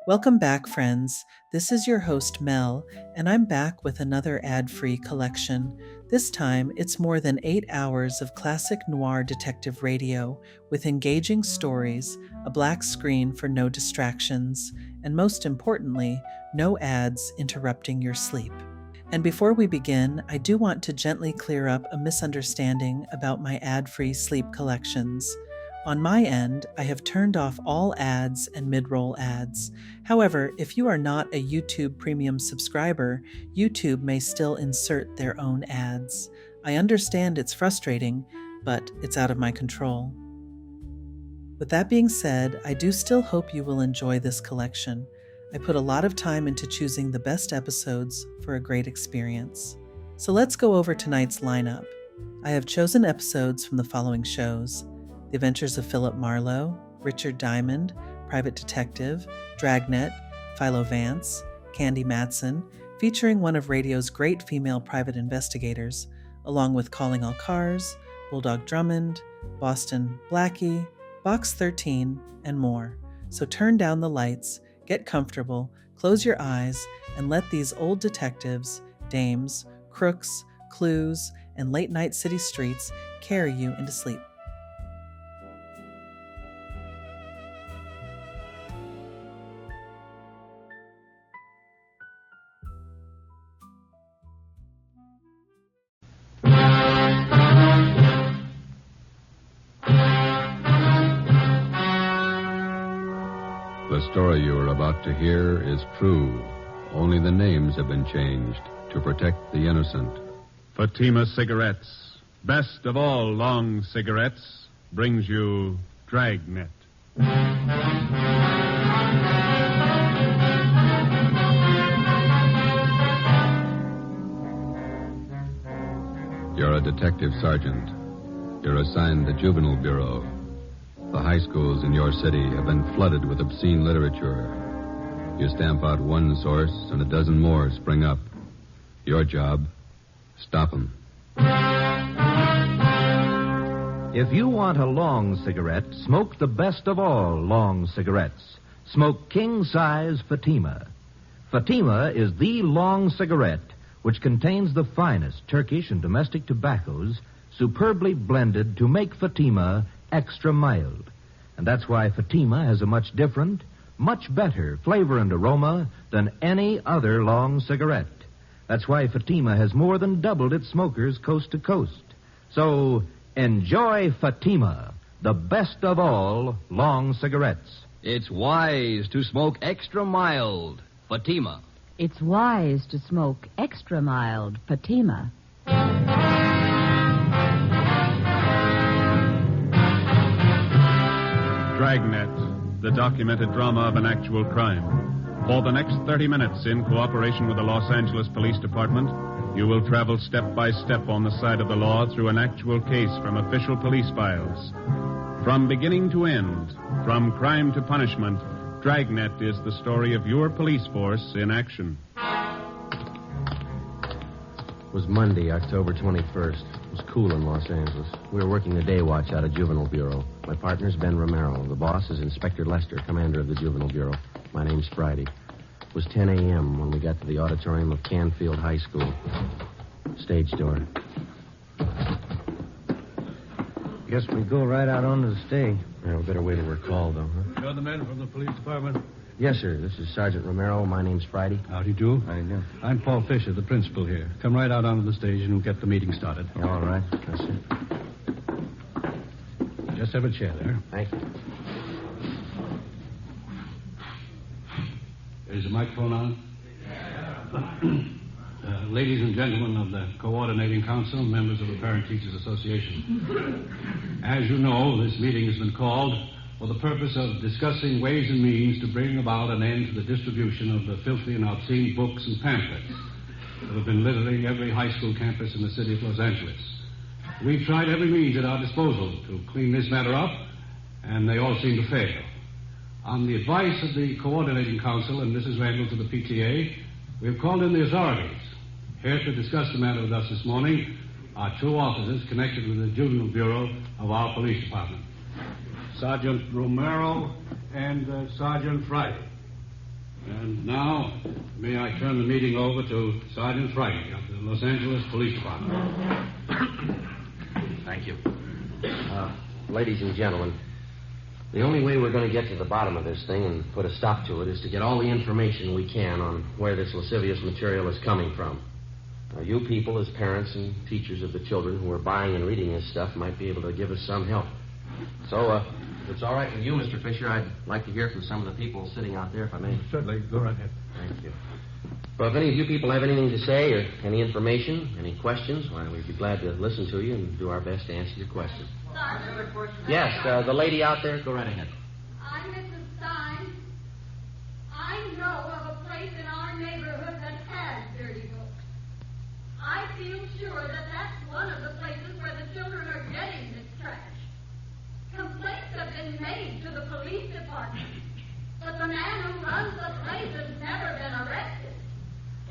Welcome back, friends. This is your host, Mel, and I'm back with another ad-free collection. This time, it's more than 8 hours of classic noir detective radio with engaging stories, a black screen for no distractions, and most importantly, no ads interrupting your sleep. And before we begin, I do want to gently clear up a misunderstanding about my ad-free sleep collections. On my end, I have turned off all ads and mid-roll ads. However, if you are not a YouTube Premium subscriber, YouTube may still insert their own ads. I understand it's frustrating, but it's out of my control. With that being said, I do still hope you will enjoy this collection. I put a lot of time into choosing the best episodes for a great experience. So let's go over tonight's lineup. I have chosen episodes from the following shows: The Adventures of Philip Marlowe, Richard Diamond, Private Detective, Dragnet, Philo Vance, Candy Matson, featuring one of radio's great female private investigators, along with Calling All Cars, Bulldog Drummond, Boston Blackie, Box 13, and more. So turn down the lights, get comfortable, close your eyes, and let these old detectives, dames, crooks, clues, and late-night city streets carry you into sleep. The story you are about to hear is true. Only the names have been changed to protect the innocent. Fatima Cigarettes, best of all long cigarettes, brings you Dragnet. You're a detective sergeant. You're assigned the Juvenile Bureau. The high schools in your city have been flooded with obscene literature. You stamp out one source, and a dozen more spring up. Your job, stop them. If you want a long cigarette, smoke the best of all long cigarettes. Smoke king-size Fatima. Fatima is the long cigarette which contains the finest Turkish and domestic tobaccos superbly blended to make Fatima extra mild. And that's why Fatima has a much different, much better flavor and aroma than any other long cigarette. That's why Fatima has more than doubled its smokers coast to coast. So enjoy Fatima, the best of all long cigarettes. It's wise to smoke extra mild. Fatima. It's wise to smoke extra mild Fatima. Dragnet, the documented drama of an actual crime. For the next 30 minutes, in cooperation with the Los Angeles Police Department, you will travel step by step on the side of the law through an actual case from official police files. From beginning to end, from crime to punishment, Dragnet is the story of your police force in action. It was Monday, October 21st. It was cool in Los Angeles. We were working the day watch out of Juvenile Bureau. My partner's Ben Romero. The boss is Inspector Lester, commander of the Juvenile Bureau. My name's Friday. It was 10 a.m. when we got to the auditorium of Canfield High School. Stage door. Guess we go right out onto the stage. Yeah, we better wait till we're called, though, huh? You're the men from the police department? Yes, sir. This is Sergeant Romero. My name's Friday. Howdy do. How you doing? I'm Paul Fisher, the principal here. Come right out onto the stage and we'll get the meeting started. Yeah, all right. That's it. Just have a chair there. Thank you. Is the microphone on? Ladies and gentlemen of the Coordinating Council, members of the Parent Teachers Association. As you know, this meeting has been called for the purpose of discussing ways and means to bring about an end to the distribution of the filthy and obscene books and pamphlets that have been littering every high school campus in the city of Los Angeles. We've tried every means at our disposal to clean this matter up, and they all seem to fail. On the advice of the Coordinating Council and Mrs. Randall to the PTA, we've called in the authorities. Here to discuss the matter with us this morning are two officers connected with the Juvenile Bureau of our police department. Sergeant Romero and Sergeant Friday. And now, may I turn the meeting over to Sergeant Trygg of the Los Angeles Police Department. Thank you. Ladies and gentlemen, the only way we're going to get to the bottom of this thing and put a stop to it is to get all the information we can on where this lascivious material is coming from. Now, you people, as parents and teachers of the children who are buying and reading this stuff, might be able to give us some help. So, if it's all right with you, Mr. Fisher, I'd like to hear from some of the people sitting out there, if I may. Certainly. Go right ahead. Thank you. Well, if any of you people have anything to say or any information, any questions, why, we'd be glad to listen to you and do our best to answer your questions. Yes, the lady out there, go right ahead. I'm Mrs. Stein. I know of a place in our neighborhood that has dirty books. I feel sure that that's one of the places where the children are getting this trash. Complaints have been made to the police department, but the man who runs the place has never been arrested.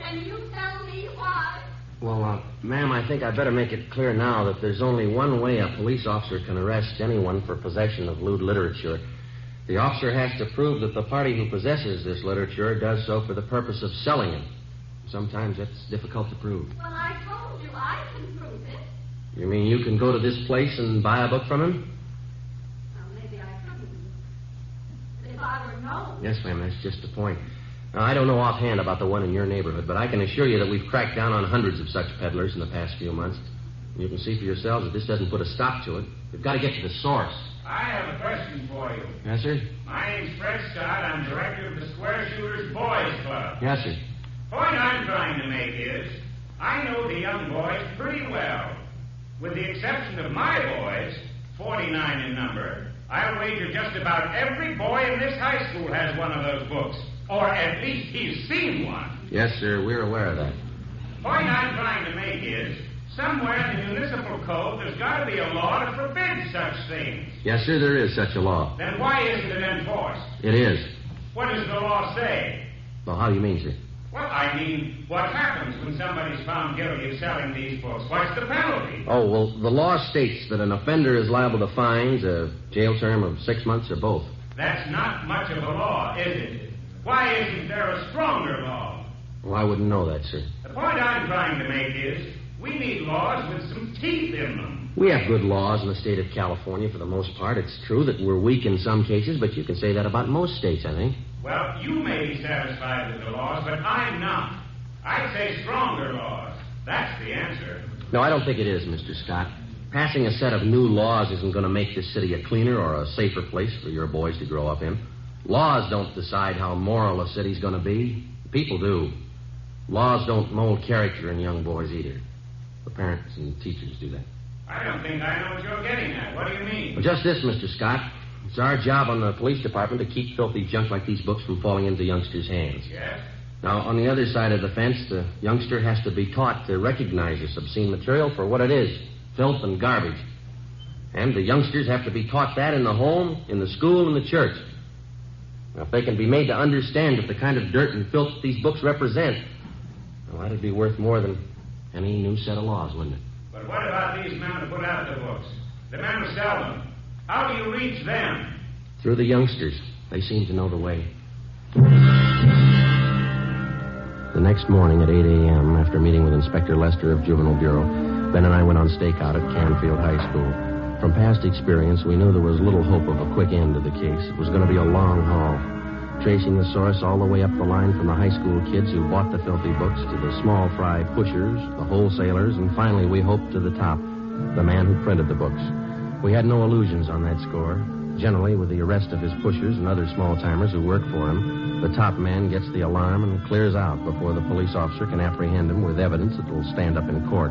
Can you tell me why? Well, ma'am, I think I'd better make it clear now that there's only one way a police officer can arrest anyone for possession of lewd literature. The officer has to prove that the party who possesses this literature does so for the purpose of selling it. Sometimes that's difficult to prove. Well, I told you I can prove it. You mean you can go to this place and buy a book from him? Well, maybe I couldn't. If I were known. Yes, ma'am, that's just the point. Now, I don't know offhand about the one in your neighborhood, but I can assure you that we've cracked down on hundreds of such peddlers in the past few months. You can see for yourselves that this doesn't put a stop to it. We've got to get to the source. I have a question for you. Yes, sir? My name's Fred Scott. I'm director of the Square Shooters Boys Club. Yes, sir. Point I'm trying to make is, I know the young boys pretty well. With the exception of my boys, 49 in number, I'll wager just about every boy in this high school has one of those books. Or at least he's seen one. Yes, sir, we're aware of that. Point I'm trying to make is, somewhere in the municipal code, there's got to be a law to forbid such things. Yes, sir, there is such a law. Then why isn't it enforced? It is. What does the law say? Well, how do you mean, sir? Well, I mean, what happens when somebody's found guilty of selling these books? What's the penalty? Oh, well, the law states that an offender is liable to fines, a jail term of 6 months, or both. That's not much of a law, is it? Why isn't there a stronger law? Well, I wouldn't know that, sir. The point I'm trying to make is, we need laws with some teeth in them. We have good laws in the state of California for the most part. It's true that we're weak in some cases, but you can say that about most states, I think. Well, you may be satisfied with the laws, but I'm not. I'd say stronger laws. That's the answer. No, I don't think it is, Mr. Scott. Passing a set of new laws isn't going to make this city a cleaner or a safer place for your boys to grow up in. Laws don't decide how moral a city's going to be. People do. Laws don't mold character in young boys either. The parents and teachers do that. I don't think I know what you're getting at. What do you mean? Well, just this, Mr. Scott. It's our job on the police department to keep filthy junk like these books from falling into youngsters' hands. Yes? Now, on the other side of the fence, the youngster has to be taught to recognize this obscene material for what it is, filth and garbage. And the youngsters have to be taught that in the home, in the school, and the church. Now, if they can be made to understand that the kind of dirt and filth that these books represent, well, that'd be worth more than any new set of laws, wouldn't it? But what about these men who put out the books? The men who sell them? How do you reach them? Through the youngsters. They seem to know the way. The next morning at 8 a.m., after meeting with Inspector Lester of Juvenile Bureau, Ben and I went on stakeout at Canfield High School. From past experience, we knew there was little hope of a quick end to the case. It was going to be a long haul, tracing the source all the way up the line from the high school kids who bought the filthy books to the small fry pushers, the wholesalers, and finally, we hoped, to the top, the man who printed the books. We had no illusions on that score. Generally, with the arrest of his pushers and other small-timers who work for him, the top man gets the alarm and clears out before the police officer can apprehend him with evidence that will stand up in court.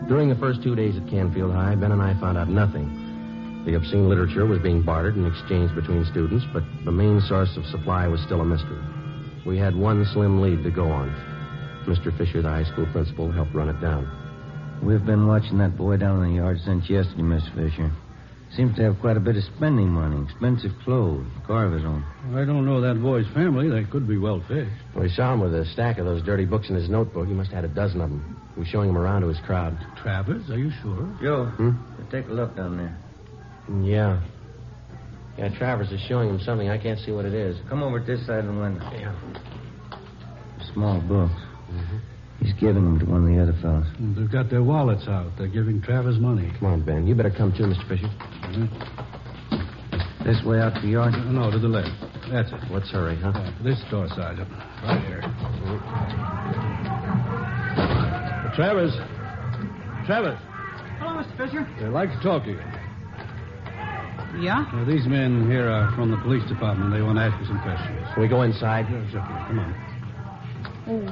During the first 2 days at Canfield High, Ben and I found out nothing. The obscene literature was being bartered and exchanged between students, but the main source of supply was still a mystery. We had one slim lead to go on. Mr. Fisher, the high school principal, helped run it down. We've been watching that boy down in the yard since yesterday, Miss Fisher. Seems to have quite a bit of spending money, expensive clothes, car of his own. I don't know that boy's family. They could be well fished. We saw him with a stack of those dirty books in his notebook. He must have had a dozen of them. He was showing them around to his crowd. Trapeze, are you sure? Joe, take a look down there. Yeah. Yeah, Travers is showing him something. I can't see what it is. Come over to this side of the window. Yeah. Small books. He's giving them to one of the other fellows. They've got their wallets out. They're giving Travers money. Come on, Ben. You better come too, Mr. Fisher. This way out to the yard? No, to the left. That's it. Let's hurry, huh? This door, Sergeant. Right here. Travers. Travers. Hello, Mr. Fisher. I'd like to talk to you. Yeah? These men here are from the police department. They want to ask you some questions. Can we go inside? Sure. Come on. Oh,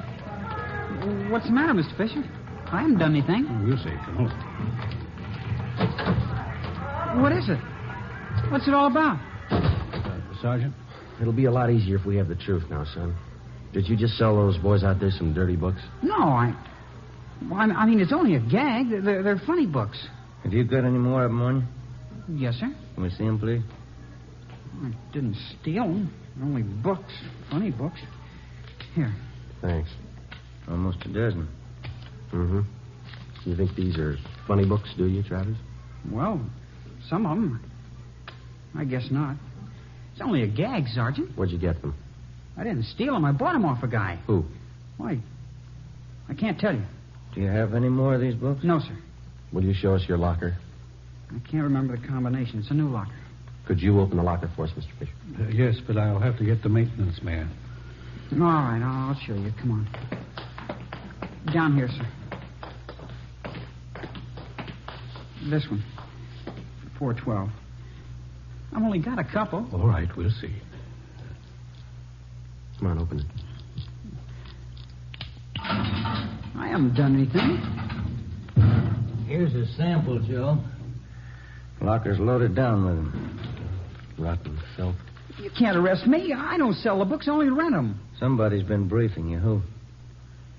what's the matter, Mr. Fisher? I haven't done anything. Oh, we'll see. Come on. What is it? What's it all about? Sergeant? It'll be a lot easier if we have the truth now, son. Did you just sell those boys out there some dirty books? No, I mean, it's only a gag. They're funny books. Have you got any more of them on you? Yes, sir. Can we see them, please? I didn't steal them. Only books. Funny books. Here. Thanks. Almost a dozen. Mm-hmm. You think these are funny books, do you, Travers? Well, some of them. I guess not. It's only a gag, Sergeant. Where'd you get them? I didn't steal them. I bought them off a guy. Who? Why? I can't tell you. Do you have any more of these books? No, sir. Will you show us your locker? I can't remember the combination. It's a new locker. Could you open the locker for us, Mr. Fisher? Yes, but I'll have to get the maintenance man. All right, I'll show you. Come on. Down here, sir. This one. 412. I've only got a couple. All right, we'll see. Come on, open it. I haven't done anything. Here's a sample, Joe. Locker's loaded down with them. Rotten filth. You can't arrest me. I don't sell the books, I only rent them. Somebody's been briefing you. Who?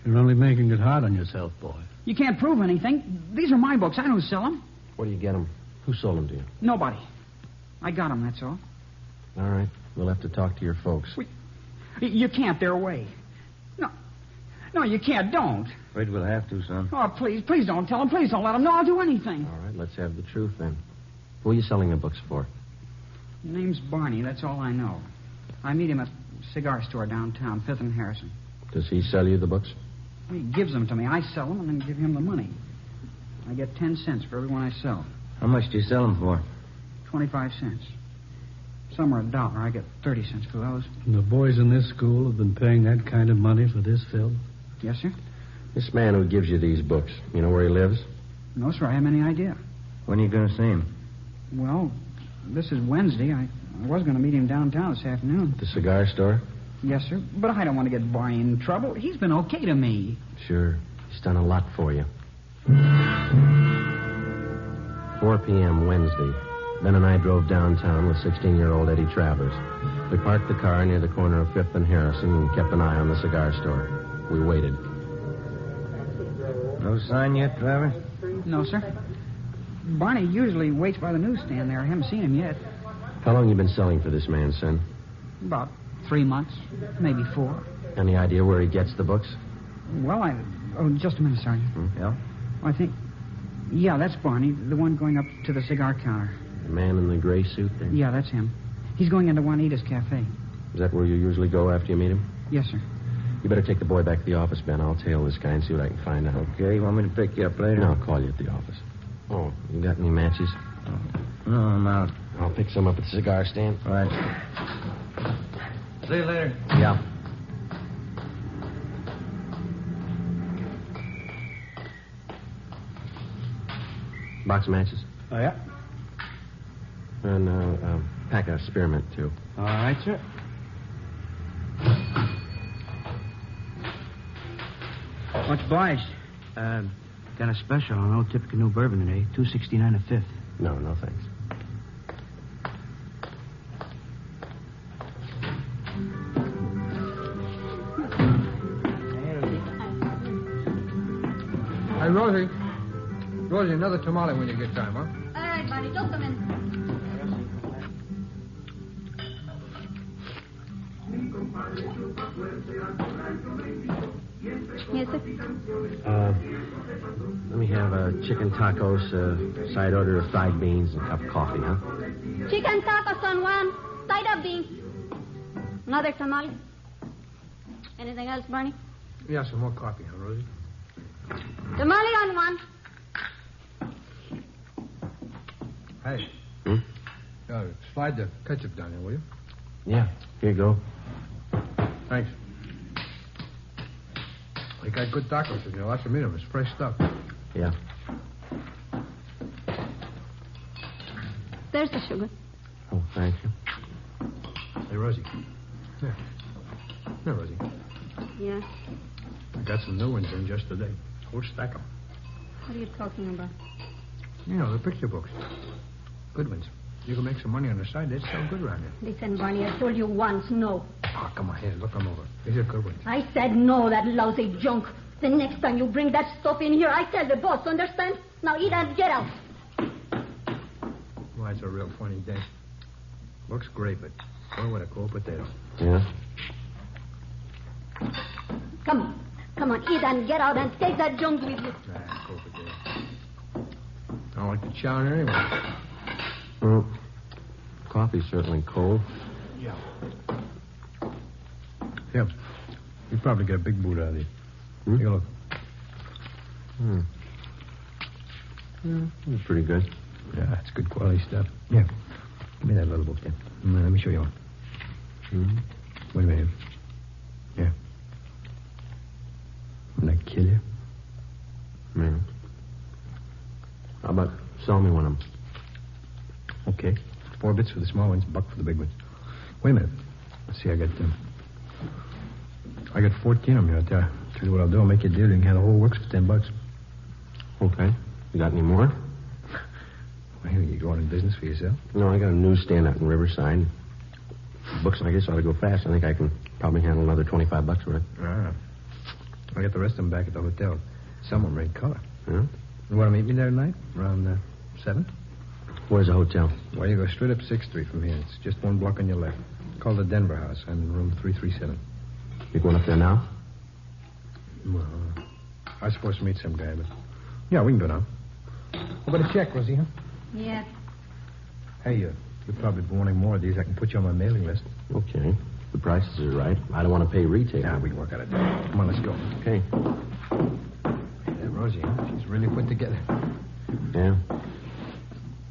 You're only making it hard on yourself, boy. You can't prove anything. These are my books. I don't sell them. Where do you get them? Who sold them to you? Nobody. I got them, that's all. All right. We'll have to talk to your folks. You can't. They're away. No, you can't. Don't. Afraid we'll have to, son. Oh, please don't tell them. Please don't let them know I'll do anything. All right, let's have the truth then. Who are you selling the books for? His name's Barney. That's all I know. I meet him at a cigar store downtown, 5th and Harrison. Does he sell you the books? He gives them to me. I sell them and then give him the money. I get 10 cents for every one I sell. How much do you sell them for? 25 cents. Some are $1. I get 30 cents for those. And the boys in this school have been paying that kind of money for this film? Yes, sir. This man who gives you these books, you know where he lives? No, sir. I haven't any idea. When are you going to see him? Well, this is Wednesday. I was going to meet him downtown this afternoon. At the cigar store? Yes, sir. But I don't want to get Barney in trouble. He's been okay to me. Sure. He's done a lot for you. 4 p.m. Wednesday. Ben and I drove downtown with 16-year-old Eddie Travers. We parked the car near the corner of 5th and Harrison and kept an eye on the cigar store. We waited. No sign yet, Travers? No, sir. Barney usually waits by the newsstand there. I haven't seen him yet. How long you been selling for this man, son? About 3 months, maybe 4. Any idea where he gets the books? Well, Oh, just a minute, Sergeant. Yeah? I think... Yeah, that's Barney, the one going up to the cigar counter. The man in the gray suit there? Yeah, that's him. He's going into Juanita's cafe. Is that where you usually go after you meet him? Yes, sir. You better take the boy back to the office, Ben. I'll tail this guy and see what I can find out. Okay, you want me to pick you up later? No, I'll call you at the office. Oh, you got any matches? No, I'm out. I'll pick some up at the cigar stand. All right. See you later. Yeah. Box of matches. Oh, yeah? And a pack of spearmint, too. All right, sir. Much obliged. Got a special on Old Typical New Bourbon today. $2.69 a fifth. No, thanks. Hey, Rosie. Rosie, another tamale when you get time, huh? All right, buddy. Don't come in. Yes, sir. Let me have chicken tacos, side order of fried beans, and a cup of coffee, huh? Chicken tacos, San Juan. side of beans. Another tamale. Anything else, Barney? Yeah, some more coffee, huh, Rosie? Tamale on one. Hey. Slide the ketchup down there, will you? Yeah, here you go. Thanks. They got good tacos in there. Lots of meat on them. It's fresh stuff. Yeah. There's the sugar. Oh, thank you. Hey, Rosie. Here. Here, Rosie. Yeah? I got some new ones in just today. Whole stack 'em. What are you talking about? You know, the picture books. Good ones. You can make some money on the side. They're so good around here. Listen, Barney, I told you once, no. Oh, come on, here. Look them over. These are good ones. I said no, that lousy junk. The next time you bring that stuff in here, I tell the boss, understand? Now eat and get out. Well, it's a real funny day. Looks great, but boy, what a cold potato. Yeah? Come on, eat and get out and take that junk with you. Nah, cold potato. I don't like the chow anyway. Well, coffee's certainly cold. Yeah. Yeah. You probably get a big boot out of these. Take a look. Yeah, it's pretty good. Yeah, it's good quality stuff. Yeah. Give me that little book there. Let me show you one. Wait a minute. Yeah. Wouldn't that kill you? Yeah. How about selling me one of them? Okay. 4 bits for the small ones, $1 for the big ones. Wait a minute. Let's see, I got 14 of them here. I'll tell you what I'll do. I'll make you a deal. You can have the whole works for $10. Okay. You got any more? Well, you going in business for yourself? No, I got a newsstand out in Riverside. Books like this ought to go fast. I think I can probably handle another $25 worth. Ah. I'll get the rest of them back at the hotel. Some of them are in color. Yeah? You want to meet me there tonight? Around 7? Where's the hotel? Well, you go straight up 6th Street from here. It's just 1 block on your left. Call the Denver House. I'm in room 337. You going up there now? Well, I was supposed to meet some guy, but... Yeah, we can go now. How about a check, Rosie, huh? Yeah. Hey, you'll probably be wanting more of these. I can put you on my mailing list. Okay. The prices are right. I don't want to pay retail. Yeah, we can work out a deal. Come on, let's go. Okay. Yeah, Rosie, huh? She's really put together. Yeah?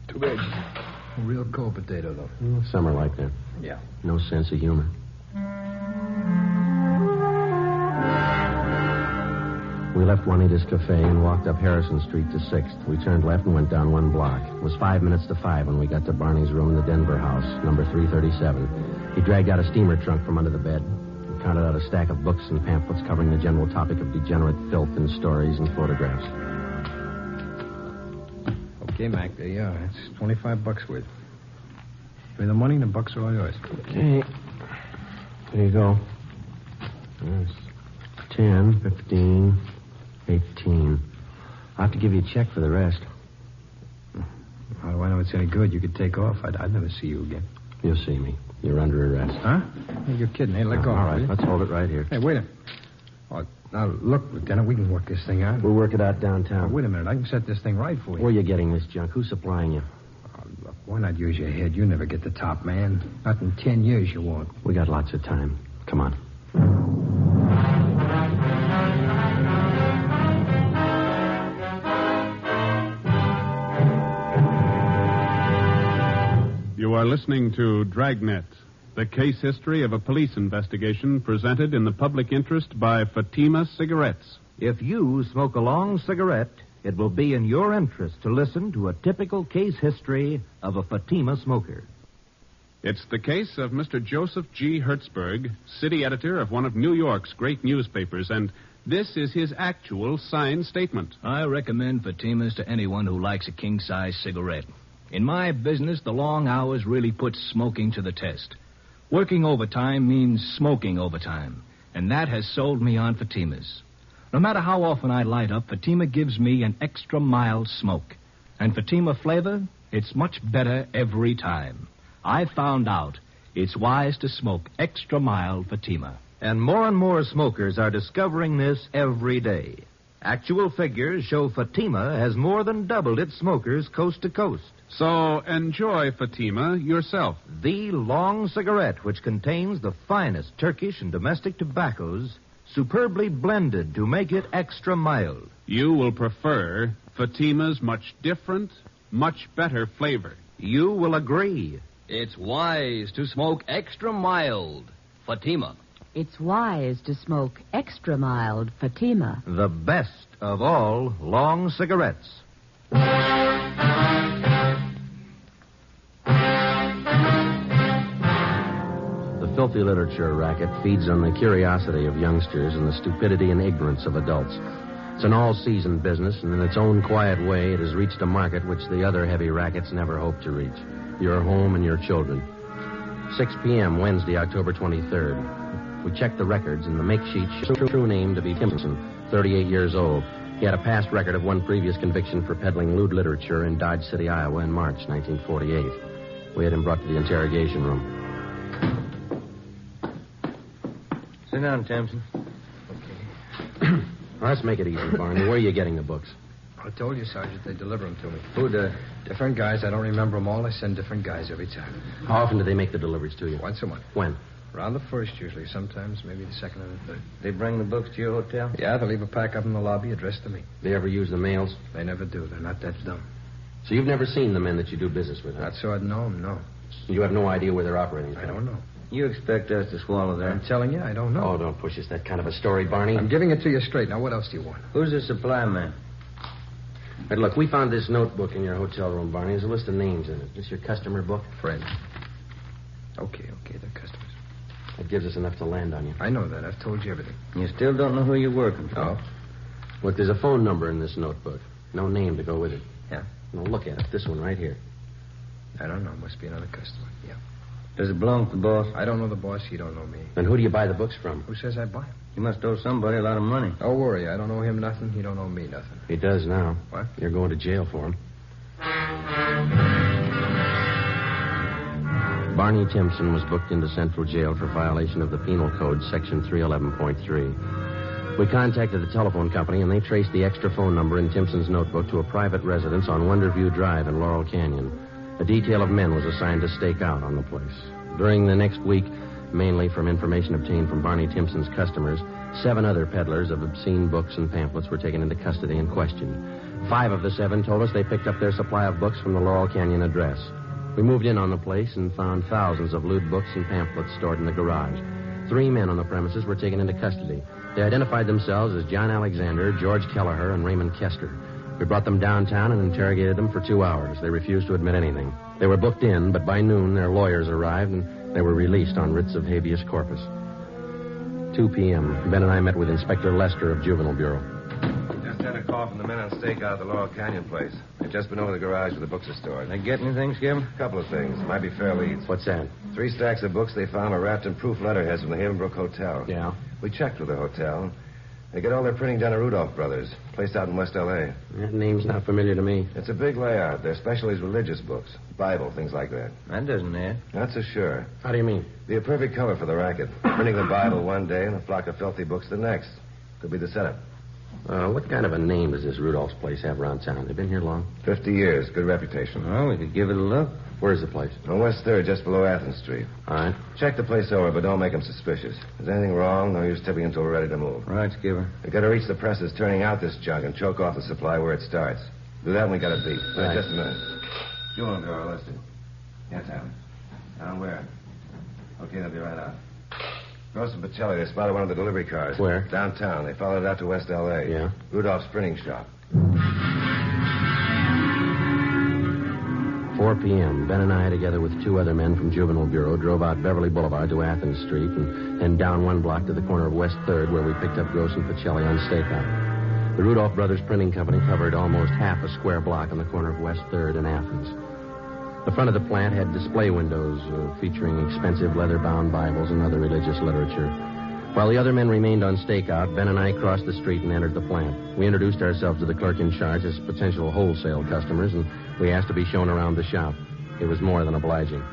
Too bad. A real cold potato, though. Well, some are like that. Yeah. No sense of humor. We left Juanita's Cafe and walked up Harrison Street to 6th. We turned left and went down 1 block. It was 5 minutes to 5 when we got to Barney's room in the Denver house, number 337. He dragged out a steamer trunk from under the bed and counted out a stack of books and pamphlets covering the general topic of degenerate filth in stories and photographs. Okay, Mac, there you are. That's $25 worth. Give me the money and the bucks are all yours. Okay. There you go. There's 10, 15, 18. I'll have to give you a check for the rest. How do I know it's any good? You could take off. I'd never see you again. You'll see me. You're under arrest. Huh? Hey, you're kidding. Hey, let go. All right, let's hold it right here. Hey, wait a minute. Oh, now, look, Lieutenant, we can work this thing out. We'll work it out downtown. Oh, wait a minute. I can set this thing right for you. Where are you getting this junk? Who's supplying you? Oh, look, why not use your head? You never get the top, man. Not in 10 years you won't. We got lots of time. Come on. You are listening to Dragnet, the case history of a police investigation presented in the public interest by Fatima Cigarettes. If you smoke a long cigarette, it will be in your interest to listen to a typical case history of a Fatima smoker. It's the case of Mr. Joseph G. 𝒆𝒆𝒔, city editor of one of New York's great newspapers, and this is his actual signed statement. I recommend Fatimas to anyone who likes a king-size cigarette. In my business, the long hours really put smoking to the test. Working overtime means smoking overtime, and that has sold me on Fatimas. No matter how often I light up, Fatima gives me an extra mild smoke. And Fatima flavor, it's much better every time. I found out it's wise to smoke extra mild Fatima. And more smokers are discovering this every day. Actual figures show Fatima has more than doubled its smokers coast to coast. So enjoy Fatima yourself. The long cigarette, which contains the finest Turkish and domestic tobaccos, superbly blended to make it extra mild. You will prefer Fatima's much different, much better flavor. You will agree. It's wise to smoke extra mild. Fatima. It's wise to smoke extra mild Fatima. The best of all long cigarettes. The filthy literature racket feeds on the curiosity of youngsters and the stupidity and ignorance of adults. It's an all-season business, and in its own quiet way, it has reached a market which the other heavy rackets never hoped to reach. Your home and your children. 6 p.m., Wednesday, October 23rd. We checked the records, and the make sheet showed true name to be Timpson, 38 years old. He had a past record of one previous conviction for peddling lewd literature in Dodge City, Iowa in March 1948. We had him brought to the interrogation room. Sit down, Timpson. Okay. Let's make it easy, Barney. Where are you getting the books? I told you, Sergeant, they deliver them to me. Who does? Different guys. I don't remember them all. I send different guys every time. How often do they make the deliveries to you? Once a month. When? Around the first, usually. Sometimes maybe the second or the third. They bring the books to your hotel? Yeah, they leave a pack up in the lobby addressed to me. They ever use the mails? They never do. They're not that dumb. So you've never seen the men that you do business with, huh? Not so I'd know them, no. You have no idea where they're operating from? I don't know. You expect us to swallow that? I'm telling you, I don't know. Oh, don't push us that kind of a story, Barney. I'm giving it to you straight. Now, what else do you want? Who's the supply man? Hey, look, we found this notebook in your hotel room, Barney. There's a list of names in it. Is this your customer book? Friends. Okay, they're customers. That gives us enough to land on you. I know that. I've told you everything. You still don't know who you're working for? Oh. Look, there's a phone number in this notebook. No name to go with it. Yeah? Now, look at it. This one right here. I don't know. Must be another customer. Yeah. Does it belong to the boss? I don't know the boss. He don't know me. Then who do you buy the books from? Who says I buy them? You must owe somebody a lot of money. Don't worry. I don't owe him nothing. He don't owe me nothing. He does now. What? You're going to jail for him. Barney Timpson was booked into Central Jail for violation of the Penal Code, Section 311.3. We contacted the telephone company, and they traced the extra phone number in Timpson's notebook to a private residence on Wonderview Drive in Laurel Canyon. A detail of men was assigned to stake out on the place. During the next week, mainly from information obtained from Barney Timpson's customers, 7 other peddlers of obscene books and pamphlets were taken into custody and questioned. 5 of the 7 told us they picked up their supply of books from the Laurel Canyon address. We moved in on the place and found thousands of lewd books and pamphlets stored in the garage. 3 men on the premises were taken into custody. They identified themselves as John Alexander, George Kelleher, and Raymond Kester. We brought them downtown and interrogated them for 2 hours. They refused to admit anything. They were booked in, but by noon their lawyers arrived and they were released on writs of habeas corpus. 2 p.m. Ben and I met with Inspector Lester of Juvenile Bureau. Just had a call from the men on stakeout at the Laurel Canyon place. They've just been over to the garage where the books are stored. They get anything, Skip? A couple of things. Might be fair leads. What's that? 3 stacks of books they found were wrapped in proof letterheads from the Havenbrook Hotel. Yeah? We checked with the hotel. They get all their printing done at Rudolph Brothers, placed out in West L.A. That name's not familiar to me. It's a big layout. Their specialty is religious books, Bible, things like that. That doesn't add. Not so sure. How do you mean? Be a perfect cover for the racket. Printing the Bible one day and a flock of filthy books the next. Could be the setup. What kind of a name does this Rudolph's place have around town? They been here long? 50 years. Good reputation. Well, we could give it a look. Where's the place? On West 3rd, just below Athens Street. All right. Check the place over, but don't make them suspicious. If there's anything wrong, no use tipping until we're ready to move. Right, Skipper. We got to reach the presses turning out this junk and choke off the supply where it starts. Do that and we got it beat. Right. Just a minute. Juvenile Bureau, listen. Yes, Alan. Down where? Okay, they'll be right out. Gross and Pacelli, they spotted one of the delivery cars. Where? Downtown. They followed it out to West L.A. Yeah? Rudolph's printing shop. 4 p.m. Ben and I, together with 2 other men from Juvenile Bureau, drove out Beverly Boulevard to Athens Street and then down 1 block to the corner of West 3rd where we picked up Gross and Pacelli on stakeout. The Rudolph Brothers Printing Company covered almost half a square block on the corner of West 3rd and Athens. The front of the plant had display windows featuring expensive leather-bound Bibles and other religious literature. While the other men remained on stakeout, Ben and I crossed the street and entered the plant. We introduced ourselves to the clerk in charge as potential wholesale customers, and we asked to be shown around the shop. It was more than obliging.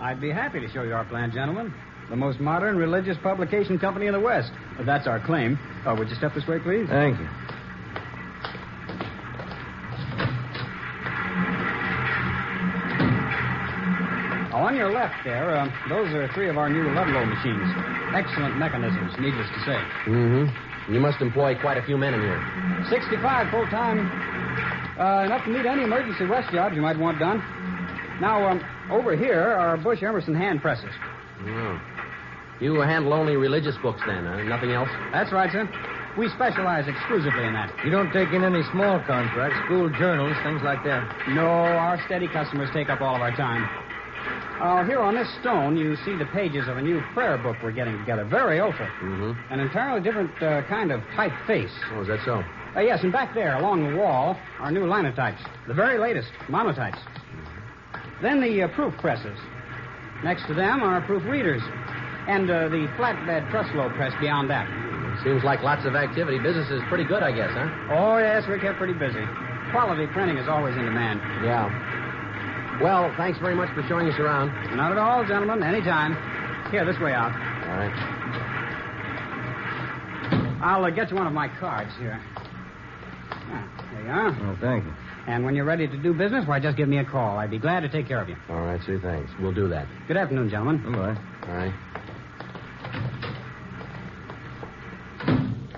I'd be happy to show you our plant, gentlemen. The most modern religious publication company in the West. That's our claim. Would you step this way, please? Thank you. on your left there, those are 3 of our new Ludlow machines. Excellent mechanisms, needless to say. Mm-hmm. You must employ quite a few men in here. 65 full-time. Enough to meet any emergency rush jobs you might want done. Now, over here are Bush Emerson hand presses. Oh. You handle only religious books then, huh? Nothing else? That's right, sir. We specialize exclusively in that. You don't take in any small contracts, school journals, things like that? No, our steady customers take up all of our time. Here on this stone, you see the pages of a new prayer book we're getting together. Very ultra. Mm-hmm. An entirely different kind of typeface. Oh, is that so? Yes, and back there, along the wall, are new linotypes. The very latest, monotypes. Then the proof presses. Next to them are proof readers. And the flatbed trusslow press beyond that. Seems like lots of activity. Business is pretty good, I guess, huh? Oh, yes, we're kept pretty busy. Quality printing is always in demand. Yeah. Well, thanks very much for showing us around. Not at all, gentlemen. Anytime. Here, this way out. All right. I'll get you one of my cards here. There you are. Oh, thank you. And when you're ready to do business, why, just give me a call. I'd be glad to take care of you. All right, sir, thanks. We'll do that. Good afternoon, gentlemen. All right. All right.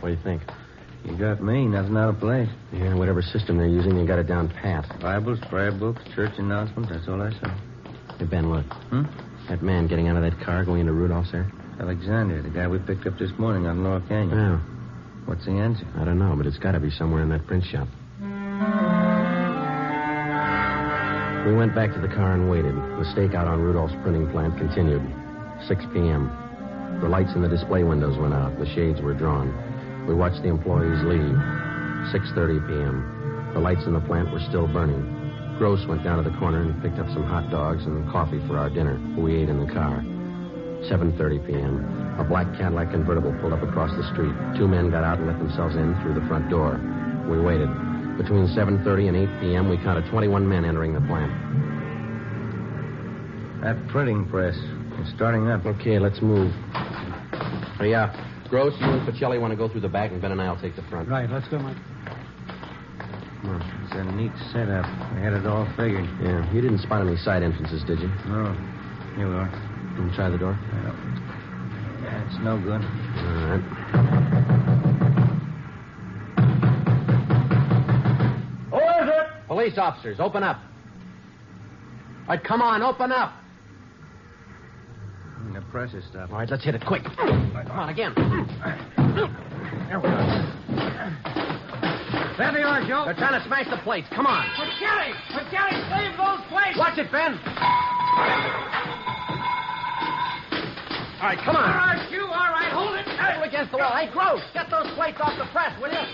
What do you think? You got me. Nothing out of place. Yeah, whatever system they're using, they got it down pat. Bibles, prayer books, church announcements, that's all I saw. Hey, Ben, look. That man getting out of that car going into Rudolph's there? Alexander, the guy we picked up this morning out in Lower Canyon. Yeah. What's the answer? I don't know, but it's got to be somewhere in that print shop. We went back to the car and waited. The stakeout on Rudolph's printing plant continued. 6 p.m. The lights in the display windows went out. The shades were drawn. We watched the employees leave. 6:30 p.m. The lights in the plant were still burning. Gross went down to the corner and picked up some hot dogs and coffee for our dinner. We ate in the car. 7:30 p.m. A black Cadillac convertible pulled up across the street. 2 men got out and let themselves in through the front door. We waited. Between 7:30 and 8 p.m., we counted 21 men entering the plant. That printing press is starting up. Okay, let's move. Hey, Gross, you and Pacelli want to go through the back, and Ben and I will take the front. Right, let's go, Mike. Come on. It's a neat setup. We had it all figured. Yeah, you didn't spot any side entrances, did you? No. Here we are. You can try the door? Yeah, it's no good. All right. Who is it? Police officers, open up. All right, come on, open up. The press is stopped. All right, let's hit it quick. Come on, again. There we go. There they are, Joe. They're trying to smash the plates. Come on. Pacelli, save those plates. Watch it, Ben. All right, come on. All right, you. All right, hold it. Hold against the wall. Hey, Gross, get those plates off the press, will you?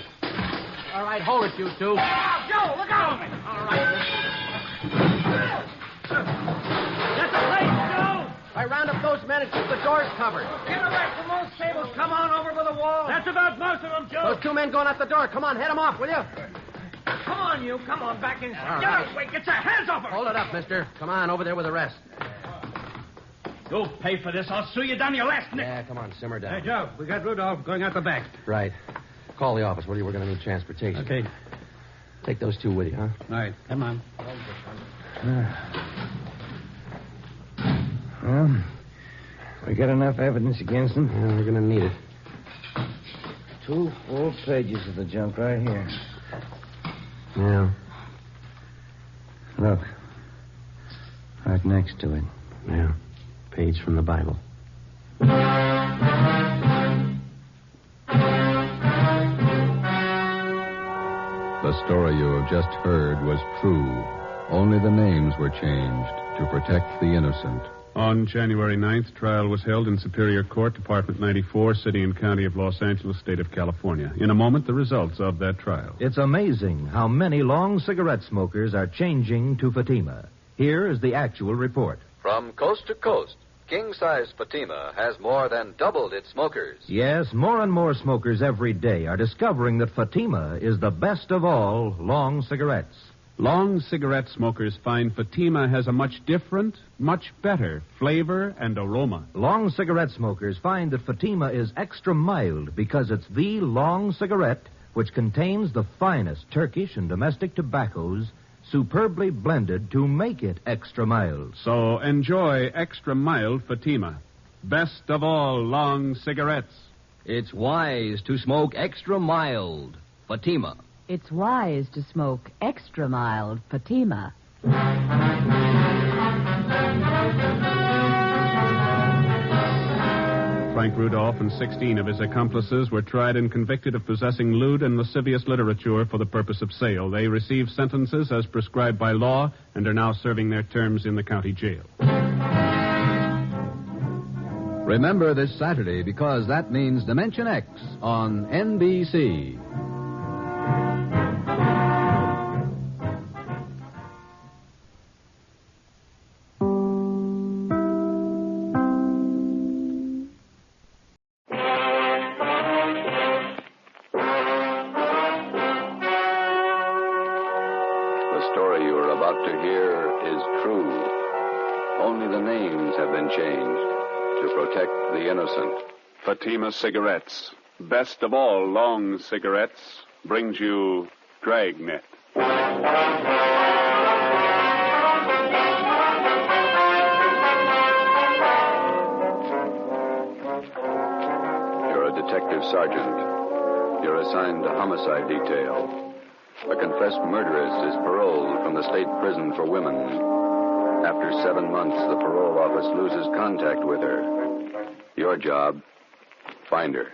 All right, hold it, you two. Joe, look out. All right. Get the plates, Joe. I round up those men and keep the doors covered. Get away from those tables. Come on over to the wall. That's about most of them, Joe. Those 2 men going out the door. Come on, head them off, will you? Come on, you. Come on, back in. All Get right. out, wait. Get your hands off them. Hold it up, mister. Come on, over there with the rest. You'll pay for this. I'll sue you down your last neck. Yeah, come on, simmer down. Hey, Joe, we got Rudolph going out the back. Right. Call the office, will you? We're going to need transportation. Okay. Take those 2 with you, huh? All right, come on. Well, we got enough evidence against them. Yeah, we're going to need it. 2 full pages of the junk right here. Yeah. Look. Right next to it. Yeah. Page from the Bible. The story you have just heard was true. Only the names were changed to protect the innocent. On January 9th, trial was held in Superior Court, Department 94, City and County of Los Angeles, State of California. In a moment, the results of that trial. It's amazing how many long cigarette smokers are changing to Fatima. Here is the actual report. From coast to coast, king-size Fatima has more than doubled its smokers. Yes, more and more smokers every day are discovering that Fatima is the best of all long cigarettes. Long cigarette smokers find Fatima has a much different, much better flavor and aroma. Long cigarette smokers find that Fatima is extra mild because it's the long cigarette which contains the finest Turkish and domestic tobaccos superbly blended to make it extra mild. So enjoy extra mild Fatima. Best of all long cigarettes. It's wise to smoke extra mild Fatima. It's wise to smoke extra mild Fatima. Frank Rudolph and 16 of his accomplices were tried and convicted of possessing lewd and lascivious literature for the purpose of sale. They received sentences as prescribed by law and are now serving their terms in the county jail. Remember this Saturday, because that means Dimension X on NBC. The story you are about to hear is true. Only the names have been changed to protect the innocent. Fatima Cigarettes, best of all long cigarettes, brings you Dragnet. You're a detective sergeant. You're assigned to homicide detail. A confessed murderess is paroled from the state prison for women. After 7 months, the parole office loses contact with her. Your job, find her.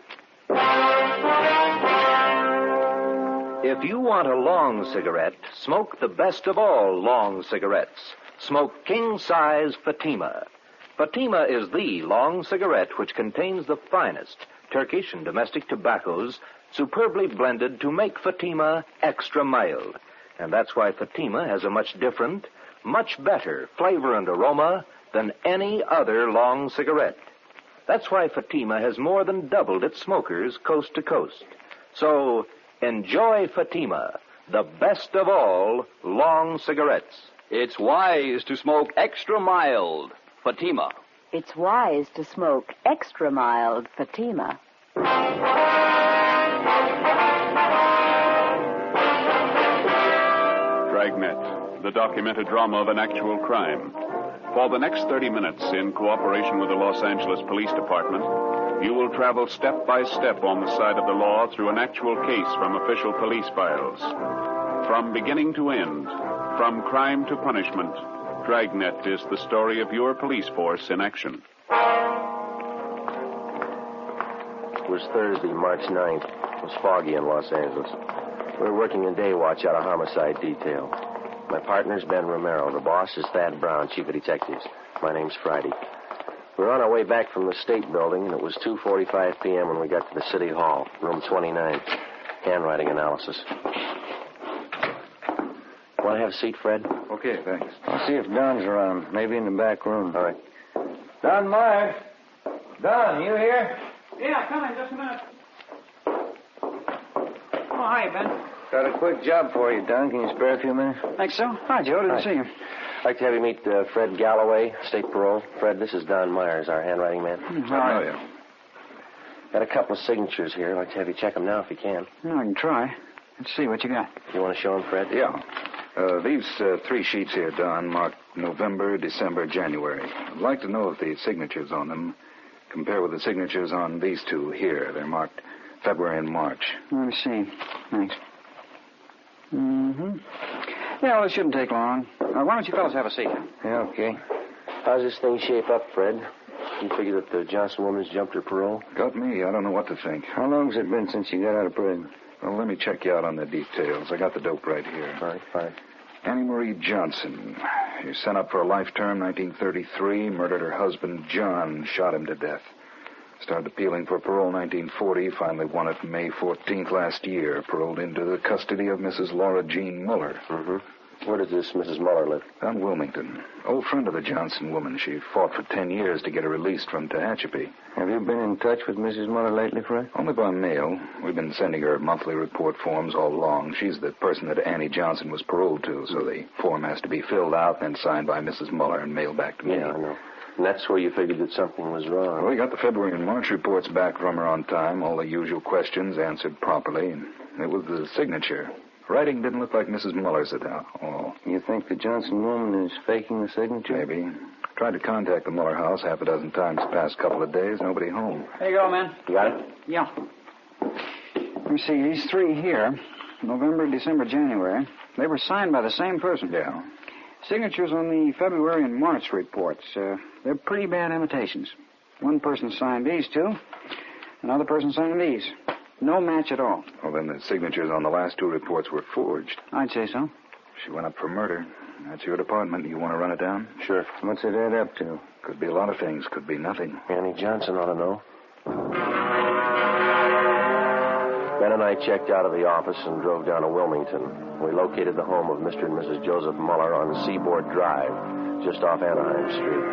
If you want a long cigarette, smoke the best of all long cigarettes. Smoke king-size Fatima. Fatima is the long cigarette which contains the finest Turkish and domestic tobaccos superbly blended to make Fatima extra mild. And that's why Fatima has a much different, much better flavor and aroma than any other long cigarette. That's why Fatima has more than doubled its smokers coast to coast. So, enjoy Fatima, the best of all long cigarettes. It's wise to smoke extra mild Fatima. It's wise to smoke extra mild Fatima. Dragnet, the documented drama of an actual crime. For the next 30 minutes, in cooperation with the Los Angeles Police Department, you will travel step by step on the side of the law through an actual case from official police files. From beginning to end, from crime to punishment, Dragnet is the story of your police force in action. It was Thursday, March 9th. It was foggy in Los Angeles. We were working a day watch out of homicide detail. My partner's Ben Romero. The boss is Thad Brown, chief of detectives. My name's Friday. We were on our way back from the state building, and it was 2:45 p.m. when we got to the city hall, room 29, handwriting analysis. Want to have a seat, Fred? Okay, thanks. I'll see if Don's around. Maybe in the back room. All right. Don Myers. Don, you here? Yeah, come in just a minute. Oh, hi, Ben. Got a quick job for you, Don. Can you spare a few minutes? Think so? Hi, Joe. Didn't see you. I'd like to have you meet Fred Galloway, state parole. Fred, this is Don Myers, our handwriting man. How are you? Got a couple of signatures here. I'd like to have you check them now if you can. No, I can try. Let's see what you got. You want to show them, Fred? Yeah. These 3 sheets here, Don, marked November, December, January. I'd like to know if the signatures on them compare with the signatures on these 2 here. They're marked February and March. Let me see. Thanks. Mm-hmm. Yeah, well, it shouldn't take long. Why don't you fellas have a seat? Yeah, okay. How's this thing shape up, Fred? You figure that the Johnson woman's jumped her parole? Got me. I don't know what to think. How long's it been since you got out of prison? Well, let me check you out on the details. I got the dope right here. All right, fine. Annie Marie Johnson. She sent up for a life term, 1933, murdered her husband, John, shot him to death. Started appealing for parole 1940, finally won it May 14th last year, paroled into the custody of Mrs. Laura Jean Muller. Mm-hmm. Where does this Mrs. Muller live? On Wilmington. Old friend of the Johnson woman. She fought for 10 years to get her released from Tehachapi. Have you been in touch with Mrs. Muller lately, Fred? Only by mail. We've been sending her monthly report forms all along. She's the person that Annie Johnson was paroled to, so the form has to be filled out, then signed by Mrs. Muller and mailed back to me. Yeah, I know. And that's where you figured that something was wrong. Well, we got the February and March reports back from her on time, all the usual questions answered properly, and it was the signature. Writing didn't look like Mrs. Muller's at all. You think the Johnson woman is faking the signature? Maybe. Tried to contact the Muller house half a dozen times the past couple of days. Nobody home. There you go, man. You got it? Yeah. Let me see. These three here, November, December, January, they were signed by the same person. Yeah. Signatures on the February and March reports. They're pretty bad imitations. One person signed these two. Another person signed these. No match at all. Well, then the signatures on the last two reports were forged. I'd say so. She went up for murder. That's your department. You want to run it down? Sure. What's it add up to? Could be a lot of things. Could be nothing. Annie Johnson ought to know. Ben and I checked out of the office and drove down to Wilmington. We located the home of Mr. and Mrs. Joseph Muller on Seaboard Drive, just off Anaheim Street.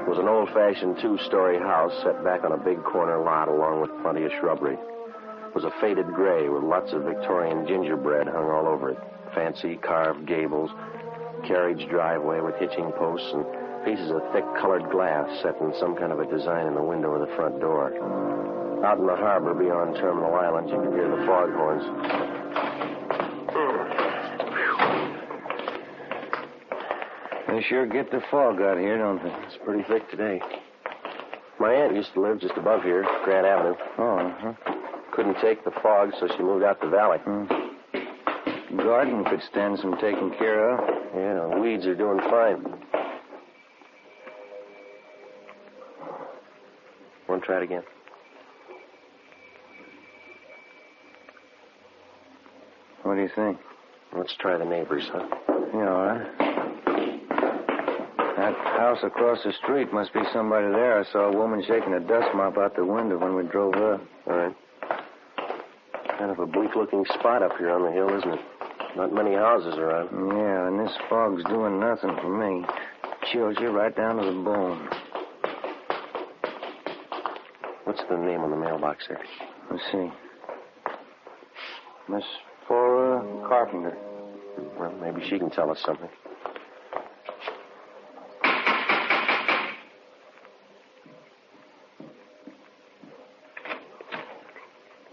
It was an old-fashioned two-story house set back on a big corner lot along with plenty of shrubbery. It was a faded gray with lots of Victorian gingerbread hung all over it. Fancy carved gables, carriage driveway with hitching posts, and pieces of thick colored glass set in some kind of a design in the window of the front door. Out in the harbor beyond Terminal Island, you could hear the foghorns. They sure get the fog out here, don't they? It's pretty thick today. My aunt used to live just above here, Grant Avenue. Oh, uh-huh. Couldn't take the fog, so she moved out the valley. Garden could stand some taking care of. Yeah, the weeds are doing fine. Want to try it again? What do you think? Let's try the neighbors, huh? Yeah, all right. That house across the street must be somebody there. I saw a woman shaking a dust mop out the window when we drove up. All right. Kind of a bleak-looking spot up here on the hill, isn't it? Not many houses around. Yeah, and this fog's doing nothing for me. Chills you right down to the bone. What's the name on the mailbox there? Let's see. Miss Flora Carpenter. Well, maybe she can tell us something.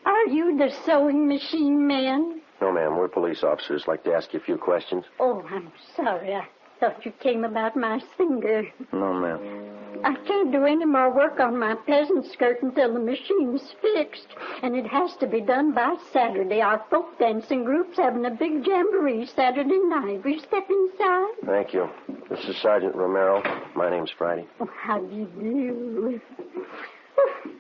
Are you the sewing machine man? No, ma'am. We're police officers. Like to ask you a few questions. Oh, I'm sorry. I thought you came about my singer. No, ma'am. I can't do any more work on my peasant skirt until the machine's fixed. And it has to be done by Saturday. Our folk dancing group's having a big jamboree Saturday night. Will you step inside? Thank you. This is Sergeant Romero. My name's Friday. Oh, how do you do?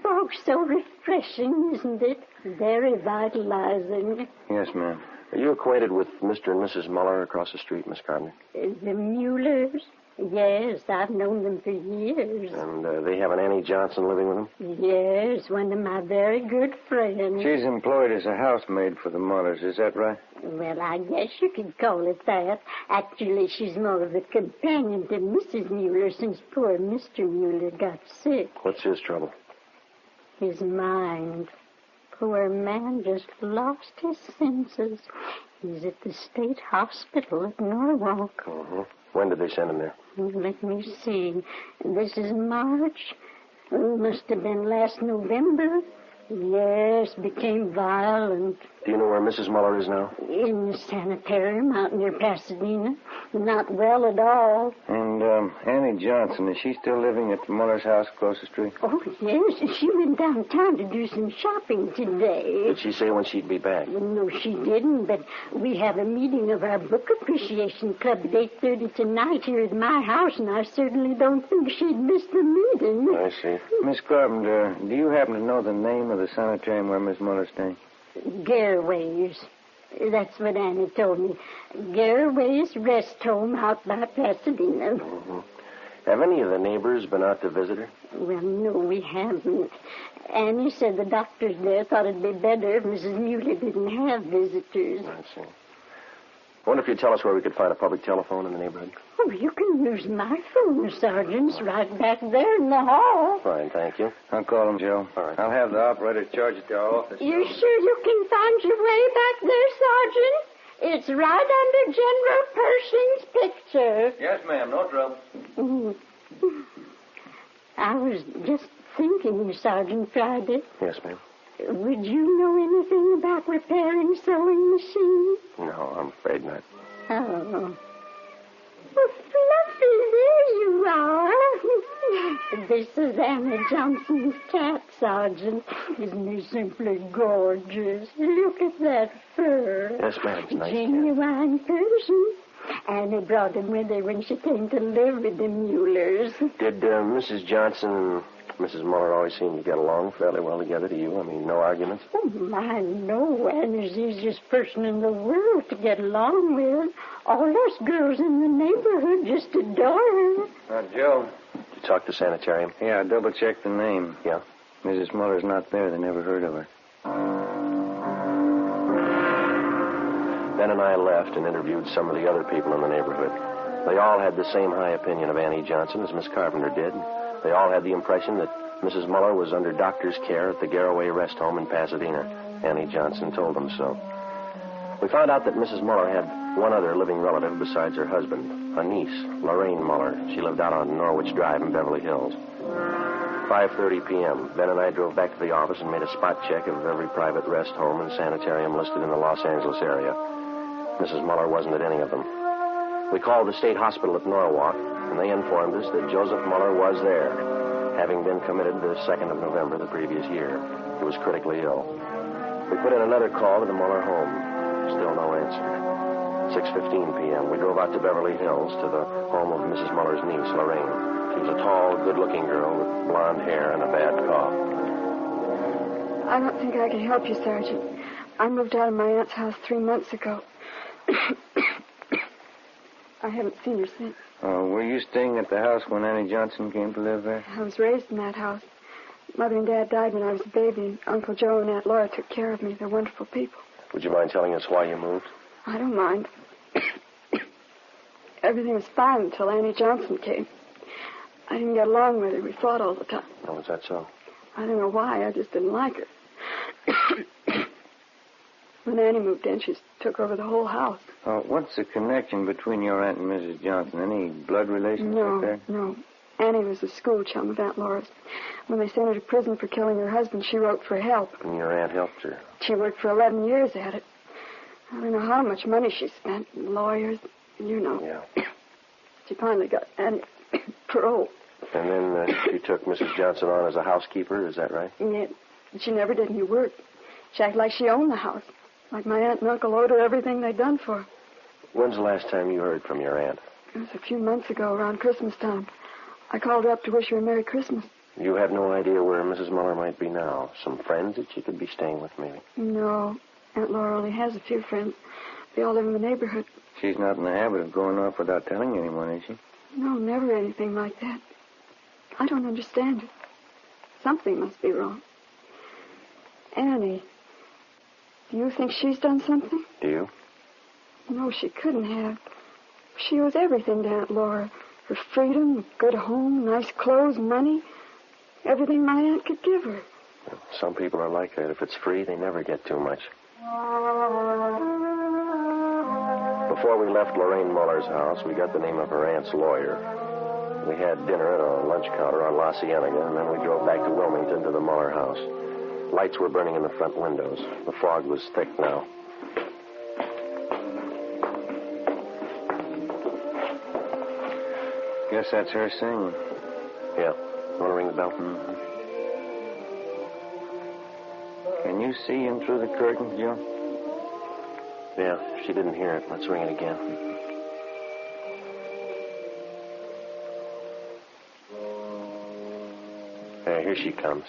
Fog's so refreshing, isn't it? Very vitalizing. Yes, ma'am. Are you acquainted with Mr. and Mrs. Muller across the street, Miss Carpenter? The Muellers? Yes, I've known them for years. And they have an Annie Johnson living with them? Yes, one of my very good friends. She's employed as a housemaid for the Mullers, is that right? Well, I guess you could call it that. Actually, she's more of a companion to Mrs. Mueller since poor Mr. Mueller got sick. What's his trouble? His mind. Poor man just lost his senses. He's at the state hospital at Norwalk. Uh-huh. When did they send him there? Let me see. This is March. Must have been last November. Yes, became violent. Do you know where Mrs. Muller is now? In the sanitarium out near Pasadena. Not well at all. And Annie Johnson, is she still living at the Muller's house across the street? Oh, yes. She went downtown to do some shopping today. Did she say when she'd be back? No, she didn't, but we have a meeting of our book appreciation club at 8:30 tonight here at my house, and I certainly don't think she'd miss the meeting. I see. Miss Carpenter, do you happen to know the name of the sanitarium where Miss Muller's staying? Garraway's. That's what Annie told me. Garraway's Rest Home out by Pasadena. Mm-hmm. Have any of the neighbors been out to visit her? Well, no, we haven't. Annie said the doctors there thought it'd be better if Mrs. Mueller didn't have visitors. I see. I wonder if you'd tell us where we could find a public telephone in the neighborhood. Oh, you can use my phone, Sergeant. It's right back there in the hall. Fine, thank you. I'll call them, Joe. All right. I'll have the operator charge it to our office. You sure you can find your way back there, Sergeant? It's right under General Pershing's picture. Yes, ma'am. No trouble. I was just thinking, Sergeant Friday. Yes, ma'am. Would you know anything about repairing sewing machines? No, I'm afraid not. Oh. Well, Fluffy, there you are. This is Annie Johnson's cat, Sergeant. Isn't he simply gorgeous? Look at that fur. Yes, ma'am. It's nice. Genuine Persian. Annie brought him with her when she came to live with the Muellers. Did Mrs. Johnson and Mrs. Muller always seem to get along fairly well together to you? I mean, no arguments? Oh, my, no. Annie's the easiest person in the world to get along with. All us girls in the neighborhood just adore her. Joe. Did you talk to sanitarium? Yeah, I double-checked the name. Yeah? Mrs. Muller's not there. They never heard of her. Ben and I left and interviewed some of the other people in the neighborhood. They all had the same high opinion of Annie Johnson as Miss Carpenter did. They all had the impression that Mrs. Muller was under doctor's care at the Garraway Rest Home in Pasadena. Annie Johnson told them so. We found out that Mrs. Muller had one other living relative besides her husband, a niece, Lorraine Muller. She lived out on Norwich Drive in Beverly Hills. 5:30 p.m. Ben and I drove back to the office and made a spot check of every private rest home and sanitarium listed in the Los Angeles area. Mrs. Muller wasn't at any of them. We called the state hospital at Norwalk, and they informed us that Joseph Muller was there, having been committed the 2nd of November the previous year. He was critically ill. We put in another call to the Muller home. Still no answer. 6:15 p.m. We drove out to Beverly Hills to the home of Mrs. Muller's niece, Lorraine. She was a tall, good-looking girl with blonde hair and a bad cough. I don't think I can help you, Sergeant. I moved out of my aunt's house 3 months ago. I haven't seen her since. Were you staying at the house when Annie Johnson came to live there? I was raised in that house. Mother and Dad died when I was a baby, and Uncle Joe and Aunt Laura took care of me. They're wonderful people. Would you mind telling us why you moved? I don't mind. Everything was fine until Annie Johnson came. I didn't get along with her. We fought all the time. Oh, is that so? I don't know why. I just didn't like her. When Annie moved in, she took over the whole house. What's the connection between your aunt and Mrs. Johnson? Any blood relationship there? No. Annie was a school chum of Aunt Laura's. When they sent her to prison for killing her husband, she wrote for help. And your aunt helped her? She worked for 11 years at it. I don't know how much money she spent. Lawyers, you know. Yeah. She finally got Annie parole. And then she took Mrs. Johnson on as a housekeeper, is that right? Yeah. She never did any work. She acted like she owned the house. Like my aunt and uncle owed her everything they'd done for her. When's the last time you heard from your aunt? It was a few months ago, around Christmas time. I called her up to wish her a Merry Christmas. You have no idea where Mrs. Muller might be now? Some friends that she could be staying with, maybe? No. Aunt Laura only has a few friends. They all live in the neighborhood. She's not in the habit of going off without telling anyone, is she? No, never anything like that. I don't understand it. Something must be wrong. Annie, do you think she's done something? Do you? No, she couldn't have. She owes everything to Aunt Laura. Her freedom, a good home, nice clothes, money. Everything my aunt could give her. Some people are like that. If it's free, they never get too much. Before we left Lorraine Muller's house, we got the name of her aunt's lawyer. We had dinner at a lunch counter on La Cienega, and then we drove back to Wilmington to the Muller house. Lights were burning in the front windows. The fog was thick now. Guess that's her singing. Yeah. Want to ring the bell? Mm-hmm. Can you see in through the curtains, Joe? Yeah, she didn't hear it. Let's ring it again. There, here she comes.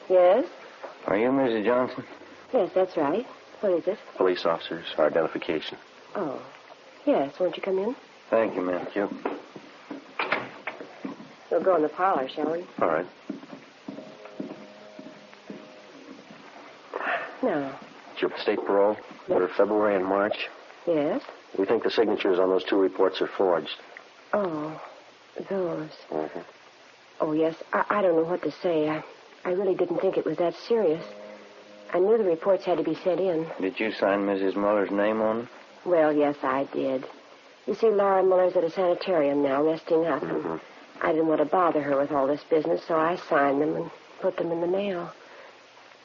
Yes? Are you Mrs. Johnson? Yes, that's right. What is it? Police officers, our identification. Oh. Yes, won't you come in? Thank you, ma'am. Thank you. We'll go in the parlor, shall we? All right. No. Did your state parole? For February and March? Yes? We think the signatures on those 2 reports are forged. Oh, those. Mm-hmm. Oh, yes. I don't know what to say. I really didn't think it was that serious. I knew the reports had to be sent in. Did you sign Mrs. Muller's name on them? Well, yes, I did. You see, Laura Muller's at a sanitarium now, resting up. Mm-hmm. I didn't want to bother her with all this business, so I signed them and put them in the mail.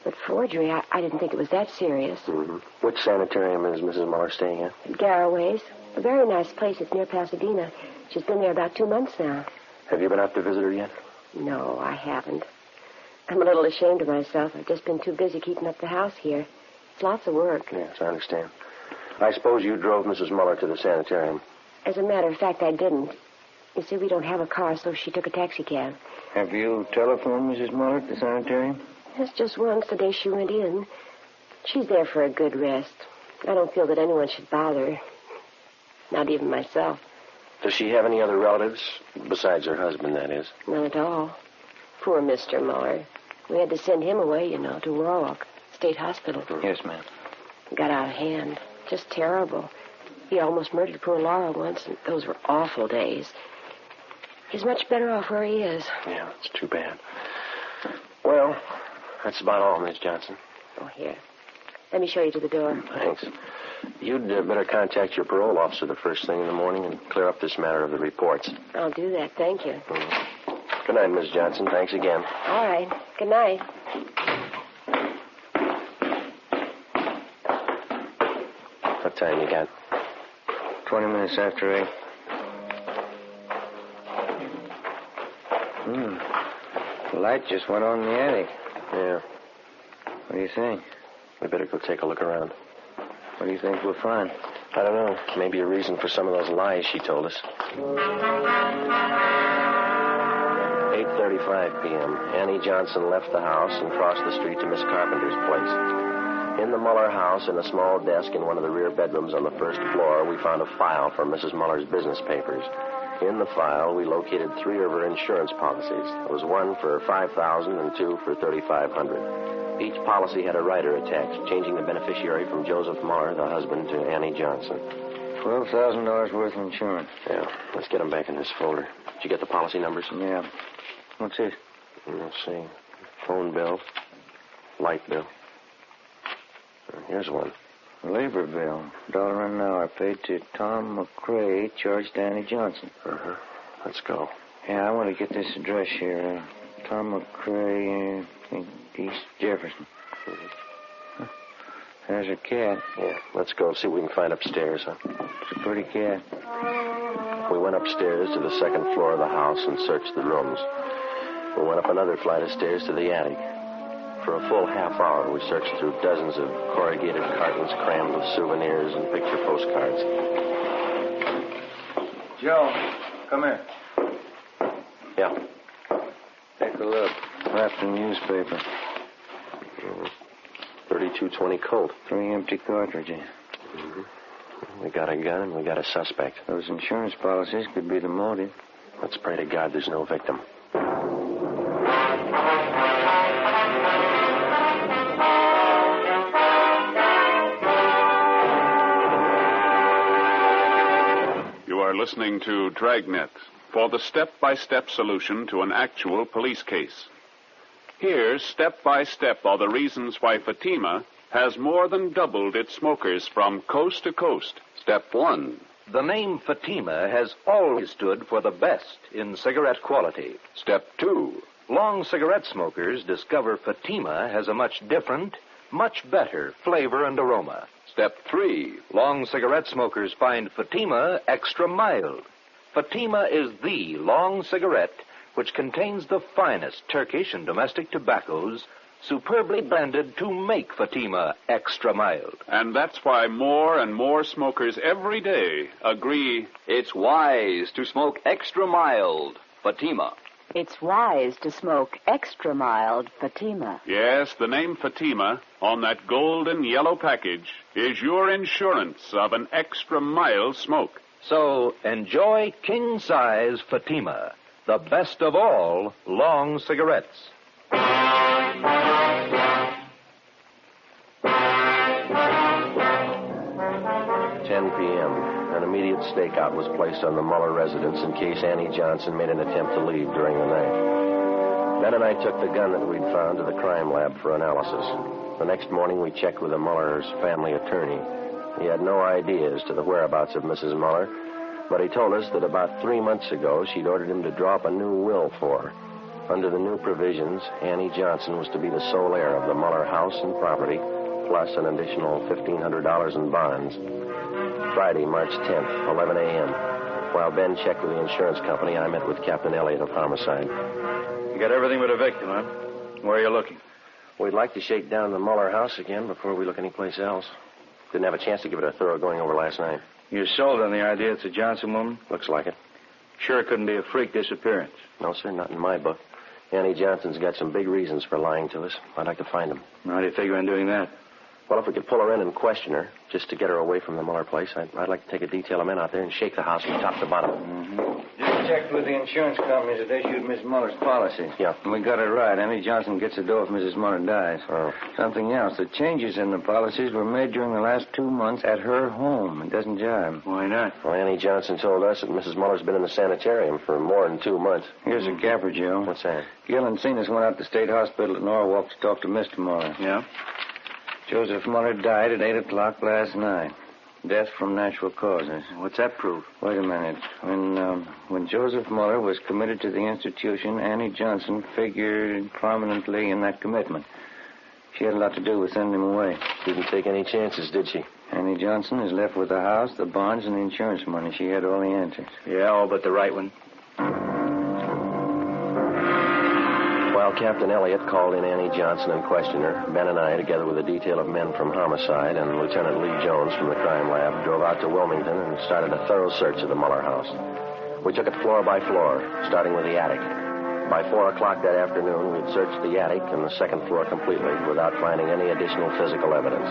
But forgery, I didn't think it was that serious. Mm-hmm. Which sanitarium is Mrs. Muller staying at? Garraway's. A very nice place. It's near Pasadena. She's been there about 2 months now. Have you been out to visit her yet? No, I haven't. I'm a little ashamed of myself. I've just been too busy keeping up the house here. It's lots of work. Yes, I understand. I suppose you drove Mrs. Muller to the sanitarium. As a matter of fact, I didn't. You see, we don't have a car, so she took a taxi cab. Have you telephoned Mrs. Muller at the sanitarium? Yes, just once, the day she went in. She's there for a good rest. I don't feel that anyone should bother her. Not even myself. Does she have any other relatives? Besides her husband, that is. None at all. Poor Mr. Muller. We had to send him away, to Warwick State Hospital. Yes, ma'am. It got out of hand. Just terrible. He almost murdered poor Laura once, and those were awful days. He's much better off where he is. Yeah, it's too bad. Well, that's about all, Miss Johnson. Oh, here. Let me show you to the door. Thanks. You'd better contact your parole officer the first thing in the morning and clear up this matter of the reports. I'll do that. Thank you. Good night, Miss Johnson. Thanks again. All right. Good night. What time you got? 20 minutes after 8. The light just went on in the attic. Yeah. What do you think? We better go take a look around. What do you think we'll find? I don't know. Maybe a reason for some of those lies she told us. 8:35 p.m. Annie Johnson left the house and crossed the street to Miss Carpenter's place. In the Muller house, in a small desk in one of the rear bedrooms on the first floor, we found a file for Mrs. Muller's business papers. In the file, we located 3 of her insurance policies. There was one for $5,000 and 2 for $3,500. Each policy had a rider attached, changing the beneficiary from Joseph Muller, the husband, to Annie Johnson. $12,000 worth of insurance. Yeah, let's get them back in this folder. Did you get the policy numbers? Yeah. What's it? Let's see. Phone bill, light bill. Here's one. Labor bill. $1 an hour paid to Tom McCrae, charged to Annie Johnson. Uh-huh. Let's go. Yeah, I want to get this address here. Tom McCrae, East Jefferson. Mm-hmm. There's a cat. Yeah, let's go see what we can find upstairs, huh? It's a pretty cat. We went upstairs to the second floor of the house and searched the rooms. We went up another flight of stairs to the attic. For a full half hour, we searched through dozens of corrugated cartons crammed with souvenirs and picture postcards. Joe, come here. Yeah. Take a look. Wrapped in newspaper. 3220 Colt. 3 empty cartridges. Mm-hmm. We got a gun and we got a suspect. Those insurance policies could be the motive. Let's pray to God there's no victim. You are listening to Dragnet for the step-by-step solution to an actual police case. Here, step-by-step, are the reasons why Fatima has more than doubled its smokers from coast to coast. Step 1. The name Fatima has always stood for the best in cigarette quality. Step 2. Long cigarette smokers discover Fatima has a much different, much better flavor and aroma. Step 3. Long cigarette smokers find Fatima extra mild. Fatima is the long cigarette which contains the finest Turkish and domestic tobaccos superbly blended to make Fatima extra mild. And that's why more and more smokers every day agree it's wise to smoke extra mild Fatima. It's wise to smoke extra mild Fatima. Yes, the name Fatima on that golden yellow package is your insurance of an extra mild smoke. So enjoy king-size Fatima, the best of all long cigarettes. 10 p.m. An immediate stakeout was placed on the Muller residence in case Annie Johnson made an attempt to leave during the night. Ben and I took the gun that we'd found to the crime lab for analysis. The next morning, we checked with the Muller's family attorney. He had no idea as to the whereabouts of Mrs. Muller, But he told us that about 3 months ago, she'd ordered him to draw up a new will for her. Under the new provisions, Annie Johnson was to be the sole heir of the Muller house and property, plus an additional $1,500 in bonds. Friday, March 10th, 11 a.m. While Ben checked with the insurance company, I met with Captain Elliott of Homicide. You got everything but a victim, huh? Where are you looking? We'd like to shake down the Muller house again before we look anyplace else. Didn't have a chance to give it a thorough going over last night. You're sold on the idea it's a Johnson woman? Looks like it. Sure it couldn't be a freak disappearance? No, sir, not in my book. Annie Johnson's got some big reasons for lying to us. I'd like to find them. How do you figure on doing that? Well, if we could pull her in and question her, just to get her away from the Muller place, I'd like to take a detail of men out there and shake the house from top to bottom. Just checked with the insurance companies that issued Miss Muller's policy. Yeah. And we got it right. Annie Johnson gets the dough if Mrs. Muller dies. Oh. Something else. The changes in the policies were made during the last 2 months at her home. It doesn't jive. Why not? Well, Annie Johnson told us that Mrs. Muller's been in the sanitarium for more than 2 months. Here's a gapper, Joe. What's that? Gil and Cenas went out to State Hospital at Norwalk to talk to Mr. Muller. Yeah? Joseph Muller died at 8 o'clock last night. Death from natural causes. What's that prove? Wait a minute. When Joseph Muller was committed to the institution, Annie Johnson figured prominently in that commitment. She had a lot to do with sending him away. Didn't take any chances, did she? Annie Johnson is left with the house, the bonds, and the insurance money. She had all the answers. Yeah, all but the right one. While Captain Elliott called in Annie Johnson and questioned her, Ben and I, together with a detail of men from Homicide and Lieutenant Lee Jones from the crime lab, drove out to Wilmington and started a thorough search of the Muller house. We took it floor by floor, starting with the attic. By 4 o'clock that afternoon, we'd searched the attic and the second floor completely without finding any additional physical evidence.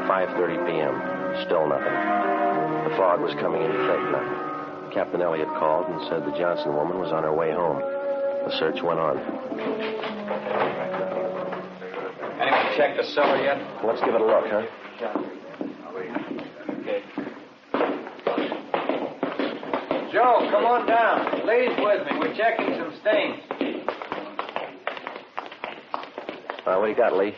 5:30 p.m., still nothing. The fog was coming in thick now. Captain Elliott called and said the Johnson woman was on her way home. The search went on. Anyone checked the cellar yet? Let's give it a look, huh? Okay. Joe, come on down. Lee's with me. We're checking some stains. What do you got, Lee?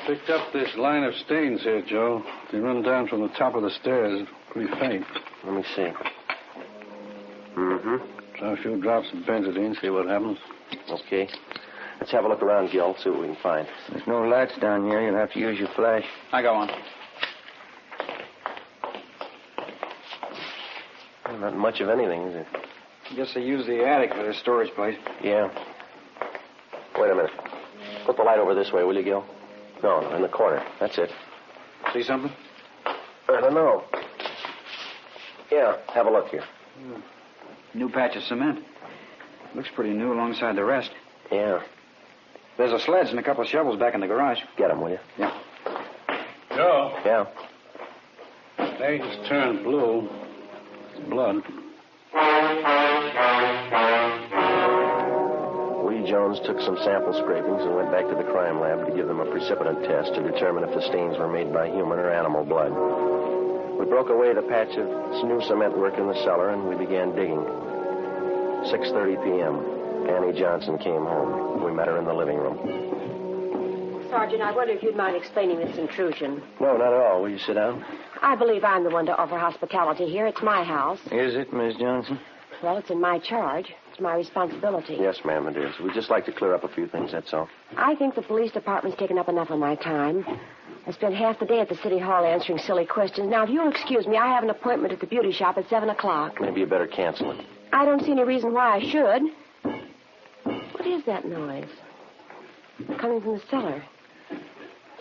Picked up this line of stains here, Joe. They run down from the top of the stairs. Pretty faint. Let me see. Mm-hmm. Try a few drops of benzodine, see what happens. Okay. Let's have a look around, Gil, see what we can find. There's no lights down here. You'll have to use your flash. I got one. Well, not much of anything, is it? I guess they use the attic for their storage place. Yeah. Wait a minute. Put the light over this way, will you, Gil? No, in the corner. That's it. See something? I don't know. Yeah, have a look here. New patch of cement. Looks pretty new alongside the rest. Yeah. There's a sledge and a couple of shovels back in the garage. Get them, will you? Yeah. Joe. Yeah. Stains turned blue. It's blood. Lee Jones took some sample scrapings and went back to the crime lab to give them a precipitant test to determine if the stains were made by human or animal blood. We broke away the patch of new cement work in the cellar and we began digging. 6:30 p.m. Annie Johnson came home. We met her in the living room. Sergeant, I wonder if you'd mind explaining this intrusion. No, not at all. Will you sit down? I believe I'm the one to offer hospitality here. It's my house. Is it, Miss Johnson? Well, it's in my charge. It's my responsibility. Yes, ma'am, it is. We'd just like to clear up a few things, that's all. I think the police department's taken up enough of my time. I spent half the day at the city hall answering silly questions. Now, if you'll excuse me, I have an appointment at the beauty shop at 7 o'clock. Maybe you better cancel it. I don't see any reason why I should. What is that noise? Coming from the cellar.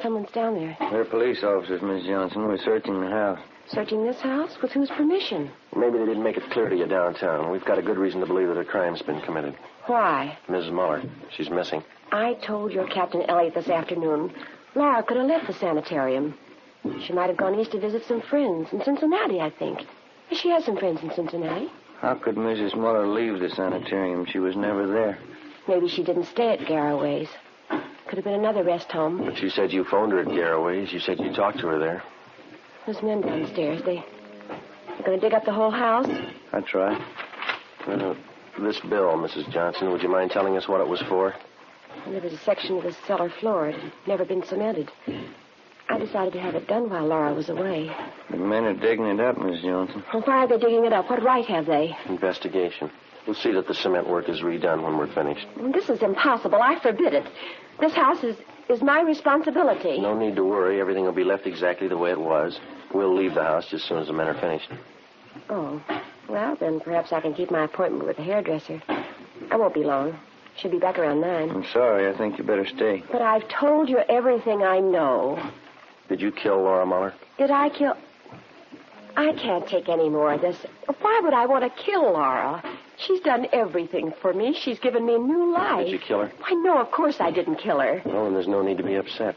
Someone's down there. We're police officers, Miss Johnson. We're searching the house. Searching this house? With whose permission? Maybe they didn't make it clear to you downtown. We've got a good reason to believe that a crime's been committed. Why? Mrs. Muller. She's missing. I told your Captain Elliott this afternoon. Laura could have left the sanitarium. She might have gone east to visit some friends in Cincinnati, I think. She has some friends in Cincinnati. How could Mrs. Muller leave the sanitarium? She was never there. Maybe she didn't stay at Garraway's. Could have been another rest home. But you said you phoned her at Garraway's. You said you talked to her there. Those men downstairs, they're going to dig up the whole house? I try. This bill, Mrs. Johnson, would you mind telling us what it was for? Well, there was a section of the cellar floor. It had never been cemented. I decided to have it done while Laura was away. The men are digging it up, Miss Johnson. Well, why are they digging it up? What right have they? Investigation. We'll see that the cement work is redone when we're finished. Well, this is impossible. I forbid it. This house is my responsibility. No need to worry. Everything will be left exactly the way it was. We'll leave the house just as soon as the men are finished. Oh. Well, then perhaps I can keep my appointment with the hairdresser. I won't be long. Should be back around 9. I'm sorry. I think you better stay. But I've told you everything I know. Did you kill Laura Muller? Did I kill... I can't take any more of this. Why would I want to kill Laura? She's done everything for me. She's given me new life. Did you kill her? Why, no, of course I didn't kill her. No, and there's no need to be upset.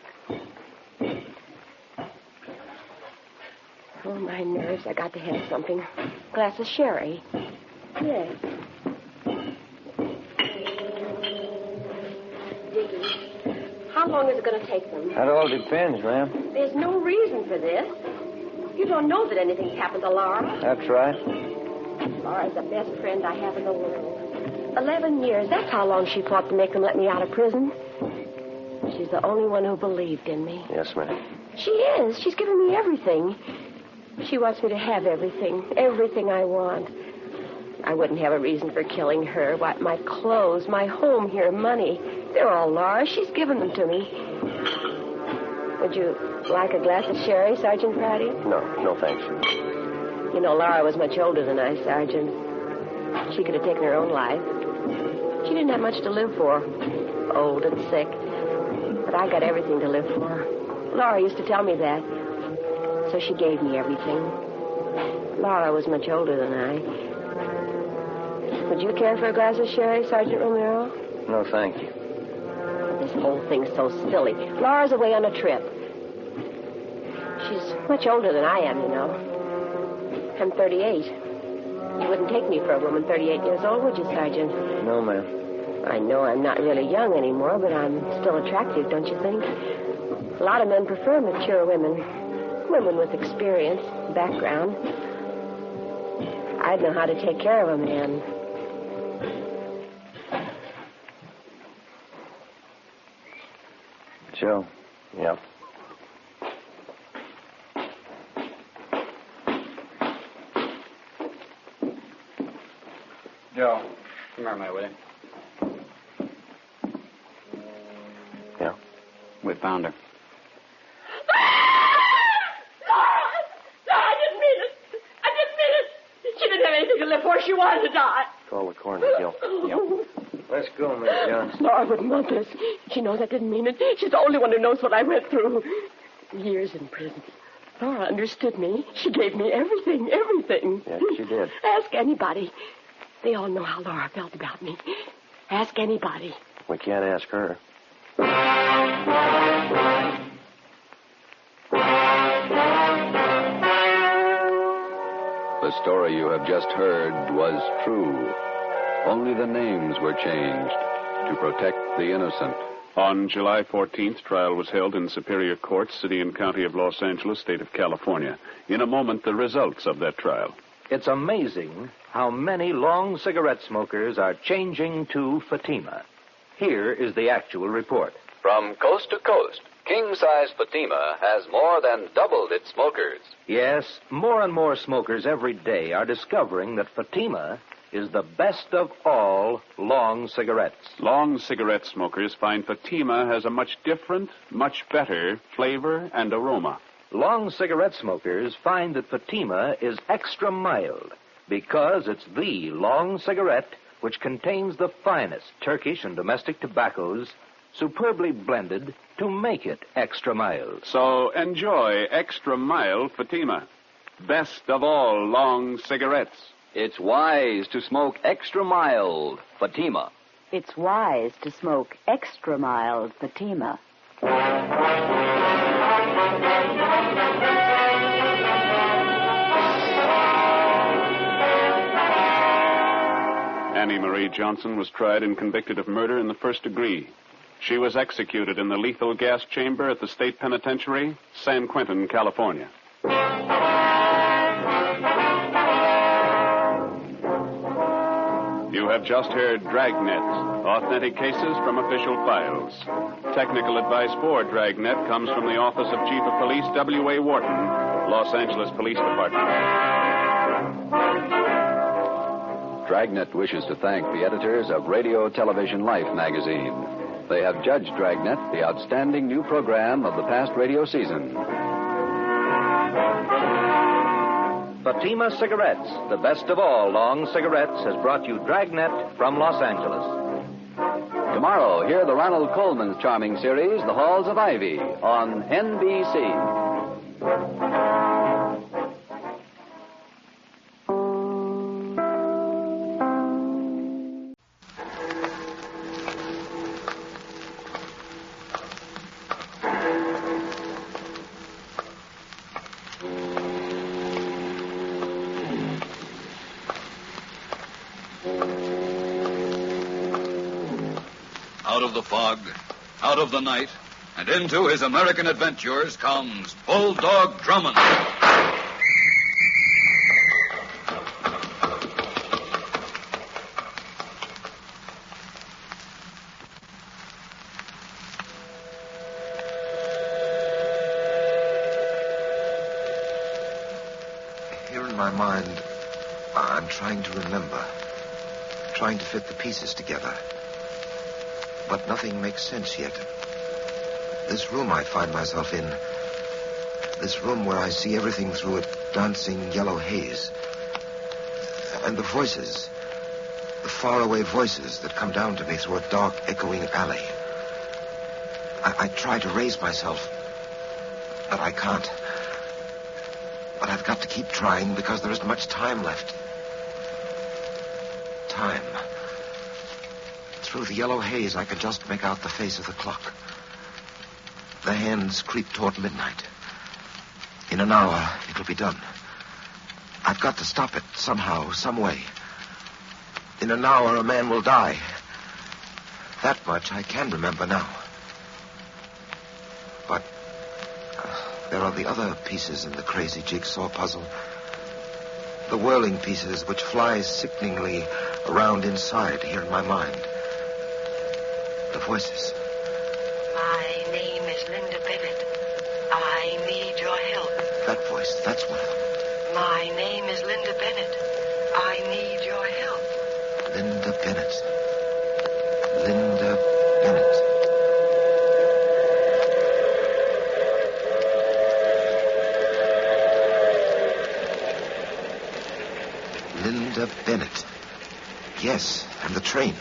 Oh, my nerves. I got to have something. Glass of sherry. Yes. How long is it going to take them? That all depends, ma'am. There's no reason for this. You don't know that anything's happened to Laura. That's right. Laura's the best friend I have in the world. 11 years. That's how long she fought to make them let me out of prison. She's the only one who believed in me. Yes, ma'am. She is. She's given me everything. She wants me to have everything. Everything I want. I wouldn't have a reason for killing her. Why, my clothes, my home here, money. They're all Laura's. She's given them to me. Would you like a glass of sherry, Sergeant Friday? No, thanks. You know, Laura was much older than I, Sergeant. She could have taken her own life. She didn't have much to live for. Old and sick. But I got everything to live for. Laura used to tell me that. So she gave me everything. Laura was much older than I. Would you care for a glass of sherry, Sergeant Romero? No, thank you. This whole thing's so silly. Laura's away on a trip. She's much older than I am, you know. I'm 38. You wouldn't take me for a woman 38 years old, would you, Sergeant? No, ma'am. I know I'm not really young anymore, but I'm still attractive, don't you think? A lot of men prefer mature women. Women with experience, background. I'd know how to take care of a man. Joe. Yeah. Joe, come here, May, will you? Yeah? We found her. To live for. She wanted to die. Call the coroner, Gil. Yep. Let's go, Miss Johnson. Laura wouldn't want this. She knows I didn't mean it. She's the only one who knows what I went through. Years in prison. Laura understood me. She gave me everything. Yeah, she did. Ask anybody. They all know how Laura felt about me. Ask anybody. We can't ask her. The story you have just heard was true. Only the names were changed to protect the innocent. On July 14th, trial was held in Superior Court, City and County of Los Angeles, State of California. In a moment, the results of that trial. It's amazing how many long cigarette smokers are changing to Fatima. Here is the actual report. From coast to coast, king-size Fatima has more than doubled its smokers. Yes, more and more smokers every day are discovering that Fatima is the best of all long cigarettes. Long cigarette smokers find Fatima has a much different, much better flavor and aroma. Long cigarette smokers find that Fatima is extra mild because it's the long cigarette which contains the finest Turkish and domestic tobaccos superbly blended to make it extra mild. So enjoy extra mild Fatima. Best of all long cigarettes. It's wise to smoke extra mild Fatima. It's wise to smoke extra mild Fatima. Annie Marie Johnson was tried and convicted of murder in the first degree. She was executed in the lethal gas chamber at the state penitentiary, San Quentin, California. You have just heard Dragnet, authentic cases from official files. Technical advice for Dragnet comes from the Office of Chief of Police W.A. Wharton, Los Angeles Police Department. Dragnet wishes to thank the editors of Radio Television Life magazine. They have judged Dragnet the outstanding new program of the past radio season. Fatima Cigarettes, the best of all long cigarettes, has brought you Dragnet from Los Angeles. Tomorrow, hear the Ronald Colman's charming series, The Halls of Ivy, on NBC. Out of the fog, out of the night, and into his American adventures comes Bulldog Drummond. Here in my mind, I'm trying to remember, trying to fit the pieces together. But nothing makes sense yet. This room I find myself in, this room where I see everything through a dancing yellow haze, and the voices, the faraway voices that come down to me through a dark, echoing alley. I try to raise myself, but I can't. But I've got to keep trying because there isn't much time left. Time. Through the yellow haze, I can just make out the face of the clock. The hands creep toward midnight. In an hour, it'll be done. I've got to stop it somehow, some way. In an hour, a man will die. That much I can remember now. But there are the other pieces in the crazy jigsaw puzzle. The whirling pieces which fly sickeningly around inside here in my mind. The voices. My name is Linda Bennett. I need your help. That voice, that's one of them. My name is Linda Bennett. I need your help. Linda Bennett. Linda Bennett. Linda Bennett. Yes, and the train.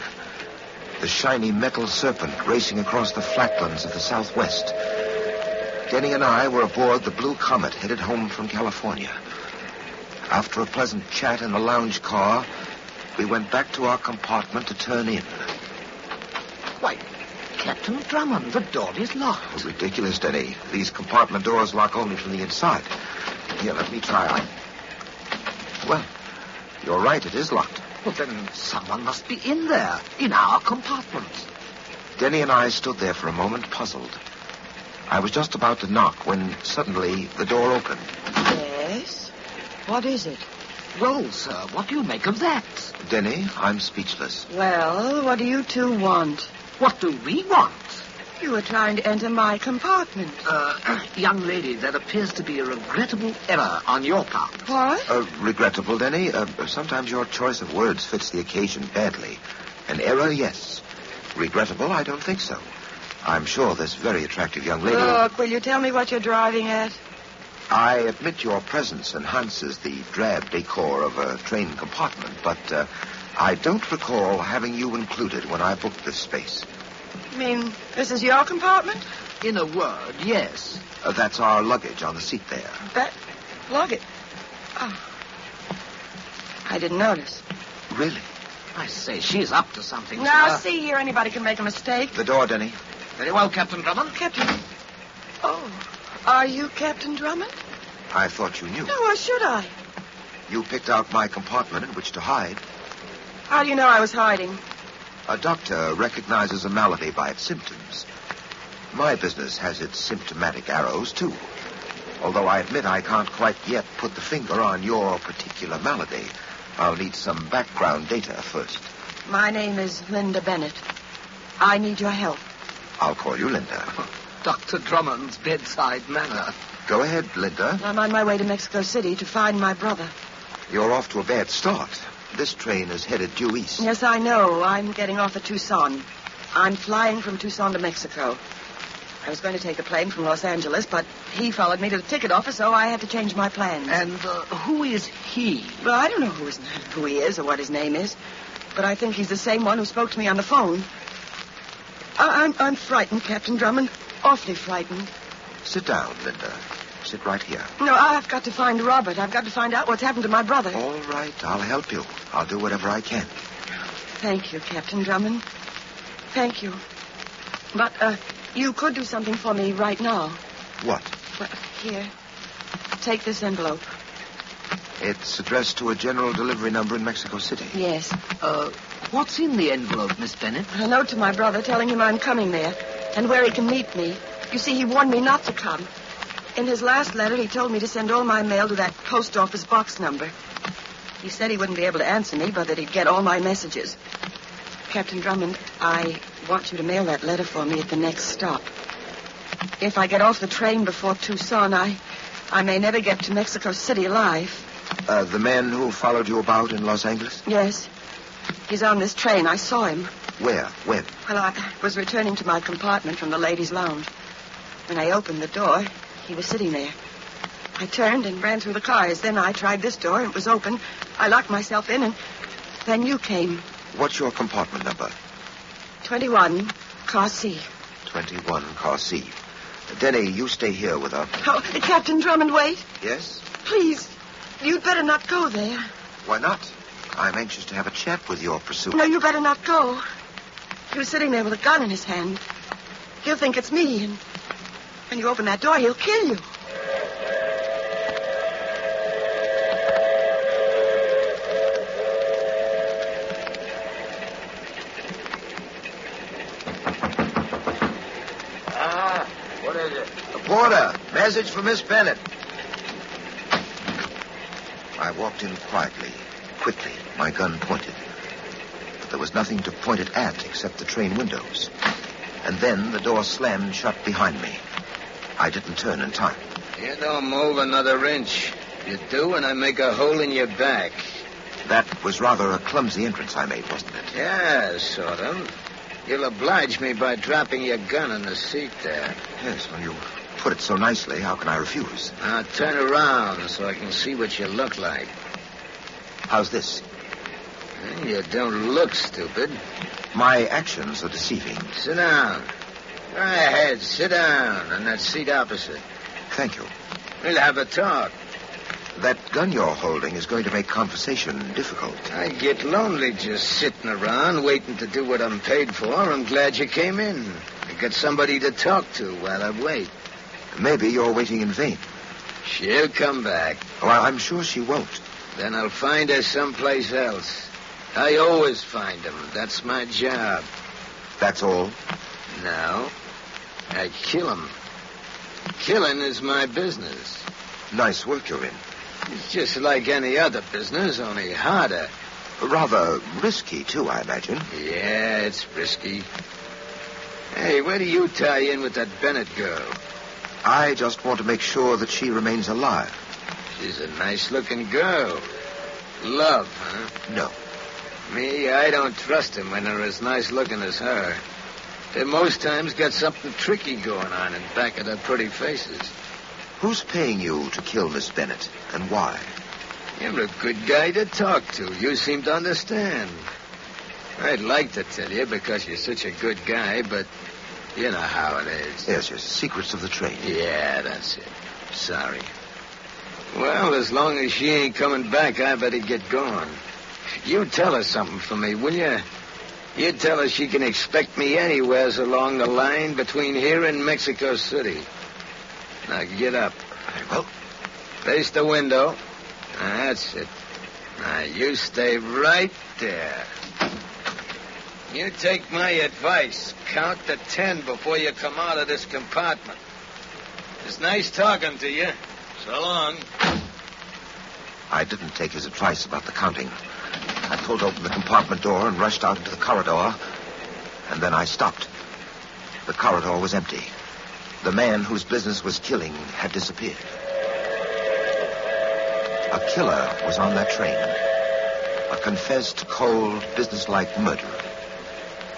The shiny metal serpent racing across the flatlands of the Southwest. Denny and I were aboard the Blue Comet headed home from California. After a pleasant chat in the lounge car, we went back to our compartment to turn in. Why, Captain Drummond, the door is locked. Oh, ridiculous, Denny. These compartment doors lock only from the inside. Here, let me try. Well, you're right, it is locked. Well, then someone must be in there, in our compartment. Denny and I stood there for a moment, puzzled. I was just about to knock when suddenly the door opened. Yes? What is it? Well, sir, what do you make of that? Denny, I'm speechless. Well, what do you two want? What do we want? You were trying to enter my compartment. Young lady, there appears to be a regrettable error on your part. What? Regrettable, Denny? Sometimes your choice of words fits the occasion badly. An error, yes. Regrettable, I don't think so. I'm sure this very attractive young lady... Look, will you tell me what you're driving at? I admit your presence enhances the drab decor of a train compartment, but I don't recall having you included when I booked this space. You mean this is your compartment? In a word, yes. That's our luggage on the seat there. That luggage? Oh. I didn't notice. Really? I say, she's up to something, Now, sir. see here, anybody can make a mistake. The door, Denny. Very well, Captain Drummond. Captain... Oh, are you Captain Drummond? I thought you knew. No, why should I? You picked out my compartment in which to hide. How do you know I was hiding? A doctor recognizes a malady by its symptoms. My business has its symptomatic arrows, too. Although I admit I can't quite yet put the finger on your particular malady. I'll need some background data first. My name is Linda Bennett. I need your help. I'll call you Linda. Dr. Drummond's bedside manner. Go ahead, Linda. I'm on my way to Mexico City to find my brother. You're off to a bad start. This train is headed due east. Yes, I know. I'm getting off at Tucson. I'm flying from Tucson to Mexico. I was going to take a plane from Los Angeles, but he followed me to the ticket office, so I had to change my plans. And who is he? Well, I don't know who he is or what his name is, but I think he's the same one who spoke to me on the phone. I'm frightened, Captain Drummond. Awfully frightened. Sit down, Linda. Sit right here. No, I've got to find Robert. I've got to find out what's happened to my brother. All right, I'll help you. I'll do whatever I can. Thank you, Captain Drummond. Thank you. But, you could do something for me right now. What? Well, here. Take this envelope. It's addressed to a general delivery number in Mexico City. Yes. What's in the envelope, Miss Bennett? A note to my brother telling him I'm coming there and where he can meet me. You see, he warned me not to come. In his last letter, he told me to send all my mail to that post office box number. He said he wouldn't be able to answer me, but that he'd get all my messages. Captain Drummond, I want you to mail that letter for me at the next stop. If I get off the train before Tucson, I may never get to Mexico City alive. The man who followed you about in Los Angeles? Yes. He's on this train. I saw him. Where? When? Well, I was returning to my compartment from the ladies' lounge. When I opened the door, he was sitting there. I turned and ran through the cars. Then I tried this door. It was open. I locked myself in, and then you came. What's your compartment number? 21, Car C. 21, Car C. Denny, you stay here with her. Oh, Captain Drummond, wait. Yes? Please, you'd better not go there. Why not? I'm anxious to have a chat with your pursuit. No, you better not go. He was sitting there with a gun in his hand. He'll think it's me, and when you open that door, he'll kill you. What is it? A porter. Message for Miss Bennett. I walked in quickly, my gun pointed. But there was nothing to point it at except the train windows. And then the door slammed shut behind me. I didn't turn in time. You don't move another inch. You do, and I make a hole in your back. That was rather a clumsy entrance I made, wasn't it? Yeah, sort of. You'll oblige me by dropping your gun in the seat there. Yes, when you put it so nicely, how can I refuse? Now turn around so I can see what you look like. How's this? You don't look stupid. My actions are deceiving. Sit down. Go ahead, sit down on that seat opposite. Thank you. We'll have a talk. That gun you're holding is going to make conversation difficult. I get lonely just sitting around waiting to do what I'm paid for. I'm glad you came in. I got somebody to talk to while I wait. Maybe you're waiting in vain. She'll come back. Well, I'm sure she won't. Then I'll find her someplace else. I always find them. That's my job. That's all? No. I kill them. Killing is my business. Nice work you're in. It's just like any other business, only harder. Rather risky, too, I imagine. Yeah, it's risky. Hey, where do you tie in with that Bennett girl? I just want to make sure that she remains alive. She's a nice-looking girl. Love, huh? No. Me, I don't trust them when they're as nice-looking as her. They most times got something tricky going on in back of their pretty faces. Who's paying you to kill Miss Bennett, and why? You're a good guy to talk to. You seem to understand. I'd like to tell you because you're such a good guy, but you know how it is. Yes, secrets of the trade. Yeah, that's it. Sorry. Well, as long as she ain't coming back, I better get going. You tell her something for me, will you? You tell her she can expect me anywheres along the line between here and Mexico City. Now, get up. Very well. Face the window. That's it. Now, you stay right there. You take my advice. Count to 10 before you come out of this compartment. It's nice talking to you. So long. I didn't take his advice about the counting. I pulled open the compartment door and rushed out into the corridor. And then I stopped. The corridor was empty. The man whose business was killing had disappeared. A killer was on that train. A confessed, cold, businesslike murderer.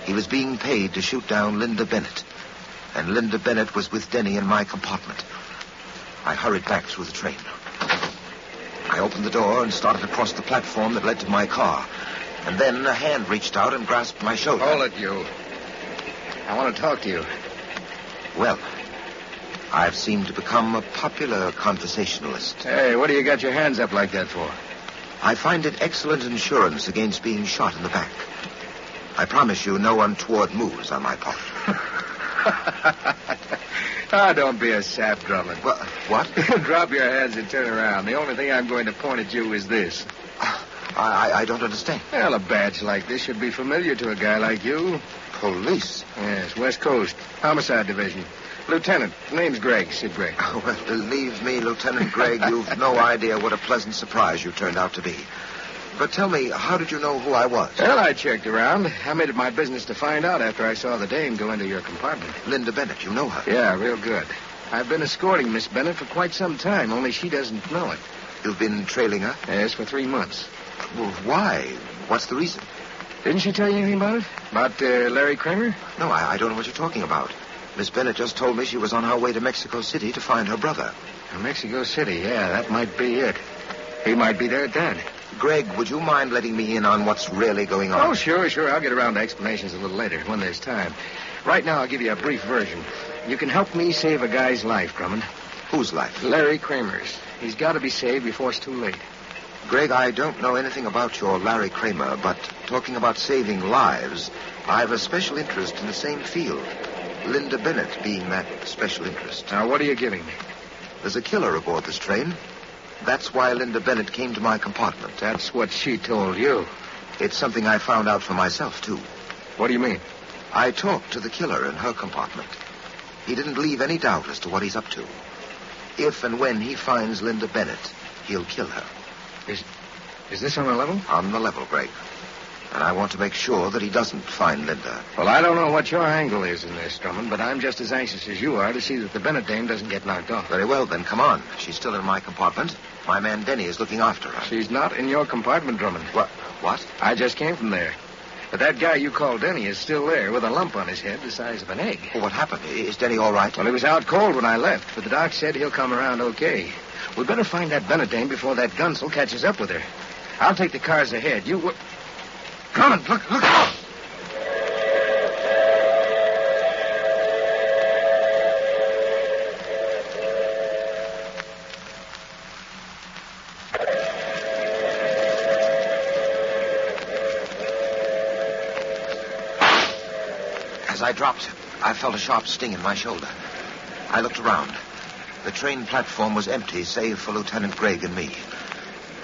He was being paid to shoot down Linda Bennett. And Linda Bennett was with Denny in my compartment. I hurried back through the train. I opened the door and started across the platform that led to my car. And then a hand reached out and grasped my shoulder. Hold it, you. I want to talk to you. Well, I've seemed to become a popular conversationalist. Hey, what do you got your hands up like that for? I find it excellent insurance against being shot in the back. I promise you no untoward moves on my part. Don't be a sap, Drummond. What? Drop your hands and turn around. The only thing I'm going to point at you is this. I don't understand. Well, a badge like this should be familiar to a guy like you. Police? Yes, West Coast. Homicide Division. Lieutenant. Name's Gregg. Sid Gregg. Oh, well, believe me, Lieutenant Gregg, you've no idea what a pleasant surprise you turned out to be. But tell me, how did you know who I was? Well, I checked around. I made it my business to find out after I saw the dame go into your compartment. Linda Bennett, you know her? Yeah, real good. I've been escorting Miss Bennett for quite some time, only she doesn't know it. You've been trailing her? Yes, for 3 months. Well, why? What's the reason? Didn't she tell you anything about it? About Larry Kramer? No, I don't know what you're talking about. Miss Bennett just told me she was on her way to Mexico City to find her brother. Mexico City, yeah, that might be it. He might be there at that. Greg, would you mind letting me in on what's really going on? Oh, sure. I'll get around to explanations a little later, when there's time. Right now, I'll give you a brief version. You can help me save a guy's life, Drummond. Whose life? Larry Kramer's. He's got to be saved before it's too late. Greg, I don't know anything about your Larry Kramer, but talking about saving lives, I have a special interest in the same field. Linda Bennett being that special interest. Now, what are you giving me? There's a killer aboard this train. That's why Linda Bennett came to my compartment. That's what she told you. It's something I found out for myself, too. What do you mean? I talked to the killer in her compartment. He didn't leave any doubt as to what he's up to. If and when he finds Linda Bennett, he'll kill her. Is this on the level? On the level, Greg. And I want to make sure that he doesn't find Linda. Well, I don't know what your angle is in this, Drummond, but I'm just as anxious as you are to see that the Bennett dame doesn't get knocked off. Very well, then, come on. She's still in my compartment. My man Denny is looking after her. She's not in your compartment, Drummond. What? I just came from there. But that guy you call Denny is still there with a lump on his head the size of an egg. Well, what happened? Is Denny all right? Well, he was out cold when I left, but the doc said he'll come around okay. We better find that Bennett dame before that gunsel catches up with her. I'll take the cars ahead. Drummond, look out! As I dropped, I felt a sharp sting in my shoulder. I looked around. The train platform was empty, save for Lieutenant Gregg and me.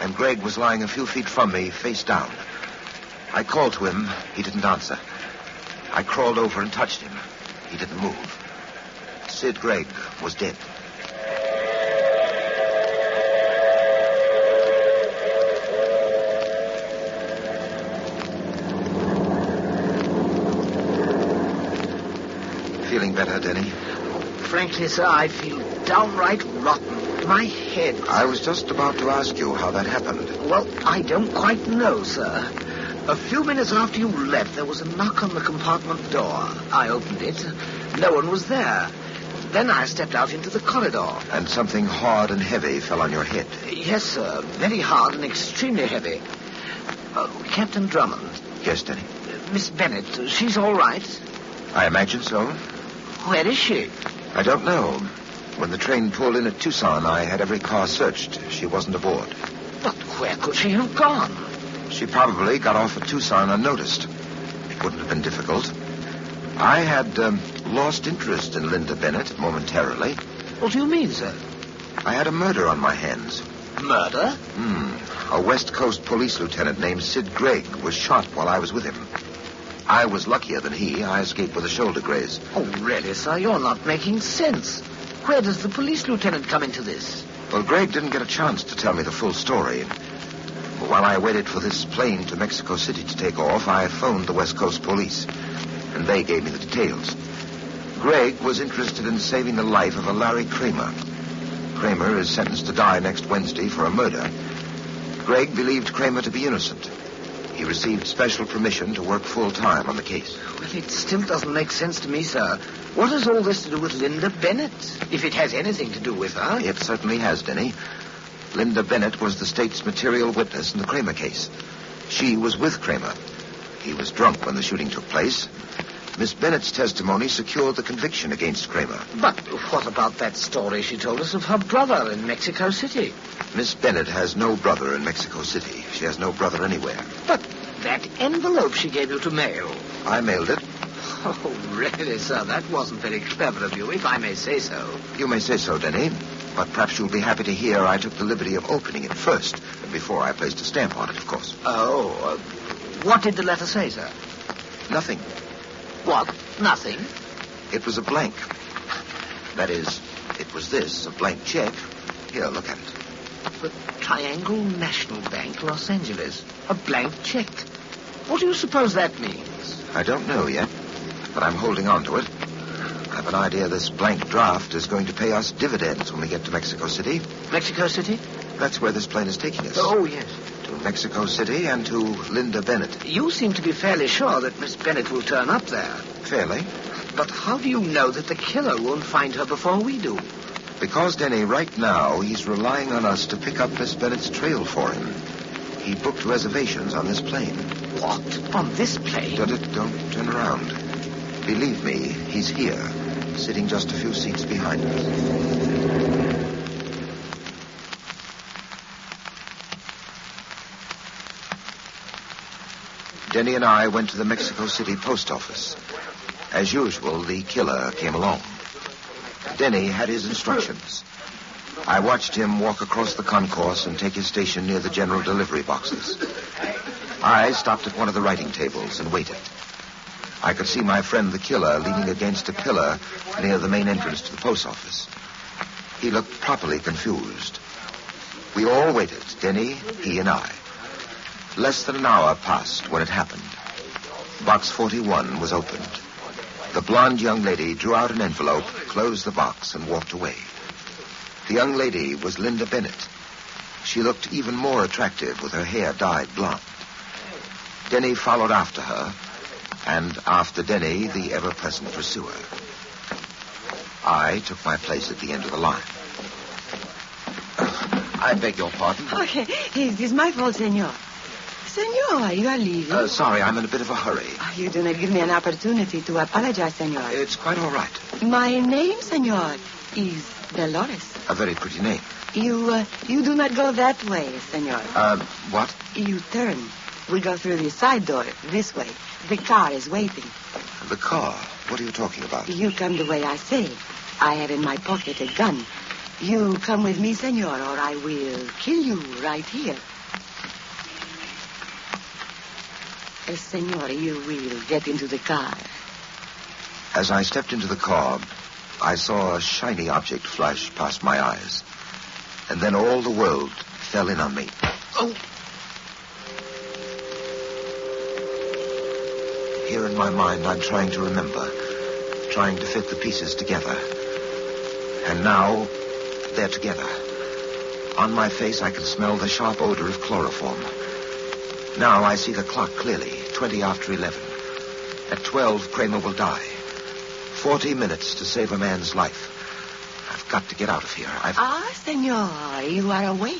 And Gregg was lying a few feet from me, face down. I called to him. He didn't answer. I crawled over and touched him. He didn't move. Sid Gregg was dead. Feeling better, Denny? Frankly, sir, I feel downright rotten. My head. I was just about to ask you how that happened. Well, I don't quite know, sir. A few minutes after you left, there was a knock on the compartment door. I opened it. No one was there. Then I stepped out into the corridor. And something hard and heavy fell on your head. Yes, sir. Very hard and extremely heavy. Captain Drummond. Yes, Denny? Miss Bennett, she's all right? I imagine so. Where is she? I don't know. When the train pulled in at Tucson, I had every car searched. She wasn't aboard. But where could she have gone? She probably got off at Tucson unnoticed. It wouldn't have been difficult. I had lost interest in Linda Bennett momentarily. What do you mean, sir? I had a murder on my hands. Murder? A West Coast police lieutenant named Sid Gregg was shot while I was with him. I was luckier than he. I escaped with a shoulder graze. Oh, really, sir? You're not making sense. Where does the police lieutenant come into this? Well, Gregg didn't get a chance to tell me the full story. while I waited for this plane to Mexico City to take off, I phoned the West Coast police, and they gave me the details. Greg was interested in saving the life of a Larry Kramer. Kramer is sentenced to die next Wednesday for a murder. Greg believed Kramer to be innocent. He received special permission to work full-time on the case. Well, it still doesn't make sense to me, sir. What has all this to do with Linda Bennett? If it has anything to do with her. It certainly has, Denny. Linda Bennett was the state's material witness in the Kramer case. She was with Kramer. He was drunk when the shooting took place. Miss Bennett's testimony secured the conviction against Kramer. But what about that story she told us of her brother in Mexico City? Miss Bennett has no brother in Mexico City. She has no brother anywhere. But that envelope she gave you to mail. I mailed it. Oh, really, sir? That wasn't very clever of you, if I may say so. You may say so, Denny. But perhaps you'll be happy to hear I took the liberty of opening it first, before I placed a stamp on it, of course. Oh, what did the letter say, sir? Nothing. What? Nothing? It was a blank. That is, it was this, a blank check. Here, look at it. The Triangle National Bank, Los Angeles. A blank check. What do you suppose that means? I don't know yet, but I'm holding on to it. I have an idea this blank draft is going to pay us dividends when we get to Mexico City. Mexico City? That's where this plane is taking us. Oh, yes. To Mexico City and to Linda Bennett. You seem to be fairly sure that Miss Bennett will turn up there. Fairly. But how do you know that the killer won't find her before we do? Because, Denny, right now, he's relying on us to pick up Miss Bennett's trail for him. He booked reservations on this plane. What? On this plane? Don't turn around. Believe me, he's here, sitting just a few seats behind us. Denny and I went to the Mexico City post office. As usual, the killer came along. Denny had his instructions. I watched him walk across the concourse and take his station near the general delivery boxes. I stopped at one of the writing tables and waited. I could see my friend the killer leaning against a pillar near the main entrance to the post office. He looked properly confused. We all waited, Denny, he and I. Less than an hour passed when it happened. Box 41 was opened. The blonde young lady drew out an envelope, closed the box, and walked away. The young lady was Linda Bennett. She looked even more attractive with her hair dyed blonde. Denny followed after her, and after Denny, the ever-present pursuer. I took my place at the end of the line. I beg your pardon. Okay, it is my fault, senor. Senor, you are leaving. Sorry, I'm in a bit of a hurry. You do not give me an opportunity to apologize, senor. It's quite all right. My name, senor, is Dolores. A very pretty name. You do not go that way, senor. What? You turn. We go through the side door, this way. The car is waiting. The car? What are you talking about? You come the way I say. I have in my pocket a gun. You come with me, senor, or I will kill you right here. Senor, you will get into the car. As I stepped into the car, I saw a shiny object flash past my eyes. And then all the world fell in on me. Oh! Here in my mind, I'm trying to remember, trying to fit the pieces together. And now, they're together. On my face, I can smell the sharp odor of chloroform. Now I see the clock clearly, 20 after 11. At 12, Kramer will die. 40 minutes to save a man's life. I've got to get out of here. Senor, you are awake.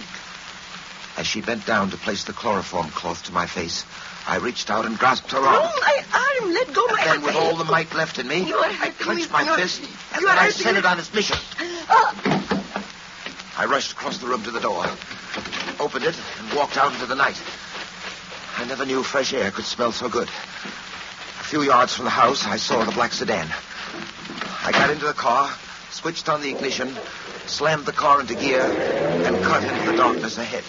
As she bent down to place the chloroform cloth to my face, I reached out and grasped her arm. Oh, my arm! Let go my arm! And then, with all the might left in me, I clenched my fist and I set it on its mission. I rushed across the room to the door, opened it, and walked out into the night. I never knew fresh air could smell so good. A few yards from the house, I saw the black sedan. I got into the car, switched on the ignition, slammed the car into gear, and cut into the darkness ahead.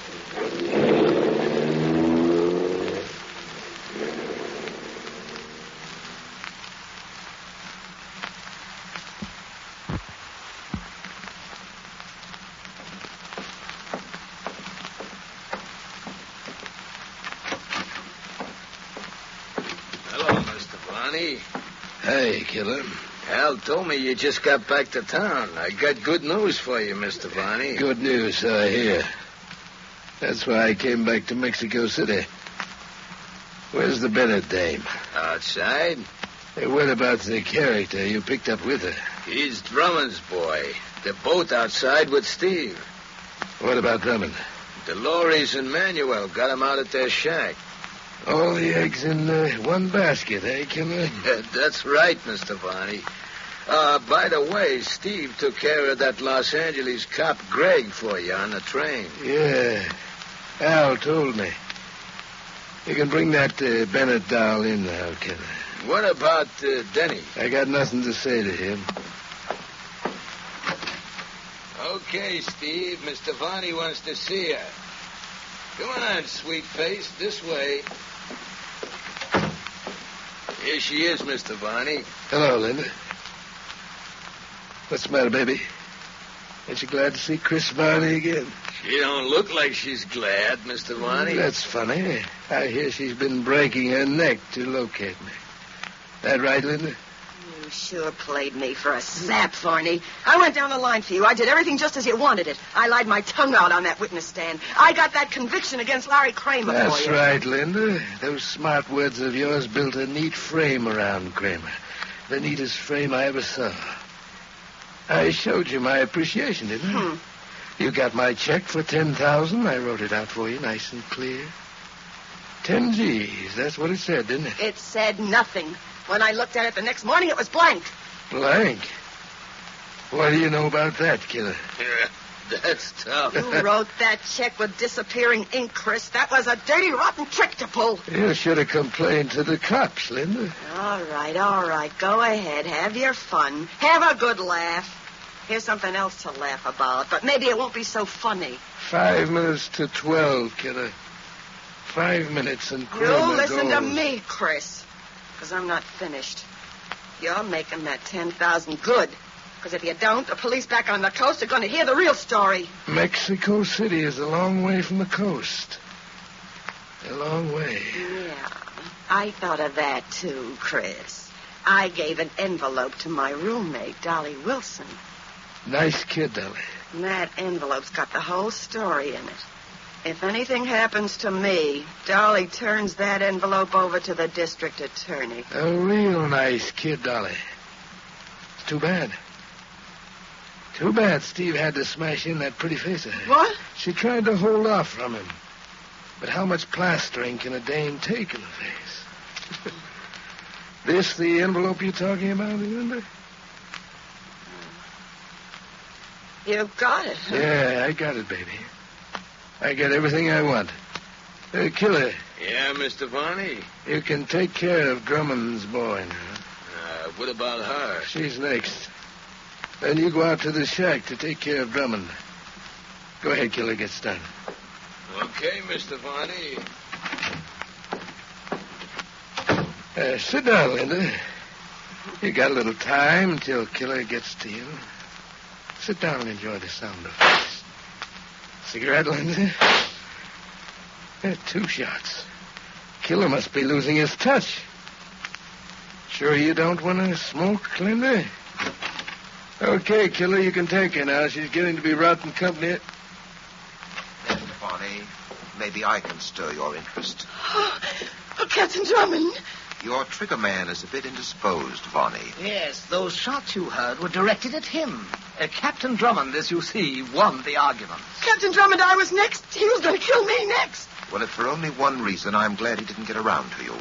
Hey, killer. Al told me you just got back to town. I got good news for you, Mr. Varney. Good news, I hear. That's why I came back to Mexico City. Where's the Bennett dame? Outside? Hey, what about the character you picked up with her? He's Drummond's boy. They're both outside with Steve. What about Drummond? Dolores and Manuel got him out at their shack. All the eggs in one basket, eh, killer? That's right, Mr. Varney. By the way, Steve took care of that Los Angeles cop Greg for you on the train. Yeah. Al told me. You can bring that Bennett doll in now, killer. What about Denny? I got nothing to say to him. Okay, Steve. Mr. Varney wants to see you. Come on, sweet face. This way. Here she is, Mr. Varney. Hello, Linda. What's the matter, baby? Ain't you glad to see Chris Varney again? She don't look like she's glad, Mr. Varney. That's funny. I hear she's been breaking her neck to locate me. That right, Linda? You sure played me for a sap, Varney. I went down the line for you. I did everything just as you wanted it. I lied my tongue out on that witness stand. I got that conviction against Larry Kramer for you. That's right, Linda. Those smart words of yours built a neat frame around Kramer. The neatest frame I ever saw. I showed you my appreciation, didn't I? You got my check for $10,000. I wrote it out for you nice and clear. 10 G's. That's what it said, didn't it? It said nothing. When I looked at it the next morning, it was blank. Blank? What do you know about that, killer? That's tough. You wrote that check with disappearing ink, Chris. That was a dirty, rotten trick to pull. You should have complained to the cops, Linda. All right. Go ahead. Have your fun. Have a good laugh. Here's something else to laugh about, but maybe it won't be so funny. 5 minutes to 12, killer. 5 minutes and Kramer You listen goes. to me, Chris, because I'm not finished. You're making that $10,000 good. Because if you don't, the police back on the coast are going to hear the real story. Mexico City is a long way from the coast. A long way. Yeah, I thought of that, too, Chris. I gave an envelope to my roommate, Dolly Wilson. Nice kid, Dolly. And that envelope's got the whole story in it. If anything happens to me, Dolly turns that envelope over to the district attorney. A real nice kid, Dolly. It's too bad. Too bad Steve had to smash in that pretty face of hers. What? She tried to hold off from him. But how much plastering can a dame take in the face? This the envelope you're talking about, Linda? You've got it. Huh? Yeah, I got it, baby. I got everything I want. Killer. Yeah, Mr. Varney? You can take care of Drummond's boy now. What about her? She's next. Then you go out to the shack to take care of Drummond. Go ahead, killer. Get started. Okay, Mr. Varney. Sit down, Linda. You got a little time until killer gets to you. Sit down and enjoy the sound of this. Cigarette, Linda? 2 shots. Killer must be losing his touch. Sure you don't want to smoke, Linda? Okay, killer, you can take her now. She's getting to be rotten company. Mr. Varney, maybe I can stir your interest. Oh, Captain Drummond. Your trigger man is a bit indisposed, Varney. Yes, those shots you heard were directed at him. Captain Drummond, as you see, won the argument. Captain Drummond, I was next. He was going to kill me next. Well, if for only one reason, I'm glad he didn't get around to you.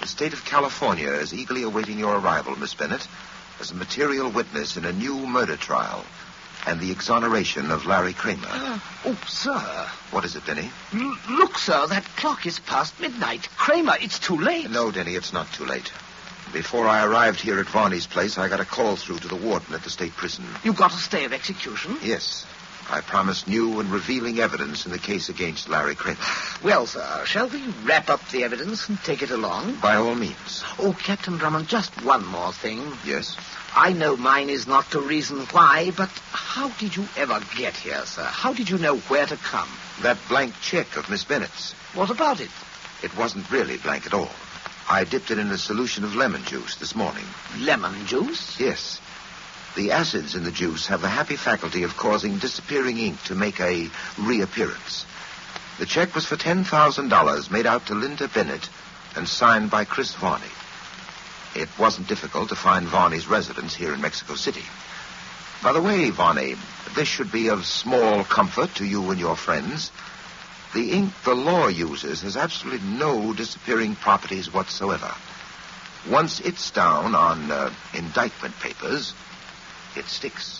The state of California is eagerly awaiting your arrival, Miss Bennett, as a material witness in a new murder trial and the exoneration of Larry Kramer. Oh, sir. What is it, Denny? Look, sir, that clock is past midnight. Kramer, it's too late. No, Denny, it's not too late. Before I arrived here at Varney's place, I got a call through to the warden at the state prison. You got a stay of execution? Yes. I promised new and revealing evidence in the case against Larry Kramer. Well, sir, shall we wrap up the evidence and take it along? By all means. Oh, Captain Drummond, just one more thing. Yes? I know mine is not the reason why, but how did you ever get here, sir? How did you know where to come? That blank check of Miss Bennett's. What about it? It wasn't really blank at all. I dipped it in a solution of lemon juice this morning. Lemon juice? Yes. The acids in the juice have the happy faculty of causing disappearing ink to make a reappearance. The check was for $10,000 made out to Linda Bennett and signed by Chris Varney. It wasn't difficult to find Varney's residence here in Mexico City. By the way, Varney, this should be of small comfort to you and your friends. The ink the law uses has absolutely no disappearing properties whatsoever. Once it's down on indictment papers, it sticks.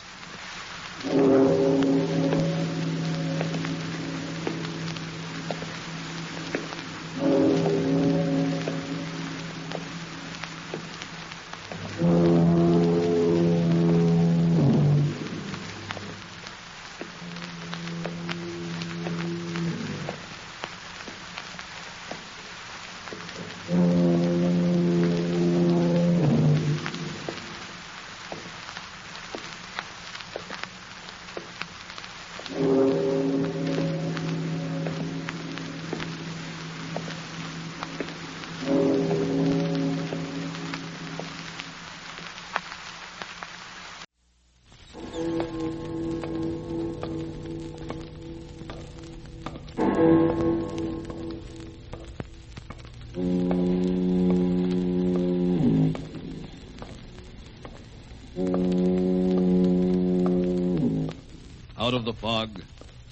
Out of the fog,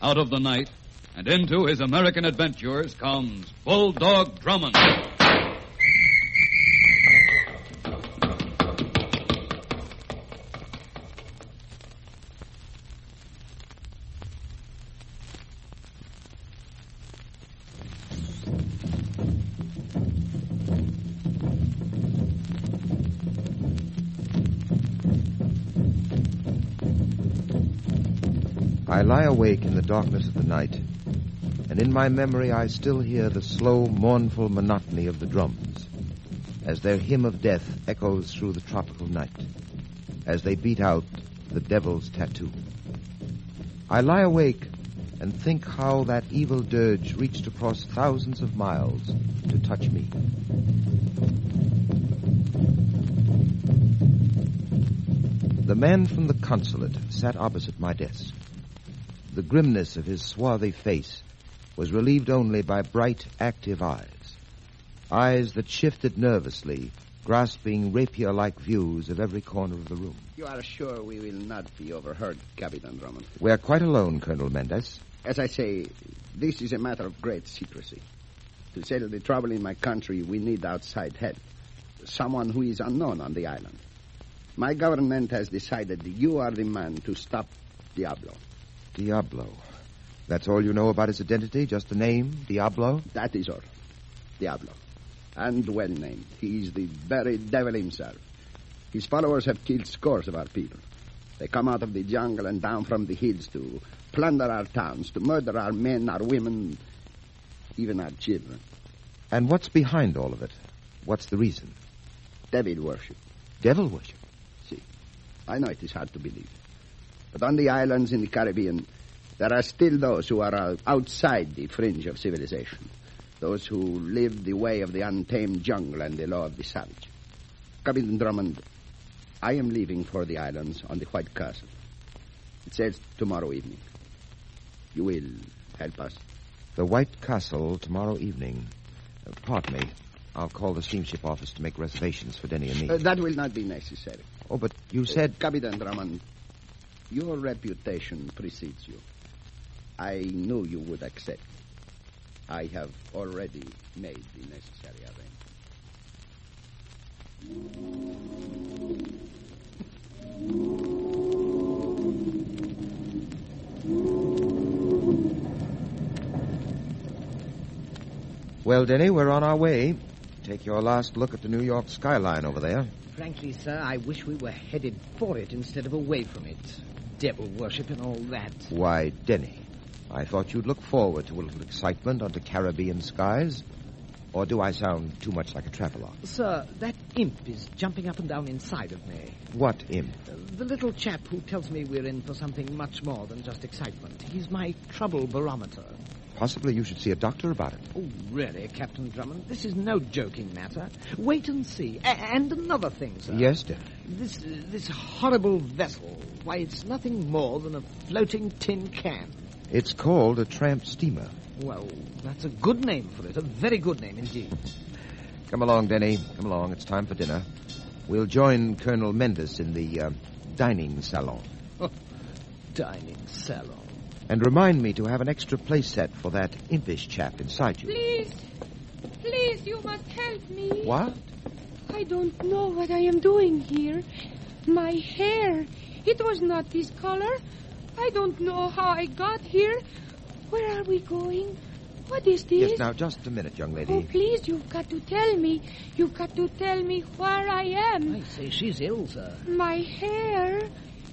out of the night, and into his American adventures comes Bulldog Drummond. I lie awake in the darkness of the night, and in my memory I still hear the slow, mournful monotony of the drums, as their hymn of death echoes through the tropical night, as they beat out the devil's tattoo. I lie awake and think how that evil dirge reached across thousands of miles to touch me. The man from the consulate sat opposite my desk. The grimness of his swarthy face was relieved only by bright, active eyes that shifted nervously, grasping rapier-like views of every corner of the room. You are sure we will not be overheard, Captain Drummond? We're quite alone, Colonel Mendez. As I say, this is a matter of great secrecy. To settle the trouble in my country, we need outside help. Someone who is unknown on the island. My government has decided that you are the man to stop Diablo. Diablo. That's all you know about his identity? Just the name, Diablo? That is all. Diablo. And well named. He is the very devil himself. His followers have killed scores of our people. They come out of the jungle and down from the hills to plunder our towns, to murder our men, our women, even our children. And what's behind all of it? What's the reason? Devil worship. Devil worship? See, I know it is hard to believe. But on the islands in the Caribbean, there are still those who are outside the fringe of civilization. Those who live the way of the untamed jungle and the law of the savage. Captain Drummond, I am leaving for the islands on the White Castle. It sails tomorrow evening. You will help us? The White Castle tomorrow evening. Pardon me. I'll call the steamship office to make reservations for Denny and me. That will not be necessary. Oh, but you said... Captain Drummond, your reputation precedes you. I knew you would accept. I have already made the necessary arrangements. Well, Denny, we're on our way. Take your last look at the New York skyline over there. Frankly, sir, I wish we were headed for it instead of away from it. Devil worship and all that. Why, Denny, I thought you'd look forward to a little excitement under Caribbean skies. Or do I sound too much like a traveler? Sir, that imp is jumping up and down inside of me. What imp? The little chap who tells me we're in for something much more than just excitement. He's my trouble barometer. Possibly you should see a doctor about it. Oh, really, Captain Drummond? This is no joking matter. Wait and see. And another thing, sir. Yes, dear. This horrible vessel, why, it's nothing more than a floating tin can. It's called a tramp steamer. Well, that's a good name for it. A very good name indeed. Come along, Denny. Come along. It's time for dinner. We'll join Colonel Mendes in the dining salon. Dining salon. And remind me to have an extra place set for that impish chap inside you. Please, you must help me. What? I don't know what I am doing here. My hair, it was not this color. I don't know how I got here. Where are we going? What is this? Yes, now, just a minute, young lady. Oh, please, you've got to tell me. You've got to tell me where I am. I say she's ill, sir. My hair,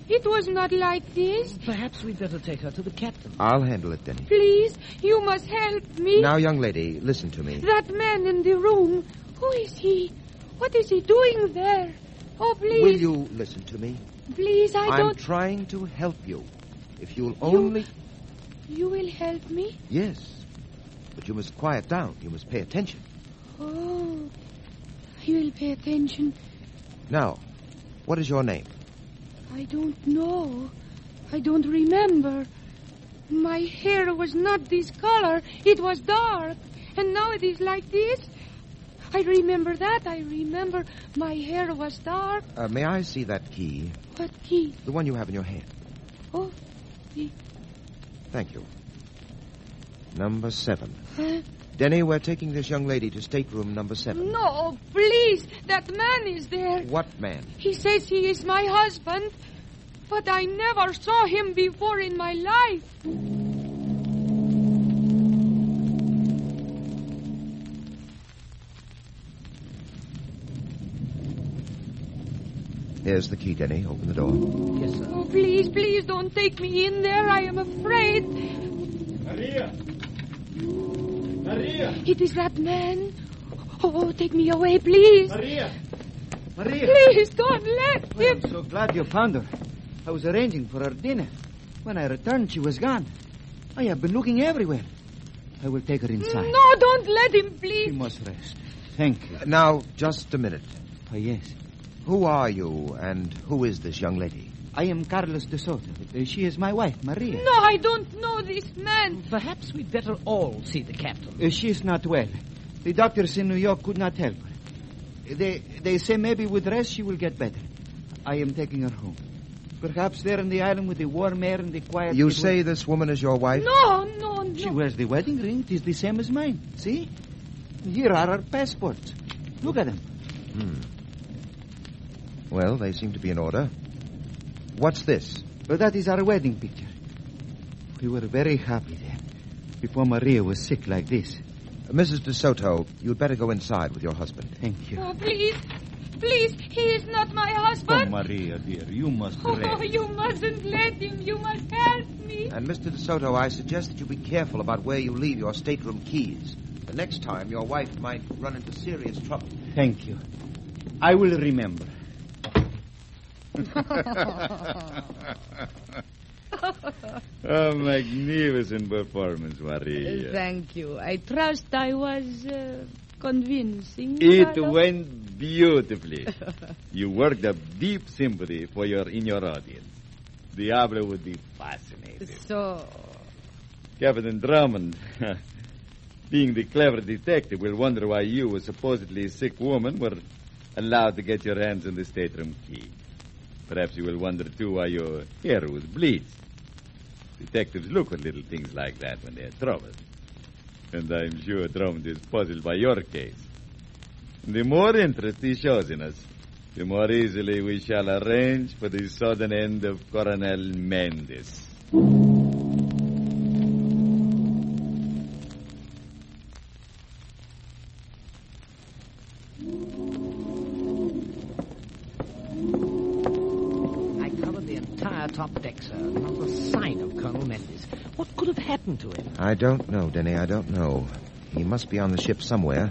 it was not like this. Perhaps we'd better take her to the captain. I'll handle it, Denny. Please, you must help me. Now, young lady, listen to me. That man in the room, who is he? What is he doing there? Oh, please. Will you listen to me? Please, I'm trying to help you. If you'll only... You will help me? Yes. But you must quiet down. You must pay attention. Oh, I will pay attention. Now, what is your name? I don't know. I don't remember. My hair was not this color. It was dark. And now it is like this. I remember that. I remember my hair was dark. May I see that key? What key? The one you have in your hand. Oh, the... Thank you. Number 7. Huh? Denny, we're taking this young lady to stateroom number 7. No, please. That man is there. What man? He says he is my husband, but I never saw him before in my life. Here's the key, Denny. Open the door. Yes, sir. Oh, please, don't take me in there. I am afraid. Maria! It is that man. Oh, take me away, please. Maria! Please, don't let him. I'm so glad you found her. I was arranging for her dinner. When I returned, she was gone. I have been looking everywhere. I will take her inside. No, don't let him, please. She must rest. Thank you. Now, just a minute. Oh, yes. Who are you, and who is this young lady? I am Carlos de Soto. She is my wife, Maria. No, I don't know this man. Perhaps we'd better all see the captain. She is not well. The doctors in New York could not help her. They say maybe with rest she will get better. I am taking her home. Perhaps there on the island with the warm air and the quiet... You say this woman is your wife? No. She wears the wedding ring. It is the same as mine. See? Here are our passports. Look at them. Well, they seem to be in order. What's this? Well, that is our wedding picture. We were very happy then, before Maria was sick like this. Mrs. De Soto, you'd better go inside with your husband. Thank you. Oh, please, he is not my husband. Oh, Maria, dear, you must rest. Oh, you mustn't let him. You must help me. And, Mr. De Soto, I suggest that you be careful about where you leave your stateroom keys. The next time, your wife might run into serious trouble. Thank you. I will remember. A magnificent performance, Maria. Thank you. I trust I was convincing. It went beautifully. You worked up deep sympathy in your audience. Diablo would be fascinated. So... Captain Drummond, being the clever detective, will wonder why you, a supposedly sick woman, were allowed to get your hands on the stateroom key. Perhaps you will wonder, too, why your hair was bleached. Detectives look at little things like that when they're troubled. And I'm sure Drummond is puzzled by your case. The more interest he shows in us, the more easily we shall arrange for the sudden end of Colonel Mendes. Top deck, sir. Not a sign of Colonel Mendes. What could have happened to him? I don't know, Denny. I don't know. He must be on the ship somewhere.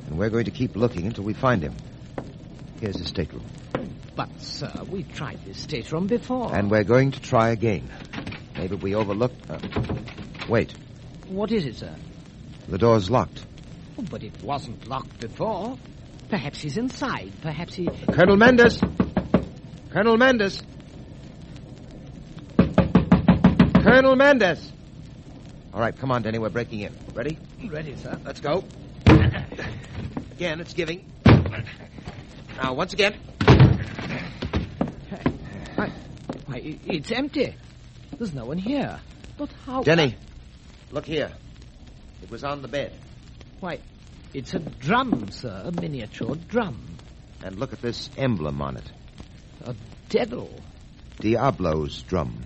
And we're going to keep looking until we find him. Here's his stateroom. But, sir, we tried this stateroom before. And we're going to try again. Maybe we overlooked... Wait. What is it, sir? The door's locked. Oh, but it wasn't locked before. Perhaps he's inside. Perhaps he... Colonel Mendes! Colonel Mendes! Colonel Mendes! All right, come on, Denny. We're breaking in. Ready? Ready, sir. Let's go. Again, it's giving. Now, once again. Why, it's empty. There's no one here. But how... Denny, look here. It was on the bed. Why, it's a drum, sir. A miniature drum. And look at this emblem on it. A devil. Diablo's drum.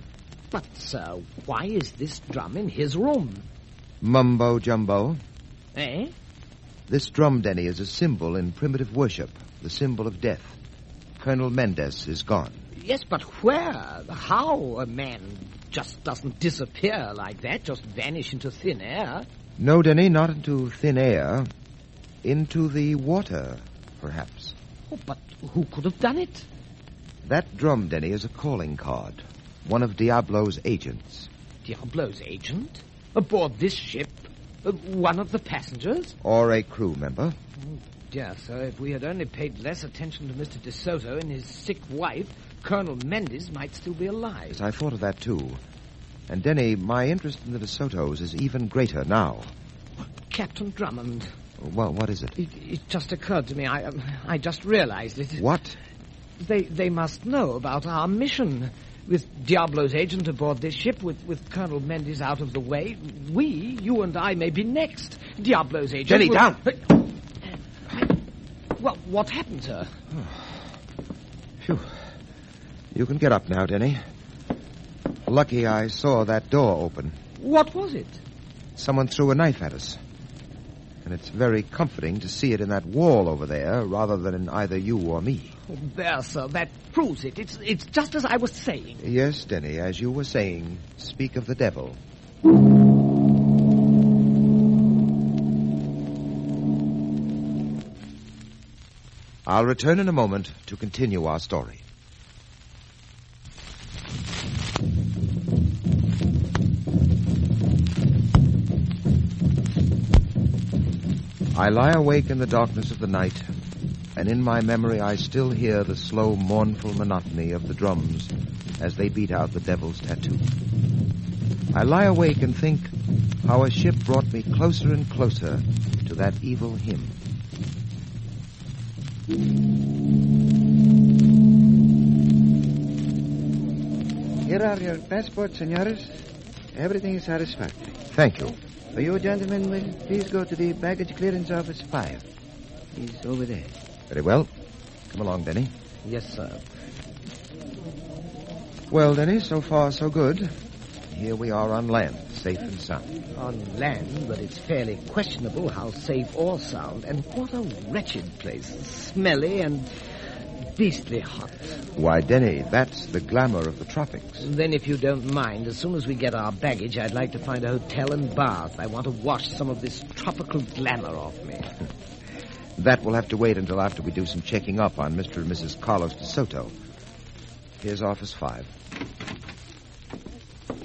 But, sir, why is this drum in his room? Mumbo jumbo. Eh? This drum, Denny, is a symbol in primitive worship, the symbol of death. Colonel Mendes is gone. Yes, but where? How? A man just doesn't disappear like that, just vanish into thin air. No, Denny, not into thin air. Into the water, perhaps. Oh, but who could have done it? That drum, Denny, is a calling card. One of Diablo's agents. Diablo's agent? Aboard this ship? One of the passengers? Or a crew member. Oh, dear, sir, if we had only paid less attention to Mr. DeSoto and his sick wife, Colonel Mendes might still be alive. Yes, I thought of that, too. And, Denny, my interest in the DeSotos is even greater now. Captain Drummond. Well, what is it? It just occurred to me. I just realized it. What? They must know about our mission. With Diablo's agent aboard this ship, with Colonel Mendes out of the way, you and I may be next. Diablo's agent... Denny, down! Well, what happened, sir? Phew. You can get up now, Denny. Lucky I saw that door open. What was it? Someone threw a knife at us. And it's very comforting to see it in that wall over there rather than in either you or me. Oh, there, sir, that proves it. It's just as I was saying. Yes, Denny, as you were saying, speak of the devil. I'll return in a moment to continue our story. I lie awake in the darkness of the night, and in my memory I still hear the slow, mournful monotony of the drums as they beat out the devil's tattoo. I lie awake and think how a ship brought me closer and closer to that evil hymn. Here are your passports, senores. Everything is satisfactory. Thank you. You gentlemen will please go to the baggage clearance office 5. He's over there. Very well. Come along, Denny. Yes, sir. Well, Denny, so far so good. Here we are on land, safe and sound. On land, but it's fairly questionable how safe or sound. And what a wretched place. Smelly and beastly hot. Why, Denny, that's the glamour of the tropics. Then, if you don't mind, as soon as we get our baggage, I'd like to find a hotel and bath. I want to wash some of this tropical glamour off me. That will have to wait until after we do some checking up on Mr. and Mrs. Carlos DeSoto. Here's office 5.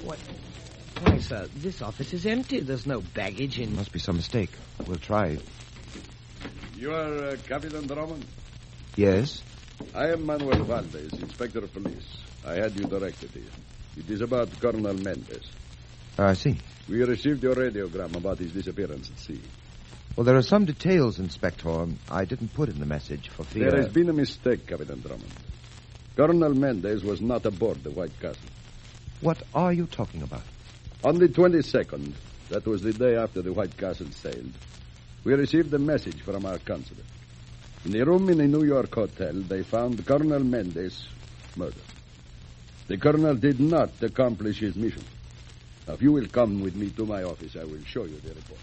Why, sir, this office is empty. There's no baggage in... Must be some mistake. We'll try. You are Captain Drummond? Yes? I am Manuel Valdez, Inspector of Police. I had you directed here. It is about Colonel Mendes. I see. We received your radiogram about his disappearance at sea. Well, there are some details, Inspector, I didn't put in the message for fear... There has been a mistake, Captain Drummond. Colonel Mendes was not aboard the White Castle. What are you talking about? On the 22nd, that was the day after the White Castle sailed, we received a message from our consulate. In the room in the New York hotel, they found Colonel Mendes murdered. The colonel did not accomplish his mission. Now, if you will come with me to my office, I will show you the report.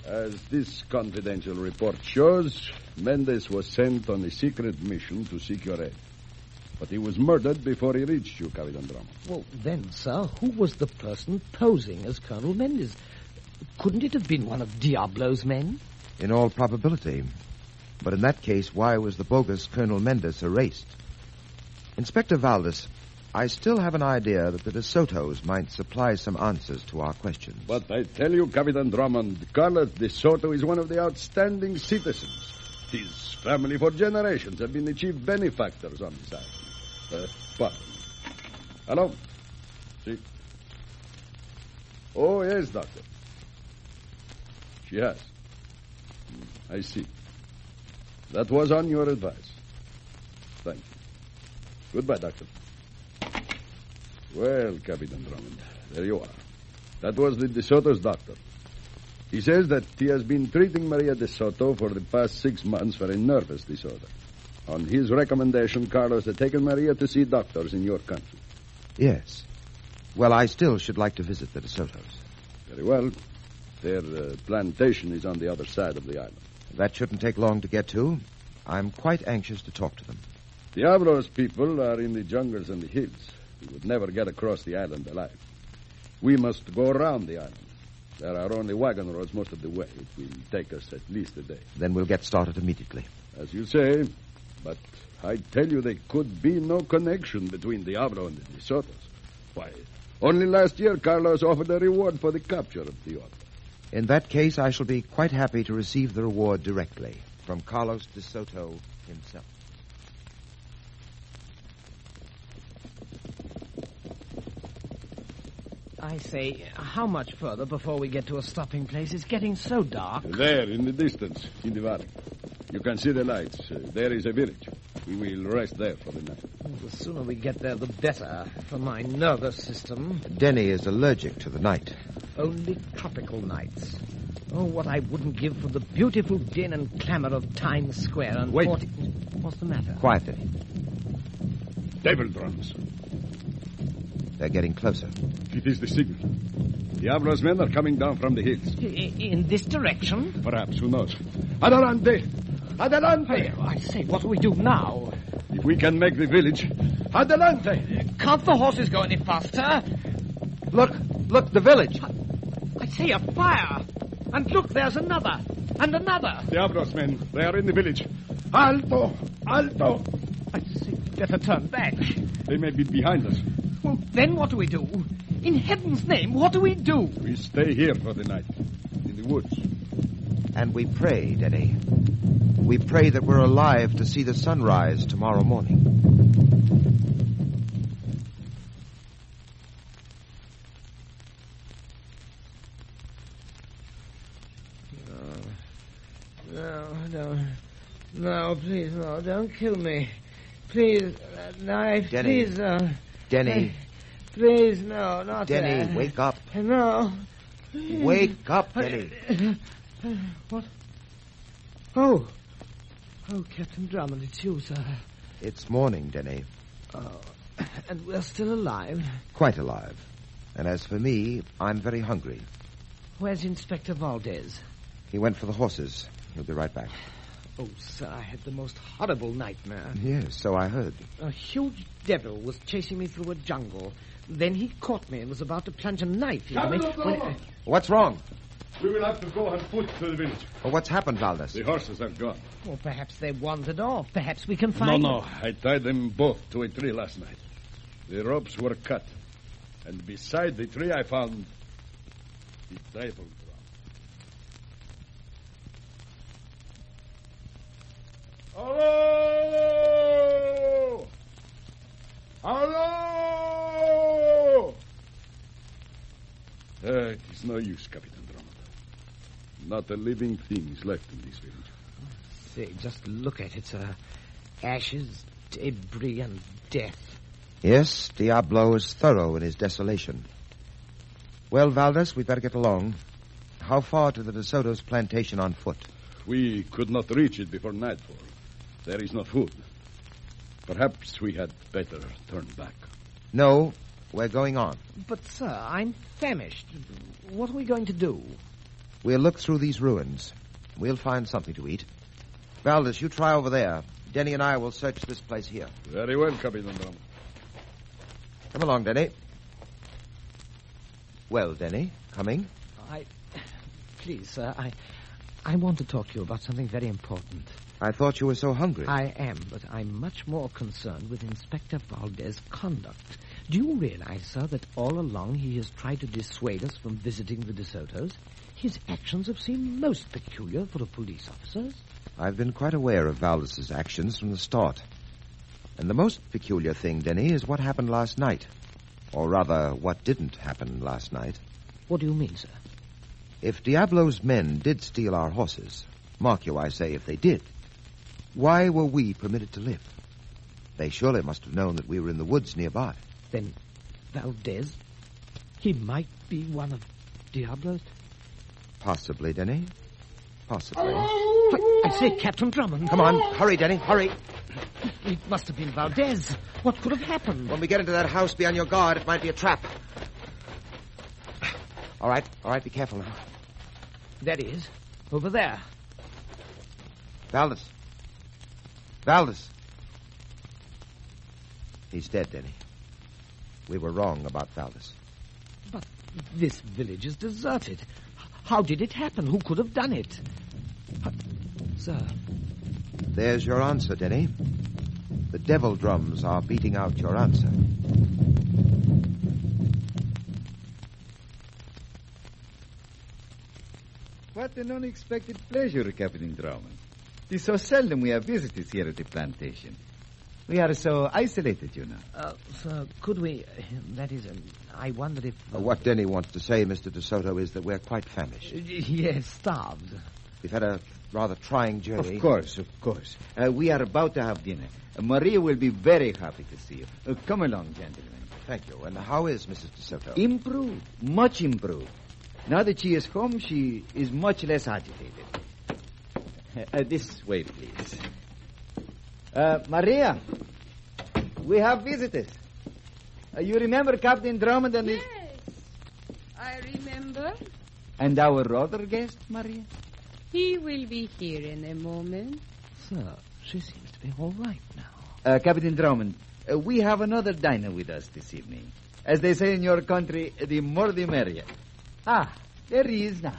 As this confidential report shows, Mendes was sent on a secret mission to seek your aid. But he was murdered before he reached you, Captain Drummond. Well, then, sir, who was the person posing as Colonel Mendes? Couldn't it have been one of Diablo's men? In all probability. But in that case, why was the bogus Colonel Mendes erased? Inspector Valdez, I still have an idea that the De Sotos might supply some answers to our questions. But I tell you, Captain Drummond, Carlos De Soto is one of the outstanding citizens. His family for generations have been the chief benefactors on this island. Pardon. Hello? See? Oh, yes, Doctor. She has. I see. That was on your advice. Thank you. Goodbye, Doctor. Well, Captain Drummond, there you are. That was the De Soto's doctor. He says that he has been treating Maria De Soto for the past 6 months for a nervous disorder. On his recommendation, Carlos had taken Maria to see doctors in your country. Yes. Well, I still should like to visit the De Sotos. Very well. Their plantation is on the other side of the island. That shouldn't take long to get to. I'm quite anxious to talk to them. Diablo's people are in the jungles and the hills. We would never get across the island alive. We must go around the island. There are only wagon roads most of the way. It will take us at least a day. Then we'll get started immediately. As you say, but I tell you there could be no connection between Diablo and the De Sotos. Why, only last year Carlos offered a reward for the capture of Diablo. In that case, I shall be quite happy to receive the reward directly from Carlos De Soto himself. I say, how much further before we get to a stopping place? It's getting so dark. There, in the distance, in the valley. You can see the lights. There is a village. We will rest there for the night. The sooner we get there, the better for my nervous system. Denny is allergic to the night. Only tropical nights. Oh, what I wouldn't give for the beautiful din and clamor of Times Square and Wait. What's the matter? Quiet, Denny. Devil drums. They're getting closer. It is the signal. Diablo's men are coming down from the hills. In this direction? Perhaps, who knows? Adelante! Adelante! Hey, I say, what do we do now? If we can make the village, adelante! Can't the horses go any faster? Look, the village. I say, a fire! And look, there's another! And another! Diablo's men, they are in the village. Alto! Alto! I say, better turn back. They may be behind us. Well, then what do we do? In heaven's name, what do we do? We stay here for the night, in the woods. And we pray, Denny. We pray that we're alive to see the sunrise tomorrow morning. No, please, no, don't kill me. Please, knife, Denny. please, Denny. Please, no, not Denny, that. wake up. No. Wake up, Denny. What? Oh, Captain Drummond, it's you, sir. It's morning, Denny. Oh, and we're still alive. Quite alive. And as for me, I'm very hungry. Where's Inspector Valdez? He went for the horses. He'll be right back. Oh, sir, I had the most horrible nightmare. Yes, so I heard. A huge devil was chasing me through a jungle. Then he caught me and was about to plunge a knife into me. What's wrong? We will have to go on foot to the village. Well, what's happened, Valdez? The horses are gone. Well, perhaps they wandered off. Perhaps we can find No. I tied them both to a tree last night. The ropes were cut. And beside the tree I found the devil drum. Hello! Hello! It is no use, Captain Drummond. Not a living thing is left in this village. Say, just look at it, sir. Ashes, debris, and death. Yes, Diablo is thorough in his desolation. Well, Valdez, we'd better get along. How far to the De Soto's plantation on foot? We could not reach it before nightfall. There is no food. Perhaps we had better turn back. No, we're going on. But, sir, I'm famished. What are we going to do? We'll look through these ruins. We'll find something to eat. Valdez, you try over there. Denny and I will search this place here. Very well, Captain Drummond. Come along, Denny. Well, Denny, coming? Please, sir, I want to talk to you about something very important. I thought you were so hungry. I am, but I'm much more concerned with Inspector Valdez's conduct. Do you realize, sir, that all along he has tried to dissuade us from visiting the DeSotos? His actions have seemed most peculiar for a police officer. I've been quite aware of Valdez's actions from the start. And the most peculiar thing, Denny, is what happened last night. Or rather, what didn't happen last night. What do you mean, sir? If Diablo's men did steal our horses, mark you, I say, if they did, why were we permitted to live? They surely must have known that we were in the woods nearby. Then Valdez, he might be one of Diablo's? Possibly, Denny. Possibly. I say, Captain Drummond. Come on, hurry, Denny, hurry. It must have been Valdez. What could have happened? When we get into that house, be on your guard. It might be a trap. All right, be careful now. There he is, over there. Valdez. He's dead, Denny. We were wrong about Valdez. But this village is deserted. How did it happen? Who could have done it? Sir. There's your answer, Denny. The devil drums are beating out your answer. What an unexpected pleasure, Captain Drummond. It is so seldom we have visitors here at the plantation. We are so isolated, you know. Sir, could we... that is, I wondered if... What Denny wants to say, Mr. DeSoto, is that we're quite famished. Yes, starved. We've had a rather trying journey. Of course. We are about to have dinner. Maria will be very happy to see you. Come along, gentlemen. Thank you. And how is Mrs. DeSoto? Improved. Much improved. Now that she is home, she is much less agitated. This way, please. Maria, we have visitors. You remember Captain Drummond and Yes, I remember. And our other guest, Maria? He will be here in a moment. Sir, she seems to be all right now. Captain Drummond, we have another diner with us this evening. As they say in your country, the more the merrier. Ah, there he is now.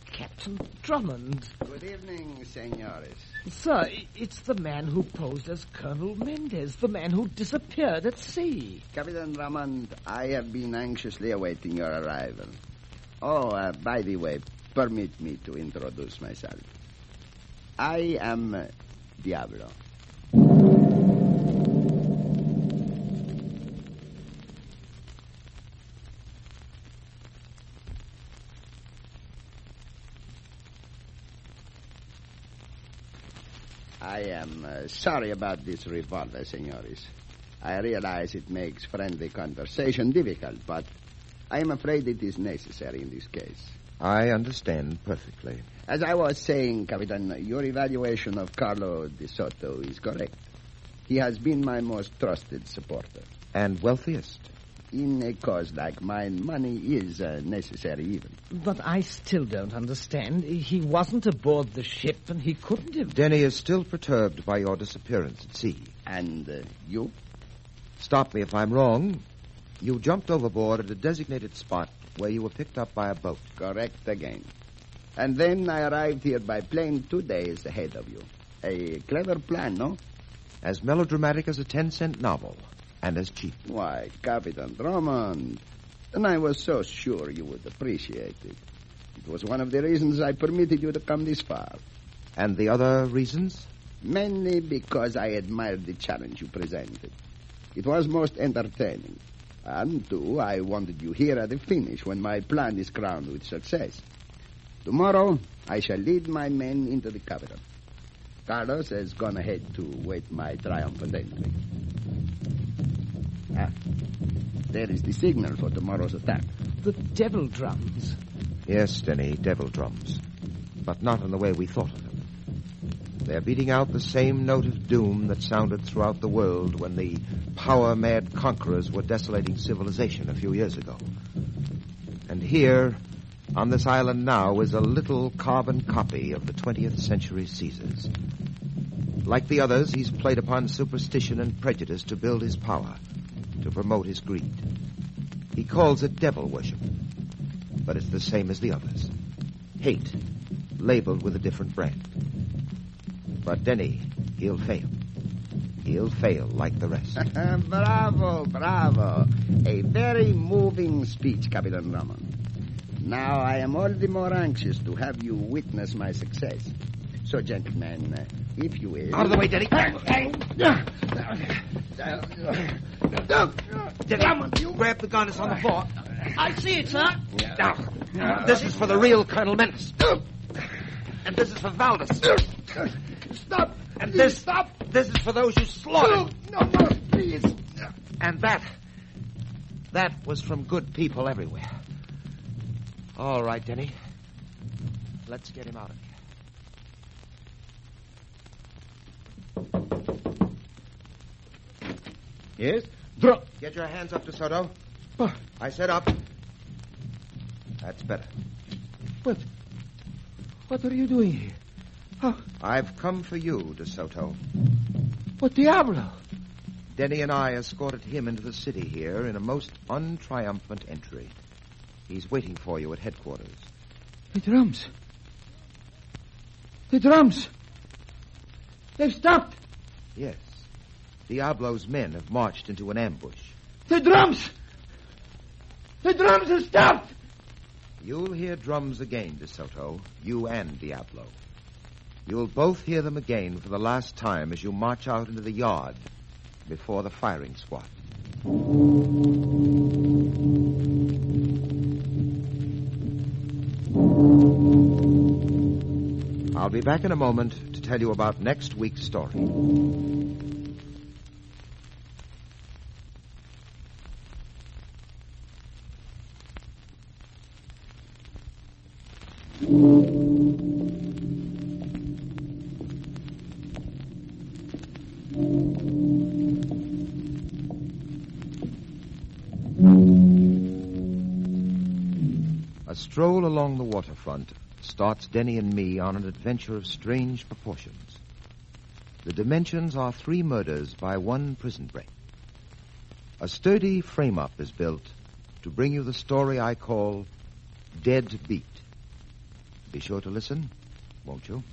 Captain Drummond. Good evening, senores. Sir, it's the man who posed as Colonel Mendez, the man who disappeared at sea. Captain Drummond, I have been anxiously awaiting your arrival. Oh, by the way, permit me to introduce myself. I am Diablo. I am sorry about this revolver, senores. I realize it makes friendly conversation difficult, but I am afraid it is necessary in this case. I understand perfectly. As I was saying, Capitan, your evaluation of Carlo De Soto is correct. He has been my most trusted supporter. And wealthiest. In a cause like mine, money is a necessary evil. But I still don't understand. He wasn't aboard the ship, and he couldn't have... Denny is still perturbed by your disappearance at sea. And you? Stop me if I'm wrong. You jumped overboard at a designated spot where you were picked up by a boat. Correct again. And then I arrived here by plane 2 days ahead of you. A clever plan, no? As melodramatic as a 10-cent novel. And as cheap. Why, Captain Drummond. And I was so sure you would appreciate it. It was one of the reasons I permitted you to come this far. And the other reasons? Mainly because I admired the challenge you presented. It was most entertaining. And, too, I wanted you here at the finish when my plan is crowned with success. Tomorrow, I shall lead my men into the capital. Carlos has gone ahead to wait my triumphant entry. There is the signal for tomorrow's attack. The devil drums. Yes, Denny, devil drums. But not in the way we thought of them. They're beating out the same note of doom that sounded throughout the world when the power-mad conquerors were desolating civilization a few years ago. And here, on this island now, is a little carbon copy of the 20th century Caesars. Like the others, he's played upon superstition and prejudice to build his power, to promote his greed. He calls it devil worship, but it's the same as the others. Hate, labeled with a different brand. But Denny, he'll fail. He'll fail like the rest. Bravo, bravo. A very moving speech, Captain Drummond. Now I am all the more anxious to have you witness my success. So, gentlemen, if you will... Out of the way, Denny. Drummond, you grab the gun. It's on the floor. I see it, sir. Now, this is for the real Colonel Menace. And this is for Valdez. Stop. And this... Stop. This is for those you slaughtered. No, please. And that was from good people everywhere. All right, Denny. Let's get him out of here. Yes? Get your hands up, DeSoto. What? I said up. That's better. What are you doing here? I've come for you, DeSoto. What diablo? Denny and I escorted him into the city here in a most untriumphant entry. He's waiting for you at headquarters. The drums. The drums. They've stopped. Yes. Diablo's men have marched into an ambush. The drums. The drums have stopped. You'll hear drums again, DeSoto. You and Diablo. You'll both hear them again for the last time as you march out into the yard before the firing squad. I'll be back in a moment to tell you about next week's story. A stroll along the waterfront starts Denny and me on an adventure of strange proportions. The dimensions are 3 murders by 1 prison break. A sturdy frame-up is built to bring you the story I call Dead Beat. Be sure to listen, won't you?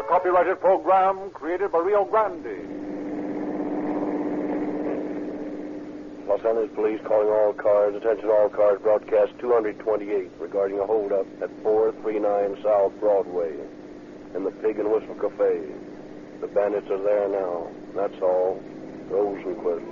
Copyrighted program created by Rio Grande. Los Angeles Police calling all cars. Attention all cars. Broadcast 228 regarding a holdup at 439 South Broadway in the Pig and Whistle Cafe. The bandits are there now. That's all. Rosenquist.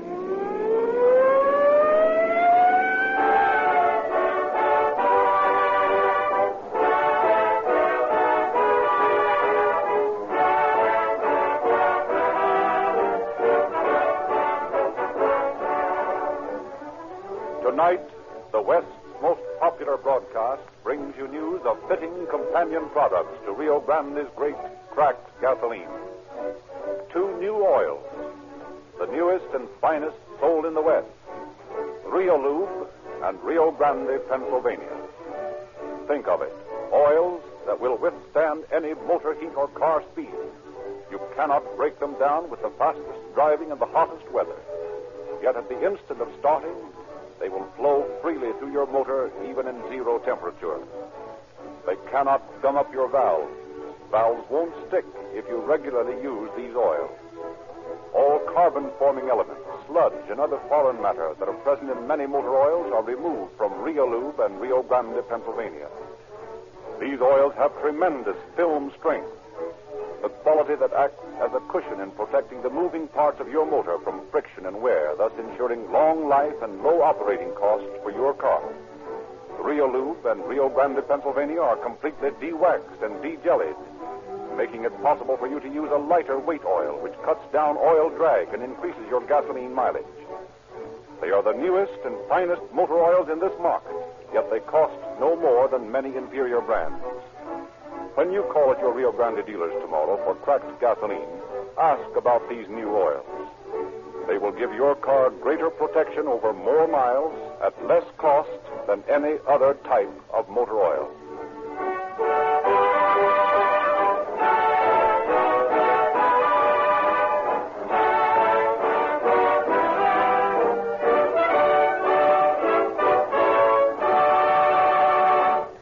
Tonight, the West's most popular broadcast brings you news of fitting companion products to Rio Grande's great cracked gasoline. 2 new oils, the newest and finest sold in the West, Rio Lube and Rio Grande, Pennsylvania. Think of it, oils that will withstand any motor heat or car speed. You cannot break them down with the fastest driving and the hottest weather. Yet at the instant of starting, they will flow freely through your motor, even in 0 temperature. They cannot gum up your valves. Valves won't stick if you regularly use these oils. All carbon-forming elements, sludge, and other foreign matter that are present in many motor oils are removed from Rio Lube and Rio Grande, Pennsylvania. These oils have tremendous film strength, the quality that acts as a cushion in protecting the moving parts of your motor from friction and wear, thus ensuring long life and low operating costs for your car. Rio Lube and Rio Grande, Pennsylvania are completely de-waxed and de-jellied, making it possible for you to use a lighter weight oil, which cuts down oil drag and increases your gasoline mileage. They are the newest and finest motor oils in this market, yet they cost no more than many inferior brands. When you call at your Rio Grande dealers tomorrow for cracked gasoline, ask about these new oils. They will give your car greater protection over more miles at less cost than any other type of motor oil.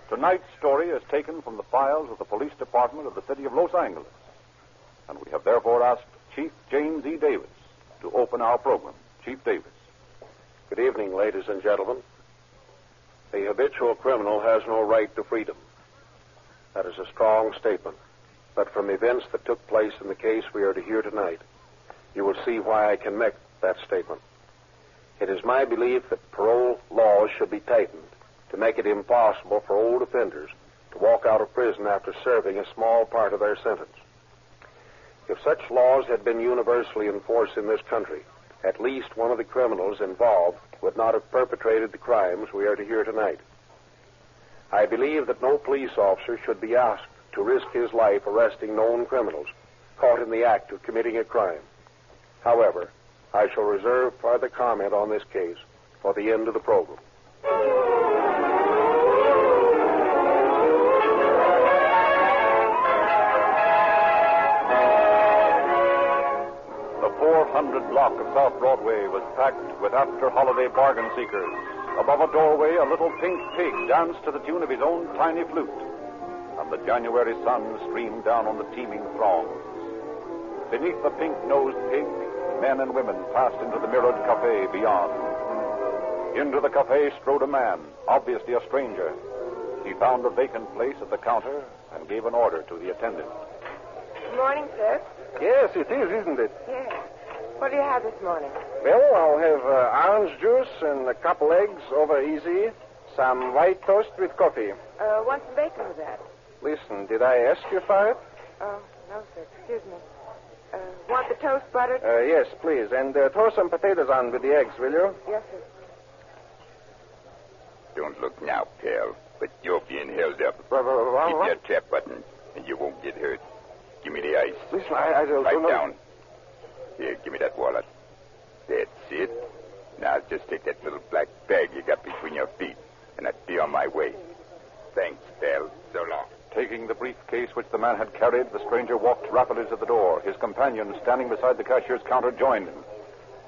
Tonight's story is taken from the files of the police department of the city of Los Angeles, and we have therefore asked Chief James E. Davis to open our program. Chief Davis. Good evening, ladies and gentlemen. The habitual criminal has no right to freedom. That is a strong statement, but from events that took place in the case we are to hear tonight, you will see why I can make that statement. It is my belief that parole laws should be tightened to make it impossible for old offenders to walk out of prison after serving a small part of their sentence. If such laws had been universally enforced in this country, at least one of the criminals involved would not have perpetrated the crimes we are to hear tonight. I believe that no police officer should be asked to risk his life arresting known criminals caught in the act of committing a crime. However, I shall reserve further comment on this case for the end of the program. The 400 block of South Broadway was packed with after-holiday bargain seekers. Above a doorway, a little pink pig danced to the tune of his own tiny flute, and the January sun streamed down on the teeming throngs. Beneath the pink-nosed pig, men and women passed into the mirrored cafe beyond. Into the cafe strode a man, obviously a stranger. He found a vacant place at the counter and gave an order to the attendant. Good morning, sir. Yes, it is, isn't it? Yes. What do you have this morning? Well, I'll have orange juice and a couple eggs over easy, some white toast with coffee. Want some bacon with that? Listen, did I ask you for it? Oh, no, sir. Excuse me. Want the toast buttered? Yes, please. And throw some potatoes on with the eggs, will you? Yes, sir. Don't look now, pal, but you're being held up. What? Hit your trap button, and you won't get hurt. Give me the ice. Listen, I don't Pipe know. down. Here, give me that wallet. That's it. Now just take that little black bag you got between your feet, and I'd be on my way. Thanks, pal. So long. Taking the briefcase which the man had carried, the stranger walked rapidly to the door. His companion, standing beside the cashier's counter, joined him.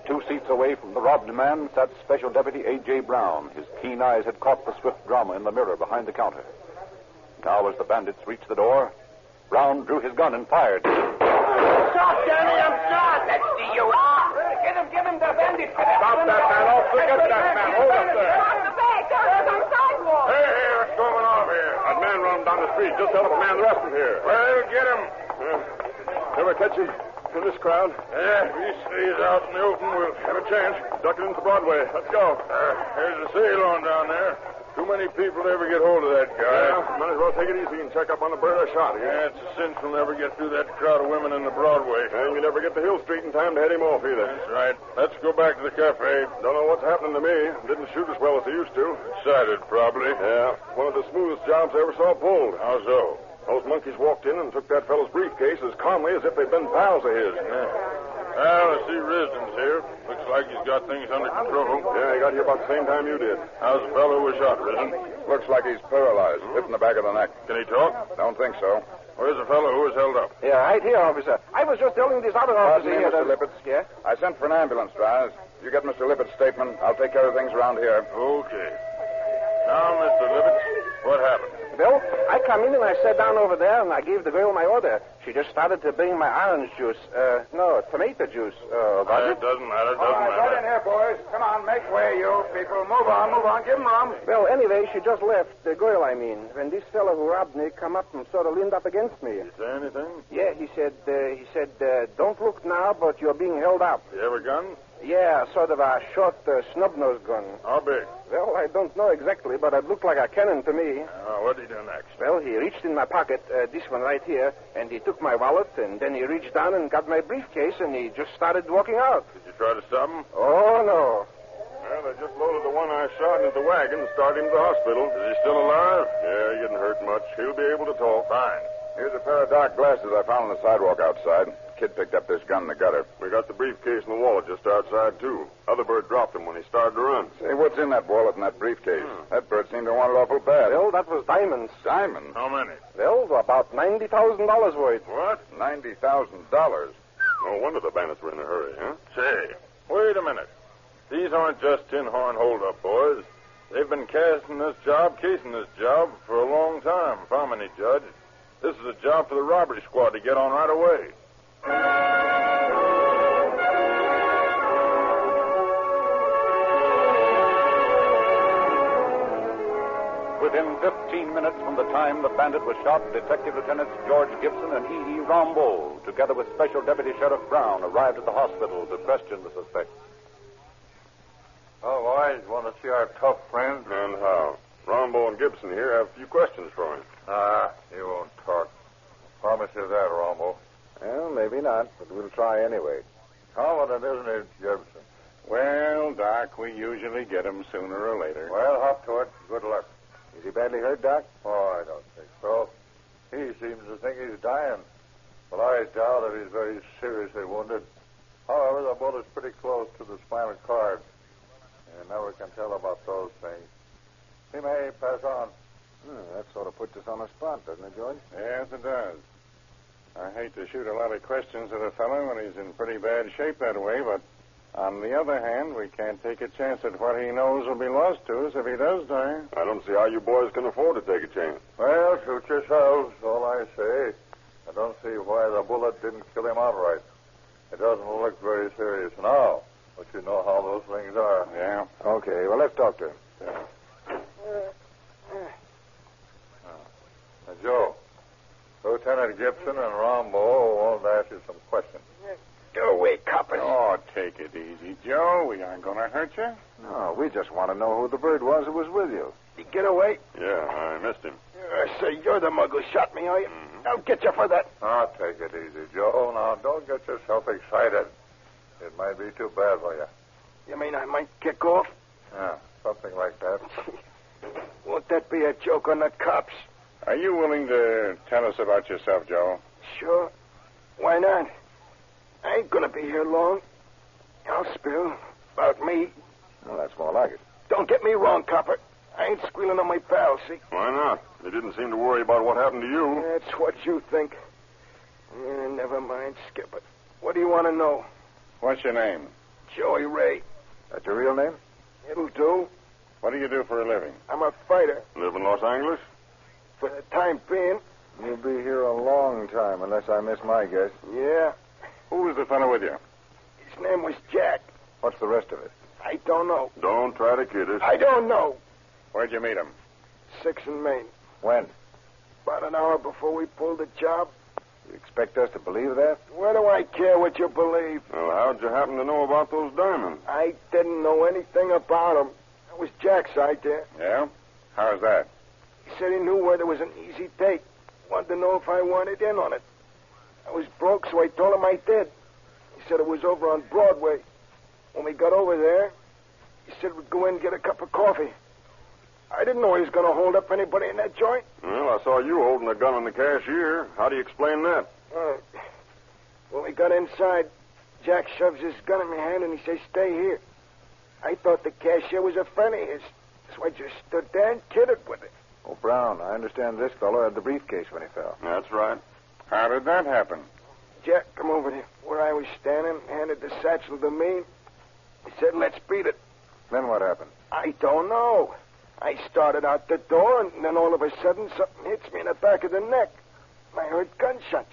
2 seats away from the robbed man sat Special Deputy A.J. Brown. His keen eyes had caught the swift drama in the mirror behind the counter. Now, as the bandits reached the door, Brown drew his gun and fired. Stop, Danny, I'm shot. That's the you. Get him, the bandit. Stop that man. I'll forget that man. Hold up there. Drop the bag. There's on the sidewalk. Hey, what's going on here? That man running down the street just helped a man arrested here. Well, get him. Ever catch him in this crowd? Yeah, if he stays out in the open, we'll have a chance. Duck it into Broadway. Let's go. There's a sail on down there. Too many people ever get hold of that guy. Yeah, might as well take it easy and check up on the bird I shot. Yeah, it's a cinch we'll never get through that crowd of women in the Broadway. And you never get to Hill Street in time to head him off either. That's right. Let's go back to the cafe. Don't know what's happening to me. Didn't shoot as well as they used to. Excited, probably. Yeah, one of the smoothest jobs I ever saw pulled. How so? Those monkeys walked in and took that fellow's briefcase as calmly as if they'd been pals of his. Yeah. Well, I see Risden's here. Looks like he's got things under control. Yeah, he got here about the same time you did. How's the fellow who was shot, Risden? Looks like he's paralyzed, hit in the back of the neck. Can he talk? Don't think so. Where's the fellow who was held up? Yeah, right here, officer. I was just telling this other officer here. Mr. Lippett's. Yeah? I sent for an ambulance, Dries. You get Mr. Lippett's statement. I'll take care of things around here. Okay. Now, Mr. Lippett, what happened? Bill, I come in and I sat down over there and I gave the girl my order. She just started to bring my orange juice. Tomato juice. It doesn't matter. Right in here, boys. Come on, make way, you people. Move on. Give 'em rum. Well, anyway, she just left. The girl, I mean. When this fellow who robbed me come up and sort of leaned up against me. Say anything? Yeah, he said, don't look now, but you're being held up. You have a gun? Yeah, sort of a short snub-nosed gun. How big? Well, I don't know exactly, but it looked like a cannon to me. What did he do next? Well, he reached in my pocket, this one right here, and he took my wallet, and then he reached down and got my briefcase, and he just started walking out. Did you try to stop him? Oh, no. Well, they just loaded the one I shot into the wagon and started him to the hospital. Is he still alive? Yeah, he didn't hurt much. He'll be able to talk. Fine. Here's a pair of dark glasses I found on the sidewalk outside. Kid picked up this gun in the gutter. We got the briefcase and the wallet just outside, too. Other bird dropped them when he started to run. Say, what's in that wallet and that briefcase? That bird seemed to want it awful bad. Bill, that was diamonds. Diamonds? How many? Bill, about $90,000 worth. What? $90,000. No wonder the bandits were in a hurry, huh? Say, wait a minute. These aren't just tin horn hold-up boys. They've been casing this job for a long time, if I'm any judge. This is a job for the robbery squad to get on right away. Within 15 minutes from the time the bandit was shot, Detective Lieutenants George Gibson and E.E. Rambaud, together with Special Deputy Sheriff Brown, arrived at the hospital to question the suspect. Oh, boys, want to see our tough friend? And how? Rambaud and Gibson here have a few questions for him. He won't talk. Promise you that, Rambaud. Well, maybe not, but we'll try anyway. Confident, isn't it, Gibson? Well, Doc, we usually get him sooner or later. Well, hop to it. Good luck. Is he badly hurt, Doc? Oh, I don't think so. He seems to think he's dying. But I doubt if he's very seriously wounded. However, the bullet's pretty close to the spinal cord. You never can tell about those things. He may pass on. That sort of puts us on the spot, doesn't it, George? Yes, it does. I hate to shoot a lot of questions at a fellow when he's in pretty bad shape that way, but on the other hand, we can't take a chance at what he knows will be lost to us if he does die. I don't see how you boys can afford to take a chance. Well, shoot yourselves, all I say. I don't see why the bullet didn't kill him outright. It doesn't look very serious now, but you know how those things are. Yeah. Okay, well, let's talk to him. Joe, Lieutenant Gibson and Rambaud want to ask you some questions. Go away, coppers. Oh, take it easy, Joe. We aren't going to hurt you. No, we just want to know who the bird was who was with you. You get away? Yeah, I missed him. So you're the mug who shot me, are you? I'll get you for that. Now, take it easy, Joe. Now, don't get yourself excited. It might be too bad for you. You mean I might kick off? Yeah, something like that. Won't that be a joke on the cops? Are you willing to tell us about yourself, Joe? Sure. Why not? I ain't gonna be here long. I'll spill about me. Well, that's more like it. Don't get me wrong, copper. I ain't squealing on my pals, see? Why not? They didn't seem to worry about what happened to you. That's what you think. Never mind, skip it. What do you want to know? What's your name? Joey Ray. That's your real name? It'll do. What do you do for a living? I'm a fighter. Live in Los Angeles? For the time being. You'll be here a long time, unless I miss my guess. Yeah. Who was the fellow with you? His name was Jack. What's the rest of it? I don't know. Don't try to kid us. I don't know. Where'd you meet him? 6th and Main. When? About an hour before we pulled the job. You expect us to believe that? Where do I care what you believe? Well, how'd you happen to know about those diamonds? I didn't know anything about them. That was Jack's idea. Yeah? How's that? He said he knew where there was an easy date. Wanted to know if I wanted in on it. I was broke, so I told him I did. He said it was over on Broadway. When we got over there, he said we'd go in and get a cup of coffee. I didn't know he was going to hold up anybody in that joint. Well, I saw you holding a gun on the cashier. How do you explain that? When we got inside, Jack shoves his gun in my hand and he says, "Stay here." I thought the cashier was a friend of his, so I just stood there and kidded with it. Oh, Brown, I understand this fellow had the briefcase when he fell. That's right. How did that happen? Jack come over to where I was standing, handed the satchel to me. He said, "Let's beat it." Then what happened? I don't know. I started out the door, and then all of a sudden, something hits me in the back of the neck. I heard gunshots.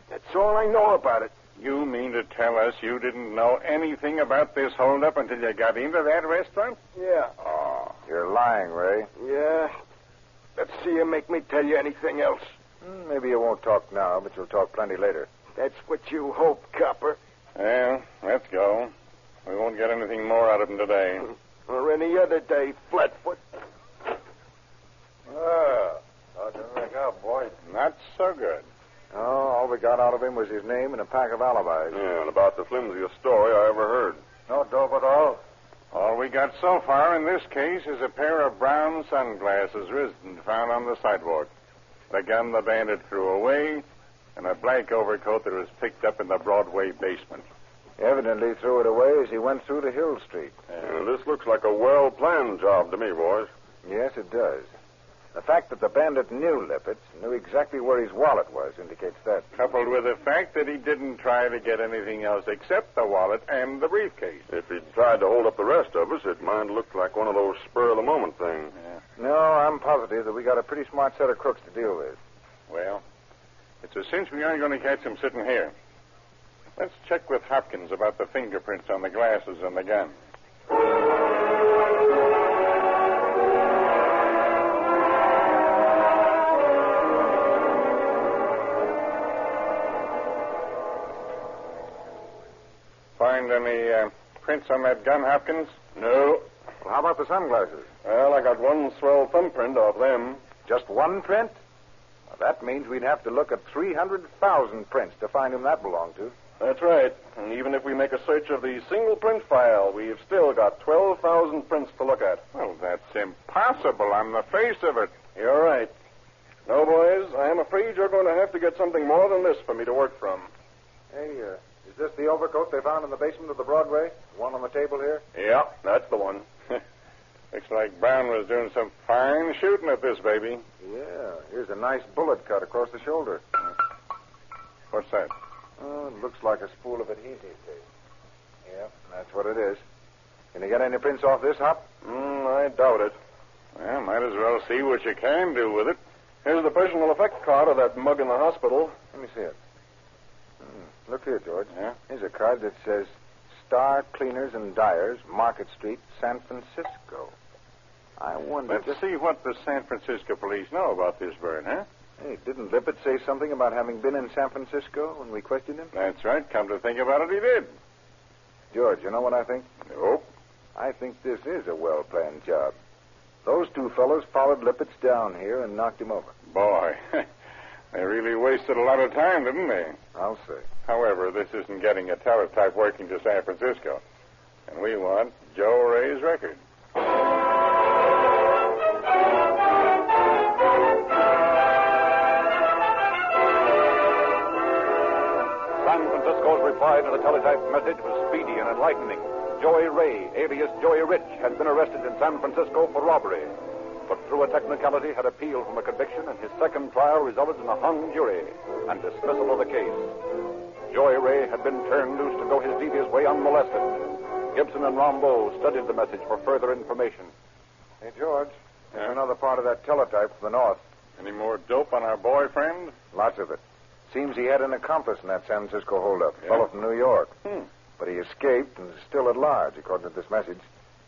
That's all I know about it. You mean to tell us you didn't know anything about this holdup until you got into that restaurant? Yeah. Oh, you're lying, Ray. Yeah. Let's see you make me tell you anything else. Maybe you won't talk now, but you'll talk plenty later. That's what you hope, copper. Well, let's go. We won't get anything more out of him today. Or any other day, Flatfoot. How'd you make out, boy? Not so good. Oh, all we got out of him was his name and a pack of alibis. Yeah, and about the flimsiest story I ever heard. No dope at all? All we got so far in this case is a pair of brown sunglasses written found on the sidewalk. the gun the bandit threw away, and a black overcoat that was picked up in the Broadway basement. He evidently threw it away as he went through to Hill Street. This looks like a well-planned job to me, boys. Yes, it does. The fact that the bandit knew Lippitz, knew exactly where his wallet was, indicates that. Coupled with the fact that he didn't try to get anything else except the wallet and the briefcase. If he'd tried to hold up the rest of us, it might look like one of those spur-of-the-moment things. No, I'm positive that we got a pretty smart set of crooks to deal with. Well, it's a cinch we aren't going to catch him sitting here. Let's check with Hopkins about the fingerprints on the glasses and the gun. Find any prints on that gun, Hopkins? No. Well, how about the sunglasses? Well, I got one swell thumbprint off them. Just one print? Well, that means we'd have to look at 300,000 prints to find whom that belonged to. That's right. And even if we make a search of the single print file, we've still got 12,000 prints to look at. Well, that's impossible on the face of it. You're right. No, boys, I am afraid you're going to have to get something more than this for me to work from. Hey, is this the overcoat they found in the basement of the Broadway? The one on the table here? Yeah, that's the one. Looks like Brown was doing some fine shooting at this baby. Yeah, here's a nice bullet cut across the shoulder. What's that? Oh, it looks like a spool of adhesive tape. Yeah, that's what it is. Can you get any prints off this, Hop? I doubt it. Well, might as well see what you can do with it. Here's the personal effect card of that mug in the hospital. Let me see it. Look here, George. Yeah? Here's a card that says Star Cleaners and Dyers, Market Street, San Francisco. I wonder... Let's see what the San Francisco police know about this burn, huh? Hey, didn't Lippitz say something about having been in San Francisco when we questioned him? That's right. Come to think about it, he did. George, you know what I think? Nope. I think this is a well-planned job. Those two fellows followed Lippitz down here and knocked him over. Boy, they really wasted a lot of time, didn't they? I'll say. However, this isn't getting a teletype working to San Francisco. And we want Joe Ray's record. San Francisco's reply to the teletype message was speedy and enlightening. Joey Ray, alias Joey Rich, had been arrested in San Francisco for robbery, but through a technicality had appealed from a conviction, and his second trial resulted in a hung jury and dismissal of the case. Joey Ray had been turned loose to go his devious way unmolested. Gibson and Rambeau studied the message for further information. Hey, George, there's another part of that teletype from the north. Any more dope on our boyfriend? Lots of it. Seems he had an accomplice in that San Francisco holdup, a fellow from New York. But he escaped and is still at large, according to this message.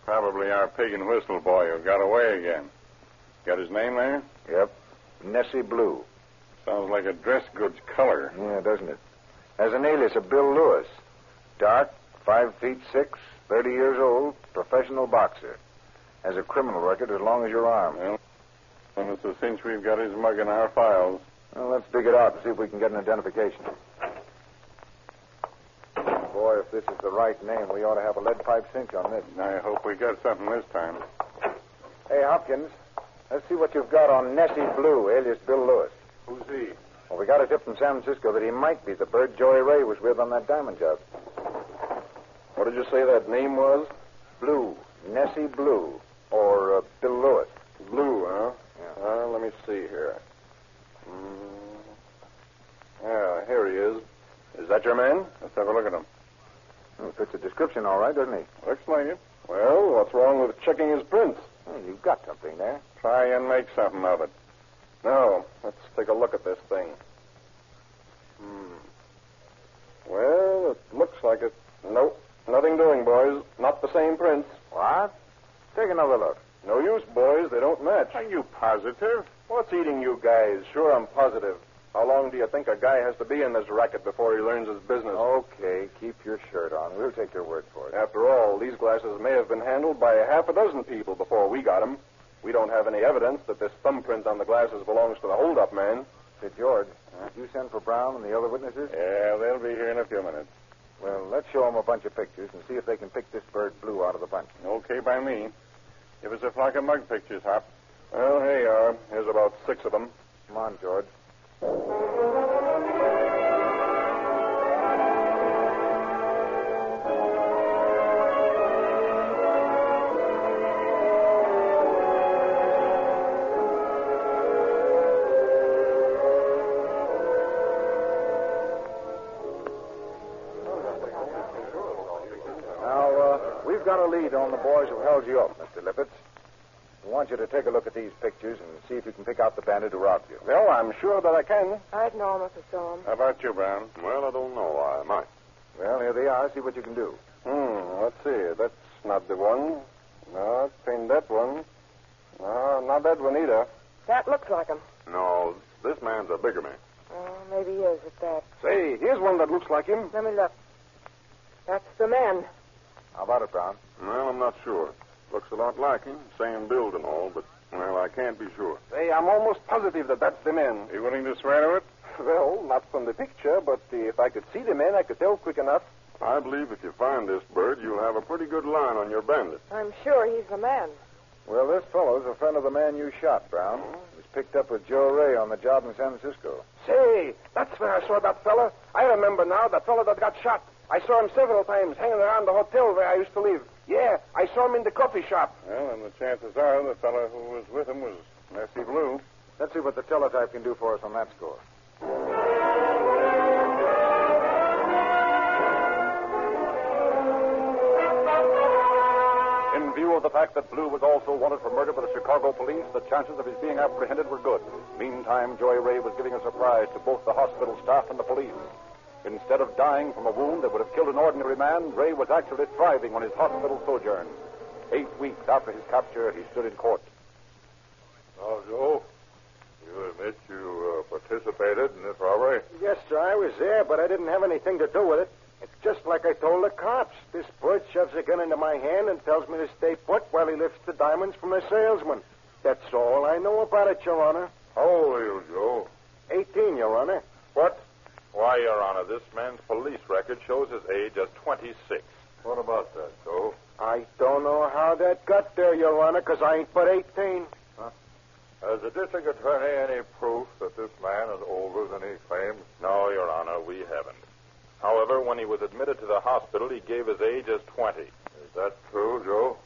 Probably our pig and whistle boy who got away again. Got his name there? Yep. Nessie Blue. Sounds like a dress goods color. Yeah, doesn't it? Has an alias of Bill Lewis. Dark, 5'6", 30 years old, professional boxer. Has a criminal record as long as your arm. Well, and it's a cinch we've got his mug in our files. Well, let's dig it out and see if we can get an identification. Boy, if this is the right name, we ought to have a lead pipe cinch on this. I hope we got something this time. Hey, Hopkins, let's see what you've got on Nessie Blue, alias Bill Lewis. Who's he? Well, we got a tip from San Francisco that he might be the bird Joey Ray was with on that diamond job. What did you say that name was? Blue. Nessie Blue. Or Bill Lewis. Blue, huh? Yeah. Let me see here. Yeah, here he is. Is that your man? Let's have a look at him. Well, fits the description all right, doesn't he? Looks like it. Well, what's wrong with checking his prints? Well, you've got something there. Try and make something of it. No, let's take a look at this thing. Well, it looks like it. Nope, nothing doing, boys. Not the same prints. What? Take another look. No use, boys. They don't match. Are you positive? What's eating you guys? Sure, I'm positive. How long do you think a guy has to be in this racket before he learns his business? Okay, keep your shirt on. We'll take your word for it. After all, these glasses may have been handled by half a dozen people before we got them. We don't have any evidence that this thumbprint on the glasses belongs to the hold-up man. Say, George, did you send for Brown and the other witnesses? Yeah, they'll be here in a few minutes. Well, let's show them a bunch of pictures and see if they can pick this bird Blue out of the bunch. Okay by me. Give us a flock of mug pictures, Hop. Well, here you are. Here's about 6 of them. Come on, George. We've got a lead on the boys who held you up, Mr. Lippitz. We want you to take a look at these pictures and see if you can pick out the bandit who robbed you. Well, I'm sure that I can. I'd know him if I saw him. How about you, Brown? Well, I don't know. I might. Well, here they are. See what you can do. Let's see. That's not the one. No, it ain't that one. No, not that one either. That looks like him. No, this man's a bigger man. Oh, maybe he is at that. Say, here's one that looks like him. Let me look. That's the man. How about it, Brown? Well, I'm not sure. Looks a lot like him, same build and all, but, well, I can't be sure. Say, I'm almost positive that that's the man. You willing to swear to it? Well, not from the picture, but if I could see the man, I could tell quick enough. I believe if you find this bird, you'll have a pretty good line on your bandit. I'm sure he's the man. Well, this fellow's a friend of the man you shot, Brown. He was picked up with Joe Ray on the job in San Francisco. Say, that's where I saw that fella. I remember now, that fella that got shot. I saw him several times hanging around the hotel where I used to live. Yeah, I saw him in the coffee shop. Well, and the chances are the fellow who was with him was Messy Blue. Let's see what the teletype can do for us on that score. In view of the fact that Blue was also wanted for murder by the Chicago police, the chances of his being apprehended were good. Meantime, Joy Ray was giving a surprise to both the hospital staff and the police. Instead of dying from a wound that would have killed an ordinary man, Ray was actually thriving on his hospital sojourn. 8 weeks after his capture, he stood in court. Now, Joe, you admit you participated in this robbery? Yes, sir, I was there, but I didn't have anything to do with it. It's just like I told the cops. This bird shoves a gun into my hand and tells me to stay put while he lifts the diamonds from the salesman. That's all I know about it, Your Honor. How old are you, Joe? 18, Your Honor. What? Why, Your Honor, this man's police record shows his age as 26. What about that, Joe? I don't know how that got there, Your Honor, because I ain't but 18. Huh? Has the district attorney any proof that this man is older than he claims? No, Your Honor, we haven't. However, when he was admitted to the hospital, he gave his age as 20. Is that true, Joe?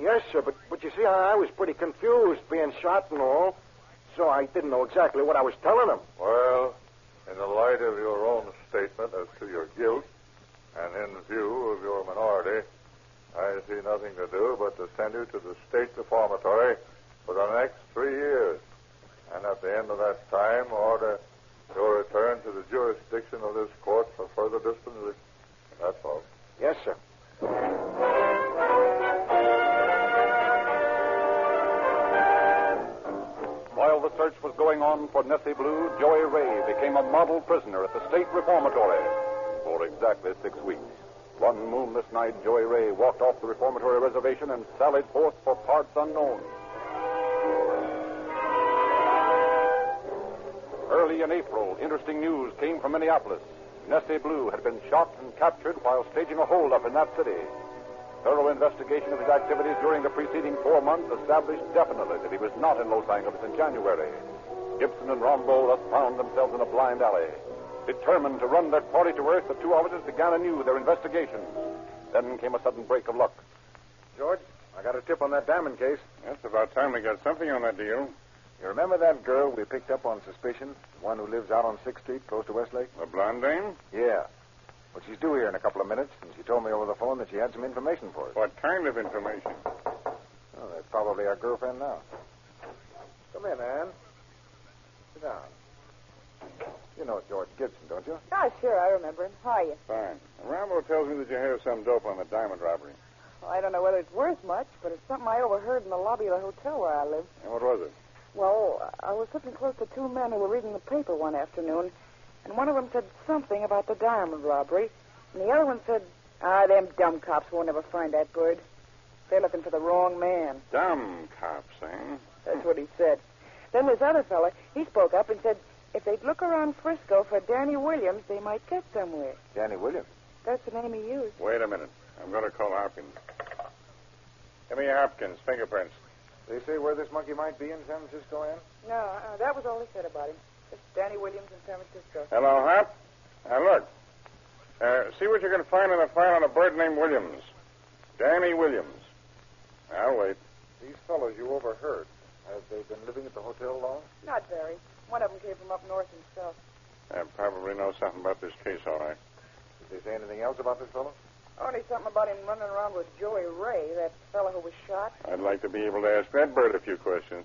Yes, sir, but you see, I was pretty confused, being shot and all, so I didn't know exactly what I was telling him. Well, in the light of your own statement as to your guilt, and in view of your minority, I see nothing to do but to send you to the state reformatory for the next 3 years. And at the end of that time, order your return to the jurisdiction of this court for further disposition. That's all. Yes, sir. While the search was going on for Nessie Blue, Joey Ray became a model prisoner at the state reformatory for exactly 6 weeks. One moonless night, Joey Ray walked off the reformatory reservation and sallied forth for parts unknown. Early in April, interesting news came from Minneapolis. Nessie Blue had been shot and captured while staging a holdup in that city. Thorough investigation of his activities during the preceding 4 months established definitely that he was not in Los Angeles in January. Gibson and Rombo thus found themselves in a blind alley. Determined to run their party to earth, the two officers began anew their investigations. Then came a sudden break of luck. George, I got a tip on that diamond case. It's about time we got something on that deal. You remember that girl we picked up on suspicion? The one who lives out on 6th Street, close to Westlake? The blonde dame? Yeah. Well, she's due here in a couple of minutes, and she told me over the phone that she had some information for us. What kind of information? Oh, that's probably our girlfriend now. Come in, Ann. Sit down. You know George Gibson, don't you? Ah, sure, I remember him. How are you? Fine. Rambo tells me that you have some dope on the diamond robbery. Well, I don't know whether it's worth much, but it's something I overheard in the lobby of the hotel where I live. And what was it? Well, I was sitting close to two men who were reading the paper one afternoon, and one of them said something about the diamond robbery, and the other one said, them dumb cops won't ever find that bird. They're looking for the wrong man. Dumb cops, eh? That's what he said. Then this other fella, he spoke up and said if they'd look around Frisco for Danny Williams, they might get somewhere. Danny Williams? That's the name he used. Wait a minute. I'm going to call Hopkins. Give me Hopkins' fingerprints. They say where this monkey might be in San Francisco, Ann? No, that was all they said about him. Just Danny Williams in San Francisco. Hello, Hop. Look. See what you can find in the file on a bird named Williams. Danny Williams. I'll wait. These fellows you overheard, have they been living at the hotel long? Not very. One of them came from up north himself. I probably know something about this case, all right. Did they say anything else about this fellow? Only something about him running around with Joey Ray, that fellow who was shot. I'd like to be able to ask that bird a few questions.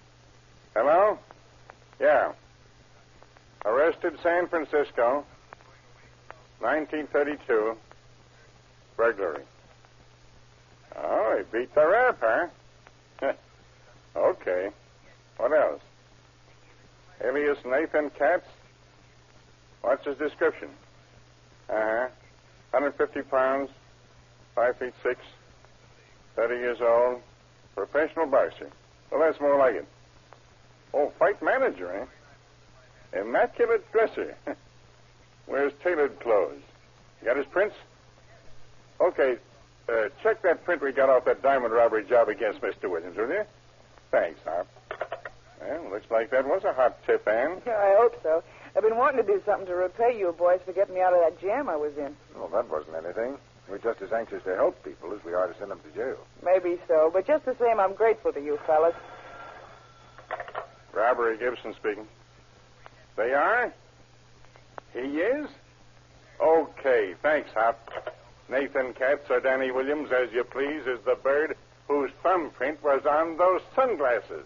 Hello? Yeah. Arrested San Francisco, 1932. Burglary. Oh, he beat the rap, huh? Okay. What else? Alias Nathan Katz? What's his description? 150 pounds, 5 feet 6, 30 years old, professional boxer. Well, that's more like it. Oh, fight manager, eh? Immaculate dresser. Wears tailored clothes. You got his prints? Okay, check that print we got off that diamond robbery job against Mr. Williams, will you? Thanks, Hop. Well, looks like that was a hot tip, Ann. I hope so. I've been wanting to do something to repay you boys for getting me out of that jam I was in. Well, that wasn't anything. We're just as anxious to help people as we are to send them to jail. Maybe so, but just the same, I'm grateful to you fellas. Robbery Gibson speaking. They are? He is? Okay, thanks, Hop. Nathan Katz or Danny Williams, as you please, is the bird whose thumbprint was on those sunglasses.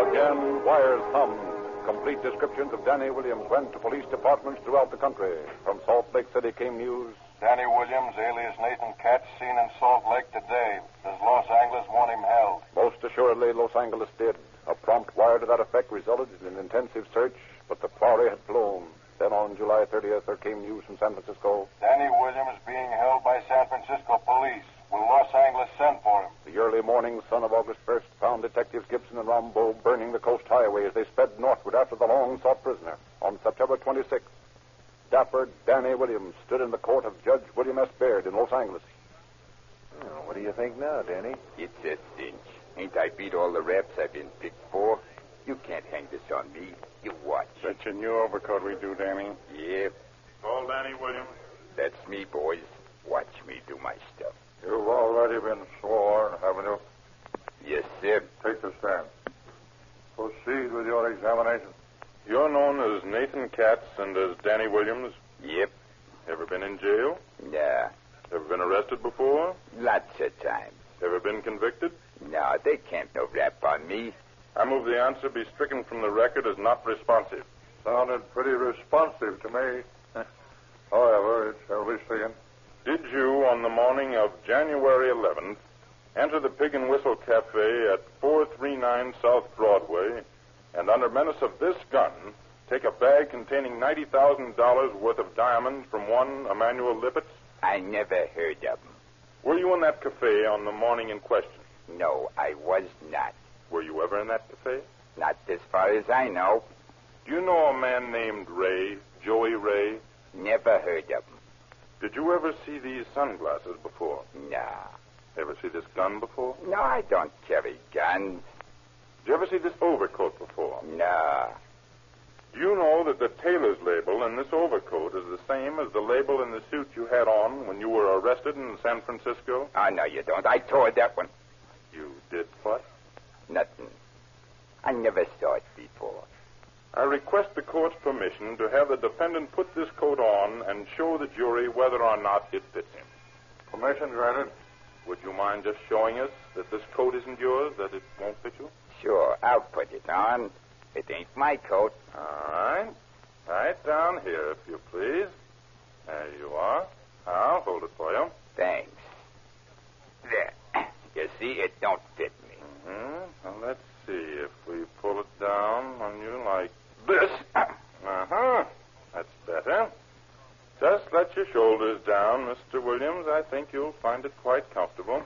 Again, wires hummed. Complete descriptions of Danny Williams went to police departments throughout the country. From Salt Lake City came news. Danny Williams, alias Nathan Katz, seen in Salt Lake today. Does Los Angeles want him held? Most assuredly, Los Angeles did. A prompt wire to that effect resulted in an intensive search, but the quarry had flown. Then on July 30th, there came news from San Francisco. Danny Williams being held by San Francisco police. Will Los Angeles send for him? The early morning sun of August 1st found Detectives Gibson and Rambo burning the coast highway as they sped northward after the long-sought prisoner. On September 26th, dapper Danny Williams stood in the court of Judge William S. Baird in Los Angeles. Oh, what do you think now, Danny? It's a cinch. Ain't I beat all the reps I've been picked for? You can't hang this on me. You watch. That's your new overcoat we do, Danny. Yep. Call Danny Williams. That's me, boys. Watch me do my stuff. You've already been sworn, haven't you? Yes, sir. Take the stand. Proceed with your examination. You're known as Nathan Katz and as Danny Williams? Yep. Ever been in jail? Nah. Ever been arrested before? Lots of times. Ever been convicted? No, they can't no rap on me. I move the answer be stricken from the record as not responsive. Sounded pretty responsive to me. However, it shall be seen. Did you, on the morning of January 11th, enter the Pig and Whistle Cafe at 439 South Broadway and, under menace of this gun, take a bag containing $90,000 worth of diamonds from one Emmanuel Lippitz? I never heard of him. Were you in that cafe on the morning in question? No, I was not. Were you ever in that cafe? Not as far as I know. Do you know a man named Ray, Joey Ray? Never heard of him. Did you ever see these sunglasses before? Nah. Ever see this gun before? No, I don't carry guns. Did you ever see this overcoat before? Nah. Do you know that the tailor's label in this overcoat is the same as the label in the suit you had on when you were arrested in San Francisco? Oh, no, you don't. I tore that one. You did what? Nothing. I never saw it before. I request the court's permission to have the defendant put this coat on and show the jury whether or not it fits him. Permission granted. Would you mind just showing us that this coat isn't yours, that it won't fit you? Sure, I'll put it on. It ain't my coat. All right. Right down here, if you please. There you are. I'll hold it for you. Thanks. There. You see, it don't fit me. Well, let's see if we pull it down on you like this. That's better. Just let your shoulders down, Mr. Williams. I think you'll find it quite comfortable.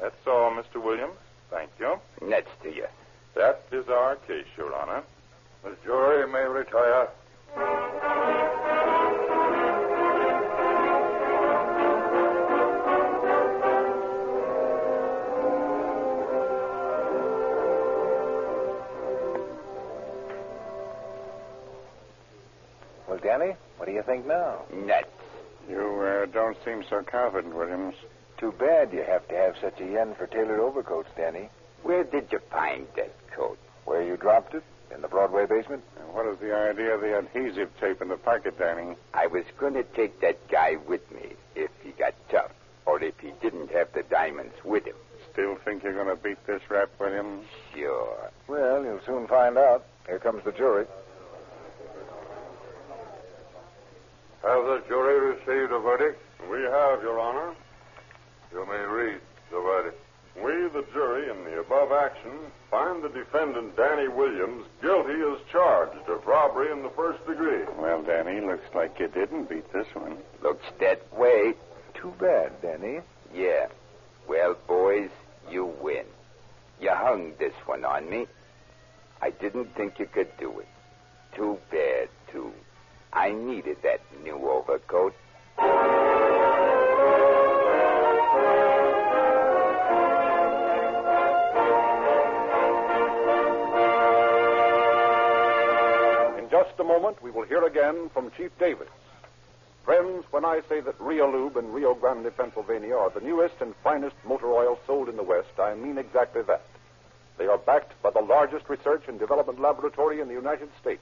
That's all, Mr. Williams. Thank you. Next to you. That is our case, Your Honor. The jury may retire. Danny. What do you think now? Nuts. You don't seem so confident, Williams. Too bad you have to have such a yen for tailored overcoats, Danny. Where did you find that coat? Where you dropped it? In the Broadway basement? And what is the idea of the adhesive tape in the pocket, Danny? I was going to take that guy with me if he got tough, or if he didn't have the diamonds with him. Still think you're going to beat this rap, Williams? Sure. Well, you'll soon find out. Here comes the jury. Have the jury received a verdict? We have, Your Honor. You may read the verdict. We, the jury, in the above action, find the defendant, Danny Williams, guilty as charged of robbery in the first degree. Well, Danny, looks like you didn't beat this one. Looks that way. Too bad, Danny. Yeah. Well, boys, you win. You hung this one on me. I didn't think you could do it. Too bad, too. I needed that new overcoat. In just a moment, we will hear again from Chief Davis. Friends, when I say that Rio Lube in Rio Grande, Pennsylvania are the newest and finest motor oil sold in the West, I mean exactly that. They are backed by the largest research and development laboratory in the United States.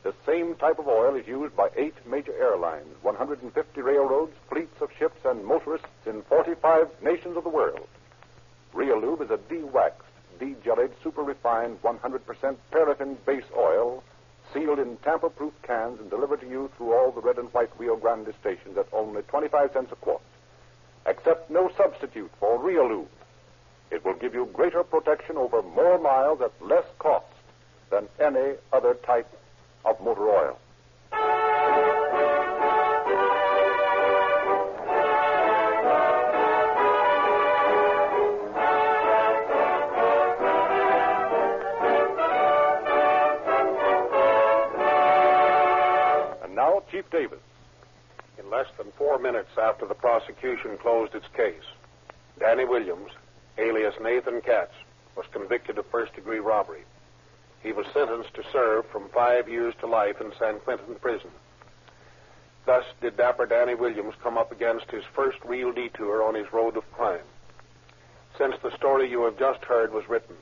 The same type of oil is used by 8 major airlines, 150 railroads, fleets of ships, and motorists in 45 nations of the world. Rio Lube is a de-waxed, de-jellied, super-refined, 100% paraffin base oil sealed in tamper-proof cans and delivered to you through all the red and white Rio Grande stations at only 25 cents a quart. Accept no substitute for Rio Lube. It will give you greater protection over more miles at less cost than any other type of motor oil. And now, Chief Davis. In less than 4 minutes after the prosecution closed its case, Danny Williams, alias Nathan Katz, was convicted of first-degree robbery. He was sentenced to serve from 5 years to life in San Quentin prison. Thus did dapper Danny Williams come up against his first real detour on his road of crime. Since the story you have just heard was written,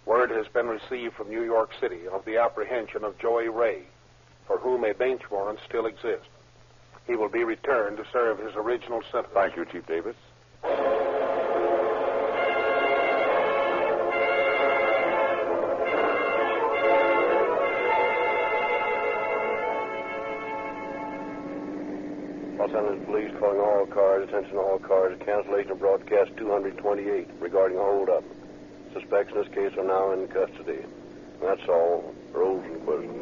word has been received from New York City of the apprehension of Joey Ray, for whom a bench warrant still exists. He will be returned to serve his original sentence. Thank you, Chief Davis. Los Angeles Police calling all cars, attention all cars, cancellation of broadcast 228 regarding a hold-up. Suspects in this case are now in custody. That's all. Rolls and quits.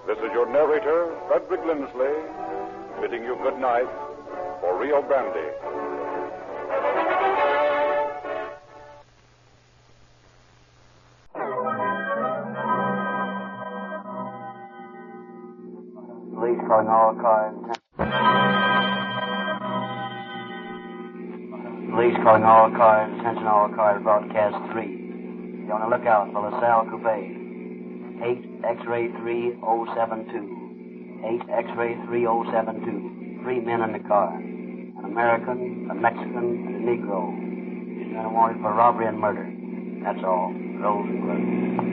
This is your narrator, Frederick Lindsley, bidding you good night for Rio Grande. Police calling all cars. Police calling all cars, attention all cars, broadcast 3. Be on the lookout for LaSalle Coupe. 8 X-ray 3072. 8 X-ray 3072. 3 men in the car. An American, a Mexican, and a Negro. She's been wanted for robbery and murder. That's all. Rolls and closes.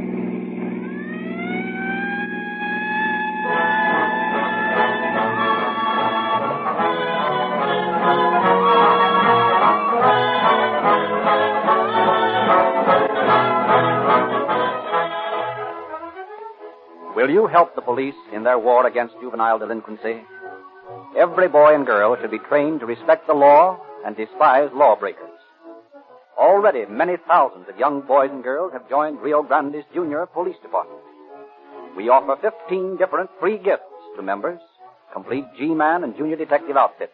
Will you help the police in their war against juvenile delinquency? Every boy and girl should be trained to respect the law and despise lawbreakers. Already, many thousands of young boys and girls have joined Rio Grande's Junior Police Department. We offer 15 different free gifts to members, complete G-Man and Junior Detective outfits.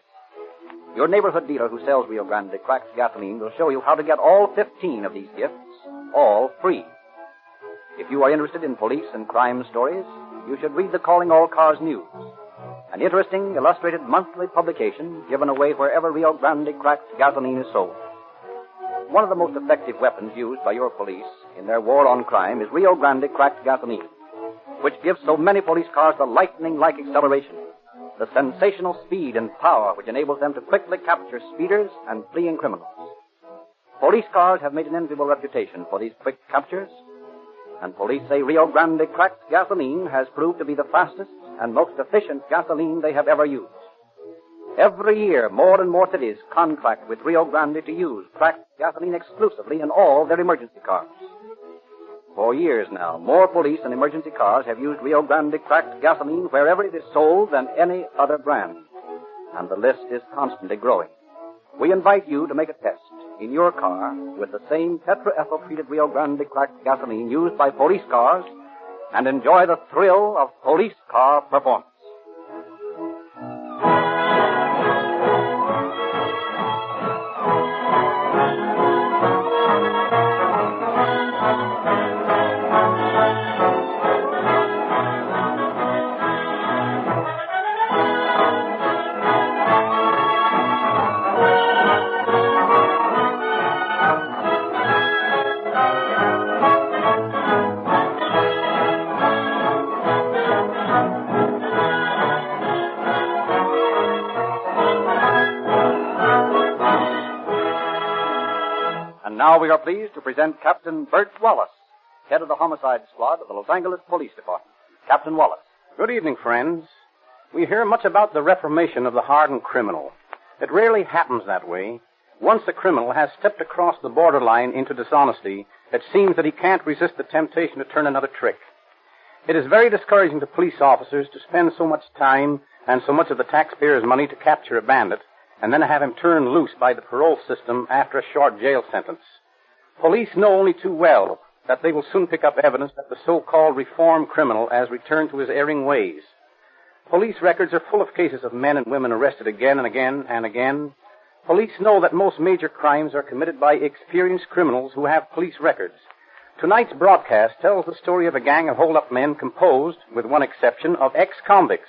Your neighborhood dealer who sells Rio Grande cracked gasoline will show you how to get all 15 of these gifts, all free. If you are interested in police and crime stories, you should read the Calling All Cars News, an interesting, illustrated monthly publication given away wherever Rio Grande cracked gasoline is sold. One of the most effective weapons used by your police in their war on crime is Rio Grande cracked gasoline, which gives so many police cars the lightning-like acceleration, the sensational speed and power which enables them to quickly capture speeders and fleeing criminals. Police cars have made an enviable reputation for these quick captures, and police say Rio Grande cracked gasoline has proved to be the fastest and most efficient gasoline they have ever used. Every year, more and more cities contract with Rio Grande to use cracked gasoline exclusively in all their emergency cars. For years now, more police and emergency cars have used Rio Grande cracked gasoline wherever it is sold than any other brand, and the list is constantly growing. We invite you to make a test in your car with the same tetraethyl-treated Rio Grande cracked gasoline used by police cars and enjoy the thrill of police car performance. Now we are pleased to present Captain Bert Wallace, head of the homicide squad of the Los Angeles Police Department. Captain Wallace. Good evening, friends. We hear much about the reformation of the hardened criminal. It rarely happens that way. Once a criminal has stepped across the borderline into dishonesty, it seems that he can't resist the temptation to turn another trick. It is very discouraging to police officers to spend so much time and so much of the taxpayers' money to capture a bandit and then have him turned loose by the parole system after a short jail sentence. Police know only too well that they will soon pick up evidence that the so-called reformed criminal has returned to his erring ways. Police records are full of cases of men and women arrested again and again and again. Police know that most major crimes are committed by experienced criminals who have police records. Tonight's broadcast tells the story of a gang of hold-up men composed, with one exception, of ex-convicts.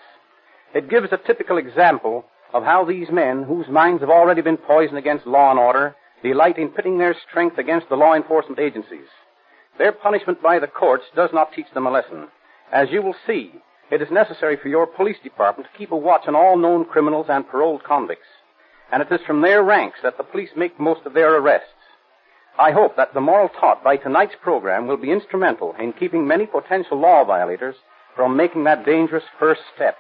It gives a typical example of how these men, whose minds have already been poisoned against law and order, delight in pitting their strength against the law enforcement agencies. Their punishment by the courts does not teach them a lesson. As you will see, it is necessary for your police department to keep a watch on all known criminals and paroled convicts. And it is from their ranks that the police make most of their arrests. I hope that the moral taught by tonight's program will be instrumental in keeping many potential law violators from making that dangerous first step.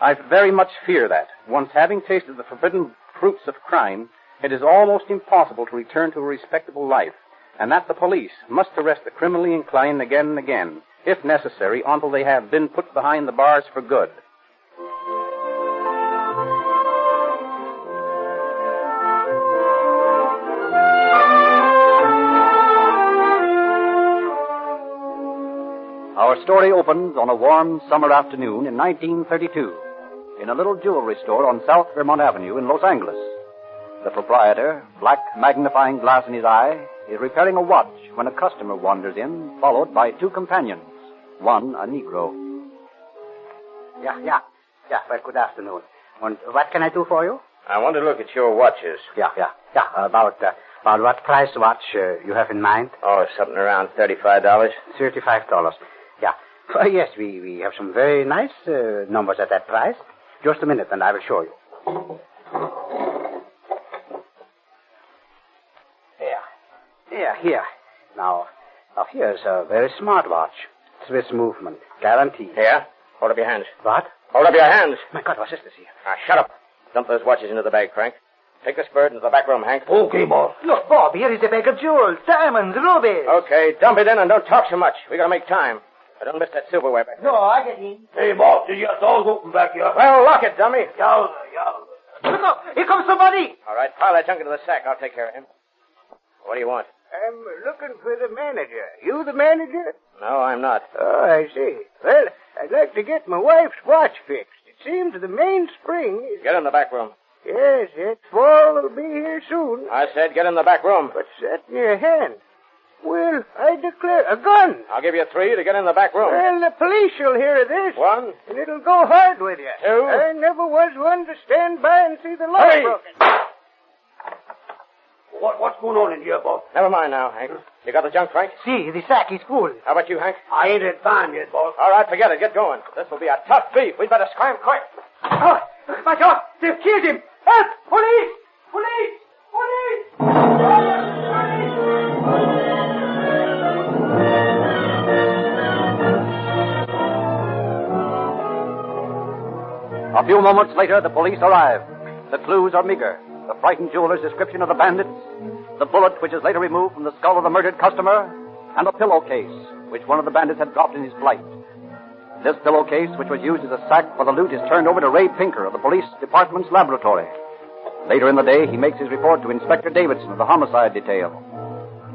I very much fear that, once having tasted the forbidden fruits of crime, it is almost impossible to return to a respectable life, and that the police must arrest the criminally inclined again and again, if necessary, until they have been put behind the bars for good. Our story opens on a warm summer afternoon in 1932 in a little jewelry store on South Vermont Avenue in Los Angeles. The proprietor, black magnifying glass in his eye, is repairing a watch when a customer wanders in, followed by two companions, one a Negro. Yeah, well, good afternoon. And what can I do for you? I want to look at your watches. Yeah. About what price watch you have in mind? Oh, something around $35. $35. Yeah. Well, yes, we have some very nice numbers at that price. Just a minute, and I will show you. Here. Now, here's a very smart watch. Swiss movement. Guaranteed. Here? Hold up your hands. What? Hold up your hands. My God, what's this here? Shut up. Dump those watches into the bag, Frank. Take this bird into the back room, Hank. Okay, boss. Look, Bob, here is a bag of jewels, diamonds, rubies. Okay, dump it in and don't talk so much. We gotta make time. I don't miss that silverware back there. No, I get in. Hey, boss, did you get those open back here? Well, lock it, dummy. Yowza. Look up, here comes somebody. All right, pile that junk into the sack. I'll take care of him. What do you want? I'm looking for the manager. You the manager? No, I'm not. Oh, I see. Well, I'd like to get my wife's watch fixed. It seems the mainspring is... Get in the back room. Yes, fall will be here soon. I said get in the back room. What's that in your hand? Well, I declare, a gun. I'll give you 3 to get in the back room. Well, the police will hear of this. 1. And it'll go hard with you. 2. I never was one to stand by and see the law broken. What's going on in here, boss? Never mind now, Hank. You got the junk, Frank? See, the sack is full. How about you, Hank? I ain't had time yet, boss. All right, forget it. Get going. This will be a tough beef. We'd better scram quick. Oh, my God! They've killed him! Help! Police! Police! Police! A few moments later, the police arrive. The clues are meager. The frightened jeweler's description of the bandits, the bullet which is later removed from the skull of the murdered customer, and a pillowcase which one of the bandits had dropped in his flight. This pillowcase, which was used as a sack for the loot, is turned over to Ray Pinker of the police department's laboratory. Later in the day, he makes his report to Inspector Davidson of the homicide detail.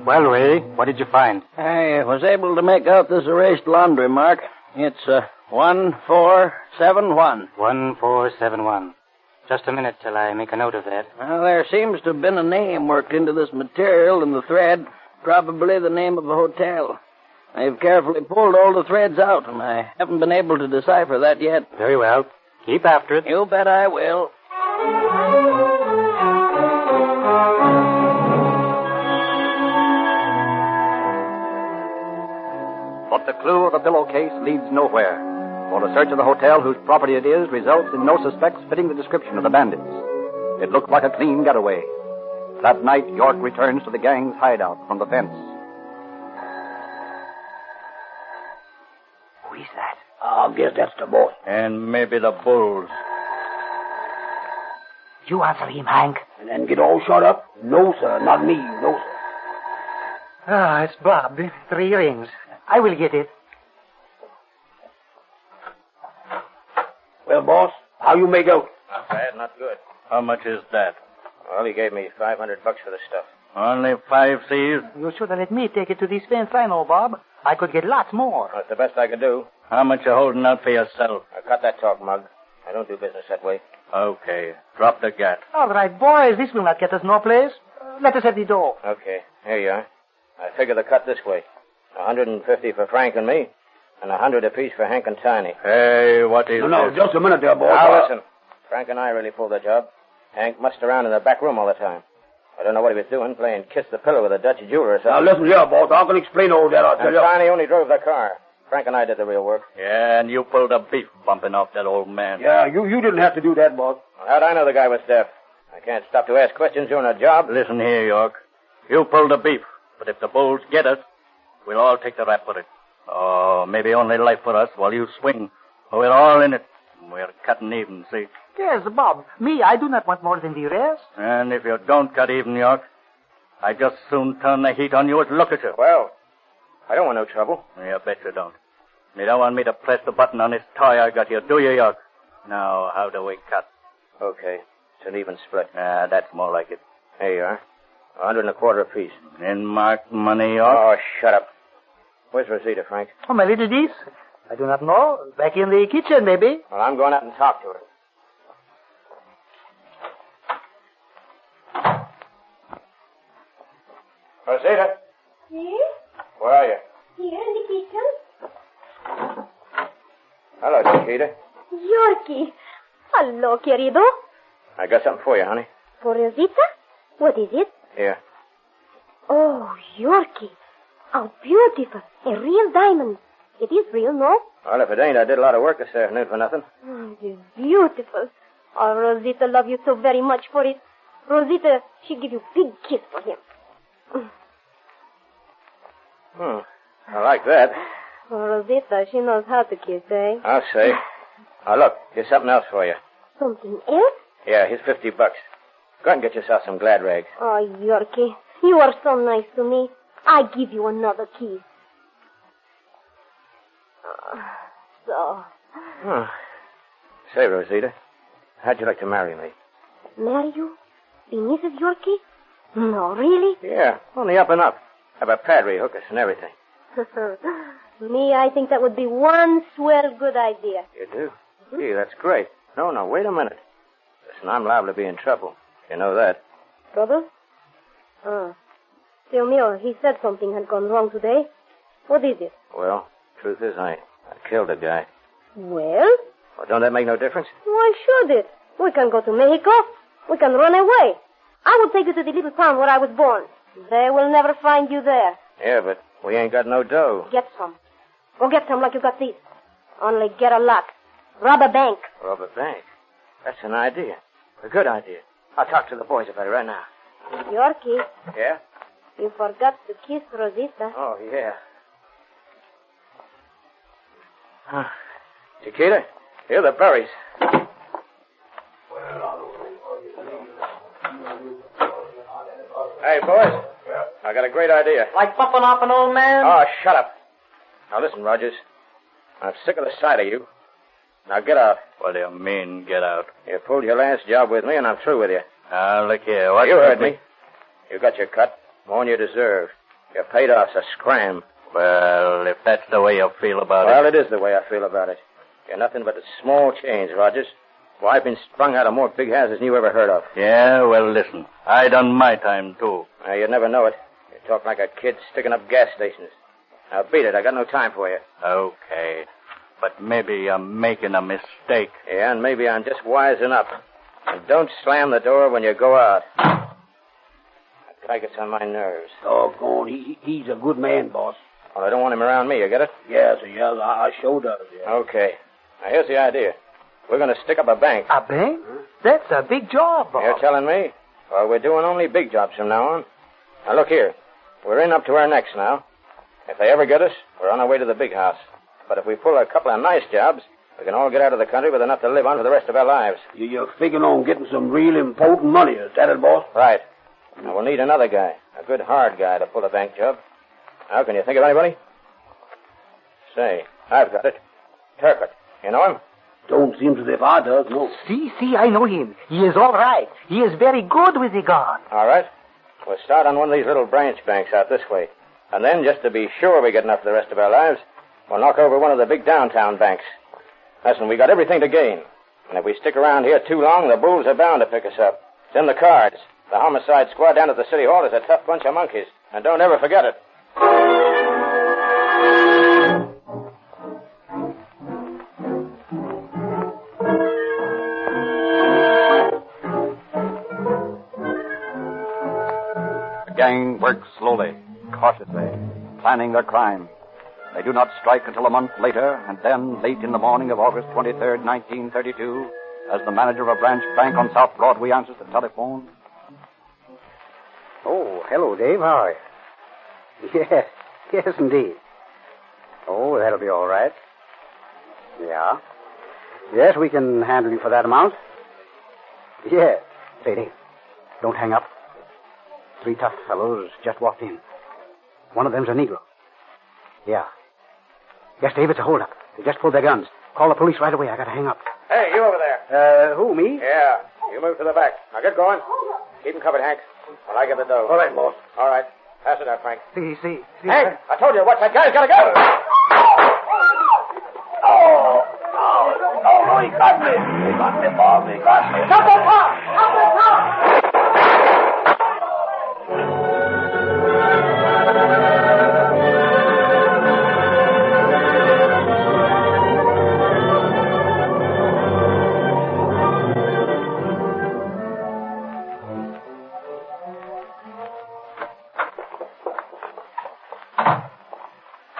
Well, Ray, what did you find? I was able to make out this erased laundry mark. It's 1471. 1471. Just a minute till I make a note of that. Well, there seems to have been a name worked into this material in the thread. Probably the name of a hotel. I've carefully pulled all the threads out, and I haven't been able to decipher that yet. Very well. Keep after it. You bet I will. But the clue of the pillowcase leads nowhere. For the search of the hotel whose property it is results in no suspects fitting the description of the bandits. It looked like a clean getaway. That night, York returns to the gang's hideout from the fence. Who is that? I guess that's the boss. And maybe the bulls. You answer him, Hank. And then get all shut up? No, sir, not me. No, sir. Ah, it's Bob. 3 rings. I will get it. Well, boss, how you make out? Not bad, not good. How much is that? Well, he gave me $500 for the stuff. Only 5 C's? You should have let me take it to this fence, I know, Bob. I could get lots more. That's the best I could do. How much you holding out for yourself? Cut that talk, Mug. I don't do business that way. Okay. Drop the gat. All right, boys, this will not get us no place. Let us have the dough. Okay, here you are. I figure the cut this way. 150 for Frank and me, and 100 apiece for Hank and Tiny. Hey, what is No, this? just a minute there, boss. Now, listen. Frank and I really pulled the job. Hank mussed around in the back room all the time. I don't know what he was doing, playing kiss the pillow with a Dutch jeweler or something. Now, listen here, boss. I can explain all that, I'll tell And you. Tiny only drove the car. Frank and I did the real work. Yeah, and you pulled a beef bumping off that old man. Yeah, you didn't have to do that, boss. How'd I know the guy was deaf? I can't stop to ask questions during a job. Listen here, York. You pulled the beef, but if the bulls get us, we'll all take the rap for it. Oh, maybe only life for us while you swing. We're all in it. We're cutting even, see? Yes, Bob. Me, I do not want more than the rest. And if you don't cut even, York, I just soon turn the heat on you as look at you. Well, I don't want no trouble. Yeah, I bet you don't. You don't want me to press the button on this toy I got here, do you, York? Now, how do we cut? Okay. It's an even split. That's more like it. Here you are. 125 apiece. In marked money, York? Oh, shut up. Where's Rosita, Frank? Oh, my little niece. I do not know. Back in the kitchen, maybe. Well, I'm going out and talk to her. Rosita, Yes? where are you? Here in the kitchen. Hello, Chiquita. Yorkie. Hello, querido. I got something for you, honey. For Rosita? What is it? Here. Oh, Yorkie. How beautiful. A real diamond. It is real, no? Well, if it ain't, I did a lot of work this afternoon for nothing. Oh, it is beautiful. Oh, Rosita love you so very much for it. Rosita, she give you big kiss for him. I like that. Oh, Rosita, she knows how to kiss, eh? I'll say. Now, look, here's something else for you. Something else? Yeah, here's $50. Go ahead and get yourself some glad rags. Oh, Yorkie, you are so nice to me. I give you another kiss. So. Say, Rosita, how'd you like to marry me? Marry you? Be Mrs. Yorkie? No, really? Yeah, only up and up. Have a padre hook us and everything. Me, I think that would be one swell good idea. You do? Gee, that's great. No, wait a minute. Listen, I'm liable to be in trouble. You know that. Trouble? Still, Mio, he said something had gone wrong today. What is it? Well, truth is, I killed a guy. Well? Well, don't that make no difference? Why should it? We can go to Mexico. We can run away. I will take you to the little town where I was born. They will never find you there. Yeah, but we ain't got no dough. Get some. Go get some like you got these. Only get a lot. Rob a bank. Rob a bank? That's an idea. A good idea. I'll talk to the boys about it right now. Yorkie, Yeah? you forgot to kiss Rosita. Oh, yeah. Chiquita, here are the berries. Hey, boys. I got a great idea. Like bumping off an old man? Oh, shut up. Now, listen, Rogers. I'm sick of the sight of you. Now, get out. What do you mean, get out? You pulled your last job with me, and I'm through with you. Now, look here. What You heard me. You got your cut. More than you deserve. Your paid off's a scram. Well, if that's the way you feel about Well, it is the way I feel about it. You're nothing but a small change, Rogers. Why, I've been strung out of more big houses than you ever heard of. Yeah, well, listen. I done my time, too. You'd never know it. You talk like a kid sticking up gas stations. Now, beat it. I got no time for you. Okay. But maybe I'm making a mistake. Yeah, and maybe I'm just wising up. And don't slam the door when you go out. That guy gets on my nerves. Doggone, he's a good man, boss. Well, I don't want him around me, you get it? Yes, I sure does, yeah. Okay. Now, here's the idea. We're going to stick up a bank. A bank? That's a big job, boss. You're telling me? Well, we're doing only big jobs from now on. Now, look here. We're in up to our necks now. If they ever get us, we're on our way to the big house. But if we pull a couple of nice jobs, we can all get out of the country with enough to live on for the rest of our lives. You're figuring on getting some real important money, is that it, boss? Right. Now, we'll need another guy, a good hard guy to pull a bank job. Now, can you think of anybody? Say, I've got it. Turcotte. You know him? Don't seem as if I does, no. See, I know him. He is all right. He is very good with the gun. All right. We'll start on one of these little branch banks out this way. And then, just to be sure we get enough for the rest of our lives, we'll knock over one of the big downtown banks. Listen, we got everything to gain. And if we stick around here too long, the bulls are bound to pick us up. It's in the cards. The homicide squad down at the city hall is a tough bunch of monkeys. And don't ever forget it. The gang works slowly, cautiously, planning their crime. They do not strike until a month later, and then, late in the morning of August 23rd, 1932, as the manager of a branch bank on South Broadway answers the telephone. Oh, hello, Dave. How are you? Yes, indeed. Oh, that'll be all right. Yeah. Yes, we can handle you for that amount. Yeah. Say, Dave, don't hang up. 3 tough fellows just walked in. One of them's a Negro. Yeah. Yes, Dave, it's a holdup. They just pulled their guns. Call the police right away. I gotta hang up. Hey, you over there. Who, me? Yeah. You move to the back. Now get going. Keep them covered, Hank. While I get the dough. All right, boss. All right. Pass it out, Frank. See. Hank, I told you, watch that guy. He's got to go. Oh, he got me. He got me, boss. He got me. Stop the car! Stop the car!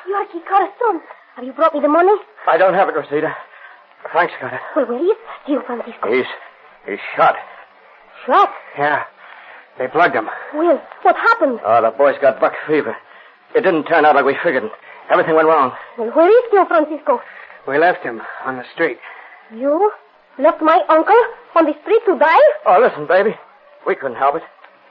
Yorkie, Corazon, have you brought me the money? I don't have it, Rosita. Frank's got it. Well, where is Tio Francisco? He's shot. Shot? Yeah. They plugged him. Well, what happened? Oh, the boy's got buck fever. It didn't turn out like we figured. Everything went wrong. Well, where is Tio Francisco? We left him on the street. You left my uncle on the street to die? Oh, listen, baby. We couldn't help it.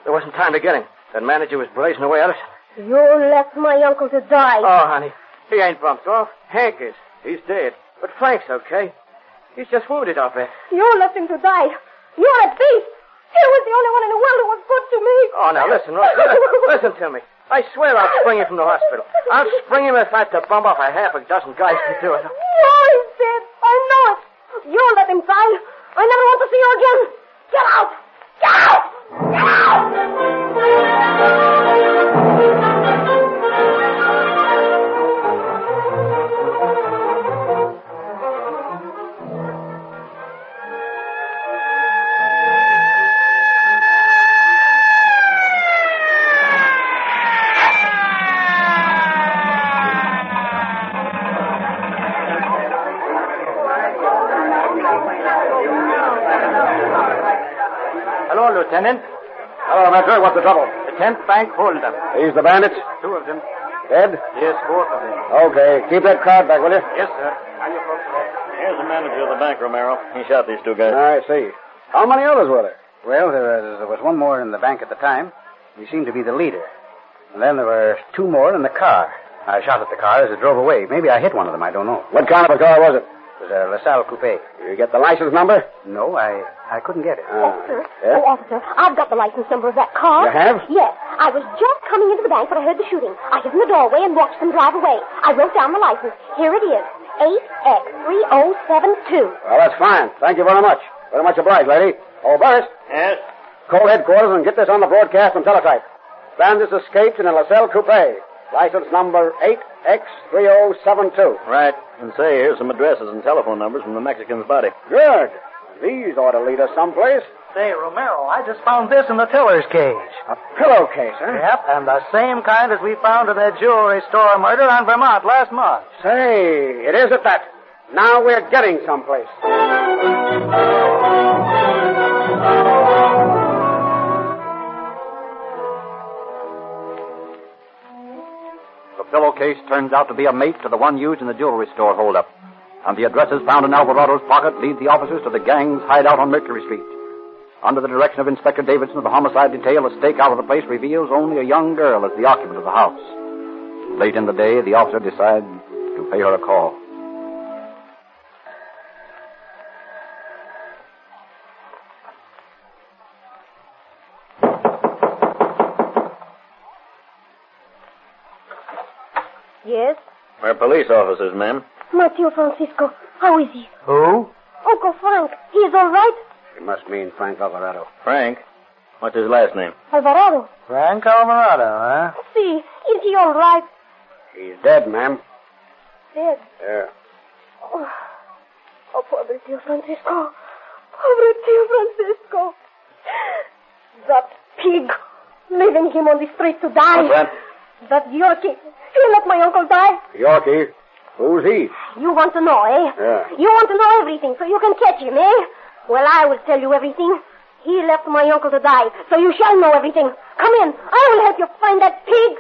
There wasn't time to get him. That manager was blazing away at us. You left my uncle to die. Oh, honey. He ain't bumped off. Hank is. He's dead. But Frank's okay. He's just wounded off there. You left him to die. You're a thief. He was the only one in the world who was good to me. Oh, now listen, Rosita. Listen to me. I swear I'll spring him from the hospital. I'll spring him if I have to bump off a half a dozen guys to do it. No, he's dead. I know it. You let him die. I never want to see you again. Get out! Get out! Get out! Hello, Lieutenant. Hello, Matson. What's the trouble? The 10th bank holdup. These the bandits? 2 of them. Dead? Yes, 4 of them. Okay. Keep that card back, will you? Yes, sir. Are you folks there? Here's the manager of the bank, Romero. He shot these 2 guys. I see. How many others were there? Well, there was one more in the bank at the time. He seemed to be the leader. And then there were 2 more in the car. I shot at the car as it drove away. Maybe I hit one of them. I don't know. What kind of a car was it? It was a LaSalle coupe. You get the license number? No, I couldn't get it. Officer. Yeah? Oh, officer, I've got the license number of that car. You have? Yes. I was just coming into the bank when I heard the shooting. I hid in the doorway and watched them drive away. I wrote down the license. Here it is. 𝒆𝒆𝒔3072. Well, that's fine. Thank you very much. Very much obliged, lady. Oh, Burris. Yes? Call headquarters and get this on the broadcast on teletype. Bandits escaped in a LaSalle coupe. License number 𝒆𝒆𝒔3072. Right. And say, here's some addresses and telephone numbers from the Mexican's body. Good. These ought to lead us someplace. Say, Romero, I just found this in the teller's cage. A pillowcase, huh? Yep, and the same kind as we found in that jewelry store murder on Vermont last month. Say, it is at that. Now we're getting someplace. The pillowcase turns out to be a mate to the one used in the jewelry store holdup. And the addresses found in Alvarado's pocket lead the officers to the gang's hideout on Mercury Street. Under the direction of Inspector Davidson of the homicide detail, a stakeout of the place reveals only a young girl as the occupant of the house. Late in the day, the officer decides to pay her a call. Yes? We're police officers, ma'am. My Tio Francisco. How is he? Who? Uncle Frank. He is all right? You must mean Frank Alvarado. Frank? What's his last name? Alvarado. Frank Alvarado, huh? See, is he all right? He's dead, ma'am. Dead. Yeah. Oh, pobre Tio Francisco. Pobre Tio Francisco. That pig. Leaving him on the street to die. What's that? That Yorkie. He let my uncle die. Yorkie? Who's he? You want to know, eh? Yeah. You want to know everything so you can catch him, eh? Well, I will tell you everything. He left my uncle to die, so you shall know everything. Come in. I will help you find that pig.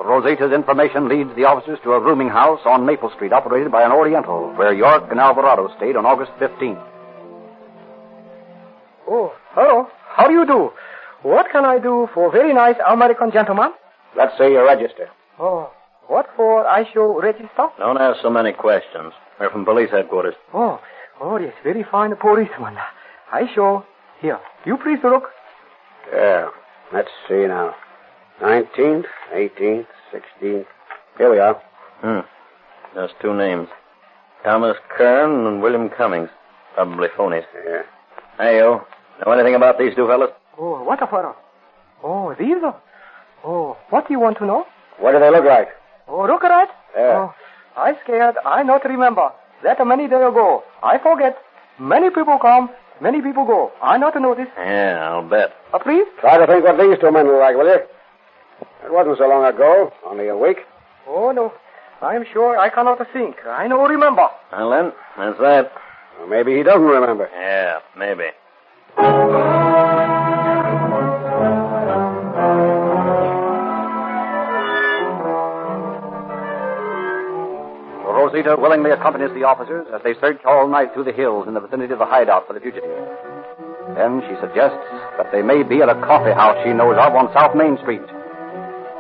Rosita's information leads the officers to a rooming house on Maple Street operated by an Oriental, where York and Alvarado stayed on August 15th. Oh, hello. How do you do? What can I do for very nice American gentleman? Let's see your register. Oh, what for I show register? Don't ask so many questions. We're from police headquarters. Oh, yes, very fine policeman. I show. Here, you please look. Yeah. Let's see now. 19th, 18th, 16th. Here we are. Just 2 names. Thomas Kern and William Cummings. Probably phonies. Yeah. Hey, you. Know anything about these 2 fellas? Oh, what a fellow. Oh, these are... Oh, what do you want to know? What do they look like? Oh, look at that. Yeah. Oh, I scared. I not remember. That many days ago. I forget. Many people come, many people go. I not notice. Yeah, I'll bet. Please? Try to think what these 2 men look like, will you? It wasn't so long ago. Only a week. Oh, no. I'm sure I cannot think. I no remember. Well, then, that's that. Well, maybe he doesn't remember. Yeah, maybe. Rosita willingly accompanies the officers as they search all night through the hills in the vicinity of the hideout for the fugitive. Then she suggests that they may be at a coffee house she knows of on South Main Street.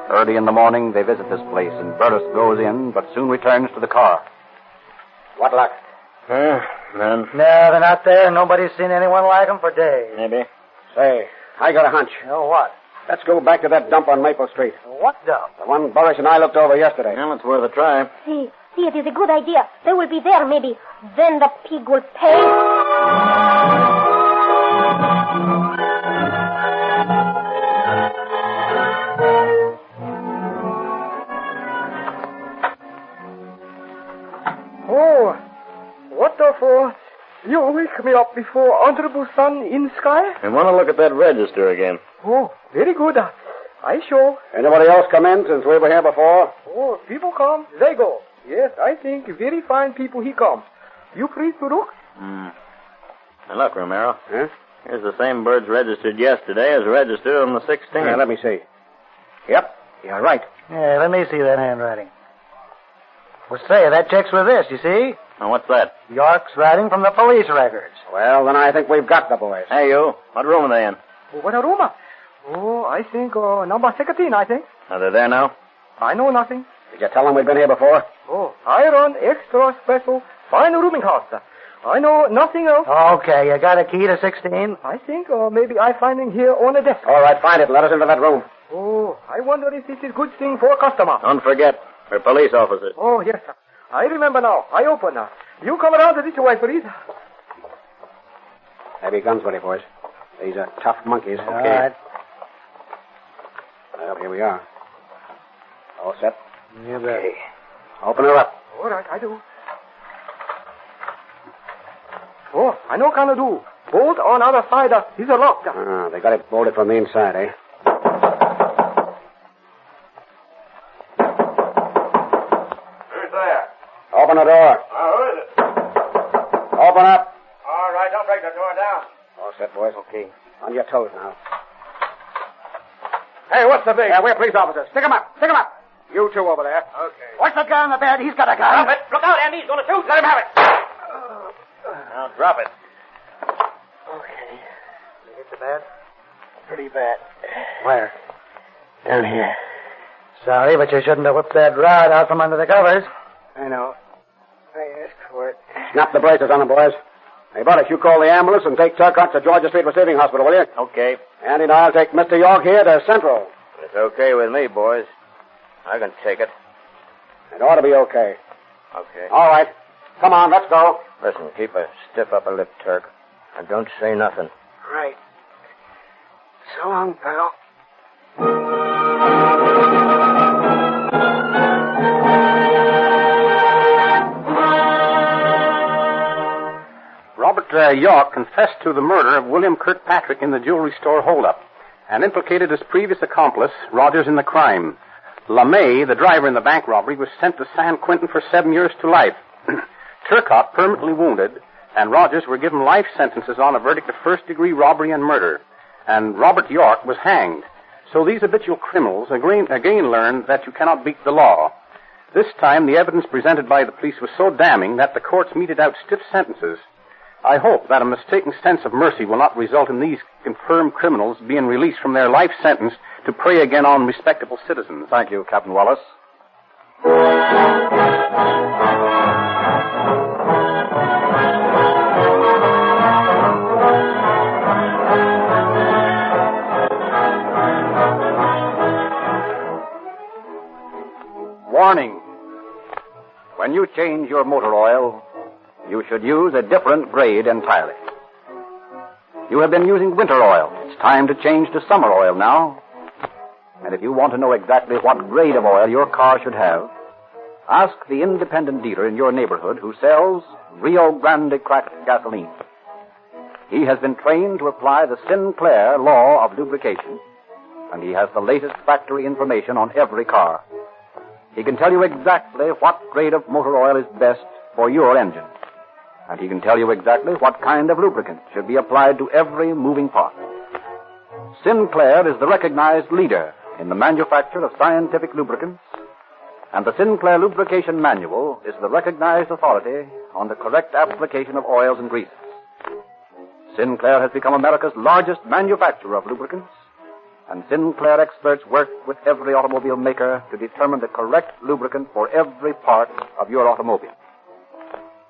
Early in the morning, they visit this place, and Burris goes in, but soon returns to the car. What luck? None. No, they're not there. Nobody's seen anyone like them for days. Maybe. Say, I got a hunch. Oh, what? Let's go back to that dump on Maple Street. What dump? The one Burris and I looked over yesterday. Well, it's worth a try. See, it is a good idea. They will be there, maybe. Then the pig will pay. Oh, what the for? You wake me up. up before honorable sun in sky? I want to look at that register again. Oh, very good. I show. Anybody else come in since we were here before? Oh, people come, they go. Yes, I think very fine people he come. You please to look? Now look, Romero. Huh? Here's the same birds registered yesterday as registered on the 16th. Yeah, let me see. Yep, you're right. Yeah, let me see that handwriting. Well, say, that checks with this, you see? Now, what's that? York's writing from the police records. Well, then I think we've got the boys. Hey, you. What room are they in? Oh, what a room? Oh, I think number 16, I think. Are they there now? I know nothing. Did you tell them we'd been here before? Oh, I run extra special fine rooming house. I know nothing else. Okay, you got a key to 16? I think maybe I find him here on the desk. All right, find it and let us into that room. Oh, I wonder if this is good thing for a customer. Don't forget, we're police officers. Oh, yes, sir. I remember now. I open now. You come around this way, please. Heavy guns ready, boys. These are tough monkeys. All right. Well, here we are. All set? You bet. Okay. Open her up. All right, I do. Oh, I know can do. Bolt on other side. He's a lock. They got it bolted from the inside, eh? Who's there? Open the door. Who is it? Open up. All right, don't break the door down. All set, boys. Okay. On your toes now. Hey, what's the big? Yeah, we're police officers. Stick 'em up. Stick 'em up. You two over there. Okay. Watch that guy on the bed. He's got a gun. Drop it. Look out, Andy. He's going to shoot. Let him have it. Now, drop it. Okay. You hit the bed? Pretty bad. Where? Down here. Sorry, but you shouldn't have whipped that rod out from under the covers. I know. I asked for it. Snap the braces on them, boys. Hey, Buddish, you call the ambulance and take Turcotte to Georgia Street Receiving Hospital, will you? Okay. Andy and I'll take Mr. York here to Central. It's okay with me, boys. I can take it. It ought to be okay. Okay. All right. Come on, let's go. Listen, keep a stiff upper lip, Turk. And don't say nothing. Right. So long, pal. Robert York confessed to the murder of William Kirkpatrick in the jewelry store holdup and implicated his previous accomplice, Rogers, in the crime. LeMay, the driver in the bank robbery, was sent to San Quentin for 7 years to life. Turcotte permanently wounded, and Rogers were given life sentences on a verdict of first-degree robbery and murder. And Robert York was hanged. So these habitual criminals again learned that you cannot beat the law. This time, the evidence presented by the police was so damning that the courts meted out stiff sentences. I hope that a mistaken sense of mercy will not result in these confirmed criminals being released from their life sentence to prey again on respectable citizens. Thank you, Captain Wallace. Warning. When you change your motor oil, you should use a different grade entirely. You have been using winter oil. It's time to change to summer oil now. And if you want to know exactly what grade of oil your car should have, ask the independent dealer in your neighborhood who sells Rio Grande cracked gasoline. He has been trained to apply the Sinclair law of lubrication, and he has the latest factory information on every car. He can tell you exactly what grade of motor oil is best for your engine. And he can tell you exactly what kind of lubricant should be applied to every moving part. Sinclair is the recognized leader in the manufacture of scientific lubricants, and the Sinclair Lubrication Manual is the recognized authority on the correct application of oils and greases. Sinclair has become America's largest manufacturer of lubricants, and Sinclair experts work with every automobile maker to determine the correct lubricant for every part of your automobile.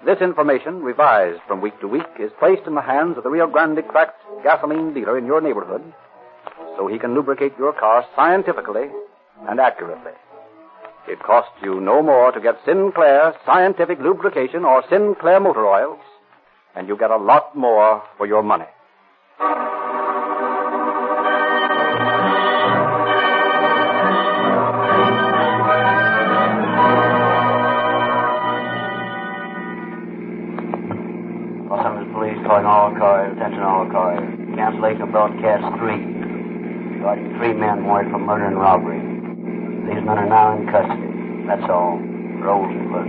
This information, revised from week to week, is placed in the hands of the Rio Grande cracked gasoline dealer in your neighborhood, so he can lubricate your car scientifically and accurately. It costs you no more to get Sinclair scientific lubrication or Sinclair motor oils, and you get a lot more for your money. Calling all translator broadcast 3 regarding 3 men wanted for murder and robbery. These men are now in custody. That's all. Rosebud.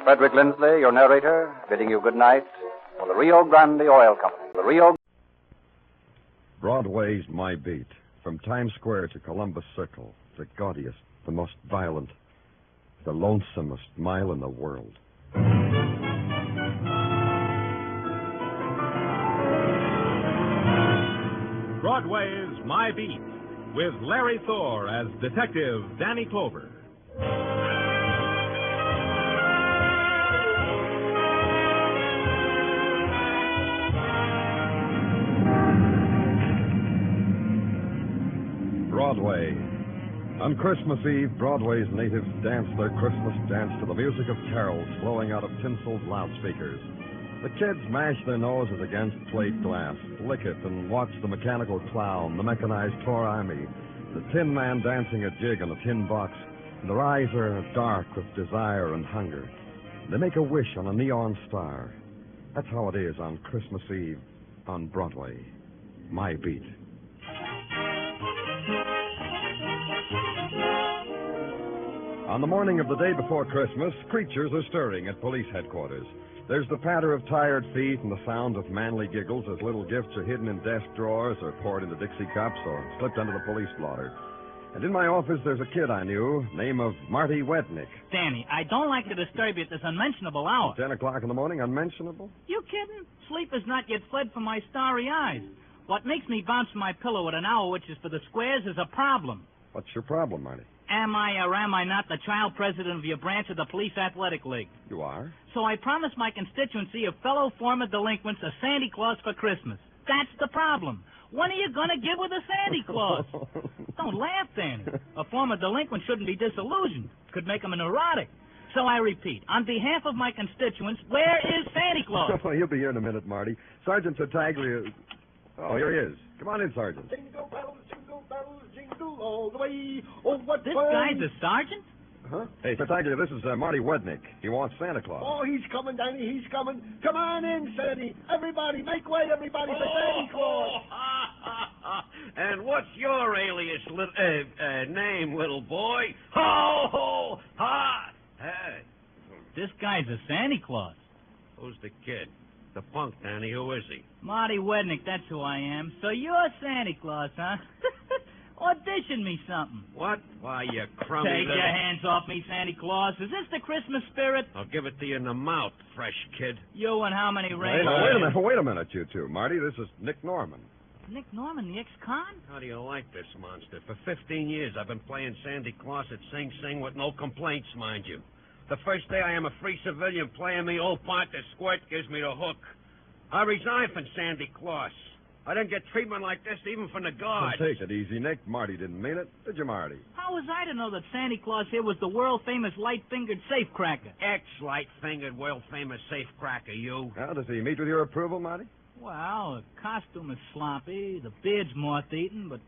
Frederick Lindsley, your narrator, bidding you good night for the Rio Grande Oil Company. The Rio. Broadway's my beat. From Times Square to Columbus Circle, the gaudiest, the most violent, the lonesomest mile in the world. Broadway's My Beat, with Larry Thor as Detective Danny Clover. Broadway. On Christmas Eve, Broadway's natives dance their Christmas dance to the music of carols flowing out of tinseled loudspeakers. The kids mash their noses against plate glass, lick it, and watch the mechanical clown, the mechanized tour army, the tin man dancing a jig on a tin box, and their eyes are dark with desire and hunger. They make a wish on a neon star. That's how it is on Christmas Eve on Broadway. My beat. On the morning of the day before Christmas, creatures are stirring at police headquarters. There's the patter of tired feet and the sound of manly giggles as little gifts are hidden in desk drawers or poured into Dixie cups or slipped under the police blotter. And in my office, there's a kid I knew, name of Marty Wednick. Danny, I don't like to disturb you at this unmentionable hour. 10 o'clock in the morning, unmentionable? You kidding? Sleep has not yet fled from my starry eyes. What makes me bounce my pillow at an hour which is for the squares is a problem. What's your problem, Marty? Am I or am I not the child president of your branch of the Police Athletic League? You are? So I promised my constituency of fellow former delinquents a Santa Claus for Christmas. That's the problem. When are you going to give with a Santa Claus? Don't laugh, Danny. A former delinquent shouldn't be disillusioned. Could make him a neurotic. So I repeat, on behalf of my constituents, where is Santa Claus? He'll be here in a minute, Marty. Sergeant Tartaglia... Oh, here he is. Come on in, Sergeant. Jingle bells, jingle all the way. Oh, what This fun. guy's a sergeant? Huh? Hey, Tartaglia, this is Marty Wednick. He wants Santa Claus. Oh, he's coming, Danny, he's coming. Come on in, Sandy. Everybody, make way, everybody, for Santa Claus. And what's your alias, name, little boy? Ho, ho, ha. Hey. This guy's a Santa Claus. Who's the kid? The punk, Danny. Who is he? Marty Wednick, that's who I am. So you're Santa Claus, huh? Audition me something. What? Why, you crummy Take little... your hands off me, Santa Claus. Is this the Christmas spirit? I'll give it to you in the mouth, fresh kid. You and how many Hey, rings? now, wait a minute, you two. Marty, this is Nick Norman. Nick Norman, the ex-con? How do you like this monster? For 15 years, I've been playing Santa Claus at Sing Sing with no complaints, mind you. The first day I am a free civilian playing me old part, the squirt gives me the hook. I resigned from Santa Claus. I didn't get treatment like this even from the guards. Take it easy, Nick. Marty didn't mean it. Did you, Marty? How was I to know that Santa Claus here was the world-famous light-fingered safecracker? Ex-light-fingered, world-famous safecracker, you. Well, does he meet with your approval, Marty? Well, the costume is sloppy, the beard's moth-eaten, but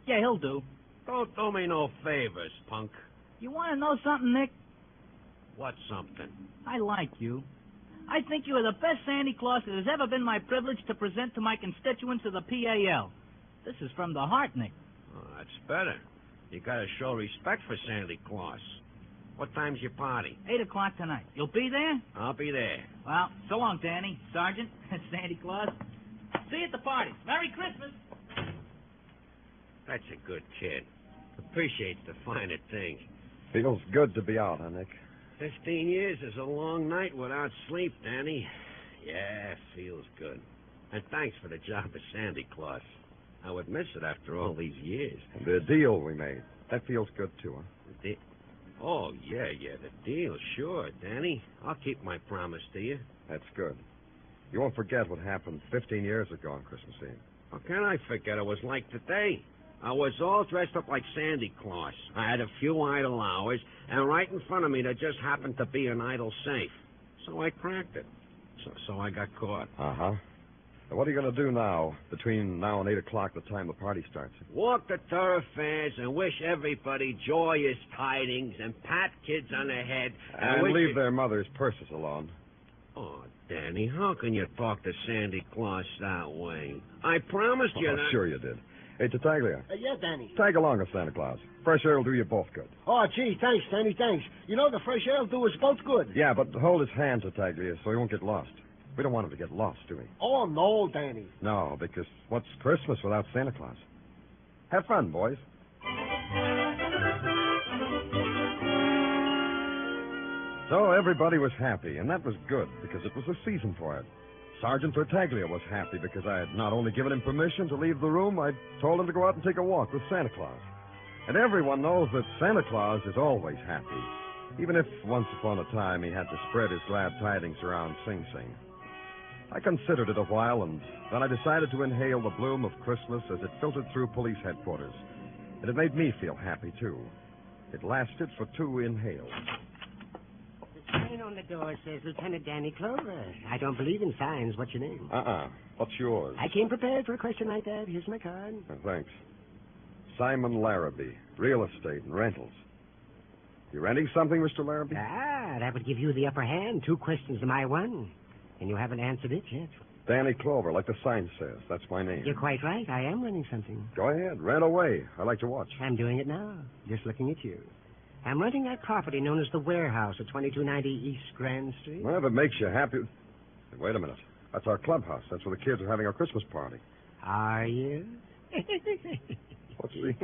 yeah, he'll do. Don't do me no favors, punk. You want to know something, Nick? What's something? I like you. I think you are the best Santa Claus it has ever been my privilege to present to my constituents of the PAL. This is from the heart, Nick. Oh, that's better. You gotta show respect for Santa Claus. What time's your party? 8 o'clock tonight. You'll be there? I'll be there. Well, so long, Danny. Sergeant, Santa Claus. See you at the party. Merry Christmas. That's a good kid. Appreciates the finer things. Feels good to be out, huh, Nick? 15 years is a long night without sleep, Danny. Yeah, feels good. And thanks for the job of Santa Claus. I would miss it after all these years. And the deal we made. That feels good, too, huh? Oh, yeah, the deal, sure, Danny. I'll keep my promise to you. That's good. You won't forget what happened 15 years ago on Christmas Eve. How can I forget it was like today? I was all dressed up like Santa Claus. I had a few idle hours, and right in front of me there just happened to be an idle safe. So I cracked it. So I got caught. Uh-huh. Now, what are you going to do now, between now and 8 o'clock, the time the party starts? Walk the thoroughfares and wish everybody joyous tidings and pat kids on the head. And leave their mothers' purses alone. Oh, Danny, how can you talk to Santa Claus that way? I promised you that... Sure you did. Hey, Tartaglia. Yeah, Danny. Tag along with Santa Claus. Fresh air will do you both good. Oh, gee, thanks, Danny, thanks. You know, the fresh air will do us both good. Yeah, but hold his hand, Tartaglia, so he won't get lost. We don't want him to get lost, do we? Oh, no, Danny. No, because what's Christmas without Santa Claus? Have fun, boys. So everybody was happy, and that was good, because it was the season for it. Sergeant Tartaglia was happy because I had not only given him permission to leave the room, I told him to go out and take a walk with Santa Claus. And everyone knows that Santa Claus is always happy, even if once upon a time he had to spread his glad tidings around Sing Sing. I considered it a while, and then I decided to inhale the bloom of Christmas as it filtered through police headquarters. And it made me feel happy, too. It lasted for 2 inhales. The sign on the door says Lieutenant Danny Clover. I don't believe in signs. What's your name? What's yours? I came prepared for a question like that. Here's my card. Thanks. Simon Larrabee, real estate and rentals. You renting something, Mr. Larrabee? That would give you the upper hand. 2 questions to my 1. And you haven't answered it yet. Danny Clover, like the sign says. That's my name. You're quite right. I am renting something. Go ahead. Rent away. I like to watch. I'm doing it now. Just looking at you. I'm renting that property known as the warehouse at 2290 East Grand Street. Well, if it makes you happy... Wait a minute. That's our clubhouse. That's where the kids are having our Christmas party. Are you? What's the...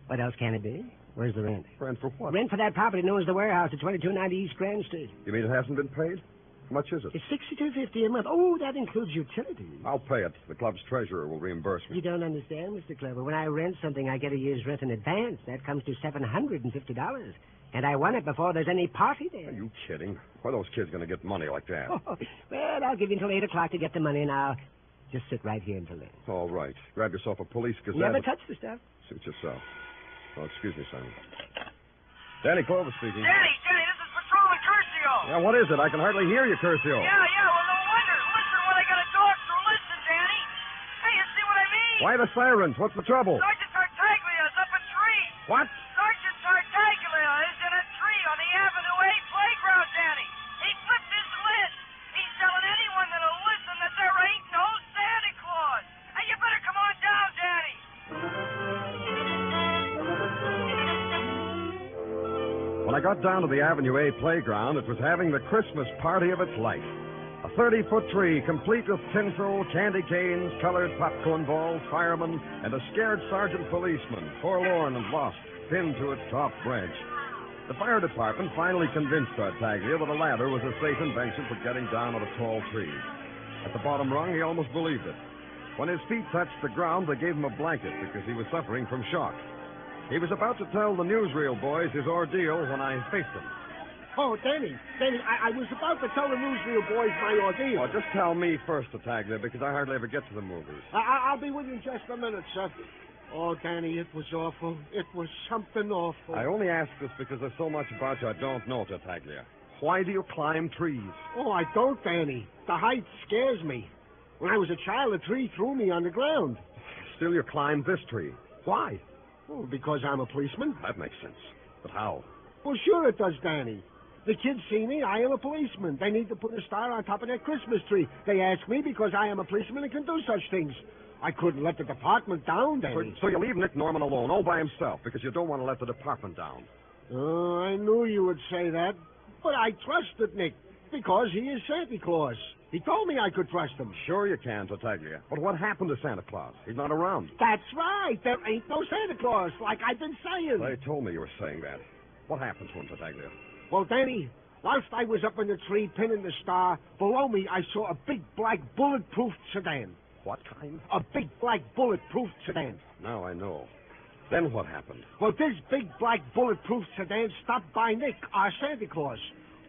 What else can it be? Where's the rent? Rent for what? Rent for that property known as the warehouse at 2290 East Grand Street. You mean it hasn't been paid? How much is it? It's $62.50 a month. Oh, that includes utilities. I'll pay it. The club's treasurer will reimburse me. You don't understand, Mr. Clover. When I rent something, I get a year's rent in advance. That comes to $750. And I want it before there's any party there. Are you kidding? Where are those kids going to get money like that? Well, I'll give you until 8 o'clock to get the money, and I'll just sit right here until then. All right. Grab yourself a police gazette. Never touch the stuff. Suit yourself. Oh, excuse me, Simon. Danny Clover speaking. Danny, this is Patrolman Curcio. Yeah, what is it? I can hardly hear you, Curcio. Yeah, well, no wonder. Listen when I got a dog through. Listen, Danny. Hey, you see what I mean? Why the sirens? What's the trouble? Sergeant Tartaglia's up a tree. What? Sergeant Tartaglia is in a tree on the Avenue A playground, Danny. He flipped his lid. He's telling anyone that'll listen that there ain't no Santa Claus. Hey, you better come on down, Danny. When I got down to the Avenue A playground, it was having the Christmas party of its life. A 30-foot tree, complete with tinsel, candy canes, colored popcorn balls, firemen, and a scared sergeant policeman, forlorn and lost, pinned to its top branch. The fire department finally convinced Tartaglia that a ladder was a safe invention for getting down on a tall tree. At the bottom rung, he almost believed it. When his feet touched the ground, they gave him a blanket because he was suffering from shock. He was about to tell the newsreel boys his ordeal when I faced him. Oh, Danny, I was about to tell the newsreel boys my ordeal. Oh, just tell me first, Tartaglia, because I hardly ever get to the movies. I'll be with you in just a minute, sir. Oh, Danny, it was awful. It was something awful. I only ask this because there's so much about you I don't know, Tartaglia. Why do you climb trees? Oh, I don't, Danny. The height scares me. When I was a child, a tree threw me on the ground. Still, you climbed this tree. Why? Oh, because I'm a policeman. That makes sense. But how? Well, sure it does, Danny. The kids see me. I am a policeman. They need to put a star on top of their Christmas tree. They ask me because I am a policeman and can do such things. I couldn't let the department down, Danny. So you leave Nick Norman alone, all by himself, because you don't want to let the department down. Oh, I knew you would say that. But I trusted Nick because he is Santa Claus. He told me I could trust him. Sure you can, Tartaglia. But what happened to Santa Claus? He's not around. That's right. There ain't no Santa Claus, like I've been saying. They told me you were saying that. What happened to him, Tartaglia? Well, Danny, whilst I was up in the tree pinning the star, below me I saw a big black bulletproof sedan. What kind? A big black bulletproof sedan. Now I know. Then what happened? Well, this big black bulletproof sedan stopped by Nick, our Santa Claus.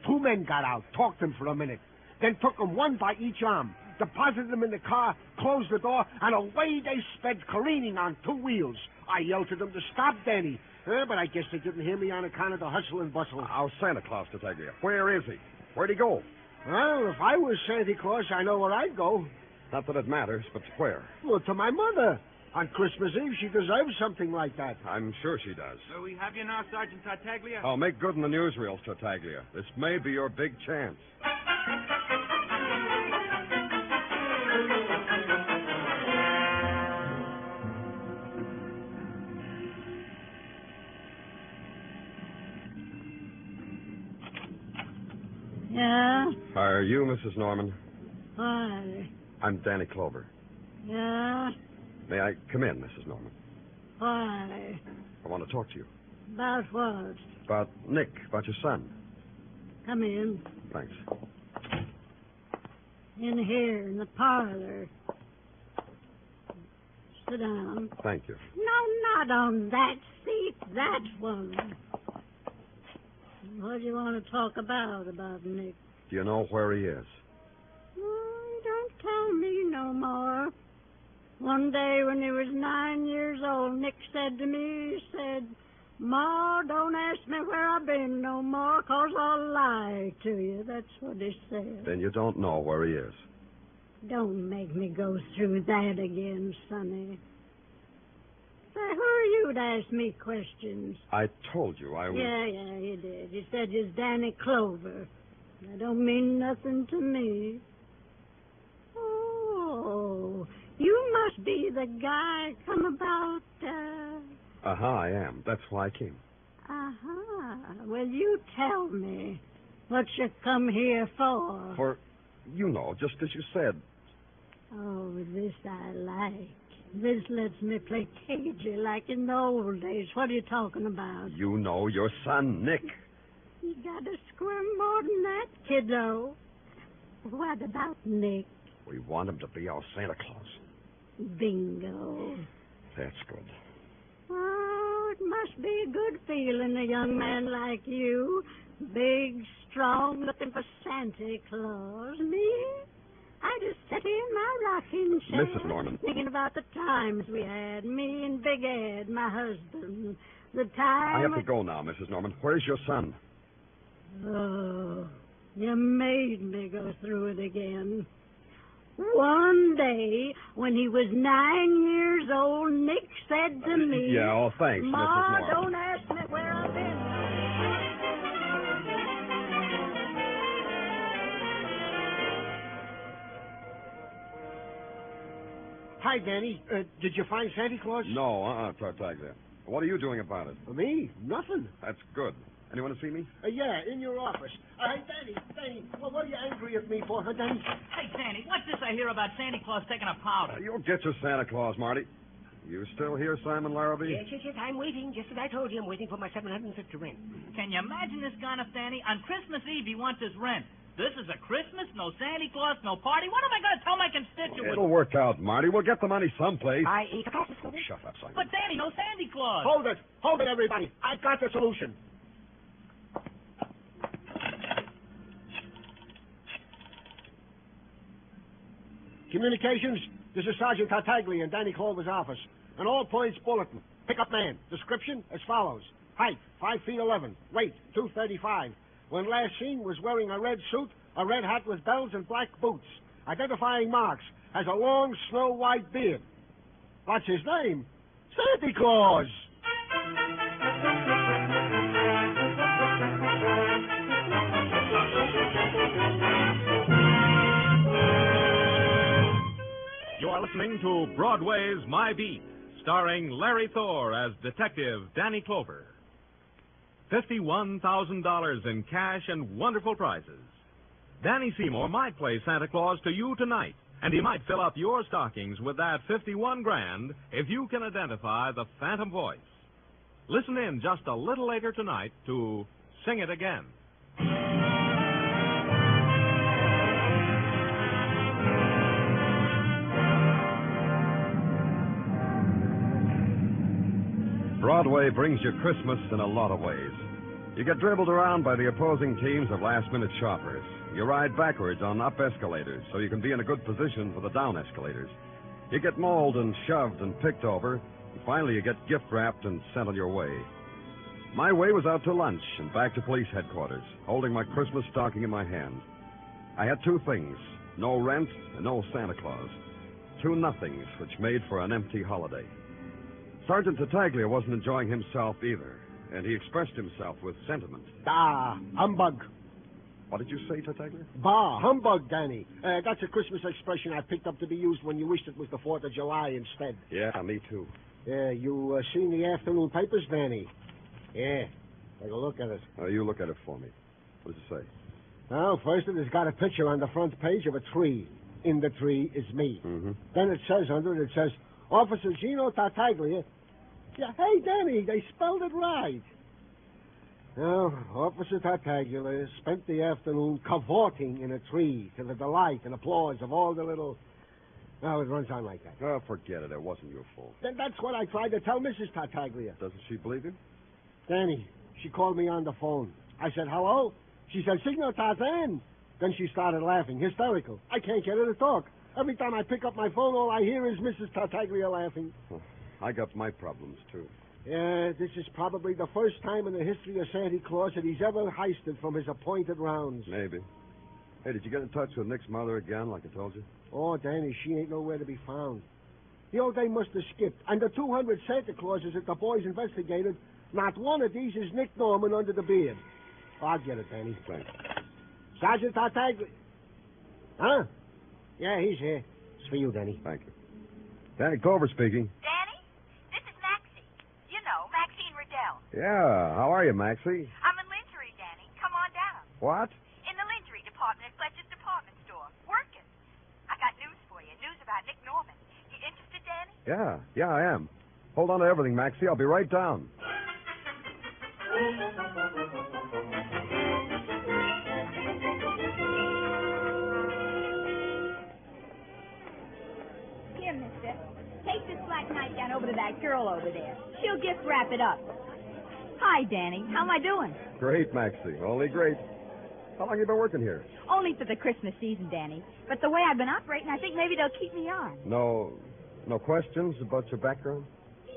2 men got out, talked to him for a minute, then took him one by each arm, deposited him in the car, closed the door, and away they sped careening on 2 wheels. I yelled to them to stop, Danny, but I guess they didn't hear me on account of the hustle and bustle. Our Santa Claus, Tartaglia. Where is he? Where'd he go? Well, if I was Santa Claus, I know where I'd go. Not that it matters, but where? Well, to my mother. On Christmas Eve, she deserves something like that. I'm sure she does. So we have you now, Sergeant Tartaglia? I'll make good in the newsreels, Tartaglia. This may be your big chance. Yeah? Are you Mrs. Norman? Why? I'm Danny Clover. Yeah? May I come in, Mrs. Norman? Why? I want to talk to you. About what? About Nick, about your son. Come in. Thanks. In here, in the parlor. Sit down. Thank you. No, not on that seat. That one. What do you want to talk about Nick? Do you know where he is? Oh, don't tell me no more. One day when he was 9 years old, Nick said to me, he said, Ma, don't ask me where I've been no more, 'cause I'll lie to you. That's what he said. Then you don't know where he is. Don't make me go through that again, Sonny. Say, who are you to ask me questions? I told you I was... Yeah, you did. You said you're Danny Clover. That don't mean nothing to me. Oh, you must be the guy come about, I am. That's why I came. Well, you tell me what you come here for. For, you know, just as you said. Oh, this I like. This lets me play cagey like in the old days. What are you talking about? You know your son, Nick. You gotta squirm more than that, kiddo. What about Nick? We want him to be our Santa Claus. Bingo. That's good. Oh, it must be a good feeling, a young man like you. Big, strong, looking for Santa Claus. Me? I just sat here in my rocking chair. Mrs. Norman. Thinking about the times we had, me and Big Ed, my husband. The time... I have to go now, Mrs. Norman. Where's your son? Oh, you made me go through it again. One day, when he was 9 years old, Nick said to me... Yeah, oh, thanks, Ma, Mrs. Norman. don't ask me where I've been. Hi, Danny. Did you find Santa Claus? No, Tartaglia. What are you doing about it? Me? Nothing. That's good. Anyone to see me? Yeah, in your office. Hey, Danny, well, what are you angry at me for, huh, Danny? Hey, Danny, what's this I hear about Santa Claus taking a powder? You'll get your Santa Claus, Marty. You still here, Simon Larrabee? Yes, I'm waiting. Just as I told you, I'm waiting for my $750 rent. Can you imagine this kind of Danny? On Christmas Eve, he wants his rent. This is a Christmas, no Santa Claus, no party. What am I going to tell my constituents? It'll work out, Marty. We'll get the money someplace. Shut up, Simon. But, Danny, no Santa Claus. Hold it, everybody. I've got the solution. Communications, this is Sergeant Tartaglia in Danny Clover's office. An all-points bulletin. Pickup man. Description as follows. Height, 5'11". Weight, 235. When last seen, was wearing a red suit, a red hat with bells, and black boots. Identifying marks. Has a long, snow-white beard. What's his name? Santa Claus! You are listening to Broadway's My Beat, starring Larry Thor as Detective Danny Clover. $51,000 in cash and wonderful prizes. Danny Seymour might play Santa Claus to you tonight, and he might fill up your stockings with that $51,000 if you can identify the phantom voice. Listen in just a little later tonight to Sing It Again. Broadway brings you Christmas in a lot of ways. You get dribbled around by the opposing teams of last-minute shoppers. You ride backwards on up escalators so you can be in a good position for the down escalators. You get mauled and shoved and picked over, and finally you get gift-wrapped and sent on your way. My way was out to lunch and back to police headquarters, holding my Christmas stocking in my hand. I had two things, no rent and no Santa Claus. Two nothings which made for an empty holiday. Sergeant 𝒆𝒔 wasn't enjoying himself either, and he expressed himself with sentiment. Ah, humbug. What did you say, 𝒆𝒔? Bah, humbug, Danny. That's a Christmas expression I picked up to be used when you wished it was the 4th of July instead. Yeah, me too. Yeah, you seen the afternoon papers, Danny? Yeah, take a look at it. You look at it for me. What does it say? Well, first it has got a picture on the front page of a tree. In the tree is me. Mm-hmm. Then it says under it, Officer Gino 𝒆𝒔. Yeah, hey, Danny, they spelled it right. Well, Officer 𝒆𝒔 spent the afternoon cavorting in a tree to the delight and applause of all the little... Well, it runs on like that. Oh, forget it. It wasn't your fault. Then that's what I tried to tell Mrs. 𝒆𝒔. Doesn't she believe you? Danny, she called me on the phone. I said, hello? She said, Signor Tarzan. Then she started laughing, hysterical. I can't get her to talk. Every time I pick up my phone, all I hear is Mrs. 𝒆𝒔 laughing. I got my problems, too. Yeah, this is probably the first time in the history of Santa Claus that he's ever heisted from his appointed rounds. Maybe. Hey, did you get in touch with Nick's mother again, like I told you? Oh, Danny, she ain't nowhere to be found. The old day must have skipped. And the 200 Santa Clauses that the boys investigated, not one of these is Nick Norman under the beard. Oh, I'll get it, Danny. Thanks. Sergeant 𝒆𝒔. Huh? Yeah, he's here. It's for you, Danny. Thank you. Danny Culver speaking. Danny, this is Maxie. You know, Maxine Riddell. Yeah, how are you, Maxie? I'm in lingerie, Danny. Come on down. What? In the lingerie department at Fletcher's department store. Working. I got news for you. News about Nick Norman. You interested, Danny? Yeah, I am. Hold on to everything, Maxie. I'll be right down. Here, mister. Take this black nightgown over to that girl over there. She'll gift wrap it up. Hi, Danny. How am I doing? Great, Maxie. Only great. How long you been working here? Only for the Christmas season, Danny. But the way I've been operating, I think maybe they'll keep me on. No questions about your background?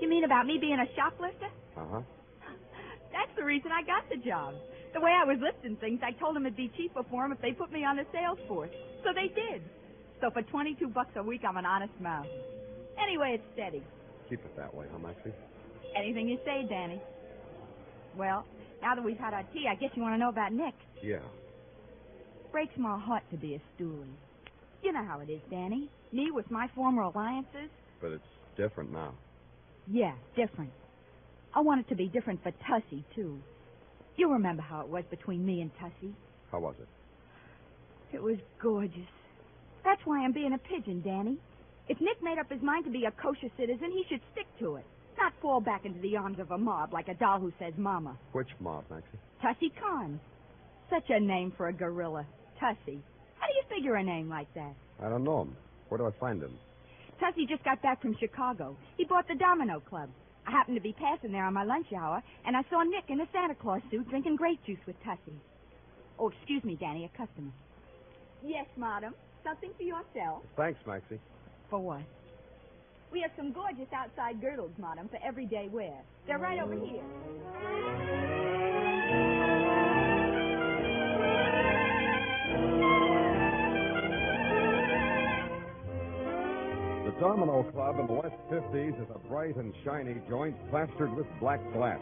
You mean about me being a shoplifter? Uh-huh. That's the reason I got the job. The way I was lifting things, I told them it'd be cheaper for them if they put me on the sales force. So they did. So for $22 a week, I'm an honest mouse. Anyway, it's steady. Keep it that way, huh, Maxie? Anything you say, Danny. Well, now that we've had our tea, I guess you want to know about Nick. Yeah. Breaks my heart to be a stoolie. You know how it is, Danny. Me with my former alliances. But it's different now. Yeah, different. I want it to be different for Tussie, too. You remember how it was between me and Tussie. How was it? It was gorgeous. That's why I'm being a pigeon, Danny. If Nick made up his mind to be a kosher citizen, he should stick to it. Not fall back into the arms of a mob like a doll who says mama. Which mob, Maxie? Tussie Khan. Such a name for a gorilla. Tussie. How do you figure a name like that? I don't know him. Where do I find him? Tussie just got back from Chicago. He bought the Domino Club. I happened to be passing there on my lunch hour, and I saw Nick in a Santa Claus suit drinking grape juice with Tussie. Oh, excuse me, Danny, a customer. Yes, madam. Something for yourself. Thanks, Maxie. For what? We have some gorgeous outside girdles, madam, for everyday wear. They're right over here. The Domino Club in the West 50s is a bright and shiny joint plastered with black glass.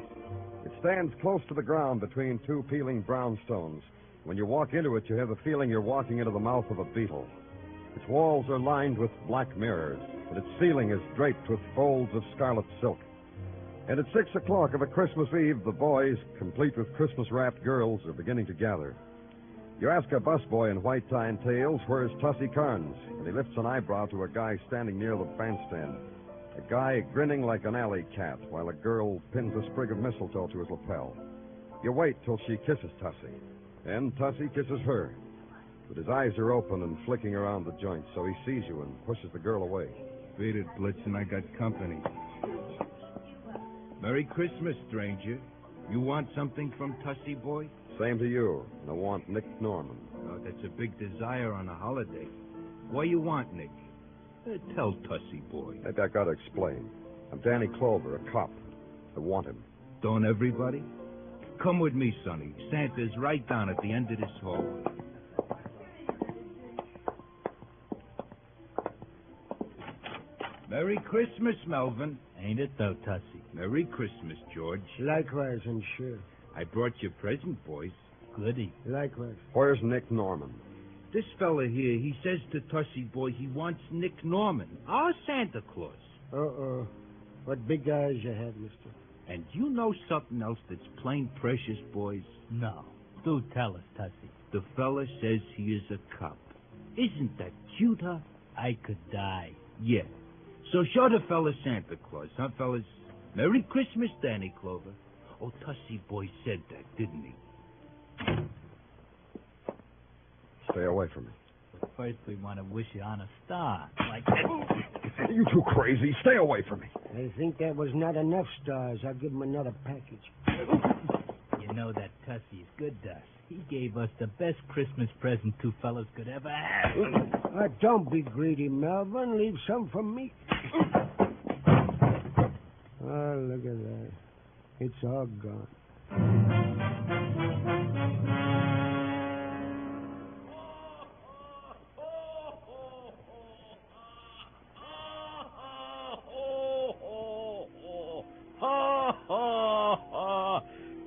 It stands close to the ground between two peeling brownstones. When you walk into it, you have the feeling you're walking into the mouth of a beetle. Its walls are lined with black mirrors, and its ceiling is draped with folds of scarlet silk. And at 6 o'clock of a Christmas Eve, the boys, complete with Christmas-wrapped girls, are beginning to gather. You ask a busboy in white tie and tails, where's Tussie Carnes? And he lifts an eyebrow to a guy standing near the bandstand. A guy grinning like an alley cat while a girl pins a sprig of mistletoe to his lapel. You wait till she kisses Tussie. Then Tussie kisses her. But his eyes are open and flicking around the joint, so he sees you and pushes the girl away. Beat it, Blitzen. I got company. Merry Christmas, stranger. You want something from Tussie, boy? Same to you. And I want Nick Norman. Oh, that's a big desire on a holiday. What you want, Nick? Tell Tussie, boy. Maybe I gotta explain. I'm Danny Clover, a cop. I want him. Don't everybody? Come with me, Sonny. Santa's right down at the end of this hall. Merry Christmas, Melvin. Ain't it though, Tussie? Merry Christmas, George. Likewise, I'm sure. I brought you a present, boys. Goody. Likewise. Where's Nick Norman? This fella here, he says to Tussie, boy, he wants Nick Norman, our Santa Claus. Uh-oh. What big eyes you have, mister. And you know something else that's plain precious, boys? No. Do tell us, Tussie. The fella says he is a cop. Isn't that cute, huh? I could die. Yeah. So show the fella Santa Claus, huh, fellas? Merry Christmas, Danny Clover. Oh, Tussie boy said that, didn't he? Stay away from me. But first we want to wish you on a star. Like that. You too crazy. Stay away from me. I think that was not enough stars. I'll give him another package. You know that Tussie is good to us. He gave us the best Christmas present two fellas could ever have. Don't be greedy, Melvin. Leave some for me. Oh, look at that. It's all gone.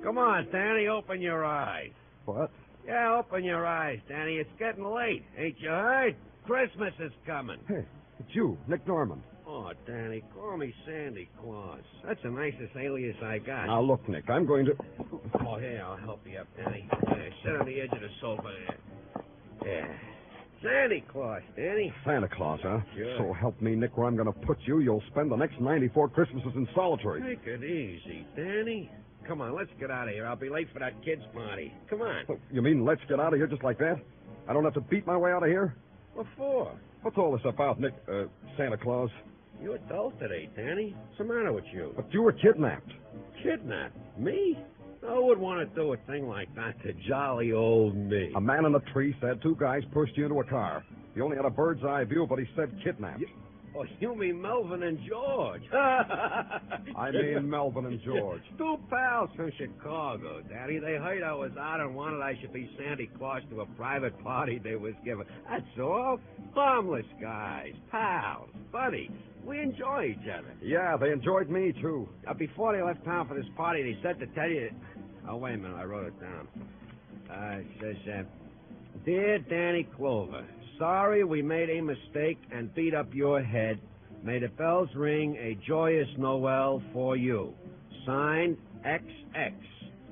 Come on, Danny, open your eyes. What? Yeah, open your eyes, Danny. It's getting late. Ain't you heard? Christmas is coming. Hey, it's you, Nick Norman. Oh, Danny, call me Sandy Claus. That's the nicest alias I got. Now, look, Nick, I'm going to... Oh, here, I'll help you up, Danny. Sit on the edge of the sofa there. Yeah. Sandy Claus, Danny. Santa Claus, huh? Sure. So help me, Nick, where I'm going to put you, you'll spend the next 94 Christmases in solitary. Take it easy, Danny. Come on, let's get out of here. I'll be late for that kid's party. Come on. You mean let's get out of here just like that? I don't have to beat my way out of here? What for? What's all this about, Nick, Santa Claus? You're dull today, Danny. What's the matter with you? But you were kidnapped. Kidnapped? Me? Who would want to do a thing like that to jolly old me? A man in a tree said two guys pushed you into a car. He only had a bird's eye view, but he said kidnapped. Oh, you mean Melvin and George? I mean Melvin and George. Two pals from Chicago, Daddy. They heard I was out and wanted I should be Santa Claus to a private party they was giving. That's all. Harmless guys, pals, buddies. We enjoy each other. Yeah, they enjoyed me, too. Before they left town for this party, they said to tell you... Oh, wait a minute. I wrote it down. It says, Dear Danny Clover, sorry we made a mistake and beat up your head. May the bells ring a joyous Noel for you. Signed, XX.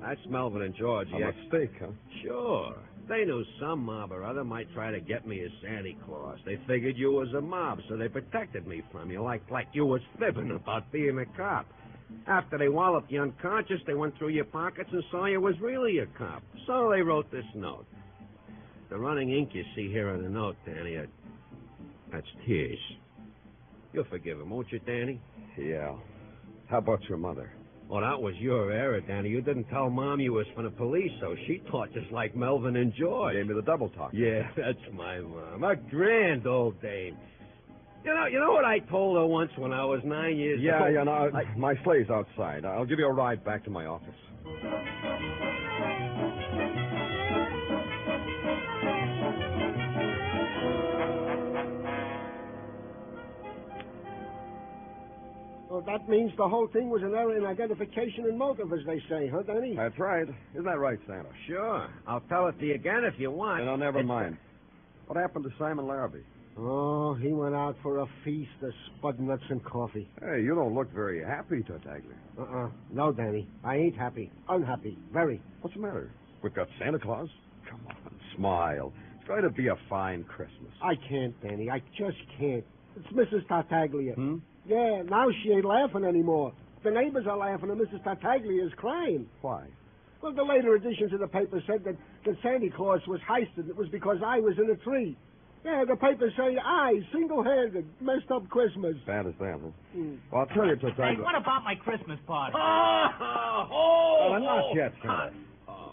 That's Melvin and George. A mistake, huh? Sure. They knew some mob or other might try to get me as Santa Claus. They figured you was a mob, so they protected me from you, like you was fibbing about being a cop. After they walloped you unconscious, they went through your pockets and saw you was really a cop. So they wrote this note. The running ink you see here on the note, Danny, that's tears. You'll forgive him, won't you, Danny? Yeah. How about your mother? Well, that was your error, Danny. You didn't tell Mom you was from the police, so she thought just like Melvin and George. Gave me the double talk. Yeah, that's my mom. A grand old dame. You know what I told her once when I was 9 years old? Yeah, my sleigh's outside. I'll give you a ride back to my office. Well, that means the whole thing was an error in identification and motive, as they say, huh, Danny? That's right. Isn't that right, Santa? Sure. I'll tell it to you again if you want. No, never mind. What happened to Simon Larrabee? Oh, he went out for a feast of spud nuts and coffee. Hey, you don't look very happy, 𝒆𝒔. No, Danny. I ain't happy. Unhappy. Very. What's the matter? We've got Santa Claus? Come on, smile. It's going to be a fine Christmas. I can't, Danny. I just can't. It's Mrs. 𝒆𝒔. Yeah, now she ain't laughing anymore. The neighbors are laughing and Mrs. Tartaglia is crying. Why? Well, the later editions of the paper said that Santa Claus was heisted. It was because I was in a tree. Yeah, the papers say I, single-handed, messed up Christmas. Bad as that, huh? Well, I'll tell you, Tartaglia. Hey, what about my Christmas party? Well, not yet, Santa.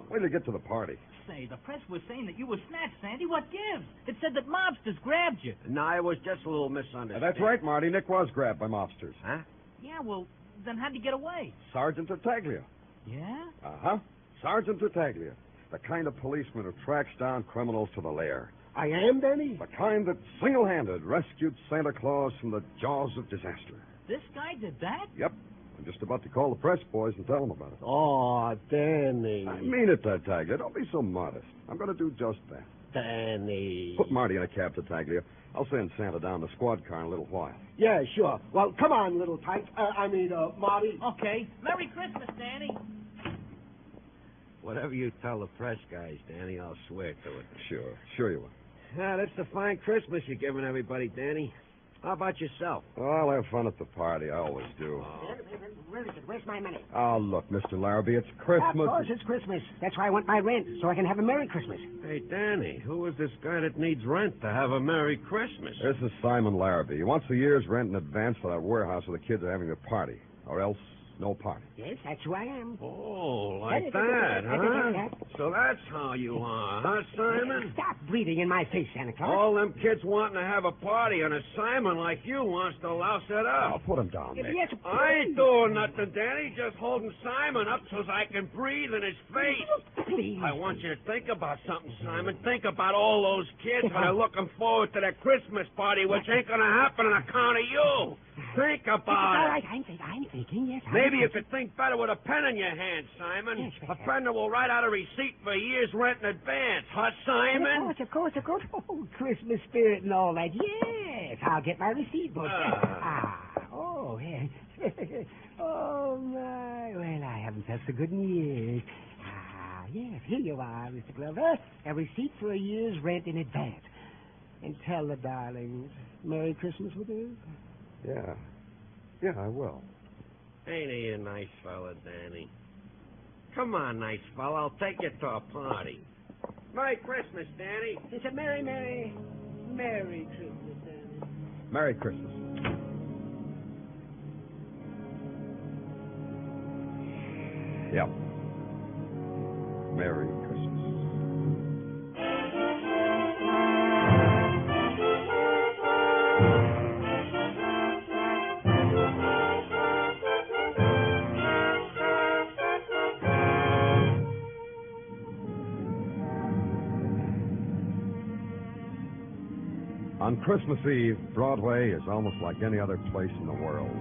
Wait till you get to the party. Say, the press was saying that you were snatched, Sandy. What gives? It said that mobsters grabbed you. No, it was just a little misunderstanding. That's right, Marty. Nick was grabbed by mobsters. Huh? Yeah, well, then how'd you get away? Sergeant Tartaglia. Yeah? Uh-huh. Sergeant Tartaglia. The kind of policeman who tracks down criminals to the lair. I am, Danny? The kind that single-handed rescued Santa Claus from the jaws of disaster. This guy did that? Yep. I'm just about to call the press boys and tell them about it. Oh, Danny. I mean it, Tartaglia. Don't be so modest. I'm going to do just that. Danny. Put Marty in a cab, Tartaglia. I'll send Santa down the squad car in a little while. Yeah, sure. Well, come on, little tyke. Marty. Okay. Merry Christmas, Danny. Whatever you tell the press guys, Danny, I'll swear to it. Sure you will. Yeah, that's the fine Christmas you're giving everybody, Danny. How about yourself? Oh, I'll have fun at the party. I always do. Where is it? Where's my money? Oh, look, Mr. Larrabee, it's Christmas. Of course it's Christmas. That's why I want my rent, so I can have a Merry Christmas. Hey, Danny, who is this guy that needs rent to have a Merry Christmas? This is Simon Larrabee. He wants a year's rent in advance for that warehouse where the kids are having a party. Or else, no party. Yes, that's who I am. Oh, like that, huh? So that's how you are, huh, Simon? Stop breathing in my face, Santa Claus. All them kids wanting to have a party, and a Simon like you wants to louse it up. I'll put him down, Nick. Yes, I ain't doing nothing, Danny. Just holding Simon up so I can breathe in his face. Please. I want you to think about something, Simon. Think about all those kids that are looking forward to that Christmas party, which ain't going to happen on account of you. Think about All it. right, I'm thinking, yes. Maybe you could think better with a pen in your hand, Simon. Yes, A pen that will write out a receipt for a year's rent in advance. Huh, Simon? Of course. Oh, Christmas spirit and all that. Yes, I'll get my receipt book. Oh, yes. Oh, my. Well, I haven't felt so good in years. Yes, here you are, Mr. Glover. A receipt for a year's rent in advance. And tell the darlings, Merry Christmas with you. Yeah, I will. Ain't he a nice fella, Danny? Come on, nice fella. I'll take you to a party. Merry Christmas, Danny. It's a Merry Christmas, Danny. Merry Christmas. Yep. Merry Christmas. On Christmas Eve, Broadway is almost like any other place in the world.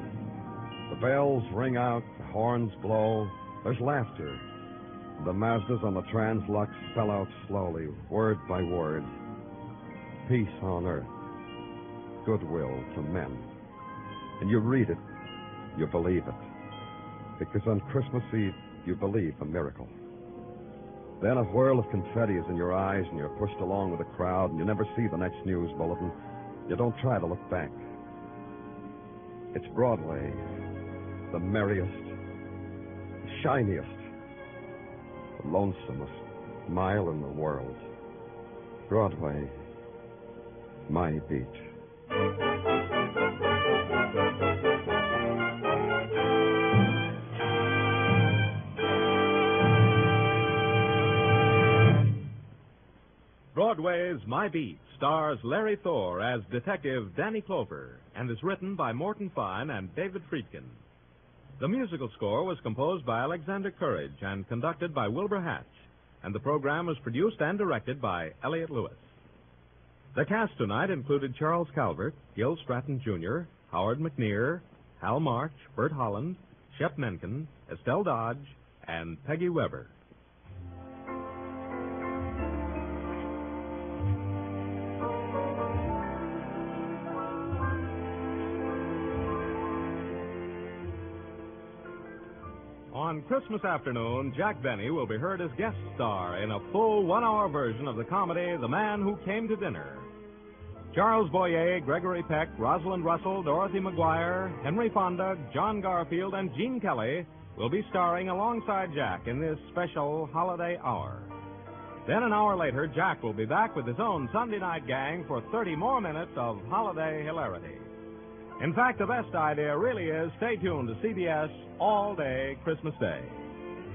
The bells ring out, the horns blow, there's laughter. The Mazdas on the Translux spell out slowly, word by word, peace on earth, goodwill to men. And you read it, you believe it. Because on Christmas Eve, you believe a miracle. Then a whirl of confetti is in your eyes, and you're pushed along with the crowd, and you never see the next news bulletin. You don't try to look back. It's Broadway, the merriest, the shiniest, the lonesomest mile in the world. Broadway, my beach. Broadway's My Beat stars Larry Thor as Detective Danny Clover and is written by Morton Fine and David Friedkin. The musical score was composed by Alexander Courage and conducted by Wilbur Hatch, and the program was produced and directed by Elliott Lewis. The cast tonight included Charles Calvert, Gil Stratton Jr., Howard McNear, Hal March, Bert Holland, Shep Menken, Estelle Dodge, and Peggy Weber. On Christmas afternoon, Jack Benny will be heard as guest star in a full one-hour version of the comedy The Man Who Came to Dinner. Charles Boyer, Gregory Peck, Rosalind Russell, Dorothy McGuire, Henry Fonda, John Garfield, and Gene Kelly will be starring alongside Jack in this special holiday hour. Then an hour later, Jack will be back with his own Sunday night gang for 30 more minutes of holiday hilarity. In fact, the best idea really is stay tuned to CBS all day Christmas Day.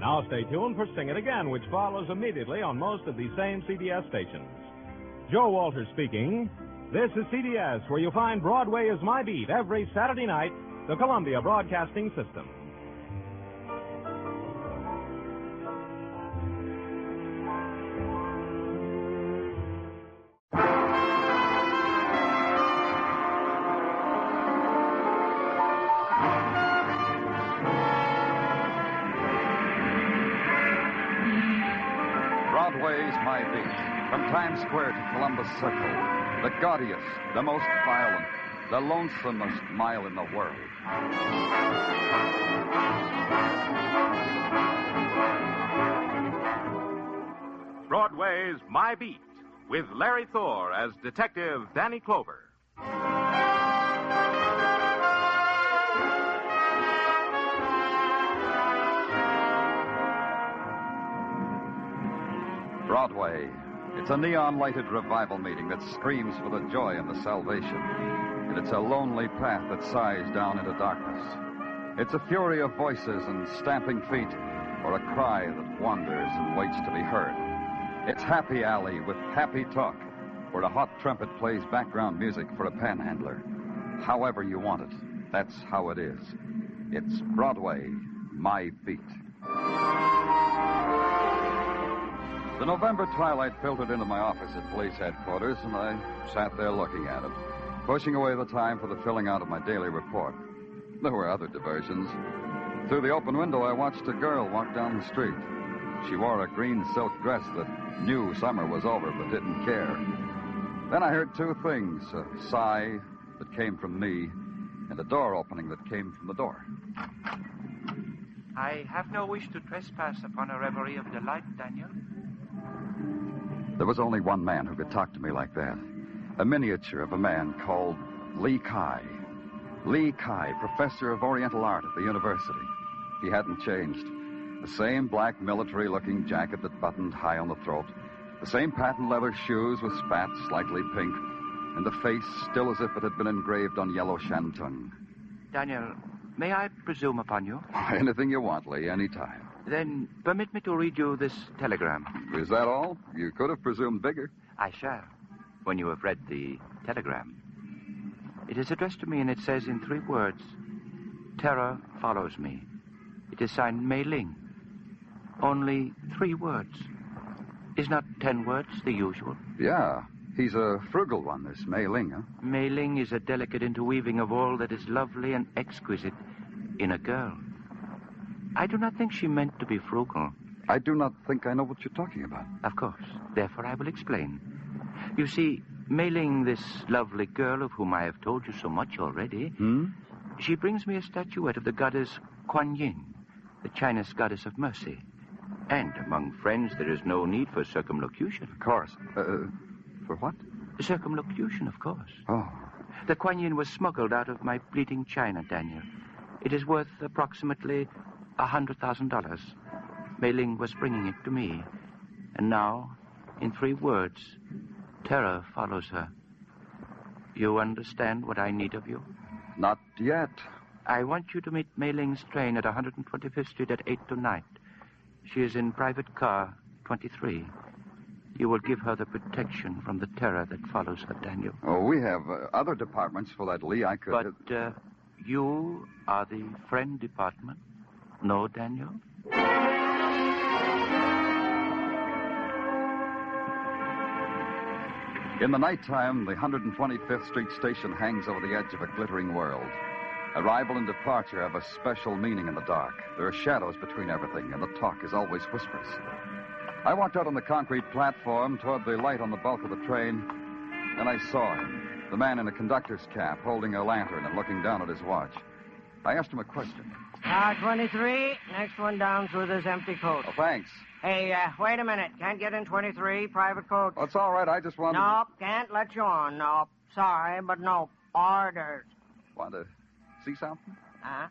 Now stay tuned for Sing It Again, which follows immediately on most of these same CBS stations. Joe Walters speaking. This is CBS, where you find Broadway is My Beat every Saturday night, the Columbia Broadcasting System. Broadway's My Beat, from Times Square to Columbus Circle. The gaudiest, the most violent, the lonesomest mile in the world. Broadway's My Beat, with Larry Thor as Detective Danny Clover. Broadway. It's a neon-lighted revival meeting that screams for the joy and the salvation. And it's a lonely path that sighs down into darkness. It's a fury of voices and stamping feet, or a cry that wanders and waits to be heard. It's Happy Alley with happy talk, where a hot trumpet plays background music for a panhandler. However you want it, that's how it is. It's Broadway, My Beat. The November twilight filtered into my office at police headquarters, and I sat there looking at it, pushing away the time for the filling out of my daily report. There were other diversions. Through the open window, I watched a girl walk down the street. She wore a green silk dress that knew summer was over but didn't care. Then I heard two things, a sigh that came from me and a door opening that came from the door. I have no wish to trespass upon a reverie of delight, Daniel. There was only one man who could talk to me like that. A miniature of a man called Lee Kai. Lee Kai, professor of Oriental art at the university. He hadn't changed. The same black military-looking jacket that buttoned high on the throat. The same patent leather shoes with spats slightly pink. And the face still as if it had been engraved on yellow shantung. Daniel, may I presume upon you? Anything you want, Lee, any time. Then permit me to read you this telegram. Is that all? You could have presumed bigger. I shall, when you have read the telegram. It is addressed to me, and it says in 3 words, Terror follows me. It is signed Mei Ling. Only 3 words. Is not 10 words the usual? Yeah. He's a frugal one, this Mei Ling, huh? Mei Ling is a delicate interweaving of all that is lovely and exquisite in a girl. I do not think she meant to be frugal. I do not think I know what you're talking about. Of course. Therefore, I will explain. You see, Mei Ling, this lovely girl of whom I have told you so much already, she brings me a statuette of the goddess Kuan Yin, the Chinese goddess of mercy. And among friends, there is no need for circumlocution. Of course. For what? Circumlocution, of course. Oh. The Kuan Yin was smuggled out of my bleeding China, Daniel. It is worth approximately $100,000. Mei Ling was bringing it to me. And now, in 3 words, terror follows her. You understand what I need of you? Not yet. I want you to meet Mei Ling's train at 125th Street at 8 tonight. She is in private car 23. You will give her the protection from the terror that follows her, Daniel. Oh, we have other departments for that, Lee. I could... But you are the friend department. No, Daniel? In the nighttime, the 125th Street station hangs over the edge of a glittering world. Arrival and departure have a special meaning in the dark. There are shadows between everything, and the talk is always whispers. I walked out on the concrete platform toward the light on the bulk of the train, and I saw him, the man in a conductor's cap, holding a lantern and looking down at his watch. I asked him a question. 23, next one down through this empty coat. Oh, thanks. Hey, wait a minute. Can't get in 23, private coat. Oh, it's all right. I just wanted... Nope, can't let you on. Nope. Sorry, but no orders. Want to see something? Huh?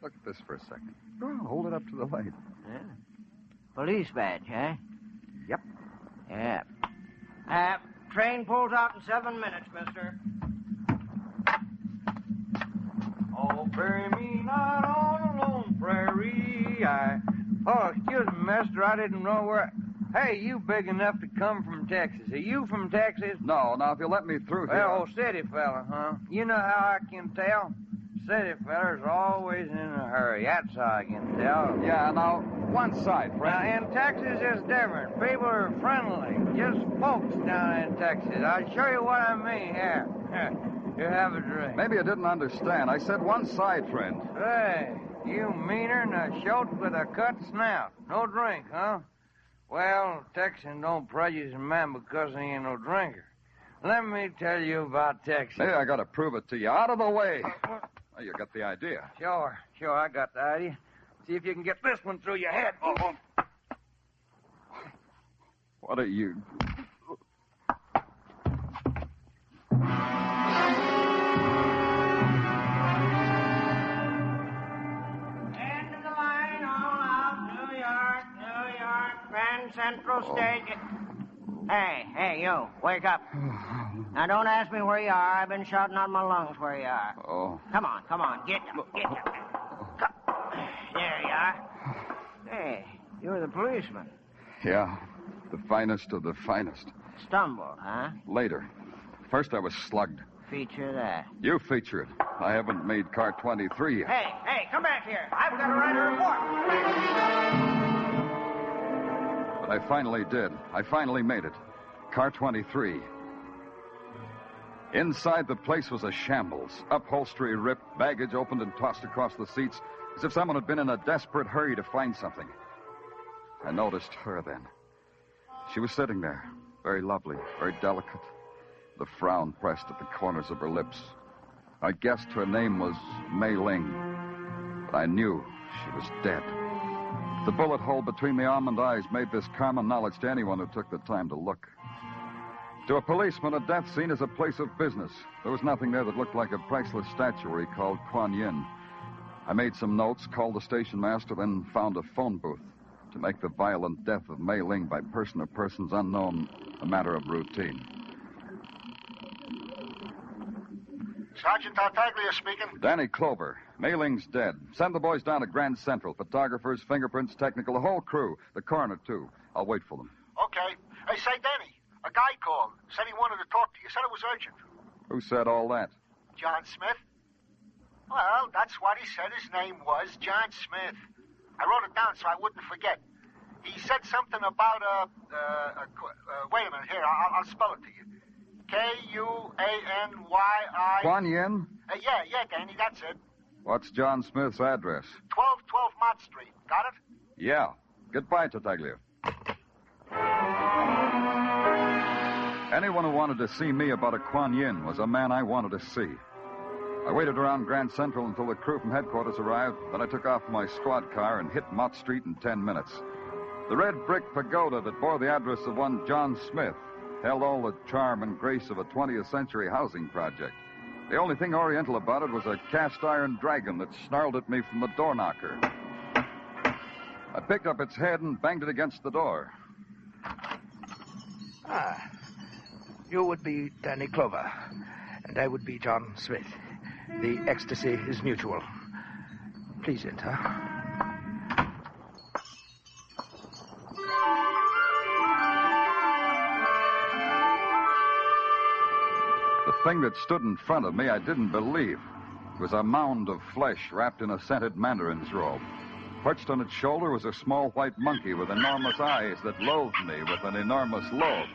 Look at this for a second. Go on, hold it up to the light. Yeah. Police badge, eh? Yep. Yeah. Train pulls out in 7 minutes, mister. Oh, bury me not on a lone prairie. Oh, excuse me, mister. I didn't know where... Hey, you big enough to come from Texas. Are you from Texas? No, now, if you let me through here... Well, city fella, huh? You know how I can tell? City fellas are always in a hurry. That's how I can tell. Yeah, now, one side, friend. Now, in Texas, it's different. People are friendly. Just folks down in Texas. I'll show you what I mean here. You have a drink. Maybe you didn't understand. I said one side, friend. Hey, you meaner than a shote with a cut snout. No drink, huh? Well, Texan don't prejudice a man because he ain't no drinker. Let me tell you about Texas. Hey, I gotta prove it to you. Out of the way. Oh, you got the idea. Sure, I got the idea. See if you can get this one through your head. What are you... End of the line, all out. New York, Grand Central Station. Hey, you, wake up. Now, don't ask me where you are. I've been shouting out my lungs where you are. Oh. Come on, get up. There you are. Hey, you're the policeman. Yeah, the finest of the finest. Stumbled, huh? Later. First I was slugged. Feature that. You feature it. I haven't made car 23 yet. Hey, come back here. I've got to write a report. But I finally did. I finally made it. Car 23. Inside the place was a shambles. Upholstery ripped, baggage opened and tossed across the seats, as if someone had been in a desperate hurry to find something. I noticed her then. She was sitting there, very lovely, very delicate, the frown pressed at the corners of her lips. I guessed her name was Ling, but I knew she was dead. The bullet hole between the almond eyes made this common knowledge to anyone who took the time to look. To a policeman, a death scene is a place of business. There was nothing there that looked like a priceless statuary called Kuan Yin. I made some notes, called the station master, then found a phone booth to make the violent death of Ling by person or persons unknown a matter of routine. Sergeant Tartaglia speaking. Danny Clover. Ling's dead. Send the boys down to Grand Central. Photographers, fingerprints, technical, the whole crew. The coroner, too. I'll wait for them. Okay. Hey, say, Danny, a guy called. Said he wanted to talk to you. Said it was urgent. Who said all that? John Smith. Well, that's what he said his name was, John Smith. I wrote it down so I wouldn't forget. He said something about wait a minute, here, I'll spell it to you. Kuanyi. Kuan Yin? Yeah, Danny, that's it. What's John Smith's address? 1212 Mott Street. Got it? Yeah. Goodbye, Tartaglia. Anyone who wanted to see me about a Kuan Yin was a man I wanted to see. I waited around Grand Central until the crew from headquarters arrived. Then I took off my squad car and hit Mott Street in 10 minutes. The red brick pagoda that bore the address of one John Smith held all the charm and grace of a 20th century housing project. The only thing oriental about it was a cast-iron dragon that snarled at me from the door knocker. I picked up its head and banged it against the door. You would be Danny Clover, and I would be John Smith. The ecstasy is mutual. Please enter. The thing that stood in front of me I didn't believe. It was a mound of flesh wrapped in a scented mandarin's robe. Perched on its shoulder was a small white monkey with enormous eyes that loathed me with an enormous loathe.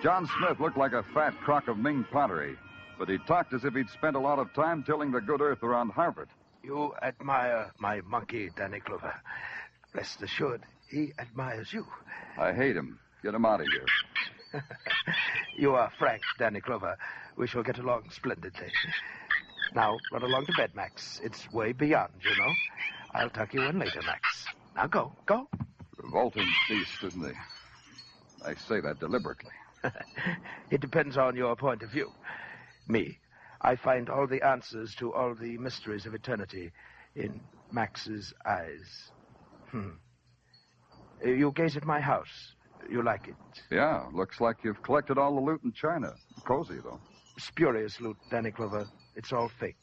John Smith looked like a fat crock of Ming pottery, but he talked as if he'd spent a lot of time tilling the good earth around Harvard. You admire my monkey, Danny Clover. Rest assured, he admires you. I hate him. Get him out of here. You are frank, Danny Clover. We shall get along splendidly. Now, run along to bed, Max. It's way beyond, you know. I'll tuck you in later, Max. Now go. Revolting beast, isn't he? I say that deliberately. It depends on your point of view. Me, I find all the answers to all the mysteries of eternity in Max's eyes. You gaze at my house. You like it? Yeah, looks like you've collected all the loot in China. Cozy, though. Spurious loot, Danny Clover. It's all fake.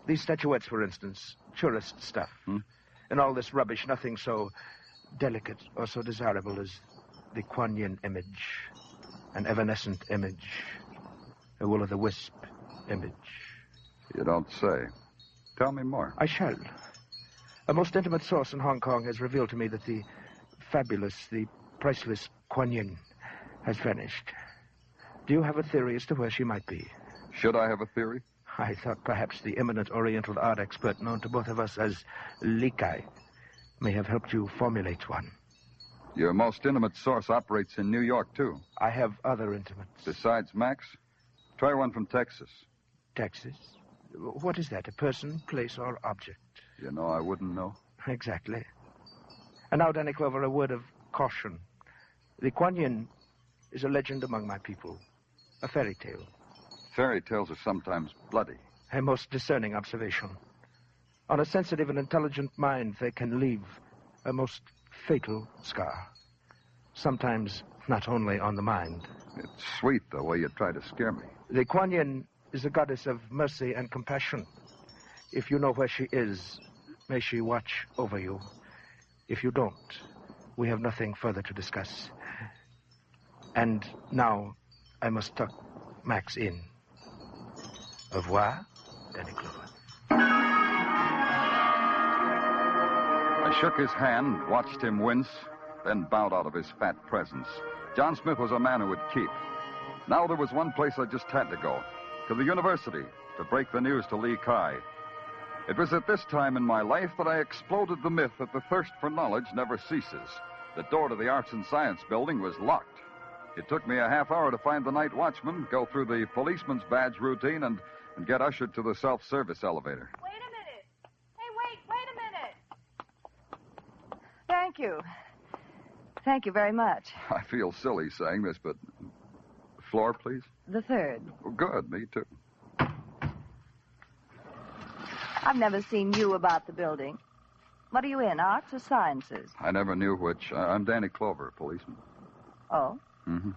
These statuettes, for instance, tourist stuff. And all this rubbish, nothing so delicate or so desirable as the Kuan Yin image, an evanescent image, a will-o'-the-wisp image. You don't say. Tell me more. I shall. A most intimate source in Hong Kong has revealed to me that the fabulous, the priceless Kuan Yin has vanished. Do you have a theory as to where she might be? Should I have a theory? I thought perhaps the eminent Oriental art expert known to both of us as Li Kai may have helped you formulate one. Your most intimate source operates in New York, too. I have other intimates. Besides Max? Try one from Texas. Texas? What is that, a person, place, or object? You know, I wouldn't know. Exactly. And now, Danny Clover, a word of caution. The Kuan Yin is a legend among my people, a fairy tale. Fairy tales are sometimes bloody. A most discerning observation. On a sensitive and intelligent mind, they can leave a most fatal scar. Sometimes not only on the mind. It's sweet the way you try to scare me. The Kuan Yin is a goddess of mercy and compassion. If you know where she is, may she watch over you. If you don't, we have nothing further to discuss. And now I must tuck Max in. Au revoir, Danny Clover. I shook his hand, watched him wince, then bowed out of his fat presence. John Smith was a man who would keep. Now there was one place I just had to go, to the university, to break the news to Li Kai. It was at this time in my life that I exploded the myth that the thirst for knowledge never ceases. The door to the Arts and Science building was locked. It took me a half hour to find the night watchman, go through the policeman's badge routine, and get ushered to the self-service elevator. Wait a minute. Hey, wait a minute. Thank you. Thank you very much. I feel silly saying this, but... Floor, please? The third. Oh, good, me too. I've never seen you about the building. What are you in, arts or sciences? I never knew which. I'm Danny Clover, policeman. Oh? Mm-hmm.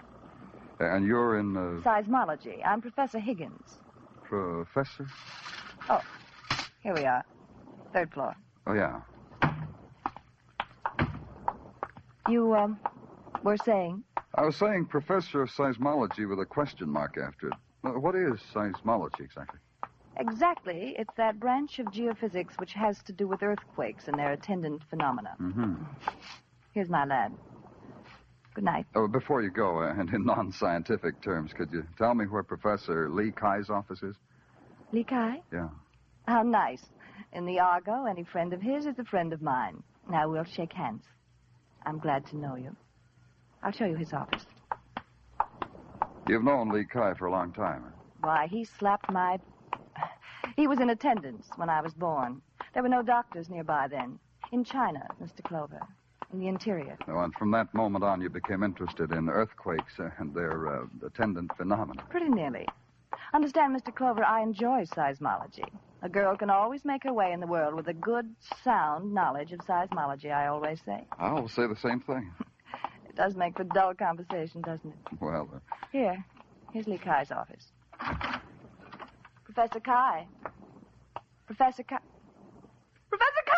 And you're in... Seismology. I'm Professor Higgins. Professor? Oh, here we are. Third floor. Oh, yeah. You, were saying? I was saying Professor of Seismology with a question mark after it. What is seismology exactly? Exactly. It's that branch of geophysics which has to do with earthquakes and their attendant phenomena. Mm-hmm. Here's my lad. Good night. Oh, before you go, and in non-scientific terms, could you tell me where Professor Li Kai's office is? Li Kai? Yeah. How nice. In the Argo, any friend of his is a friend of mine. Now we'll shake hands. I'm glad to know you. I'll show you his office. You've known Li Kai for a long time. Why, he slapped my... He was in attendance when I was born. There were no doctors nearby then. In China, Mr. Clover. In the interior. Oh, and from that moment on, you became interested in earthquakes and their attendant phenomena. Pretty nearly. Understand, Mr. Clover, I enjoy seismology. A girl can always make her way in the world with a good, sound knowledge of seismology, I always say. I'll say the same thing. It does make for dull conversation, doesn't it? Well, Here's Li Kai's office. Professor Kai. Professor Kai. Professor Kai!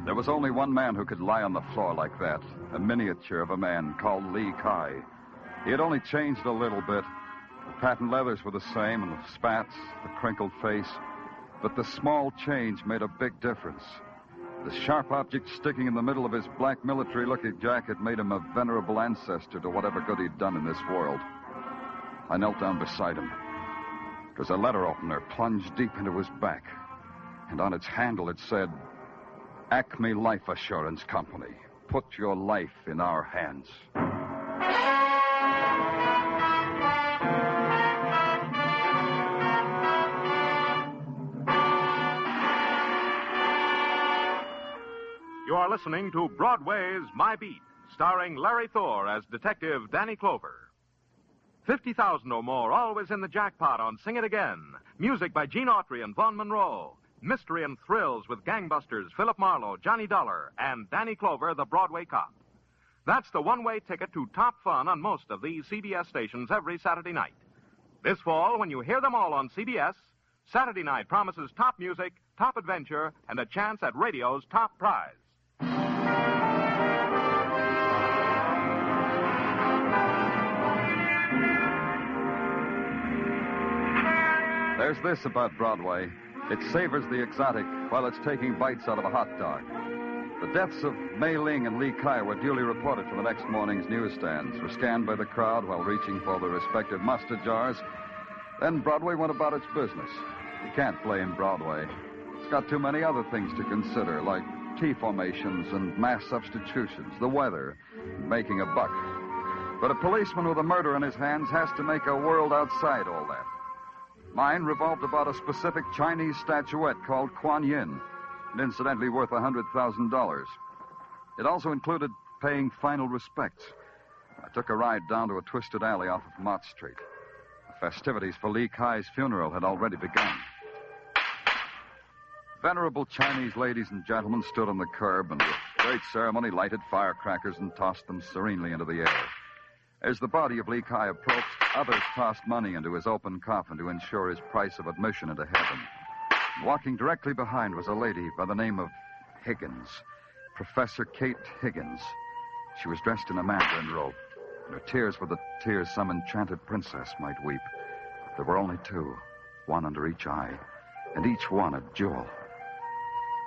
There was only one man who could lie on the floor like that, a miniature of a man called Li Kai. He had only changed a little bit. The patent leathers were the same, and the spats, the crinkled face. But the small change made a big difference. The sharp object sticking in the middle of his black military-looking jacket made him a venerable ancestor to whatever good he'd done in this world. I knelt down beside him. It was a letter opener plunged deep into his back. And on its handle it said, Acme Life Assurance Company. Put your life in our hands. You are listening to Broadway's My Beat, starring Larry Thor as Detective Danny Clover. 50,000 or more, always in the jackpot on Sing It Again. Music by Gene Autry and Vaughn Monroe. Mystery and thrills with gangbusters Philip Marlowe, Johnny Dollar, and Danny Clover, the Broadway cop. That's the one-way ticket to top fun on most of these CBS stations every Saturday night. This fall, when you hear them all on CBS, Saturday night promises top music, top adventure, and a chance at radio's top prize. There's this about Broadway. It savors the exotic while it's taking bites out of a hot dog. The deaths of Ling and Lee Kai were duly reported for the next morning's newsstands, were scanned by the crowd while reaching for their respective mustard jars. Then Broadway went about its business. You can't blame Broadway. It's got too many other things to consider, like T formations and mass substitutions, the weather, and making a buck. But a policeman with a murder in his hands has to make a world outside all that. Mine revolved about a specific Chinese statuette called Kuan Yin, and incidentally worth $100,000. It also included paying final respects. I took a ride down to a twisted alley off of Mott Street. The festivities for Lee Kai's funeral had already begun. Venerable Chinese ladies and gentlemen stood on the curb and with great ceremony lighted firecrackers and tossed them serenely into the air. As the body of Lee Kai approached, others tossed money into his open coffin to ensure his price of admission into heaven. Walking directly behind was a lady by the name of Higgins, Professor Kate Higgins. She was dressed in a mandarin robe, and her tears were the tears some enchanted princess might weep. There were only two, one under each eye, and each one a jewel.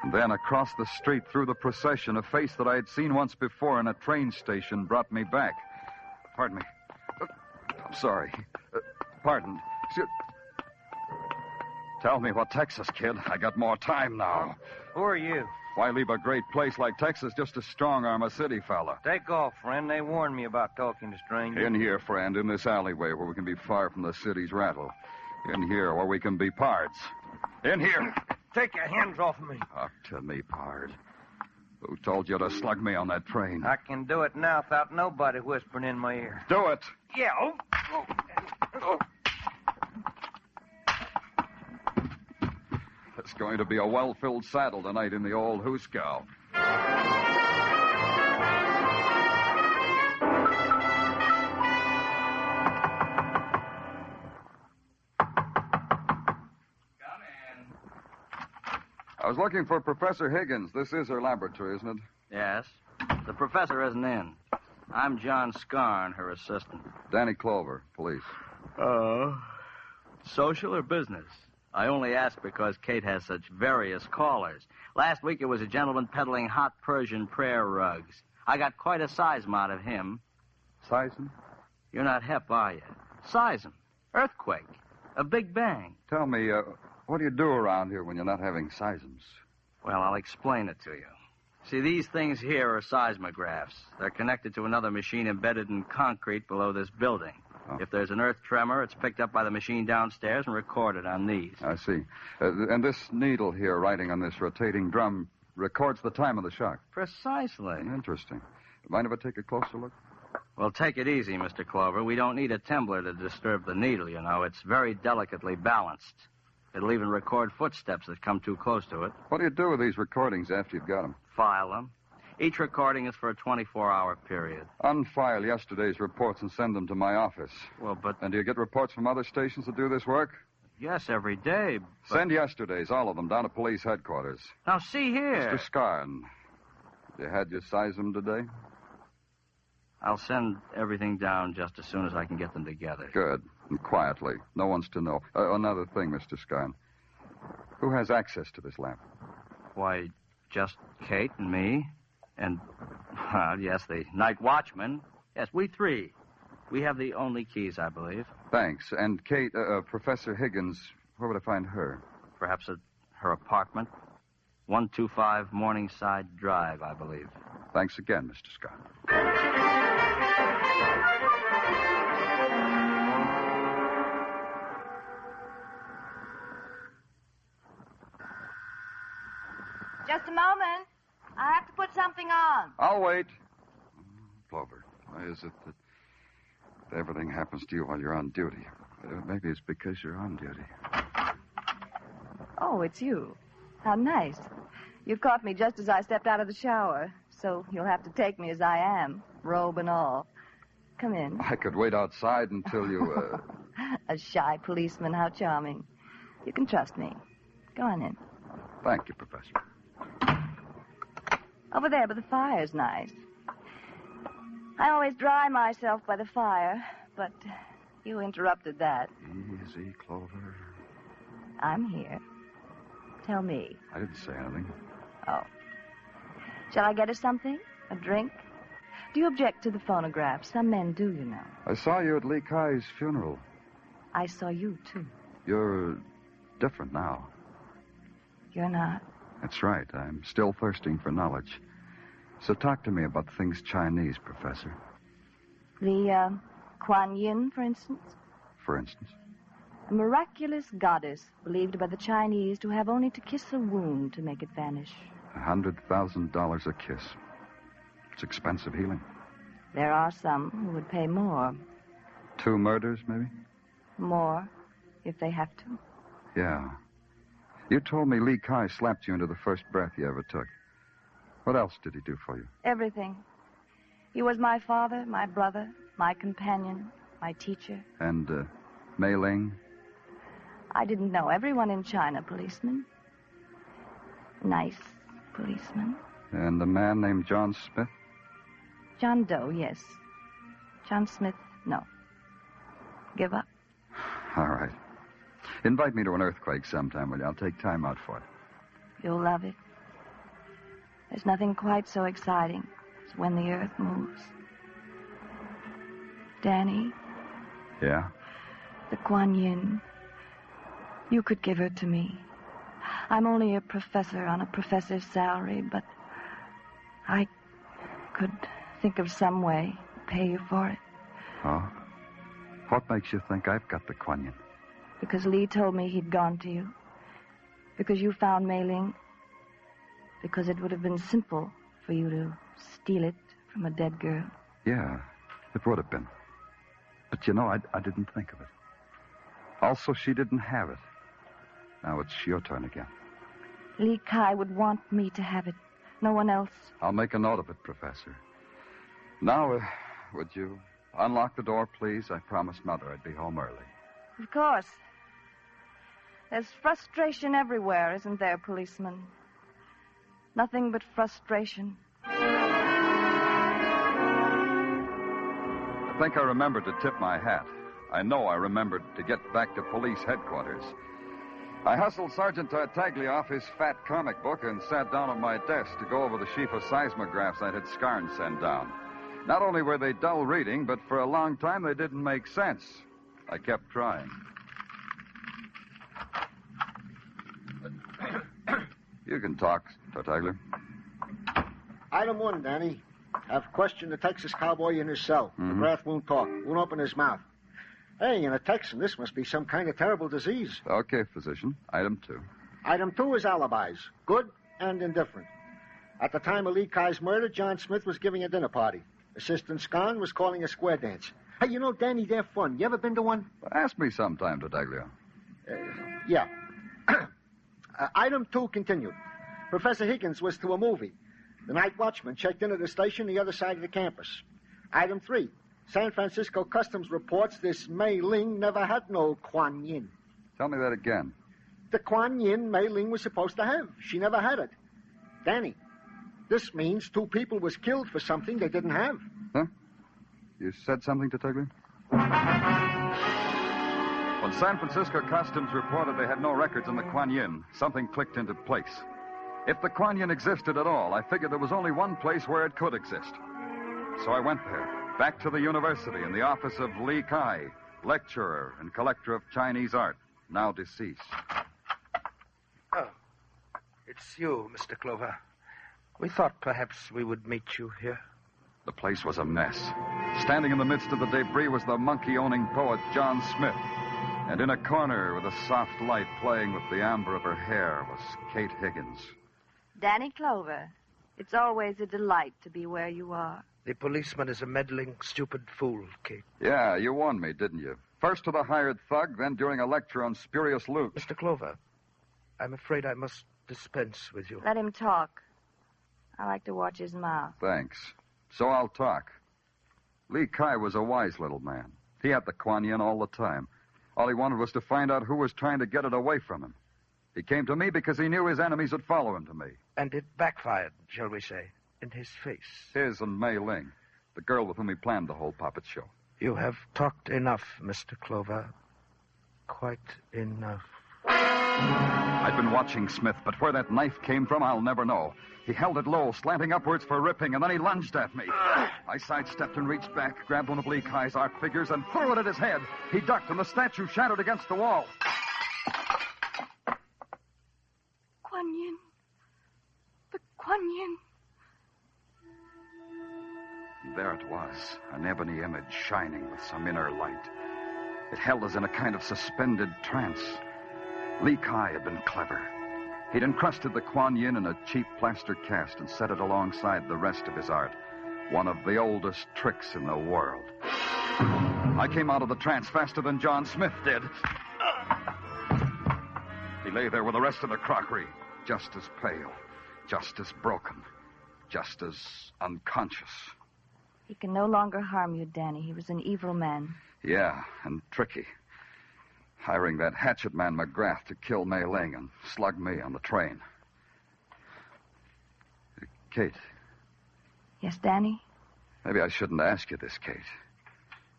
And then across the street through the procession, a face that I had seen once before in a train station brought me back. Pardon me. I'm sorry. Pardon. Tell me what Texas, kid. I got more time now. Who are you? Why leave a great place like Texas just to strong-arm a city fella? Take off, friend. They warned me about talking to strangers. In here, friend, in this alleyway where we can be far from the city's rattle. In here where we can be pards. In here. Take your hands off of me. Talk to me, pard. Who told you to slug me on that train? I can do it now without nobody whispering in my ear. Do it. Yeah. It's going to be a well-filled saddle tonight in the old hoosegow. I was looking for Professor Higgins. This is her laboratory, isn't it? Yes. The professor isn't in. I'm John Scarn, her assistant. Danny Clover, police. Social or business? I only ask because Kate has such various callers. Last week it was a gentleman peddling hot Persian prayer rugs. I got quite a seism out of him. Seism? You're not hep, are you? Seism. Earthquake. A big bang. Tell me, what do you do around here when you're not having seisms? Well, I'll explain it to you. See, these things here are seismographs. They're connected to another machine embedded in concrete below this building. Oh. If there's an earth tremor, it's picked up by the machine downstairs and recorded on these. I see. And this needle here, writing on this rotating drum, records the time of the shock. Precisely. Interesting. Mind if I take a closer look? Well, take it easy, Mr. Clover. We don't need a temblor to disturb the needle, you know. It's very delicately balanced. It'll even record footsteps that come too close to it. What do you do with these recordings after you've got them? File them. Each recording is for a 24-hour period. Unfile yesterday's reports and send them to my office. Well, but... And do you get reports from other stations that do this work? Yes, every day, but... Send yesterday's, all of them, down to police headquarters. Now, see here. Mr. Scarn, you had your seism today? I'll send everything down just as soon as I can get them together. Good. And quietly. No one's to know. Another thing, Mr. Scarn. Who has access to this lab? Why, just Kate and me. And, yes, the night watchman. Yes, we three. We have the only keys, I believe. Thanks. And Kate, Professor Higgins, where would I find her? Perhaps at her apartment. 125 Morningside Drive, I believe. Thanks again, Mr. Scott. Just a moment. I have to put something on. I'll wait. Clover, why is it that everything happens to you while you're on duty? Maybe it's because you're on duty. Oh, it's you. How nice. You caught me just as I stepped out of the shower, so you'll have to take me as I am, robe and all. Come in. I could wait outside until you, A shy policeman, how charming. You can trust me. Go on in. Thank you, Professor. Over there, but the fire's nice. I always dry myself by the fire, but you interrupted that. Easy, Clover. I'm here. Tell me. I didn't say anything. Oh. Shall I get us something? A drink? Do you object to the phonograph? Some men do, you know. I saw you at Lee Kai's funeral. I saw you, too. You're different now. You're not? That's right. I'm still thirsting for knowledge. So talk to me about things Chinese, Professor. The, Kuan Yin, for instance? For instance? A miraculous goddess believed by the Chinese to have only to kiss a wound to make it vanish. $100,000 a kiss. It's expensive healing. There are some who would pay more. 2 murders, maybe? More, if they have to. Yeah. You told me Lee Kai slapped you into the first breath you ever took. What else did he do for you? Everything. He was my father, my brother, my companion, my teacher. And, Mei Ling? I didn't know everyone in China, policeman. Nice policeman. And a man named John Smith? John Doe, yes. John Smith, no. Give up. All right. Invite me to an earthquake sometime, will you? I'll take time out for it. You'll love it. There's nothing quite so exciting as when the earth moves. Danny? Yeah? The Kuan Yin. You could give her to me. I'm only a professor on a professor's salary, but I could think of some way to pay you for it. Oh? What makes you think I've got the Kuan Yin? Because Lee told me he'd gone to you. Because you found Mei Ling. Because it would have been simple for you to steal it from a dead girl. Yeah, it would have been. But you know, I didn't think of it. Also, she didn't have it. Now it's your turn again. Lee Kai would want me to have it. No one else. I'll make a note of it, Professor. Now, would you unlock the door, please? I promised Mother I'd be home early. Of course. There's frustration everywhere, isn't there, policeman? Nothing but frustration. I think I remembered to tip my hat. I know I remembered to get back to police headquarters. I hustled Sergeant Tartaglia off his fat comic book and sat down at my desk to go over the sheaf of seismographs I'd had Scarn send down. Not only were they dull reading, but for a long time they didn't make sense. I kept trying. You can talk, Tartaglia. Item 1, Danny. I've questioned the Texas cowboy in his cell. Mm-hmm. McGrath won't talk, won't open his mouth. Hey, in a Texan, this must be some kind of terrible disease. Okay, physician. Item 2. Item 2 is alibis, good and indifferent. At the time of Lee Kai's murder, John Smith was giving a dinner party. Assistant Scarn was calling a square dance. Hey, you know, Danny, they're fun. You ever been to one? Ask me sometime, Tartaglia. Yeah. Item 2 continued. Professor Higgins was to a movie. The night watchman checked in at a station the other side of the campus. Item 3. San Francisco Customs reports this Mei Ling never had no Kuan Yin. Tell me that again. The Kuan Yin Mei Ling was supposed to have. She never had it. Danny, this means 2 people was killed for something they didn't have. Huh? You said something, Tartaglia? When San Francisco Customs reported they had no records on the Kuan Yin, something clicked into place. If the Kuan Yin existed at all, I figured there was only one place where it could exist. So I went there, back to the university in the office of Lee Kai, lecturer and collector of Chinese art, now deceased. Oh, it's you, Mr. Clover. We thought perhaps we would meet you here. The place was a mess. Standing in the midst of the debris was the monkey-owning poet John Smith. And in a corner with a soft light playing with the amber of her hair was Kate Higgins. Danny Clover. It's always a delight to be where you are. The policeman is a meddling, stupid fool, Kate. Yeah, you warned me, didn't you? First to the hired thug, then during a lecture on spurious loot. Mr. Clover, I'm afraid I must dispense with you. Let him talk. I like to watch his mouth. Thanks. So I'll talk. Lee Kai was a wise little man. He had the Kuan Yin all the time. All he wanted was to find out who was trying to get it away from him. He came to me because he knew his enemies would follow him to me. And it backfired, shall we say, in his face. His and Mei Ling, the girl with whom he planned the whole puppet show. You have talked enough, Mr. Clover. Quite enough. I'd been watching Smith, but where that knife came from, I'll never know. He held it low, slanting upwards for ripping, and then he lunged at me. I sidestepped and reached back, grabbed one of Lee Kai's art figures, and threw it at his head. He ducked, and the statue shattered against the wall. Kuan Yin. The Kuan Yin. There it was, an ebony image shining with some inner light. It held us in a kind of suspended trance. Lee Kai had been clever. He'd encrusted the Kuan Yin in a cheap plaster cast and set it alongside the rest of his art. One of the oldest tricks in the world. I came out of the trance faster than John Smith did. He lay there with the rest of the crockery, just as pale, just as broken, just as unconscious. He can no longer harm you, Danny. He was an evil man. Yeah, and tricky. Hiring that hatchet man McGrath to kill Mei Ling and slug me on the train. Kate. Yes, Danny? Maybe I shouldn't ask you this, Kate.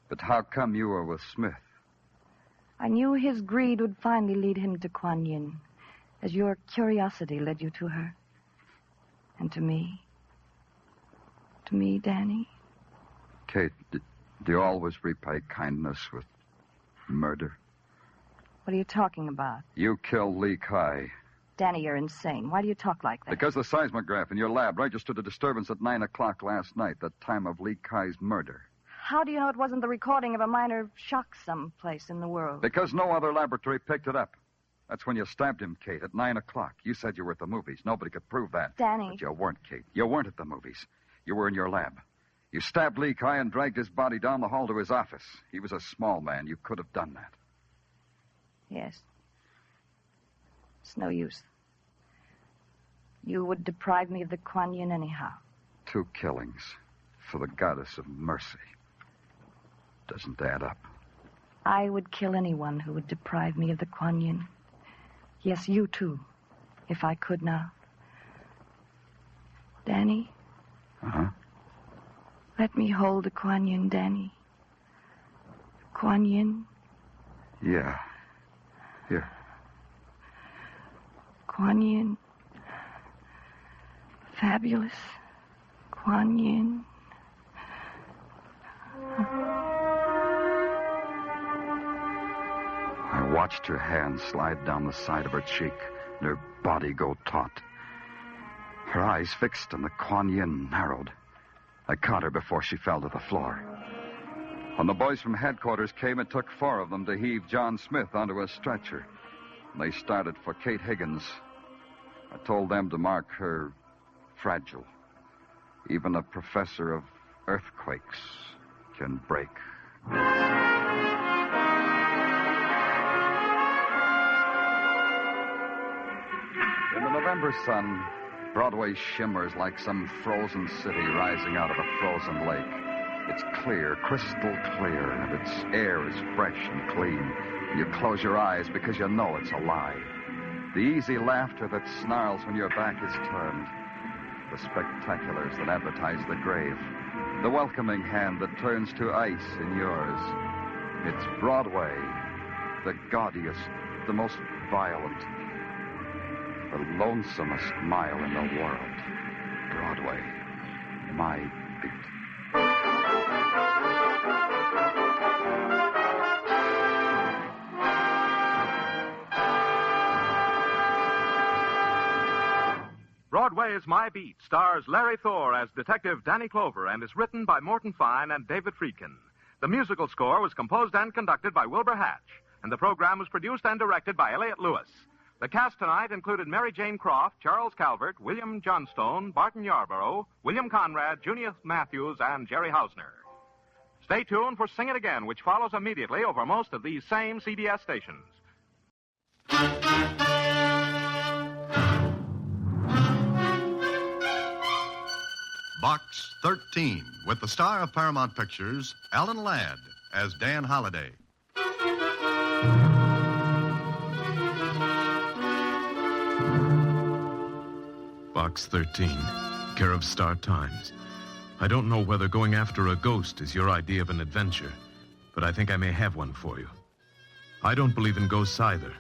But how come you were with Smith? I knew his greed would finally lead him to Kuan Yin, as your curiosity led you to her. And to me. To me, Danny. Kate, do you always repay kindness with murder? What are you talking about? You killed Lee Kai. Danny, you're insane. Why do you talk like that? Because the seismograph in your lab registered a disturbance at 9 o'clock last night, the time of Lee Kai's murder. How do you know it wasn't the recording of a minor shock someplace in the world? Because no other laboratory picked it up. That's when you stabbed him, Kate, at 9 o'clock. You said you were at the movies. Nobody could prove that. Danny. But you weren't, Kate. You weren't at the movies. You were in your lab. You stabbed Lee Kai and dragged his body down the hall to his office. He was a small man. You could have done that. Yes. It's no use. You would deprive me of the Kuan Yin anyhow. 2 killings for the goddess of mercy. Doesn't add up. I would kill anyone who would deprive me of the Kuan Yin. Yes, you too, if I could now. Danny? Uh-huh. Let me hold the Kuan Yin, Danny. Kuan Yin? Yeah. Here. Kuan Yin. Fabulous. Kuan Yin. I watched her hand slide down the side of her cheek and her body go taut. Her eyes fixed and the Kuan Yin narrowed. I caught her before she fell to the floor. When the boys from headquarters came, it took 4 of them to heave John Smith onto a stretcher. They started for Kate Higgins. I told them to mark her fragile. Even a professor of earthquakes can break. In the November sun, Broadway shimmers like some frozen city rising out of a frozen lake. It's clear, crystal clear, and its air is fresh and clean. You close your eyes because you know it's alive. The easy laughter that snarls when your back is turned. The spectaculars that advertise the grave. The welcoming hand that turns to ice in yours. It's Broadway, the gaudiest, the most violent, the lonesomest mile in the world. Broadway, my beat. Broadway is My Beat stars Larry Thor as Detective Danny Clover and is written by Morton Fine and David Friedkin. The musical score was composed and conducted by Wilbur Hatch, and the program was produced and directed by Elliott Lewis. The cast tonight included Mary Jane Croft, Charles Calvert, William Johnstone, Barton Yarborough, William Conrad, Junius Matthews, and Jerry Hausner. Stay tuned for Sing It Again, which follows immediately over most of these same CBS stations. Box 13, with the star of Paramount Pictures, Alan Ladd, as Dan Holliday. Box 13, care of Star Times. I don't know whether going after a ghost is your idea of an adventure, but I think I may have one for you. I don't believe in ghosts either.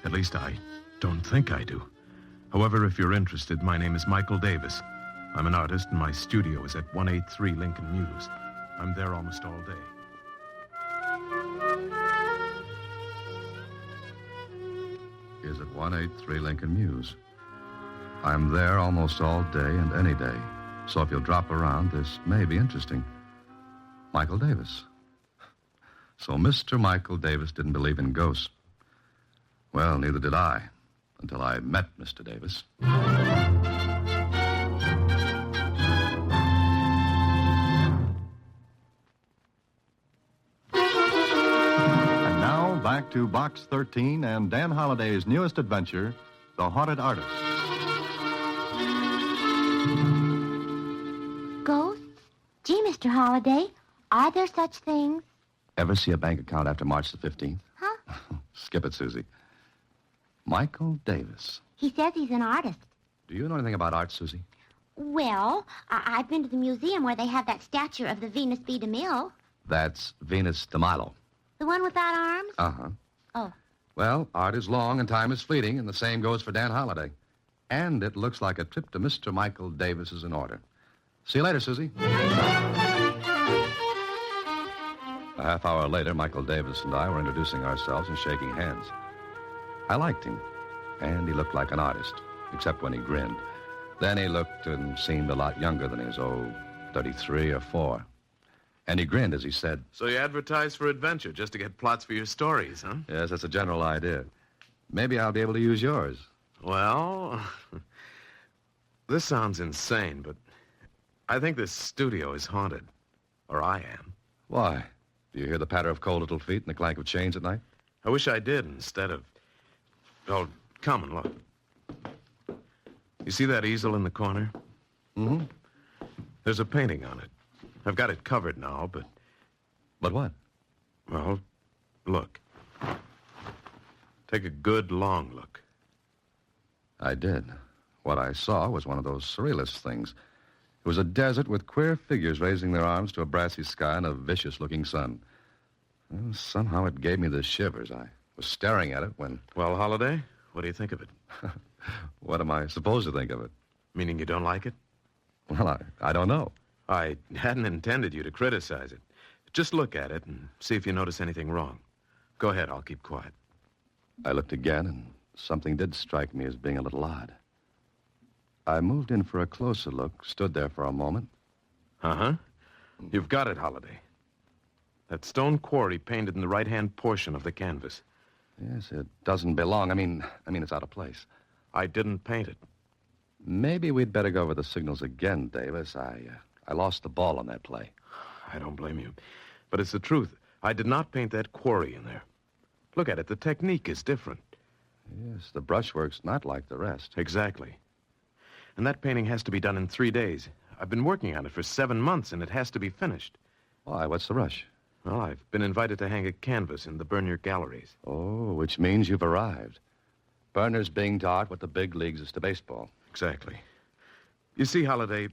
At least I don't think I do. However, if you're interested, my name is Michael Davis. I'm an artist, and my studio is at 183 Lincoln Mews. I'm there almost all day. Is at 183 Lincoln Mews. I'm there almost all day and any day. So if you'll drop around, this may be interesting. Michael Davis. So Mr. Michael Davis didn't believe in ghosts. Well, neither did I, until I met Mr. Davis. And now, back to Box 13 and Dan Holliday's newest adventure, The Haunted Artist. Ghosts? Gee, Mr. Holliday, are there such things? Ever see a bank account after March the 15th? Huh? Skip it, Susie. Michael Davis. He says he's an artist. Do you know anything about art, Susie? Well, I've been to the museum where they have that statue of the Venus B. DeMille. That's Venus de Milo. The one without arms? Uh-huh. Oh. Well, art is long and time is fleeting, and the same goes for Dan Holliday. And it looks like a trip to Mr. Michael Davis is in order. See you later, Susie. A half hour later, Michael Davis and I were introducing ourselves and shaking hands. I liked him, and he looked like an artist, except when he grinned. Then he looked and seemed a lot younger than he was, 33 or 4. And he grinned as he said, So you advertise for adventure just to get plots for your stories, huh? Yes, that's a general idea. Maybe I'll be able to use yours. Well, this sounds insane, but I think this studio is haunted. Or I am. Why? Do you hear the patter of cold little feet and the clank of chains at night? I wish I did instead of... Oh, come and look. You see that easel in the corner? Mm-hmm. There's a painting on it. I've got it covered now, but... But what? Well, look. Take a good, long look. I did. What I saw was one of those surrealist things. It was a desert with queer figures raising their arms to a brassy sky and a vicious-looking sun. Well, somehow it gave me the shivers. I was staring at it when... Well, Holliday, what do you think of it? What am I supposed to think of it? Meaning you don't like it? Well, I don't know. I hadn't intended you to criticize it. Just look at it and see if you notice anything wrong. Go ahead, I'll keep quiet. I looked again, and something did strike me as being a little odd. I moved in for a closer look, stood there for a moment. Uh-huh. You've got it, Holliday. That stone quarry painted in the right-hand portion of the canvas. Yes, it doesn't belong. I mean, it's out of place. I didn't paint it. Maybe we'd better go over the signals again, Davis. I lost the ball on that play. I don't blame you. But it's the truth. I did not paint that quarry in there. Look at it. The technique is different. Yes, the brushwork's not like the rest. Exactly. And that painting has to be done in 3 days. I've been working on it for 7 months, and it has to be finished. Why? What's the rush? Well, I've been invited to hang a canvas in the Bernier galleries. Oh, which means you've arrived. Berner's being to art what the big leagues is to baseball. Exactly. You see, Holliday,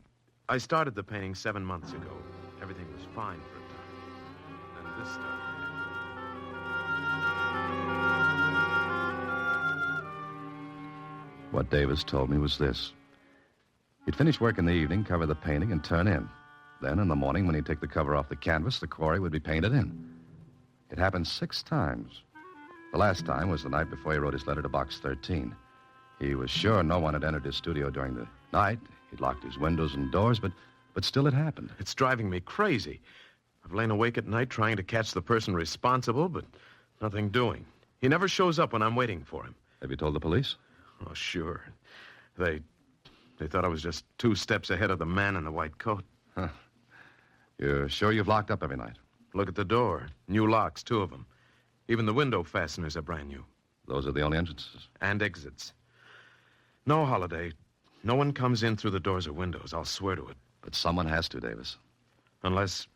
I started the painting 7 months ago. Everything was fine for a time. Then this started. What Davis told me was this. He'd finish work in the evening, cover the painting, and turn in. Then, in the morning, when he'd take the cover off the canvas, the quarry would be painted in. It happened 6 times. The last time was the night before he wrote his letter to Box 13. He was sure no one had entered his studio during the night. He'd locked his windows and doors, but still it happened. It's driving me crazy. I've lain awake at night trying to catch the person responsible, but nothing doing. He never shows up when I'm waiting for him. Have you told the police? Oh, sure. They thought I was just 2 steps ahead of the man in the white coat. Huh. You're sure you've locked up every night? Look at the door. New locks, 2 of them. Even the window fasteners are brand new. Those are the only entrances? And exits. No holiday. No one comes in through the doors or windows. I'll swear to it. But someone has to, Davis. Unless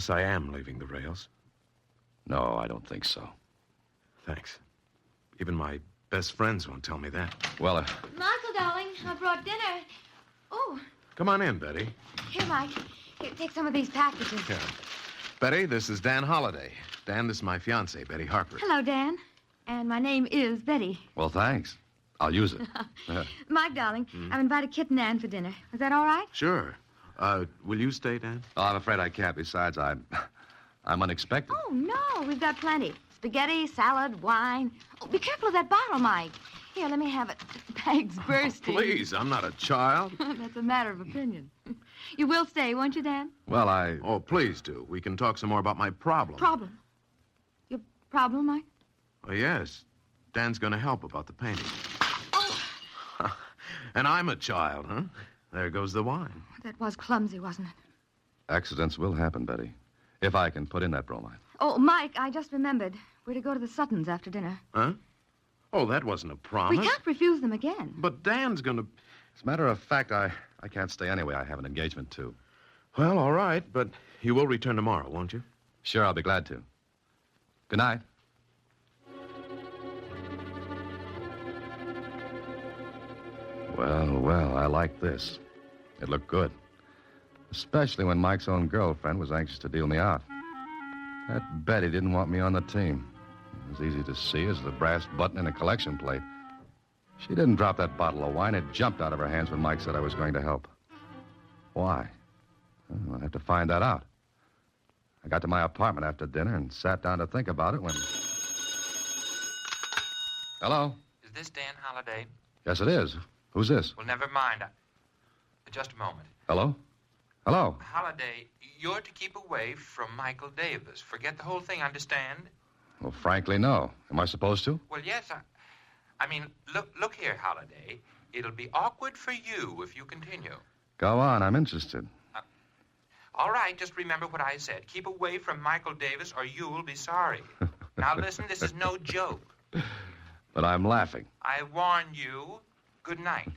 I am leaving the rails. No, I don't think so. Thanks. Even my best friends won't tell me that. Well, Michael, darling, I brought dinner. Oh, Come on in, Betty. here, Mike. Here, take some of these packages. Here. Betty, this is Dan Holliday. Dan, this is my fiancée, Betty Harper. Hello, Dan. And my name is Betty. well, thanks. I'll use it. Mike, darling, I've invited Kit and Ann for dinner. Is that all right? Sure. Will you stay, Dan? Oh, I'm afraid I can't. Besides, I'm unexpected. Oh, no, we've got plenty. Spaghetti, salad, wine. Oh, be careful of that bottle, Mike. Here, let me have it. The bag's bursting. Please, I'm not a child. That's a matter of opinion. You will stay, won't you, Dan? Well, Oh, please do. We can talk some more about my problem. Problem? Your problem, Mike? Oh, yes. Dan's going to help about the painting. And I'm a child, huh? There goes the wine. That was clumsy, wasn't it? Accidents will happen, Betty. If I can put in that bromide. Oh, Mike, I just remembered. We're to go to the Suttons after dinner. Huh? Oh, that wasn't a promise. We can't refuse them again. But Dan's going to... As a matter of fact, I can't stay anyway. I have an engagement, too. Well, all right, but you will return tomorrow, won't you? Sure, I'll be glad to. Good night. Well, I like this. It looked good. Especially when Mike's own girlfriend was anxious to deal me out. That Betty didn't want me on the team. It was easy to see as the brass button in a collection plate. She didn't drop that bottle of wine. It jumped out of her hands when Mike said I was going to help. Why? Well, I'll have to find that out. I got to my apartment after dinner and sat down to think about it when... Hello? Is this Dan Holliday? Yes, it is. Who's this? Well, never mind. Just a moment. Hello? Hello? Holliday, you're to keep away from Michael Davis. Forget the whole thing, understand? Well, frankly, no. Am I supposed to? Well, yes, I mean, look here, Holliday. It'll be awkward for you if you continue. Go on. I'm interested. All right, just remember what I said. Keep away from Michael Davis or you'll be sorry. Now, listen, this is no joke. But I'm laughing. I warn you. Good night.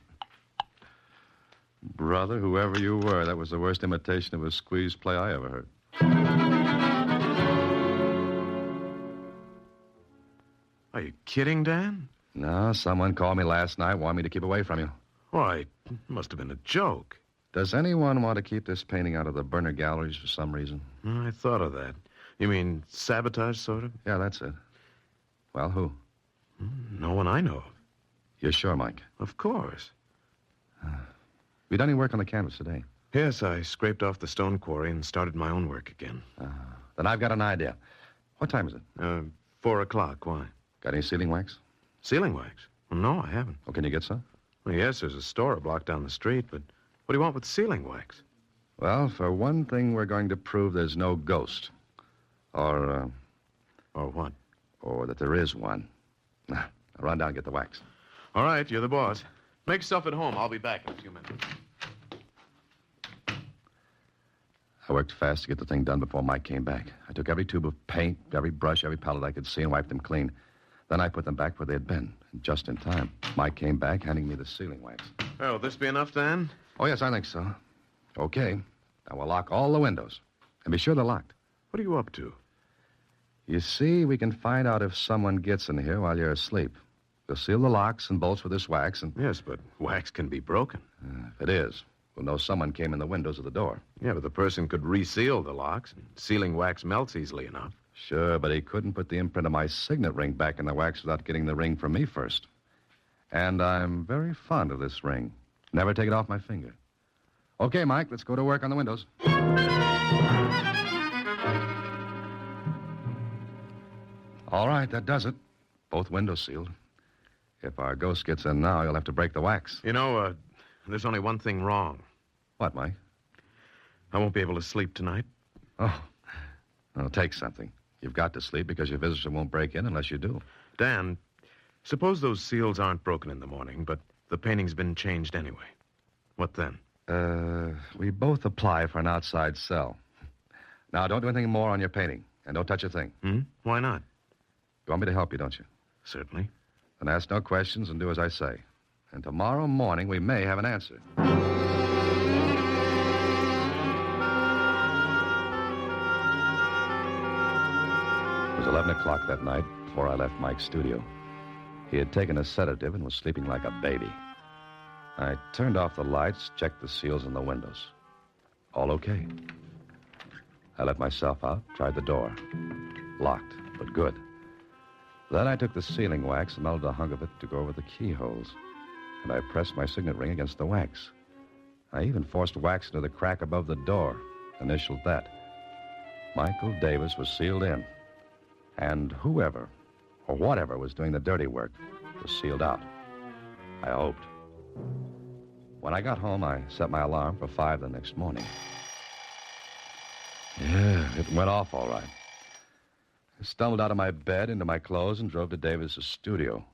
Brother, whoever you were, that was the worst imitation of a squeeze play I ever heard. Are you kidding, Dan? No, someone called me last night, wanted me to keep away from you. Why, it must have been a joke. Does anyone want to keep this painting out of the burner galleries for some reason? I thought of that. You mean sabotage, sort of? Yeah, that's it. Well, who? No one I know of. You're sure, Mike? Of course. You done any work on the canvas today? Yes, I scraped off the stone quarry and started my own work again. Then I've got an idea. What time is it? 4 o'clock. Why? Got any sealing wax? Sealing wax? Well, no, I haven't. Oh, can you get some? Well, yes, there's a store a block down the street, but what do you want with sealing wax? Well, for one thing, we're going to prove there's no ghost. Or what? Or that there is one. I'll run down and get the wax. All right, you're the boss. Make yourself at home. I'll be back in a few minutes. I worked fast to get the thing done before Mike came back. I took every tube of paint, every brush, every palette I could see, and wiped them clean. Then I put them back where they had been, and just in time. Mike came back, handing me the sealing wax. Oh, will this be enough, Dan? Oh, yes, I think so. Okay. Now we'll lock all the windows. And be sure they're locked. What are you up to? You see, we can find out if someone gets in here while you're asleep. We'll seal the locks and bolts with this wax and... Yes, but wax can be broken. If it is, we'll know someone came in the windows of the door. Yeah, but the person could reseal the locks, and sealing wax melts easily enough. Sure, but he couldn't put the imprint of my signet ring back in the wax without getting the ring from me first. And I'm very fond of this ring. Never take it off my finger. Okay, Mike, let's go to work on the windows. All right, that does it. Both windows sealed. If our ghost gets in now, you'll have to break the wax. You know, there's only one thing wrong. What, Mike? I won't be able to sleep tonight. Oh, well, take something. You've got to sleep because your visitor won't break in unless you do. Dan, Suppose those seals aren't broken in the morning, but the painting's been changed anyway. What then? We both apply for an outside cell. Now, don't do anything more on your painting, and don't touch a thing. Why not? You want me to help you, don't you? Certainly. Then ask no questions and do as I say. And tomorrow morning, we may have an answer. It was 11 o'clock that night before I left Mike's studio. He had taken a sedative and was sleeping like a baby. I turned off the lights, checked the seals in the windows. All okay. I let myself out, tried the door. Locked, but good. Then I took the sealing wax and melted a hunk of it to go over the keyholes. And I pressed my signet ring against the wax. I even forced wax into the crack above the door, initialed that. Michael Davis was sealed in. And whoever, or whatever, was doing the dirty work was sealed out. I hoped. When I got home, I set my alarm for 5 the next morning. Yeah, it went off all right. I stumbled out of my bed, into my clothes, and drove to Davis's studio.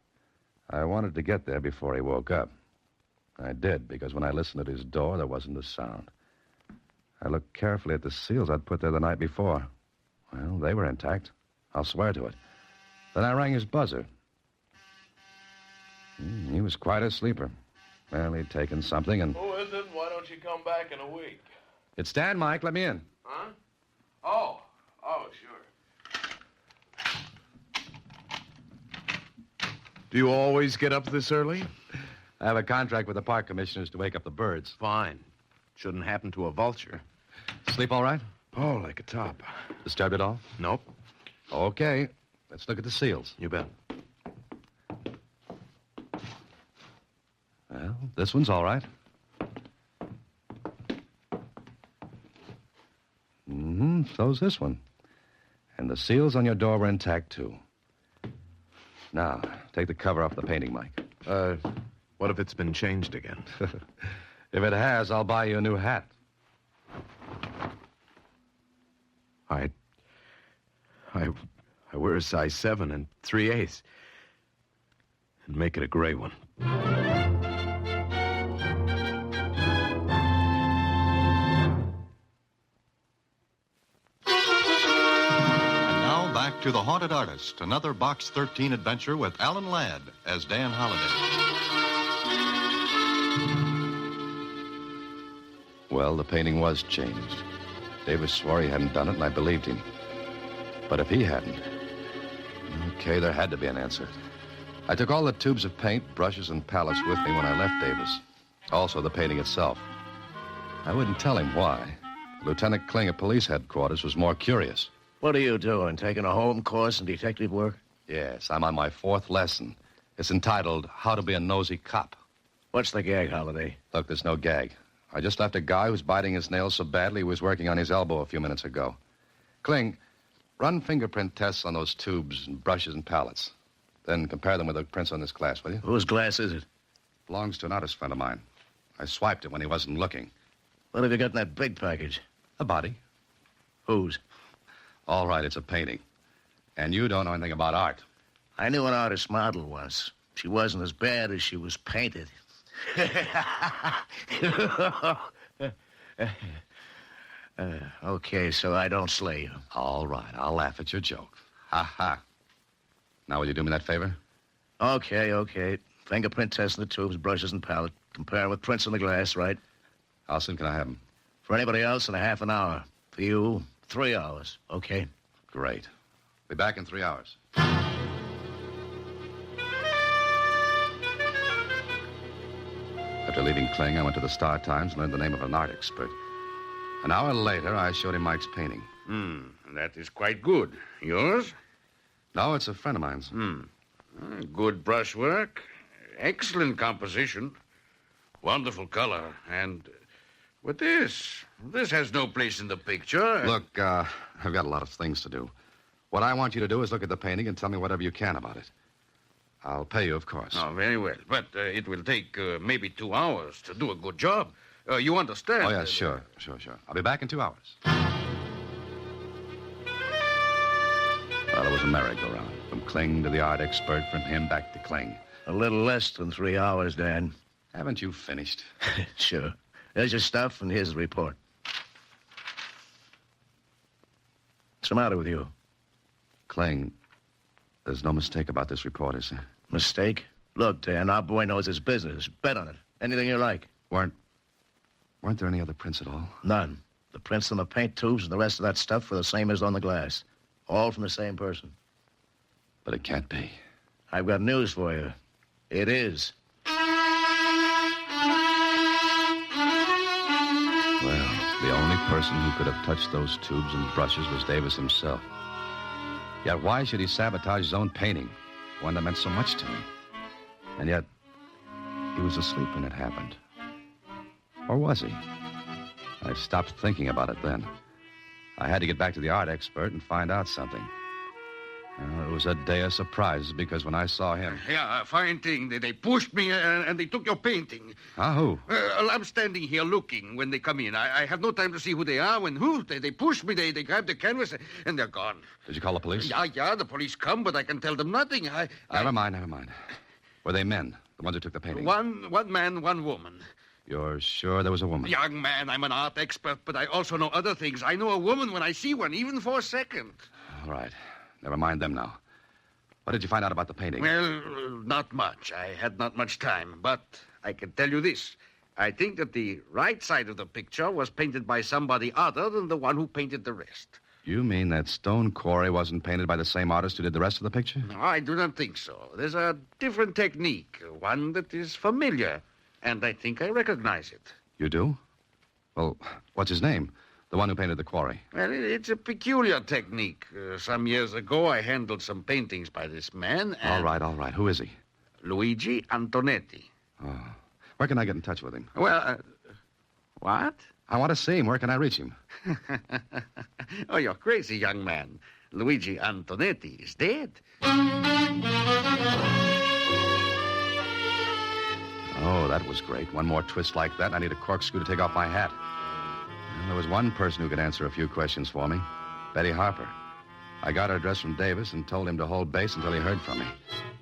I wanted to get there before he woke up. I did, because when I listened at his door, there wasn't a sound. I looked carefully at the seals I'd put there the night before. Well, they were intact. I'll swear to it. Then I rang his buzzer. He was quite a sleeper. Well, he'd taken something and... Who is it? Why don't you come back in a week? It's Dan, Mike. Let me in. Huh? Oh, sure. Do you always get up this early? I have a contract with the park commissioners to wake up the birds. Fine. Shouldn't happen to a vulture. Sleep all right? Oh, like a top. Disturbed at all? Nope. Okay. Let's look at the seals. You bet. Well, this one's all right. So's this one. And the seals on your door were intact, too. Now, take the cover off the painting, Mike. What if it's been changed again? If it has, I'll buy you a new hat. I wear a size 7 and 3/8. And make it a gray one. Back to The Haunted Artist, another Box 13 adventure with Alan Ladd as Dan Holliday. Well, the painting was changed. Davis swore he hadn't done it, and I believed him. But if he hadn't... Okay, there had to be an answer. I took all the tubes of paint, brushes, and palettes with me when I left Davis. Also the painting itself. I wouldn't tell him why. Lieutenant Ling at police headquarters was more curious. What are you doing, taking a home course in detective work? Yes, I'm on my 4th lesson. It's entitled How to Be a Nosy Cop. What's the gag, Holliday? Look, there's no gag. I just left a guy who's biting his nails so badly he was working on his elbow a few minutes ago. Ling, run fingerprint tests on those tubes and brushes and palettes. Then compare them with the prints on this glass, will you? Whose glass is it? Belongs to an artist friend of mine. I swiped it when he wasn't looking. What have you got in that big package? A body. Whose? All right, it's a painting. And you don't know anything about art. I knew an artist model once. She wasn't as bad as she was painted. Okay, so I don't slay you. All right, I'll laugh at your joke. Ha ha. Now, will you do me that favor? Okay. Fingerprint test in the tubes, brushes, and palette. Compare with prints on the glass, right? How soon can I have them? For anybody else, in a half an hour. For you, 3 hours, okay? Great. Be back in 3 hours. After leaving Ling, I went to the Star-Times and learned the name of an art expert. An hour later, I showed him Mike's painting. That is quite good. Yours? No, it's a friend of mine's. Good brushwork. Excellent composition. Wonderful color. And with this has no place in the picture. Look, I've got a lot of things to do. What I want you to do is look at the painting and tell me whatever you can about it. I'll pay you, of course. Oh, very well. But it will take maybe 2 hours to do a good job. You understand? Oh, yeah, sure. I'll be back in 2 hours. Well, it was a merry-go-round. From Kling to the art expert, from him back to Kling. A little less than 3 hours, Dan. Haven't you finished? Sure. There's your stuff, and here's the report. What's the matter with you? Kling, there's no mistake about this report, is there? Mistake? Look, Dan, our boy knows his business. Bet on it. Anything you like. Weren't there any other prints at all? None. The prints on the paint tubes and the rest of that stuff were the same as on the glass. All from the same person. But it can't be. I've got news for you. It is. Well, the only person who could have touched those tubes and brushes was Davis himself. Yet why should he sabotage his own painting? One that meant so much to him. And yet, he was asleep when it happened. Or was he? I stopped thinking about it then. I had to get back to the art expert and find out something. Well, it was a day of surprises because when I saw him... Yeah, fine thing. They pushed me and they took your painting. Ah, who? I'm standing here looking when they come in. I have no time to see who they are. They pushed me. They grabbed the canvas and they're gone. Did you call the police? Yeah, the police come, but I can tell them nothing. Never mind. Were they men, the ones who took the painting? One man, one woman. You're sure there was a woman? Young man, I'm an art expert, but I also know other things. I know a woman when I see one, even for a second. All right. Never mind them now. What did you find out about the painting? Well, not much. I had not much time, but I can tell you this. I think that the right side of the picture was painted by somebody other than the one who painted the rest. You mean that stone quarry wasn't painted by the same artist who did the rest of the picture? No, I do not think so. There's a different technique, one that is familiar, and I think I recognize it. You do? Well, what's his name? The one who painted the quarry. Well, it's a peculiar technique. Some years ago, I handled some paintings by this man. And... All right. Who is he? Luigi Antonetti. Oh. Where can I get in touch with him? Well, what? I want to see him. Where can I reach him? Oh, you're crazy, young man. Luigi Antonetti is dead. Oh, that was great. One more twist like that, and I need a corkscrew to take off my hat. And there was one person who could answer a few questions for me. Betty Harper. I got her address from Davis and told him to hold base until he heard from me.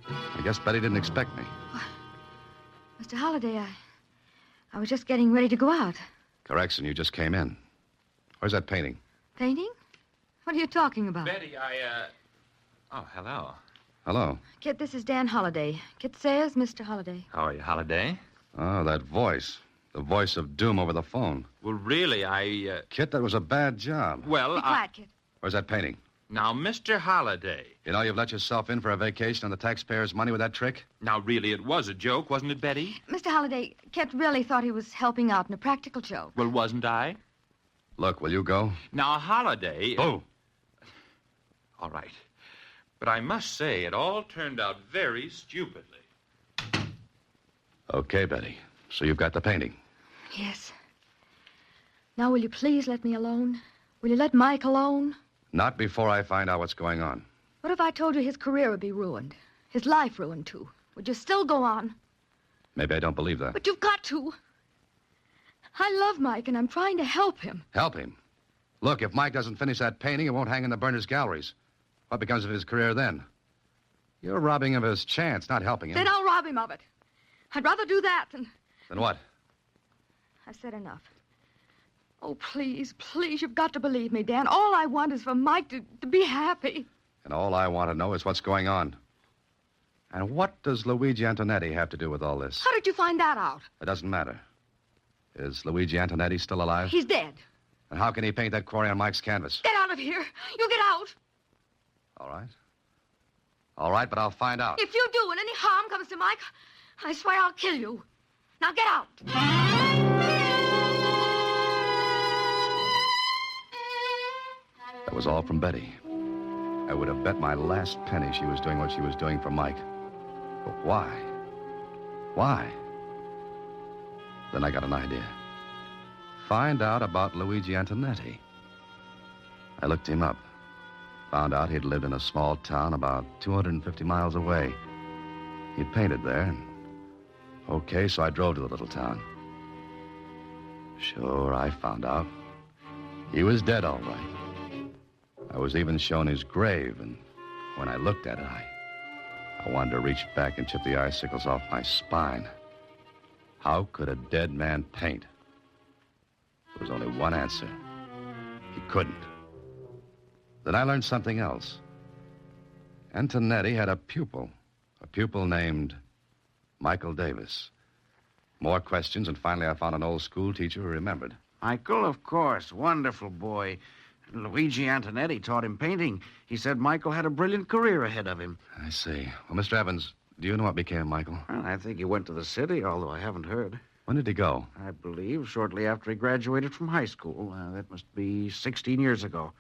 I guess Betty didn't expect me. Mr. Holliday, I was just getting ready to go out. Correction, you just came in. Where's that painting? Painting? What are you talking about? Betty, Oh, hello. Hello. Kit, this is Dan Holliday. Kit says, Mr. Holliday. How are you, Holliday? Oh, that voice. The voice of doom over the phone. Well, really, Kit, that was a bad job. Well, Be quiet, Kit. Where's that painting? Now, Mr. Holliday. You know you've let yourself in for a vacation on the taxpayers' money with that trick? Now, really, it was a joke, wasn't it, Betty? Mr. Holliday, Kit really thought he was helping out in a practical joke. Well, wasn't I? Look, will you go? Now, Holliday... Oh. All right. But I must say, it all turned out very stupidly. Okay, Betty. So you've got the painting. Yes. Now, will you please let me alone? Will you let Mike alone? Not before I find out what's going on. What if I told you his career would be ruined? His life ruined, too? Would you still go on? Maybe I don't believe that. But you've got to. I love Mike, and I'm trying to help him. Help him? Look, if Mike doesn't finish that painting, it won't hang in the Burners' galleries. What becomes of his career then? You're robbing him of his chance, not helping him. Then I'll rob him of it. I'd rather do that than... Then what? I've said enough. Oh, please, you've got to believe me, Dan. All I want is for Mike to be happy. And all I want to know is what's going on. And what does Luigi Antonetti have to do with all this? How did you find that out? It doesn't matter. Is Luigi Antonetti still alive? He's dead. And how can he paint that quarry on Mike's canvas? Get out of here. You get out. All right. All right, but I'll find out. If you do and any harm comes to Mike, I swear I'll kill you. Now get out. That was all from Betty. I would have bet my last penny she was doing what she was doing for Mike. But why? Why? Then I got an idea. Find out about Luigi Antonetti. I looked him up. Found out he'd lived in a small town about 250 miles away. He'd painted there. And... Okay, so I drove to the little town. Sure, I found out. He was dead, all right. I was even shown his grave, and When I looked at it, I wanted to reach back and chip the icicles off my spine. How could a dead man paint? There was only one answer. He couldn't. Then I learned something else. Antonetti had a pupil named Michael Davis. More questions, and finally I found an old school teacher who remembered. Michael, of course. Wonderful boy. Luigi Antonetti taught him painting. He said Michael had a brilliant career ahead of him. I see. Well, Mr. Evans, do you know what became of Michael? Well, I think he went to the city, although I haven't heard. When did he go? I believe shortly after he graduated from high school. That must be 16 years ago.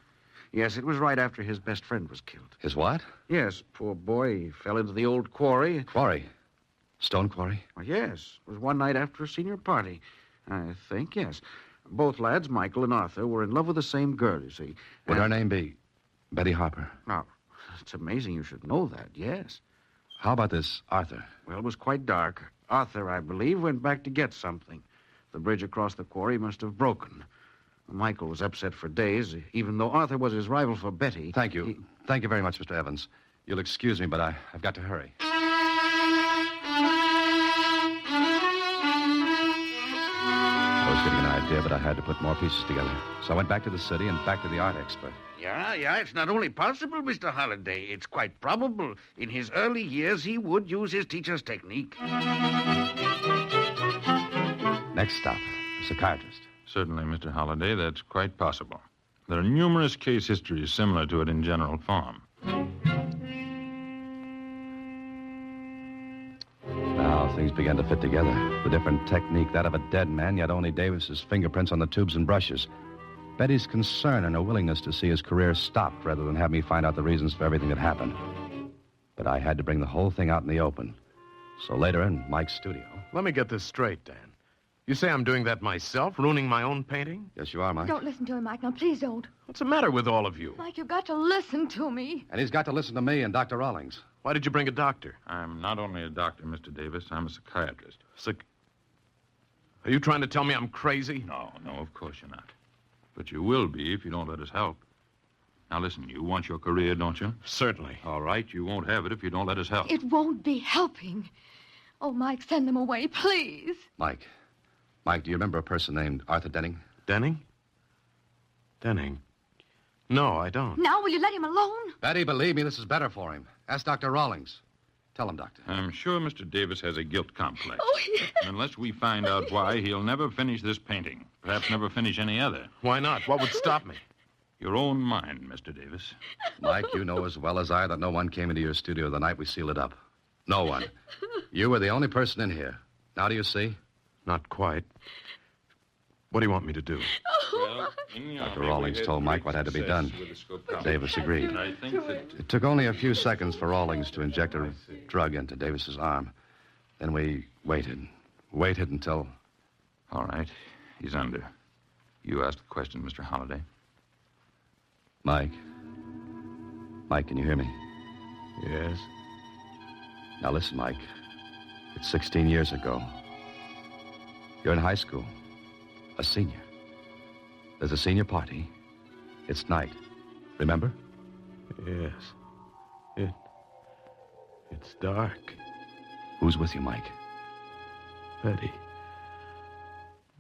Yes, it was right after his best friend was killed. His what? Yes, poor boy. He fell into the old quarry. Quarry? Stone quarry? Well, yes. It was one night after a senior party. I think, yes. Both lads, Michael and Arthur, were in love with the same girl, you see. Would her name be Betty Harper? No, it's amazing you should know that, yes. How about this Arthur? Well, it was quite dark. Arthur, I believe, went back to get something. The bridge across the quarry must have broken. Michael was upset for days, even though Arthur was his rival for Betty. Thank you. Thank you very much, Mr. Evans. You'll excuse me, but I've got to hurry. I was getting an idea, but I had to put more pieces together. So I went back to the city and back to the art expert. Yeah, it's not only possible, Mr. Holliday. It's quite probable. In his early years, he would use his teacher's technique. Next stop, the psychiatrist. Certainly, Mr. Holliday, that's quite possible. There are numerous case histories similar to it in general form. Now things began to fit together. The different technique, that of a dead man, yet only Davis's fingerprints on the tubes and brushes. Betty's concern and her willingness to see his career stopped rather than have me find out the reasons for everything that happened. But I had to bring the whole thing out in the open. So later in Mike's studio... Let me get this straight, Dan. You say I'm doing that myself, ruining my own painting? Yes, you are, Mike. Don't listen to him, Mike. Now, please don't. What's the matter with all of you? Mike, you've got to listen to me. And he's got to listen to me and Dr. Rawlings. Why did you bring a doctor? I'm not only a doctor, Mr. Davis. I'm a psychiatrist. Are you trying to tell me I'm crazy? No, of course you're not. But you will be if you don't let us help. Now, listen, you want your career, don't you? Certainly. All right, you won't have it if you don't let us help. It won't be helping. Oh, Mike, send them away, please. Mike, do you remember a person named Arthur Denning? Denning? No, I don't. Now, will you let him alone? Betty, believe me, this is better for him. Ask Dr. Rawlings. Tell him, Doctor. I'm sure Mr. Davis has a guilt complex. Oh, yes. Unless we find out why, he'll never finish this painting. Perhaps never finish any other. Why not? What would stop me? Your own mind, Mr. Davis. Mike, you know as well as I that no one came into your studio the night we sealed it up. No one. You were the only person in here. Now do you see? Not quite. What do you want me to do? Well, Dr. Rawlings told Mike what had to be done. Davis agreed. I think that... It took only a few seconds for Rawlings to inject a drug into Davis's arm. Then we waited until... All right. He's under. You asked the question, Mr. Holliday. Mike, can you hear me? Yes. Now listen, Mike. It's 16 years ago. You're in high school. A senior. There's a senior party. It's night. Remember? Yes. It's dark. Who's with you, Mike?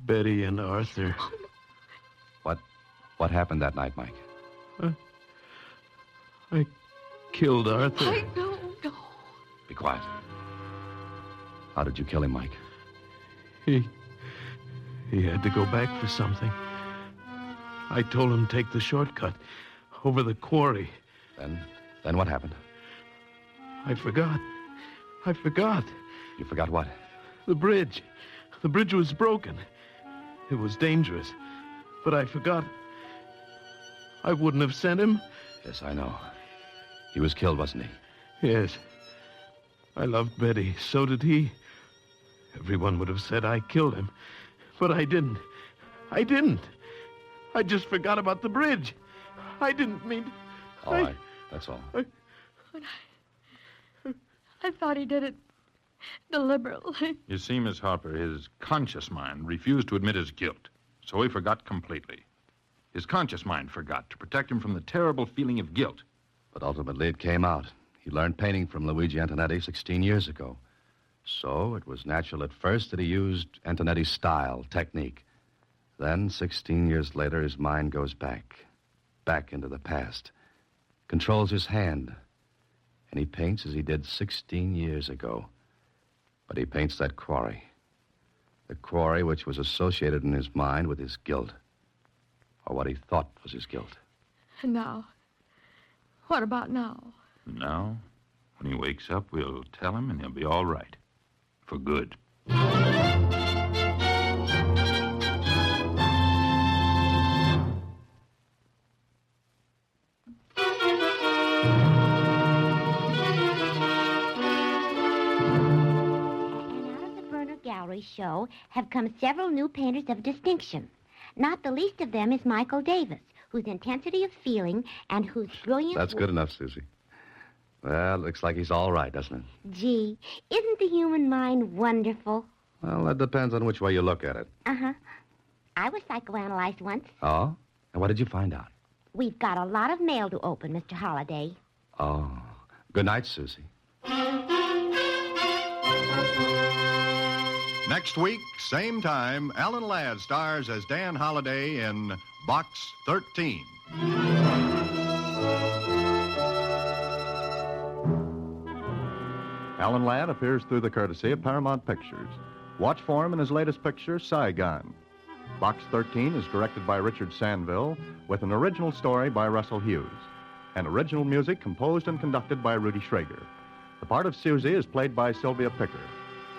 Betty and Arthur. What happened that night, Mike? I killed Arthur. Mike, no. Be quiet. How did you kill him, Mike? He had to go back for something. I told him to take the shortcut over the quarry. Then what happened? I forgot. You forgot what? The bridge. The bridge was broken. It was dangerous. But I forgot. I wouldn't have sent him. Yes, I know. He was killed, wasn't he? Yes. I loved Betty. So did he. Everyone would have said I killed him. But I didn't. I just forgot about the bridge. I didn't mean... All right. That's all. I thought he did it deliberately. You see, Miss Harper, his conscious mind refused to admit his guilt, so he forgot completely. His conscious mind forgot to protect him from the terrible feeling of guilt. But ultimately it came out. He learned painting from Luigi Antonetti 16 years ago. So it was natural at first that he used Antonetti's style, technique. Then, 16 years later, his mind goes back into the past, controls his hand, and he paints as he did 16 years ago. But he paints that quarry. The quarry which was associated in his mind with his guilt, or what he thought was his guilt. And now? What about now? Now, when he wakes up, we'll tell him and he'll be all right. For good. Gallery show have come several new painters of distinction. Not the least of them is Michael Davis, whose intensity of feeling and whose brilliant... That's good enough, Susie. Well, it looks like he's all right, doesn't it? Gee, isn't the human mind wonderful? Well, that depends on which way you look at it. Uh-huh. I was psychoanalyzed once. Oh? And what did you find out? We've got a lot of mail to open, Mr. Holliday. Oh. Good night, Susie. Next week, same time, Alan Ladd stars as Dan Holliday in Box 13. Alan Ladd appears through the courtesy of Paramount Pictures. Watch for him in his latest picture, Saigon. Box 13 is directed by Richard Sanville with an original story by Russell Hughes and original music composed and conducted by Rudy Schrager. The part of Susie is played by Sylvia Picker.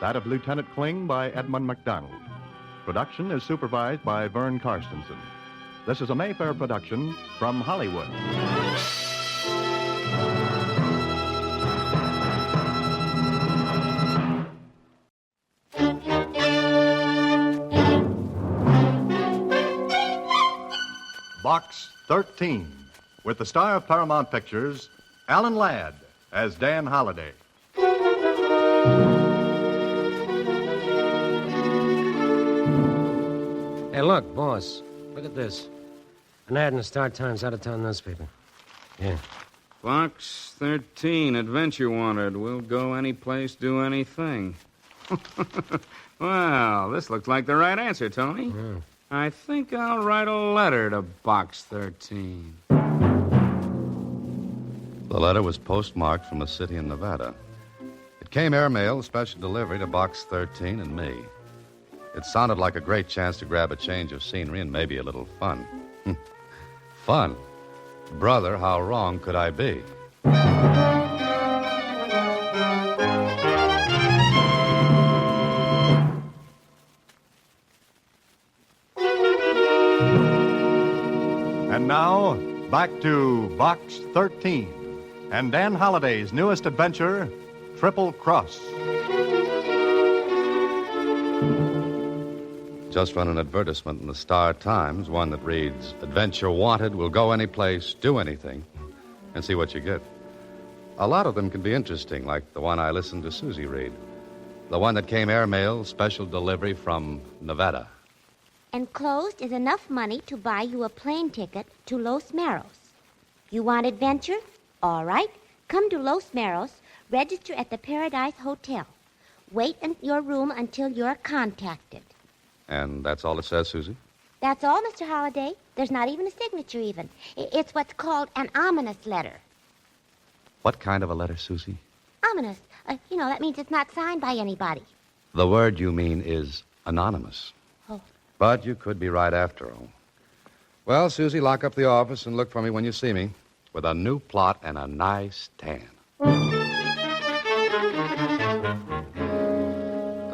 That of Lieutenant Kling by Edmund MacDonald. Production is supervised by Vern Karstensen. This is a Mayfair production from Hollywood. Box 13, with the star of Paramount Pictures, Alan Ladd, as Dan Holliday. Hey, look, boss. Look at this. An ad in the Star Times out-of-town newspaper. Yeah. Box 13, adventure wanted. We'll go any place, do anything. Well, this looks like the right answer, Tony. Yeah. I think I'll write a letter to Box 13. The letter was postmarked from a city in Nevada. It came airmail, special delivery to Box 13 and me. It sounded like a great chance to grab a change of scenery and maybe a little fun. Fun? Brother, how wrong could I be? And now, back to Box 13 and Dan Holliday's newest adventure, Triple Cross. Just run an advertisement in the Star Times, one that reads, Adventure wanted, will go any place, do anything, and see what you get. A lot of them can be interesting, like the one I listened to Susie read. The one that came airmail, special delivery from Nevada. Enclosed is enough money to buy you a plane ticket to Los Meros. You want adventure? All right. Come to Los Meros, register at the Paradise Hotel. Wait in your room until you're contacted. And that's all it says, Susie? That's all, Mr. Holliday. There's not even a signature, even. It's what's called an ominous letter. What kind of a letter, Susie? Ominous. That means it's not signed by anybody. The word you mean is anonymous. Oh. But you could be right after all. Well, Susie, lock up the office and look for me when you see me with a new plot and a nice tan. A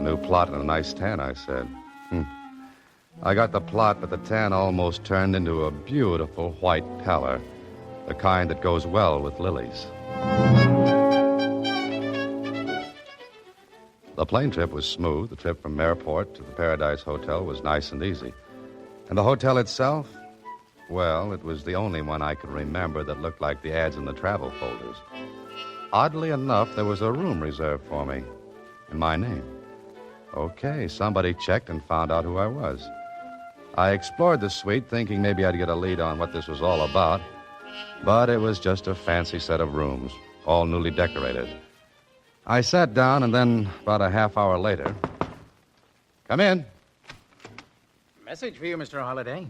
new plot and a nice tan, I said. I got the plot, but the tan almost turned into a beautiful white pallor, the kind that goes well with lilies. The plane trip was smooth. The trip from Airport to the Paradise Hotel was nice and easy. And the hotel itself, well, it was the only one I could remember that looked like the ads in the travel folders. Oddly enough, there was a room reserved for me in my name. Okay, somebody checked and found out who I was. I explored the suite, thinking maybe I'd get a lead on what this was all about, But it was just a fancy set of rooms, all newly decorated. I sat down, and then about a half hour later... Come in. Message for you, Mr. Holliday.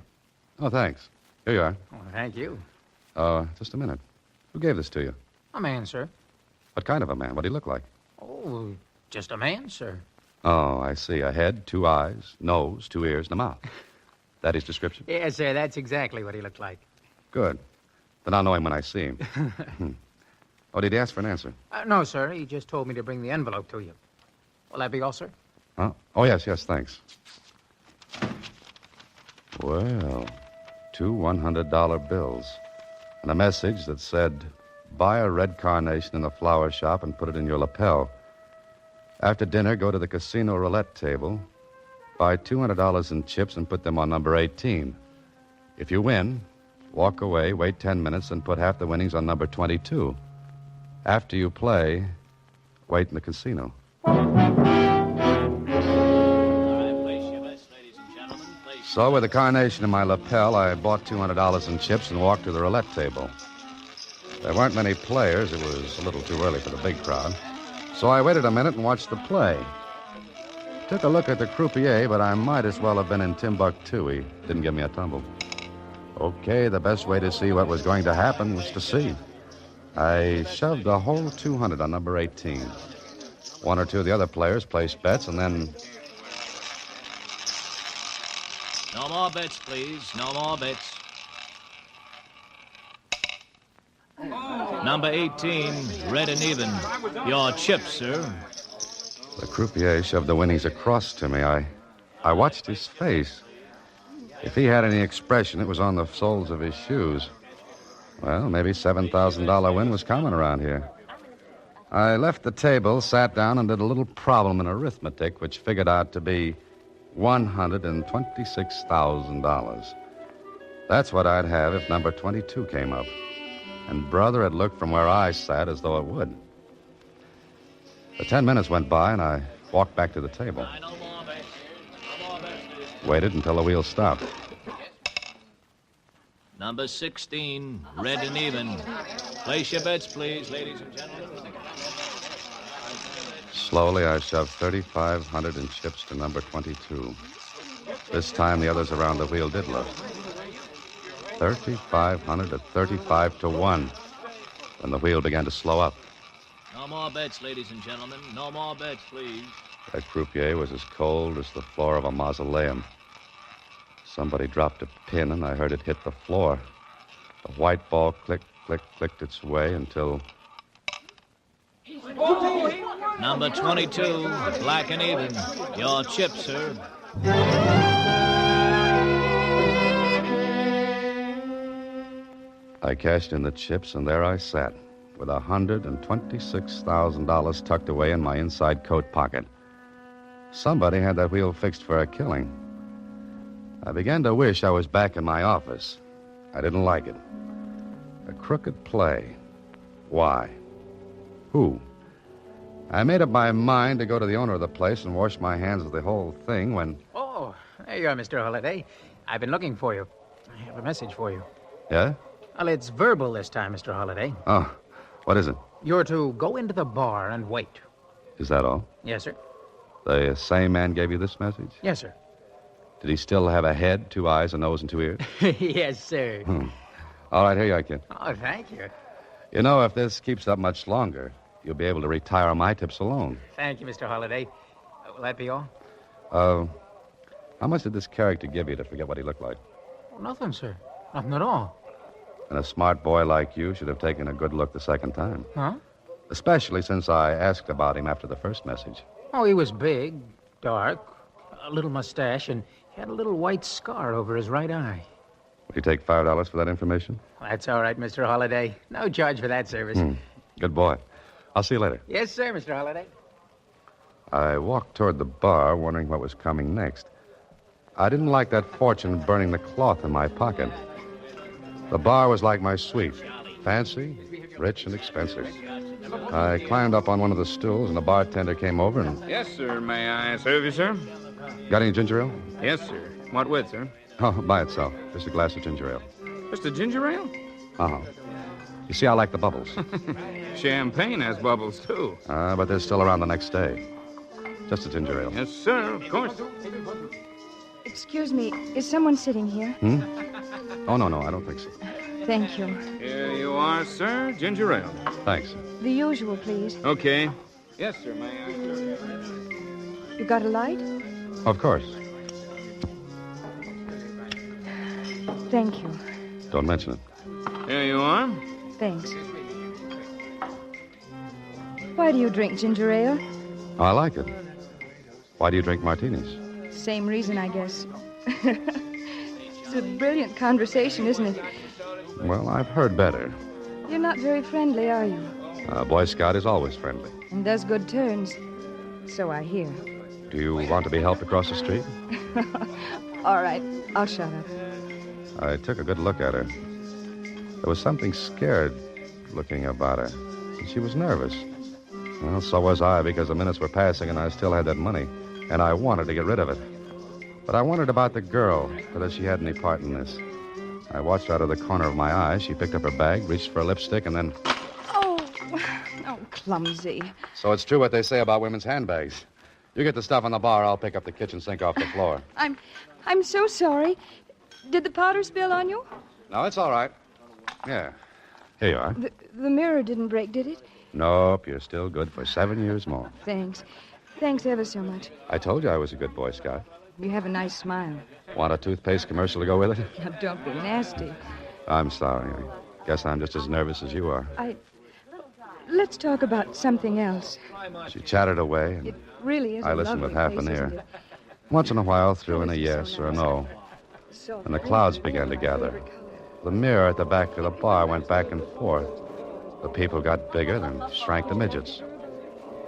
Oh, thanks. Here you are. Oh, thank you. Just a minute. Who gave this to you? A man, sir. What kind of a man? What did he look like? Oh, just a man, sir. Oh, I see. A head, 2 eyes, nose, 2 ears, and a mouth. That his description? Yes, sir. That's exactly what he looked like. Good. Then I'll know him when I see him. Oh, did he ask for an answer? No, sir. He just told me to bring the envelope to you. Will that be all, sir? Oh, yes, thanks. Well, 2 $100 bills. And a message that said, buy a red carnation in the flower shop and put it in your lapel. After dinner, go to the casino roulette table, buy $200 in chips and put them on number 18. If you win, walk away, wait 10 minutes, and put half the winnings on number 22. After you play, wait in the casino. So, with the carnation in my lapel, I bought $200 in chips and walked to the roulette table. There weren't many players. It was a little too early for the big crowd. So I waited a minute and watched the play. Took a look at the croupier, but I might as well have been in Timbuktu. He didn't give me a tumble. Okay, the best way to see what was going to happen was to see. I shoved the whole 200 on number 18. 1 or 2 of the other players placed bets, and then... No more bets, please. No more bets. Number 18, red and even. Your chips, sir. The croupier shoved the winnings across to me. I watched his face. If he had any expression, it was on the soles of his shoes. Well, maybe $7,000 win was common around here. I left the table, sat down, and did a little problem in arithmetic, which figured out to be $126,000. That's what I'd have if number 22 came up. And brother, it looked from where I sat as though it would. The 10 minutes went by, and I walked back to the table. Waited until the wheel stopped. Number 16, red and even. Place your bets, please, ladies and gentlemen. Slowly, I shoved 3,500 in chips to number 22. This time, the others around the wheel did look. 3,500 at 35 to 1. Then the wheel began to slow up. No more bets, ladies and gentlemen. No more bets, please. That croupier was as cold as the floor of a mausoleum. Somebody dropped a pin, and I heard it hit the floor. The white ball clicked, clicked its way until... Number 22, black and even. Your chips, sir. I cashed in the chips, and there I sat, with $126,000 tucked away in my inside coat pocket. Somebody had that wheel fixed for a killing. I began to wish I was back in my office. I didn't like it. A crooked play. Why? Who? I made up my mind to go to the owner of the place and wash my hands of the whole thing when... Oh, there you are, Mr. Holliday. I've been looking for you. I have a message for you. Yeah? Well, it's verbal this time, Mr. Holliday. Oh, what is it? You're to go into the bar and wait. Is that all? Yes, sir. The same man gave you this message? Yes, sir. Did he still have a head, 2 eyes, a nose, and 2 ears? Yes, sir. All right, here you are, kid. Oh, thank you. You know, if this keeps up much longer, you'll be able to retire on my tips alone. Thank you, Mr. Holliday. Will that be all? How much did this character give you to forget what he looked like? Oh, nothing, sir. Nothing at all. And a smart boy like you should have taken a good look the second time. Huh? Especially since I asked about him after the first message. Oh, he was big, dark, a little mustache, and he had a little white scar over his right eye. Would you take $5 for that information? That's all right, Mr. Holliday. No charge for that service. Good boy. I'll see you later. Yes, sir, Mr. Holliday. I walked toward the bar, wondering what was coming next. I didn't like that fortune burning the cloth in my pocket. The bar was like my suite. Fancy, rich, and expensive. I climbed up on one of the stools, and the bartender came over and... Yes, sir. May I serve you, sir? Got any ginger ale? Yes, sir. What with, sir? Oh, by itself. Just a glass of ginger ale. Just a ginger ale? Uh-huh. You see, I like the bubbles. Champagne has bubbles, too. But they're still around the next day. Just a ginger ale. Yes, sir, of course. Excuse me, is someone sitting here? Oh, no, I don't think so. Thank you. Here you are, sir. Ginger ale. Thanks. The usual, please. Okay. Yes, sir, may I? You got a light? Of course. Thank you. Don't mention it. Here you are. Thanks. Why do you drink ginger ale? I like it. Why do you drink martinis? Same reason, I guess. It's a brilliant conversation, isn't it? Well, I've heard better. You're not very friendly, are you? A Boy Scout is always friendly. And does good turns. So I hear. Do you want to be helped across the street? All right, I'll shut up. I took a good look at her. There was something scared-looking about her. And she was nervous. Well, so was I, because the minutes were passing and I still had that money. And I wanted to get rid of it. But I wondered about the girl, whether she had any part in this. I watched out of the corner of my eye. She picked up her bag, reached for a lipstick, and then... Oh, clumsy. So it's true what they say about women's handbags. You get the stuff on the bar, I'll pick up the kitchen sink off the floor. I'm so sorry. Did the powder spill on you? No, it's all right. Yeah. Here you are. The mirror didn't break, did it? Nope, you're still good for 7 years more. Thanks. Thanks ever so much. I told you I was a good Boy Scout. You have a nice smile. Want a toothpaste commercial to go with it? Now, don't be nasty. I'm sorry. I guess I'm just as nervous as you are. Let's talk about something else. She chattered away, and It really is I a listened lovely with half place, an ear. isn't it? Once in a while, threw in a yes or a no. And the clouds began to gather. The mirror at the back of the bar went back and forth. The people got bigger, then shrank to midgets.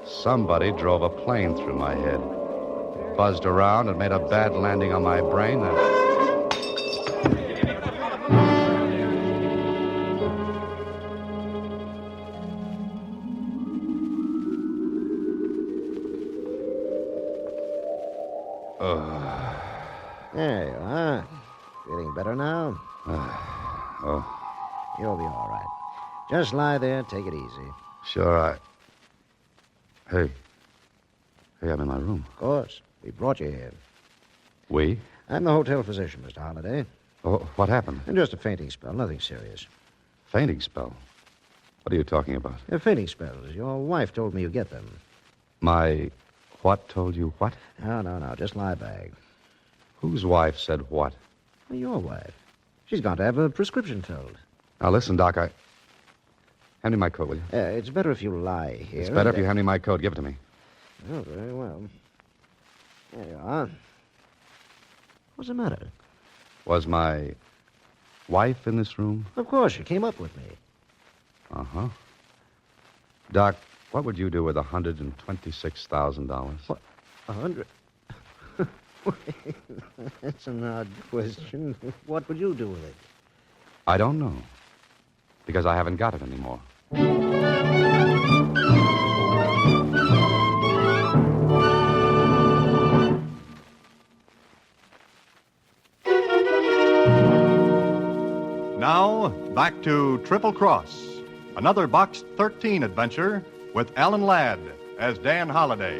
Somebody drove a plane through my head. It buzzed around and made a bad landing on my brain, then... There you are. Feeling better now? You'll be all right. Just lie there, take it easy. Sure, Hey, I'm in my room. Of course. We brought you here. We? I'm the hotel physician, Mr. Holliday. Oh, what happened? And just a fainting spell, nothing serious. Fainting spell? What are you talking about? Fainting spells. Your wife told me you get them. My what told you what? No. Just lie back. Whose wife said what? Well, your wife. She's got to have a prescription filled. Now, listen, Doc, Hand me my coat, will you? It's better if you lie here. It's better if you hand me my coat. Give it to me. Oh, very well. There you are. What's the matter? Was my wife in this room? Of course, she came up with me. Uh-huh. Doc, what would you do with $126,000? What? 100? That's an odd question. What would you do with it? I don't know. Because I haven't got it anymore. Now, back to Triple Cross, another Box 13 adventure with Alan Ladd as Dan Holliday.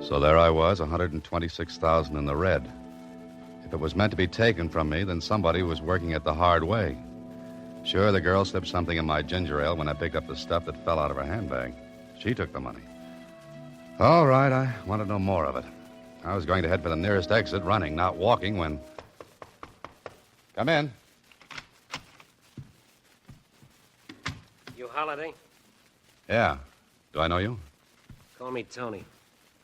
So there I was, $126,000 in the red. If it was meant to be taken from me, then somebody was working it the hard way. Sure, the girl slipped something in my ginger ale when I picked up the stuff that fell out of her handbag. She took the money. All right, I wanted no more of it. I was going to head for the nearest exit, running, not walking, when... Come in. You Holiday? Yeah. Do I know you? Call me Tony.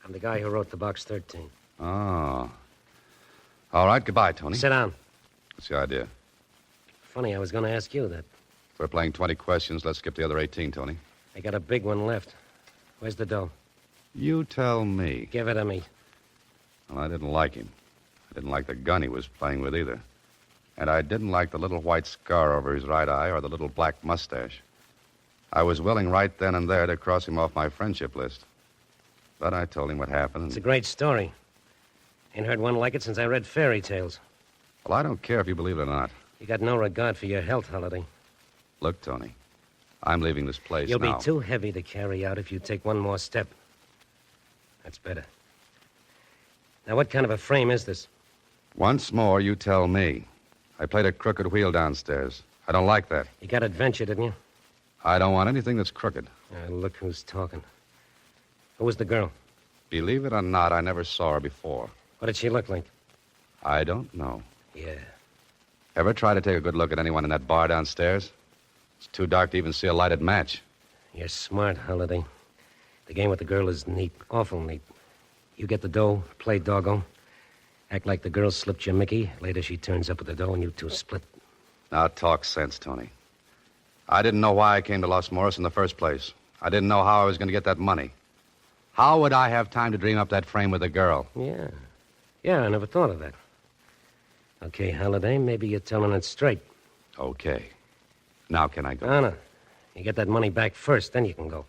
I'm the guy who wrote the Box 13. Oh. All right, goodbye, Tony. Sit down. What's the idea? Funny, I was going to ask you that. If we're playing 20 questions, let's skip the other 18, Tony. I got a big one left. Where's the dough? You tell me. Give it to me. Well, I didn't like him. I didn't like the gun he was playing with either. And I didn't like the little white scar over his right eye or the little black mustache. I was willing right then and there to cross him off my friendship list. But I told him what happened. It's a great story. Ain't heard one like it since I read fairy tales. Well, I don't care if you believe it or not. You got no regard for your health, Holiday. Look, Tony, I'm leaving this place You'll now. be too heavy to carry out if you take one more step. That's better. Now, what kind of a frame is this? Once more, you tell me. I played a crooked wheel downstairs. I don't like that. You got adventure, didn't you? I don't want anything that's crooked. Look who's talking. Who was the girl? Believe it or not, I never saw her before. What did she look like? I don't know. Yeah. Ever try to take a good look at anyone in that bar downstairs? It's too dark to even see a lighted match. You're smart, Holiday. The game with the girl is neat. Awful neat. You get the dough, play doggo. Act like the girl slipped you Mickey. Later she turns up with the dough and you two split. Now talk sense, Tony. I didn't know why I came to Los Morris in the first place. I didn't know how I was going to get that money. How would I have time to dream up that frame with the girl? Yeah. Yeah, I never thought of that. Okay, Holiday, maybe you're telling it straight. Okay. Now can I go? No. You get that money back first, then you can go.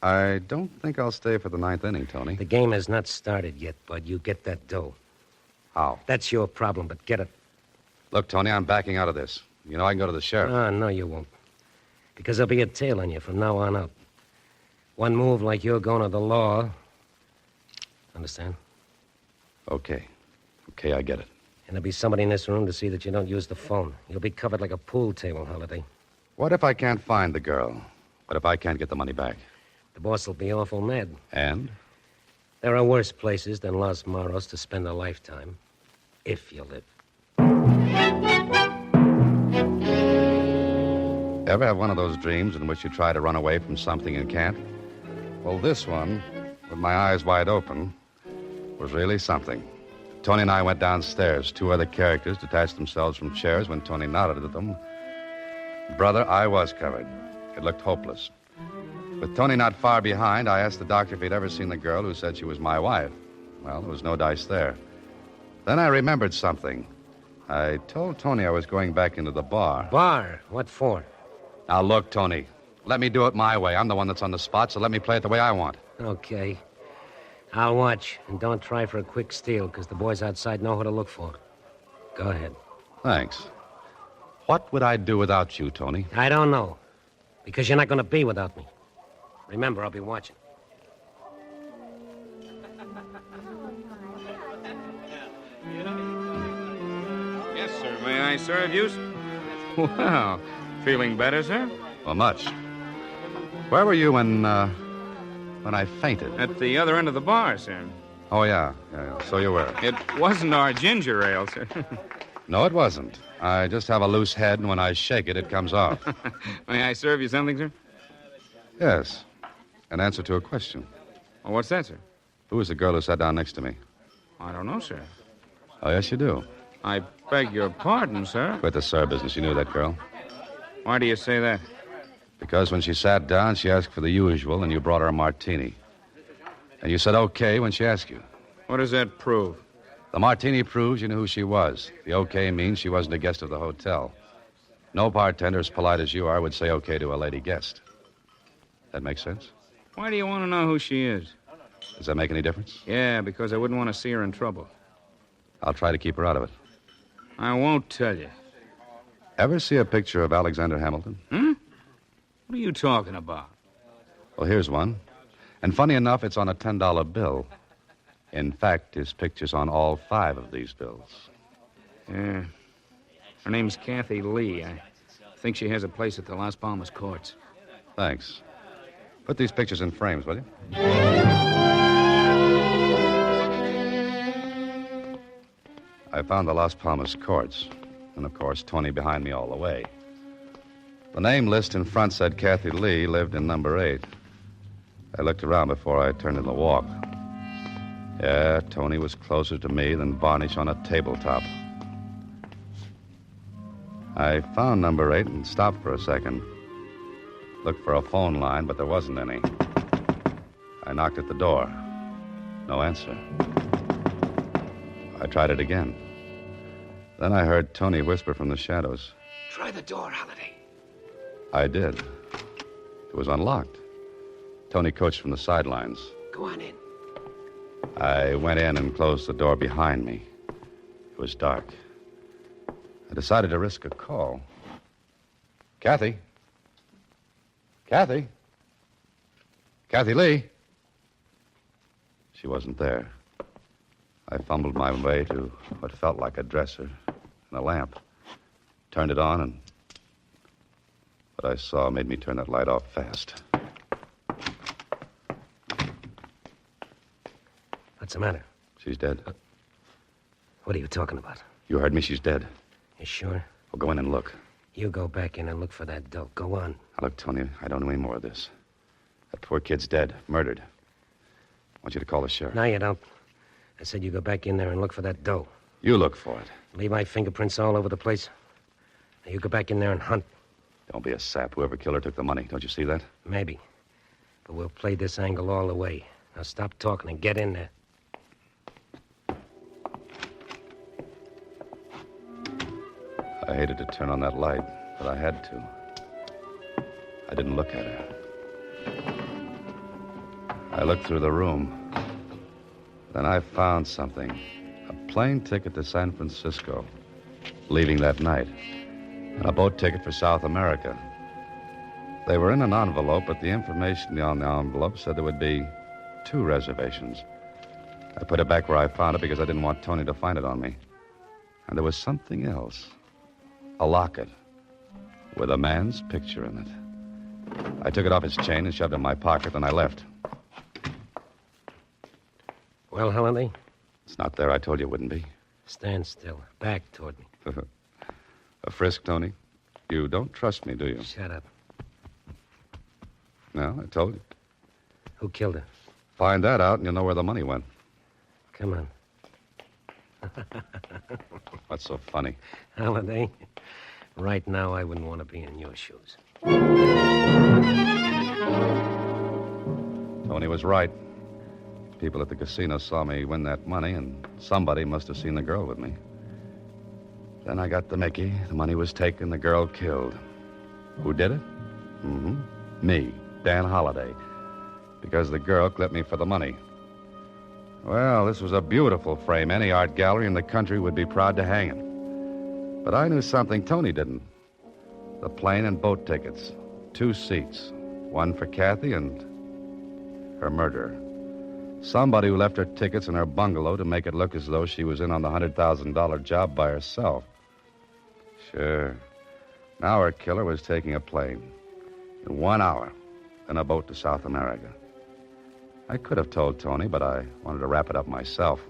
I don't think I'll stay for the ninth inning, Tony. The game has not started yet, bud. You get that dough. How? That's your problem, but get it. Look, Tony, I'm backing out of this. You know I can go to the sheriff. No, you won't. Because there'll be a tail on you from now on out. One move like you're going to the law. Understand? Okay. Okay, I get it. And there'll be somebody in this room to see that you don't use the phone. You'll be covered like a pool table, Holiday. What if I can't find the girl? What if I can't get the money back? The boss will be awful mad. And? There are worse places than Los Morros to spend a lifetime. If you live. Ever have one of those dreams in which you try to run away from something and can't? Well, this one, with my eyes wide open, was really something. Tony and I went downstairs. Two other characters detached themselves from chairs when Tony nodded at them. Brother, I was covered. It looked hopeless. With Tony not far behind, I asked the doctor if he'd ever seen the girl who said she was my wife. Well, there was no dice there. Then I remembered something. I told Tony I was going back into the bar. Bar? What for? Now, look, Tony. Let me do it my way. I'm the one that's on the spot, so let me play it the way I want. Okay. I'll watch. And don't try for a quick steal, because the boys outside know who to look for. Go ahead. Thanks. What would I do without you, Tony? I don't know. Because you're not going to be without me. Remember, I'll be watching. Yes, sir. May I serve you? Well, feeling better, sir? Well, much. Where were you when I fainted? At the other end of the bar, sir. Oh, yeah. So you were. It wasn't our ginger ale, sir. No, it wasn't. I just have a loose head, and when I shake it, it comes off. May I serve you something, sir? Yes. An answer to a question. Oh, what's that, sir? Who was the girl who sat down next to me? I don't know, sir. Oh, yes, you do. I beg your pardon, sir. Quit the sir business. You knew that girl. Why do you say that? Because when she sat down, she asked for the usual, and you brought her a martini. And you said okay when she asked you. What does that prove? The martini proves you knew who she was. The okay means she wasn't a guest of the hotel. No bartender as polite as you are would say okay to a lady guest. That makes sense? Why do you want to know who she is? Does that make any difference? Yeah, because I wouldn't want to see her in trouble. I'll try to keep her out of it. I won't tell you. Ever see a picture of Alexander Hamilton? What are you talking about? Well, here's one. And funny enough, it's on a $10 bill. In fact, his picture's on all 5 of these bills. Yeah. Her name's Kathy Lee. I think she has a place at the Las Palmas courts. Thanks. Put these pictures in frames, will you? I found the Las Palmas courts. And, of course, Tony behind me all the way. The name list in front said Kathy Lee lived in number 8. I looked around before I turned in the walk. Yeah, Tony was closer to me than varnish on a tabletop. I found number 8 and stopped for a second. Looked for a phone line, but there wasn't any. I knocked at the door. No answer. I tried it again. Then I heard Tony whisper from the shadows. Try the door, Holiday. I did. It was unlocked. Tony coached from the sidelines. Go on in. I went in and closed the door behind me. It was dark. I decided to risk a call. Kathy? Kathy? Kathy Lee? She wasn't there. I fumbled my way to what felt like a dresser and a lamp. Turned it on, and what I saw made me turn that light off fast. What's the matter? She's dead. What are you talking about? You heard me. She's dead. You sure? Well, go in and look. You go back in and look for that dope. Go on. Now, look, Tony, I don't know any more of this. That poor kid's dead. Murdered. I want you to call the sheriff. No, you don't. I said you go back in there and look for that dough. You look for it. Leave my fingerprints all over the place. Now, you go back in there and hunt. Don't be a sap. Whoever killed her took the money. Don't you see that? Maybe. But we'll play this angle all the way. Now, stop talking and get in there. I hated to turn on that light, but I had to. I didn't look at her. I looked through the room. Then I found something. A plane ticket to San Francisco, leaving that night. And a boat ticket for South America. They were in an envelope, but the information on the envelope said there would be 2 reservations. I put it back where I found it because I didn't want Tony to find it on me. And there was something else. A locket with a man's picture in it. I took it off his chain and shoved it in my pocket, then I left. Well, Holiday? It's not there. I told you it wouldn't be. Stand still. Back toward me. A frisk, Tony? You don't trust me, do you? Shut up. No, I told you. Who killed her? Find that out and you'll know where the money went. Come on. What's so funny? Holiday, right now I wouldn't want to be in your shoes. Tony was right. People at the casino saw me win that money, and somebody must have seen the girl with me. Then I got the Mickey. The money was taken, the girl killed. Who did it? Me, Dan Holliday. Because the girl clipped me for the money. Well, this was a beautiful frame. Any art gallery in the country would be proud to hang it. But I knew something Tony didn't. The plane and boat tickets. 2 seats. One for Kathy and her murderer. Somebody who left her tickets in her bungalow to make it look as though she was in on the $100,000 job by herself. Sure. Now her killer was taking a plane. In 1 hour. Then a boat to South America. I could have told Tony, but I wanted to wrap it up myself.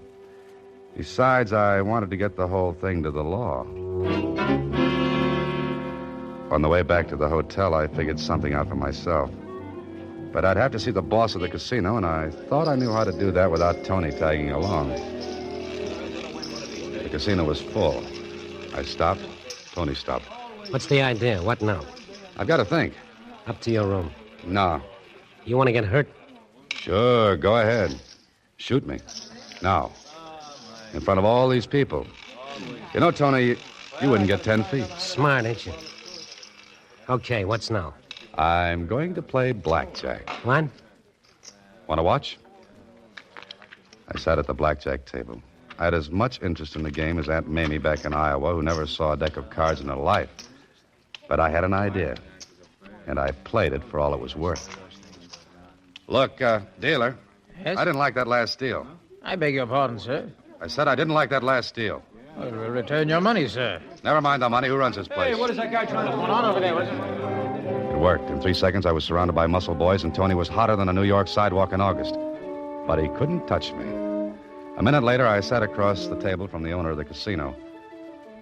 Besides, I wanted to get the whole thing to the law. On the way back to the hotel, I figured something out for myself. But I'd have to see the boss of the casino, and I thought I knew how to do that without Tony tagging along. The casino was full. I stopped. Tony stopped. What's the idea? What now? I've got to think. Up to your room. No. You want to get hurt? Sure, go ahead. Shoot me. Now. In front of all these people. You know, Tony, you wouldn't get 10 feet. Smart, ain't you? Okay, what's now? I'm going to play blackjack. What? Want to watch? I sat at the blackjack table. I had as much interest in the game as Aunt Mamie back in Iowa, who never saw a deck of cards in her life. But I had an idea, and I played it for all it was worth. Look, dealer. Yes? I didn't like that last deal. I beg your pardon, sir. I said I didn't like that last deal. Well, we'll return your money, sir. Never mind the money. Who runs this place? Hey, what is that guy trying to put on over there? What's it? It worked. In 3 seconds, I was surrounded by muscle boys, and Tony was hotter than a New York sidewalk in August. But he couldn't touch me. A minute later, I sat across the table from the owner of the casino.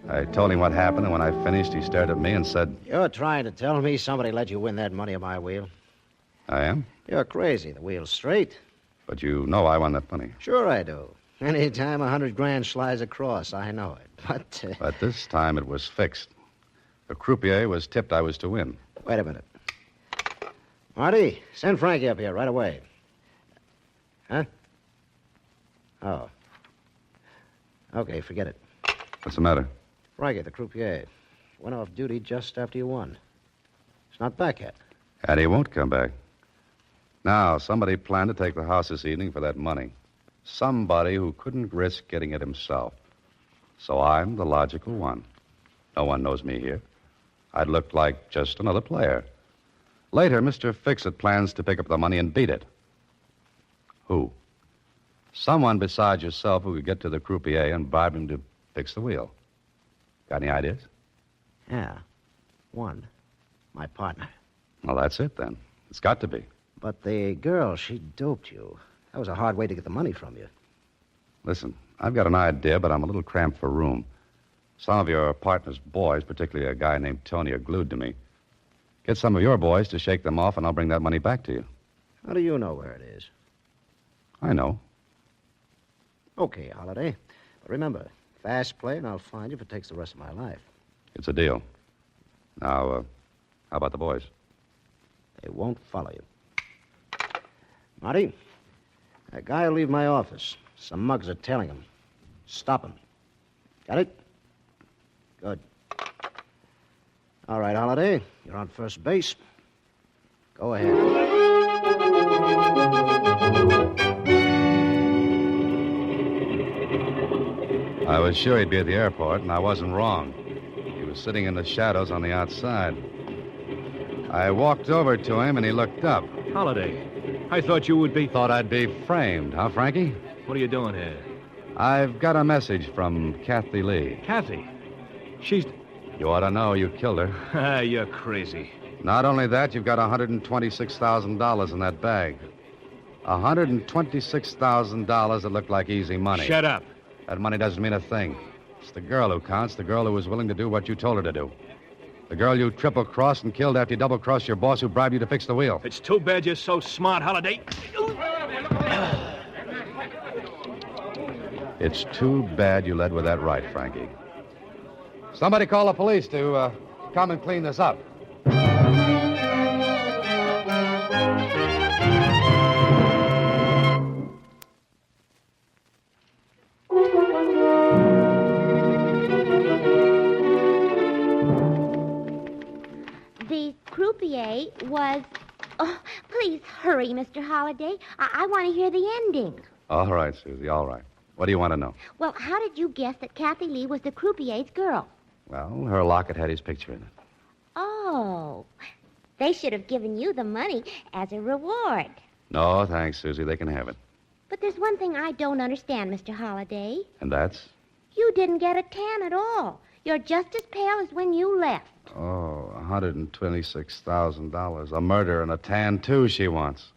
I told him what happened, and when I finished, he stared at me and said... You're trying to tell me somebody let you win that money on my wheel? I am? You're crazy. The wheel's straight. But you know I won that money. Sure I do. Any time $100,000 slides across, I know it. But this time it was fixed. The croupier was tipped I was to win. Wait a minute. Marty, send Frankie up here right away. Huh? Oh. Okay, forget it. What's the matter? Frankie, the croupier. Went off duty just after you won. He's not back yet. And he won't come back. Now, somebody planned to take the house this evening for that money. Somebody who couldn't risk getting it himself. So I'm the logical one. No one knows me here. I'd look like just another player. Later, Mr. Fix-It plans to pick up the money and beat it. Who? Someone besides yourself who could get to the croupier and bribe him to fix the wheel. Got any ideas? Yeah. One. My partner. Well, that's it, then. It's got to be. But the girl, she doped you. That was a hard way to get the money from you. Listen, I've got an idea, but I'm a little cramped for room. Some of your partner's boys, particularly a guy named Tony, are glued to me. Get some of your boys to shake them off, and I'll bring that money back to you. How do you know where it is? I know. Okay, Holiday. But remember, fast play, and I'll find you if it takes the rest of my life. It's a deal. Now, how about the boys? They won't follow you. Marty, that guy will leave my office. Some mugs are tailing him. Stop him. Got it? Good. All right, Holiday. You're on first base. Go ahead. I was sure he'd be at the airport, and I wasn't wrong. He was sitting in the shadows on the outside. I walked over to him, and he looked up. Holiday, I thought you would be... Thought I'd be framed, huh, Frankie? What are you doing here? I've got a message from Kathy Lee. Kathy? She's... You ought to know you killed her. You're crazy. Not only that, you've got $126,000 in that bag. $126,000 that looked like easy money. Shut up. That money doesn't mean a thing. It's the girl who counts, the girl who was willing to do what you told her to do. The girl you triple-crossed and killed after you double-crossed your boss who bribed you to fix the wheel. It's too bad you're so smart, Holiday. It's too bad you led with that right, Frankie. Somebody call the police to come and clean this up. The croupier was... Oh, please hurry, Mr. Holliday. I want to hear the ending. All right, Susie, all right. What do you want to know? Well, how did you guess that Kathy Lee was the croupier's girl? Well, her locket had his picture in it. Oh, they should have given you the money as a reward. No, thanks, Susie. They can have it. But there's one thing I don't understand, Mr. Holliday. And that's? You didn't get a tan at all. You're just as pale as when you left. Oh, $126,000. A murder and a tan, too, she wants.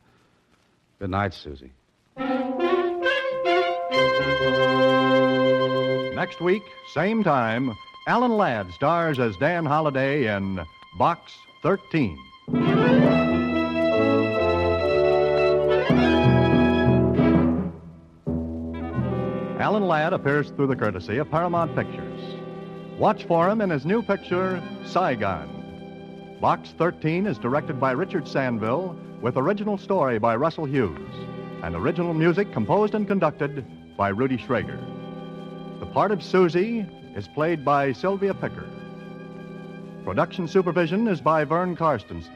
Good night, Susie. Next week, same time, Alan Ladd stars as Dan Holliday in Box 13. Alan Ladd appears through the courtesy of Paramount Pictures. Watch for him in his new picture, Saigon. Box 13 is directed by Richard Sandville, with original story by Russell Hughes, and original music composed and conducted by Rudy Schrager. The part of Susie is played by Sylvia Picker. Production supervision is by Vern Karstensen.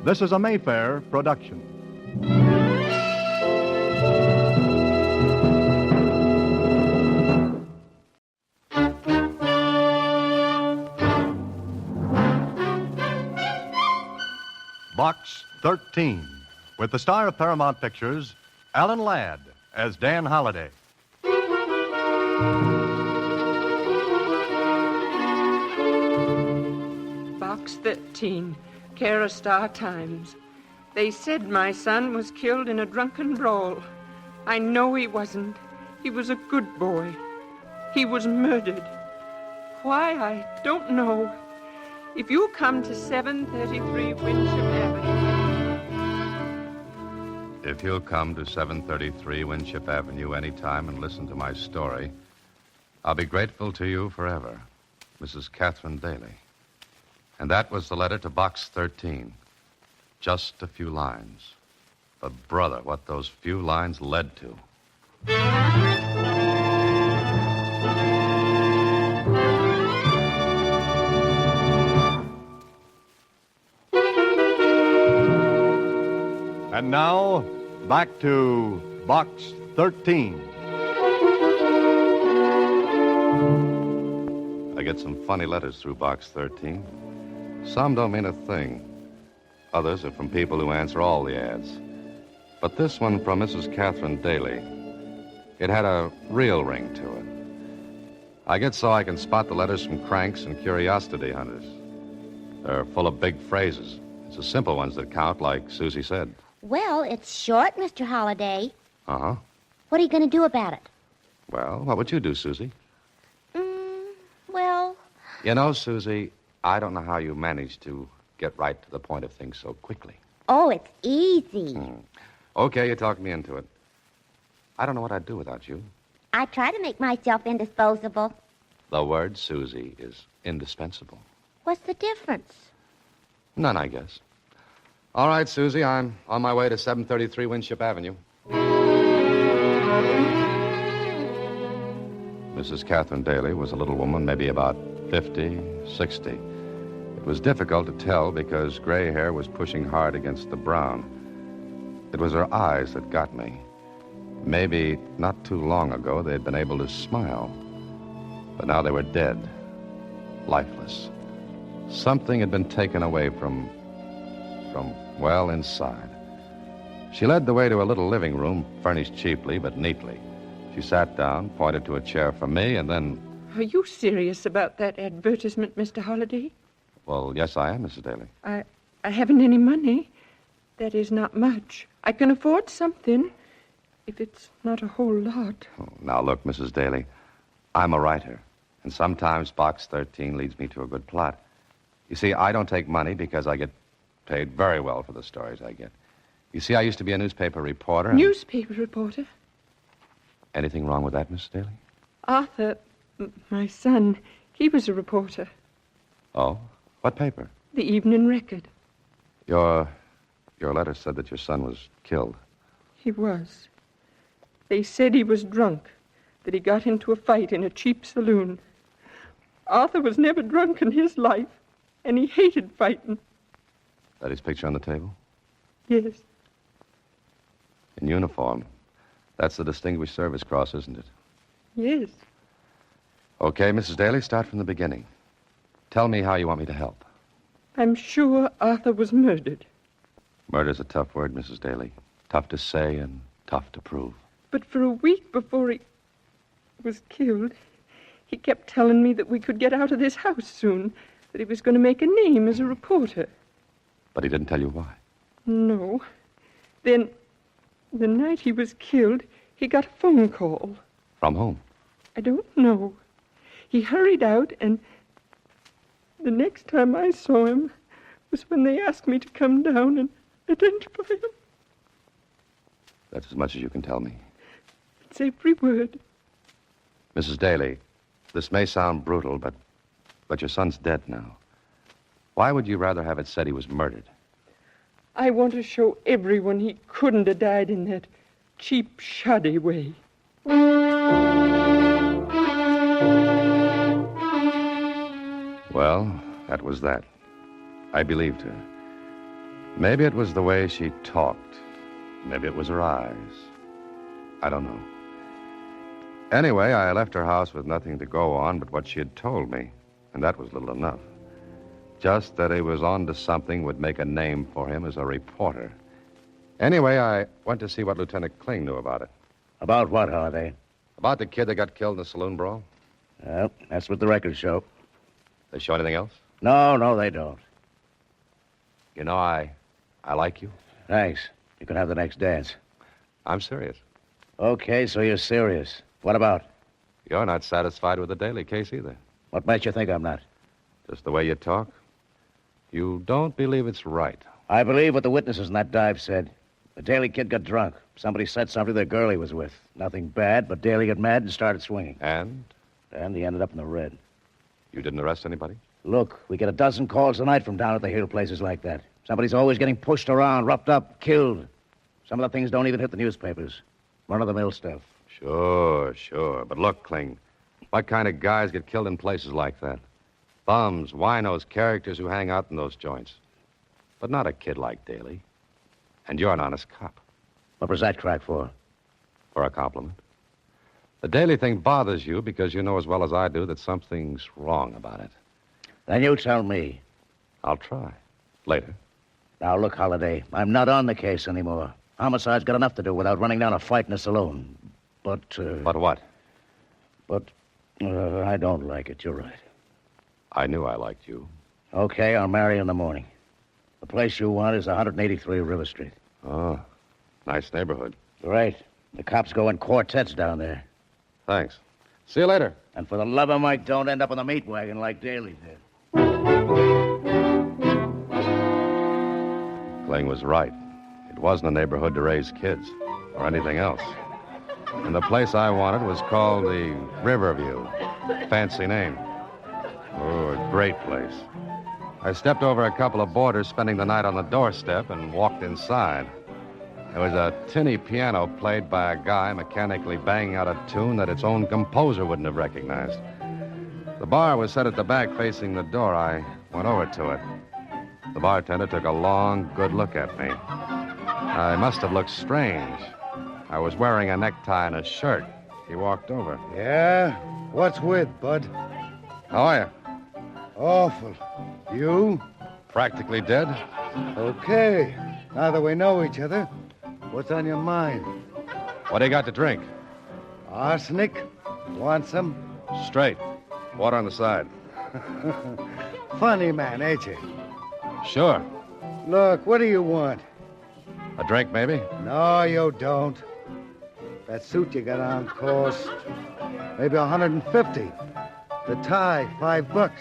This is a Mayfair production. Box 13, with the star of Paramount Pictures, Alan Ladd, as Dan Holliday. Box 13, care of Star Times. They said my son was killed in a drunken brawl. I know he wasn't. He was a good boy. He was murdered. Why, I don't know. If you come to 733 Winship Avenue... If you'll come to 733 Winship Avenue anytime and listen to my story, I'll be grateful to you forever. Mrs. Catherine Daly. And that was the letter to Box 13. Just a few lines. But, brother, what those few lines led to. And now, back to Box 13. get some funny letters through Box 13. Some don't mean a thing. Others are from people who answer all the ads. But this one from Mrs. Catherine Daly, it had a real ring to it. I get so I can spot the letters from cranks and curiosity hunters. They're full of big phrases. It's the simple ones that count, like Susie said. Well, it's short, Mr. Holliday. Uh-huh. What are you going to do about it? Well, what would you do, Susie? Well... You know, Susie, I don't know how you manage to get right to the point of things so quickly. Oh, it's easy. Okay, you talked me into it. I don't know what I'd do without you. I try to make myself indisposable. The word, Susie, is indispensable. What's the difference? None, I guess. All right, Susie, I'm on my way to 733 Winship Avenue. Mrs. Catherine Daly was a little woman, maybe about 50, 60. It was difficult to tell because gray hair was pushing hard against the brown. It was her eyes that got me. Maybe not too long ago they'd been able to smile. But now they were dead, lifeless. Something had been taken away from well, inside. She led the way to a little living room, furnished cheaply but neatly. She sat down, pointed to a chair for me, and then... Are you serious about that advertisement, Mr. Holliday? Well, yes, I am, Mrs. Daly. I haven't any money. That is not much. I can afford something, if it's not a whole lot. Oh, now, look, Mrs. Daly, I'm a writer, and sometimes Box 13 leads me to a good plot. You see, I don't take money because I get paid very well for the stories I get. You see, I used to be a newspaper reporter. Newspaper reporter? Anything wrong with that, Mrs. Daly? Arthur, my son, he was a reporter. Oh? What paper? The Evening Record. Your letter said that your son was killed. He was. They said he was drunk, that he got into a fight in a cheap saloon. Arthur was never drunk in his life, and he hated fighting. That his picture on the table? Yes. In uniform. That's the Distinguished Service Cross, isn't it? Yes. Okay, Mrs. Daly, start from the beginning. Tell me how you want me to help. I'm sure Arthur was murdered. Murder's a tough word, Mrs. Daly. Tough to say and tough to prove. But for a week before he was killed, he kept telling me that we could get out of this house soon, that he was going to make a name as a reporter. But he didn't tell you why? No. Then, the night he was killed, he got a phone call. From whom? I don't know. He hurried out, and the next time I saw him was when they asked me to come down and identify him. That's as much as you can tell me. It's every word. Mrs. Daly, this may sound brutal, but your son's dead now. Why would you rather have it said he was murdered? I want to show everyone he couldn't have died in that cheap, shoddy way. Well, that was that. I believed her. Maybe it was the way she talked. Maybe it was her eyes. I don't know. Anyway, I left her house with nothing to go on but what she had told me, and that was little enough. Just that he was on to something would make a name for him as a reporter. Anyway, I went to see what Lieutenant Ling knew about it. About what, Holliday? About the kid that got killed in the saloon brawl. Well, that's what the records show. They show anything else? No, they don't. You know, I like you. Thanks. You can have the next dance. I'm serious. Okay, so you're serious. What about? You're not satisfied with the Daly case either. What makes you think I'm not? Just the way you talk. You don't believe it's right. I believe what the witnesses in that dive said. The Daly kid got drunk. Somebody said something to the girl he was with. Nothing bad, but Daly got mad and started swinging. And? And he ended up in the red. You didn't arrest anybody? Look, we get a dozen calls a night from down at the hill places like that. Somebody's always getting pushed around, roughed up, killed. Some of the things don't even hit the newspapers. Run-of-the-mill stuff. Sure. But look, Ling, what kind of guys get killed in places like that? Bums, winos, characters who hang out in those joints. But not a kid like Daly. And you're an honest cop. What was that crack for? For a compliment. The Daly thing bothers you because you know as well as I do that something's wrong about it. Then you tell me. I'll try. Later. Now, look, Holliday, I'm not on the case anymore. Homicide's got enough to do without running down a fight in a saloon. But, But what? I don't like it. You're right. I knew I liked you. Okay, I'll marry you in the morning. The place you want is 183 River Street. Oh, nice neighborhood. Right. The cops go in quartets down there. Thanks. See you later. And for the love of Mike, don't end up in the meat wagon like Daly did. Ling was right. It wasn't a neighborhood to raise kids or anything else. And the place I wanted was called the Riverview. Fancy name. Oh, a great place. I stepped over a couple of boarders spending the night on the doorstep and walked inside. There was a tinny piano played by a guy mechanically banging out a tune that its own composer wouldn't have recognized. The bar was set at the back facing the door. I went over to it. The bartender took a long, good look at me. I must have looked strange. I was wearing a necktie and a shirt. He walked over. Yeah? What's with, bud? How are you? Awful. You? Practically dead. Okay. Now that we know each other, what's on your mind? What do you got to drink? Arsenic? Want some? Straight. Water on the side. Funny man, ain't you? Sure. Look, what do you want? A drink, maybe? No, you don't. That suit you got on costs maybe 150. The tie, $5.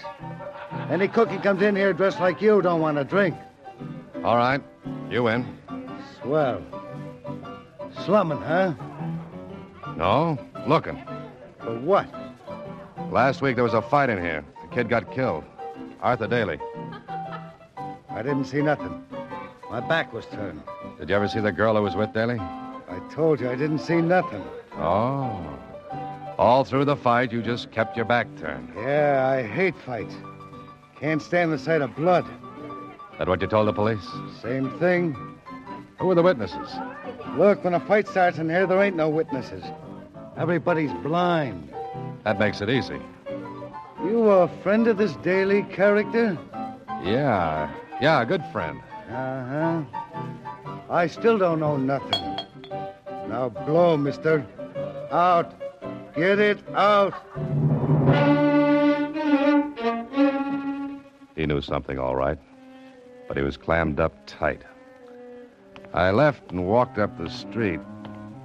Any cookie comes in here dressed like you don't want a drink. All right. You win. Swell. Slumming, huh? No, looking. For what? Last week there was a fight in here. A kid got killed. Arthur Daly. I didn't see nothing. My back was turned. Did you ever see the girl who was with Daly? I told you I didn't see nothing. Oh. All through the fight, you just kept your back turned. Yeah, I hate fights. Can't stand the sight of blood. That what you told the police? Same thing. Who were the witnesses? Look, when a fight starts in here, there ain't no witnesses. Everybody's blind. That makes it easy. You a friend of this Daly character? Yeah, a good friend. Uh-huh. I still don't know nothing. Now blow, mister. Out. Get it out. He knew something, all right. But he was clammed up tight. I left and walked up the street.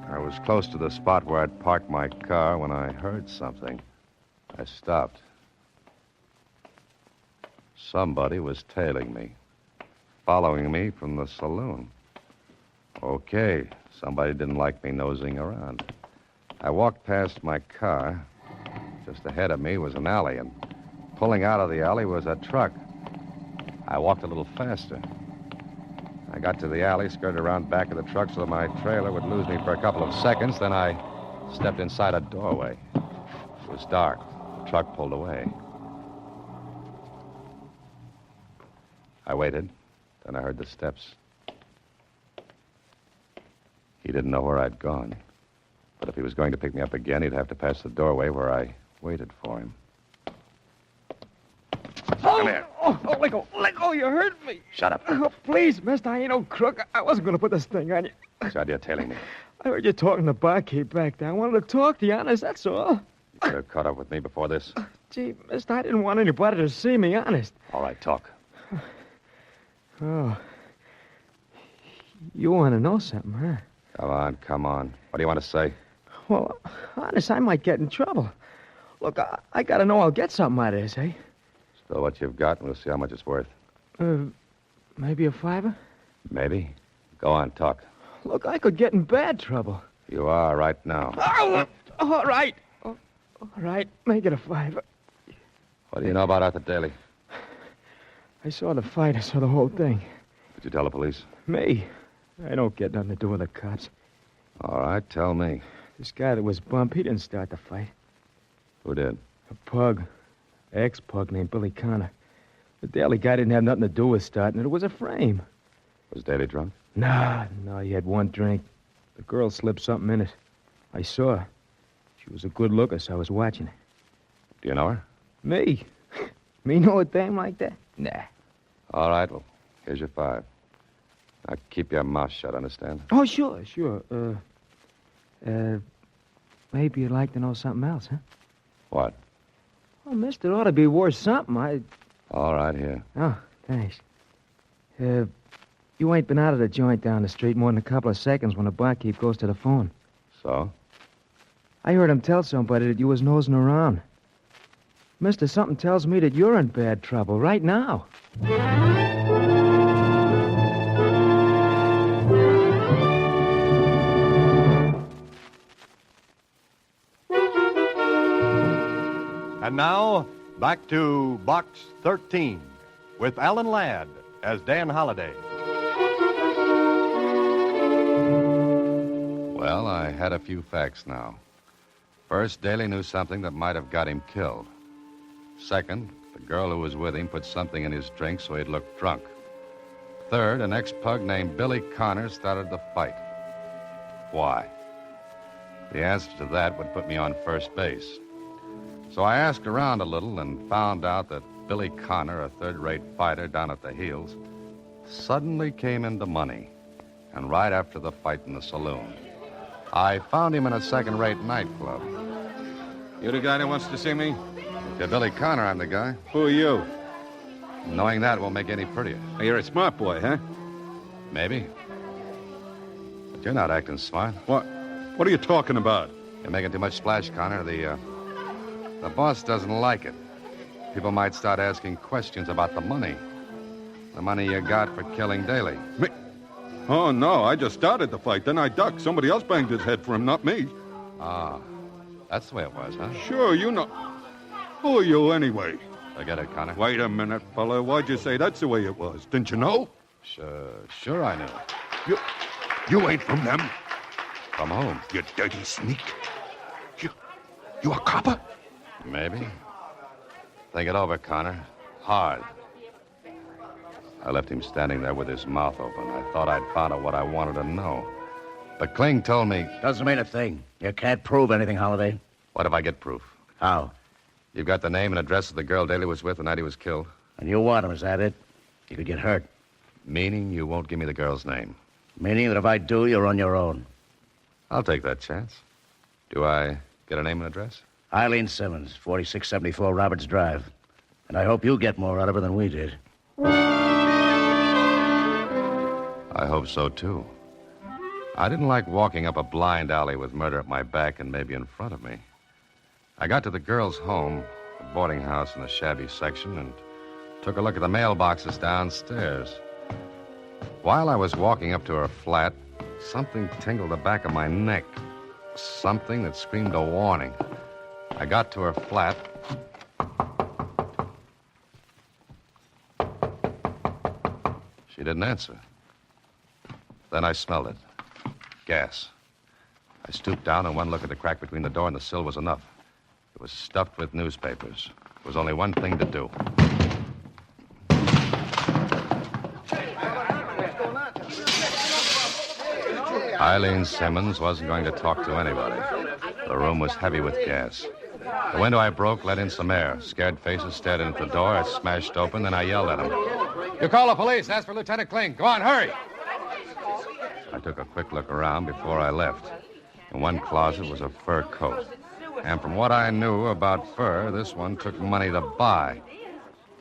I was close to the spot where I'd parked my car when I heard something. I stopped. Somebody was tailing me, following me from the saloon. Okay, somebody didn't like me nosing around. I walked past my car. Just ahead of me was an alley, and pulling out of the alley was a truck. I walked a little faster. I got to the alley, skirted around back of the truck so that my trailer would lose me for a couple of seconds. Then I stepped inside a doorway. It was dark. The truck pulled away. I waited. Then I heard the steps. He didn't know where I'd gone. But if he was going to pick me up again, he'd have to pass the doorway where I waited for him. Come here. Oh, let go. You hurt me. Shut up. Oh, please, mister, I ain't no crook. I wasn't going to put this thing on you. What's the idea of tailing me? I heard you talking to barkeep back there. I wanted to talk to you, honest, that's all. You could have caught up with me before this. Gee, mister, I didn't want anybody to see me, honest. All right, talk. Oh. You want to know something, huh? Come on. What do you want to say? Well, honest, I might get in trouble. Look, I got to know I'll get something out of this, eh? Still what you've got, and we'll see how much it's worth. Maybe a $5? Maybe. Go on, talk. Look, I could get in bad trouble. You are right now. Oh, all right. All right, make it a $5. What do you know about Arthur Daly? I saw the fight. I saw the whole thing. Did you tell the police? Me? I don't get nothing to do with the cops. All right, tell me. This guy that was bumped, he didn't start the fight. Who did? A pug. Ex-pug named Billy Connor. The Daly guy didn't have nothing to do with starting it. It was a frame. Was Daly drunk? No, he had one drink. The girl slipped something in it. I saw her. She was a good looker, so I was watching her. Do you know her? Me? Me know a dame like that? Nah. All right, well, here's your 5. Now, keep your mouth shut, understand? Oh, sure. Maybe you'd like to know something else, huh? What? Oh, mister, ought to be worth something. All right, here. Oh, thanks. You ain't been out of the joint down the street more than a couple of seconds when the barkeep goes to the phone. So? I heard him tell somebody that you was nosing around. Mister, something tells me that you're in bad trouble right now. And now, back to Box 13 with Alan Ladd as Dan Holliday. Well, I had a few facts now. First, Daly knew something that might have got him killed. Second, the girl who was with him put something in his drink so he'd look drunk. Third, an ex-pug named Billy Connor started the fight. Why? The answer to that would put me on first base. So I asked around a little and found out that Billy Connor, a third-rate fighter down at the heels, suddenly came into money, and right after the fight in the saloon. I found him in a second-rate nightclub. You the guy that wants to see me? If you're Billy Connor, I'm the guy. Who are you? Knowing that won't make it any prettier. You're a smart boy, huh? Maybe. But you're not acting smart. What? What are you talking about? You're making too much splash, Connor. The boss doesn't like it. People might start asking questions about the money. The money you got for killing Daly. Me? Oh, no, I just started the fight. Then I ducked. Somebody else banged his head for him, not me. Ah, that's the way it was, huh? Sure, you know. Who are you, anyway? Forget it, Connor. Wait a minute, fella. Why'd you say that's the way it was? Didn't you know? Sure I knew. You ain't from them. From whom? You dirty sneak. You a copper? Maybe. Think it over, Connor. Hard. I left him standing there with his mouth open. I thought I'd found out what I wanted to know. But Ling told me... Doesn't mean a thing. You can't prove anything, Holliday. What if I get proof? How? You've got the name and address of the girl Daly was with the night he was killed. And you want him, is that it? You could get hurt. Meaning you won't give me the girl's name? Meaning that if I do, you're on your own. I'll take that chance. Do I get a name and address? Eileen Simmons, 4674 Roberts Drive. And I hope you get more out of her than we did. I hope so, too. I didn't like walking up a blind alley with murder at my back and maybe in front of me. I got to the girl's home, a boarding house in a shabby section, and took a look at the mailboxes downstairs. While I was walking up to her flat, something tingled the back of my neck. Something that screamed a warning. I got to her flat. She didn't answer. Then I smelled it. Gas. I stooped down, and one look at the crack between the door and the sill was enough. It was stuffed with newspapers. There was only one thing to do. Eileen Simmons wasn't going to talk to anybody. The room was heavy with gas. The window I broke let in some air. Scared faces stared into the door. I smashed open, then I yelled at them. You call the police. Ask for Lieutenant Ling. Go on, hurry. I took a quick look around before I left. In one closet was a fur coat. And from what I knew about fur, this one took money to buy.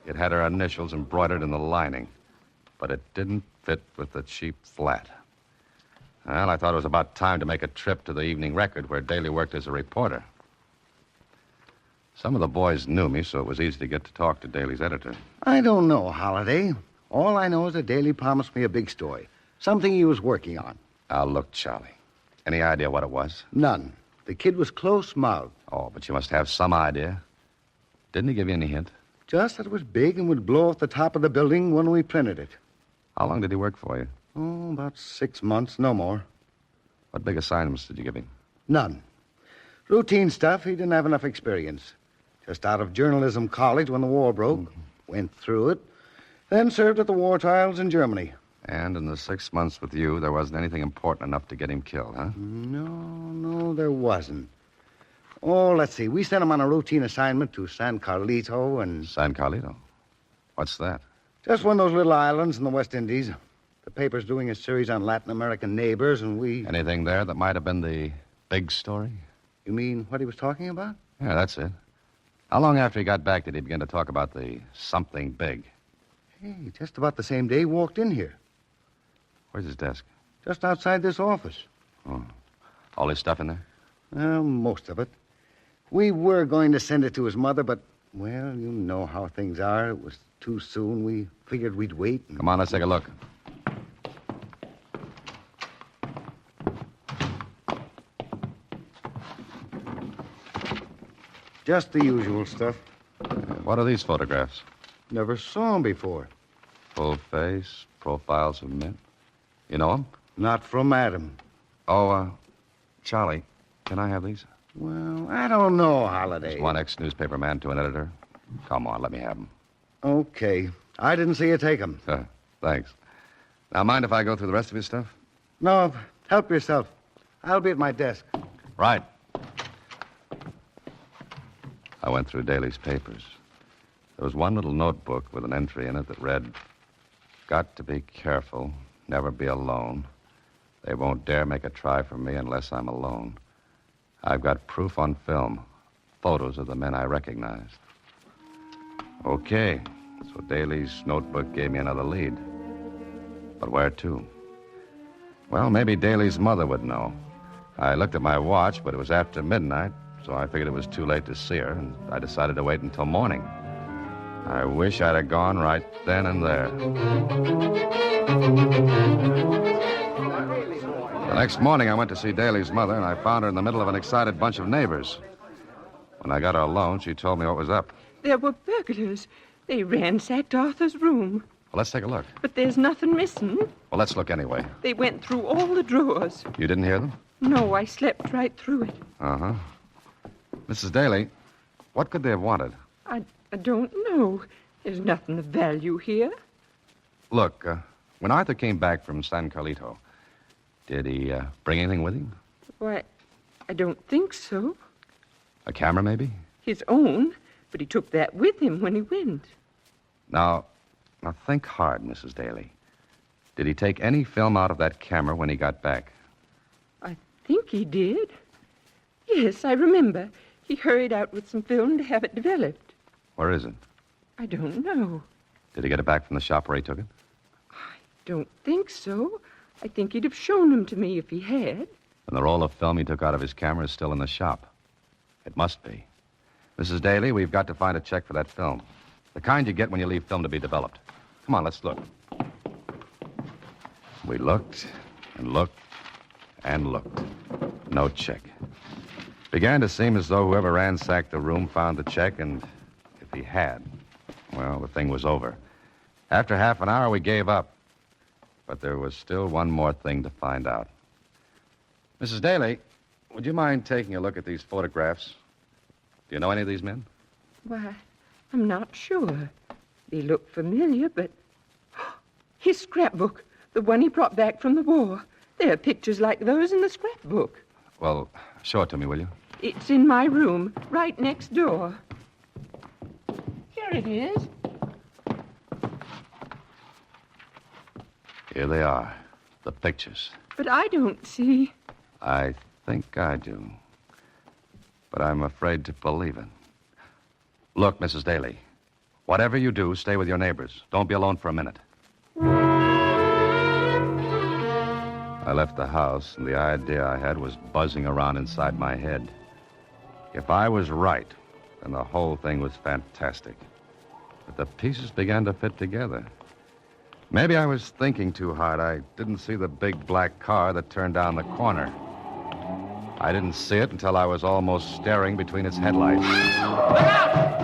It had her initials embroidered in the lining. But it didn't fit with the cheap flat. Well, I thought it was about time to make a trip to the Evening Record, where Daly worked as a reporter. Some of the boys knew me, so it was easy to get to talk to Daly's editor. I don't know, Holliday. All I know is that Daly promised me a big story. Something he was working on. Now, look, Charlie. Any idea what it was? None. The kid was close-mouthed. Oh, but you must have some idea. Didn't he give you any hint? Just that it was big and would blow off the top of the building when we printed it. How long did he work for you? Oh, about 6 months, no more. What big assignments did you give him? None. Routine stuff. He didn't have enough experience. Just out of journalism college when the war broke. Went through it. Then served at the war trials in Germany. And in the 6 months with you, there wasn't anything important enough to get him killed, huh? No, there wasn't. Oh, let's see. We sent him on a routine assignment to San Carlito and... San Carlito? What's that? Just one of those little islands in the West Indies. The paper's doing a series on Latin American neighbors, and we... Anything there that might have been the big story? You mean what he was talking about? Yeah, that's it. How long after he got back did he begin to talk about the something big? Hey, just about the same day he walked in here. Where's his desk? Just outside this office. Oh. All his stuff in there? Most of it. We were going to send it to his mother, but, well, you know how things are. It was too soon. We figured we'd wait. Come on, let's take a look. Just the usual stuff. What are these photographs? Never saw him before. Full face, profiles of men. You know them? Not from Adam. Oh, Charlie, can I have these? Well, I don't know, Holiday. There's one ex-newspaper man to an editor. Come on, let me have them. Okay. I didn't see you take them. Thanks. Now, mind if I go through the rest of his stuff? No, help yourself. I'll be at my desk. Right. I went through Daly's papers. There was one little notebook with an entry in it that read, "Got to be careful, never be alone. They won't dare make a try for me unless I'm alone. I've got proof on film, photos of the men I recognized." Okay, so Daly's notebook gave me another lead. But where to? Well, maybe Daly's mother would know. I looked at my watch, but it was after midnight, so I figured it was too late to see her, and I decided to wait until morning. I wish I'd have gone right then and there. The next morning, I went to see Daly's mother, and I found her in the middle of an excited bunch of neighbors. When I got her alone, she told me what was up. There were burglars. They ransacked Arthur's room. Well, let's take a look. But there's nothing missing. Well, let's look anyway. They went through all the drawers. You didn't hear them? No, I slept right through it. Uh-huh. Mrs. Daly, what could they have wanted? I don't know. There's nothing of value here. Look, when Arthur came back from San Carlito, did he bring anything with him? Why, I don't think so. A camera, maybe? His own, but he took that with him when he went. Now think hard, Mrs. Daly. Did he take any film out of that camera when he got back? I think he did. Yes, I remember. He hurried out with some film to have it developed. Where is it? I don't know. Did he get it back from the shop where he took it? Don't think so. I think he'd have shown them to me if he had. And the roll of film he took out of his camera is still in the shop. It must be. Mrs. Daly, we've got to find a check for that film. The kind you get when you leave film to be developed. Come on, let's look. We looked and looked and looked. No check. Began to seem as though whoever ransacked the room found the check, and if he had, well, the thing was over. After half an hour, we gave up. But there was still one more thing to find out. Mrs. Daly, would you mind taking a look at these photographs? Do you know any of these men? Why, I'm not sure. They look familiar, but... His scrapbook, the one he brought back from the war. There are pictures like those in the scrapbook. Well, show it to me, will you? It's in my room, right next door. Here it is. Here they are, the pictures. But I don't see... I think I do. But I'm afraid to believe it. Look, Mrs. Daly, whatever you do, stay with your neighbors. Don't be alone for a minute. I left the house, and the idea I had was buzzing around inside my head. If I was right, then the whole thing was fantastic. But the pieces began to fit together. Maybe I was thinking too hard. I didn't see the big black car that turned down the corner. I didn't see it until I was almost staring between its headlights. Look out!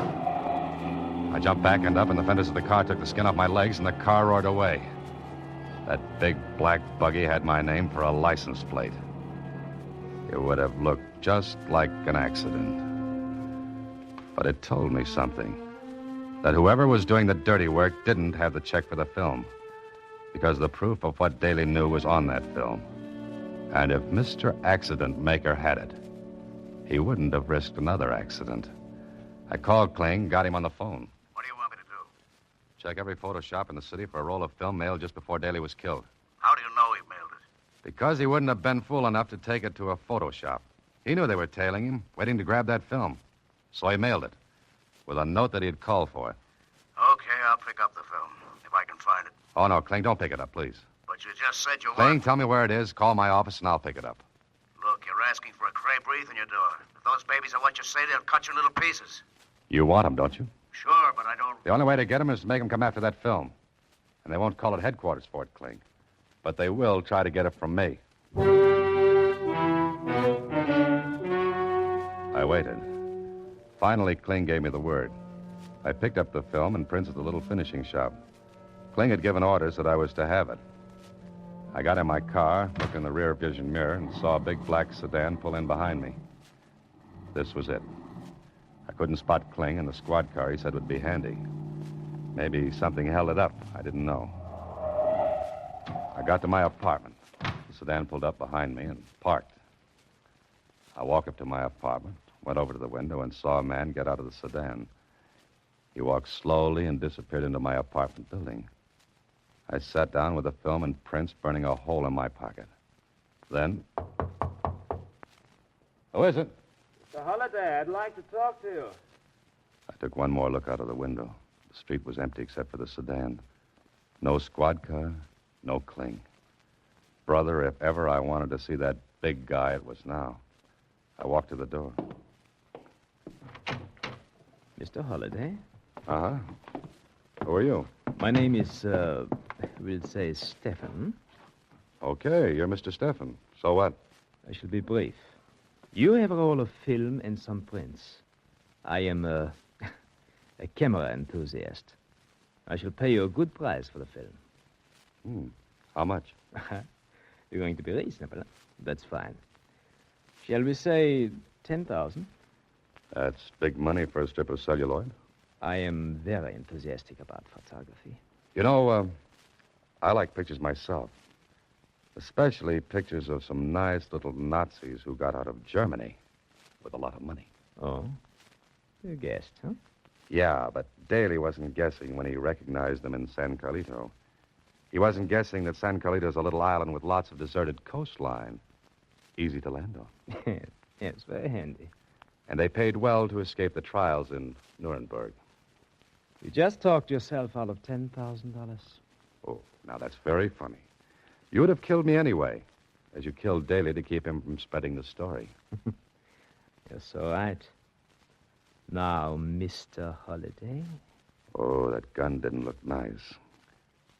I jumped back and up, and the fenders of the car took the skin off my legs, and the car roared away. That big black buggy had my name for a license plate. It would have looked just like an accident. But it told me something. That whoever was doing the dirty work didn't have the check for the film. Because the proof of what Daly knew was on that film. And if Mr. Accident Maker had it, He wouldn't have risked another accident. I called Kling, got him on the phone. What do you want me to do? Check every photo shop in the city for a roll of film mailed just before Daly was killed. How do you know he mailed it? Because he wouldn't have been fool enough to take it to a photo shop. He knew they were tailing him, waiting to grab that film. So he mailed it, with a note that he'd called for it. Okay, I'll pick up the film, if I can find it. Oh, no, Kling, don't pick it up, please. But you just said you Kling, want... tell me where it is, call my office, and I'll pick it up. Look, you're asking for a crepe wreath in your door. If those babies are what you say, they'll cut you in little pieces. You want them, don't you? Sure, but I don't... The only way to get them is to make them come after that film. And they won't call it headquarters for it, Kling. But they will try to get it from me. I waited. Finally, Kling gave me the word. I picked up the film and printed the little finishing shop. Kling had given orders that I was to have it. I got in my car, looked in the rear vision mirror, and saw a big black sedan pull in behind me. This was it. I couldn't spot Kling, and the squad car he said would be handy. Maybe something held it up. I didn't know. I got to my apartment. The sedan pulled up behind me and parked. I walked up to my apartment, went over to the window, and saw a man get out of the sedan. He walked slowly and disappeared into my apartment building. I sat down with the film and prints burning a hole in my pocket. Then... Who is it? Mr. Holliday, I'd like to talk to you. I took one more look out of the window. The street was empty except for the sedan. No squad car, no Kling. Brother, if ever I wanted to see that big guy, it was now. I walked to the door. Mr. Holliday? Uh-huh. Who are you? My name is, we'll say Stephen. Okay, you're Mr. Stephen. So what? I shall be brief. You have a roll of film and some prints. I am a camera enthusiast. I shall pay you a good price for the film. How much? You're going to be reasonable. That's fine. Shall we say 10,000? That's big money for a strip of celluloid. I am very enthusiastic about photography. You know, I like pictures myself. Especially pictures of some nice little Nazis who got out of Germany with a lot of money. Oh? You guessed, huh? Yeah, but Daly wasn't guessing when he recognized them in San Carlito. He wasn't guessing that San Carlito's a little island with lots of deserted coastline. Easy to land on. Yes, very handy. And they paid well to escape the trials in Nuremberg. You just talked yourself out of $10,000. Oh, now that's very funny. You would have killed me anyway, as you killed Daly to keep him from spreading the story. You're so right. Now, Mr. Holliday. Oh, that gun didn't look nice.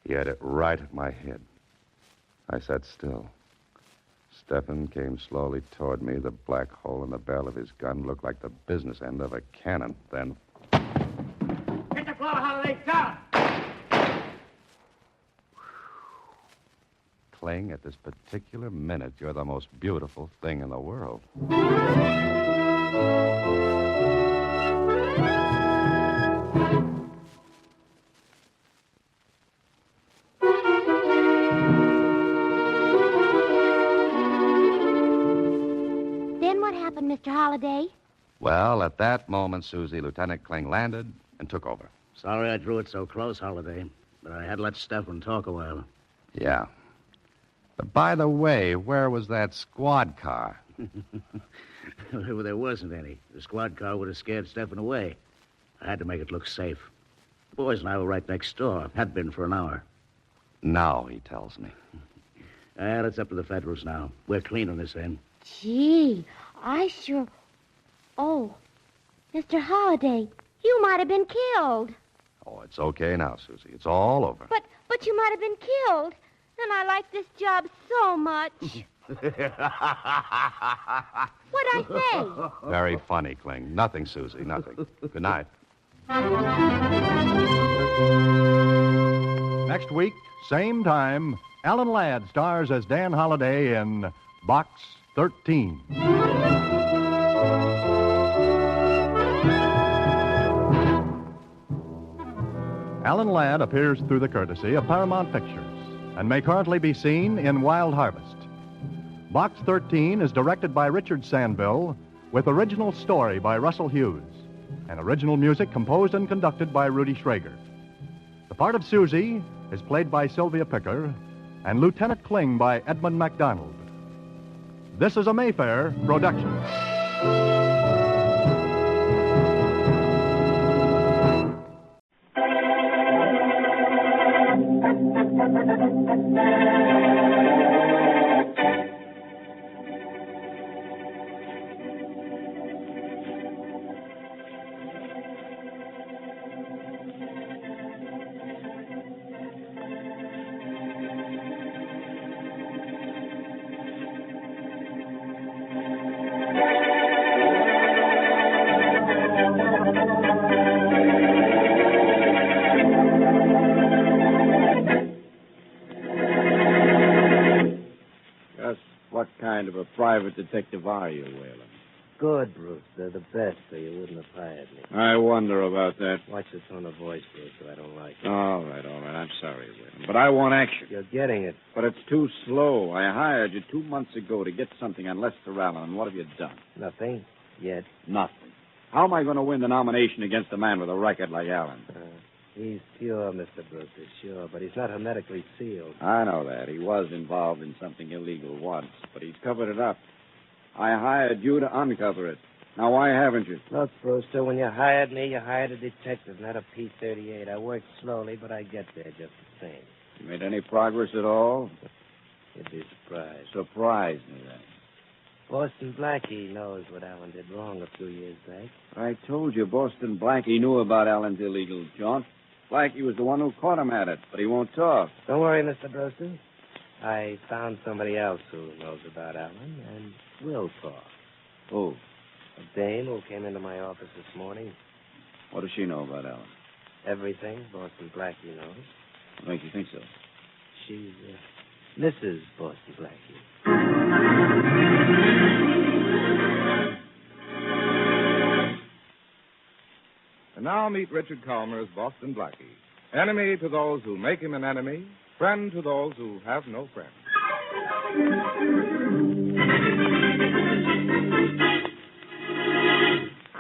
He had it right at my head. I sat still. Stephen came slowly toward me. The black hole in the barrel of his gun looked like the business end of a cannon. Then... Get the floor, Holliday, down! Kling, at this particular minute, you're the most beautiful thing in the world. Then what happened, Mr. Holliday? Well, at that moment, Susie, Lieutenant Kling landed and took over. Sorry I drew it so close, Holliday, but I had to let Stephen talk a while. Yeah. But by the way, where was that squad car? There wasn't any. The squad car would have scared Stephen away. I had to make it look safe. The boys and I were right next door. Had been for an hour. Now, he tells me. It's up to the Federals now. We're clean on this end. Gee, I sure... Oh, Mr. Holliday, you might have been killed. Oh, it's okay now, Susie. It's all over. But you might have been killed. And I like this job so much. What'd I say? Very funny, Kling. Nothing, Susie, nothing. Good night. Next week, same time, Alan Ladd stars as Dan Holliday in Box 13. Alan Ladd appears through the courtesy of Paramount Pictures and may currently be seen in Wild Harvest. Box 13 is directed by Richard Sandville with original story by Russell Hughes and original music composed and conducted by Rudy Schrager. The part of Susie is played by Sylvia Picker and Lieutenant Kling by Edmund MacDonald. This is a Mayfair production. What kind of a private detective are you, Whalen? Good, Brewster. The best, so you wouldn't have hired me. I wonder about that. Watch the tone of voice, Brewster. I don't like it. All right. I'm sorry, Whalen. But I want action. You're getting it. But it's too slow. I hired you 2 months ago to get something on Lester Allen, and what have you done? Nothing. Yet. Nothing. How am I going to win the nomination against a man with a record like Allen? He's pure, Mr. Brewster, sure, but he's not hermetically sealed. I know that. He was involved in something illegal once, but he's covered it up. I hired you to uncover it. Now, why haven't you? Look, Brewster, when you hired me, you hired a detective, not a P-38. I worked slowly, but I get there just the same. You made any progress at all? You'd be surprised. Surprise me, then. Boston Blackie knows what Allen did wrong a few years back. I told you Boston Blackie knew about Allen's illegal jaunt. Blackie was the one who caught him at it, but he won't talk. Don't worry, Mr. Brewster. I found somebody else who knows about Allen and will talk. Who? A dame who came into my office this morning. What does she know about Allen? Everything Boston Blackie knows. What makes you think so? She's Mrs. Boston Blackie. And now meet Richard Calmer as Boston Blackie. Enemy to those who make him an enemy, friend to those who have no friend.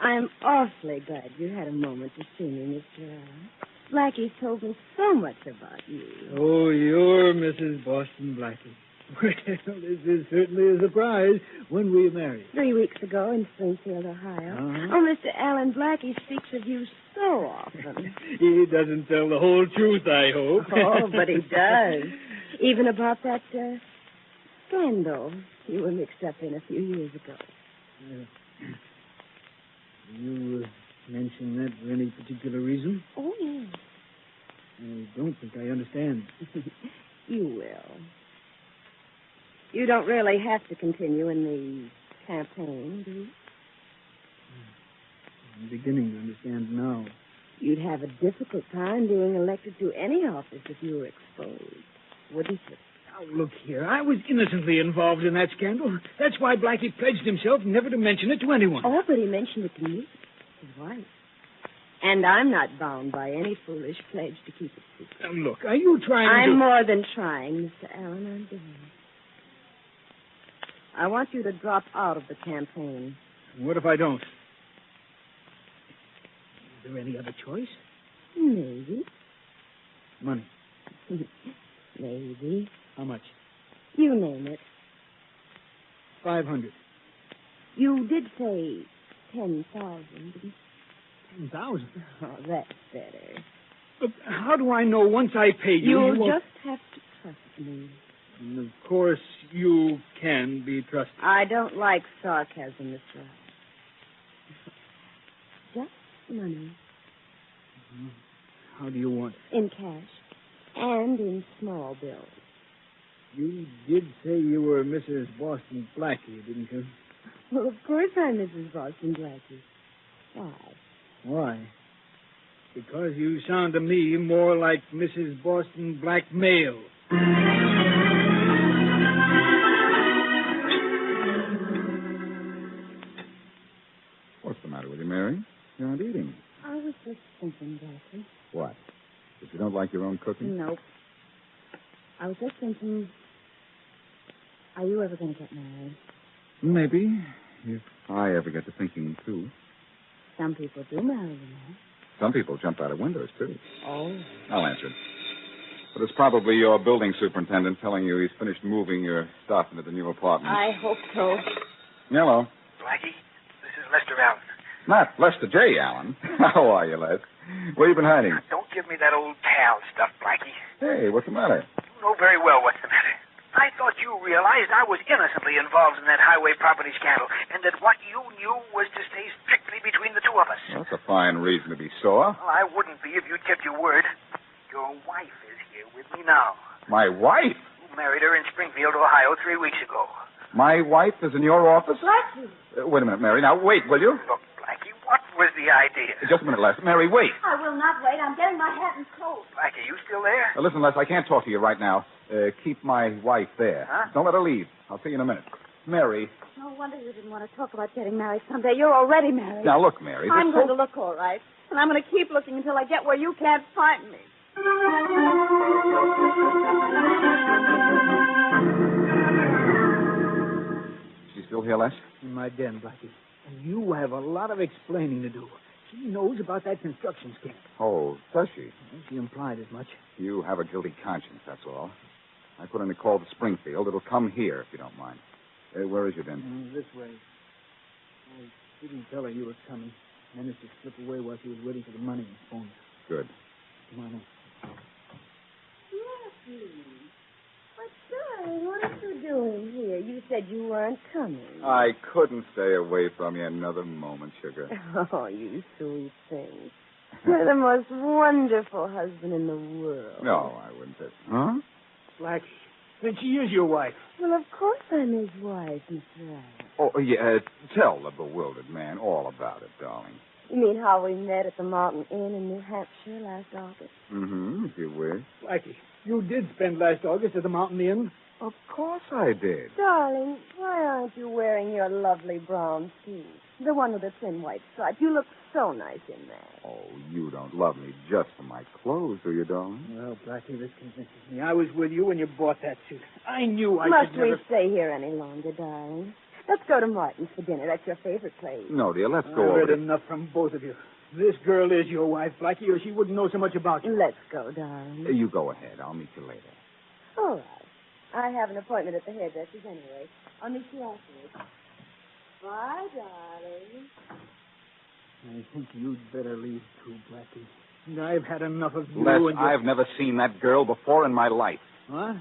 I'm awfully glad you had a moment to see me, Mr. Allen. Blackie told me so much about you. Oh, you're Mrs. Boston Blackie. Well, this is certainly a surprise. When were you married? 3 weeks ago in Springfield, Ohio. Oh, Mr. Allen, Blackie speaks of you so often. He doesn't tell the whole truth, I hope. Oh, but he does. Even about that scandal you were mixed up in a few years ago. You mention that for any particular reason? Oh, yes. I don't think I understand. You will. You don't really have to continue in the campaign, do you? I'm beginning to understand now. You'd have a difficult time being elected to any office if you were exposed, wouldn't you? Now, look here. I was innocently involved in that scandal. That's why Blackie pledged himself never to mention it to anyone. Oh, but he mentioned it to me, his wife. And I'm not bound by any foolish pledge to keep it secret. Look, are you trying I'm to... more than trying, Mr. Allen. I'm doing it. I want you to drop out of the campaign. What if I don't? Is there any other choice? Maybe. Money. Maybe. How much? You name it. 500. You did say 10,000, didn't you? 10,000? Oh, that's better. But how do I know once I pay you... You'll you won't... just have to trust me. And of course, you can be trusted. I don't like sarcasm, Mr. Allen. Just money. How do you want it? In cash and in small bills. You did say you were Mrs. Boston Blackie, didn't you? Well, of course I'm Mrs. Boston Blackie. Why? Why? Because you sound to me more like Mrs. Boston Blackmail. What's the matter with you, Mary? You aren't eating. I was just thinking, Blackie. What? That you don't like your own cooking? Nope. I was just thinking, are you ever going to get married? Maybe. If I ever get to thinking, too. Some people do marry, you know. Some people jump out of windows, too. Oh. I'll answer it. But it's probably your building superintendent telling you he's finished moving your stuff into the new apartment. I hope so. Hello. Blackie, this is Lester Allen. Not Lester J. Allen. How are you, Les? Where you been hiding? Don't give me that old pal stuff, Blackie. Hey, what's the matter? You know very well what's the matter. I thought you realized I was innocently involved in that highway property scandal, and that what you knew was to stay strictly between the two of us. Well, that's a fine reason to be sore. Well, I wouldn't be if you'd kept your word. Your wife is here with me now. My wife? You married her in Springfield, Ohio, 3 weeks ago. My wife is in your office? Blackie. Wait a minute, Mary. Now, wait, will you? Look, Blackie, what was the idea? Just a minute, Les. Mary, wait. I will not wait. I'm getting my hat and coat. Blackie, you still there? Listen, Les, I can't talk to you right now. Keep my wife there. Huh? Don't let her leave. I'll see you in a minute. Mary. No wonder you didn't want to talk about getting married someday. You're already married. Now, look, Mary. I'm going to look all right. And I'm going to keep looking until I get where you can't find me. She's still here, Les? In my den, Blackie. And you have a lot of explaining to do. She knows about that construction scam. Oh, does she? She implied as much. You have a guilty conscience, that's all. I put in a call to Springfield. It'll come here, if you don't mind. Where is your den? This way. I didn't tell her you were coming. Managed to slip away while she was waiting for the money and phone. Good. Come on in. But, darling, what are you doing here? You said you weren't coming. I couldn't stay away from you another moment, sugar. Oh, you sweet thing. You're the most wonderful husband in the world. No, I wouldn't say. Huh? Blackie, then she is your wife. Well, of course I'm his wife, Mr. Allen. Oh, yeah. Tell the bewildered man all about it, darling. You mean how we met at the Mountain Inn in New Hampshire last August? Mm-hmm, if you wish. Blackie, you did spend last August at the Mountain Inn. Of course I did. Darling, why aren't you wearing your lovely brown suit? The one with the thin white stripe. You look so nice in that. Oh, you don't love me just for my clothes, do you, darling? Well, Blackie, this convinces me. I was with you when you bought that suit. I knew I Must should never... we stay here any longer, darling? Let's go to Martin's for dinner. That's your favorite place. No, dear, let's go I've over heard to... enough from both of you. This girl is your wife, Blackie, or she wouldn't know so much about you. Let's go, darling. You go ahead. I'll meet you later. All right. I have an appointment at the hairdresser's anyway. I'll meet you afterwards. Bye, darling. I think you'd better leave, too, Blackie. I've had enough of you Les, and your... I've never seen that girl before in my life. Huh?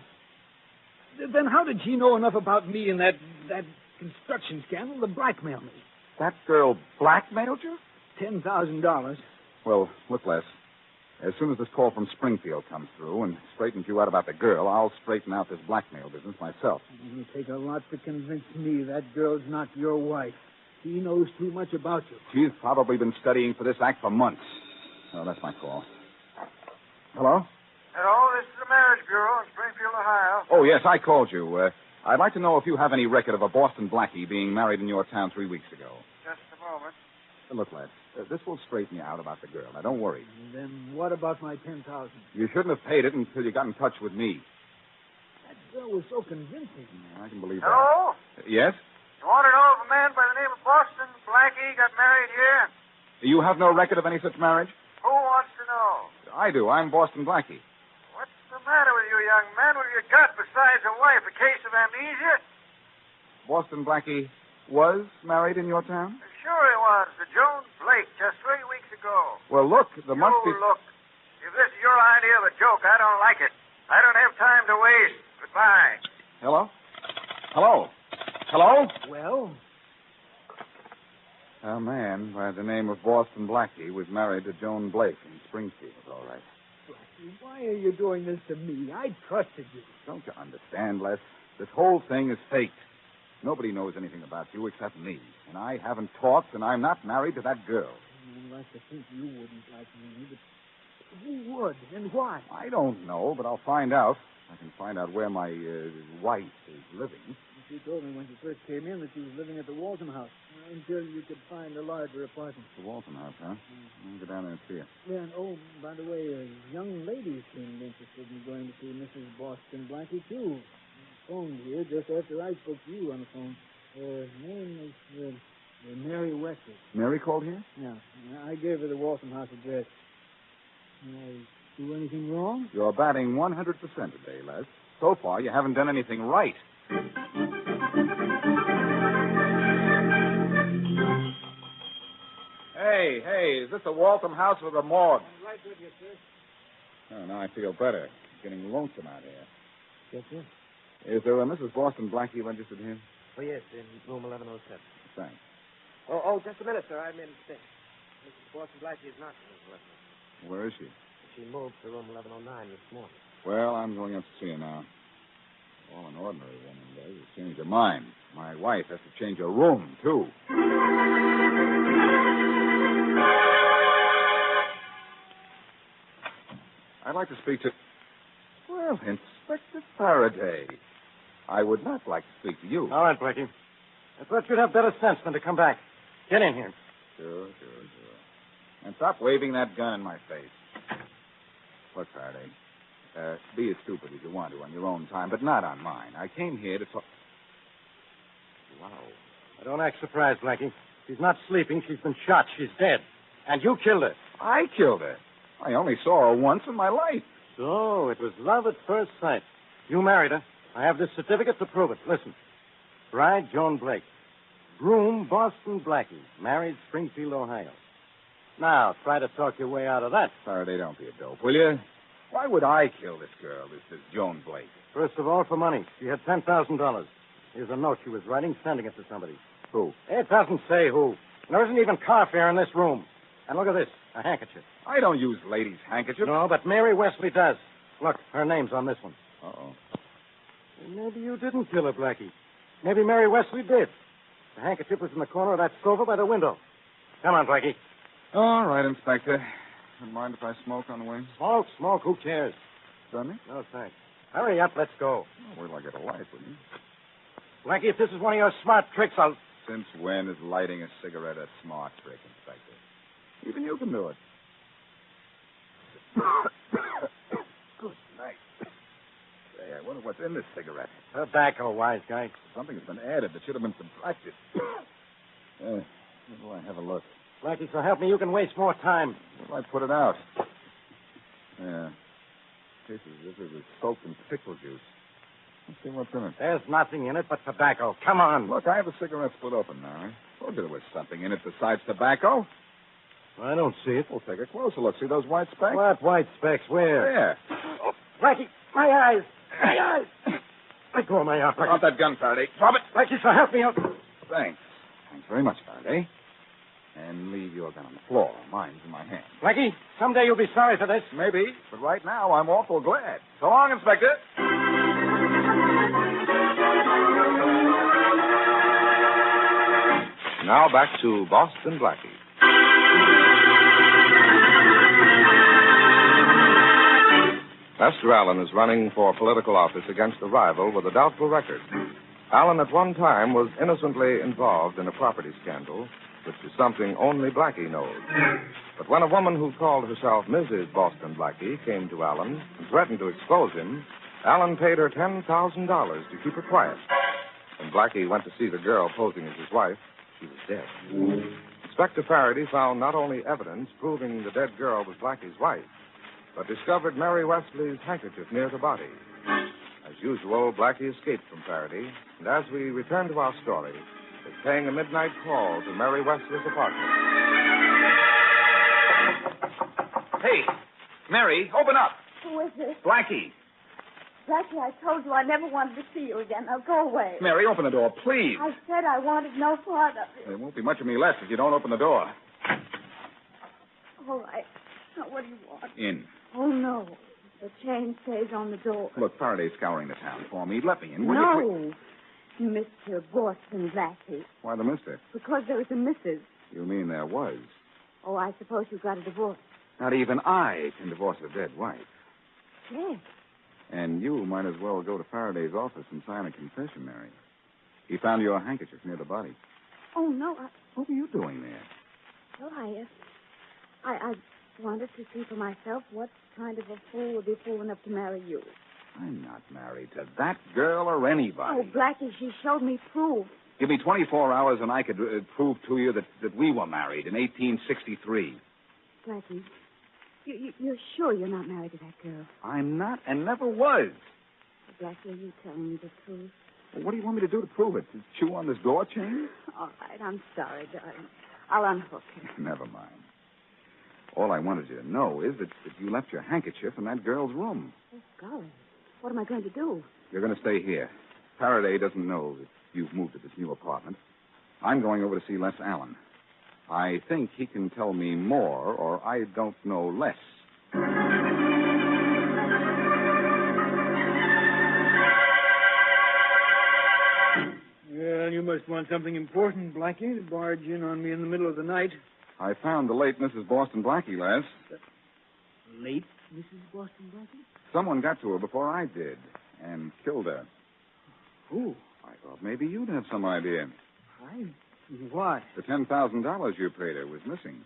Then how did she know enough about me and that construction scandal to blackmail me? That girl blackmailed you? $10,000. Well, look, Les. As soon as this call from Springfield comes through and straightens you out about the girl, I'll straighten out this blackmail business myself. It'll take a lot to convince me that girl's not your wife. She knows too much about you. She's probably been studying for this act for months. Oh, that's my call. Hello? Hello, this is the marriage bureau in Springfield, Ohio. Oh, yes, I called you. I'd like to know if you have any record of a Boston Blackie being married in your town 3 weeks ago. Just a moment. Look, lad, this will straighten you out about the girl. Now, don't worry. And then what about my $10,000? You shouldn't have paid it until you got in touch with me. That girl was so convincing. Yeah, I can believe Hello? that. Yes? You want to know if a man by the name of Boston Blackie got married here? You have no record of any such marriage? Who wants to know? I do. I'm Boston Blackie. What's the matter with you, young man? What have you got besides a wife? A case of amnesia? Boston Blackie was married in your town? Sure he was. To Joan Blake just 3 weeks ago. Well, look, there must be... Look. If this is your idea of a joke, I don't like it. I don't have time to waste. Goodbye. Hello? Hello? Hello? Well? A man by the name of Boston Blackie was married to Joan Blake in Springfield, all right. Blackie, why are you doing this to me? I trusted you. Don't you understand, Les? This whole thing is faked. Nobody knows anything about you except me. And I haven't talked, and I'm not married to that girl. I'd like to think you wouldn't like me, but who would and why? I don't know, but I'll find out. I can find out where my wife is living. She told me when she first came in that she was living at the Walton House until you could find a larger apartment. The Walton House, huh? I'll go down there and see her. Yeah, and oh, by the way, a young lady seemed interested in going to see Mrs. Boston Blackie, too. Phoned here just after I spoke to you on the phone. Her name is Mary Wesley. Mary called here? Yeah. I gave her the Waltham House address. Did I do anything wrong? You're batting 100% today, Les. So far, you haven't done anything right. Hey, is this the Waltham House or the morgue? Right with you, sir. Oh, now I feel better. It's getting lonesome out here. Yes, sir. Is there a Mrs. Boston Blackie registered here? Oh, yes, in room 1107. Thanks. Oh, just a minute, sir. I made a mistake. Mrs. Boston Blackie is not in room 1107. Where is she? She moved to room 1109 this morning. Well, I'm going up to see her now. All an ordinary woman does is change her mind. My wife has to change her room, too. I'd like to speak to... Well, Inspector Faraday. I would not like to speak to you. All right, Blackie. I thought you'd have better sense than to come back. Get in here. Sure. And stop waving that gun in my face. Look, Faraday, be as stupid as you want to on your own time, but not on mine. I came here to talk... Wow. I don't act surprised, Blackie. She's not sleeping. She's been shot. She's dead. And you killed her. I killed her. I only saw her once in my life. So, it was love at first sight. You married her. I have this certificate to prove it. Listen. Bride, Joan Blake. Groom, Boston Blackie. Married, Springfield, Ohio. Now, try to talk your way out of that. Faraday, don't be a dope, will you? Why would I kill this girl, this Joan Blake? First of all, for money. She had $10,000. Here's a note she was writing, sending it to somebody. Who? It doesn't say who. There isn't even car fare in this room. And look at this, a handkerchief. I don't use ladies' handkerchiefs. No, but Mary Wesley does. Look, her name's on this one. Uh-oh. Maybe you didn't kill her, Blackie. Maybe Mary Wesley did. The handkerchief was in the corner of that sofa by the window. Come on, Blackie. All right, Inspector. Don't mind if I smoke on the way? Smoke. Who cares? Done me? No, thanks. Hurry up, let's go. Oh, wait till I get a light, wouldn't you? Blackie, if this is one of your smart tricks, I'll... Since when is lighting a cigarette a smart trick, Inspector? Even you can do it. Good night. Say, I wonder what's in this cigarette. Tobacco, wise guy. Something's been added that should have been subtracted. Will I have a look? Blackie, so help me, you can waste more time. Well, I put it out. Yeah. Tastes as if it was soaked in pickle juice. Let's see what's in it. There's nothing in it but tobacco. Come on. Look, I have the cigarette split open now. I told you there was something in it besides tobacco. I don't see it. We'll take a closer look. See those white specks? What white specks? Where? There. Oh, Blackie, my eyes. My eyes. Let go of my arm, Blackie. Drop that gun, Faraday. Drop it. Blackie, so help me out. Thanks. Thanks very much, Faraday. And leave your gun on the floor. Mine's in my hand. Blackie, someday you'll be sorry for this. Maybe, but right now I'm awful glad. So long, Inspector. Now back to Boston Blackie. Lester Allen is running for political office against a rival with a doubtful record. Allen at one time was innocently involved in a property scandal, which is something only Blackie knows. But when a woman who called herself Mrs. Boston Blackie came to Allen and threatened to expose him, Allen paid her $10,000 to keep her quiet. When Blackie went to see the girl posing as his wife, she was dead. Inspector Faraday found not only evidence proving the dead girl was Blackie's wife, but discovered Mary Wesley's handkerchief near the body. As usual, Blackie escaped from Faraday, and as we return to our story, is paying a midnight call to Mary Wesley's apartment. Hey, Mary, open up. Who is this? Blackie. Blackie, I told you I never wanted to see you again. Now go away. Mary, open the door, please. I said I wanted no part of it. There won't be much of me left if you don't open the door. All right. Now, what do you want? In. Oh, no. The chain stays on the door. Look, Faraday's scouring the town for me. Let me in, will you? No. Mr. Boston Blackie. Why the mister? Because there was a Mrs. You mean there was? Oh, I suppose you got a divorce. Not even I can divorce a dead wife. Yes. And you might as well go to Faraday's office and sign a confession, Mary. He found your handkerchief near the body. Oh, no. What were you doing there? Well, I wanted to see for myself what kind of a fool would be fool enough to marry you. I'm not married to that girl or anybody. Oh, Blackie, she showed me proof. Give me 24 hours and I could prove to you that we were married in 1863. Blackie, you're sure you're not married to that girl? I'm not and never was. Blackie, are you telling me the truth? Well, what do you want me to do to prove it? To chew on this door chain? All right, I'm sorry, darling. I'll unhook it. Never mind. All I wanted you to know is that you left your handkerchief in that girl's room. Oh, golly. What am I going to do? You're going to stay here. Faraday doesn't know that you've moved to this new apartment. I'm going over to see Les Allen. I think he can tell me more, or I don't know less. Well, you must want something important, Blackie, to barge in on me in the middle of the night. I found the late Mrs. Boston Blackie, Les. Late Mrs. Boston Blackie? Someone got to her before I did and killed her. Who? I thought maybe you'd have some idea. Why? The $10,000 you paid her was missing.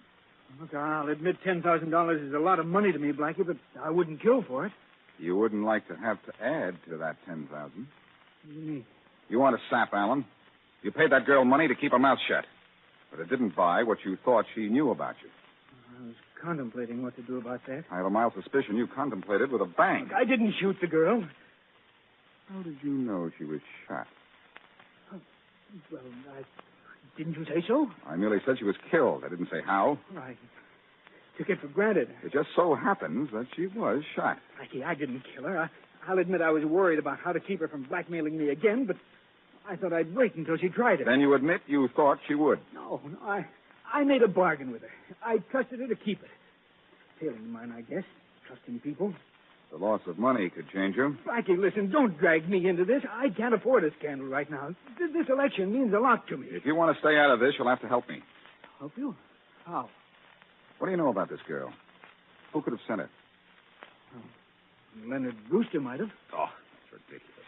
Look, I'll admit $10,000 is a lot of money to me, Blackie, but I wouldn't kill for it. You wouldn't like to have to add to that $10,000. What do you mean? You want to sap, Allen. You paid that girl money to keep her mouth shut. But it didn't buy what you thought she knew about you. I was contemplating what to do about that. I have a mild suspicion you contemplated with a bang. Look, I didn't shoot the girl. How did you know she was shot? Well, didn't you say so? I merely said she was killed. I didn't say how. I took it for granted. It just so happens that she was shot. Blackie, I didn't kill her. I'll admit I was worried about how to keep her from blackmailing me again, but I thought I'd wait until she tried it. Then you admit you thought she would? No, I made a bargain with her. I trusted her to keep it. Failing mine, I guess. Trusting people. The loss of money could change you. Blackie, listen, don't drag me into this. I can't afford a scandal right now. This election means a lot to me. If you want to stay out of this, you'll have to help me. Help you? How? What do you know about this girl? Who could have sent her? Leonard Brewster might have. Oh, that's ridiculous.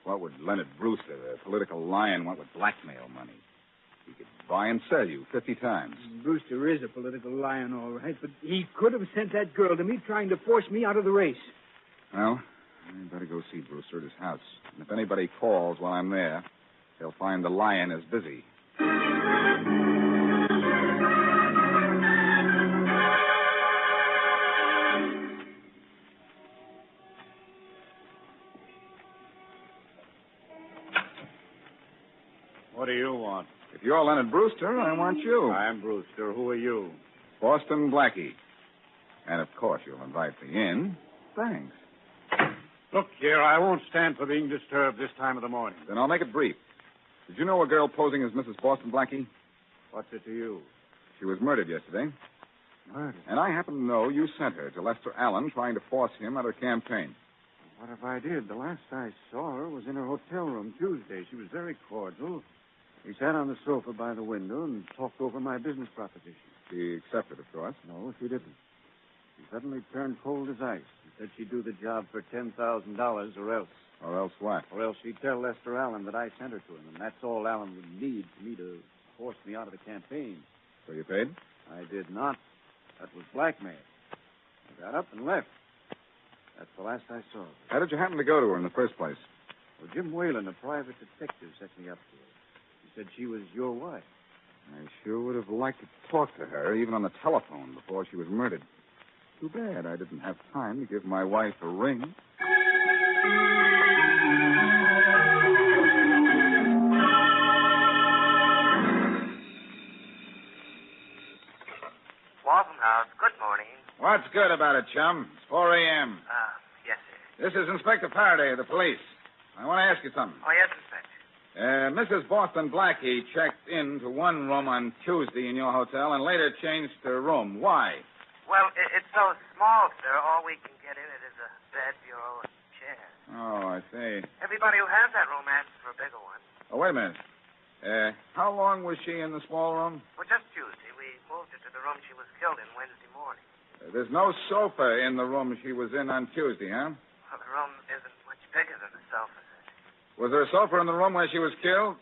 What would Leonard Brewster, a political lion, want with blackmail money? He could buy and sell you 50 times. Brewster is a political lion, all right, but he could have sent that girl to me trying to force me out of the race. Well, I'd better go see Brewster at his house. And if anybody calls while I'm there, they'll find the lion is busy. What do you want? If you're Leonard Brewster, I want you. I'm Brewster. Who are you? Boston Blackie. And, of course, you'll invite me in. Thanks. Look here, I won't stand for being disturbed this time of the morning. Then I'll make it brief. Did you know a girl posing as Mrs. Boston Blackie? What's it to you? She was murdered yesterday. Murdered? And I happen to know you sent her to Lester Allen trying to force him out of her campaign. What if I did? The last I saw her was in her hotel room Tuesday. She was very cordial. We sat on the sofa by the window and talked over my business proposition. She accepted, of course. No, she didn't. She suddenly turned cold as ice and said she'd do the job for $10,000 or else. Or else what? Or else she'd tell Lester Allen that I sent her to him, and that's all Allen would need for me to force me out of the campaign. So you paid? I did not. That was blackmail. I got up and left. That's the last I saw of her. How did you happen to go to her in the first place? Well, Jim Whalen, a private detective, set me up to her. He said she was your wife. I sure would have liked to talk to her, even on the telephone, before she was murdered. Too bad I didn't have time to give my wife a ring. Waltham House, good morning. What's good about it, chum? It's 4 a.m. Yes, sir. This is Inspector Faraday of the police. I want to ask you something. Oh, yes, Inspector. Mrs. Boston Blackie checked into one room on Tuesday in your hotel and later changed her room. Why? Well, it's so small, sir. All we can get in it is a bed, bureau, and chair. Oh, I see. Everybody who has that room asks for a bigger one. Oh, wait a minute. How long was she in the small room? Well, just Tuesday. We moved her to the room she was killed in Wednesday morning. There's no sofa in the room she was in on Tuesday, huh? Well, the room isn't much bigger than the sofa, sir. Was there a sofa in the room where she was killed?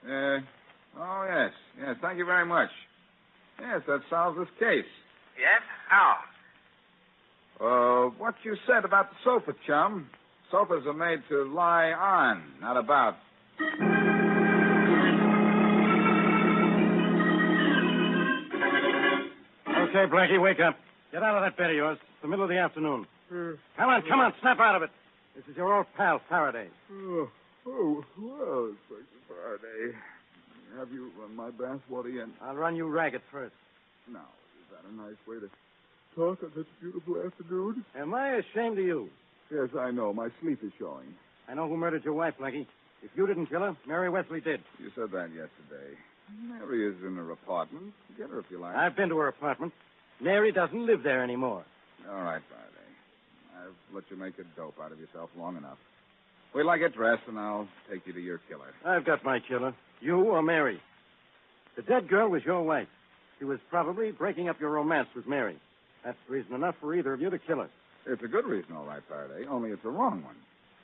Oh, yes. Yes, thank you very much. Yes, that solves this case. Yes? How? What you said about the sofa, chum. Sofas are made to lie on, not about. Okay, Blackie, wake up. Get out of that bed of yours. It's the middle of the afternoon. Come on, snap out of it. This is your old pal, Faraday. Well, Inspector Faraday. Have you run my bath water yet? I'll run you ragged first. Now, is that a nice way to talk on such a beautiful afternoon? Am I ashamed of you? Yes, I know. My sleep is showing. I know who murdered your wife, Blackie. If you didn't kill her, Mary Wesley did. You said that yesterday. Mary is in her apartment. Get her if you like. I've been to her apartment. Mary doesn't live there anymore. All right, Faraday. I've let you make a dope out of yourself long enough. Wait till I get dressed, and I'll take you to your killer. I've got my killer. You or Mary. The dead girl was your wife. She was probably breaking up your romance with Mary. That's reason enough for either of you to kill her. It's a good reason, all right, Faraday, only it's a wrong one.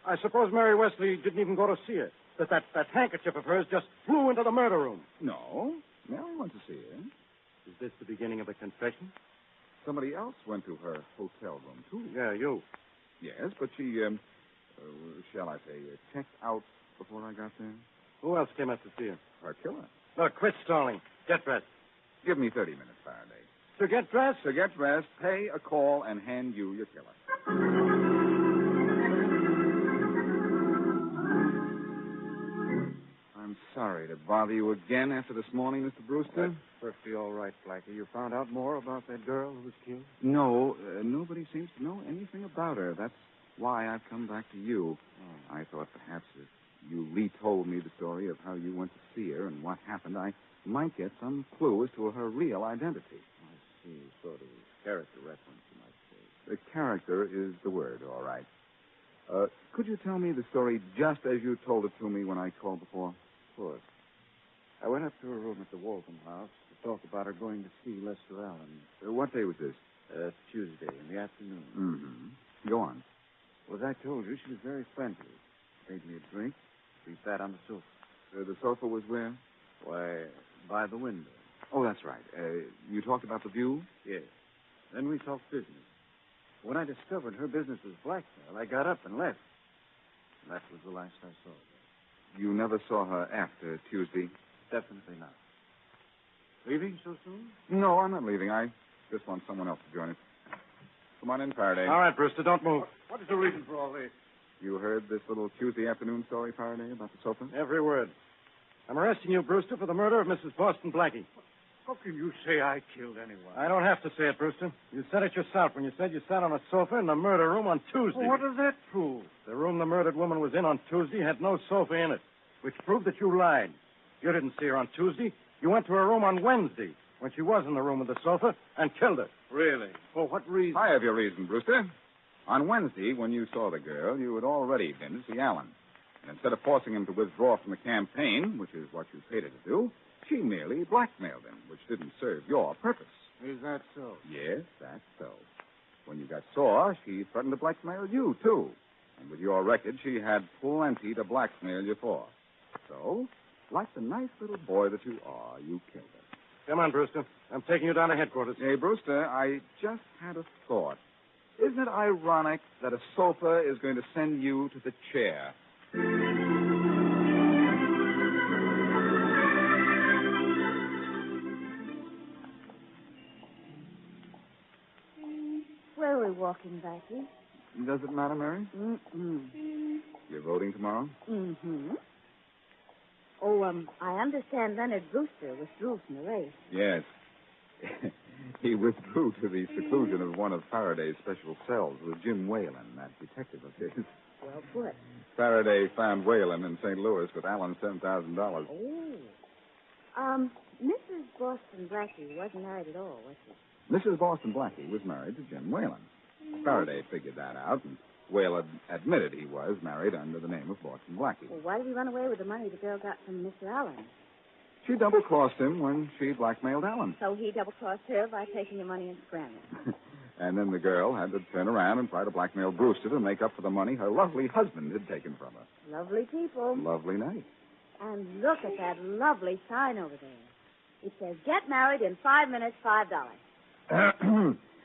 I suppose Mary Wesley didn't even go to see her. That handkerchief of hers just flew into the murder room. No. Mary went to see her. Is this the beginning of a confession? Somebody else went to her hotel room, too. Yeah, you. Yes, but she, shall I say, checked out before I got there. Who else came up to see her? Her killer. Look, quit stalling. Get dressed. Give me 30 minutes, Faraday. To get dressed? To get dressed, pay a call, and hand you your killer. I'm sorry to bother you again after this morning, Mr. Brewster. That's perfectly all right, Blackie. You found out more about that girl who was killed? No, nobody seems to know anything about her. That's why I've come back to you. Oh. I thought perhaps if you retold me the story of how you went to see her and what happened, I might get some clue as to her real identity. I see. Sort of character reference, you might say. The character is the word, all right. Could you tell me the story just as you told it to me when I called before? Of course. I went up to her room at the Waltham house to talk about her going to see Lester Allen. What day was this? Tuesday in the afternoon. Mm-hmm. Go on. Well, as I told you, she was very friendly. Made me a drink. We sat on the sofa. The sofa was where? Why, by the window. Oh, that's right. You talked about the view? Yes. Then we talked business. When I discovered her business was blackmail, I got up and left. That was the last I saw of her. You never saw her after Tuesday? Definitely not. Leaving so soon? No, I'm not leaving. I just want someone else to join us. Come on in, Faraday. All right, Brewster, don't move. What is the reason for all this? You heard this little Tuesday afternoon story, Faraday, about the sofa? Every word. I'm arresting you, Brewster, for the murder of Mrs. Boston Blackie. How can you say I killed anyone? I don't have to say it, Brewster. You said it yourself when you said you sat on a sofa in the murder room on Tuesday. Well, what does that prove? The room the murdered woman was in on Tuesday had no sofa in it, which proved that you lied. You didn't see her on Tuesday. You went to her room on Wednesday, when she was in the room with the sofa, and killed her. Really? For what reason? I have your reason, Brewster. On Wednesday, when you saw the girl, you had already been to see Allen. And instead of forcing him to withdraw from the campaign, which is what you paid her to do, she merely blackmailed him, which didn't serve your purpose. Is that so? Yes, that's so. When you got sore, she threatened to blackmail you, too. And with your record, she had plenty to blackmail you for. So, like the nice little boy that you are, you killed her. Come on, Brewster. I'm taking you down to headquarters. Hey, Brewster, I just had a thought. Isn't it ironic that a sofa is going to send you to the chair? Where are we walking, Blackie? Does it matter, Mary? Mm-mm. You're voting tomorrow? Mm-hmm. Oh, I understand Leonard Brewster withdrew from the race. Yes. He withdrew to the seclusion of one of Faraday's special cells with Jim Whalen, that detective of his. Well put. Faraday found Whalen in St. Louis with Allen's $10,000. Oh. Mrs. Boston Blackie wasn't married at all, was she? Mrs. Boston Blackie was married to Jim Whalen. Faraday figured that out, and Whalen admitted he was married under the name of Boston Blackie. Well, why did he run away with the money the girl got from Mr. Allen? She double-crossed him when she blackmailed Allen. So he double-crossed her by taking the money and scrambling. And then the girl had to turn around and try to blackmail Brewster to make up for the money her lovely husband had taken from her. Lovely people. Lovely night. And look at that lovely sign over there. It says, get married in 5 minutes, $5.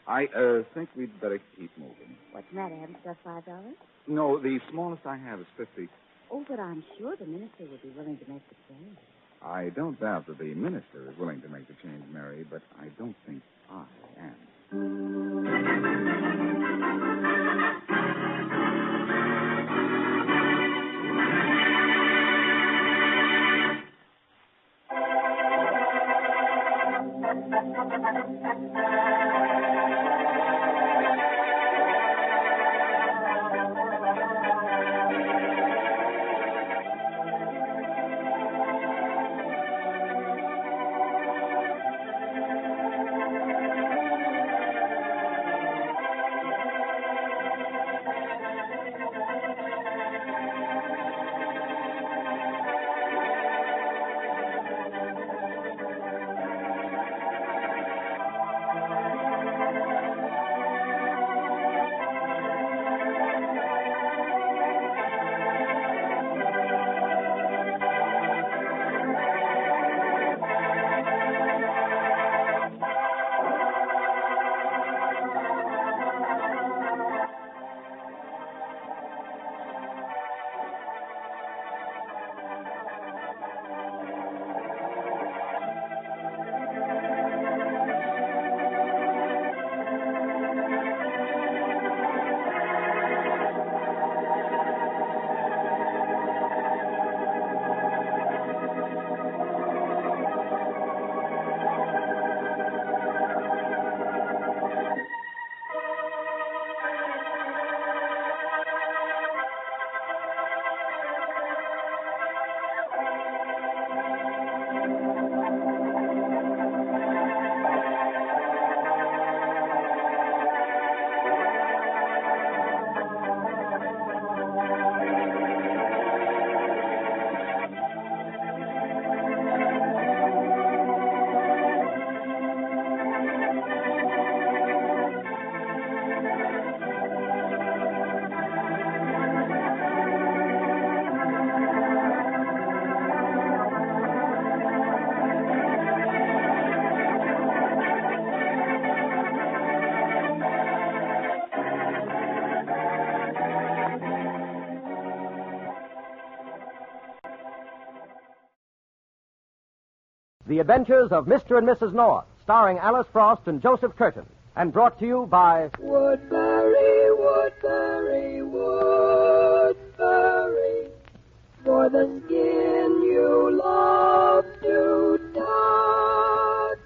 I think we'd better keep moving. What's the matter? Haven't you got $5? No, the smallest I have is 50. Oh, but I'm sure the minister would be willing to make the change. I don't doubt that the minister is willing to make the change, Mary, but I don't think I am. The Adventures of Mr. and Mrs. Noir, starring Alice Frost and Joseph Curtin, and brought to you by Woodbury, Woodbury, Woodbury, for the skin you love to touch.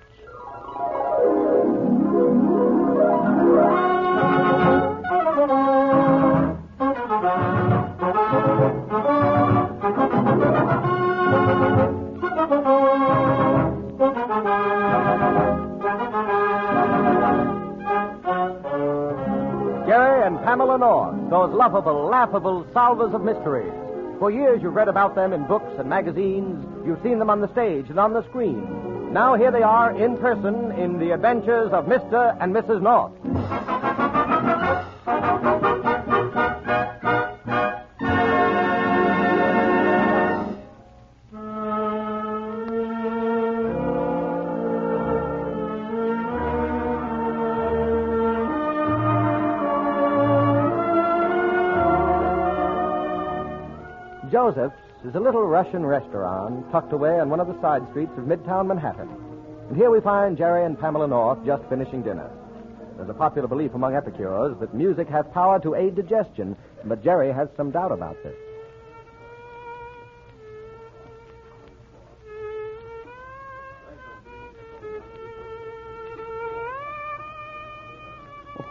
Jerry and Pamela Noir, those lovable, laughable solvers of mysteries. For years you've read about them in books and magazines. You've seen them on the stage and on the screen. Now here they are in person in The Adventures of Mr. and Mrs. North. Joseph's is a little Russian restaurant tucked away on one of the side streets of Midtown Manhattan. And here we find Jerry and Pamela North just finishing dinner. There's a popular belief among epicures that music has power to aid digestion, but Jerry has some doubt about this.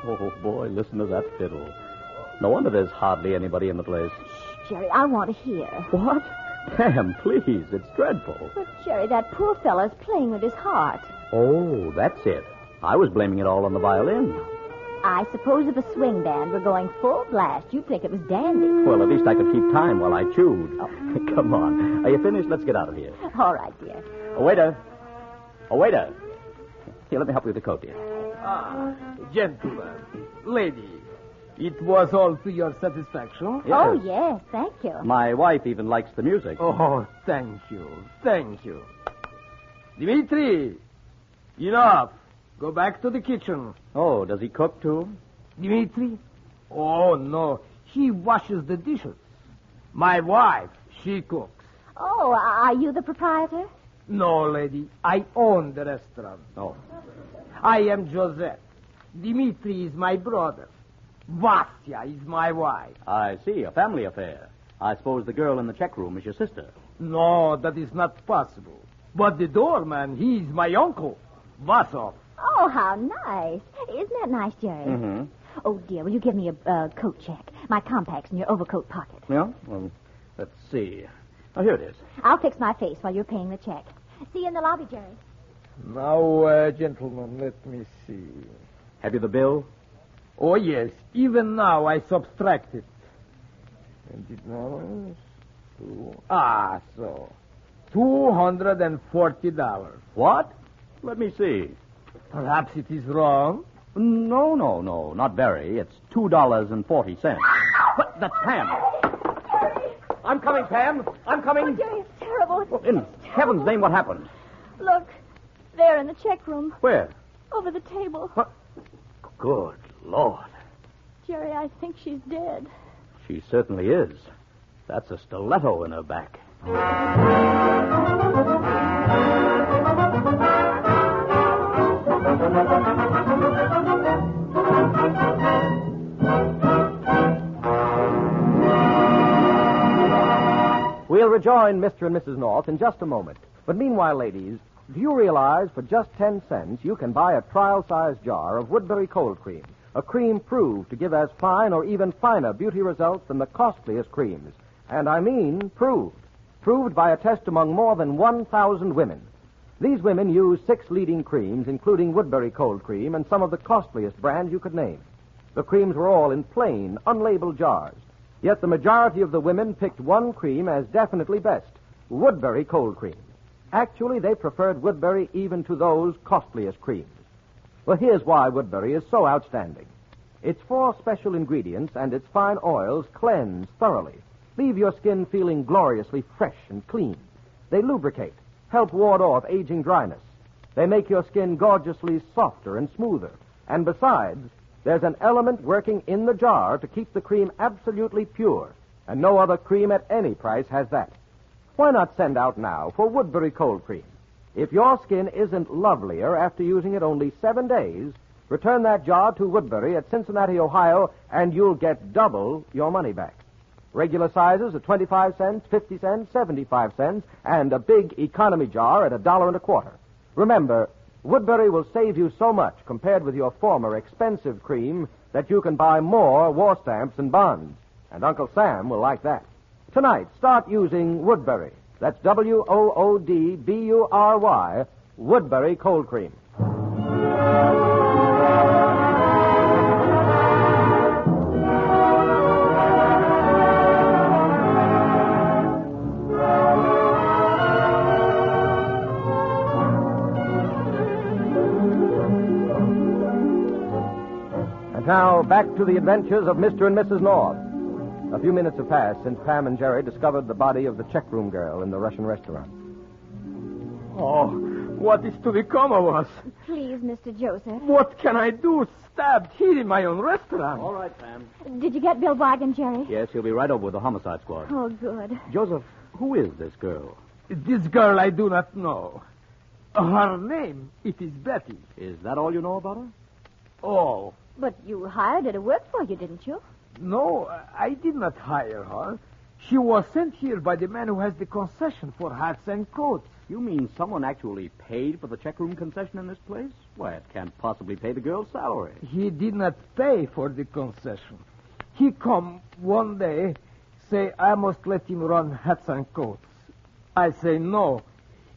Oh, boy, listen to that fiddle. No wonder there's hardly anybody in the place. Jerry, I want to hear. What? Pam, please. It's dreadful. But, Jerry, that poor fellow's playing with his heart. Oh, that's it. I was blaming it all on the violin. I suppose if a swing band were going full blast, you'd think it was dandy. Well, at least I could keep time while I chewed. Oh. Come on. Are you finished? Let's get out of here. All right, dear. A waiter. A waiter. Here, let me help you with the coat, dear. Ah, gentlemen, lady. It was all to your satisfaction? Yes. Oh, yes, thank you. My wife even likes the music. Oh, thank you. Thank you. Dimitri, enough. Go back to the kitchen. Oh, does he cook, too? Dimitri? Oh, no. He washes the dishes. My wife, she cooks. Oh, are you the proprietor? No, lady. I own the restaurant. Oh. I am Joseph. Dimitri is my brother. Vasya is my wife. I see, a family affair. I suppose the girl in the check room is your sister. No, that is not possible. But the doorman, he is my uncle, Vasov. Oh, how nice. Isn't that nice, Jerry? Mm-hmm. Oh, dear, will you give me a coat check? My compact's in your overcoat pocket. Yeah? Well, let's see. Oh, here it is. I'll fix my face while you're paying the check. See you in the lobby, Jerry. Now, gentlemen, let me see. Have you the bill? Oh, yes. Even now, I subtracted. $20. So. $240. What? Let me see. Perhaps it is wrong. No, not very. It's $2.40. What? That's Pam. I'm coming, Pam. I'm coming. Oh, Jerry, it's terrible. In heaven's name, what happened? Look, there in the check room. Where? Over the table. What? Good Lord. Jerry, I think she's dead. She certainly is. That's a stiletto in her back. We'll rejoin Mr. and Mrs. North in just a moment. But meanwhile, ladies, do you realize for just 10 cents you can buy a trial-sized jar of Woodbury cold cream, a cream proved to give as fine or even finer beauty results than the costliest creams? And I mean proved. Proved by a test among more than 1,000 women. These women use 6 leading creams, including Woodbury cold cream and some of the costliest brands you could name. The creams were all in plain, unlabeled jars. Yet the majority of the women picked one cream as definitely best, Woodbury cold cream. Actually, they preferred Woodbury even to those costliest creams. Well, here's why Woodbury is so outstanding. Its 4 special ingredients and its fine oils cleanse thoroughly, leave your skin feeling gloriously fresh and clean. They lubricate, help ward off aging dryness. They make your skin gorgeously softer and smoother. And besides, there's an element working in the jar to keep the cream absolutely pure. And no other cream at any price has that. Why not send out now for Woodbury cold cream? If your skin isn't lovelier after using it only 7 days, return that jar to Woodbury at Cincinnati, Ohio, and you'll get double your money back. Regular sizes are 25 cents, 50 cents, 75 cents, and a big economy jar at $1.25. Remember, Woodbury will save you so much compared with your former expensive cream that you can buy more war stamps and bonds. And Uncle Sam will like that. Tonight, start using Woodbury. That's Woodbury, Woodbury cold cream. And now, back to the adventures of Mr. and Mrs. North. A few minutes have passed since Pam and Jerry discovered the body of the checkroom girl in the Russian restaurant. Oh, what is to become of us? Please, Mr. Joseph. What can I do? Stabbed here in my own restaurant. All right, Pam. Did you get Bill Wagon, Jerry? Yes, he'll be right over with the homicide squad. Oh, good. Joseph, who is this girl? This girl I do not know. Her name, it is Betty. Is that all you know about her? Oh. But you hired her to work for you, didn't you? No, I did not hire her. She was sent here by the man who has the concession for hats and coats. You mean someone actually paid for the checkroom concession in this place? Why, it can't possibly pay the girl's salary. He did not pay for the concession. He come one day, say I must let him run hats and coats. I say no.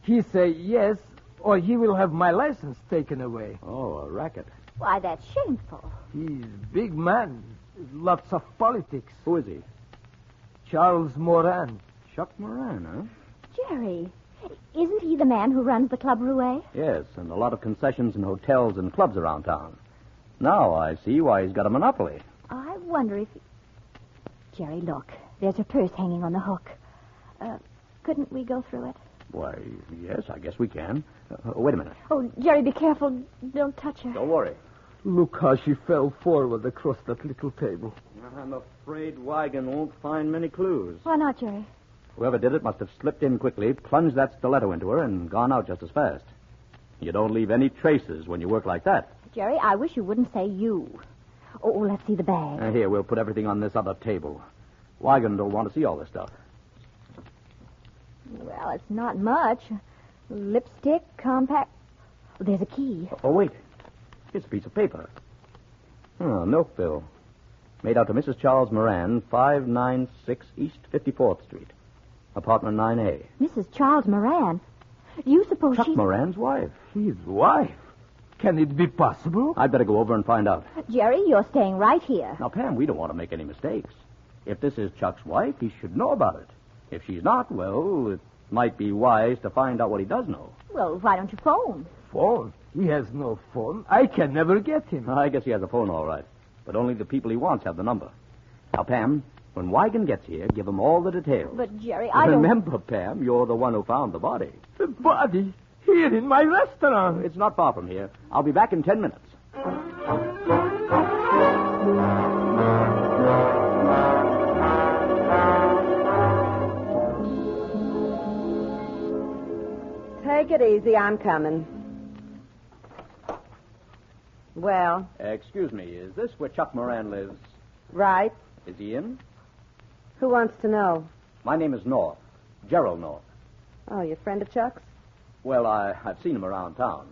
He say yes, or he will have my license taken away. Oh, a racket. Why, that's shameful. He's big man. Lots of politics. Who is he? Charles Moran. Chuck Moran, huh? Jerry, isn't he the man who runs the Club Rouet? Yes, and a lot of concessions and hotels and clubs around town. Now I see why he's got a monopoly. I wonder if... Jerry, look. There's a purse hanging on the hook. Couldn't we go through it? Why, yes, I guess we can. Wait a minute. Oh, Jerry, be careful. Don't touch her. Don't worry. Look how she fell forward across that little table. I'm afraid Wagon won't find many clues. Why not, Jerry? Whoever did it must have slipped in quickly, plunged that stiletto into her, and gone out just as fast. You don't leave any traces when you work like that. Jerry, I wish you wouldn't say you. Oh, let's see the bag. Here, we'll put everything on this other table. Wigan don't want to see all this stuff. Well, it's not much. Lipstick, compact. There's a key. Oh, wait. It's a piece of paper. Oh, milk bill. Made out to Mrs. Charles Moran, 596 East 54th Street. Apartment 9A. Mrs. Charles Moran? Do you suppose Chuck Moran's wife. His wife? Can it be possible? I'd better go over and find out. Jerry, you're staying right here. Now, Pam, we don't want to make any mistakes. If this is Chuck's wife, he should know about it. If she's not, well, it might be wise to find out what he does know. Well, why don't you phone? Phone? He has no phone. I can never get him. I guess he has a phone, all right. But only the people he wants have the number. Now, Pam, when Wigan gets here, give him all the details. But, Jerry, I don't... Remember, Pam, you're the one who found the body. The body? Here in my restaurant. It's not far from here. I'll be back in 10 minutes. Take it easy. I'm coming. Well? Excuse me, is this where Chuck Moran lives? Right. Is he in? Who wants to know? My name is Noir. Gerald Noir. Oh, you friend of Chuck's? Well, I've seen him around town.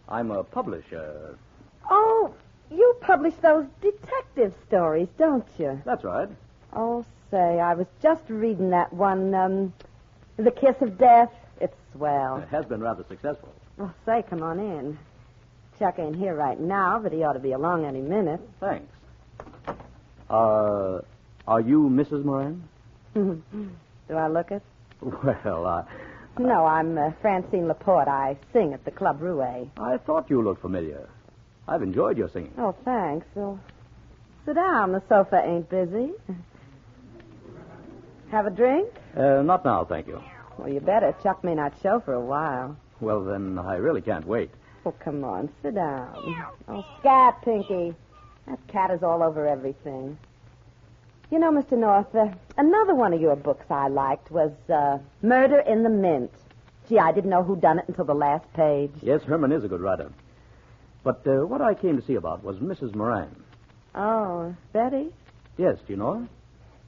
I'm a publisher. Oh, you publish those detective stories, don't you? That's right. Oh, say, I was just reading that one, The Kiss of Death. It's swell. It has been rather successful. Well, say, come on in. Chuck ain't here right now, but he ought to be along any minute. Thanks. Are you Mrs. Moran? Do I look it? Well, No, I'm Francine Laporte. I sing at the Club Rouet. I thought you looked familiar. I've enjoyed your singing. Oh, thanks. Well, sit down. The sofa ain't busy. Have a drink? Not now, thank you. Well, you better. Chuck may not show for a while. Well, then, I really can't wait. Oh, come on. Sit down. Oh, scat, Pinky. That cat is all over everything. You know, Mr. North, another one of your books I liked was Murder in the Mint. Gee, I didn't know who done it until the last page. Yes, Herman is a good writer. But what I came to see about was Mrs. Moran. Oh, Betty? Yes, do you know her?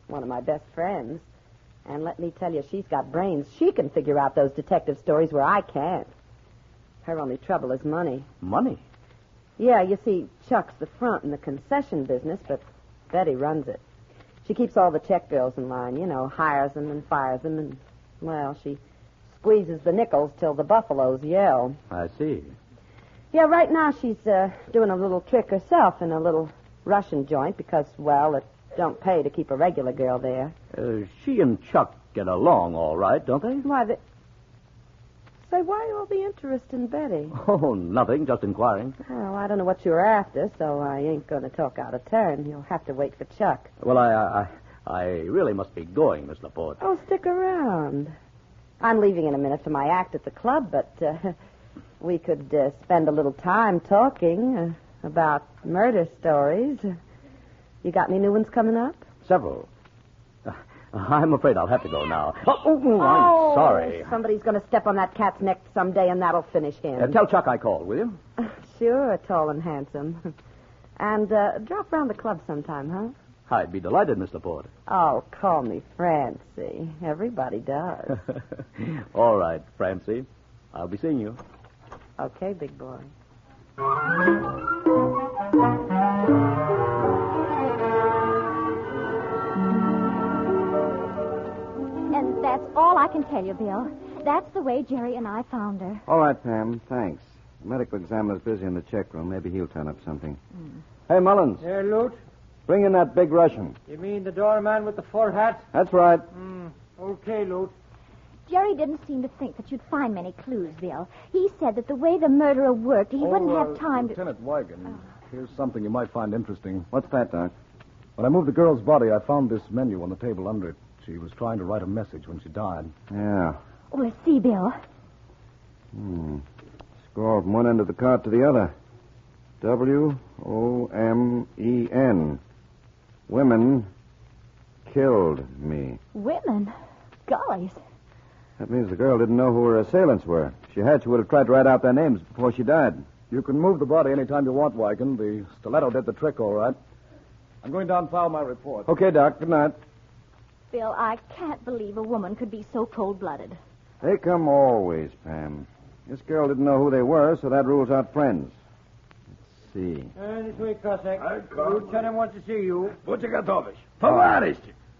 One of my best friends. And let me tell you, she's got brains. She can figure out those detective stories where I can't. Her only trouble is money. Money? Yeah, you see, Chuck's the front in the concession business, but Betty runs it. She keeps all the check girls in line, you know, hires them and fires them, and, well, she squeezes the nickels till the buffaloes yell. I see. Yeah, right now she's doing a little trick herself in a little Russian joint because, well, it don't pay to keep a regular girl there. She and Chuck get along all right, don't they? Why, Say, why all the interest in Betty? Oh, nothing, just inquiring. Well, I don't know what you're after, so I ain't going to talk out of turn. You'll have to wait for Chuck. Well, I really must be going, Miss Laporte. Oh, stick around. I'm leaving in a minute for my act at the club, but we could spend a little time talking about murder stories. You got any new ones coming up? Several. I'm afraid I'll have to go now. I'm sorry. Somebody's going to step on that cat's neck someday, and that'll finish him. Tell Chuck I called, will you? Sure, tall and handsome. And drop round the club sometime, huh? I'd be delighted, Miss Laporte. Oh, call me Francie. Everybody does. All right, Francie. I'll be seeing you. Okay, big boy. And that's all I can tell you, Bill. That's the way Jerry and I found her. All right, Pam. Thanks. The medical examiner's busy in the check room. Maybe he'll turn up something. Hey, Mullins. Here, Lute. Bring in that big Russian. You mean the doorman with the fur hat? That's right. Okay, Lute. Jerry didn't seem to think that you'd find many clues, Bill. He said that the way the murderer worked, he wouldn't have time to... Lieutenant Wigan, here's something you might find interesting. What's that, Doc? When I moved the girl's body, I found this menu on the table under it. She was trying to write a message when she died. Yeah. Oh, let's see, Bill. Scroll from one end of the card to the other. W-O-M-E-N. Women killed me. Women? Gollies. That means the girl didn't know who her assailants were. If she had, she would have tried to write out their names before she died. You can move the body any time you want, Wigan. The stiletto did the trick, all right. I'm going down and file my report. Okay, Doc. Good night. Bill, I can't believe a woman could be so cold-blooded. They come always, Pam. This girl didn't know who they were, so that rules out friends. Let's see. This way, Cossack. Lieutenant wants to see you.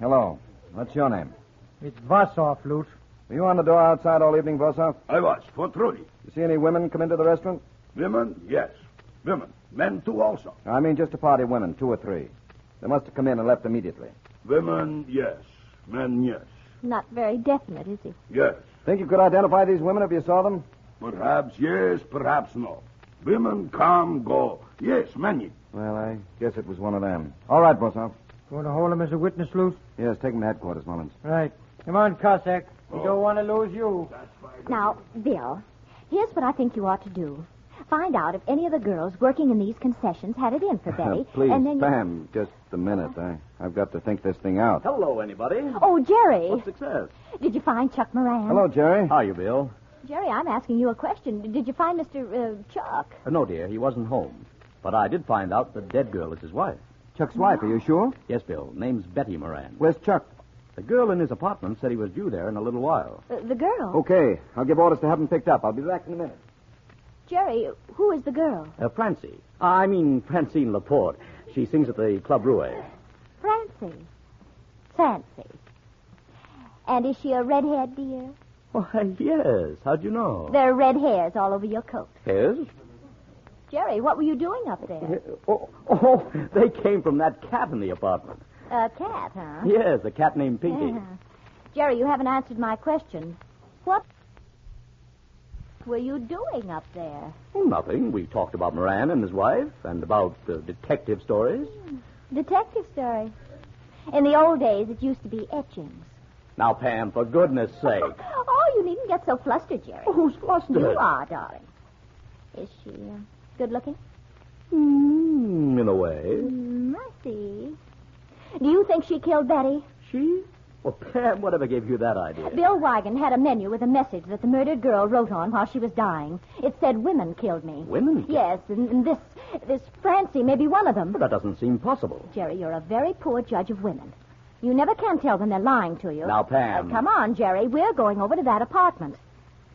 Hello. What's your name? It's Vassoff, Lute. Were you on the door outside all evening, Vossoff? I was, for Trudy. You see any women come into the restaurant? Women, yes. Women. Men, too, also. I mean just a party of women, 2 or 3. They must have come in and left immediately. Women, yes. Men, yes. Not very definite, is he? Yes. Think you could identify these women if you saw them? Perhaps yes, perhaps no. Women come, go. Yes, many. Well, I guess it was one of them. All right, Vossoff. Want to hold him as a witness, Lute? Yes, take him to headquarters, Mullins. Right. Come on, Cossack. We don't want to lose you. Now, Bill, here's what I think you ought to do. Find out if any of the girls working in these concessions had it in for Betty. Please, and then Pam, just a minute. I've got to think this thing out. Hello, anybody. Oh, Jerry. What success? Did you find Chuck Moran? Hello, Jerry. How are you, Bill? Jerry, I'm asking you a question. Did you find Mr. Chuck? No, dear, he wasn't home. But I did find out the dead girl is his wife. Chuck's wife, are you sure? Yes, Bill. Name's Betty Moran. Where's Chuck? The girl in his apartment said he was due there in a little while. The girl? Okay. I'll give orders to have him picked up. I'll be back in a minute. Jerry, who is the girl? Francine Laporte. She sings at the Club Rouet. Fancy. And is she a redhead, dear? Why, yes. How'd you know? There are red hairs all over your coat. Hairs? Jerry, what were you doing up there? Oh, they came from that cat in the apartment. A cat, huh? Yes, a cat named Pinky. Yeah. Jerry, you haven't answered my question. What were you doing up there? Oh, nothing. We talked about Moran and his wife and about detective stories. Detective stories? In the old days, it used to be etchings. Now, Pam, for goodness sake. Oh, you needn't get so flustered, Jerry. Oh, who's flustered? You are, darling. Is she good looking? In a way. I see. Do you think she killed Betty? She? Well, Pam, whatever gave you that idea? Bill Wigan had a menu with a message that the murdered girl wrote on while she was dying. It said, "Women killed me." Women? Yes, and this Francie may be one of them. But that doesn't seem possible. Jerry, you're a very poor judge of women. You never can tell when they're lying to you. Now, Pam. Come on, Jerry. We're going over to that apartment.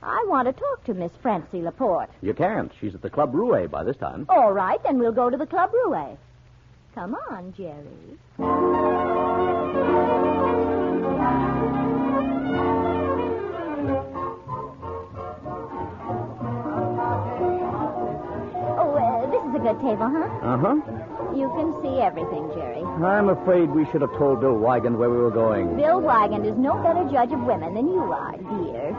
I want to talk to Miss Francie Laporte. You can't. She's at the Club Rouet by this time. All right, then we'll go to the Club Rouet. Come on, Jerry. This is a good table, huh? Uh-huh. You can see everything, Jerry. I'm afraid we should have told Bill Wigan where we were going. Bill Wigan is no better judge of women than you are, dear.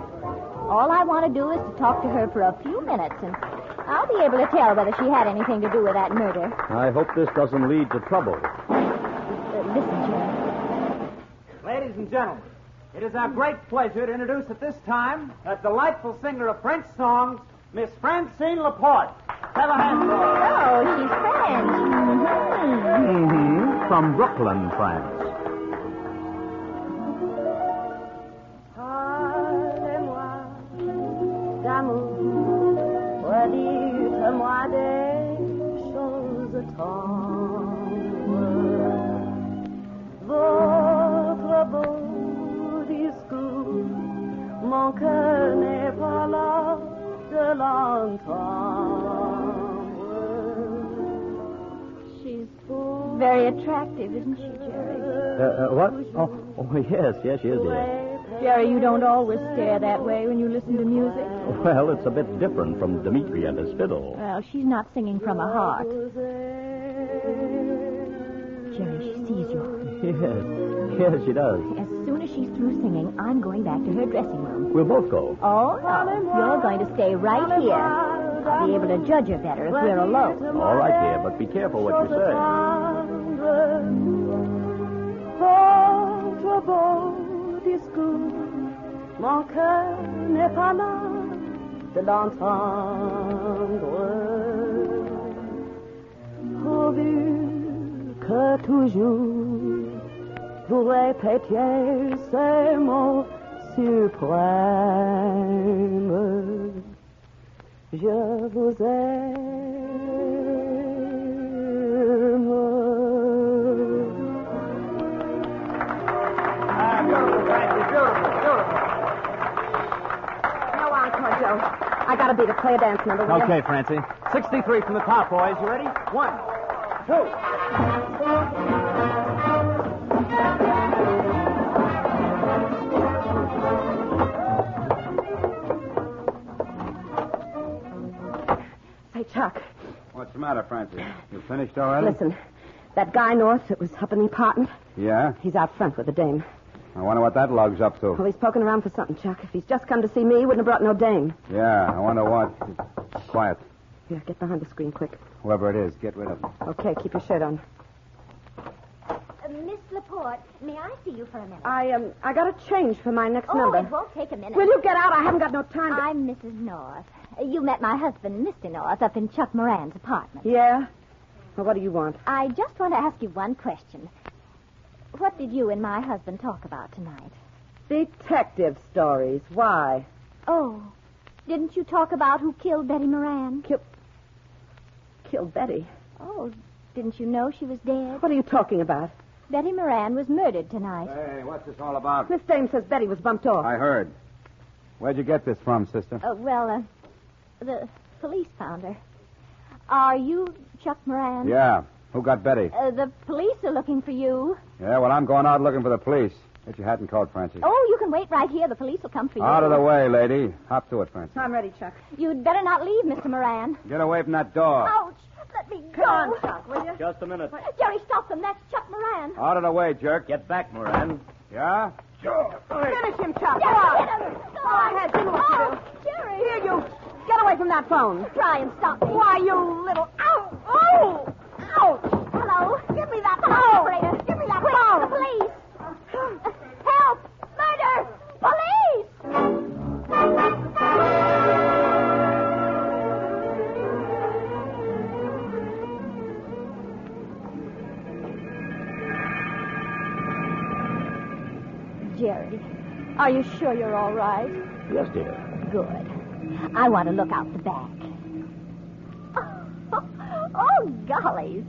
All I want to do is to talk to her for a few minutes, and I'll be able to tell whether she had anything to do with that murder. I hope this doesn't lead to trouble. Listen, Jerry. Ladies and gentlemen, it is our great pleasure to introduce at this time a delightful singer of French songs, Miss Francine Laporte. Have a hand for her. Oh, she's French. Mm-hmm. From Brooklyn, France. Parlez-moi d'amour, redites-moi des choses tendres. Votre beau discours, mon cœur n'est pas là de l'entendre. She's very attractive, isn't she, Jerry? What? Oh, yes, she is, dear. Jerry, you don't always stare that way when you listen to music. Well, it's a bit different from Dimitri and his fiddle. Well, she's not singing from a heart. Jerry, she sees you. Yes, she does. As soon as she's through singing, I'm going back to her dressing room. We'll both go. Oh, no. You're going to stay right here. I'll be able to judge her better if we're alone. All right, dear, but be careful what you say. Votre beau discours, mon cœur n'est pas là de l'entendre. Pourvu que toujours vous répétiez ces mots tu prennes. Je vous Beautiful, Francie, beautiful, beautiful. No encore, Joe. I gotta beat a play a dance number, will you? Okay, Francie. 63 from the top, boys. You ready? 1, 2. Say, Chuck, What's the matter, Francie? You finished already? listen. That guy north that was up in the apartment, Yeah? he's out front with the dame. I wonder what that lug's up to. Well, he's poking around for something, Chuck. If he's just come to see me, he wouldn't have brought no dame. Yeah, I wonder what. Quiet. Here, get behind the screen quick. Whoever it is, get rid of him. Okay, keep your shirt on. Miss Laporte, may I see you for a minute? I got a change for my next Oh, number. it won't take a minute. Will you get out? I haven't got no time to... I'm Mrs. North. You met my husband, Mr. North, up in Chuck Moran's apartment. Yeah? Well, what do you want? I just want to ask you one question. What did you and my husband talk about tonight? Detective stories. Why? Oh, didn't you talk about who killed Betty Moran? Killed Betty? Oh, didn't you know she was dead? What are you talking about? Betty Moran was murdered tonight. Hey, what's this all about? Miss Dame says Betty was bumped off. I heard. Where'd you get this from, sister? The police found her. Are you Chuck Moran? Yeah. Who got Betty? The police are looking for you. Yeah, well, I'm going out looking for the police. Get your hat and coat, Francie. Oh, you can wait right here. The police will come for you. Out of the way, lady. Hop to it, Francie. I'm ready, Chuck. You'd better not leave, Mr. Moran. Get away from that door. Ouch! Let me go. Come on, Chuck, will you? Just a minute. Jerry, stop them. That's Chuck Moran. Out of the way, jerk. Get back, Moran. Yeah? Sure. Finish him, Chuck. Jerry, Go on. hit him. Go ahead. Do what you do. Jerry. Here, you. Get away from that phone. Try and stop me. Why, you little... Ow! Oh! Ouch! Hello? Give me that phone, Oh. operator. Give me that Quick, phone. the police. Help! Murder! Police! Jerry, are you sure you're all right? Yes, dear. Good. I want to look out the back. Oh, gollies.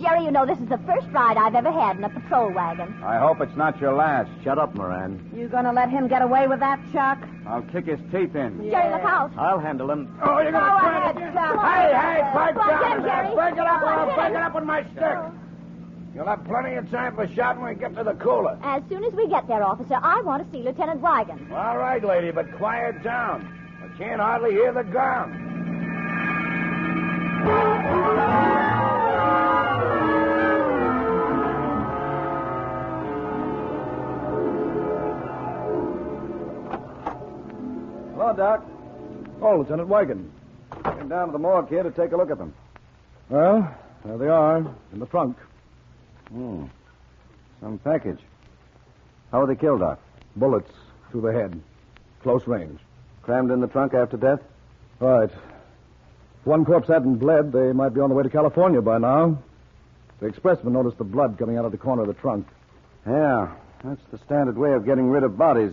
Jerry, you know this is the first ride I've ever had in a patrol wagon. I hope it's not your last. Shut up, Moran. You gonna let him get away with that, Chuck? I'll kick his teeth in. Jerry, look out. I'll handle him. Oh, you're Go going to ahead, Chuck. Hey, pipe Go on, down get him, a minute. Jerry. Break it up, Go on, or I'll hit break him. it up with my stick. You'll have plenty of time for shouting when we get to the cooler. As soon as we get there, officer, I want to see Lieutenant Wigan. All right, lady, but quiet down. I can't hardly hear the ground. Hello, Doc. Oh, Lieutenant Wigan. Came down to the morgue here to take a look at them. Well, there they are, in the trunk. Some package. How were they killed, Doc? Bullets through the head. Close range. Crammed in the trunk after death? Right. If one corpse hadn't bled, they might be on the way to California by now. The expressman noticed the blood coming out of the corner of the trunk. Yeah, that's the standard way of getting rid of bodies.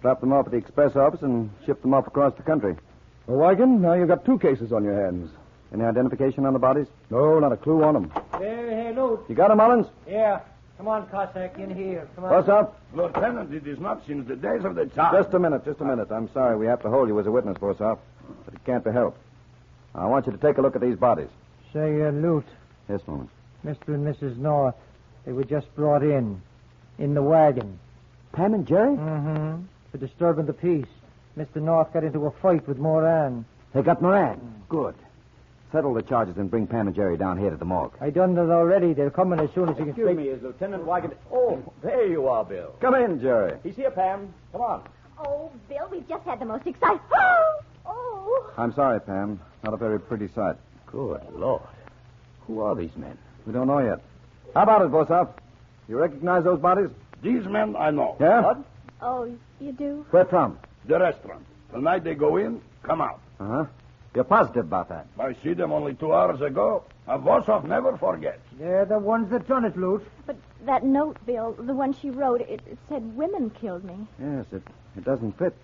Drop them off at the express office and ship them off across the country. Well, Wigan, now you've got 2 cases on your hands. Any identification on the bodies? No, not a clue on them. Hey, Lute. You got them, Mullins? Yeah. Come on, Cossack, in here. Come on. What's up? Lieutenant, it is not since the days of the Tsar. Just a minute. I'm sorry we have to hold you as a witness, Bossoff, but it can't be helped. I want you to take a look at these bodies. Say, Lute, Yes, Mullins. Mr. and Mrs. North, they were just brought in the wagon. Pam and Jerry? Mm-hmm. For disturbing the peace. Mr. North got into a fight with Moran. They got Moran. Good. Settle the charges and bring Pam and Jerry down here to the morgue. I done that already. They're coming as soon as you can Excuse me, is Lieutenant Wigan... Oh, there you are, Bill. Come in, Jerry. He's here, Pam. Come on. Oh, Bill, we've just had the most exciting... Oh! I'm sorry, Pam. Not a very pretty sight. Good Lord. Who are these men? We don't know yet. How about it, Bossoff? You recognize those bodies? These men I know. Yeah? What? Oh, you do? Where from? The restaurant. Tonight they go in, come out. Uh-huh. You're positive about that? I see them only 2 hours ago. A Vossoff never forgets. They're the ones that done it, Lute. But That note, Bill, the one she wrote, it said women killed me. Yes, it doesn't fit.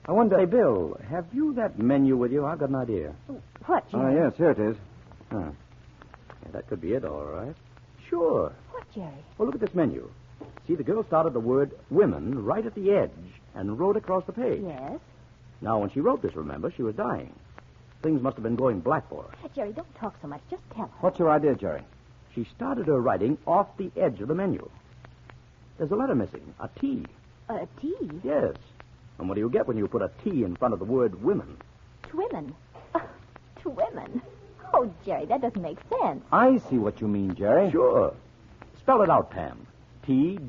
I wonder, hey, Bill, have you that menu with you? I've got an idea. What, Oh, Jerry? yes, here it is. Huh. Yeah, that could be it, all right. Sure. What, Jerry? Well, look at this menu. See, the girl started the word women right at the edge and wrote across the page. Yes? Now, when she wrote this, remember, she was dying. Things must have been going black for her. Jerry, don't talk so much. Just tell her. What's your idea, Jerry? She started her writing off the edge of the menu. There's a letter missing, a T. A T? Yes. And what do you get when you put a T in front of the word women? Women. To women. Oh, Jerry, that doesn't make sense. I see what you mean, Jerry. Sure. Spell it out, Pam. T-W-O-M-E-N.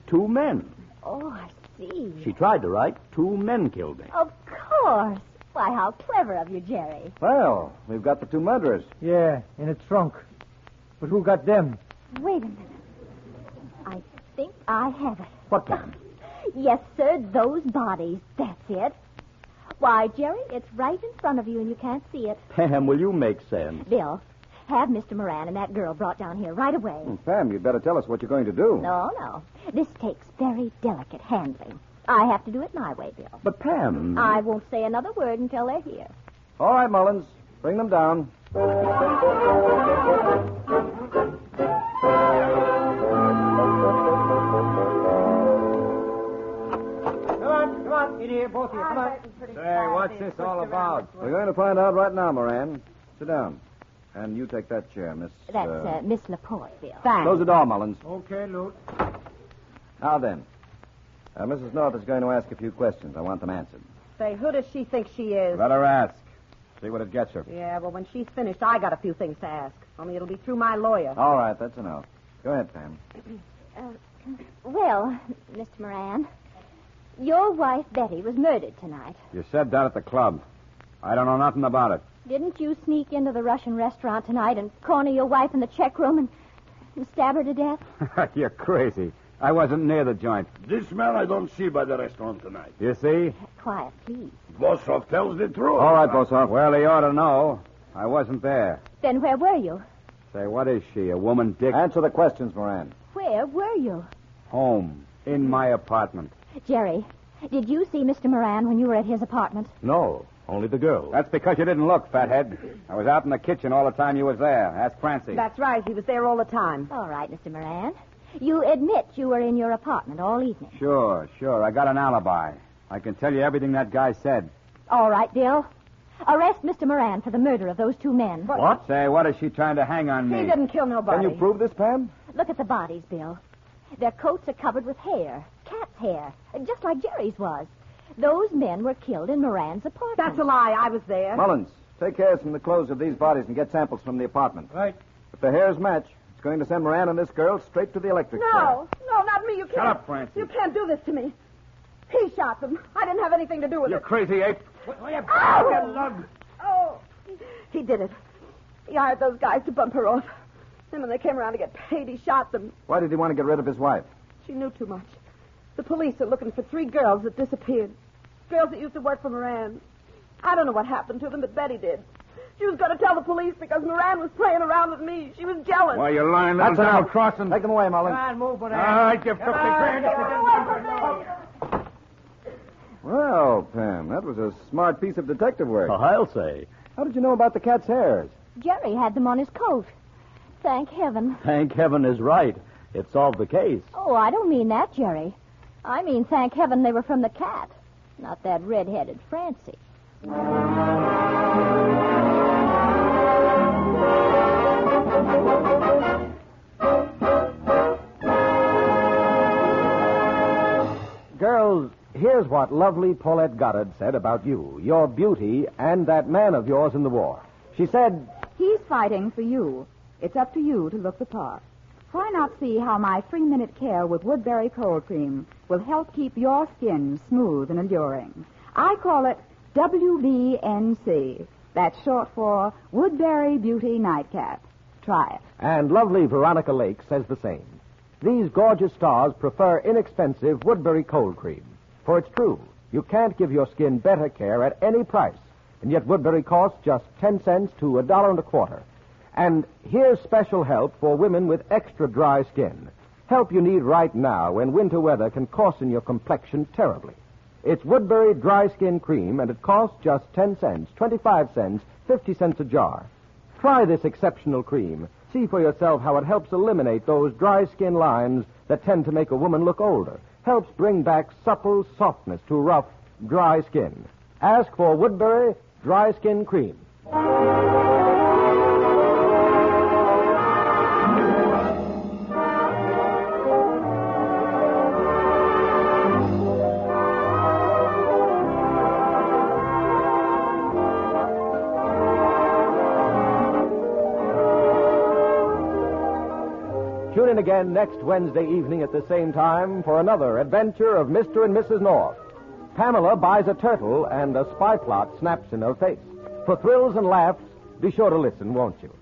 2 men. Oh, I see. She tried to write 2 men killed me. Of course. Why, how clever of you, Jerry. Well, we've got the 2 murderers. Yeah, in a trunk. But who got them? Wait a minute. I think I have it. What, Pam? Yes, sir, those bodies. That's it. Why, Jerry, it's right in front of you and you can't see it. Pam, will you make sense? Bill, have Mr. Moran and that girl brought down here right away. Pam, you'd better tell us what you're going to do. No. This takes very delicate handling. I have to do it my way, Bill. But, Pam... I won't say another word until they're here. All right, Mullins. Bring them down. Come on. In here, both of you. Come on. Say, what's this all about? We're going to find out right now, Moran. Sit down. And you take that chair, Miss... That's Miss Laporte, Bill. Close the door, Mullins. Okay, Lute. Now then. Mrs. North is going to ask a few questions. I want them answered. Say, who does she think she is? Let her ask. See what it gets her. Yeah, well, when she's finished, I got a few things to ask. Only it'll be through my lawyer. All right, that's enough. Go ahead, Pam. Well, Mr. Moran, your wife, Betty, was murdered tonight. You said that at the club. I don't know nothing about it. Didn't you sneak into the Russian restaurant tonight and corner your wife in the check room and stab her to death? You're crazy. I wasn't near the joint. This man I don't see by the restaurant tonight. You see? Quiet, please. Bosov tells the truth. All right, Bosov. Well, he ought to know. I wasn't there. Then where were you? Say, what is she, a woman, Dick? Answer the questions, Moran. Where were you? Home. In my apartment. Jerry, did you see Mr. Moran when you were at his apartment? No, only the girl. That's because you didn't look, fathead. I was out in the kitchen all the time you was there. Ask Francie. That's right. He was there all the time. All right, Mr. Moran. You admit you were in your apartment all evening. Sure. I got an alibi. I can tell you everything that guy said. All right, Bill. Arrest Mr. Moran for the murder of those 2 men. What? Say, what is she trying to hang on me? He didn't kill nobody. Can you prove this, Pam? Look at the bodies, Bill. Their coats are covered with hair, cat's hair, just like Jerry's was. Those men were killed in Moran's apartment. That's a lie. I was there. Mullins, take hairs from the clothes of these bodies and get samples from the apartment. Right. If the hairs match, it's going to send Moran and this girl straight to the electric chair. No, not me. You can't. Shut up, Francie. You can't do this to me. He shot them. I didn't have anything to do with You it. crazy ape. Oh! He did it. He hired those guys to bump her off. Then when they came around to get paid, he shot them. Why did he want to get rid of his wife? She knew too much. The police are looking for 3 girls that disappeared. Girls that used to work for Moran. I don't know what happened to them, but Betty did. She was going to tell the police because Moran was playing around with me. She was jealous. Why, you're lying, little That's enough. double-crossing. Take them away, Mullins. Come on, move, Moran. All right, you filthy grand. Well, Pam, that was a smart piece of detective work. I'll say. How did you know about the cat's hairs? Jerry had them on his coat. Thank heaven. Thank heaven is right. It solved the case. Oh, I don't mean that, Jerry. I mean, thank heaven they were from the cat, not that red-headed Francie. Girls, here's what lovely Paulette Goddard said about you, your beauty, and that man of yours in the war. She said, "He's fighting for you. It's up to you to look the part. Why not see how my 3-minute care with Woodbury Cold Cream will help keep your skin smooth and alluring? I call it WBNC. That's short for Woodbury Beauty Nightcap. Try it." and lovely Veronica Lake says the same. These gorgeous stars prefer inexpensive Woodbury cold cream. For it's true, you can't give your skin better care at any price. And yet Woodbury costs just 10 cents to $1.25. And here's special help for women with extra dry skin. Help you need right now when winter weather can coarsen your complexion terribly. It's Woodbury Dry Skin Cream, and it costs just 10 cents, 25 cents, 50 cents a jar. Try this exceptional cream. See for yourself how it helps eliminate those dry skin lines that tend to make a woman look older. Helps bring back supple softness to rough, dry skin. Ask for Woodbury Dry Skin Cream. Tune in again next Wednesday evening at the same time for another adventure of Mr. and Mrs. North. Pamela buys a turtle and a spy plot snaps in her face. For thrills and laughs, be sure to listen, won't you?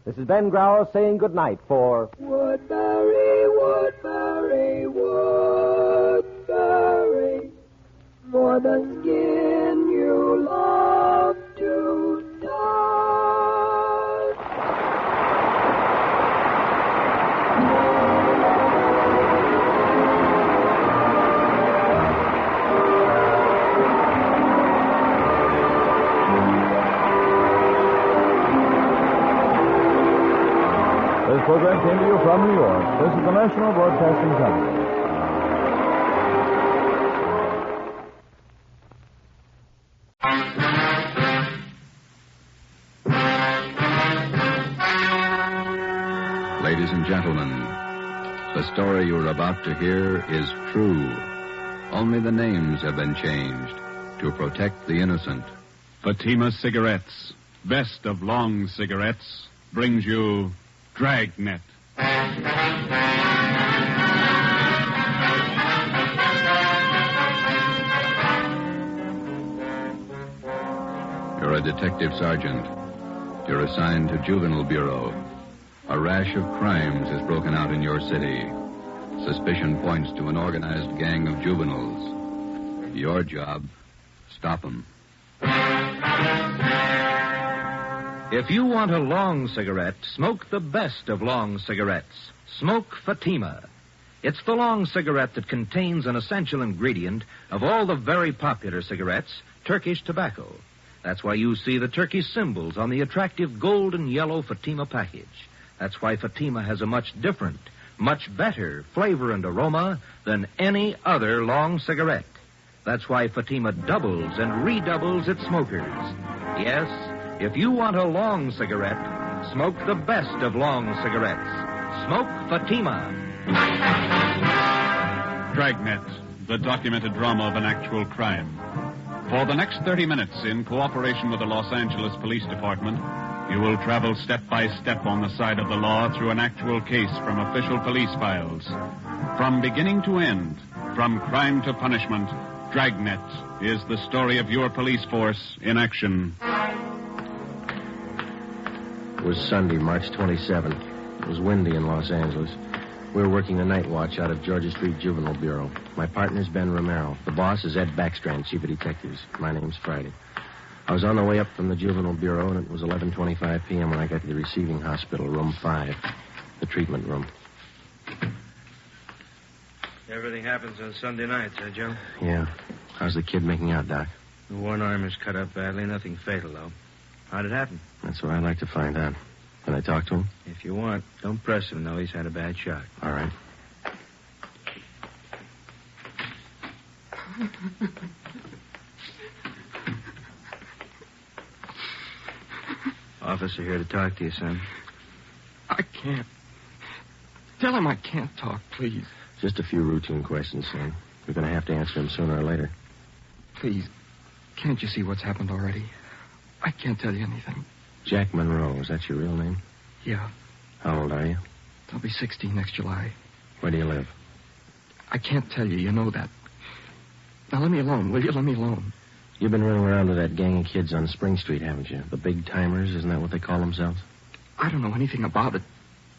This is Ben Grauer saying good night for Woodbury, Woodbury, Woodbury. For the skin you love to touch. This program came to you from New York. This is the National Broadcasting Company. Ladies and gentlemen, the story you're about to hear is true. Only the names have been changed to protect the innocent. Fatima Cigarettes, best of long cigarettes, brings you Dragnet. You're a detective sergeant. You're assigned to Juvenile Bureau. A rash of crimes has broken out in your city. Suspicion points to an organized gang of juveniles. Your job, stop them. If you want a long cigarette, smoke the best of long cigarettes. Smoke Fatima. It's the long cigarette that contains an essential ingredient of all the very popular cigarettes, Turkish tobacco. That's why you see the Turkish symbols on the attractive gold and yellow Fatima package. That's why Fatima has a much different, much better flavor and aroma than any other long cigarette. That's why Fatima doubles and redoubles its smokers. Yes, if you want a long cigarette, smoke the best of long cigarettes. Smoke Fatima. Dragnet, the documented drama of an actual crime. For the next 30 minutes, in cooperation with the Los Angeles Police Department, you will travel step by step on the side of the law through an actual case from official police files. From beginning to end, from crime to punishment, Dragnet is the story of your police force in action. It was Sunday, March 27th. It was windy in Los Angeles. We were working the night watch out of Georgia Street Juvenile Bureau. My partner's Ben Romero. The boss is Ed Backstrand, chief of detectives. My name's Friday. I was on the way up from the Juvenile Bureau, and it was 11:25 p.m. when I got to the receiving hospital, room 5, the treatment room. Everything happens on Sunday nights, huh, Joe? Yeah. How's the kid making out, Doc? The one arm is cut up badly. Nothing fatal, though. How'd it happen? That's what I'd like to find out. Can I talk to him? If you want. Don't press him, though. He's had a bad shot. All right. Officer here to talk to you, son. I can't. Tell him I can't talk, please. Just a few routine questions, son. You're going to have to answer them sooner or later. Please, can't you see what's happened already? I can't tell you anything. Jack Monroe, is that your real name? Yeah. How old are you? I'll be 16 next July. Where do you live? I can't tell you. You know that. Now, let me alone, will you? Let me alone. You've been running around with that gang of kids on Spring Street, haven't you? The big timers, isn't that what they call themselves? I don't know anything about it.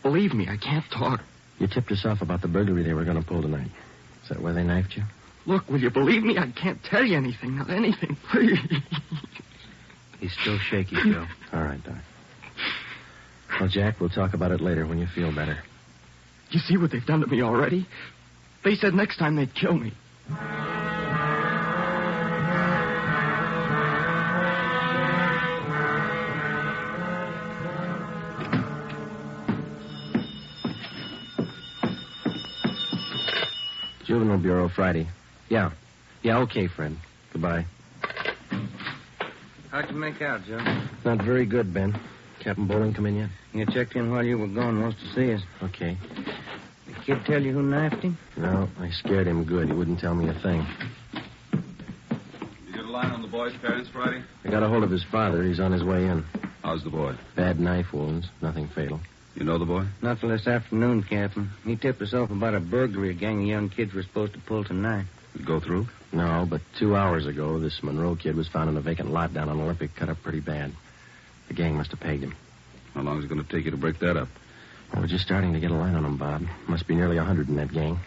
Believe me, I can't talk. You tipped us off about the burglary they were going to pull tonight. Is that where they knifed you? Look, will you believe me? I can't tell you anything. Not anything, please. He's still shaky, Joe. All right, Doc. Well, Jack, we'll talk about it later when you feel better. You see what they've done to me already? They said next time they'd kill me. Juvenile Bureau, Friday. Yeah, okay, Fred. Goodbye. How'd you make out, Joe? Not very good, Ben. Captain Bowling come in yet? You checked in while you were gone, wants to see us. Okay. The kid tell you who knifed him? No, I scared him good. He wouldn't tell me a thing. You get a line on the boy's parents, Friday? I got a hold of his father. He's on his way in. How's the boy? Bad knife wounds. Nothing fatal. You know the boy? Not till this afternoon, Captain. He tipped us off about a burglary a gang of young kids were supposed to pull tonight. Go through? No, but 2 hours ago, this Monroe kid was found in a vacant lot down on Olympic, cut up pretty bad. The gang must have pegged him. How long is it going to take you to break that up? Well, we're just starting to get a line on him, Bob. Must be nearly 100 in that gang.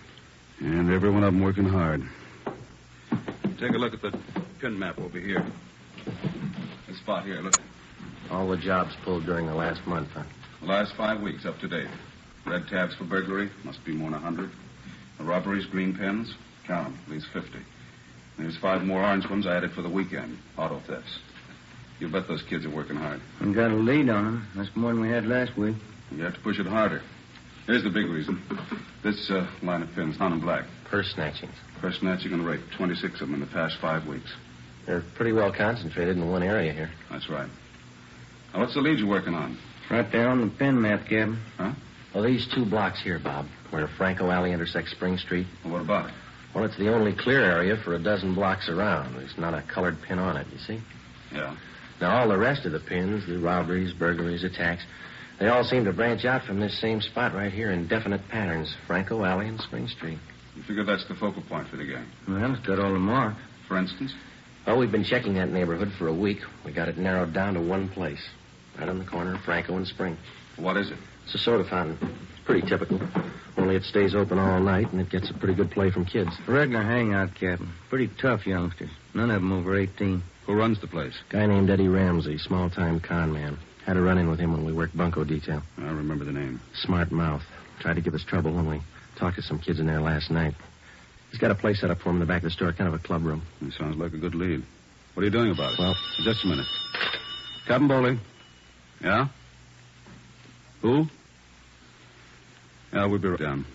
And every one of them working hard. Take a look at the pin map over here. This spot here, look. All the jobs pulled during the last month, huh? The last 5 weeks, up to date. Red tabs for burglary, must be more than 100. The robberies, green pens, count them, at least 50. There's 5 more orange ones I added for the weekend, auto thefts. You bet those kids are working hard. We got a lead on them. That's more than we had last week. You have to push it harder. Here's the big reason. This line of pins, non and black. Purse snatchings. Purse snatching and rape, 26 of them in the past 5 weeks. They're pretty well concentrated in one area here. That's right. Now, what's the lead you're working on? Right there on the pin map, Captain. Huh? Well, these 2 blocks here, Bob, where Franco Alley intersects Spring Street. Well, what about it? Well, it's the only clear area for a dozen blocks around. There's not a colored pin on it, you see? Yeah. Now, all the rest of the pins, the robberies, burglaries, attacks, they all seem to branch out from this same spot right here in definite patterns. Franco Alley and Spring Street. You figure that's the focal point for the gang? Well, it's got all the marks. For instance? Well, we've been checking that neighborhood for a week. We got it narrowed down to one place. Right on the corner of Franco and Spring. What is it? It's a soda fountain. It's pretty typical. Only it stays open all night, and it gets a pretty good play from kids. Regular hangout, Captain. Pretty tough youngsters. None of them over 18. Who runs the place? Guy named Eddie Ramsey, small-time con man. Had a run-in with him when we worked bunco detail. I remember the name. Smart mouth. Tried to give us trouble when we talked to some kids in there last night. He's got a place set up for him in the back of the store, kind of a club room. It sounds like a good lead. What are you doing about it? Well, just a minute. Captain Bowling. Yeah? Who? Yeah, we'll be right down.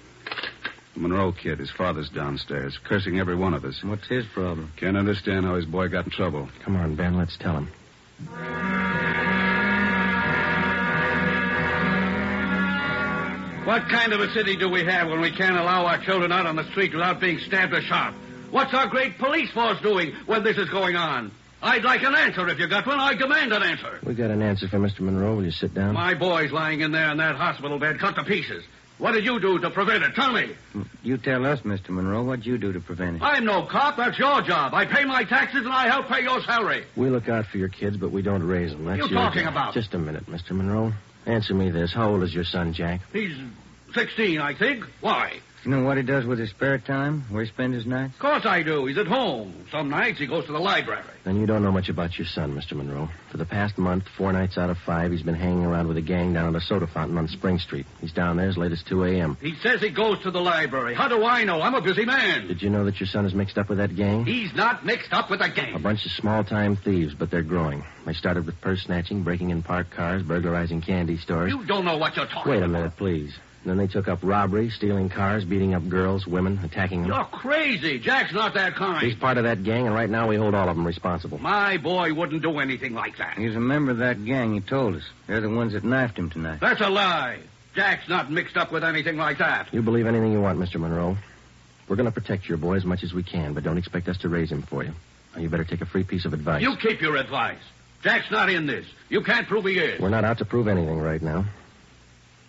The Monroe kid, his father's downstairs, cursing every one of us. What's his problem? Can't understand how his boy got in trouble. Come on, Ben, let's tell him. What kind of a city do we have when we can't allow our children out on the street without being stabbed or shot? What's our great police force doing when this is going on? I'd like an answer if you got one. I demand an answer. We got an answer for Mr. Monroe. Will you sit down? My boy's lying in there in that hospital bed, cut to pieces. What did you do to prevent it? Tell me. You tell us, Mr. Monroe. What'd you do to prevent it? I'm no cop. That's your job. I pay my taxes and I help pay your salary. We look out for your kids, but we don't raise them. That's What are you talking about? Just a minute, Mr. Monroe. Answer me this. How old is your son, Jack? He's 16, I think. Why? You know what he does with his spare time? Where he spends his nights? Of course I do. He's at home. Some nights he goes to the library. Then you don't know much about your son, Mr. Monroe. For the past month, 4 nights out of 5, he's been hanging around with a gang down at a soda fountain on Spring Street. He's down there as late as 2 a.m. He says he goes to the library. How do I know? I'm a busy man. Did you know that your son is mixed up with that gang? He's not mixed up with a gang. A bunch of small-time thieves, but they're growing. They started with purse snatching, breaking in parked cars, burglarizing candy stores. You don't know what you're talking about. Wait a minute, please. Then they took up robbery, stealing cars, beating up girls, women, attacking them. You're crazy. Jack's not that kind. He's part of that gang, and right now we hold all of them responsible. My boy wouldn't do anything like that. He's a member of that gang, he told us. They're the ones that knifed him tonight. That's a lie. Jack's not mixed up with anything like that. You believe anything you want, Mr. Monroe. We're going to protect your boy as much as we can, but don't expect us to raise him for you. Now, you better take a free piece of advice. You keep your advice. Jack's not in this. You can't prove he is. We're not out to prove anything right now.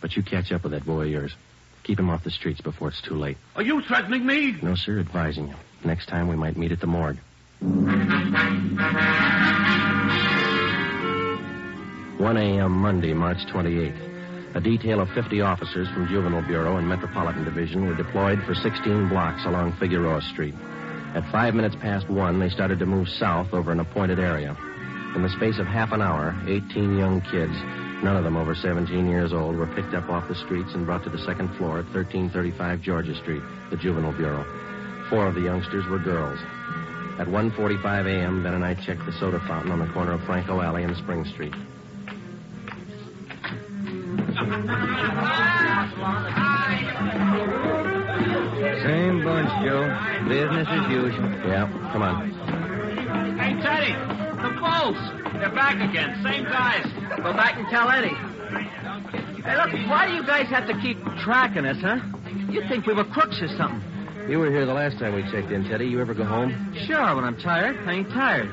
But you catch up with that boy of yours. Keep him off the streets before it's too late. Are you threatening me? No, sir, advising you. Next time we might meet at the morgue. 1 a.m. Monday, March 28th. A detail of 50 officers from Juvenile Bureau and Metropolitan Division were deployed for 16 blocks along Figueroa Street. At 5 minutes past 1, they started to move south over an appointed area. In the space of half an hour, 18 young kids, None of them over 17 years old were picked up off the streets and brought to the second floor at 1335 Georgia Street, the Juvenile Bureau. 4 of the youngsters were girls. At 1:45 a.m., Ben and I checked the soda fountain on the corner of Franco Alley and Spring Street. Same bunch, Joe. Business as usual. Yeah, come on. Hey, Teddy, the Bulls. They're back again. Same guys. Go back and tell Eddie. Hey, look, why do you guys have to keep tracking us, huh? You'd think we were crooks or something. You were here the last time we checked in, Teddy. You ever go home? Sure, when I'm tired. I ain't tired.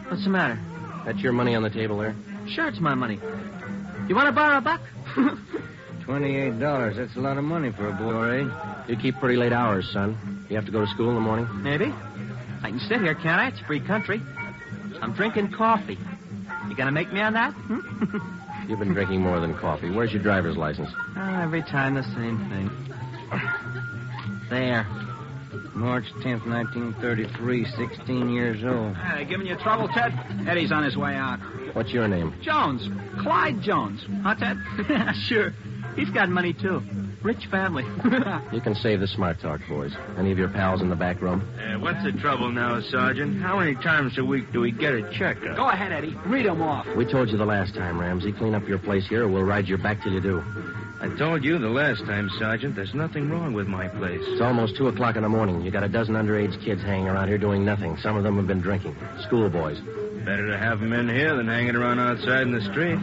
What's the matter? That's your money on the table there? Sure, it's my money. You want to borrow $1? $28. That's a lot of money for a boy, eh? You keep pretty late hours, son. You have to go to school in the morning? Maybe. I can sit here, can't I? It's free country. I'm drinking coffee. You gonna make me on that? You've been drinking more than coffee. Where's your driver's license? Every time the same thing. There. March 10th, 1933, 16 years old. Hey, giving you trouble, Ted? Eddie's on his way out. What's your name? Jones. Clyde Jones. Huh, Ted? Sure. He's got money, too. Rich family. You can save the smart talk, boys. Any of your pals in the back room? What's the trouble now, Sergeant? How many times a week do we get a checkup? Go ahead, Eddie. Read them off. We told you the last time, Ramsey. Clean up your place here, or we'll ride your back till you do. I told you the last time, Sergeant. There's nothing wrong with my place. It's almost 2 o'clock in the morning. You got a dozen underage kids hanging around here doing nothing. Some of them have been drinking. Schoolboys. Better to have them in here than hanging around outside in the street.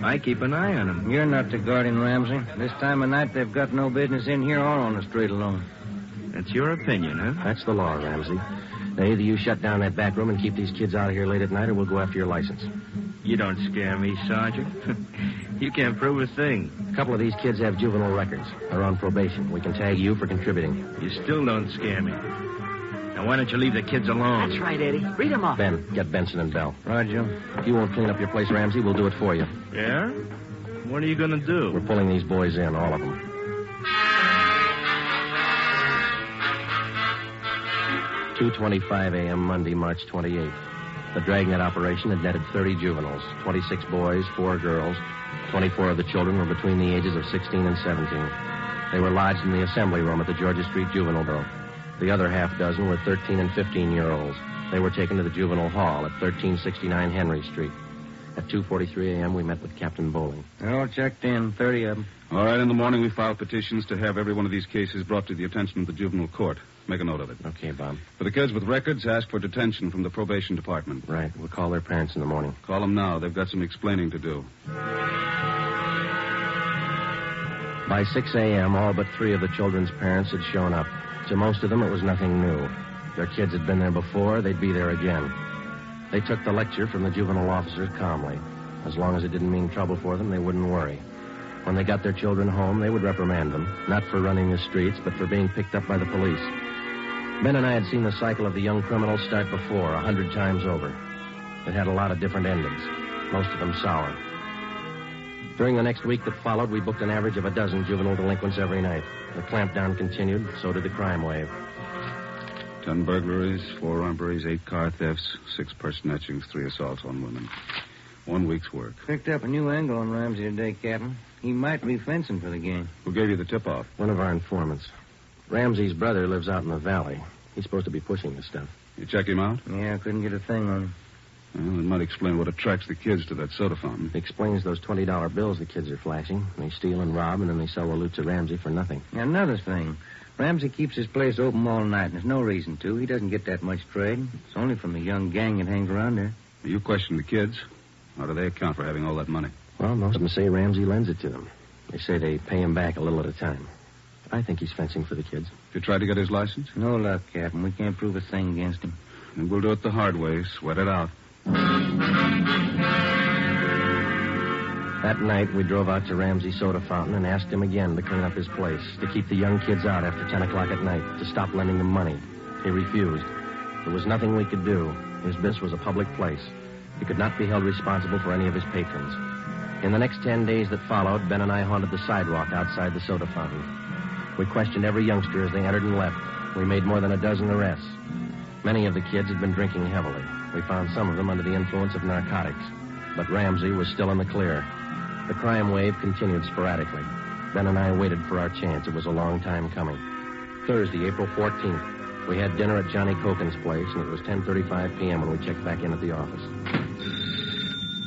I keep an eye on them. You're not the guardian, Ramsey. This time of night, they've got no business in here or on the street alone. That's your opinion, huh? That's the law, Ramsey. Now, either you shut down that back room and keep these kids out of here late at night, or we'll go after your license. You don't scare me, Sergeant. You can't prove a thing. A couple of these kids have juvenile records. They're on probation. We can tag you for contributing. You still don't scare me. Now, why don't you leave the kids alone? That's right, Eddie. Read them off. Ben, get Benson and Bell. Roger. If you won't clean up your place, Ramsey, we'll do it for you. Yeah? What are you going to do? We're pulling these boys in, all of them. $2:25 a.m. Monday, March 28th. The Dragnet operation had netted 30 juveniles, 26 boys, 4 girls. 24 of the children were between the ages of 16 and 17. They were lodged in the assembly room at the Georgia Street Juvenile Bureau. The other half dozen were 13 and 15-year-olds. They were taken to the juvenile hall at 1369 Henry Street. At 2:43 a.m., we met with Captain Bowling. They're all checked in, 30 of them. All right, in the morning we file petitions to have every one of these cases brought to the attention of the juvenile court. Make a note of it. Okay, Bob. For the kids with records, ask for detention from the probation department. Right. We'll call their parents in the morning. Call them now. They've got some explaining to do. By 6 a.m., all but 3 of the children's parents had shown up. To most of them, it was nothing new. Their kids had been there before. They'd be there again. They took the lecture from the juvenile officers calmly. As long as it didn't mean trouble for them, they wouldn't worry. When they got their children home, they would reprimand them, not for running the streets, but for being picked up by the police. Ben and I had seen the cycle of the young criminals start before, 100 times over. It had a lot of different endings, most of them sour. During the next week that followed, we booked an average of a dozen juvenile delinquents every night. The clampdown continued, so did the crime wave. 10 burglaries, 4 robberies, 8 car thefts, 6 person etchings, 3 assaults on women. 1 week's work. Picked up a new angle on Ramsey today, Captain. He might be fencing for the game. Who gave you the tip-off? One of our informants. Ramsey's brother lives out in the valley. He's supposed to be pushing this stuff. You check him out? Yeah, I couldn't get a thing on him. Well, it might explain what attracts the kids to that soda fountain. It explains those $20 bills the kids are flashing. They steal and rob, and then they sell the loot to Ramsey for nothing. Another thing. Ramsey keeps his place open all night, and there's no reason to. He doesn't get that much trade. It's only from the young gang that hangs around there. You question the kids. How do they account for having all that money? Well, most of them say Ramsey lends it to them. They say they pay him back a little at a time. I think he's fencing for the kids. You tried to get his license? No luck, Captain. We can't prove a thing against him. And we'll do it the hard way. Sweat it out. That night, we drove out to Ramsey's soda fountain and asked him again to clean up his place, to keep the young kids out after 10 o'clock at night, to stop lending them money. He refused. There was nothing we could do. His business was a public place. He could not be held responsible for any of his patrons. In the next 10 days that followed, Ben and I haunted the sidewalk outside the soda fountain. We questioned every youngster as they entered and left. We made more than a dozen arrests. Many of the kids had been drinking heavily. We found some of them under the influence of narcotics. But Ramsey was still in the clear. The crime wave continued sporadically. Ben and I waited for our chance. It was a long time coming. Thursday, April 14th. We had dinner at Johnny Cokin's place, and it was 10:35 p.m. when we checked back in at the office.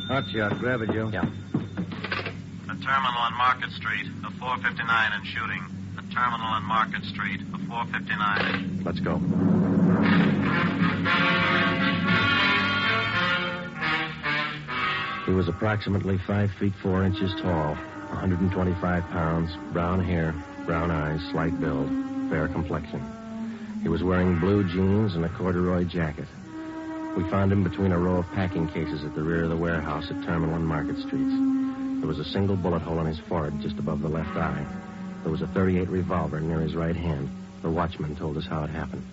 Hot shot. Grab it, Joe. Yeah. The terminal on Market Street, a 459 and shooting. The terminal on Market Street, a 459. Let's go. He was approximately 5 feet 4 inches tall, 125 pounds, brown hair, brown eyes, slight build, fair complexion. He was wearing blue jeans and a corduroy jacket. We found him between a row of packing cases at the rear of the warehouse at Terminal and Market Streets. There was a single bullet hole in his forehead just above the left eye. There was a .38 revolver near his right hand. The watchman told us how it happened.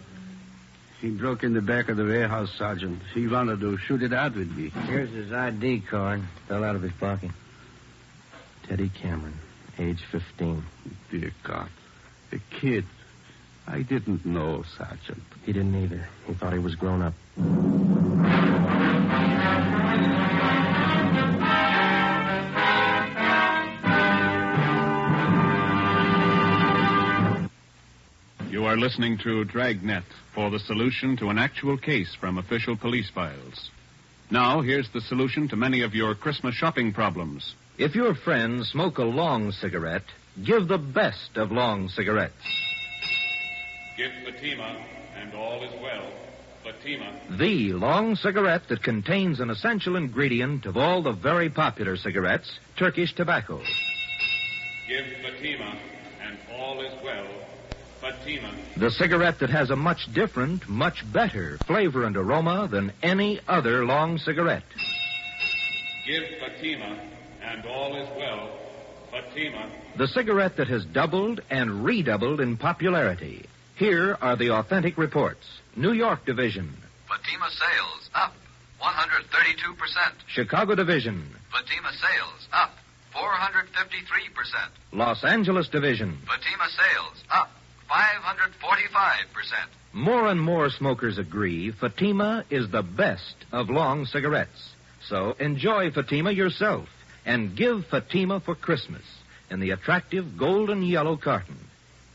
He broke in the back of the warehouse, Sergeant. He wanted to shoot it out with me. Here's his ID card. Fell out of his pocket. Teddy Cameron, age 15. Dear God. A kid. I didn't know, Sergeant. He didn't either. He thought he was grown up. You are listening to Dragnet for the solution to an actual case from official police files. Now, here's the solution to many of your Christmas shopping problems. If your friends smoke a long cigarette, give the best of long cigarettes. Give Fatima, and all is well. Fatima. The long cigarette that contains an essential ingredient of all the very popular cigarettes, Turkish tobacco. Give Fatima, and all is well. Fatima. The cigarette that has a much different, much better flavor and aroma than any other long cigarette. Give Fatima, and all is well. Fatima. The cigarette that has doubled and redoubled in popularity. Here are the authentic reports. New York Division. Fatima sales up 132%. Chicago Division. Fatima sales up 453%. Los Angeles Division. Fatima sales up 545%. More and more smokers agree Fatima is the best of long cigarettes. So enjoy Fatima yourself and give Fatima for Christmas in the attractive golden yellow carton.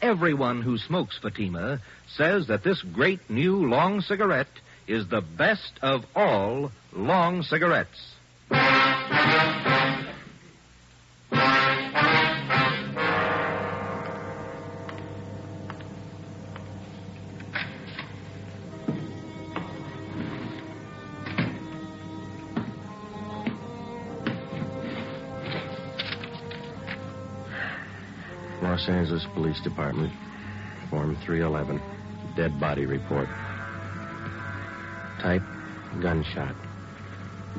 Everyone who smokes Fatima says that this great new long cigarette is the best of all long cigarettes. Los Angeles Police Department, Form 311, dead body report. Type, gunshot.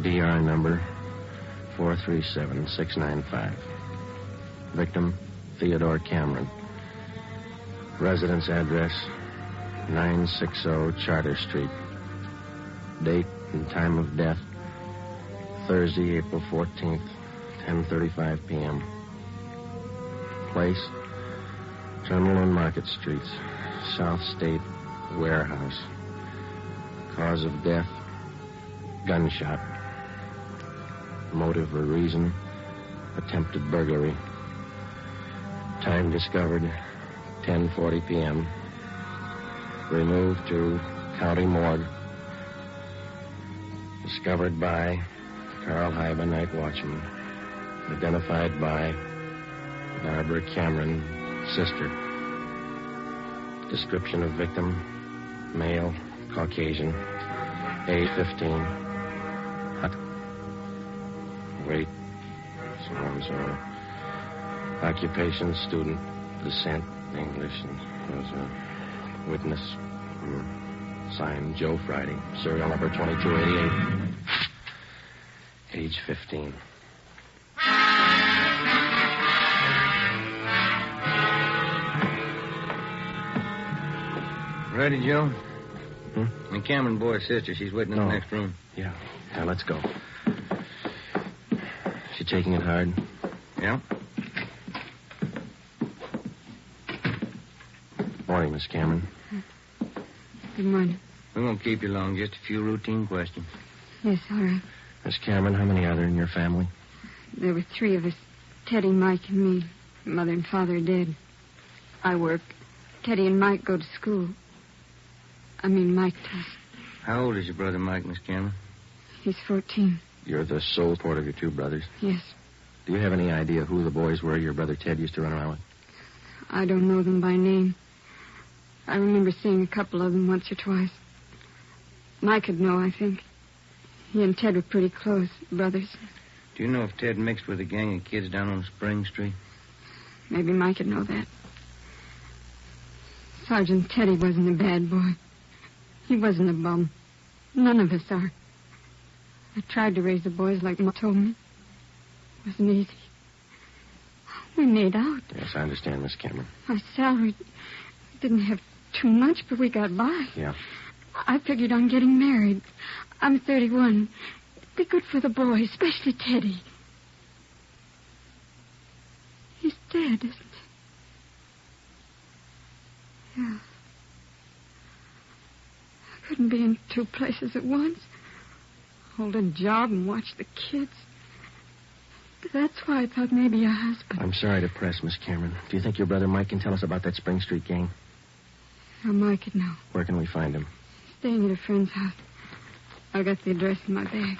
DR number 437695. Victim, Theodore Cameron. Residence address, 960 Charter Street. Date and time of death, Thursday, April 14th, 10:35 p.m. Place, Terminal and Market Streets, South State Warehouse. Cause of death, gunshot. Motive or reason, attempted burglary. Time discovered, 10:40 p.m. Removed to County Morgue. Discovered by Carl Hyba, night watchman. Identified by Barbara Cameron, sister. Description of victim, male, Caucasian, age 15. Hot. Weight, so-and-so. Occupation, student, descent, English, and was a witness. Signed Joe Friday, serial number 2288. Age 15. Ready, Joe? The Cameron boy's sister. She's waiting in the next room. Yeah, let's go. She taking it hard? Yeah. Morning, Miss Cameron. Good morning. We won't keep you long. Just a few routine questions. Yes, all right. Miss Cameron, how many are there in your family? There were 3 of us. Teddy, Mike, and me. Mother and Father are dead. I work. Teddy and Mike go to school. Mike does. How old is your brother Mike, Miss Cameron? He's 14. You're the sole support of your 2 brothers? Yes. Do you have any idea who the boys were your brother Ted used to run around with? I don't know them by name. I remember seeing a couple of them once or twice. Mike would know, I think. He and Ted were pretty close, brothers. Do you know if Ted mixed with a gang of kids down on Spring Street? Maybe Mike would know that. Sergeant Teddy wasn't a bad boy. He wasn't a bum. None of us are. I tried to raise the boys like Ma told me. It wasn't easy. We made out. Yes, I understand, Miss Cameron. Our salary didn't have too much, but we got by. Yeah. I figured on getting married. I'm 31. It'd be good for the boys, especially Teddy. He's dead, isn't he? Yeah. I couldn't be in 2 places at once. Hold a job and watch the kids. That's why I thought maybe a husband. I'm sorry to press, Miss Cameron. Do you think your brother Mike can tell us about that Spring Street gang? How Mike could know. Where can we find him? Staying at a friend's house. I got the address in my bag.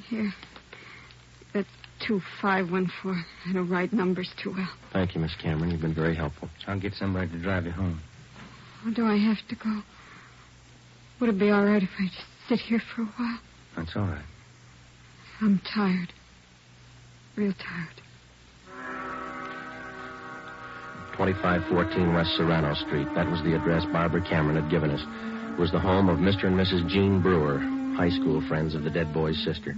Here. That's 2514. I don't write numbers too well. Thank you, Miss Cameron. You've been very helpful. I'll get somebody to drive you home. Or do I have to go? Would it be all right if I just sit here for a while? That's all right. I'm tired. Real tired. 2514 West Serrano Street. That was the address Barbara Cameron had given us. It was the home of Mr. and Mrs. Jean Brewer, high school friends of the dead boy's sister.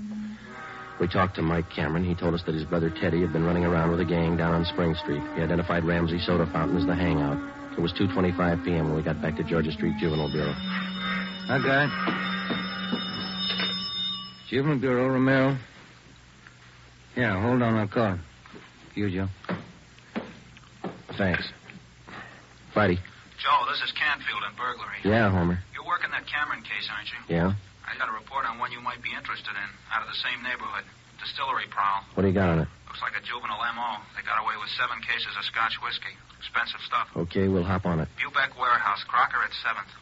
We talked to Mike Cameron. He told us that his brother Teddy had been running around with a gang down on Spring Street. He identified Ramsey Soda Fountain as the hangout. It was 2:25 p.m. when we got back to Georgia Street Juvenile Bureau. I got it. Juvenile Bureau, Romero. Yeah, hold on, I'll call him. You, Joe. Thanks. Friday. Joe, this is Canfield in burglary. Yeah, Homer. You're working that Cameron case, aren't you? Yeah? I got a report on one you might be interested in, out of the same neighborhood. Distillery prowl. What do you got on it? Looks like a juvenile M.O. They got away with 7 cases of Scotch whiskey. Expensive stuff. Okay, we'll hop on it. Bubeck Warehouse, Crocker at 7th.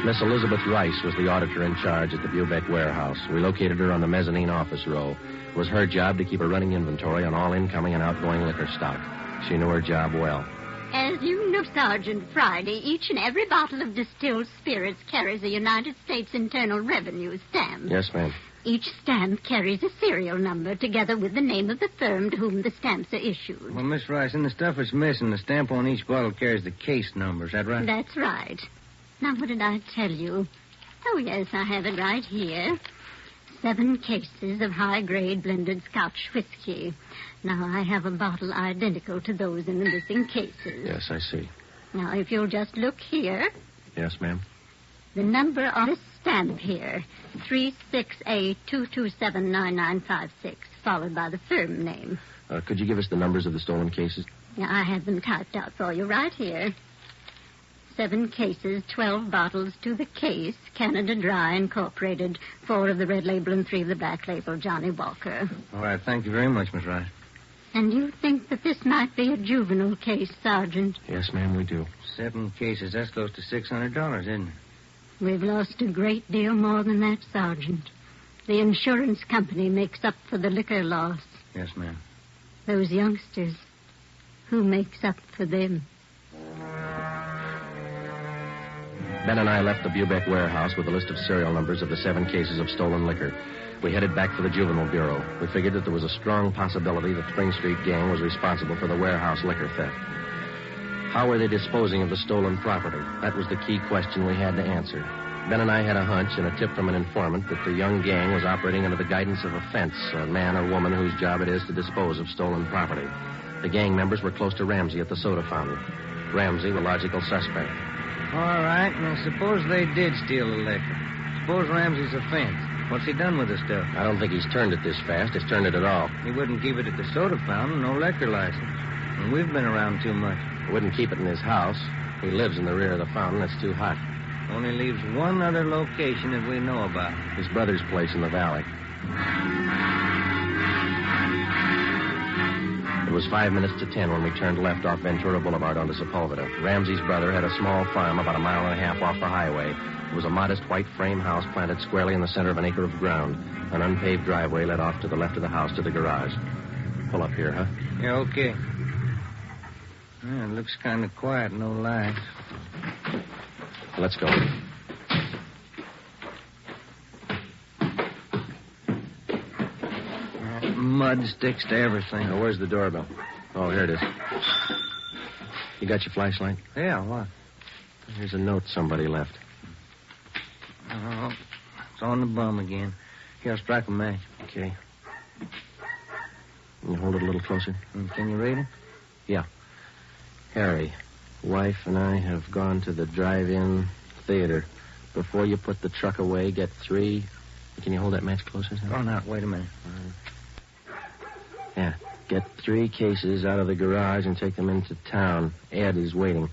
Miss Elizabeth Rice was the auditor in charge at the Bubeck Warehouse. We located her on the mezzanine office row. It was her job to keep a running inventory on all incoming and outgoing liquor stock. She knew her job well. As you know, Sergeant Friday, each and every bottle of distilled spirits carries a United States Internal Revenue stamp. Yes, ma'am. Each stamp carries a serial number together with the name of the firm to whom the stamps are issued. Well, Miss Rice, in the stuff that's missing, the stamp on each bottle carries the case number. Is that right? That's right. Now, what did I tell you? Oh, yes, I have it right here. 7 cases of high-grade blended Scotch whiskey. Now, I have a bottle identical to those in the missing cases. Yes, I see. Now, if you'll just look here. Yes, ma'am. The number on this stamp here, 36A2279956, followed by the firm name. Could you give us the numbers of the stolen cases? Now, I have them typed out for you right here. 7 cases, 12 bottles to the case, Canada Dry Incorporated, 4 of the red label and 3 of the black label, Johnny Walker. All right, thank you very much, Miss Rice. And you think that this might be a juvenile case, Sergeant? Yes, ma'am, we do. 7 cases, that's close to $600, isn't it? We've lost a great deal more than that, Sergeant. The insurance company makes up for the liquor loss. Yes, ma'am. Those youngsters, who makes up for them? Ben and I left the Bubeck Warehouse with a list of serial numbers of the 7 cases of stolen liquor. We headed back for the Juvenile Bureau. We figured that there was a strong possibility the Spring Street gang was responsible for the warehouse liquor theft. How were they disposing of the stolen property? That was the key question we had to answer. Ben and I had a hunch and a tip from an informant that the young gang was operating under the guidance of a fence, a man or woman whose job it is to dispose of stolen property. The gang members were close to Ramsey at the soda fountain. Ramsey, the logical suspect. All right, now suppose they did steal the liquor. Suppose Ramsey's a fence. What's he done with the stuff? I don't think he's turned it this fast. He's turned it at all. He wouldn't keep it at the soda fountain, no liquor license. And we've been around too much. He wouldn't keep it in his house. He lives in the rear of the fountain. It's too hot. Only leaves one other location that we know about. His brother's place in the valley. It was 5 minutes to 10 when we turned left off Ventura Boulevard onto Sepulveda. Ramsey's brother had a small farm about a mile and a half off the highway. It was a modest white frame house planted squarely in the center of an acre of ground. An unpaved driveway led off to the left of the house to the garage. Pull up here, huh? Yeah, okay. Yeah, it looks kind of quiet, no lights. Let's go. Mud sticks to everything. Now, where's the doorbell? Oh, here it is. You got your flashlight? Yeah, what? Here's a note somebody left. Oh, it's on the bum again. Here, I'll strike a match. Okay. Can you hold it a little closer? Can you read it? Yeah. Harry, wife and I have gone to the drive-in theater. Before you put the truck away, get 3... Can you hold that match closer? Oh, now, wait a minute. Yeah. Get 3 cases out of the garage and take them into town. Ed is waiting.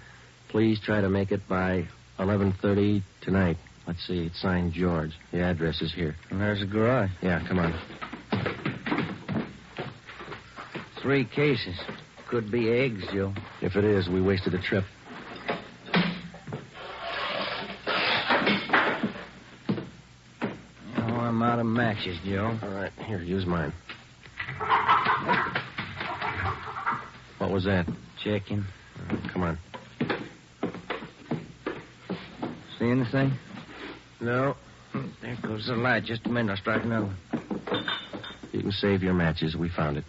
Please try to make it by 11:30 tonight. Let's see. It's signed George. The address is here. And there's the garage. Yeah, come on. 3 cases. Could be eggs, Joe. If it is, we wasted a trip. Oh, I'm out of matches, Joe. All right, here, use mine. What was that? Checking. Come on. See anything? No. There goes the light. Just a minute. I'll strike another one. You can save your matches. We found it.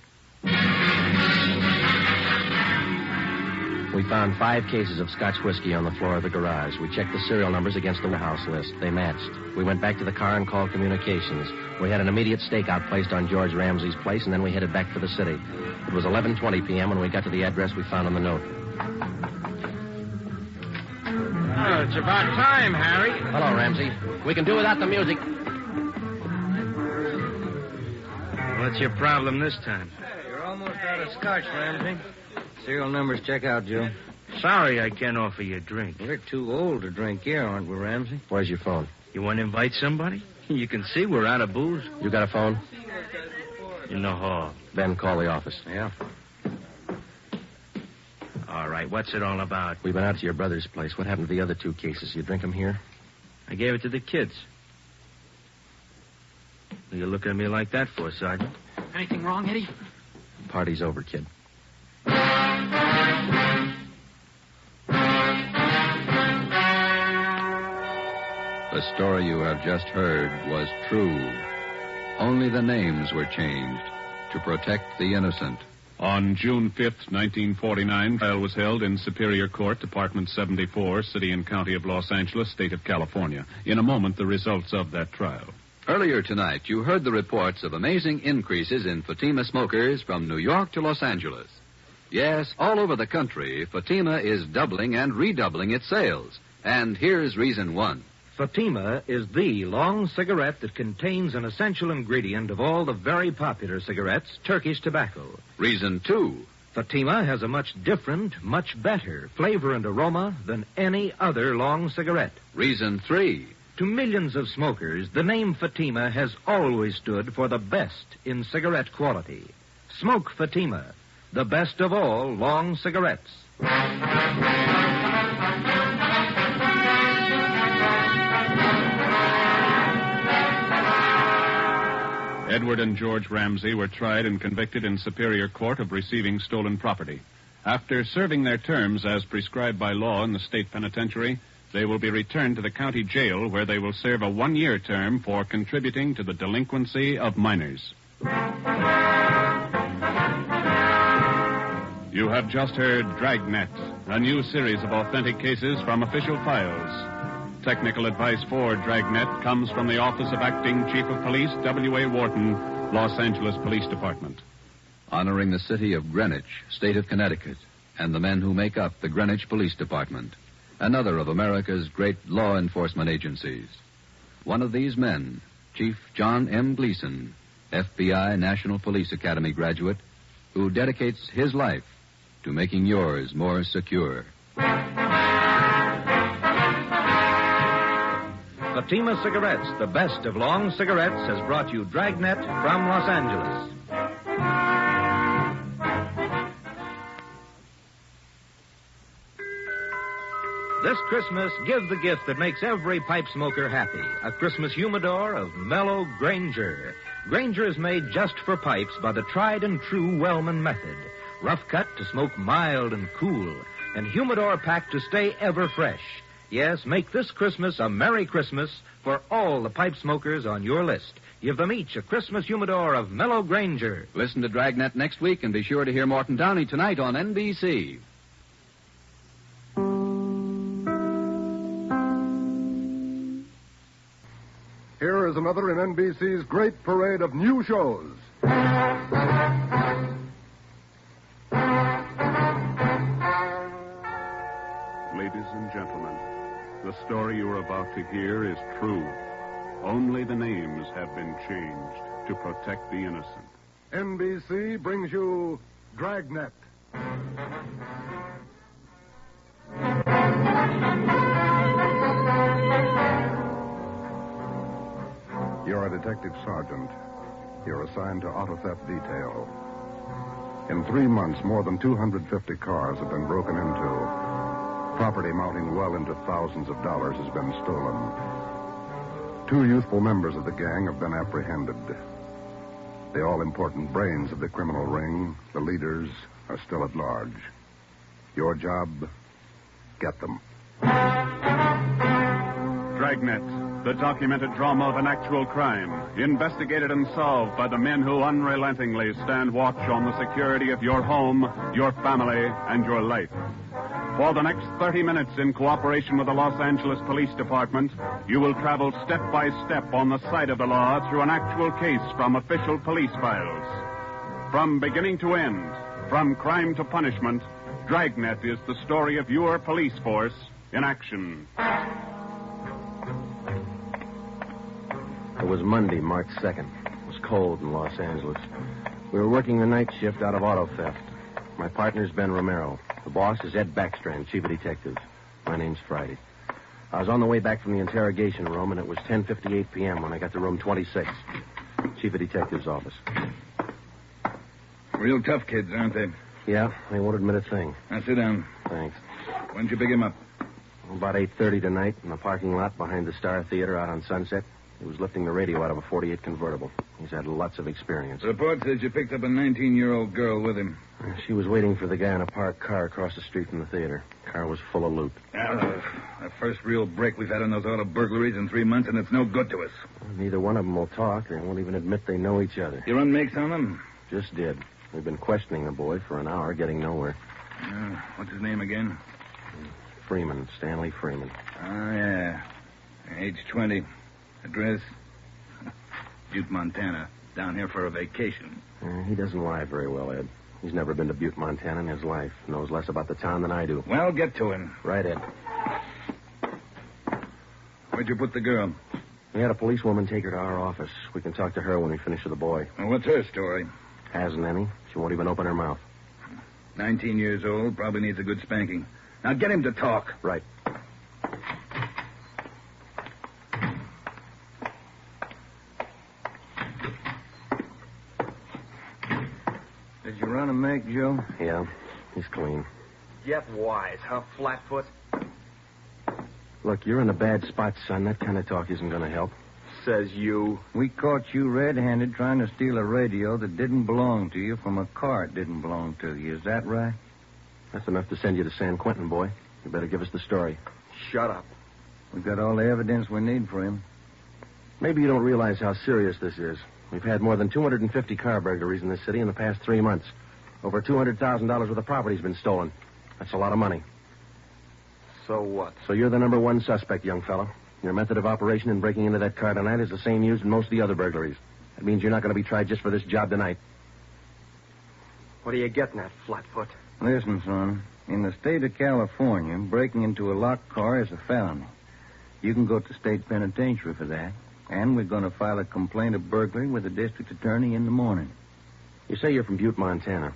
We found 5 cases of Scotch whiskey on the floor of the garage. We checked the serial numbers against the warehouse list. They matched. We went back to the car and called communications. We had an immediate stakeout placed on George Ramsey's place, and then we headed back for the city. It was 11:20 p.m. when we got to the address we found on the note. Oh, it's about time, Harry. Hello, Ramsey. We can do without the music. What's your problem this time? Hey, you're almost out of scotch, Ramsey. Serial numbers check out, Joe. Sorry I can't offer you a drink. We're too old to drink here, aren't we, Ramsey? Where's your phone? You want to invite somebody? You can see we're out of booze. You got a phone? In the hall. Ben, call the office. Yeah. All right, what's it all about? We've been out to your brother's place. What happened to the other 2 cases? You drink them here? I gave it to the kids. What are you looking at me like that for, Sergeant? Anything wrong, Eddie? Party's over, kid. The story you have just heard was true. Only the names were changed to protect the innocent. On June 5th, 1949, trial was held in Superior Court, Department 74, City and County of Los Angeles, State of California. In a moment, the results of that trial. Earlier tonight, you heard the reports of amazing increases in Fatima smokers from New York to Los Angeles. Yes, all over the country, Fatima is doubling and redoubling its sales. And here's reason 1. Fatima is the long cigarette that contains an essential ingredient of all the very popular cigarettes, Turkish tobacco. Reason 2. Fatima has a much different, much better flavor and aroma than any other long cigarette. Reason 3. To millions of smokers, the name Fatima has always stood for the best in cigarette quality. Smoke Fatima, the best of all long cigarettes. Edward and George Ramsey were tried and convicted in Superior Court of receiving stolen property. After serving their terms as prescribed by law in the state penitentiary, they will be returned to the county jail where they will serve a 1-year term for contributing to the delinquency of minors. You have just heard Dragnet, a new series of authentic cases from official files. Technical advice for Dragnet comes from the Office of Acting Chief of Police, W.A. Wharton, Los Angeles Police Department. Honoring the city of Greenwich, state of Connecticut, and the men who make up the Greenwich Police Department, another of America's great law enforcement agencies. One of these men, Chief John M. Gleason, FBI National Police Academy graduate, who dedicates his life to making yours more secure. Fatima Cigarettes, the best of long cigarettes, has brought you Dragnet from Los Angeles. This Christmas, give the gift that makes every pipe smoker happy. A Christmas humidor of mellow Granger. Granger is made just for pipes by the tried and true Wellman method. Rough cut to smoke mild and cool. And humidor packed to stay ever fresh. Yes, make this Christmas a Merry Christmas for all the pipe smokers on your list. Give them each a Christmas humidor of mellow Granger. Listen to Dragnet next week and be sure to hear Morton Downey tonight on NBC. Here is another in NBC's great parade of new shows. Ladies and gentlemen, the story you are about to hear is true. Only the names have been changed to protect the innocent. NBC brings you Dragnet. You're a detective sergeant. You're assigned to auto theft detail. In 3 months, more than 250 cars have been broken into. Property amounting well into thousands of dollars has been stolen. 2 youthful members of the gang have been apprehended. The all-important brains of the criminal ring, the leaders, are still at large. Your job, get them. Dragnet, the documented drama of an actual crime, investigated and solved by the men who unrelentingly stand watch on the security of your home, your family, and your life. For the next 30 minutes, in cooperation with the Los Angeles Police Department, you will travel step by step on the side of the law through an actual case from official police files. From beginning to end, from crime to punishment, Dragnet is the story of your police force in action. It was Monday, March 2nd. It was cold in Los Angeles. We were working the night shift out of auto theft. My partner's Ben Romero. The boss is 𝒆𝒆𝒔, chief of detectives. My name's Friday. I was on the way back from the interrogation room, and it was 10:58 p.m. when I got to room 26, chief of detectives' office. Real tough kids, aren't they? Yeah, they won't admit a thing. Now, sit down. Thanks. When'd you pick him up? About 8:30 tonight in the parking lot behind the Star Theater out on Sunset. He was lifting the radio out of a 48 convertible. He's had lots of experience. The report says you picked up a 19-year-old girl with him. She was waiting for the guy in a parked car across the street from the theater. Car was full of loot. The first real break we've had on those auto burglaries in 3 months, and it's no good to us. Neither one of them will talk. They won't even admit they know each other. You run makes on them? Just did. We've been questioning the boy for an hour, getting nowhere. What's his name again? Freeman, Stanley Freeman. Oh, yeah. Age 20. Address? Butte, Montana. Down here for a vacation. He doesn't lie very well, Ed. He's never been to Butte, Montana in his life. Knows less about the town than I do. Well, get to him. Right, Ed. Where'd you put the girl? We had a policewoman take her to our office. We can talk to her when we finish with the boy. Well, what's her story? Hasn't any. She won't even open her mouth. 19 years old, probably needs a good spanking. Now get him to talk. Right. Did you run a make, Joe? Yeah, he's clean. Get wise, huh, Flatfoot? Look, you're in a bad spot, son. That kind of talk isn't going to help. Says you. We caught you red-handed trying to steal a radio that didn't belong to you from a car it didn't belong to you. Is that right? That's enough to send you to San Quentin, boy. You better give us the story. Shut up. We've got all the evidence we need for him. Maybe you don't realize how serious this is. We've had more than 250 car burglaries in this city in the past 3 months. Over $200,000 worth of property's been stolen. That's a lot of money. So what? So you're the number one suspect, young fellow. Your method of operation in breaking into that car tonight is the same used in most of the other burglaries. That means you're not going to be tried just for this job tonight. What are you getting at, Flatfoot? Listen, son. In the state of California, breaking into a locked car is a felony. You can go to state penitentiary for that. And we're going to file a complaint of burglary with the district attorney in the morning. You say you're from Butte, Montana.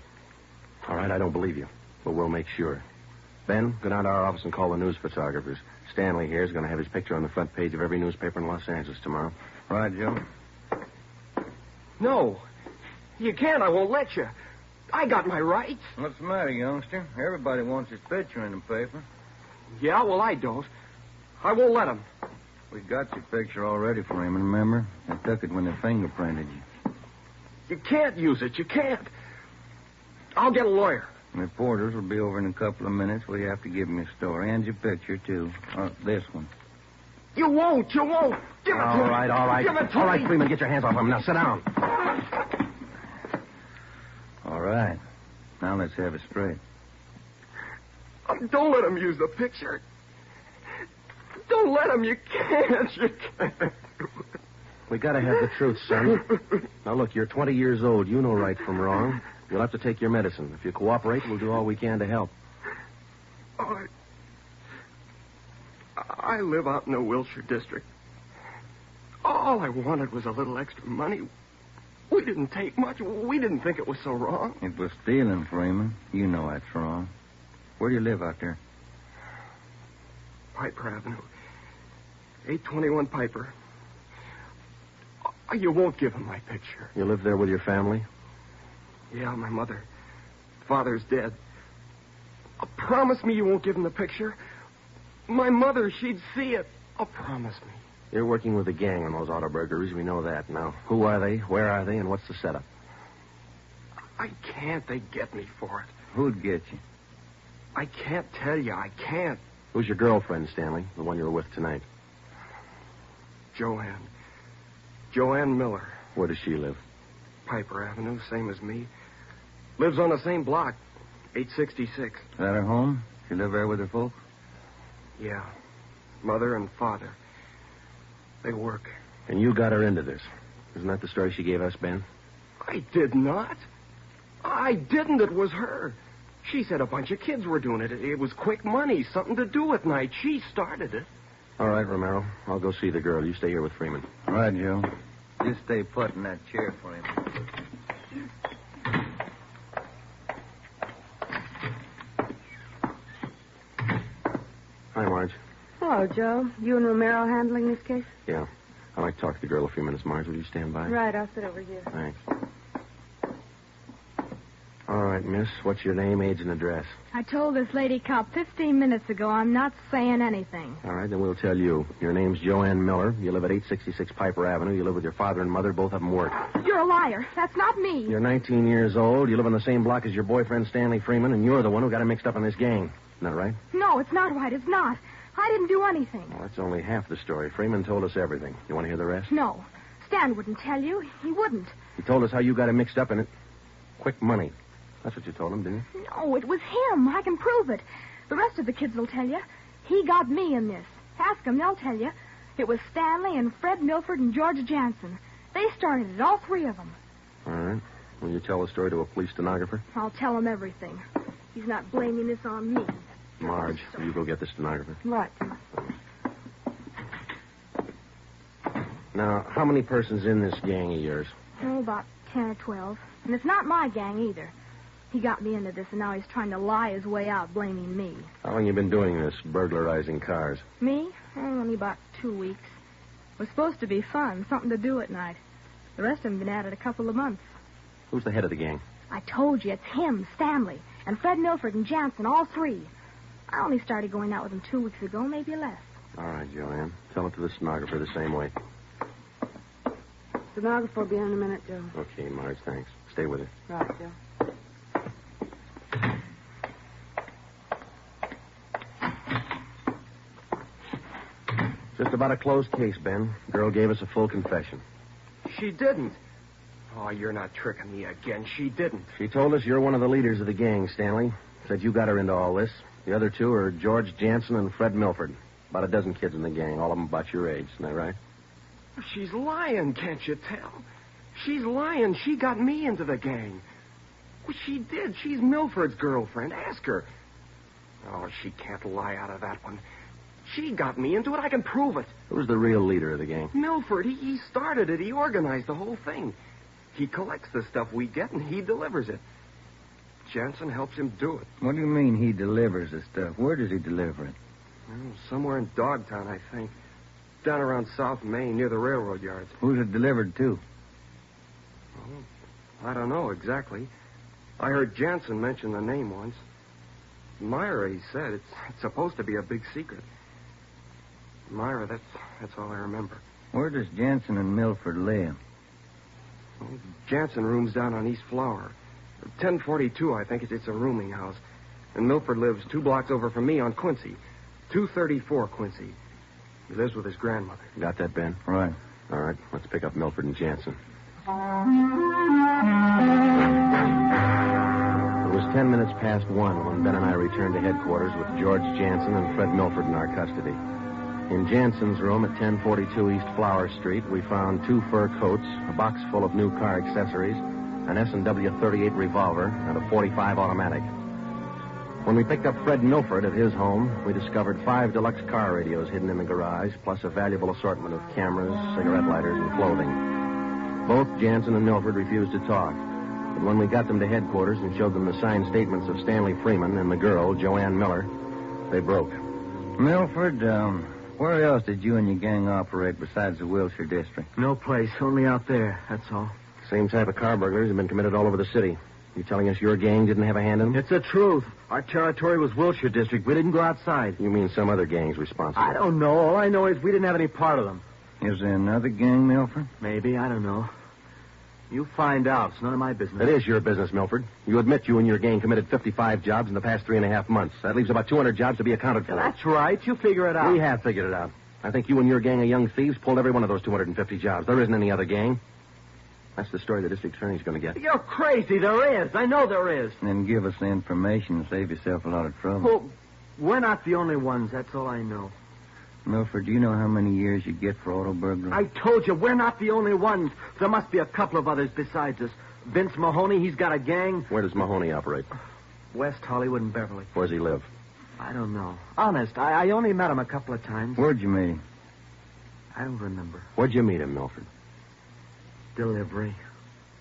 All right, I don't believe you, but we'll make sure. Ben, go down to our office and call the news photographers. Stanley here is going to have his picture on the front page of every newspaper in Los Angeles tomorrow. Right, Joe? No. You can't. I won't let you. I got my rights. What's the matter, youngster? Everybody wants his picture in the paper. Yeah, well, I don't. I won't let him. We got your picture already for him, remember? They took it when they fingerprinted you. You can't use it. You can't. I'll get a lawyer. Reporters will be over in a couple of minutes. We have to give them your story and your picture, too. This one. You won't. You won't. Give it to me. All right. Give it to All me. right, Freeman, get your hands off him. Now, sit down. All right. Now let's have it straight. Don't let him use the picture. Don't let him. You can't. You can't. We got to have the truth, son. Now, look, you're 20 years old. You know right from wrong. You'll have to take your medicine. If you cooperate, we'll do all we can to help. I live out in the Wilshire district. All I wanted was a little extra money. We didn't take much. We didn't think it was so wrong. It was stealing, Freeman. You know that's wrong. Where do you live out there? Piper Avenue. 821 Piper. You won't give him my picture. You live there with your family? Yeah, my mother. Father's dead. Promise me you won't give him the picture. My mother, she'd see it. Promise me. You're working with a gang on those auto burglaries. We know that. Now, who are they? Where are they? And what's the setup? I can't. They get me for it. Who'd get you? I can't tell you. I can't. Who's your girlfriend, Stanley? The one you were with tonight? Joanne. Joanne Miller. Where does she live? Piper Avenue, same as me. Lives on the same block, 866. Is that her home? She live there with her folks? Yeah. Mother and father. They work. And you got her into this. Isn't that the story she gave us, Ben? I did not. I didn't. It was her. She said a bunch of kids were doing it. It was quick money, something to do at night. She started it. All right, Romero. I'll go see the girl. You stay here with Freeman. All right, Joe. Just stay put in that chair for him. Hi, Marge. Hello, Joe. You and Romero handling this case? Yeah. I'd like to talk to the girl a few minutes, Marge. Will you stand by? Right, I'll sit over here. Thanks. All right, miss. What's your name, age, and address? I told this lady cop 15 minutes ago I'm not saying anything. All right, then we'll tell you. Your name's Joanne Miller. You live at 866 Piper Avenue. You live with your father and mother. Both of them work. You're a liar. That's not me. You're 19 years old. You live on the same block as your boyfriend, Stanley Freeman, and you're the one who got him mixed up in this gang. Isn't that right? No, it's not right. It's not. I didn't do anything. Well, that's only half the story. Freeman told us everything. You want to hear the rest? No. Stan wouldn't tell you. He wouldn't. He told us how you got him mixed up in it. Quick money. That's what you told him, didn't you? No, it was him. I can prove it. The rest of the kids will tell you. He got me in this. Ask them, they'll tell you. It was Stanley and Fred Milford and George Jansen. They started it, all three of them. All right. Will you tell the story to a police stenographer? I'll tell him everything. He's not blaming this on me. Marge, will you go get the stenographer? Right. Now, how many persons in this gang of yours? Oh, about 10 or 12. And it's not my gang either. He got me into this, and now he's trying to lie his way out, blaming me. How long you been doing this, burglarizing cars? Me? Only about 2 weeks. It was supposed to be fun, something to do at night. The rest of them been at it a couple of months. Who's the head of the gang? I told you, it's him, Stanley, and Fred Milford and Jansen, all three. I only started going out with them 2 weeks ago, maybe less. All right, Joanne. Tell it to the stenographer the same way. Stenographer will be in a minute, Joe. Okay, Marge, thanks. Stay with her. Right, Joe. Just about a closed case, Ben. Girl gave us a full confession. She didn't. Oh, you're not tricking me again. She didn't. She told us you're one of the leaders of the gang, Stanley. Said you got her into all this. The other two are George Jansen and Fred Milford. About a dozen kids in the gang, all of them about your age. Isn't that right? She's lying, can't you tell? She's lying. She got me into the gang. Well, she did. She's Milford's girlfriend. Ask her. Oh, she can't lie out of that one. She got me into it. I can prove it. Who's the real leader of the gang? Milford. He started it. He organized the whole thing. He collects the stuff we get, and he delivers it. Jansen helps him do it. What do you mean he delivers the stuff? Where does he deliver it? Well, somewhere in Dogtown, I think. Down around South Main, near the railroad yards. Who's it delivered to? Well, I don't know exactly. I heard Jansen mention the name once. Myra, he said. It's supposed to be a big secret. Myra, that's all I remember. Where does Jansen and Milford live? Well, Jansen rooms down on East Flower. 1042, I think. It's a rooming house. And Milford lives 2 blocks over from me on Quincy. 234 Quincy. He lives with his grandmother. Got that, Ben? Right. All right, let's pick up Milford and Jansen. It was 10 minutes past 1 when Ben and I returned to headquarters with George Jansen and Fred Milford in our custody. In Jansen's room at 1042 East Flower Street, we found 2 fur coats, a box full of new car accessories, an S&W 38 revolver, and a .45 automatic. When we picked up Fred Milford at his home, we discovered 5 deluxe car radios hidden in the garage, plus a valuable assortment of cameras, cigarette lighters, and clothing. Both Jansen and Milford refused to talk, but when we got them to headquarters and showed them the signed statements of Stanley Freeman and the girl, Joanne Miller, they broke. Milford, where else did you and your gang operate besides the Wilshire district? No place, only out there, that's all. Same type of car burglaries have been committed all over the city. You telling us your gang didn't have a hand in them? It's the truth. Our territory was Wilshire district. We didn't go outside. You mean some other gang's responsible? I don't know. All I know is we didn't have any part of them. Is there another gang, Milford? Maybe. I don't know. You find out. It's none of my business. It is your business, Milford. You admit you and your gang committed 55 jobs in the past 3.5 months. That leaves about 200 jobs to be accounted for. That's right. You figure it out. We have figured it out. I think you and your gang of young thieves pulled every one of those 250 jobs. There isn't any other gang. That's the story the district attorney's going to get. You're crazy. There is. I know there is. Then give us the information and save yourself a lot of trouble. Well, we're not the only ones. That's all I know. Milford, do you know how many years you get for auto burglary? I told you, we're not the only ones. There must be a couple of others besides us. Vince Mahoney, he's got a gang. Where does Mahoney operate? West Hollywood and Beverly. Where's he live? I don't know. Honest, I only met him a couple of times. Where'd you meet him? I don't remember. Where'd you meet him, Milford? Delivery.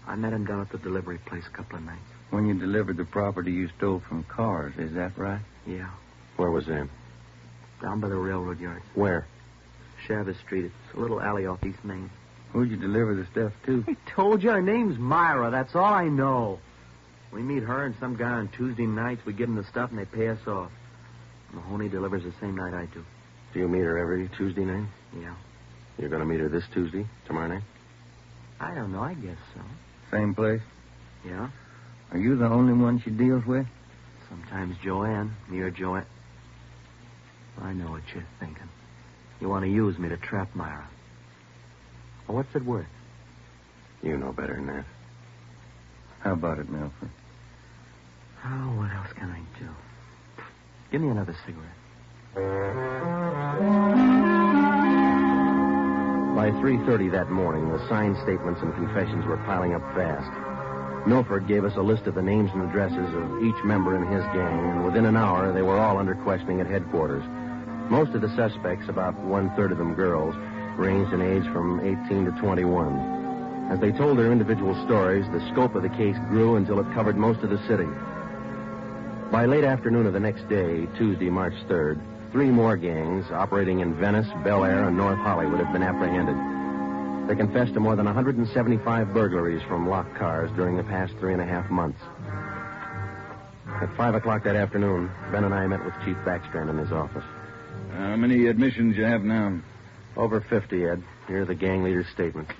I met him down at the delivery place a couple of nights. When you delivered the property you stole from Cars, is that right? Yeah. Where was that? Down by the railroad yards. Where? Chavez Street. It's a little alley off East Main. Who'd you deliver the stuff to? I told you, her name's Myra. That's all I know. We meet her and some guy on Tuesday nights. We give them the stuff and they pay us off. Mahoney delivers the same night I do. Do you meet her every Tuesday night? Yeah. You're going to meet her this Tuesday, tomorrow night? I don't know. I guess so. Same place? Yeah. Are you the only one she deals with? Sometimes Joanne, near Joanne. I know what you're thinking. You want to use me to trap Myra. Well, what's it worth? You know better than that. How about it, Milford? Oh, what else can I do? Give me another cigarette. By 3:30 that morning, the signed statements and confessions were piling up fast. Milford gave us a list of the names and addresses of each member in his gang, and within an hour, they were all under questioning at headquarters. Most of the suspects, about 1/3 of them girls, ranged in age from 18 to 21. As they told their individual stories, the scope of the case grew until it covered most of the city. By late afternoon of the next day, Tuesday, March 3rd, 3 more gangs operating in Venice, Bel Air, and North Hollywood had been apprehended. They confessed to more than 175 burglaries from locked cars during the past 3.5 months. At 5 o'clock that afternoon, Ben and I met with Chief Backstrand in his office. How many admissions you have now? Over 50, Ed. Here are the gang leader's statements.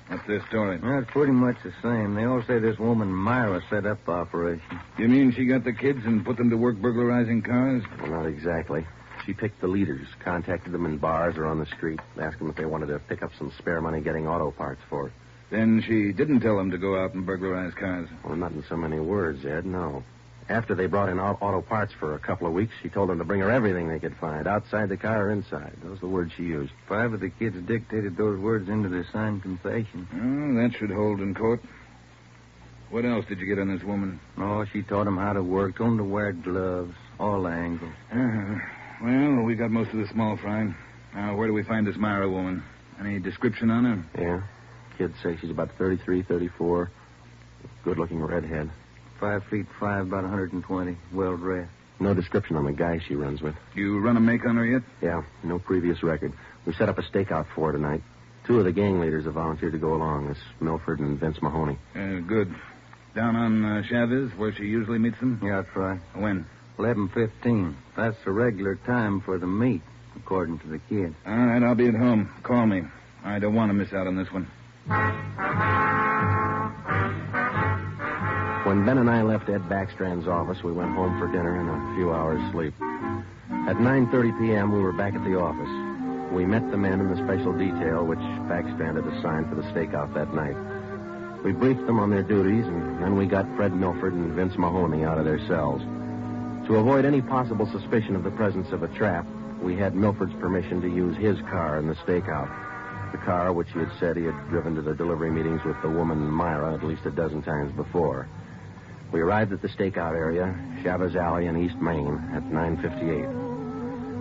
What's their story? Well, it's pretty much the same. They all say this woman Myra set up the operation. You mean she got the kids and put them to work burglarizing cars? Well, not exactly. She picked the leaders, contacted them in bars or on the street, asked them if they wanted to pick up some spare money getting auto parts for it. Then she didn't tell them to go out and burglarize cars? Well, not in so many words, Ed, no. After they brought in auto parts for a couple of weeks, she told them to bring her everything they could find, outside the car or inside. Those are the words she used. 5 of the kids dictated those words into their signed confession. Oh, that should hold in court. What else did you get on this woman? Oh, she taught them how to work, told them to wear gloves, all angles. Well, we got most of the small fry. Now, where do we find this Myra woman? Any description on her? Yeah. Kids say she's about 33, 34. Good-looking redhead. 5'5", about 120, well-dressed. No description on the guy she runs with. You run a make on her yet? Yeah, no previous record. We set up a stakeout for her tonight. 2 of the gang leaders have volunteered to go along. It's Milford and Vince Mahoney. Good. Down on Chavez, where she usually meets them? Yeah, that's right. When? 11:15. That's the regular time for the meet, according to the kid. All right, I'll be at home. Call me. I don't want to miss out on this one. When Ben and I left Ed Backstrand's office, we went home for dinner and a few hours' sleep. At 9:30 p.m., we were back at the office. We met the men in the special detail which Backstrand had assigned for the stakeout that night. We briefed them on their duties, and then we got Fred Milford and Vince Mahoney out of their cells. To avoid any possible suspicion of the presence of a trap, we had Milford's permission to use his car in the stakeout. The car which he had said he had driven to the delivery meetings with the woman Myra at least a dozen times before. We arrived at the stakeout area, Chavez Alley in East Main, at 9:58.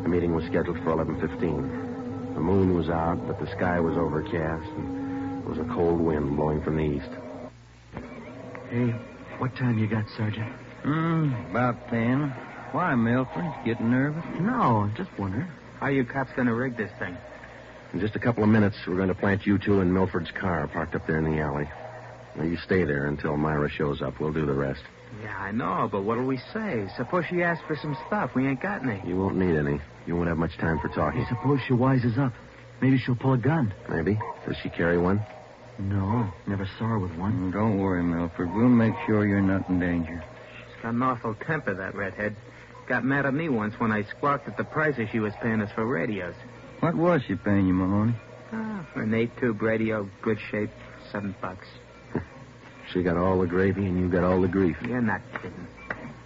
The meeting was scheduled for 11:15. The moon was out, but the sky was overcast, and there was a cold wind blowing from the east. Hey, what time you got, Sergeant? About 10. Why, Milford? Getting nervous? No, just wondering. How you cops going to rig this thing? In just a couple of minutes, we're going to plant you two in Milford's car parked up there in the alley. Now, you stay there until Myra shows up. We'll do the rest. Yeah, I know, but what'll we say? Suppose she asks for some stuff. We ain't got any. You won't need any. You won't have much time for talking. Suppose she wises up. Maybe she'll pull a gun. Maybe. Does she carry one? No, never saw her with one. Don't worry, Milford. We'll make sure you're not in danger. She's got an awful temper, that redhead. Got mad at me once when I squawked at the prices she was paying us for radios. What was she paying you, Mahoney? For an 8-tube radio, good shape, $7. She got all the gravy and you got all the grief. You're not kidding.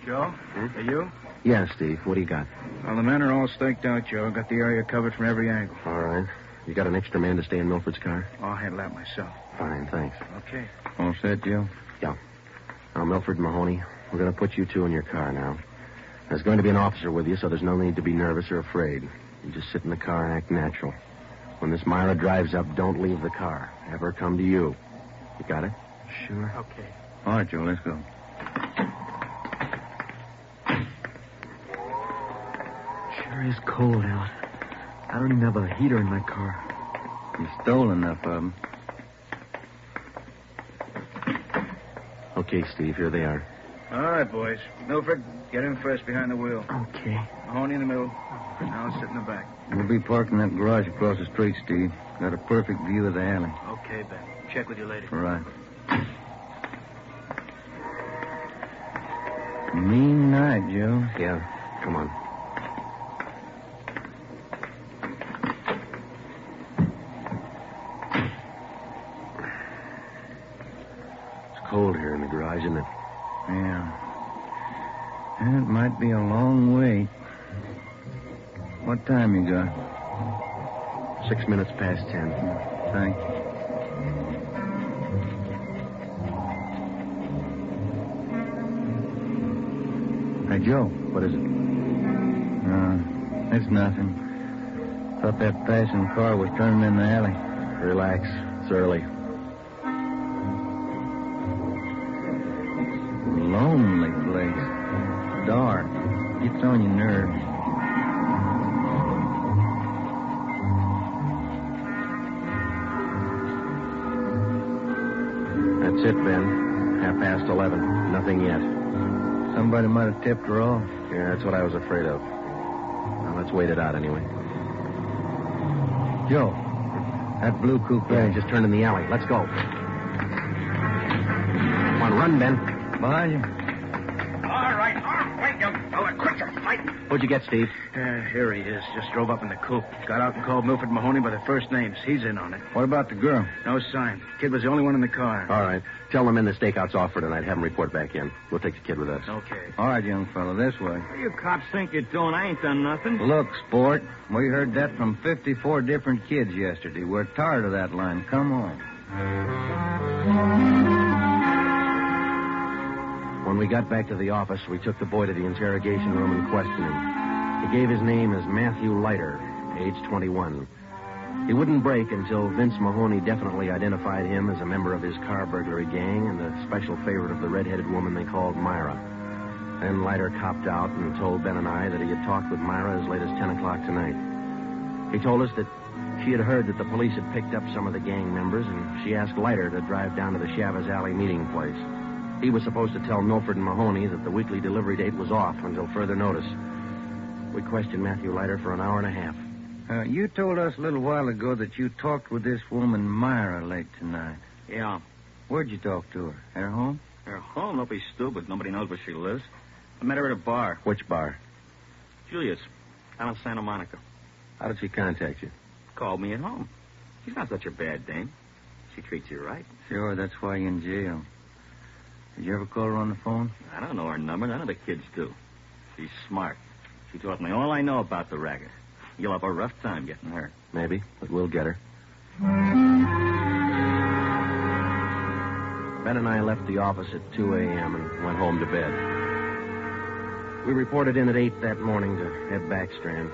Joe, are you? Yeah, Steve. What do you got? Well, the men are all staked out, Joe. Got the area covered from every angle. All right. You got an extra man to stay in Milford's car? I'll handle that myself. Fine, thanks. Okay. All set, Joe? Yeah. Now, Milford and Mahoney, we're going to put you two in your car now. There's going to be an officer with you, so there's no need to be nervous or afraid. You just sit in the car and act natural. When this Myra drives up, don't leave the car. Have her come to you. You got it? Sure. Okay. All right, Joe, let's go. Sure is cold out. I don't even have a heater in my car. You stole enough of them. Okay, Steve, here they are. All right, boys. Milford, get in first behind the wheel. Okay. Mahoney in the middle. Now sit in the back. We'll be parked in that garage across the street, Steve. Got a perfect view of the alley. Okay, Ben. Check with you later. All right. Mean night, Joe. Yeah, come on. It's cold here in the garage, isn't it? Yeah. And it might be a long wait. What time you got? 6 minutes past 10. Thank you. Hey, Joe. What is it? It's nothing. Thought that passing car was turning in the alley. Relax. It's early. Lonely place. Dark. Gets on your nerves. That's it, Ben. 11:30. Nothing yet. Somebody might have tipped her off. Yeah, that's what I was afraid of. Well, let's wait it out anyway. Joe, that blue coupe. Yeah, just turned in the alley. Let's go. Come on, run, Ben. Behind you. All right, off. Wait, you fella. Quit your fighting. What'd you get, Steve? Here he is. Just drove up in the coupe. Got out and called Milford Mahoney by their first names. He's in on it. What about the girl? No sign. Kid was the only one in the car. All right. Tell them in the stakeout's off for tonight. Have them report back in. We'll take the kid with us. Okay. All right, young fella, this way. What do you cops think you're doing? I ain't done nothing. Look, sport, we heard that from 54 different kids yesterday. We're tired of that line. Come on. When we got back to the office, we took the boy to the interrogation room and questioned him. He gave his name as Matthew Leiter, age 21. He wouldn't break until Vince Mahoney definitely identified him as a member of his car burglary gang and the special favorite of the red-headed woman they called Myra. Then Leiter copped out and told Ben and I that he had talked with Myra as late as 10 o'clock tonight. He told us that she had heard that the police had picked up some of the gang members, and she asked Leiter to drive down to the Chavez Alley meeting place. He was supposed to tell Milford and Mahoney that the weekly delivery date was off until further notice. We questioned Matthew Leiter for an hour and a half. You told us a little while ago that you talked with this woman, Myra, late tonight. Yeah. Where'd you talk to her? At her home? Her home? Don't be stupid. Nobody knows where she lives. I met her at a bar. Which bar? Julius, down in Santa Monica. How did she contact you? Called me at home. She's not such a bad dame. She treats you right. Sure, that's why you're in jail. Did you ever call her on the phone? I don't know her number. None of the kids do. She's smart. She taught me all I know about the racket. You'll have a rough time getting her. Maybe, but we'll get her. Ben and I left the office at 2 a.m. and went home to bed. We reported in at 8 that morning to head Backstrand.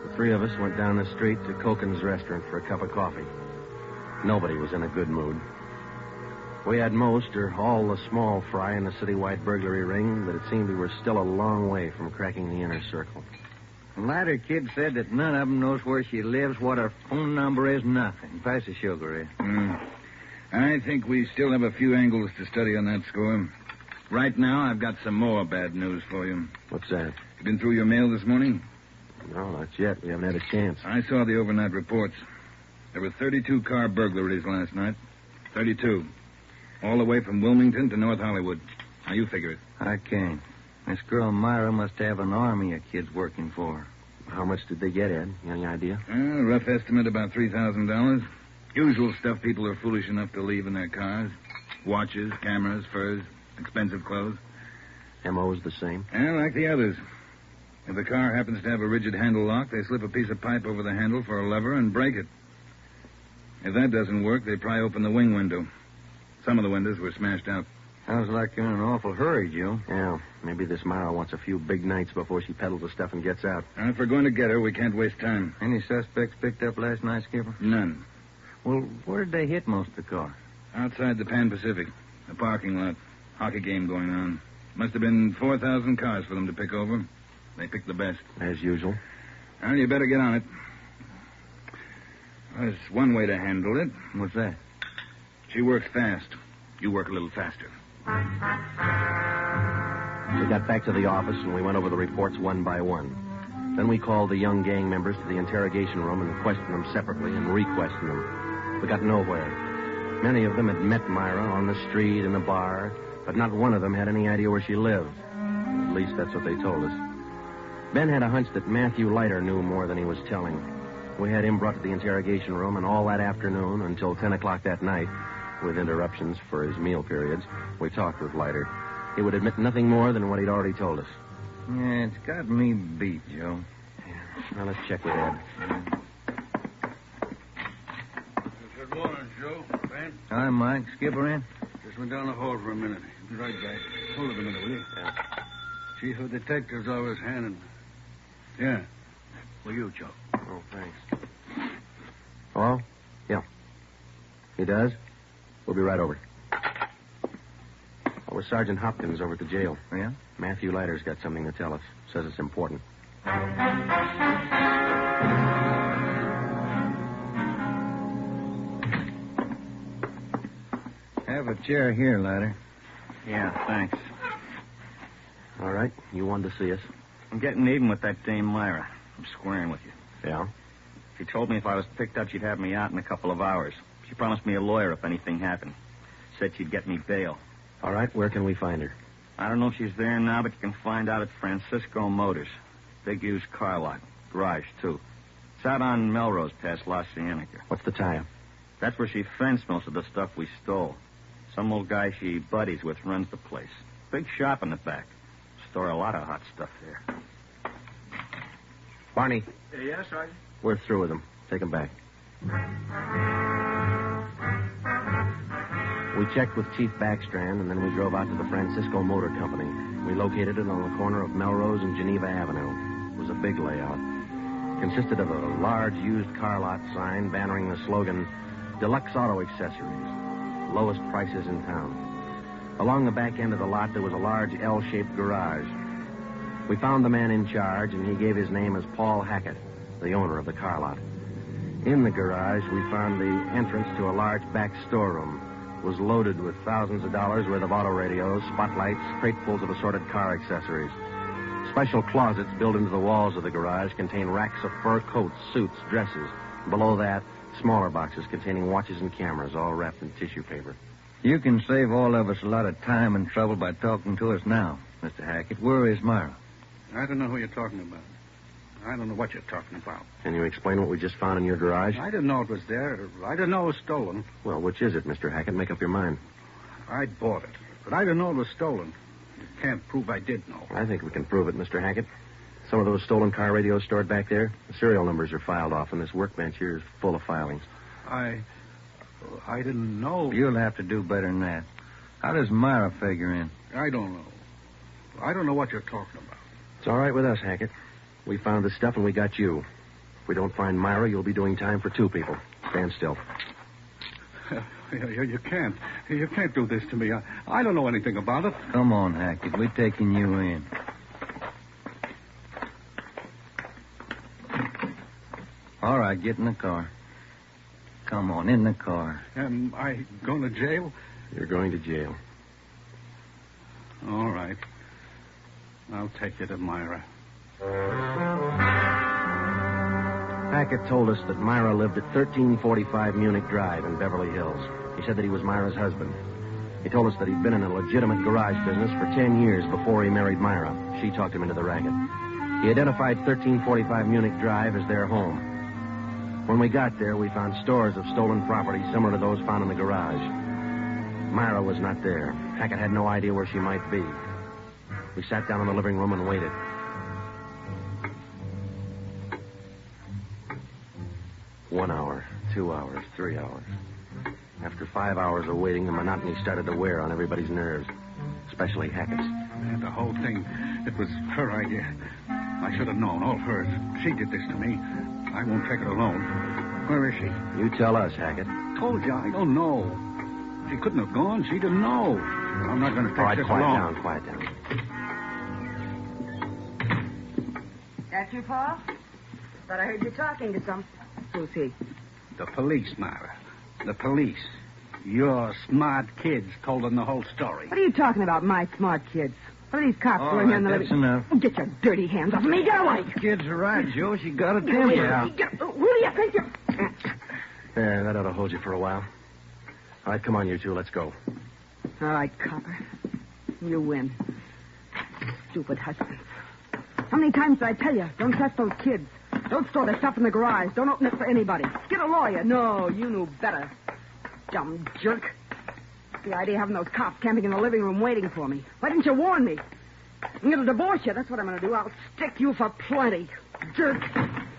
The three of us went down the street to Koken's restaurant for a cup of coffee. Nobody was in a good mood. We had most or all the small fry in the citywide burglary ring, but it seemed we were still a long way from cracking the inner circle. The latter kid said that none of them knows where she lives, what her phone number is, nothing. Pass the sugar, I think we still have a few angles to study on that score. Right now, I've got some more bad news for you. What's that? You been through your mail this morning? No, not yet. We haven't had a chance. I saw the overnight reports. There were 32 car burglaries last night. 32. All the way from Wilmington to North Hollywood. Now, you figure it. I can't. This girl Myra must have an army of kids working for her. How much did they get, Ed? Any idea? Rough estimate, about $3,000. Usual stuff people are foolish enough to leave in their cars. Watches, cameras, furs, expensive clothes. M.O.'s the same? Like the others. If the car happens to have a rigid handle lock, they slip a piece of pipe over the handle for a lever and break it. If that doesn't work, they pry open the wing window. Some of the windows were smashed out. Sounds like you're in an awful hurry, Joe. Yeah, maybe this Myra wants a few big nights before she peddles the stuff and gets out. If we're going to get her, we can't waste time. Any suspects picked up last night, Skipper? None. Well, where did they hit most of the cars? Outside the Pan Pacific. A parking lot. Hockey game going on. Must have been 4,000 cars for them to pick over. They picked the best. As usual. Well, you better get on it. There's one way to handle it. What's that? She works fast. You work a little faster. We got back to the office and we went over the reports one by one. Then we called the young gang members to the interrogation room and questioned them separately and re-questioned them. We got nowhere. Many of them had met Myra on the street, in a bar, but not one of them had any idea where she lived. At least that's what they told us. Ben had a hunch that Matthew Leiter knew more than he was telling. We had him brought to the interrogation room, and all that afternoon until 10 o'clock that night, with interruptions for his meal periods, we talked with Leiter. He would admit nothing more than what he'd already told us. Yeah, it's got me beat, Joe. Yeah. Now, let's check with Ed. Good morning, Joe. Ben? Hi, Mike. Skipper in? Just went down the hall for a minute. Be right back. Hold it a minute, will you? Yeah. Chief of Detectives always handing. Yeah. For you, Joe. Oh, thanks. Hello? Yeah. He does? We'll be right over. Oh, we're Sergeant Hopkins over at the jail. Oh, yeah? Matthew Leiter's got something to tell us. Says it's important. Have a chair here, Leiter. Yeah, thanks. All right. You wanted to see us. I'm getting even with that dame Myra. I'm squaring with you. Yeah? She told me if I was picked up, she'd have me out in a couple of hours. She promised me a lawyer if anything happened. Said she'd get me bail. All right. Where can we find her? I don't know if she's there now, but you can find out at Francisco Motors. Big used car lot. Garage, too. It's out on Melrose past La Cienega. What's the tie-up? That's where she fenced most of the stuff we stole. Some old guy she buddies with runs the place. Big shop in the back. Store a lot of hot stuff there. Barney. Yes, Sergeant? We're through with him. Take him back. We checked with Chief Backstrand, and then we drove out to the Francisco Motor Company. We located it on the corner of Melrose and Geneva Avenue. It was a big layout. It consisted of a large used car lot sign bannering the slogan, Deluxe Auto Accessories, lowest prices in town. Along the back end of the lot, there was a large L-shaped garage. We found the man in charge, and he gave his name as Paul Hackett, the owner of the car lot. In the garage, we found the entrance to a large back storeroom. It was loaded with thousands of dollars worth of auto radios, spotlights, cratefuls of assorted car accessories. Special closets built into the walls of the garage contain racks of fur coats, suits, dresses. Below that, smaller boxes containing watches and cameras, all wrapped in tissue paper. You can save all of us a lot of time and trouble by talking to us now, Mr. Hackett. Where is Myra? I don't know who you're talking about. I don't know what you're talking about. Can you explain what we just found in your garage? I didn't know it was there. I didn't know it was stolen. Well, which is it, Mr. Hackett? Make up your mind. I bought it, but I didn't know it was stolen. You can't prove I did know. I think we can prove it, Mr. Hackett. Some of those stolen car radios stored back there, the serial numbers are filed off, and this workbench here is full of filings. I didn't know. You'll have to do better than that. How does Myra figure in? I don't know. I don't know what you're talking about. It's all right with us, Hackett. We found the stuff and we got you. If we don't find Myra, you'll be doing time for 2 people. Stand still. You can't. You can't do this to me. I don't know anything about it. Come on, Hackett. We're taking you in. All right, get in the car. Come on, in the car. Am I going to jail? You're going to jail. All right. I'll take you to Myra. Hackett told us that Myra lived at 1345 Munich Drive in Beverly Hills. He said that he was Myra's husband. He told us that he'd been in a legitimate garage business for 10 years before he married Myra. She talked him into the racket. He identified 1345 Munich Drive as their home. When we got there, we found stores of stolen property similar to those found in the garage. Myra was not there. Hackett had no idea where she might be. We sat down in the living room and waited. 1 hour, 2 hours, 3 hours. After 5 hours of waiting, the monotony started to wear on everybody's nerves, especially Hackett's. And the whole thing, it was her idea. I should have known, all hers. She did this to me. I won't take it alone. Where is she? You tell us, Hackett. Told you, I don't know. She couldn't have gone. She didn't know. I'm not going to take this alone. Quiet down. That you, Paul? Thought I heard you talking to some. Who's he? The police, Myra. The police. Your smart kids told them the whole story. What are you talking about, my smart kids? What are these cops doing here in the living room? Enough. Oh, get your dirty hands off me. Get away. The kids are right, Joe. She got to tell you. Who do you think you're... There, that ought to hold you for a while. All right, come on, you two. Let's go. All right, copper. You win. Stupid husbands. How many times did I tell you? Don't trust those kids. Don't store their stuff in the garage. Don't open it for anybody. Get a lawyer. No, you knew better. Dumb jerk. The idea of having those cops camping in the living room waiting for me. Why didn't you warn me? I'm going to divorce you. That's what I'm going to do. I'll stick you for plenty. Jerk.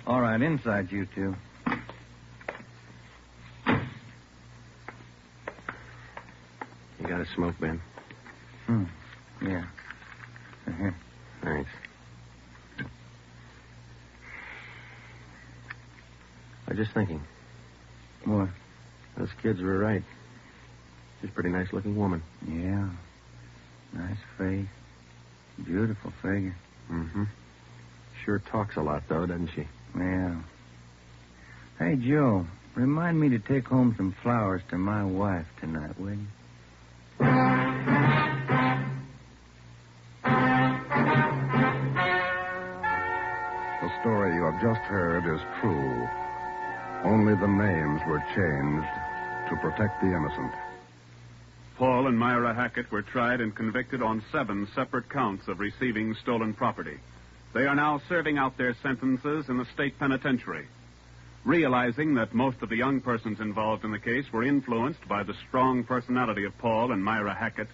All right, inside you two. You got a smoke, Ben? Yeah. Here. Thanks. I was just thinking. What? Those kids were right. She's a pretty nice-looking woman. Yeah. Nice face. Beautiful figure. Mm-hmm. Sure talks a lot, though, doesn't she? Yeah. Hey, Joe, remind me to take home some flowers to my wife tonight, will you? The story you have just heard is true. Only the names were changed to protect the innocent. Paul and Myra Hackett were tried and convicted on 7 separate counts of receiving stolen property. They are now serving out their sentences in the state penitentiary. Realizing that most of the young persons involved in the case were influenced by the strong personality of Paul and Myra Hackett,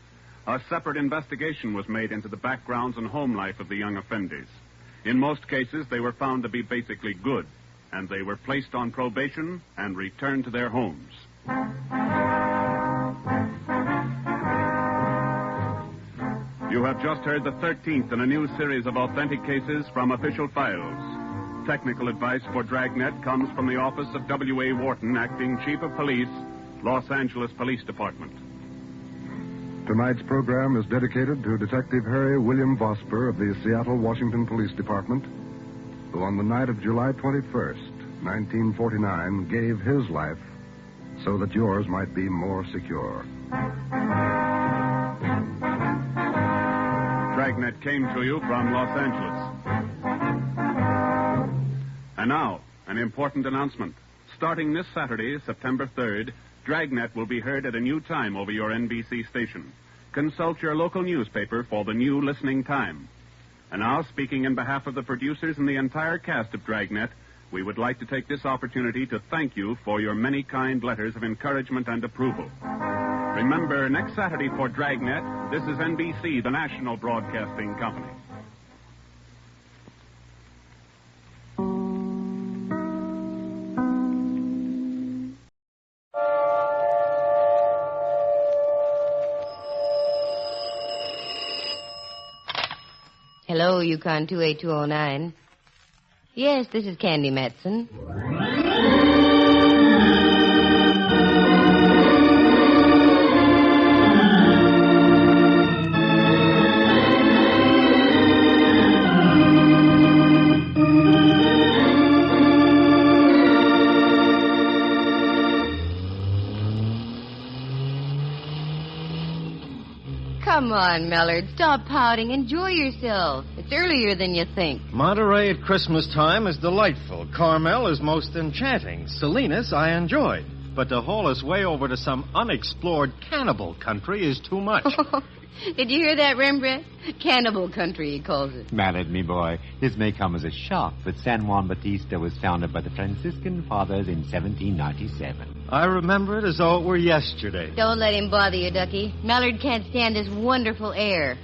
a separate investigation was made into the backgrounds and home life of the young offenders. In most cases, they were found to be basically good, and they were placed on probation and returned to their homes. You have just heard the 13th in a new series of authentic cases from official files. Technical advice for Dragnet comes from the office of W.A. Wharton, Acting Chief of Police, Los Angeles Police Department. Tonight's program is dedicated to Detective Harry William Vosper of the Seattle, Washington Police Department, who on the night of July 21st, 1949, gave his life so that yours might be more secure. Dragnet came to you from Los Angeles. And now, an important announcement. Starting this Saturday, September 3rd, Dragnet will be heard at a new time over your NBC station. Consult your local newspaper for the new listening time. And now, speaking in behalf of the producers and the entire cast of Dragnet, we would like to take this opportunity to thank you for your many kind letters of encouragement and approval. Remember, next Saturday for Dragnet, this is NBC, the national broadcasting company. Hello, Yukon 28209. Yes, this is Candy Matson. Come on, Mellard. Stop pouting. Enjoy yourself. It's earlier than you think. Monterey at Christmas time is delightful. Carmel is most enchanting. Salinas I enjoyed. But to haul us way over to some unexplored cannibal country is too much. Did you hear that, Rembrandt? Cannibal country, he calls it. Mallard, me boy, this may come as a shock, but San Juan Bautista was founded by the Franciscan Fathers in 1797. I remember it as though it were yesterday. Don't let him bother you, Ducky. Mallard can't stand this wonderful air.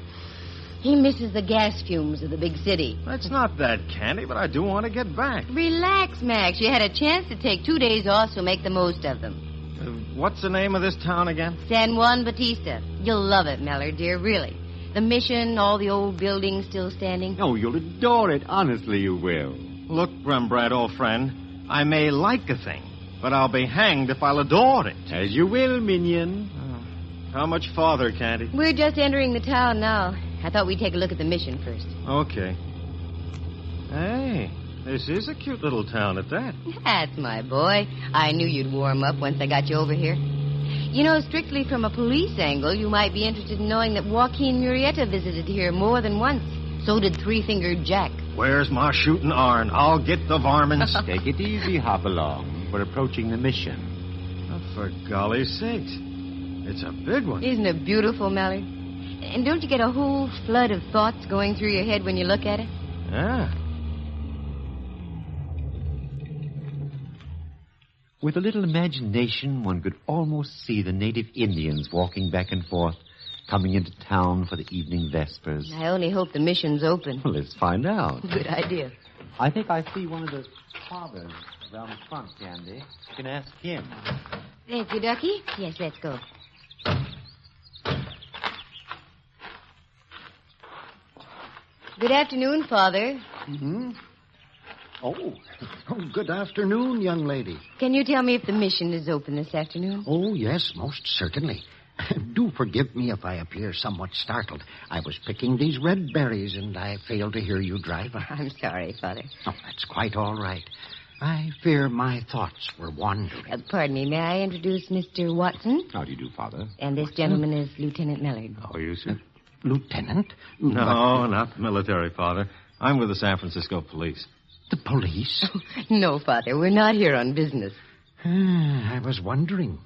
He misses the gas fumes of the big city. That's not that, Candy, but I do want to get back. Relax, Max. You had a chance to take 2 days off, so make the most of them. What's the name of this town again? San Juan Bautista. You'll love it, Mellard, dear, really. The mission, all the old buildings still standing. Oh, you'll adore it. Honestly, you will. Look, Rembrandt, old friend, I may like a thing, but I'll be hanged if I'll adore it. As you will, minion. How much farther, Candy? We're just entering the town now. I thought we'd take a look at the mission first. Okay. Hey, this is a cute little town at that. That's my boy. I knew you'd warm up once I got you over here. You know, strictly from a police angle, you might be interested in knowing that Joaquin Murrieta visited here more than once. So did Three-Fingered Jack. Where's my shooting iron? I'll get the varmints. Take it easy, hop along. We're approaching the mission. Oh, for golly sakes. It's a big one. Isn't it beautiful, Mallard? And don't you get a whole flood of thoughts going through your head when you look at it? Yeah. With a little imagination, one could almost see the native Indians walking back and forth, coming into town for the evening vespers. I only hope the mission's open. Well, let's find out. Good idea. I think I see one of the fathers around the front, Candy. You can ask him. Thank you, Ducky. Yes, let's go. Good afternoon, Father. Mm-hmm. Oh, good afternoon, young lady. Can you tell me if the mission is open this afternoon? Oh, yes, most certainly. Do forgive me if I appear somewhat startled. I was picking these red berries, and I failed to hear you driver. I'm sorry, Father. Oh, that's quite all right. I fear my thoughts were wandering. Pardon me, may I introduce Mr. Watson? How do you do, Father? And this gentleman is Lieutenant Mellard. How are you, sir? Lieutenant? No, not military, Father. I'm with the San Francisco police. The police? No, Father, we're not here on business. I was wondering.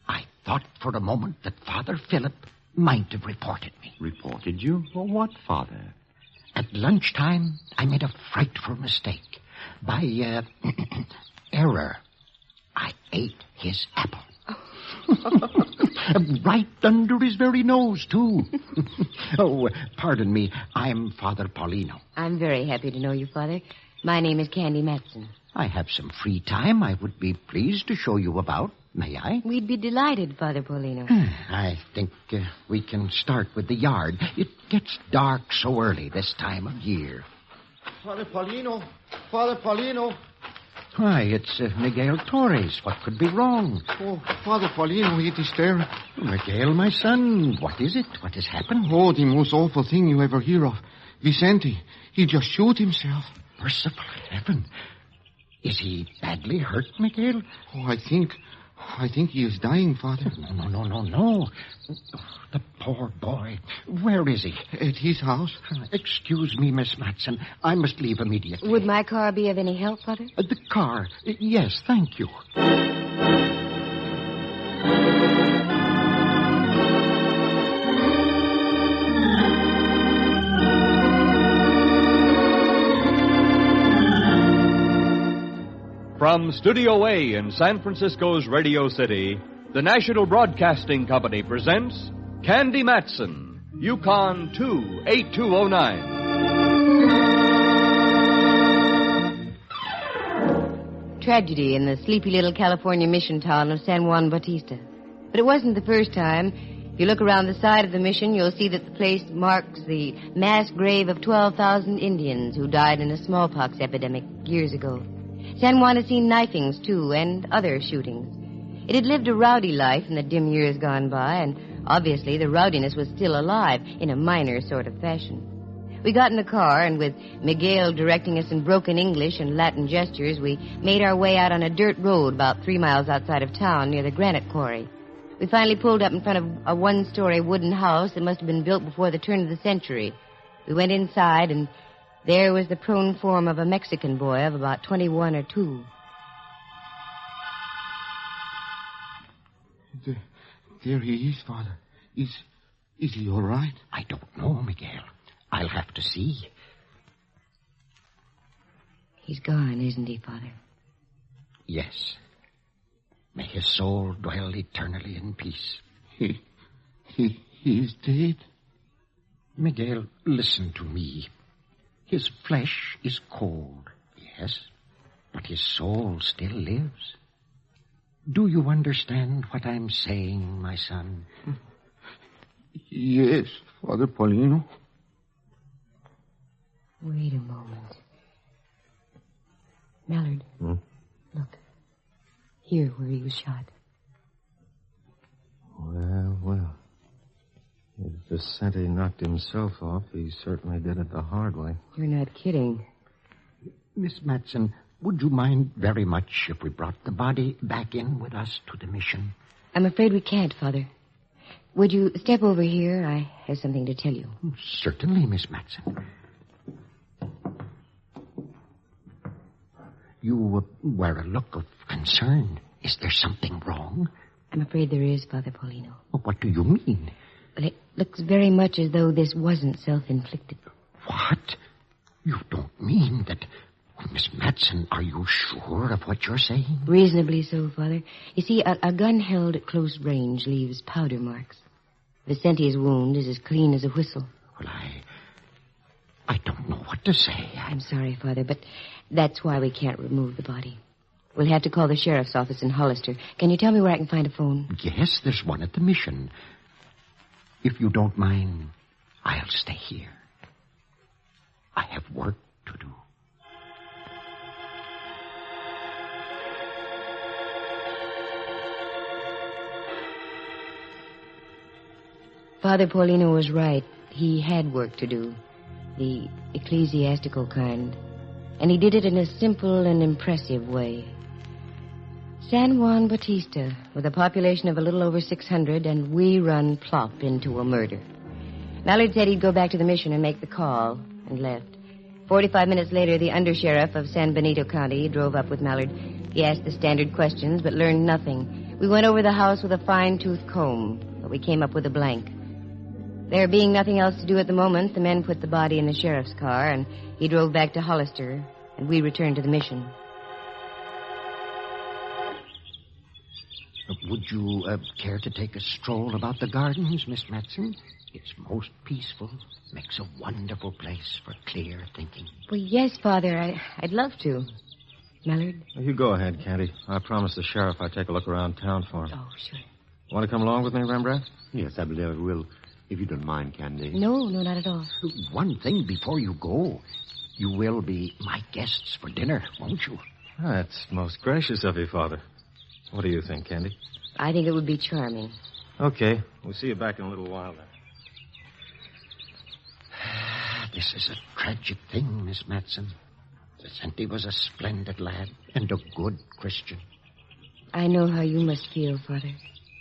I thought for a moment that Father Philip might have reported me. Reported you? For what, Father? At lunchtime, I made a frightful mistake. By error, I ate his apple. Right under his very nose, too. Oh, pardon me. I'm Father Paulino. I'm very happy to know you, Father. My name is Candy Matson. I have some free time. I would be pleased to show you about. May I? We'd be delighted, Father Paulino. I think we can start with the yard. It gets dark so early this time of year. Father Paulino. Father Paulino. Why, it's Miguel Torres. What could be wrong? Oh, Father Paulino, it is there. Miguel, my son, what is it? What has happened? Oh, the most awful thing you ever hear of. Vicente, he just shoot himself. Merciful heaven. Is he badly hurt, Miguel? Oh, I think he is dying, Father. No. The poor boy. Where is he? At his house. Excuse me, Miss Matson. I must leave immediately. Would my car be of any help, Father? The car. Yes, thank you. From Studio A in San Francisco's Radio City, the National Broadcasting Company presents Candy Matson, Yukon 28209. Tragedy in the sleepy little California mission town of San Juan Bautista. But it wasn't the first time. If you look around the side of the mission, you'll see that the place marks the mass grave of 12,000 Indians who died in a smallpox epidemic years ago. San Juan has seen knifings, too, and other shootings. It had lived a rowdy life in the dim years gone by, and obviously the rowdiness was still alive in a minor sort of fashion. We got in the car, and with Miguel directing us in broken English and Latin gestures, we made our way out on a dirt road about 3 miles outside of town near the granite quarry. We finally pulled up in front of a one-story wooden house that must have been built before the turn of the century. We went inside, and there was the prone form of a Mexican boy of about 21 or 2. There he is, Father. Is he all right? I don't know, Miguel. I'll have to see. He's gone, isn't he, Father? Yes. May his soul dwell eternally in peace. He is dead? Miguel, listen to me. His flesh is cold, yes, but his soul still lives. Do you understand what I'm saying, my son? Yes, Father Paulino. Wait a moment. Mallard, look. Here where he was shot. Well. If Vicente knocked himself off, he certainly did it the hard way. You're not kidding. Miss Matson, would you mind very much if we brought the body back in with us to the mission? I'm afraid we can't, Father. Would you step over here? I have something to tell you. Certainly, Miss Matson. You wear a look of concern. Is there something wrong? I'm afraid there is, Father Paulino. What do you mean? Well, it looks very much as though this wasn't self-inflicted. What? You don't mean that... Miss Matson, are you sure of what you're saying? Reasonably so, Father. You see, a gun held at close range leaves powder marks. Vicente's wound is as clean as a whistle. Well, I don't know what to say. I'm sorry, Father, but that's why we can't remove the body. We'll have to call the sheriff's office in Hollister. Can you tell me where I can find a phone? Yes, there's one at the mission. If you don't mind, I'll stay here. I have work to do. Father Paulino was right. He had work to do. The ecclesiastical kind. And he did it in a simple and impressive way. San Juan Bautista, with a population of a little over 600, and we run plop into a murder. Mallard said he'd go back to the mission and make the call, and left. 45 minutes later, the undersheriff of San Benito County drove up with Mallard. He asked the standard questions, but learned nothing. We went over the house with a fine-tooth comb, but we came up with a blank. There being nothing else to do at the moment, the men put the body in the sheriff's car, and he drove back to Hollister, and we returned to the mission. Would you care to take a stroll about the gardens, Miss Matson? It's most peaceful. Makes a wonderful place for clear thinking. Well, yes, Father, I'd love to. Mallard? You go ahead, Candy. I promised the sheriff I'd take a look around town for him. Oh, sure. Want to come along with me, Rembrandt? Yes, I believe I will, if you don't mind, Candy. No, not at all. One thing before you go. You will be my guests for dinner, won't you? That's most gracious of you, Father. What do you think, Candy? I think it would be charming. Okay. We'll see you back in a little while then. This is a tragic thing, Miss Matson. Vicente was a splendid lad and a good Christian. I know how you must feel, Father.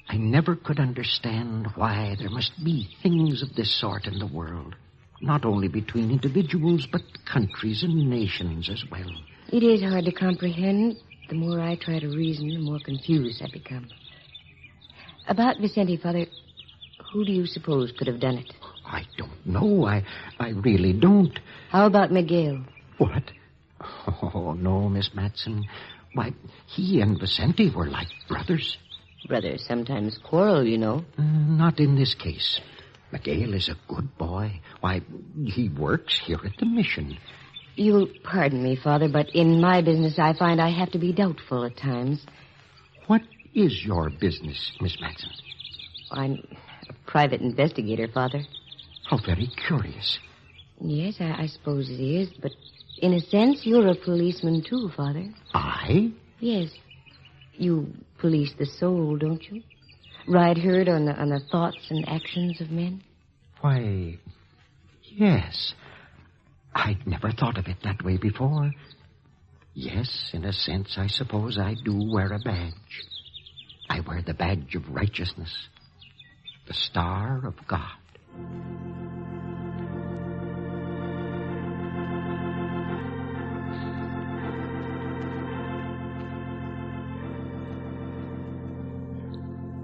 I never could understand why there must be things of this sort in the world. Not only between individuals, but countries and nations as well. It is hard to comprehend. The more I try to reason, the more confused I become. About Vicente, Father, who do you suppose could have done it? I don't know. I really don't. How about Miguel? What? Oh, no, Miss Matson. Why, he and Vicente were like brothers. Brothers sometimes quarrel, you know. Not in this case. Miguel is a good boy. Why, he works here at the mission. You'll pardon me, Father, but in my business I find I have to be doubtful at times. What is your business, Miss Matson? I'm a private investigator, Father. How very curious. Yes, I suppose it is, but in a sense, you're a policeman too, Father. I? Yes. You police the soul, don't you? Ride herd on the thoughts and actions of men? Why, yes. I'd never thought of it that way before. Yes, in a sense, I suppose I do wear a badge. I wear the badge of righteousness. The star of God.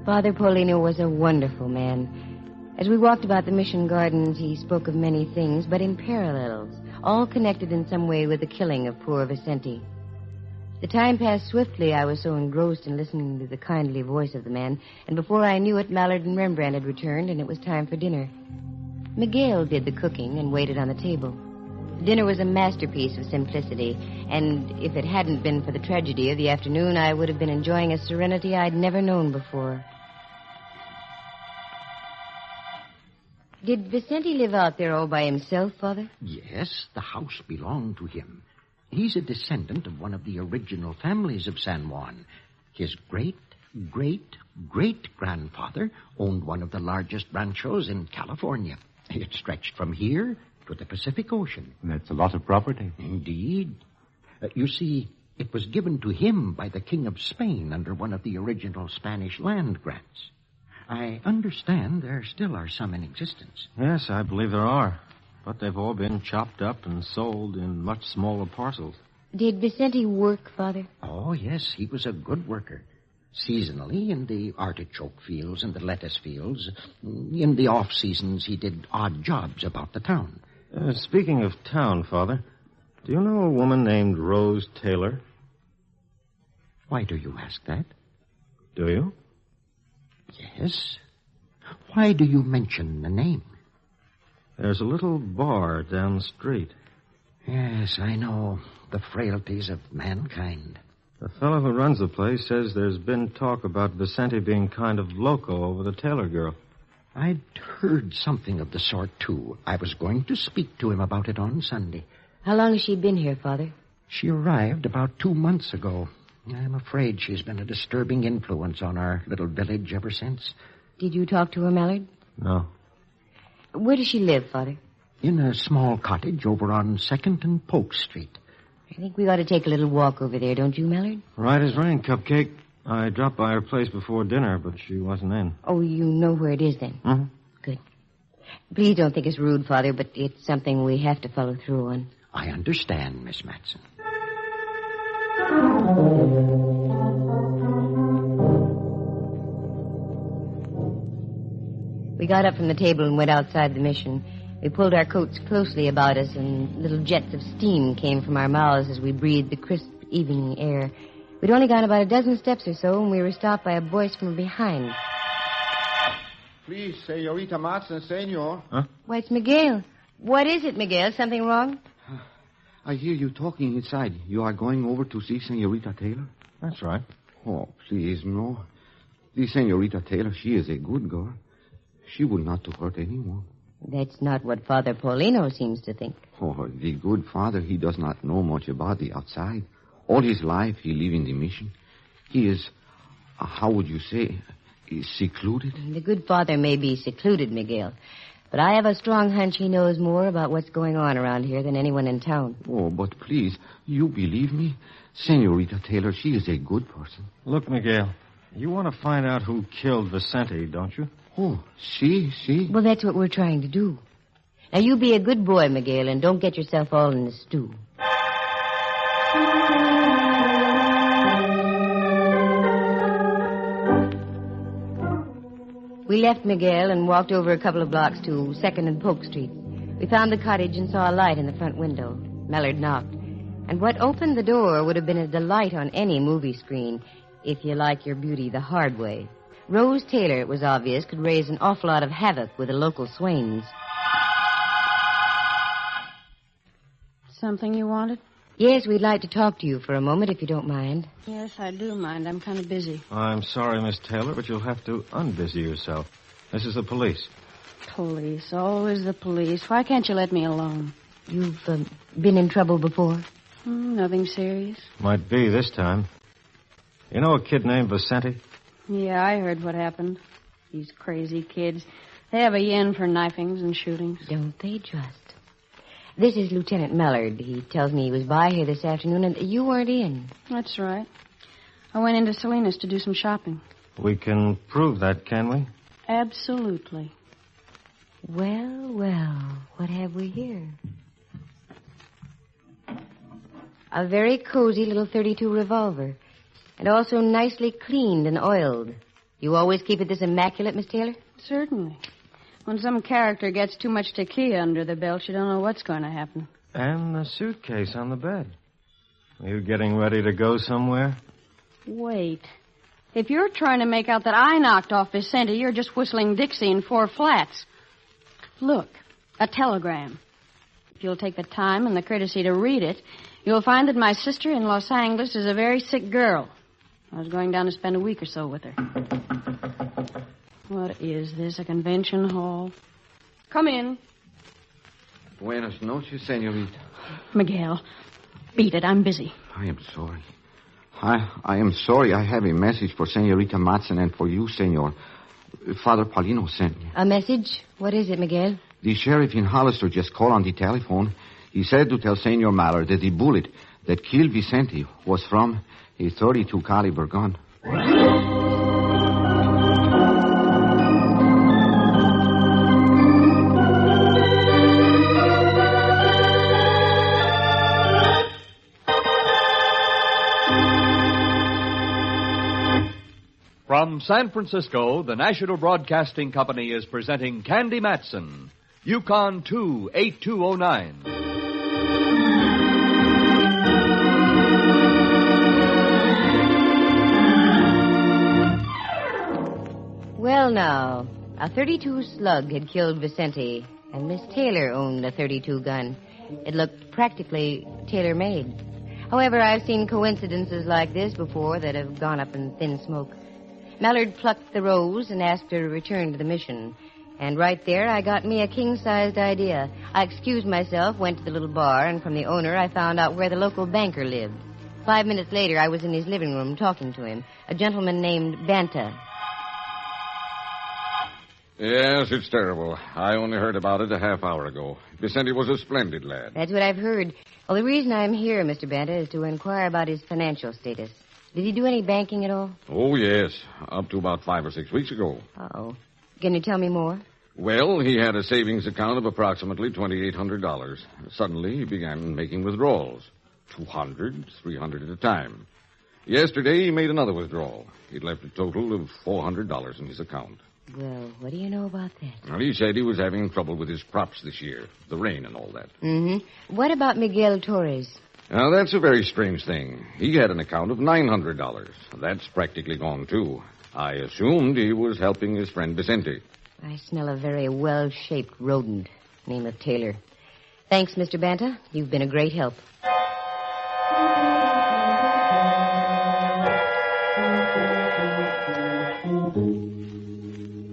Father Paulino was a wonderful man. As we walked about the mission gardens, he spoke of many things, but in parallels, all connected in some way with the killing of poor Vicente. The time passed swiftly. I was so engrossed in listening to the kindly voice of the man, and before I knew it, Mallard and Rembrandt had returned, and it was time for dinner. Miguel did the cooking and waited on the table. Dinner was a masterpiece of simplicity, and if it hadn't been for the tragedy of the afternoon, I would have been enjoying a serenity I'd never known before. Did Vicente live out there all by himself, Father? Yes, the house belonged to him. He's a descendant of one of the original families of San Juan. His great-great-great-grandfather owned one of the largest ranchos in California. It stretched from here to the Pacific Ocean. That's a lot of property. Indeed. You see, it was given to him by the King of Spain under one of the original Spanish land grants. I understand there still are some in existence. Yes, I believe there are. But they've all been chopped up and sold in much smaller parcels. Did Vicente work, Father? Oh, yes, he was a good worker. Seasonally, in the artichoke fields and the lettuce fields. In the off-seasons, he did odd jobs about the town. Speaking of town, Father, do you know a woman named Rose Taylor? Why do you ask that? Do you? Yes. Why do you mention the name? There's a little bar down the street. Yes, I know. The frailties of mankind. The fellow who runs the place says there's been talk about Vicente being kind of loco over the Taylor girl. I'd heard something of the sort, too. I was going to speak to him about it on Sunday. How long has she been here, Father? She arrived about 2 months ago. I'm afraid she's been a disturbing influence on our little village ever since. Did you talk to her, Mallard? No. Where does she live, Father? In a small cottage over on 2nd and Polk Street. I think we ought to take a little walk over there, don't you, Mallard? Right as rain, Cupcake. I dropped by her place before dinner, but she wasn't in. Oh, you know where it is, then? Mm-hmm. Good. Please don't think it's rude, Father, but it's something we have to follow through on. I understand, Miss Matson. We got up from the table and went outside the mission. We pulled our coats closely about us, and little jets of steam came from our mouths as we breathed the crisp evening air. We'd only gone about a dozen steps or so, and we were stopped by a voice from behind. Please, Senorita Matson, senor. Huh? Why, it's Miguel. What is it, Miguel? Something wrong? I hear you talking inside. You are going over to see Senorita Taylor? That's right. Oh, please, no. The Senorita Taylor, she is a good girl. She would not to hurt anyone. That's not what Father Paulino seems to think. Oh, the good father, he does not know much about the outside. All his life he live in the mission. He is, how would you say, is secluded? The good father may be secluded, Miguel. But I have a strong hunch he knows more about what's going on around here than anyone in town. Oh, but please, you believe me? Senorita Taylor, she is a good person. Look, Miguel, you want to find out who killed Vicente, don't you? Oh, she? Well, that's what we're trying to do. Now, you be a good boy, Miguel, and don't get yourself all in the stew. We left Miguel and walked over a couple of blocks to 2nd and Polk Street. We found the cottage and saw a light in the front window. Mallard knocked. And what opened the door would have been a delight on any movie screen, if you like your beauty the hard way. Rose Taylor, it was obvious, could raise an awful lot of havoc with the local swains. Something you wanted? Yes, we'd like to talk to you for a moment, if you don't mind. Yes, I do mind. I'm kind of busy. I'm sorry, Miss Taylor, but you'll have to unbusy yourself. This is the police. Police. Always the police. Why can't you let me alone? You've been in trouble before? Nothing serious. Might be this time. You know a kid named Vicente? Yeah, I heard what happened. These crazy kids. They have a yen for knifings and shootings. Don't they just? This is Lieutenant Mallard. He tells me he was by here this afternoon and you weren't in. That's right. I went into Salinas to do some shopping. We can prove that, can we? Absolutely. Well, what have we here? A very cozy little .32 revolver. And also nicely cleaned and oiled. You always keep it this immaculate, Miss Taylor? Certainly. When some character gets too much tequila under the belt, you don't know what's going to happen. And the suitcase on the bed. Are you getting ready to go somewhere? Wait. If you're trying to make out that I knocked off Vicente, you're just whistling Dixie in 4 flats. Look, a telegram. If you'll take the time and the courtesy to read it, you'll find that my sister in Los Angeles is a very sick girl. I was going down to spend a week or so with her. What is this, a convention hall? Come in. Buenas noches, senorita. Miguel, beat it. I'm busy. I am sorry. I am sorry. I have a message for Senorita Matson and for you, senor. Father Paulino sent me. A message? What is it, Miguel? The sheriff in Hollister just called on the telephone. He said to tell Senor Mallard that the bullet that killed Vicente was from a .32 caliber gun. From San Francisco, the National Broadcasting Company is presenting Candy Matson, Yukon 28209. Well, now, a .32 slug had killed Vicente, and Miss Taylor owned a .32 gun. It looked practically tailor-made. However, I've seen coincidences like this before that have gone up in thin smoke. Mallard plucked the rose and asked her to return to the mission. And right there, I got me a king-sized idea. I excused myself, went to the little bar, and from the owner, I found out where the local banker lived. 5 minutes later, I was in his living room talking to him, a gentleman named Banta. Yes, it's terrible. I only heard about it a half hour ago. Vicente was a splendid lad. That's what I've heard. Well, the reason I'm here, Mr. Banta, is to inquire about his financial status. Did he do any banking at all? Oh, yes. Up to about 5 or 6 weeks ago. Uh-oh. Can you tell me more? Well, he had a savings account of approximately $2,800. Suddenly, he began making withdrawals. 200, 300 at a time. Yesterday, he made another withdrawal. He'd left a total of $400 in his account. Well, what do you know about that? Well, he said he was having trouble with his crops this year. The rain and all that. Mm-hmm. What about Miguel Torres? Now, that's a very strange thing. He had an account of $900. That's practically gone, too. I assumed he was helping his friend Vicente. I smell a very well-shaped rodent. Name of Taylor. Thanks, Mr. Banta. You've been a great help.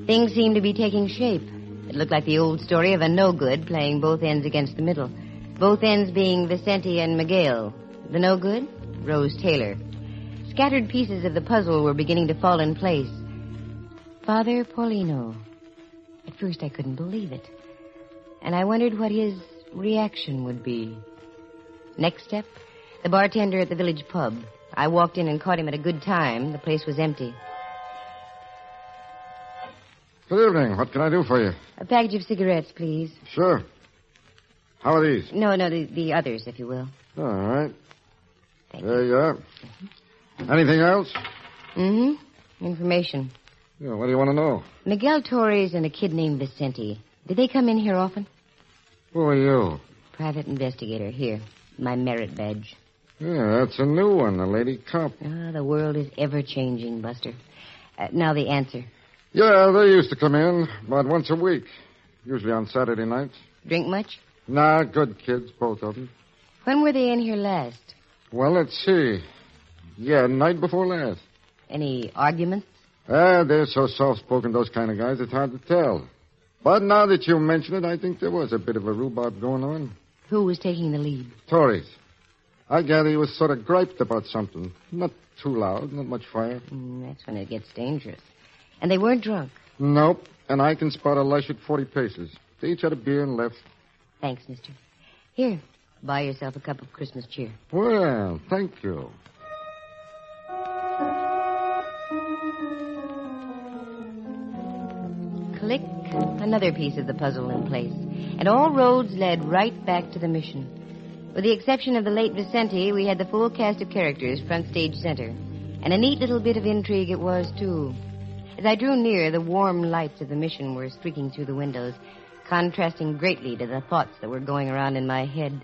Things seem to be taking shape. It looked like the old story of a no-good playing both ends against the middle. Both ends being Vicente and Miguel. The no-good? Rose Taylor. Scattered pieces of the puzzle were beginning to fall in place. Father Paulino. At first I couldn't believe it. And I wondered what his reaction would be. Next step, the bartender at the village pub. I walked in and caught him at a good time. The place was empty. Good evening. What can I do for you? A package of cigarettes, please. Sure. How are these? No, the others, if you will. All right. Thank There you are. Anything else? Mm-hmm. Information. Yeah, what do you want to know? Miguel Torres and a kid named Vicente. Did they come in here often? Who are you? Private investigator. Here. My merit badge. Yeah, that's a new one, a lady cop. Ah, the world is ever-changing, Buster. Now the answer. Yeah, they used to come in about once a week. Usually on Saturday nights. Drink much? Nah, good kids, both of them. When were they in here last? Well, let's see. Yeah, night before last. Any arguments? They're so soft-spoken, those kind of guys, it's hard to tell. But now that you mention it, I think there was a bit of a rhubarb going on. Who was taking the lead? Torres. I gather he was sort of griped about something. Not too loud, not much fire. That's when it gets dangerous. And they weren't drunk? Nope. And I can spot a lush at 40 paces. They each had a beer and left. Thanks, mister. Here, buy yourself a cup of Christmas cheer. Well, thank you. Click, another piece of the puzzle in place. And all roads led right back to the mission. With the exception of the late Vicente, we had the full cast of characters front stage center. And a neat little bit of intrigue it was, too. As I drew near, the warm lights of the mission were streaking through the windows, contrasting greatly to the thoughts that were going around in my head.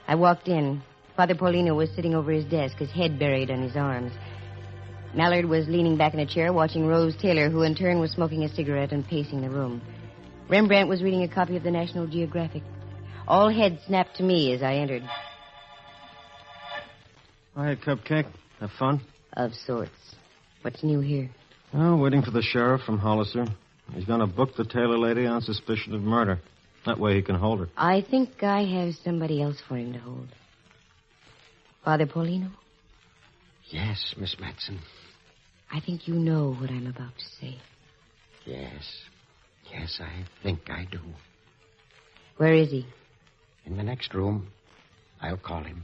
I walked in. Father Paulino was sitting over his desk, his head buried on his arms. Mallard was leaning back in a chair, watching Rose Taylor, who in turn was smoking a cigarette and pacing the room. Rembrandt was reading a copy of the National Geographic. All heads snapped to me as I entered. Hi, Cupcake. Have fun? Of sorts. What's new here? Oh, waiting for the sheriff from Hollister. He's going to book the Taylor lady on suspicion of murder. That way he can hold her. I think I have somebody else for him to hold. Father Paulino? Yes, Miss Matson. I think you know what I'm about to say. Yes. Yes, I think I do. Where is he? In the next room. I'll call him.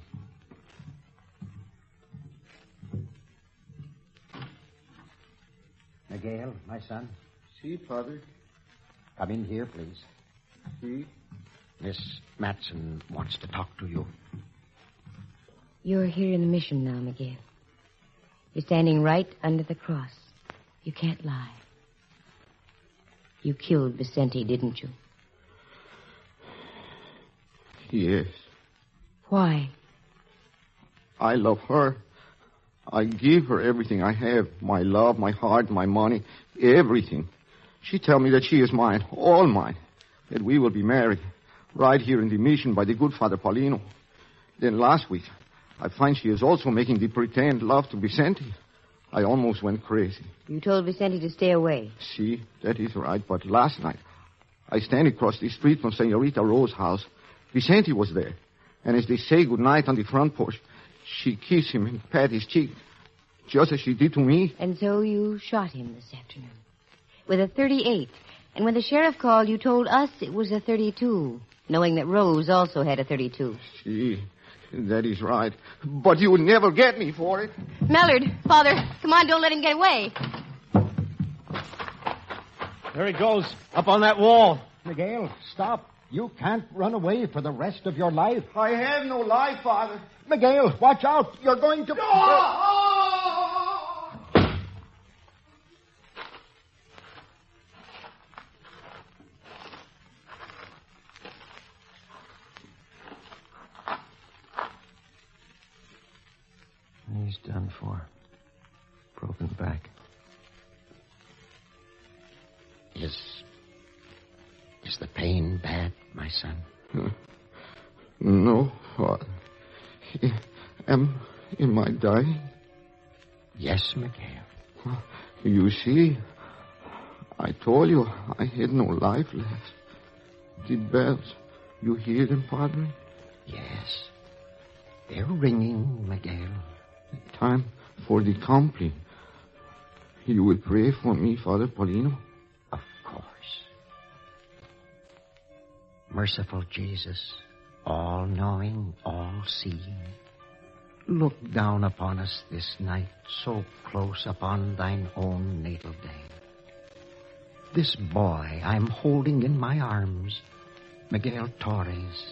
Miguel, my son. Si, Father. Come in here, please. Si. Miss Matson wants to talk to you. You're here in the mission now, Miguel. You're standing right under the cross. You can't lie. You killed Vicente, didn't you? Yes. Why? I love her. I give her everything I have. My love, my heart, my money, everything. She tell me that she is mine, all mine. That we will be married right here in the mission by the good Father Paulino. Then last week, I find she is also making the pretend love to Vicente. I almost went crazy. You told Vicente to stay away. See, that is right. But last night, I stand across the street from Senorita Rose's house. Vicente was there. And as they say goodnight on the front porch, she kissed him and pat his cheek, just as she did to me. And so you shot him this afternoon. With a .38. And when the sheriff called, you told us it was a .32, knowing that Rose also had a .32. See, that is right. But you would never get me for it. Mallard, Father, come on, don't let him get away. There he goes, up on that wall. Miguel, stop. You can't run away for the rest of your life. I have no life, Father. Miguel, watch out. You're going to... He's done for. Broken back. Is the pain bad, my son? No, Father. Am I dying? Yes, Miguel. You see, I told you I had no life left. The bells, you hear them, Padre? Yes. They're ringing, Miguel. Time for the company. You will pray for me, Father Paulino? Of course. Merciful Jesus, all-knowing, all-seeing, look down upon us this night, so close upon thine own natal day. This boy I'm holding in my arms, Miguel Torres,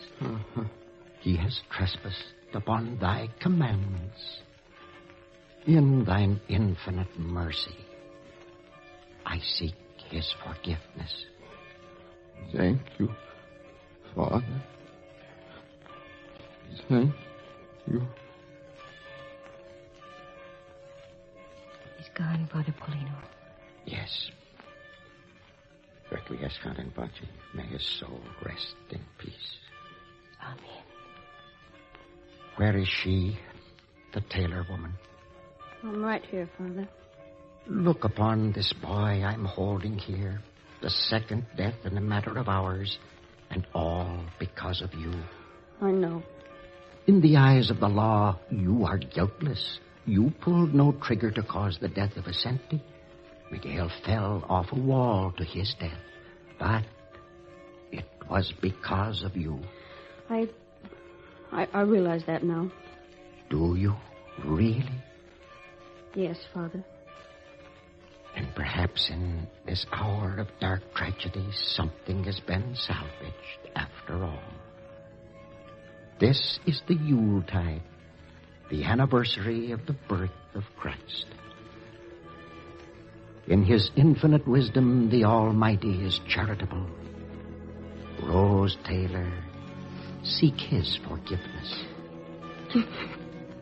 he has trespassed upon thy commandments. In thine infinite mercy, I seek his forgiveness. Thank you, Father. Thank you. He's gone, Father Paulino. Yes. Requiescat in pace. May his soul rest in peace. Amen. Where is she, the tailor woman? I'm right here, Father. Look upon this boy I'm holding here, the second death in a matter of hours, and all because of you. I know. In the eyes of the law, you are guiltless. You pulled no trigger to cause the death of 𝒆𝒐. Miguel fell off a wall to his death, but it was because of you. I realize that now. Do you really? Yes, Father. And perhaps in this hour of dark tragedy, something has been salvaged after all. This is the Yuletide, the anniversary of the birth of Christ. In his infinite wisdom, the Almighty is charitable. Rose Taylor, seek his forgiveness.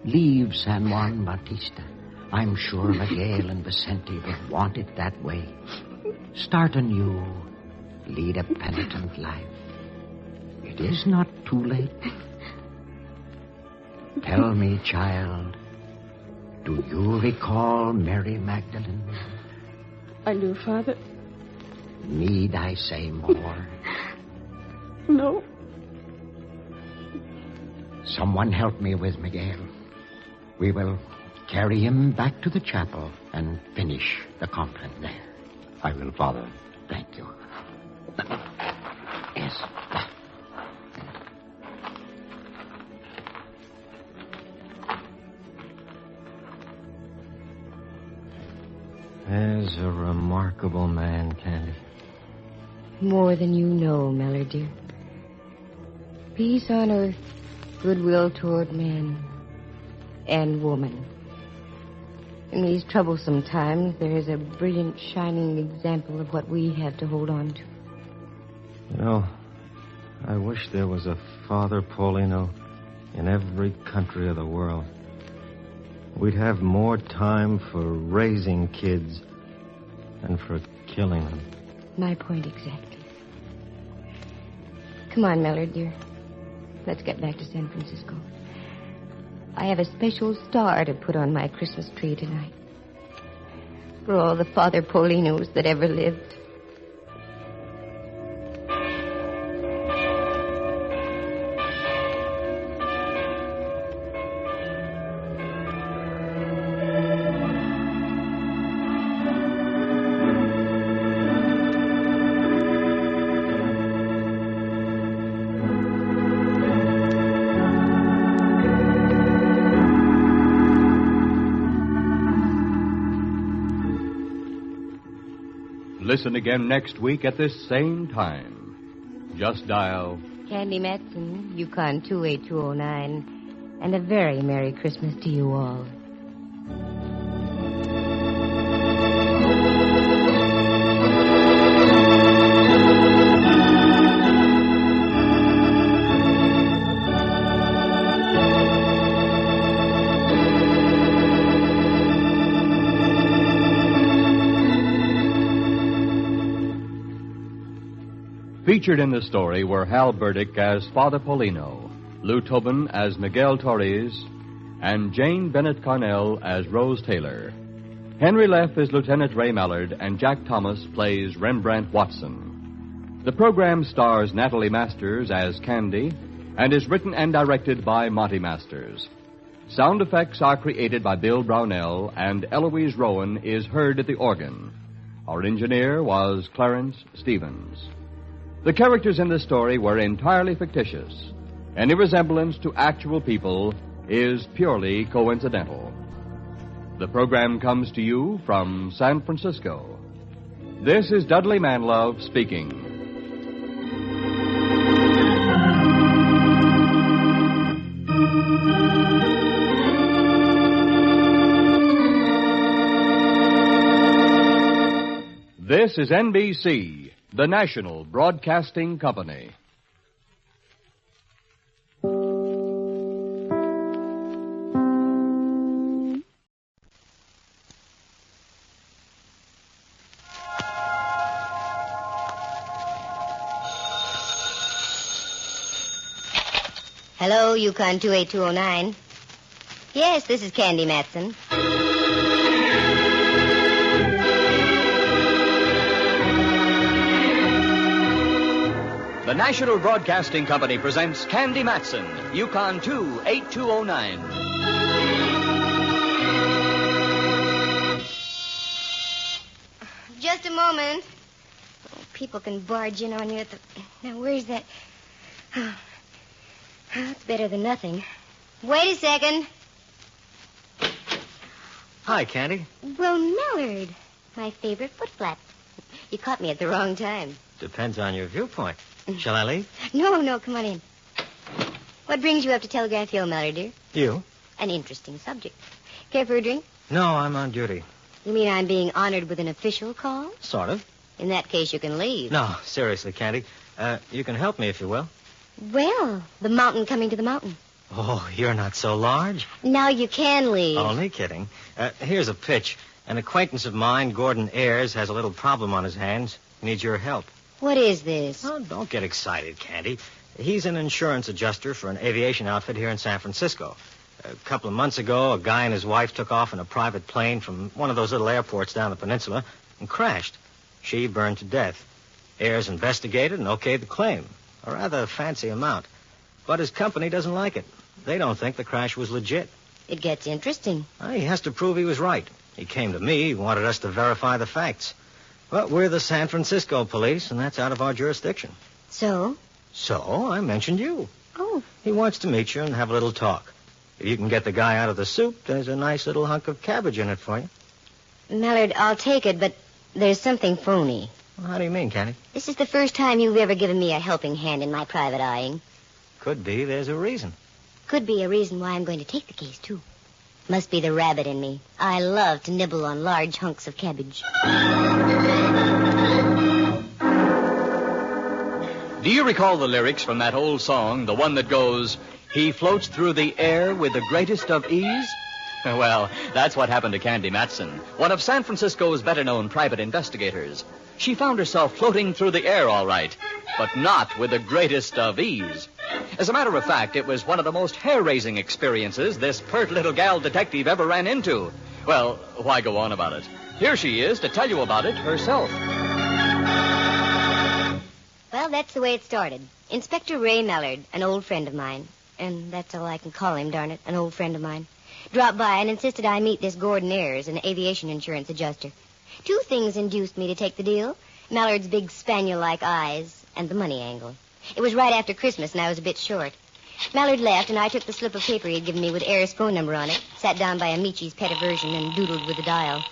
Leave San Juan Bautista. I'm sure Miguel and 𝒆𝒐 would want it that way. Start anew. Lead a penitent life. It is not too late. Tell me, child, do you recall Mary Magdalene? I do, Father. Need I say more? No. Someone help me with Miguel. We will carry him back to the chapel and finish the compliment there. I will, Father. Thank you. Yes. There's a remarkable man, Candy. More than you know, Mellor, dear. Peace on earth, goodwill toward man and woman. In these troublesome times, there is a brilliant, shining example of what we have to hold on to. You know, I wish there was a Father Paulino in every country of the world. We'd have more time for raising kids than for killing them. My point exactly. Come on, Mellor, dear. Let's get back to San Francisco. I have a special star to put on my Christmas tree tonight. For all the Father Paulinos that ever lived. Listen again next week at this same time. Just dial Candy Matson, Yukon 28209, and a very Merry Christmas to you all. Featured in the story were Hal Burdick as Father Paulino, Lou Tobin as Miguel Torres, and Jane Bennett Carnell as Rose Taylor. Henry Leff is Lieutenant Ray Mallard, and Jack Thomas plays Rembrandt Watson. The program stars Natalie Masters as Candy and is written and directed by Monty Masters. Sound effects are created by Bill Brownell, and Eloise Rowan is heard at the organ. Our engineer was Clarence Stevens. The characters in this story were entirely fictitious. Any resemblance to actual people is purely coincidental. The program comes to you from San Francisco. This is Dudley Manlove speaking. This is NBC, the national broadcasting company. Hello, Yukon 28209. Yes, this is Candy Matson. The National Broadcasting Company presents Candy Matson, Yukon 28209. Just a moment. Oh, people can barge in on you at the... Now, where's that... Oh, it's better than nothing. Wait a second. Hi, Candy. Well, Millard, my favorite foot flap. You caught me at the wrong time. Depends on your viewpoint. Shall I leave? No, come on in. What brings you up to Telegraph Hill, Millard, dear? You? An interesting subject. Care for a drink? No, I'm on duty. You mean I'm being honored with an official call? Sort of. In that case, you can leave. No, seriously, Candy. You can help me if you will. Well, the mountain coming to the mountain. Oh, you're not so large. Now you can leave. Only kidding. Here's a pitch. An acquaintance of mine, Gordon Ayres, has a little problem on his hands. He needs your help. What is this? Oh, don't get excited, Candy. He's an insurance adjuster for an aviation outfit here in San Francisco. A couple of months ago, a guy and his wife took off in a private plane from one of those little airports down the peninsula and crashed. She burned to death. Ayres investigated and okayed the claim. A rather fancy amount. But his company doesn't like it. They don't think the crash was legit. It gets interesting. Well, he has to prove he was right. He came to me. He wanted us to verify the facts. But we're the San Francisco police, and that's out of our jurisdiction. So? So, I mentioned you. Oh. He wants to meet you and have a little talk. If you can get the guy out of the soup, there's a nice little hunk of cabbage in it for you. Millard, I'll take it, but there's something phony. Well, how do you mean, Candy? This is the first time you've ever given me a helping hand in my private eyeing. Could be there's a reason. Could be a reason why I'm going to take the case, too. Must be the rabbit in me. I love to nibble on large hunks of cabbage. Do you recall the lyrics from that old song, the one that goes, "He floats through the air with the greatest of ease"? Well, that's what happened to Candy Matson, one of San Francisco's better-known private investigators. She found herself floating through the air all right, but not with the greatest of ease. As a matter of fact, it was one of the most hair-raising experiences this pert little gal detective ever ran into. Well, why go on about it? Here she is to tell you about it herself. Well, that's the way it started. Inspector Ray Millard, an old friend of mine, and that's all I can call him, darn it, an old friend of mine, dropped by and insisted I meet this Gordon Ayres, an aviation insurance adjuster. Two things induced me to take the deal: Millard's big spaniel-like eyes and the money angle. It was right after Christmas, and I was a bit short. Millard left, and I took the slip of paper he'd given me with Ayres' phone number on it, sat down by Amici's pet aversion, and doodled with the dial.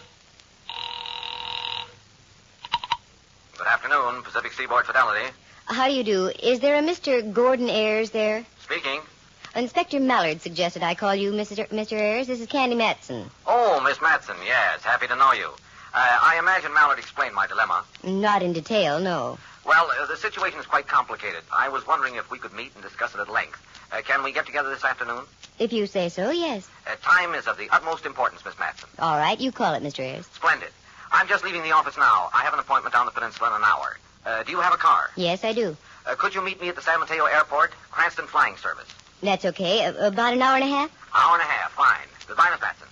Good afternoon, Pacific Seaboard Fidelity. How do you do? Is there a Mr. Gordon Ayres there? Speaking. Inspector Millard suggested I call you Mr. Ayres. This is Candy Matson. Oh, Miss Matson, yes. Happy to know you. I imagine Mallard explained my dilemma. Not in detail, no. Well, the situation is quite complicated. I was wondering if we could meet and discuss it at length. Can we get together this afternoon? If you say so, yes. Time is of the utmost importance, Miss Matson. All right, you call it, Mr. Ayres. Splendid. I'm just leaving the office now. I have an appointment down the peninsula in an hour. Do you have a car? Yes, I do. Could you meet me at the San Mateo Airport? Cranston Flying Service. That's okay. About an hour and a half? Hour and a half, fine. Goodbye, Miss Matson.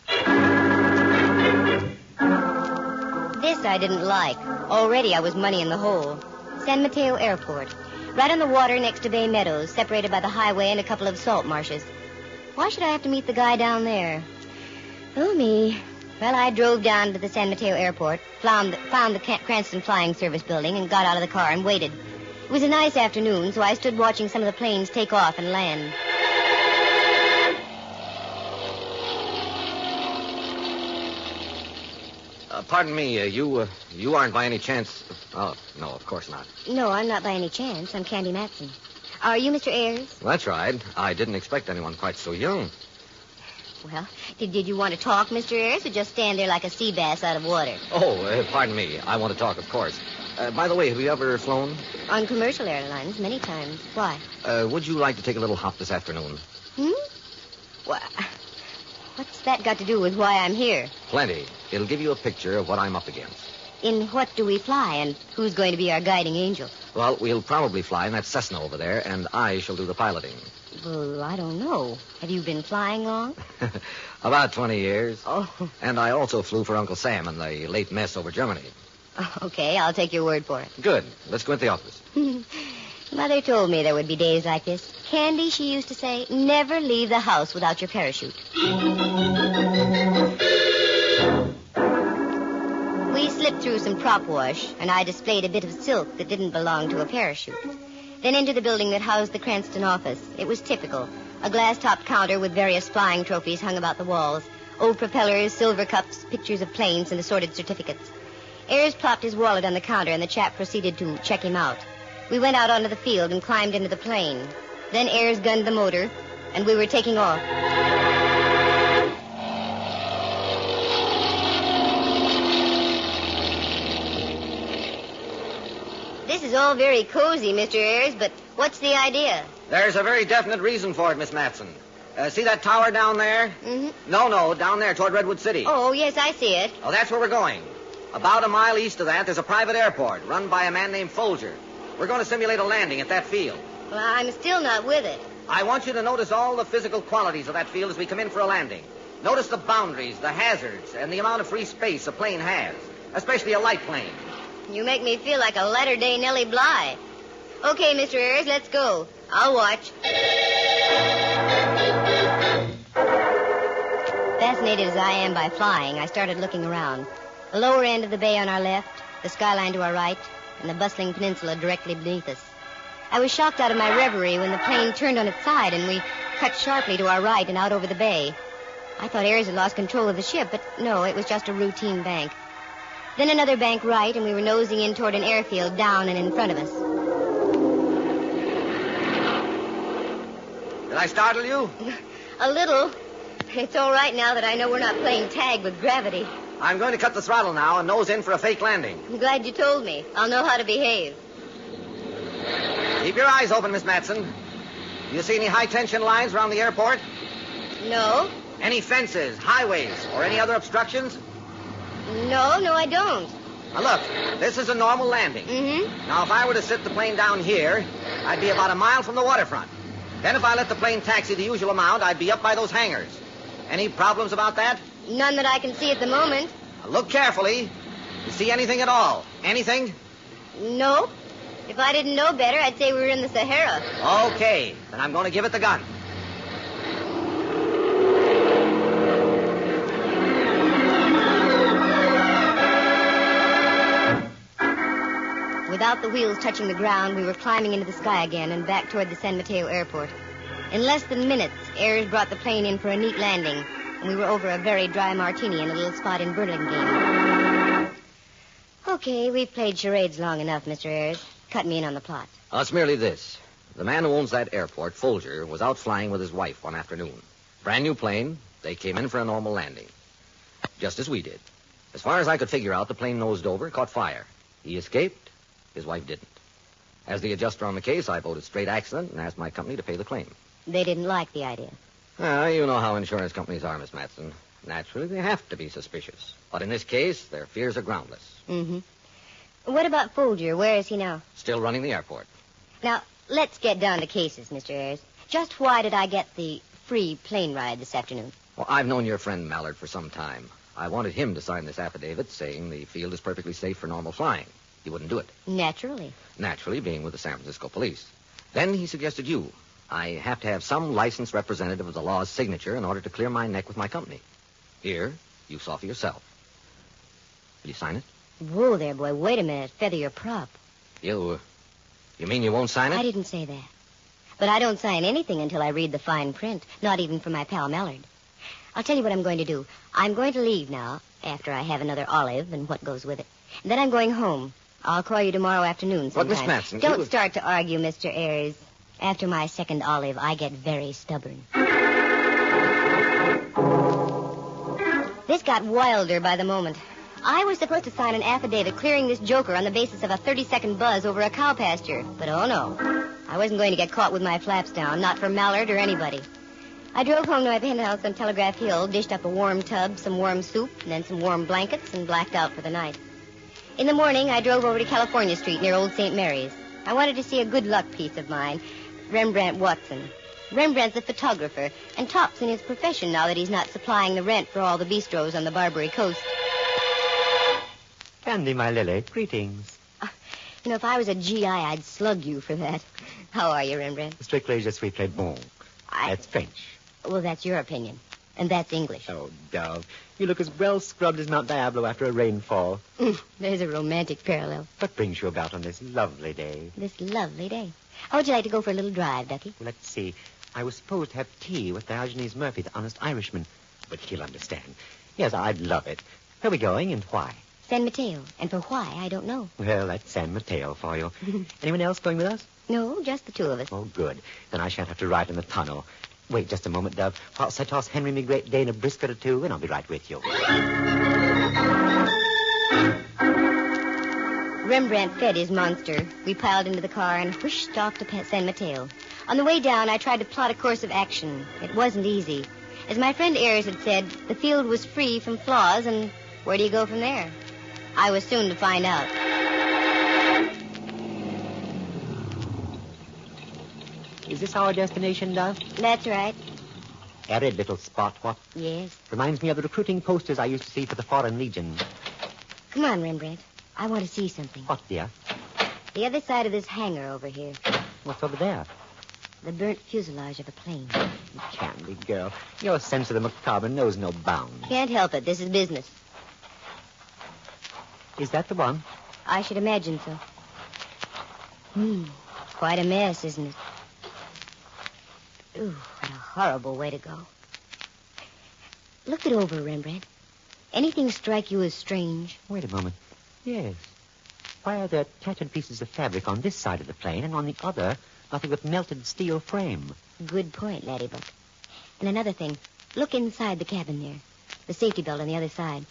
This I didn't like. Already I was money in the hole. San Mateo Airport. Right on the water next to Bay Meadows, separated by the highway and a couple of salt marshes. Why should I have to meet the guy down there? Oh, me. Well, I drove down to the San Mateo airport, found the Cranston Flying Service building, and got out of the car and waited. It was a nice afternoon, so I stood watching some of the planes take off and land. Pardon me, you aren't by any chance... Oh, no, of course not. No, I'm not by any chance. I'm Candy Matson. Are you Mr. Ayers? That's right. I didn't expect anyone quite so young. Well, did you want to talk, Mr. Ayers, or just stand there like a sea bass out of water? Oh, pardon me. I want to talk, of course. By the way, have you ever flown? On commercial airlines, many times. Why? Would you like to take a little hop this afternoon? What's that got to do with why I'm here? Plenty. It'll give you a picture of what I'm up against. In what do we fly, and who's going to be our guiding angel? Well, we'll probably fly in that Cessna over there, and I shall do the piloting. Well, I don't know. Have you been flying long? About 20 years. Oh. And I also flew for Uncle Sam in the late mess over Germany. Okay, I'll take your word for it. Good. Let's go into the office. Mother told me there would be days like this. Candy, she used to say, never leave the house without your parachute. We slipped through some prop wash, and I displayed a bit of silk that didn't belong to a parachute. Then into the building that housed the Cranston office. It was typical. A glass-topped counter with various flying trophies hung about the walls. Old propellers, silver cups, pictures of planes, and assorted certificates. Ayers plopped his wallet on the counter, and the chap proceeded to check him out. We went out onto the field and climbed into the plane. Then Ayers gunned the motor, and we were taking off. This is all very cozy, Mr. Ayers, but what's the idea? There's a very definite reason for it, Miss Matson. See that tower down there? Mm-hmm. No, down there toward Redwood City. Oh, yes, I see it. Oh, that's where we're going. About a mile east of that, there's a private airport run by a man named 𝒆𝒔. We're going to simulate a landing at that field. Well, I'm still not with it. I want you to notice all the physical qualities of that field as we come in for a landing. Notice the boundaries, the hazards, and the amount of free space a plane has, especially a light plane. You make me feel like a latter-day Nellie Bly. Okay, Mr. Ayers, let's go. I'll watch. Fascinated as I am by flying, I started looking around. The lower end of the bay on our left, the skyline to our right, and the bustling peninsula directly beneath us. I was shocked out of my reverie when the plane turned on its side and we cut sharply to our right and out over the bay. I thought Ayers had lost control of the ship, but no, it was just a routine bank. Then another bank right, and we were nosing in toward an airfield down and in front of us. Did I startle you? A little. It's all right now that I know we're not playing tag with gravity. I'm going to cut the throttle now and nose in for a fake landing. I'm glad you told me. I'll know how to behave. Keep your eyes open, Miss Matson. Do you see any high-tension lines around the airport? No. Any fences, highways, or any other obstructions? No, I don't. Now, look, this is a normal landing. Mm-hmm. Now, if I were to sit the plane down here, I'd be about a mile from the waterfront. Then if I let the plane taxi the usual amount, I'd be up by those hangars. Any problems about that? None that I can see at the moment. Now, look carefully. You see anything at all? Anything? No. If I didn't know better, I'd say we were in the Sahara. Okay, then I'm going to give it the gun. Without the wheels touching the ground, we were climbing into the sky again and back toward the San Mateo airport. In less than minutes, Ayers brought the plane in for a neat landing, and we were over a very dry martini in a little spot in Burlingame. Okay, we've played charades long enough, Mr. Ayers. Cut me in on the plot. It's merely this. The man who owns that airport, 𝒆𝒔, was out flying with his wife one afternoon. Brand new plane. They came in for a normal landing. Just as we did. As far as I could figure out, the plane nosed over, caught fire. He escaped. His wife didn't. As the adjuster on the case, I voted straight accident and asked my company to pay the claim. They didn't like the idea. You know how insurance companies are, Miss Matson. Naturally, they have to be suspicious. But in this case, their fears are groundless. Mm-hmm. What about 𝒆𝒔? Where is he now? Still running the airport. Now, let's get down to cases, Mr. Ayers. Just why did I get the free plane ride this afternoon? Well, I've known your friend Mallard for some time. I wanted him to sign this affidavit saying the field is perfectly safe for normal flying. he wouldn't do it. Naturally. Naturally, being with the San Francisco police. Then he suggested you. I have to have some licensed representative of the law's signature in order to clear my neck with my company. Here, you saw for yourself. Will you sign it? Whoa there, boy. Wait a minute. Feather your prop. You mean you won't sign it? I didn't say that. But I don't sign anything until I read the fine print, not even for my pal Mallard. I'll tell you what I'm going to do. I'm going to leave now, after I have another olive and what goes with it. And then I'm going home. I'll call you tomorrow afternoon sometime. But, Miss Matson... Don't start to argue, Mr. Ayres. After my second olive, I get very stubborn. This got wilder by the moment. I was supposed to sign an affidavit clearing this joker on the basis of a 30-second buzz over a cow pasture. But oh no. I wasn't going to get caught with my flaps down, not for Mallard or anybody. I drove home to my penthouse on Telegraph Hill, dished up a warm tub, some warm soup, and then some warm blankets, and blacked out for the night. In the morning, I drove over to California Street near Old St. Mary's. I wanted to see a good luck piece of mine, Rembrandt Watson. Rembrandt's a photographer, and tops in his profession now that he's not supplying the rent for all the bistros on the Barbary Coast. Candy, my lily, greetings. You know, if I was a GI, I'd slug you for that. How are you, Rembrandt? Strictly je suis très bon. That's French. Well, that's your opinion. And that's English. Oh, Dove, you look as well scrubbed as Mount Diablo after a rainfall. There's a romantic parallel. What brings you about on this lovely day? This lovely day. How would you like to go for a little drive, Ducky? Well, let's see. I was supposed to have tea with Diogenes Murphy, the honest Irishman. But he'll understand. Yes, I'd love it. Where are we going and why? San Mateo. And for why, I don't know. Well, that's San Mateo for you. Anyone else going with us? No, just the two of us. Oh, good. Then I shan't have to ride in the tunnel. Wait just a moment, Dove. Whilst I toss Henry me Great Dane a brisket or two, and I'll be right with you. Rembrandt fed his monster. We piled into the car and whooshed off to San Mateo. On the way down, I tried to plot a course of action. It wasn't easy. As my friend Ayres had said, the field was free from flaws, and where do you go from there? I was soon to find out. Is this our destination, Dove? That's right. Arid little spot, what? Yes. Reminds me of the recruiting posters I used to see for the Foreign Legion. Come on, Rembrandt. I want to see something. What, dear? The other side of this hangar over here. What's over there? The burnt fuselage of a plane. Candy girl, your sense of the macabre knows no bounds. Can't help it. This is business. Is that the one? I should imagine so. Quite a mess, isn't it? Ooh, what a horrible way to go. Look it over, Rembrandt. Anything strike you as strange? Wait a moment. Yes. Why are there tattered pieces of fabric on this side of the plane, and on the other, nothing but melted steel frame? Good point, Ladybug. And another thing. Look inside the cabin there. The safety belt on the other side.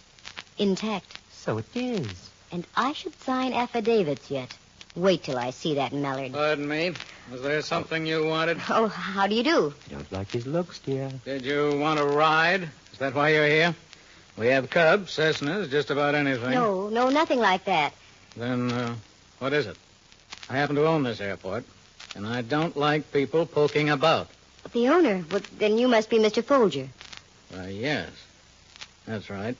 Intact. So it is. And I should sign affidavits yet. Wait till I see that Mallard. Pardon me. Was there something you wanted? Oh, how do you do? You don't like his looks, dear. Did you want to ride? Is that why you're here? We have cubs, Cessnas, just about anything. No, nothing like that. Then, what is it? I happen to own this airport, and I don't like people poking about. The owner? Well, then you must be Mr. Folger. Yes. That's right.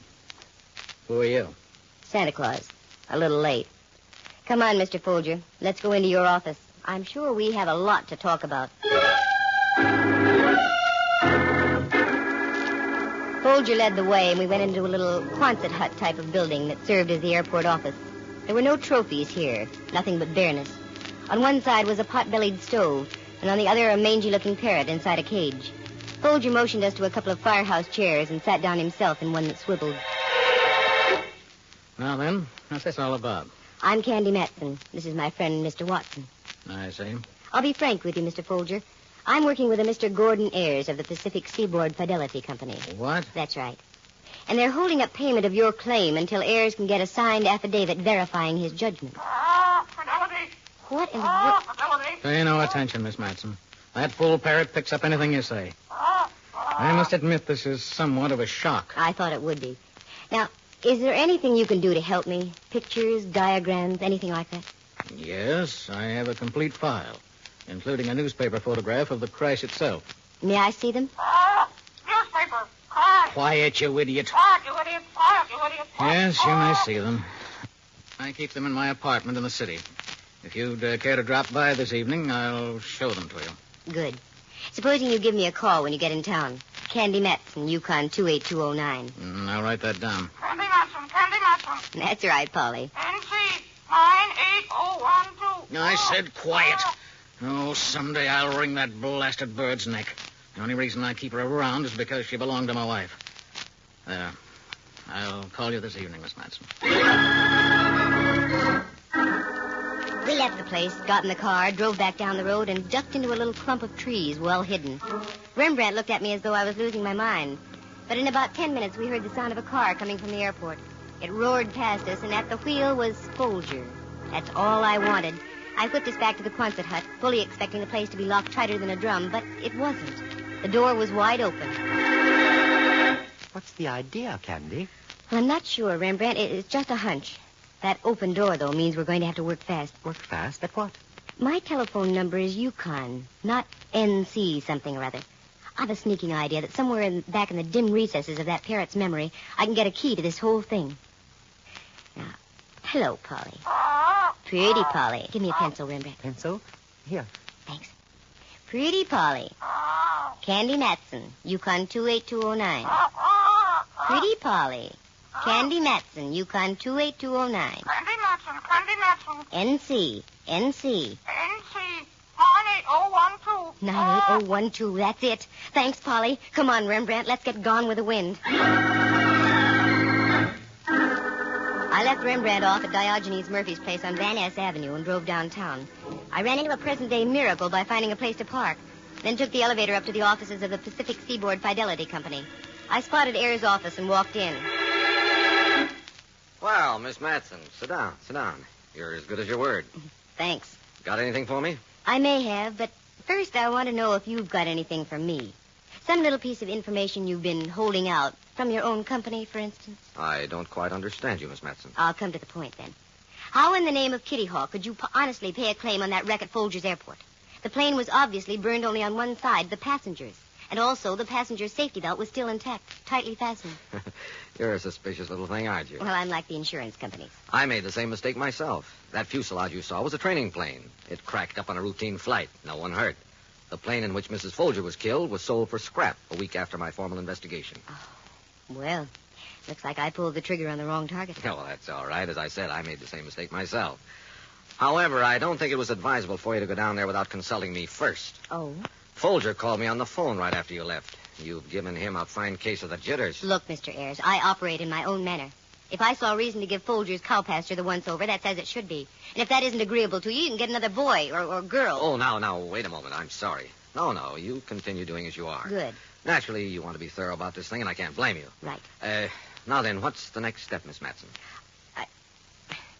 Who are you? Santa Claus. A little late. Come on, Mr. Folger. Let's go into your office. I'm sure we have a lot to talk about. Folger led the way, and we went into a little Quonset hut type of building that served as the airport office. There were no trophies here, nothing but bareness. On one side was a pot-bellied stove, and on the other a mangy-looking parrot inside a cage. Folger motioned us to a couple of firehouse chairs and sat down himself in one that swiveled. Now then, what's this all about? I'm Candy Matson. This is my friend, Mr. Watson. I see. I'll be frank with you, Mr. Folger. I'm working with a Mr. Gordon Ayres of the Pacific Seaboard Fidelity Company. What? That's right. And they're holding up payment of your claim until Ayres can get a signed affidavit verifying his judgment. Fidelity! What in the world? Pay no attention, Miss Matson. That fool parrot picks up anything you say. I must admit this is somewhat of a shock. I thought it would be. Now, is there anything you can do to help me? Pictures, diagrams, anything like that? Yes, I have a complete file, including a newspaper photograph of the crash itself. May I see them? Newspaper! Quiet, you idiot. Quiet, you idiot. Quiet, you idiot. Yes, you may see them. I keep them in my apartment in the city. If you'd care to drop by this evening, I'll show them to you. Good. Supposing you give me a call when you get in town. Candy Matson, Yukon 28209. I'll write that down. Candy Matson. That's right, Polly. NC 98012. I said quiet. Oh, someday I'll wring that blasted bird's neck. The only reason I keep her around is because she belonged to my wife. There. I'll call you this evening, Miss Matson. We left the place, got in the car, drove back down the road, and ducked into a little clump of trees well hidden. Rembrandt looked at me as though I was losing my mind. But in about 10 minutes, we heard the sound of a car coming from the airport. It roared past us, and at the wheel was Folger. That's all I wanted. I whipped us back to the Quonset hut, fully expecting the place to be locked tighter than a drum, but it wasn't. The door was wide open. What's the idea, Candy? Well, I'm not sure, Rembrandt. It's just a hunch. That open door, though, means we're going to have to work fast. Work fast? At what? My telephone number is Yukon, not NC something or other. I've a sneaking idea that somewhere back in the dim recesses of that parrot's memory, I can get a key to this whole thing. Now, hello, Polly. Pretty Polly. Give me a pencil, Rembrandt. Pencil? Here. Thanks. Pretty Polly. Candy Matson, Yukon 28209. Pretty Polly. Candy Matson, Yukon 28209. Candy Matson. NC. NC 98012. 98012, that's it. Thanks, Polly. Come on, Rembrandt, let's get gone with the wind. I left Rembrandt off at Diogenes Murphy's place on Van Ness Avenue and drove downtown. I ran into a present-day miracle by finding a place to park, then took the elevator up to the offices of the Pacific Seaboard Fidelity Company. I spotted Ayers' office and walked in. Well, Miss Matson, sit down. You're as good as your word. Thanks. Got anything for me? I may have, but first I want to know if you've got anything for me. Some little piece of information you've been holding out. From your own company, for instance? I don't quite understand you, Miss Matson. I'll come to the point, then. How in the name of Kitty Hawk could you honestly pay a claim on that wreck at Folger's Airport? The plane was obviously burned only on one side, the passengers. And also, the passenger's safety belt was still intact, tightly fastened. You're a suspicious little thing, aren't you? Well, I'm like the insurance companies. I made the same mistake myself. That fuselage you saw was a training plane. It cracked up on a routine flight. No one hurt. The plane in which Mrs. Folger was killed was sold for scrap a week after my formal investigation. Oh, well, looks like I pulled the trigger on the wrong target. Well, that's all right. As I said, I made the same mistake myself. However, I don't think it was advisable for you to go down there without consulting me first. Oh? Folger called me on the phone right after you left. You've given him a fine case of the jitters. Look, Mr. Ayers, I operate in my own manner. If I saw reason to give Folger's cow pasture the once-over, that's as it should be. And if that isn't agreeable to you, you can get another boy or girl. Oh, now, wait a moment. I'm sorry. No, you continue doing as you are. Good. Naturally, you want to be thorough about this thing, and I can't blame you. Right. Now then, what's the next step, Miss Matson?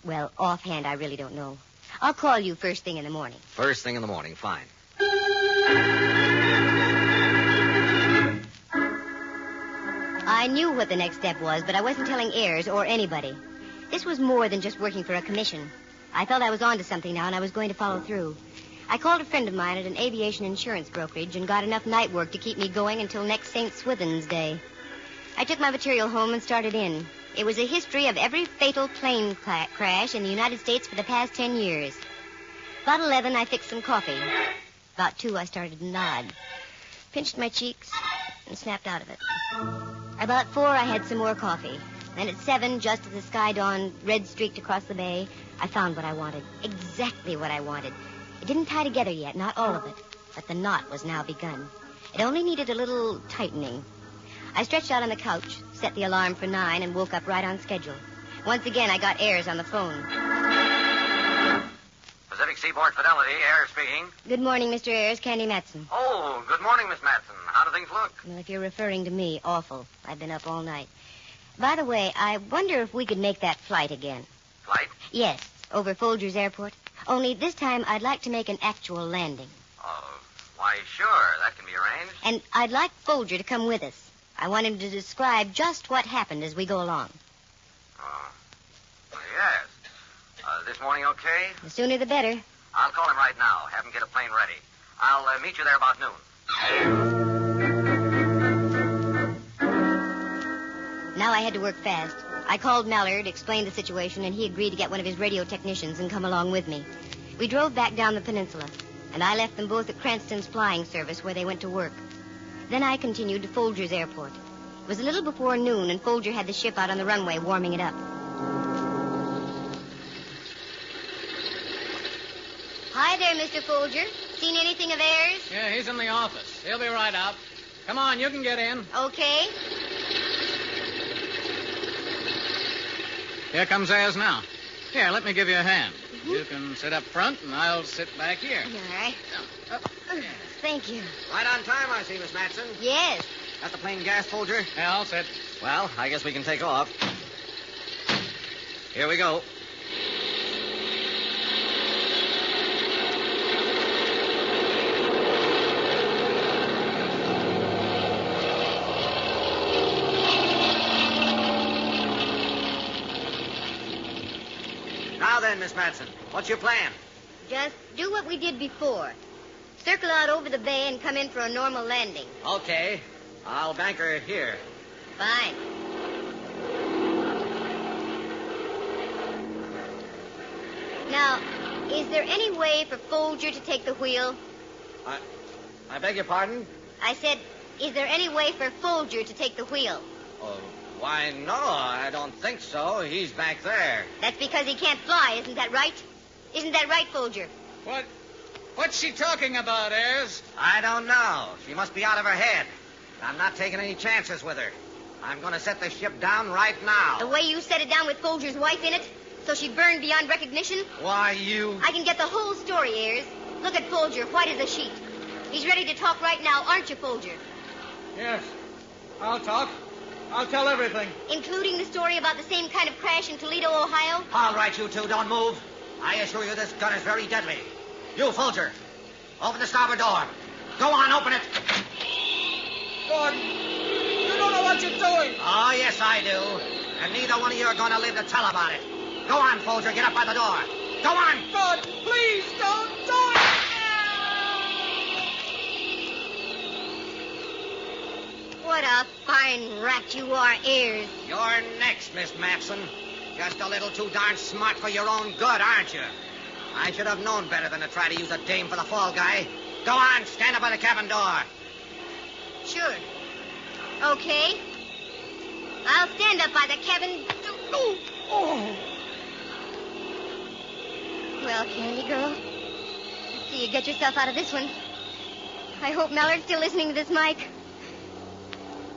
Well, offhand, I really don't know. I'll call you first thing in the morning. First thing in the morning, fine. I knew what the next step was, but I wasn't telling Ayers or anybody. This was more than just working for a commission. I felt I was onto something now, and I was going to follow through. I called a friend of mine at an aviation insurance brokerage and got enough night work to keep me going until next St. Swithin's Day. I took my material home and started in. It was a history of every fatal plane crash in the United States for the past 10 years. About 11, I fixed some coffee. About 2, I started to nod. Pinched my cheeks and snapped out of it. About 4, I had some more coffee. Then at 7, just as the sky dawned, red streaked across the bay, I found what I wanted. Exactly what I wanted. It didn't tie together yet, not all of it. But the knot was now begun. It only needed a little tightening. I stretched out on the couch, set the alarm for 9, and woke up right on schedule. Once again, I got Ayers on the phone. Pacific Seaboard Fidelity, Ayers speaking. Good morning, Mr. Ayers. Candy Matson. Oh, good morning, Miss Matson. How do things look? Well, if you're referring to me, awful. I've been up all night. By the way, I wonder if we could make that flight again. Flight? Yes, over Folger's Airport. Only this time I'd like to make an actual landing. Oh, why, sure. That can be arranged. And I'd like Folger to come with us. I want him to describe just what happened as we go along. Yes. This morning okay? The sooner the better. I'll call him right now. Have him get a plane ready. I'll meet you there about noon. Now I had to work fast. I called Mallard, explained the situation, and he agreed to get one of his radio technicians and come along with me. We drove back down the peninsula, and I left them both at Cranston's flying service where they went to work. Then I continued to Folger's airport. It was a little before noon, and Folger had the ship out on the runway warming it up. Hi there, Mr. Folger. Seen anything of Ayres? Yeah, he's in the office. He'll be right out. Come on, you can get in. Okay. Here comes Ayres now. Here, let me give you a hand. Mm-hmm. You can sit up front, and I'll sit back here. All right. Thank you. Right on time, I see, Miss Matson. Yes. Got the plane gas, Folger? Yeah, I'll sit. Well, I guess we can take off. Here we go. Now then, Miss Matson, what's your plan? Just do what we did before. Circle out over the bay and come in for a normal landing. Okay. I'll bank her here. Fine. Now, is there any way for Folger to take the wheel? I beg your pardon? I said, is there any way for Folger to take the wheel? Why, no, I don't think so. He's back there. That's because he can't fly, isn't that right? Isn't that right, Folger? What's she talking about, Ayres? I don't know. She must be out of her head. I'm not taking any chances with her. I'm going to set the ship down right now. The way you set it down with Folger's wife in it, so she burned beyond recognition? Why, you... I can get the whole story, Ayres. Look at Folger, white as a sheet. He's ready to talk right now, aren't you, Folger? Yes. I'll talk. I'll tell everything. Including the story about the same kind of crash in Toledo, Ohio? All right, you two, don't move. I assure you this gun is very deadly. You, Folger, open the starboard door. Go on, open it. Gordon, you don't know what you're doing. Oh, yes, I do. And neither one of you are going to live to tell about it. Go on, Folger, get up by the door. Go on. Gordon, please, don't do it. What a fine rat you are, Ayres. You're next, Miss Matson. Just a little too darn smart for your own good, aren't you? I should have known better than to try to use a dame for the fall guy. Go on, stand up by the cabin door. Sure. Okay. I'll stand up by the cabin. Oh. Well, Candy Girl, let's see you get yourself out of this one. I hope Mallard's still listening to this mic.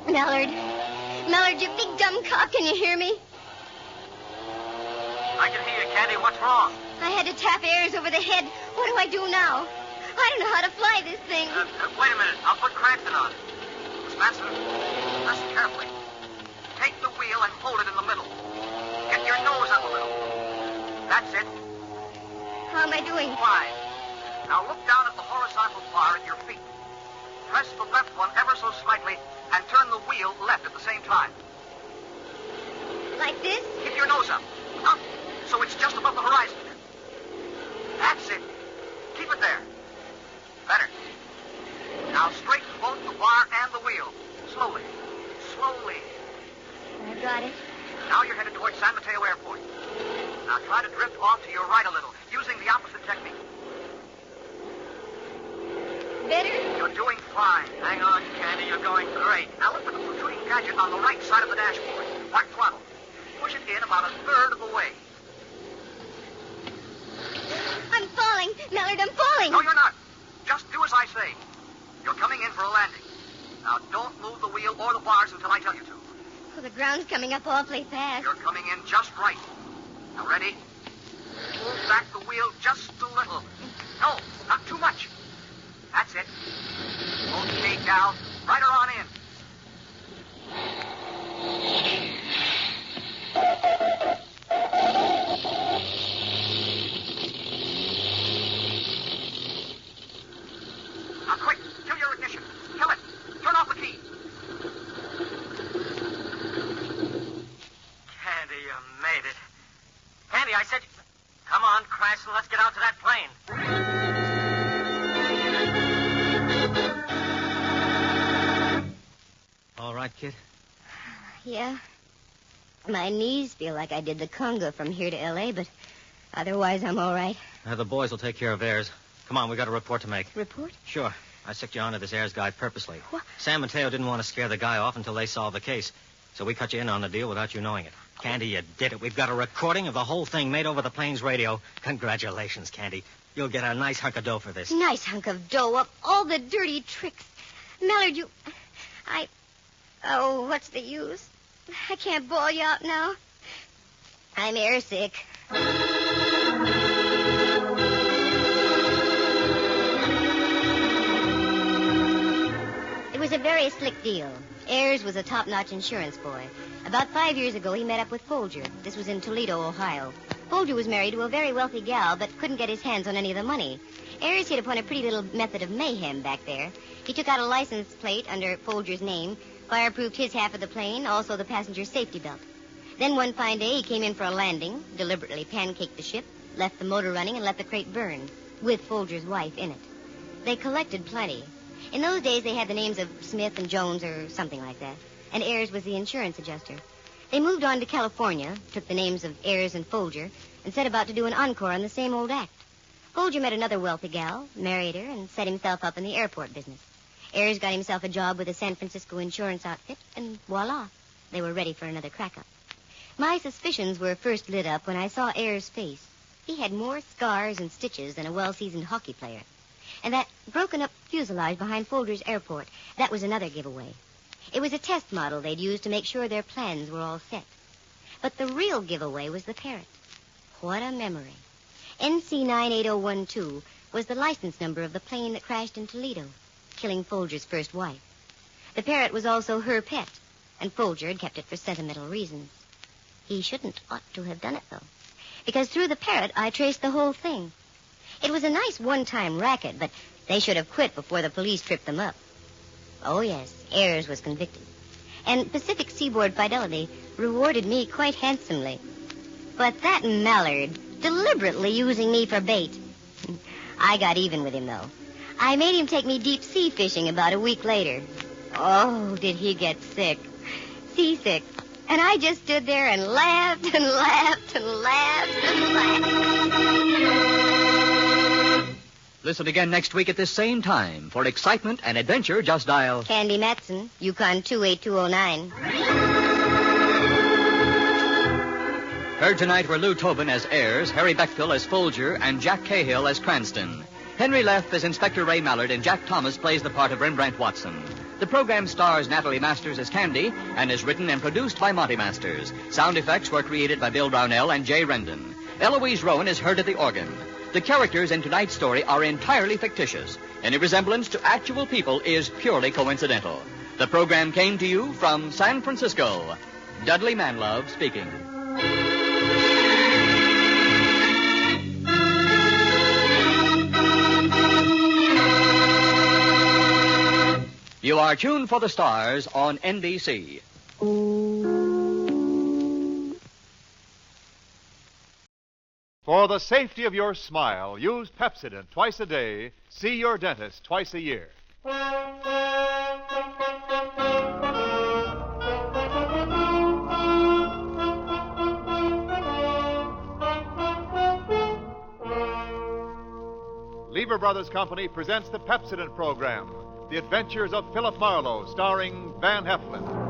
Mallard, you big dumb cock, can you hear me? I can hear you, Candy. What's wrong? I had to tap Ayres over the head. What do I do now? I don't know how to fly this thing. Wait a minute. I'll put Cranston on. Miss Matson, listen carefully. Take the wheel and hold it in the middle. Get your nose up a little. That's it. How am I doing? Fine. Now look down at the horizontal bar at your feet. Press the left one ever so slightly and turn the wheel left at the same time. Like this? Keep your nose up. Up. So it's just above the horizon. That's it. Keep it there. Better. Now straighten both the bar and the wheel. Slowly. Slowly. I got it. Now you're headed towards San Mateo Airport. Now try to drift off to your right a little, using the opposite technique. Better? You're doing fine. Hang on, Candy. You're going great. Now look for the protruding gadget on the right side of the dashboard. Mark throttle. Push it in about a third of the way. I'm falling. Mallard, I'm falling. No, you're not. Just do as I say. You're coming in for a landing. Now, don't move the wheel or the bars until I tell you to. Oh, the ground's coming up awfully fast. You're coming in just right. Now, ready? Move back the wheel just a little. No, not too much. That's it. Okay, gal. Right her on in. Now, quick. Kill your ignition. Kill it. Turn off the key. Candy, you made it. Candy, I said... Come on, Cranston. Let's get out to that plane. All right, kid? Yeah. My knees feel like I did the conga from here to L.A., but otherwise I'm all right. The boys will take care of Ayres. Come on, we got a report to make. Report? Sure. I sicked you onto this Ayres guy purposely. What? Sam and Teo didn't want to scare the guy off until they solved the case. So we cut you in on the deal without you knowing it. Candy, you did it. We've got a recording of the whole thing made over the plane's radio. Congratulations, Candy. You'll get a nice hunk of dough for this. Nice hunk of dough of all the dirty tricks. Mallard, Oh, what's the use? I can't bawl you out now. I'm airsick. It was a very slick deal. Ayres was a top-notch insurance boy. About 5 years ago, he met up with Folger. This was in Toledo, Ohio. Folger was married to a very wealthy gal, but couldn't get his hands on any of the money. Ayres hit upon a pretty little method of mayhem back there. He took out a license plate under Folger's name, fireproofed his half of the plane, also the passenger's safety belt. Then one fine day, he came in for a landing, deliberately pancaked the ship, left the motor running, and let the crate burn, with Folger's wife in it. They collected plenty. In those days, they had the names of Smith and Jones or something like that, and Ayres was the insurance adjuster. They moved on to California, took the names of Ayres and Folger, and set about to do an encore on the same old act. Folger met another wealthy gal, married her, and set himself up in the airport business. Ayres got himself a job with a San Francisco insurance outfit, and voila, they were ready for another crack-up. My suspicions were first lit up when I saw Ayres' face. He had more scars and stitches than a well-seasoned hockey player. And that broken-up fuselage behind Folger's airport, that was another giveaway. It was a test model they'd used to make sure their plans were all set. But the real giveaway was the Parrot. What a memory. NC 98012 was the license number of the plane that crashed in Toledo, killing Folger's first wife. The Parrot was also her pet, and Folger had kept it for sentimental reasons. He shouldn't ought to have done it, though, because through the Parrot, I traced the whole thing. It was a nice one-time racket, but they should have quit before the police tripped them up. Oh, yes, Ayres was convicted. And Pacific Seaboard Fidelity rewarded me quite handsomely. But that Mallard, deliberately using me for bait. I got even with him, though. I made him take me deep-sea fishing about a week later. Oh, did he get sick. Seasick. And I just stood there and laughed and laughed and laughed and laughed. Listen again next week at this same time. For excitement and adventure, just dial... Candy Matson, Yukon 28209. Heard tonight were Lou Tobin as Ayres, Harry Beckville as Folger, and Jack Cahill as Cranston. Henry Leff as Inspector Ray Mallard, and Jack Thomas plays the part of Rembrandt Watson. The program stars Natalie Masters as Candy and is written and produced by Monty Masters. Sound effects were created by Bill Brownell and Jay Rendon. Eloise Rowan is heard at the organ. The characters in tonight's story are entirely fictitious. Any resemblance to actual people is purely coincidental. The program came to you from San Francisco. Dudley Manlove speaking. You are tuned for the stars on NBC. For the safety of your smile, use Pepsodent twice a day. See your dentist twice a year. Lever Brothers Company presents the Pepsodent program, The Adventures of Philip Marlowe, starring Van Heflin.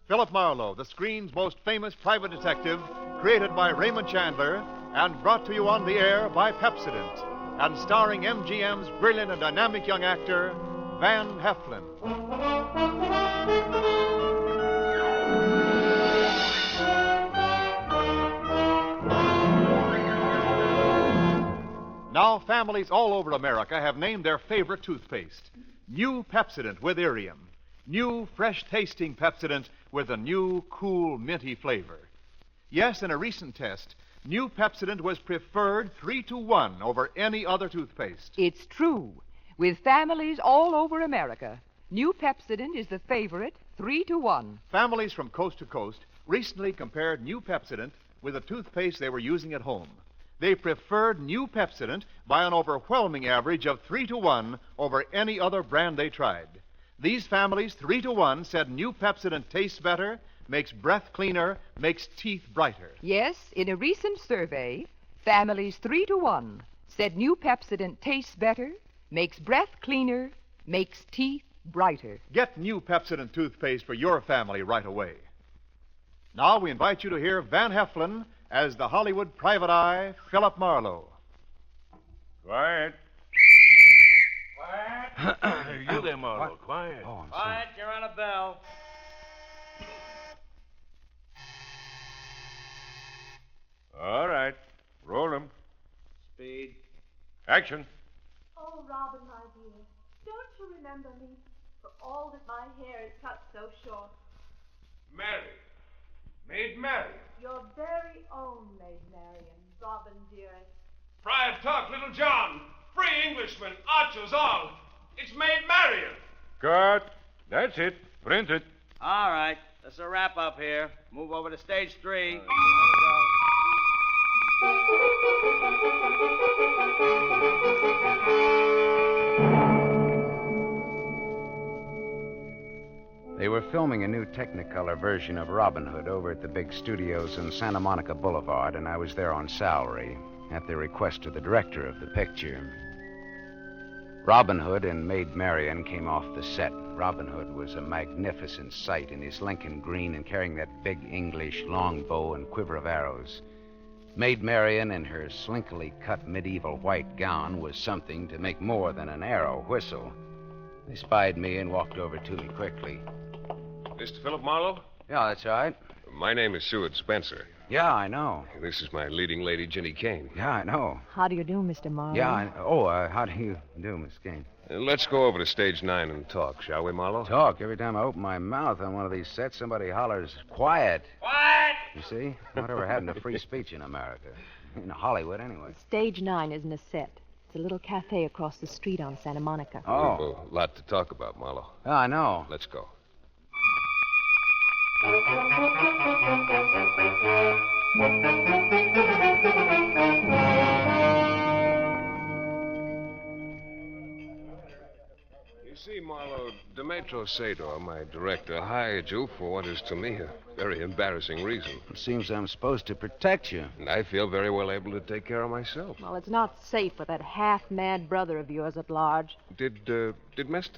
Philip Marlowe, the screen's most famous private detective, created by Raymond Chandler and brought to you on the air by Pepsodent, and starring MGM's brilliant and dynamic young actor, Van Heflin. Now, families all over America have named their favorite toothpaste, New Pepsodent with Irium. New, fresh-tasting Pepsodent with a new, cool, minty flavor. Yes, in a recent test, New Pepsodent was preferred 3-to-1 over any other toothpaste. It's true. With families all over America, New Pepsodent is the favorite 3-to-1. Families from coast to coast recently compared New Pepsodent with the toothpaste they were using at home. They preferred new Pepsodent by an overwhelming average of 3-to-1 over any other brand they tried. These families, 3-to-1, said new Pepsodent tastes better, makes breath cleaner, makes teeth brighter. Yes, in a recent survey, families 3-to-1 said new Pepsodent tastes better, makes breath cleaner, makes teeth brighter. Get new Pepsodent toothpaste for your family right away. Now we invite you to hear Van Heflin as the Hollywood private eye, Philip Marlowe. Quiet. Quiet. You there, Marlowe. Quiet. Oh, I'm Quiet, you're on a bell. All right. Roll 'em. Speed. Action. Oh, Robin, my dear, don't you remember me? For all that my hair is cut so short. Mary. Maid Mary. Your very own Maid Marian, Robin, dearest. Friar Tuck, Little John. Free Englishmen, archers all. It's Maid Marian. Cut. That's it. Print it. All right. That's a wrap up here. Move over to stage 3. They were filming a new Technicolor version of Robin Hood over at the big studios in Santa Monica Boulevard, and I was there on salary at the request of the director of the picture. Robin Hood and Maid Marian came off the set. Robin Hood was a magnificent sight in his Lincoln green and carrying that big English long bow and quiver of arrows. Maid Marian in her slinkily cut medieval white gown was something to make more than an arrow whistle. They spied me and walked over to me quickly. Mr. Philip Marlowe? Yeah, that's right. My name is Seward Spencer. Yeah, I know. This is my leading lady, Jenny Kane. Yeah, I know. How do you do, Mr. Marlowe? Yeah, how do you do, Miss Kane? Let's go over to stage 9 and talk, shall we, Marlowe? Talk. Every time I open my mouth on one of these sets, somebody hollers, quiet. Quiet! You see? Whatever happened to free speech in America? In Hollywood, anyway. Stage 9 isn't a set. It's a little cafe across the street on Santa Monica. Oh. We've a lot to talk about, Marlowe. Yeah, I know. Let's go. You see, Marlowe, Demetrio Sador, my director, hired you for what is to me a very embarrassing reason. It seems I'm supposed to protect you. And I feel very well able to take care of myself. Well, it's not safe with that half-mad brother of yours at large. Did Mr.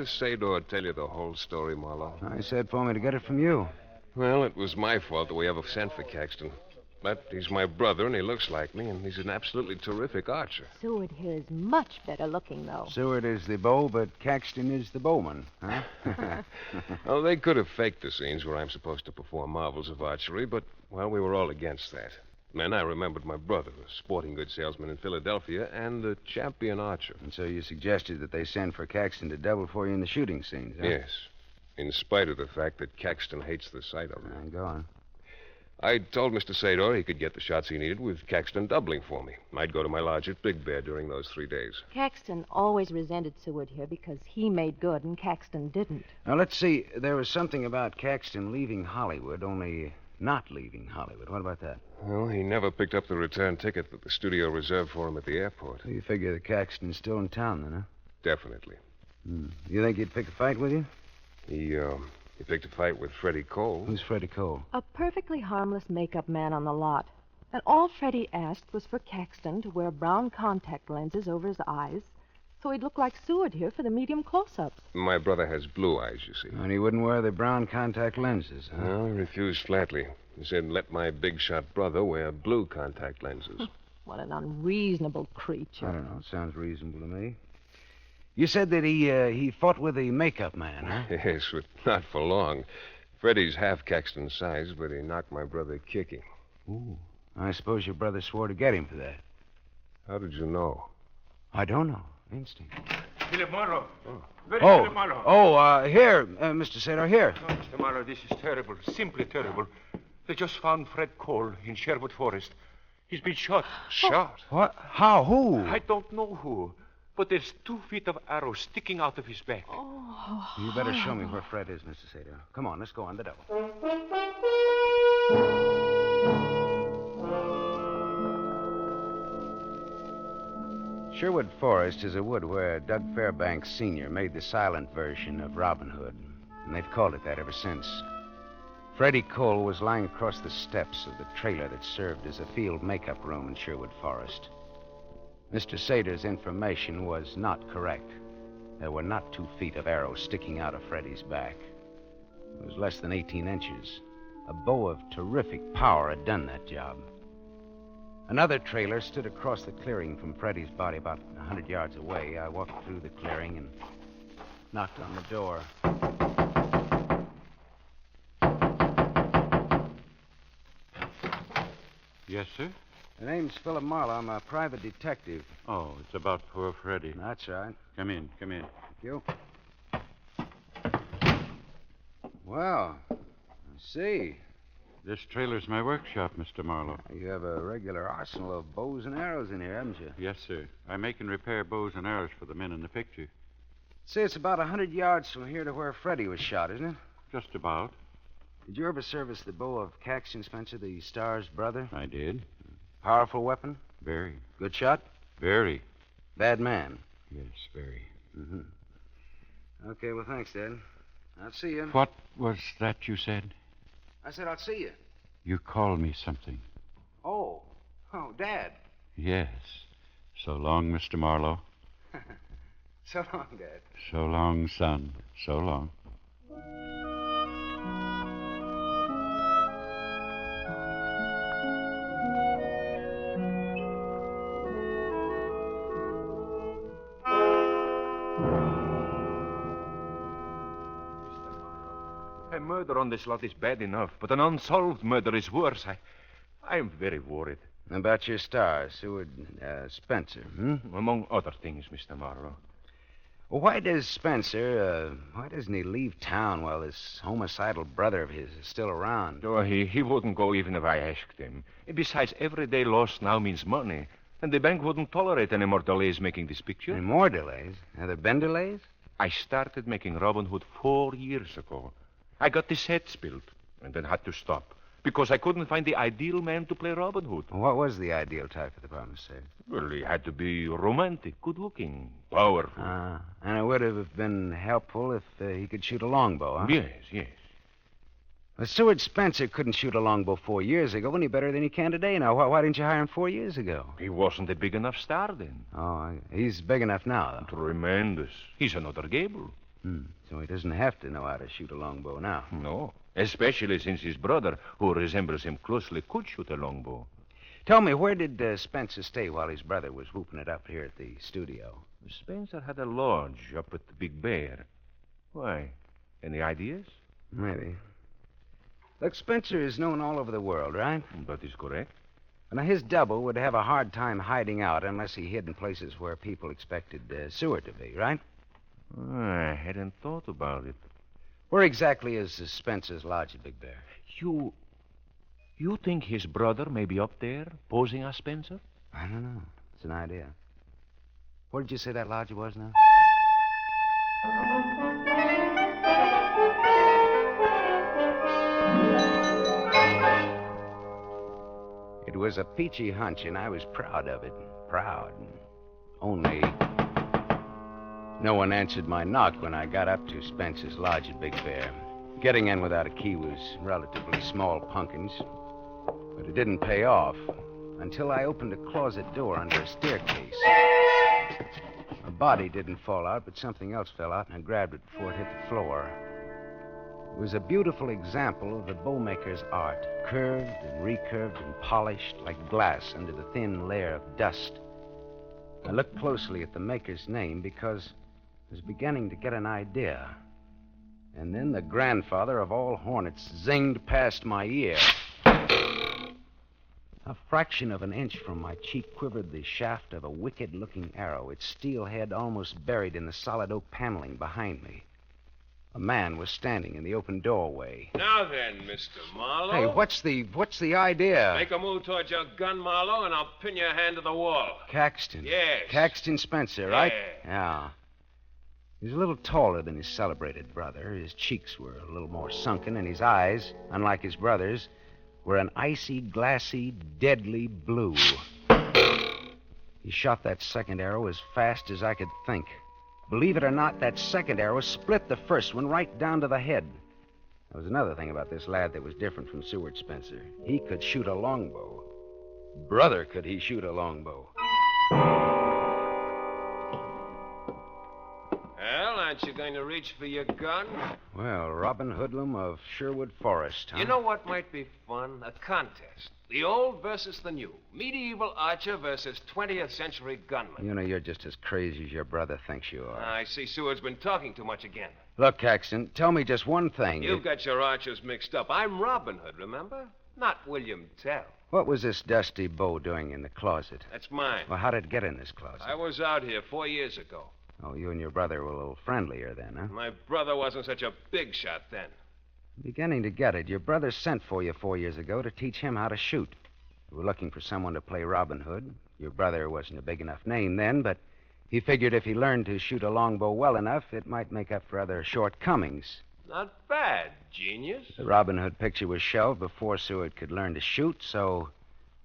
Sador tell you the whole story, Marlowe? He said for me to get it from you. Well, it was my fault that we ever sent for Caxton. But he's my brother, and he looks like me, and he's an absolutely terrific archer. Seward here is much better looking, though. Seward is the bow, but Caxton is the bowman, huh? Oh, they could have faked the scenes where I'm supposed to perform marvels of archery, but, well, we were all against that. Then I remembered my brother, a sporting goods salesman in Philadelphia, and a champion archer. And so you suggested that they send for Caxton to double for you in the shooting scenes, huh? Yes, in spite of the fact that Caxton hates the sight of me. Go on. I told Mr. Sador he could get the shots he needed with Caxton doubling for me. I'd go to my lodge at Big Bear during those 3 days. Caxton always resented Seward here because he made good and Caxton didn't. Now, let's see. There was something about Caxton leaving Hollywood, only not leaving Hollywood. What about that? Well, he never picked up the return ticket that the studio reserved for him at the airport. So you figure that Caxton's still in town, then, huh? Definitely. You think he'd pick a fight with you? He picked a fight with Freddie Cole. Who's Freddie Cole? A perfectly harmless makeup man on the lot. And all Freddie asked was for Caxton to wear brown contact lenses over his eyes so he'd look like Seward here for the medium close-ups. My brother has blue eyes, you see. And he wouldn't wear the brown contact lenses, huh? No, he refused flatly. He said, let my big-shot brother wear blue contact lenses. What an unreasonable creature. I don't know. It sounds reasonable to me. You said that he fought with the makeup man, huh? Yes, but not for long. Freddie's half Caxton's size, but he knocked my brother kicking. Ooh. I suppose your brother swore to get him for that. How did you know? I don't know. Instinct. Philip Marlowe. Philip Marlowe. Here, Mr. Sador, here. Oh, Mr. Marlowe, this is terrible. Simply terrible. They just found Fred Cole in Sherwood Forest. He's been shot. Shot? What? How? Who? I don't know who. But there's 2 feet of arrows sticking out of his back. Oh. You better show me where Fred is, Mr. Sador. Come on, let's go on the double. Sherwood Forest is a wood where Doug Fairbanks Sr. made the silent version of Robin Hood, and they've called it that ever since. Freddie Cole was lying across the steps of the trailer that served as a field makeup room in Sherwood Forest. Mr. Sater's information was not correct. There were not 2 feet of arrow sticking out of Freddie's back. It was less than 18 inches. A bow of terrific power had done that job. Another trailer stood across the clearing from Freddie's body about 100 yards away. I walked through the clearing and knocked on the door. Yes, sir? The name's Philip Marlowe. I'm a private detective. Oh, it's about poor Freddie. That's right. Come in, come in. Thank you. Well, I see. This trailer's my workshop, Mr. Marlowe. You have a regular arsenal of bows and arrows in here, haven't you? Yes, sir. I make and repair bows and arrows for the men in the picture. Say, it's about 100 yards from here to where Freddie was shot, isn't it? Just about. Did you ever service the bow of Caxton Spencer, the Star's brother? I did. Powerful weapon? Very. Good shot? Very. Bad man? Yes, very. Mm-hmm. Okay, well, thanks, Dad. I'll see you. What was that you said? I said I'll see you. You called me something. Oh, Dad. Yes. So long, Mr. Marlowe. So long, Dad. So long, son. So long. A murder on this lot is bad enough, but an unsolved murder is worse. I'm very worried. About your star, Seward Spencer, Among other things, Mr. Marlowe. Well, why doesn't he leave town while this homicidal brother of his is still around? Oh, he wouldn't go even if I asked him. Besides, every day lost now means money. And the bank wouldn't tolerate any more delays making this picture. Any more delays? Have there been delays? I started making Robin Hood 4 years ago. I got the sets built and then had to stop because I couldn't find the ideal man to play Robin Hood. What was the ideal type for the part, Mr. Well, he had to be romantic, good-looking, powerful. And it would have been helpful if he could shoot a longbow, huh? Yes. Well, Seward Spencer couldn't shoot a longbow 4 years ago any better than he can today. Now, why didn't you hire him 4 years ago? He wasn't a big enough star then. Oh, he's big enough now, though. Tremendous. He's another Gable. So he doesn't have to know how to shoot a longbow now. No, especially since his brother, who resembles him closely, could shoot a longbow. Tell me, where did Spencer stay while his brother was whooping it up here at the studio? Spencer had a lodge up at the Big Bear. Why? Any ideas? Maybe. Look, Spencer is known all over the world, right? That is correct. Now, his double would have a hard time hiding out unless he hid in places where people expected Seward to be, right? I hadn't thought about it. Where exactly is Spencer's lodge at Big Bear? You think his brother may be up there, posing as Spencer? I don't know. It's an idea. Where did you say that lodge was now? It was a peachy hunch, and I was proud of it. Proud. Only no one answered my knock when I got up to Spencer's lodge at Big Bear. Getting in without a key was relatively small punkins, but it didn't pay off until I opened a closet door under a staircase. A body didn't fall out, but something else fell out, and I grabbed it before it hit the floor. It was a beautiful example of the bowmaker's art, curved and recurved and polished like glass under the thin layer of dust. I looked closely at the maker's name because I was beginning to get an idea. And then the grandfather of all hornets zinged past my ear. A fraction of an inch from my cheek quivered the shaft of a wicked-looking arrow, its steel head almost buried in the solid oak paneling behind me. A man was standing in the open doorway. Now then, Mr. Marlowe. Hey, what's the idea? Make a move towards your gun, Marlowe, and I'll pin your hand to the wall. Caxton. Yes. Caxton Spencer, right? Yeah. He was a little taller than his celebrated brother. His cheeks were a little more sunken, and his eyes, unlike his brother's, were an icy, glassy, deadly blue. He shot that second arrow as fast as I could think. Believe it or not, that second arrow split the first one right down to the head. There was another thing about this lad that was different from Seward Spencer. He could shoot a longbow. Brother, could he shoot a longbow. Well, aren't you going to reach for your gun? Well, Robin Hoodlum of Sherwood Forest, huh? You know what might be fun? A contest. The old versus the new. Medieval archer versus 20th century gunman. You know, you're just as crazy as your brother thinks you are. I see Seward's been talking too much again. Look, Caxton, tell me just one thing. You've got your archers mixed up. I'm Robin Hood, remember? Not William Tell. What was this dusty bow doing in the closet? That's mine. Well, how did it get in this closet? I was out here 4 years ago. Oh, you and your brother were a little friendlier then, huh? My brother wasn't such a big shot then. Beginning to get it. Your brother sent for you 4 years ago to teach him how to shoot. You were looking for someone to play Robin Hood. Your brother wasn't a big enough name then, but he figured if he learned to shoot a longbow well enough, it might make up for other shortcomings. Not bad, genius. The Robin Hood picture was shelved before Seward could learn to shoot, so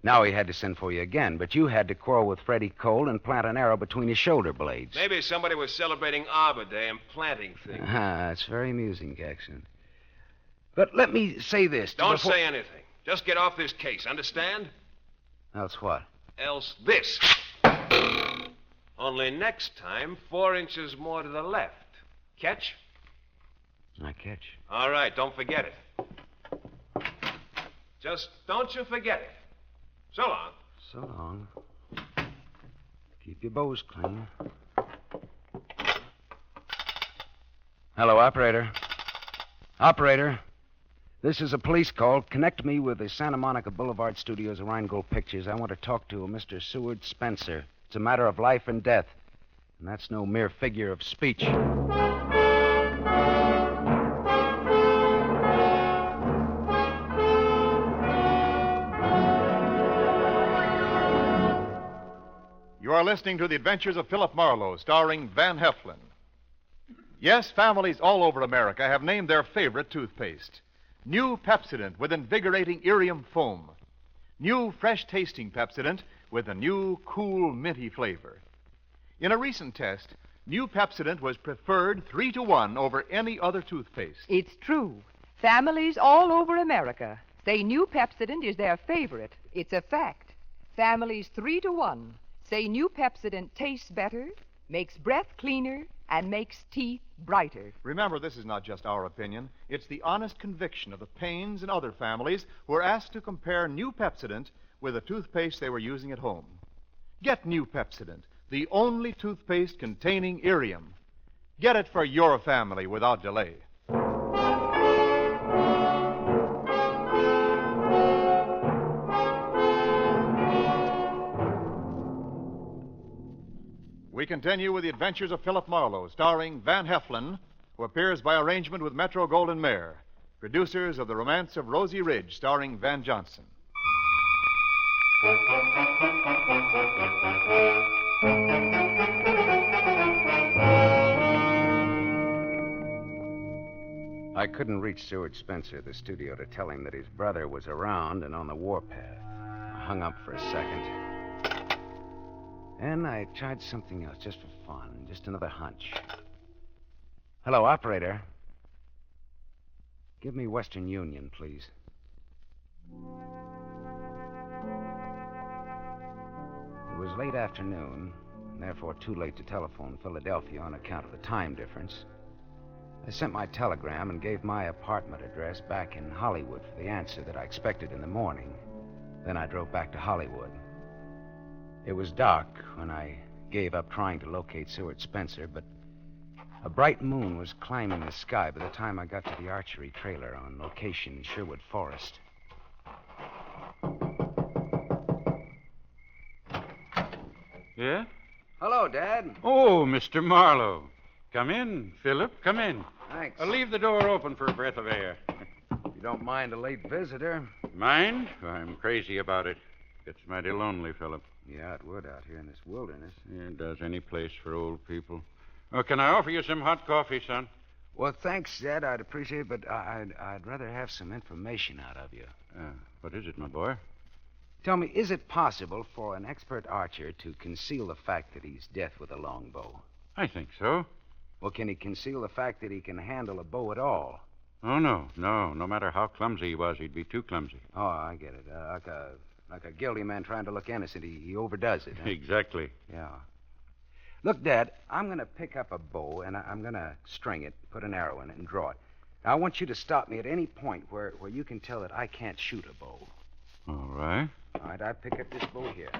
now he had to send for you again. But you had to quarrel with Freddie Cole and plant an arrow between his shoulder blades. Maybe somebody was celebrating Arbor Day and planting things. That's very amusing, Caxton. But let me say this. Don't say anything. Just get off this case, understand? Else what? Else this. Only next time, 4 inches more to the left. Catch? I catch. All right, don't forget it. Just don't you forget it. So long. So long. Keep your bows clean. Hello, operator. Operator. This is a police call. Connect me with the Santa Monica Boulevard studios of Rheingold Pictures. I want to talk to a Mr. Seward Spencer. It's a matter of life and death. And that's no mere figure of speech. You are listening to The Adventures of Philip Marlowe, starring Van Heflin. Yes, families all over America have named their favorite toothpaste. New Pepsodent with invigorating Irium foam. New fresh-tasting Pepsodent with a new, cool, minty flavor. In a recent test, New Pepsodent was preferred 3-to-1 over any other toothpaste. It's true. Families all over America say New Pepsodent is their favorite. It's a fact. Families 3-to-1 say New Pepsodent tastes better, makes breath cleaner, and makes teeth brighter. Remember, this is not just our opinion. It's the honest conviction of the Paynes and other families who are asked to compare New Pepsodent with the toothpaste they were using at home. Get New Pepsodent, the only toothpaste containing Irium. Get it for your family without delay. We continue with The Adventures of Philip Marlowe, starring Van Heflin, who appears by arrangement with Metro-Goldwyn-Mayer, producers of The Romance of Rosie Ridge, starring Van Johnson. I couldn't reach Seward Spencer at the studio to tell him that his brother was around and on the warpath. I hung up for a second. And I tried something else, just for fun, just another hunch. Hello, operator. Give me Western Union, please. It was late afternoon, and therefore too late to telephone Philadelphia on account of the time difference. I sent my telegram and gave my apartment address back in Hollywood for the answer that I expected in the morning. Then I drove back to Hollywood. It was dark when I gave up trying to locate Seward Spencer, but a bright moon was climbing the sky by the time I got to the archery trailer on location in Sherwood Forest. Yeah? Hello, Dad. Oh, Mr. Marlowe. Come in, Philip. Come in. Thanks. I'll leave the door open for a breath of air. You don't mind a late visitor? Mind? I'm crazy about it. It's mighty lonely, Philip. Yeah, it would out here in this wilderness. Yeah, it does any place for old people. Oh, can I offer you some hot coffee, son? Well, thanks, Dad. I'd appreciate it, but I'd rather have some information out of you. What is it, my boy? Tell me, is it possible for an expert archer to conceal the fact that he's deaf with a long bow? I think so. Well, can he conceal the fact that he can handle a bow at all? Oh, no. No matter how clumsy he was, he'd be too clumsy. Oh, I get it. Like a guilty man trying to look innocent, he overdoes it. Huh? Exactly. Yeah. Look, Dad, I'm going to pick up a bow, and I'm going to string it, put an arrow in it, and draw it. Now, I want you to stop me at any point where you can tell that I can't shoot a bow. All right. All right, I pick up this bow here.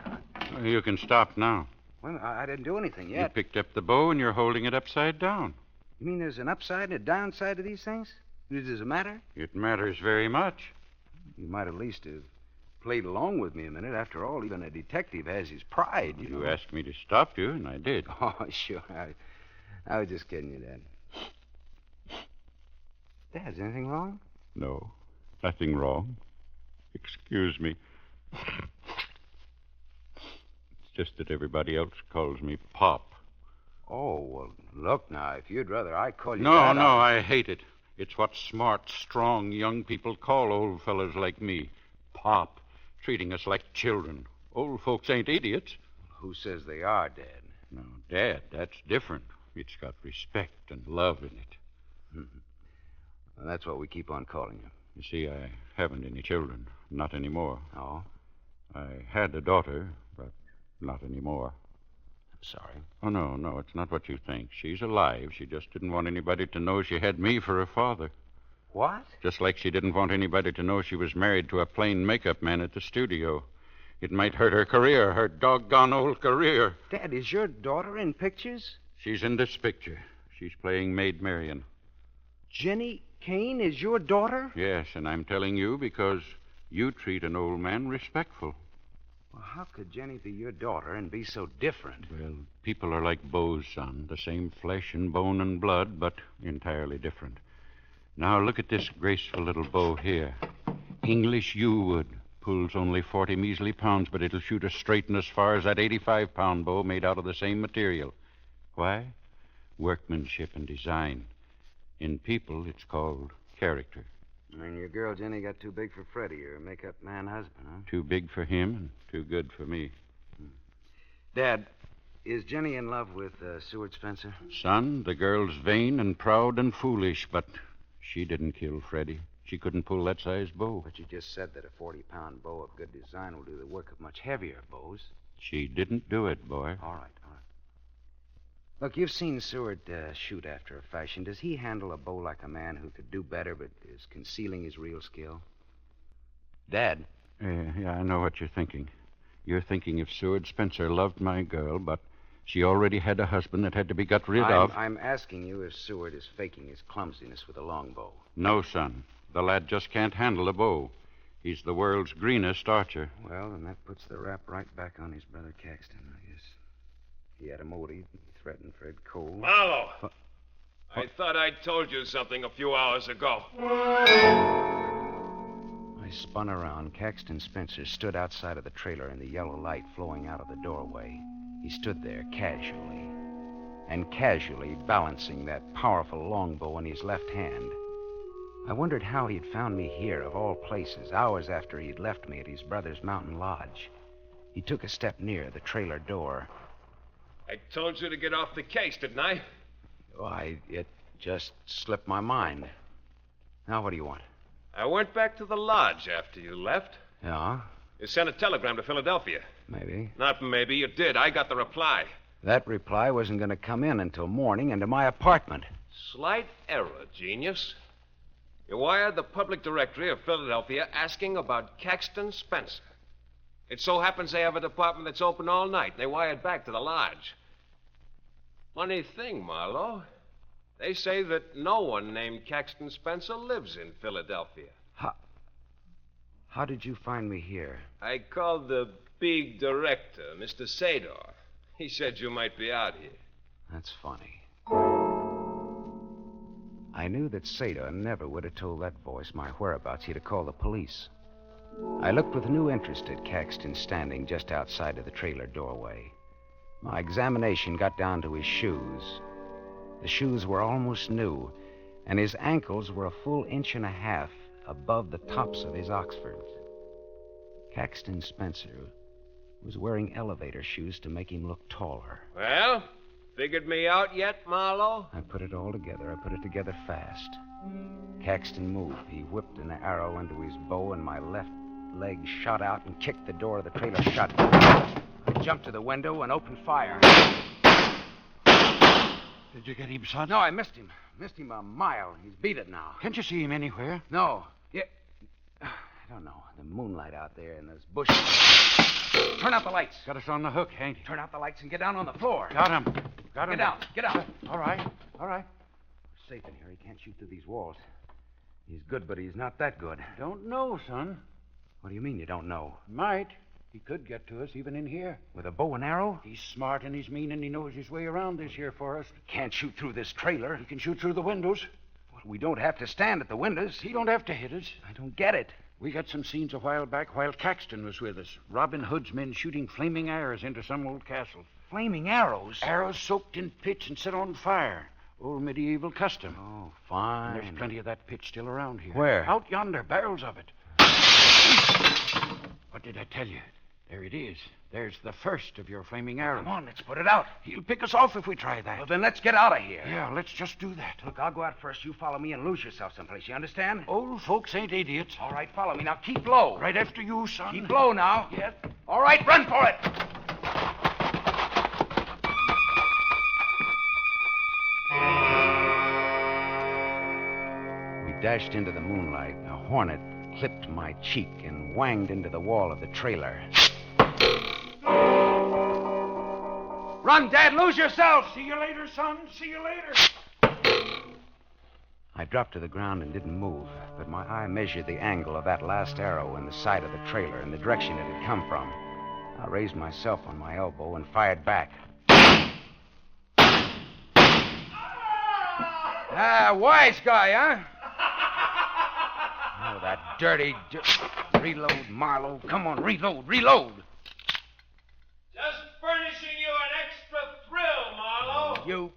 Well, you can stop now. Well, I didn't do anything yet. You picked up the bow, and you're holding it upside down. You mean there's an upside and a downside to these things? Does it matter? It matters very much. You might at least have played along with me a minute. After all, even a detective has his pride. You asked me to stop you, and I did. Oh, sure. I was just kidding you, Dad. Dad, is anything wrong? No, nothing wrong. Excuse me. It's just that everybody else calls me Pop. Oh, well, look now, if you'd rather I call you No, that, I hate it. It's what smart, strong young people call old fellas like me. Pop. Treating us like children. Old folks ain't idiots. Who says they are, Dad? No, Dad, that's different. It's got respect and love in it. Well, that's what we keep on calling you. You see, I haven't any children. Not anymore. Oh? I had a daughter, but not anymore. I'm sorry. Oh, no, it's not what you think. She's alive. She just didn't want anybody to know she had me for a father. What? Just like she didn't want anybody to know she was married to a plain makeup man at the studio. It might hurt her career, her doggone old career. Dad, is your daughter in pictures? She's in this picture. She's playing Maid Marian. Jenny Kane is your daughter? Yes, and I'm telling you because you treat an old man respectful. Well, how could Jenny be your daughter and be so different? Well, people are like bows, son. The same flesh and bone and blood, but entirely different. Now, look at this graceful little bow here. English yew wood. Pulls only 40 measly pounds, but it'll shoot as straight and as far as that 85-pound bow made out of the same material. Why? Workmanship and design. In people, it's called character. And your girl Jenny got too big for Freddie, your makeup man husband, huh? Too big for him and too good for me. Dad, is Jenny in love with Seward Spencer? Son, the girl's vain and proud and foolish, but she didn't kill Freddie. She couldn't pull that size bow. But you just said that a 40-pound bow of good design will do the work of much heavier bows. She didn't do it, boy. All right. Look, you've seen Seward shoot after a fashion. Does he handle a bow like a man who could do better but is concealing his real skill? Dad? Yeah, I know what you're thinking. You're thinking if Seward Spencer loved my girl, but she already had a husband that had to be got rid of. I'm asking you if Seward is faking his clumsiness with a long bow. No, son. The lad just can't handle a bow. He's the world's greenest archer. Well, then that puts the rap right back on his brother Caxton, I guess. He had a motive. He threatened Fred Cole. Marlowe! I thought I told you something a few hours ago. I spun around. Caxton Spencer stood outside of the trailer in the yellow light flowing out of the doorway. He stood there casually, and casually balancing that powerful longbow in his left hand. I wondered how he'd found me here, of all places, hours after he'd left me at his brother's mountain lodge. He took a step near the trailer door. I told you to get off the case, didn't I? Why, it just slipped my mind. Now, what do you want? I went back to the lodge after you left. Yeah? You sent a telegram to Philadelphia. Maybe. Not maybe, you did. I got the reply. That reply wasn't going to come in until morning into my apartment. Slight error, genius. You wired the public directory of Philadelphia asking about Caxton Spencer. It so happens they have a department that's open all night. They wired back to the lodge. Funny thing, Marlowe. They say that no one named Caxton Spencer lives in Philadelphia. How did you find me here? I called the big director, Mr. 𝒆𝒔. He said you might be out here. That's funny. I knew that 𝒆𝒔 never would have told that voice my whereabouts. He'd have called the police. I looked with new interest at Caxton standing just outside of the trailer doorway. My examination got down to his shoes. The shoes were almost new, and his ankles were a full 1.5 inches above the tops of his Oxfords. Caxton Spencer was wearing elevator shoes to make him look taller. Well, figured me out yet, Marlowe? I put it all together. I put it together fast. Caxton moved. He whipped an arrow into his bow, and my left leg shot out and kicked the door of the trailer shut. I jumped to the window and opened fire. Did you get him, son? No, I missed him. Missed him a mile. He's beat it now. Can't you see him anywhere? No. Yeah. I don't know. The moonlight out there in those bushes. Turn out the lights. Got us on the hook, ain't he? Turn out the lights and get down on the floor. Got him. Got him. Get down. Get out. All right. All right. We're safe in here. He can't shoot through these walls. He's good, but he's not that good. Don't know, son. What do you mean you don't know? Might. He could get to us even in here. With a bow and arrow? He's smart and he's mean and he knows his way around this here for us. Can't shoot through this trailer. He can shoot through the windows. Well, we don't have to stand at the windows. He don't have to hit us. I don't get it. We got some scenes a while back while Caxton was with us. Robin Hood's men shooting flaming arrows into some old castle. Flaming arrows? Arrows soaked in pitch and set on fire. Old medieval custom. Oh, fine. And there's plenty of that pitch still around here. Where? Out yonder, barrels of it. What did I tell you? There it is. There's the first of your flaming arrows. Come on, let's put it out. He'll pick us off if we try that. Well, then let's get out of here. Yeah, let's just do that. Look, I'll go out first. You follow me and lose yourself someplace. You understand? Old folks ain't idiots. All right, follow me. Now keep low. Right after you, son. Keep low now. Yes. All right, run for it. We dashed into the moonlight. A hornet clipped my cheek and whanged into the wall of the trailer. Run, Dad! Lose yourself! See you later, son. See you later. I dropped to the ground and didn't move, but my eye measured the angle of that last arrow in the side of the trailer and the direction it had come from. I raised myself on my elbow and fired back. Wise guy, huh? Oh, that dirty... Reload, Marlowe. Come on, reload. Just furnishing you an extra thrill, Marlowe. You...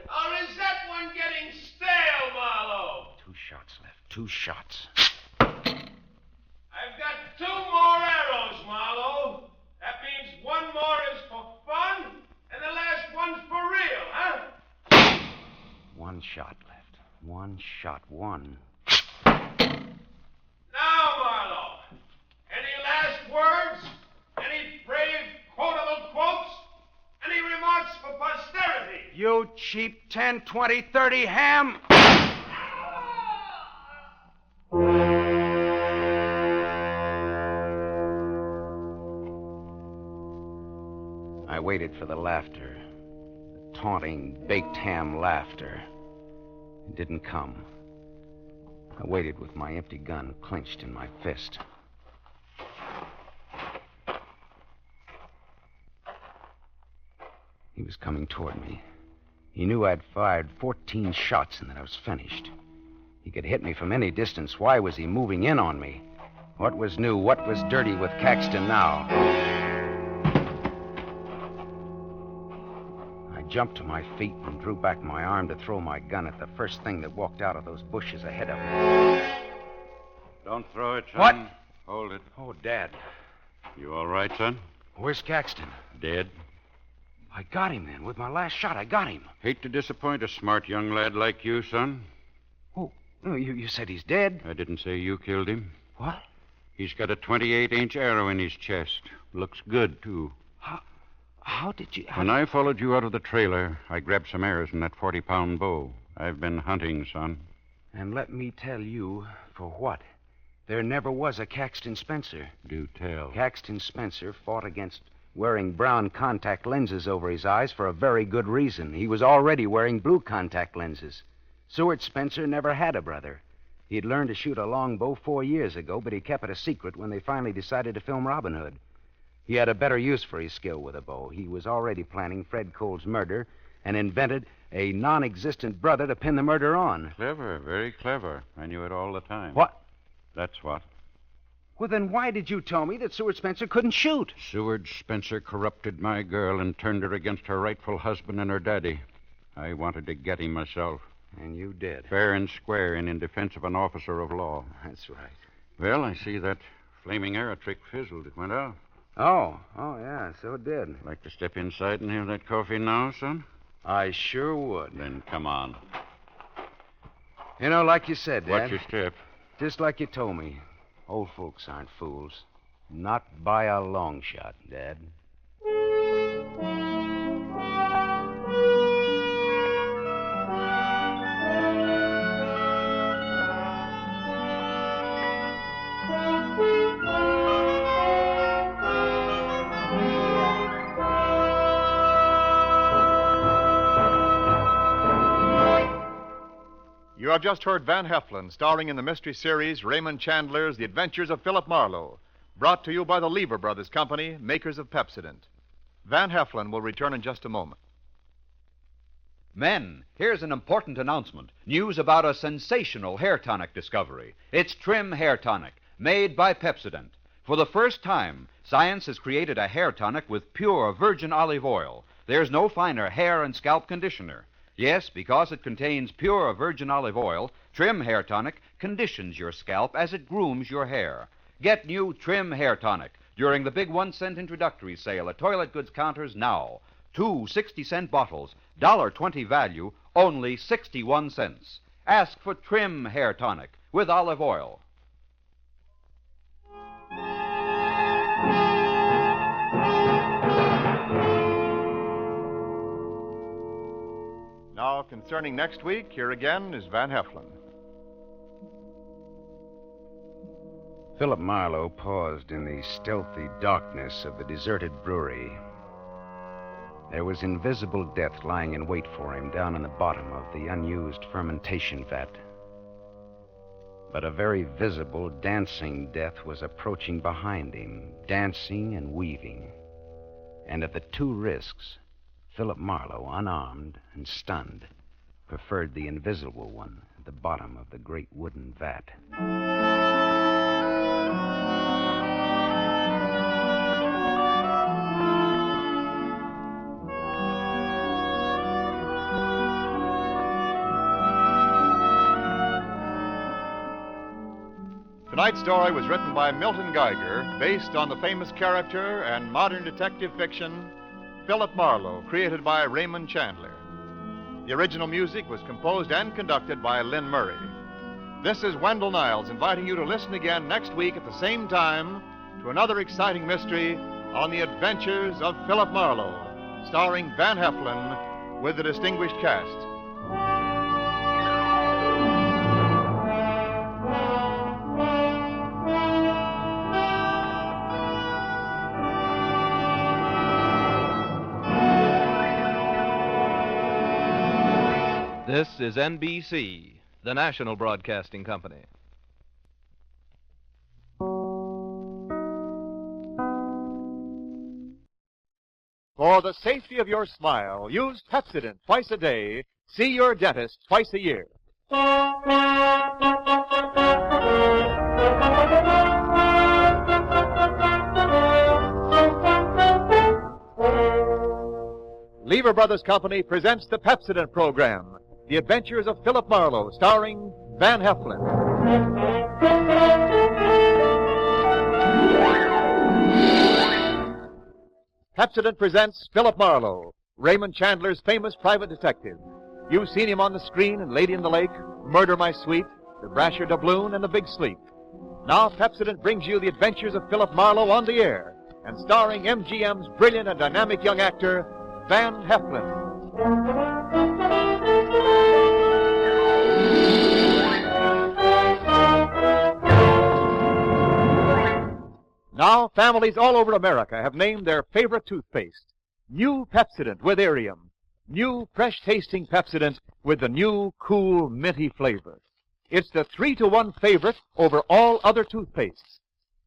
Or is that one getting stale, Marlowe? 2 shots left. 2 shots. I've got 2 more arrows, Marlowe. That means 1 more is for fun, and the last one's for real, huh? 1 shot left. 1 shot. 1. Now, Marlowe, any last words? Any brave, quotable quotes? Any remarks for posterity? You cheap 10, 20, 30 ham! I waited for the laughter. The taunting, baked ham laughter. It didn't come. I waited with my empty gun clenched in my fist. He was coming toward me. He knew I'd fired 14 shots and that I was finished. He could hit me from any distance. Why was he moving in on me? What was new? What was dirty with Caxton now? I jumped to my feet and drew back my arm to throw my gun at the first thing that walked out of those bushes ahead of me. Don't throw it, son. What? Hold it. Oh, Dad. You all right, son? Where's Caxton? Dead. I got him then. With my last shot, I got him. Hate to disappoint a smart young lad like you, son. Oh, no, you said he's dead. I didn't say you killed him. What? He's got a 28-inch arrow in his chest. Looks good, too. How did you... When I followed you out of the trailer, I grabbed some arrows in that 40-pound bow. I've been hunting, son. And let me tell you, for what? There never was a Caxton Spencer. Do tell. Caxton Spencer fought against wearing brown contact lenses over his eyes for a very good reason. He was already wearing blue contact lenses. Seward Spencer never had a brother. He'd learned to shoot a longbow 4 years ago, but he kept it a secret when they finally decided to film Robin Hood. He had a better use for his skill with a bow. He was already planning Fred Cole's murder and invented a non-existent brother to pin the murder on. Clever, very clever. I knew it all the time. What? That's what. Well, then why did you tell me that Seward Spencer couldn't shoot? Seward Spencer corrupted my girl and turned her against her rightful husband and her daddy. I wanted to get him myself. And you did. Fair and square and in defense of an officer of law. That's right. Well, I see that flaming arrow trick fizzled. It went out. Oh, yeah, so it did. Like to step inside and have that coffee now, son? I sure would. Then come on. You know, like you said, Dad. Watch your step. Just like you told me. Old folks aren't fools. Not by a long shot, Dad. You have just heard Van Heflin, starring in the mystery series Raymond Chandler's The Adventures of Philip Marlowe, brought to you by the Lever Brothers Company, makers of Pepsodent. Van Heflin will return in just a moment. Men, here's an important announcement. News about a sensational hair tonic discovery. It's Trim Hair Tonic, made by Pepsodent. For the first time, science has created a hair tonic with pure virgin olive oil. There's no finer hair and scalp conditioner. Yes, because it contains pure virgin olive oil, Trim Hair Tonic conditions your scalp as it grooms your hair. Get new Trim Hair Tonic during the big 1-cent introductory sale at toilet goods counters now. 2 60-cent bottles, $1.20 value, only 61 cents. Ask for Trim Hair Tonic with olive oil. Now, concerning next week, here again is Van Heflin. Philip Marlowe paused in the stealthy darkness of the deserted brewery. There was invisible death lying in wait for him down in the bottom of the unused fermentation vat. But a very visible, dancing death was approaching behind him, dancing and weaving. And at the two risks, Philip Marlowe, unarmed and stunned, preferred the invisible one at the bottom of the great wooden vat. Tonight's story was written by Milton Geiger, based on the famous character and modern detective fiction Philip Marlowe, created by Raymond Chandler. The original music was composed and conducted by Lynn Murray. This is Wendell Niles inviting you to listen again next week at the same time to another exciting mystery on the adventures of Philip Marlowe, starring Van Heflin with the distinguished cast. This is NBC, the national broadcasting company. For the safety of your smile, use Pepsodent twice a day. See your dentist twice a year. Lever Brothers Company presents the Pepsodent program, The Adventures of Philip Marlowe, starring Van Heflin. Pepsodent presents Philip Marlowe, Raymond Chandler's famous private detective. You've seen him on the screen in Lady in the Lake, Murder My Sweet, The Brasher Doubloon, and The Big Sleep. Now Pepsodent brings you the adventures of Philip Marlowe on the air, and starring MGM's brilliant and dynamic young actor, Van Heflin. Now, families all over America have named their favorite toothpaste. New Pepsodent with Irium. New, fresh-tasting Pepsodent with the new, cool, minty flavor. It's the 3-to-1 favorite over all other toothpastes.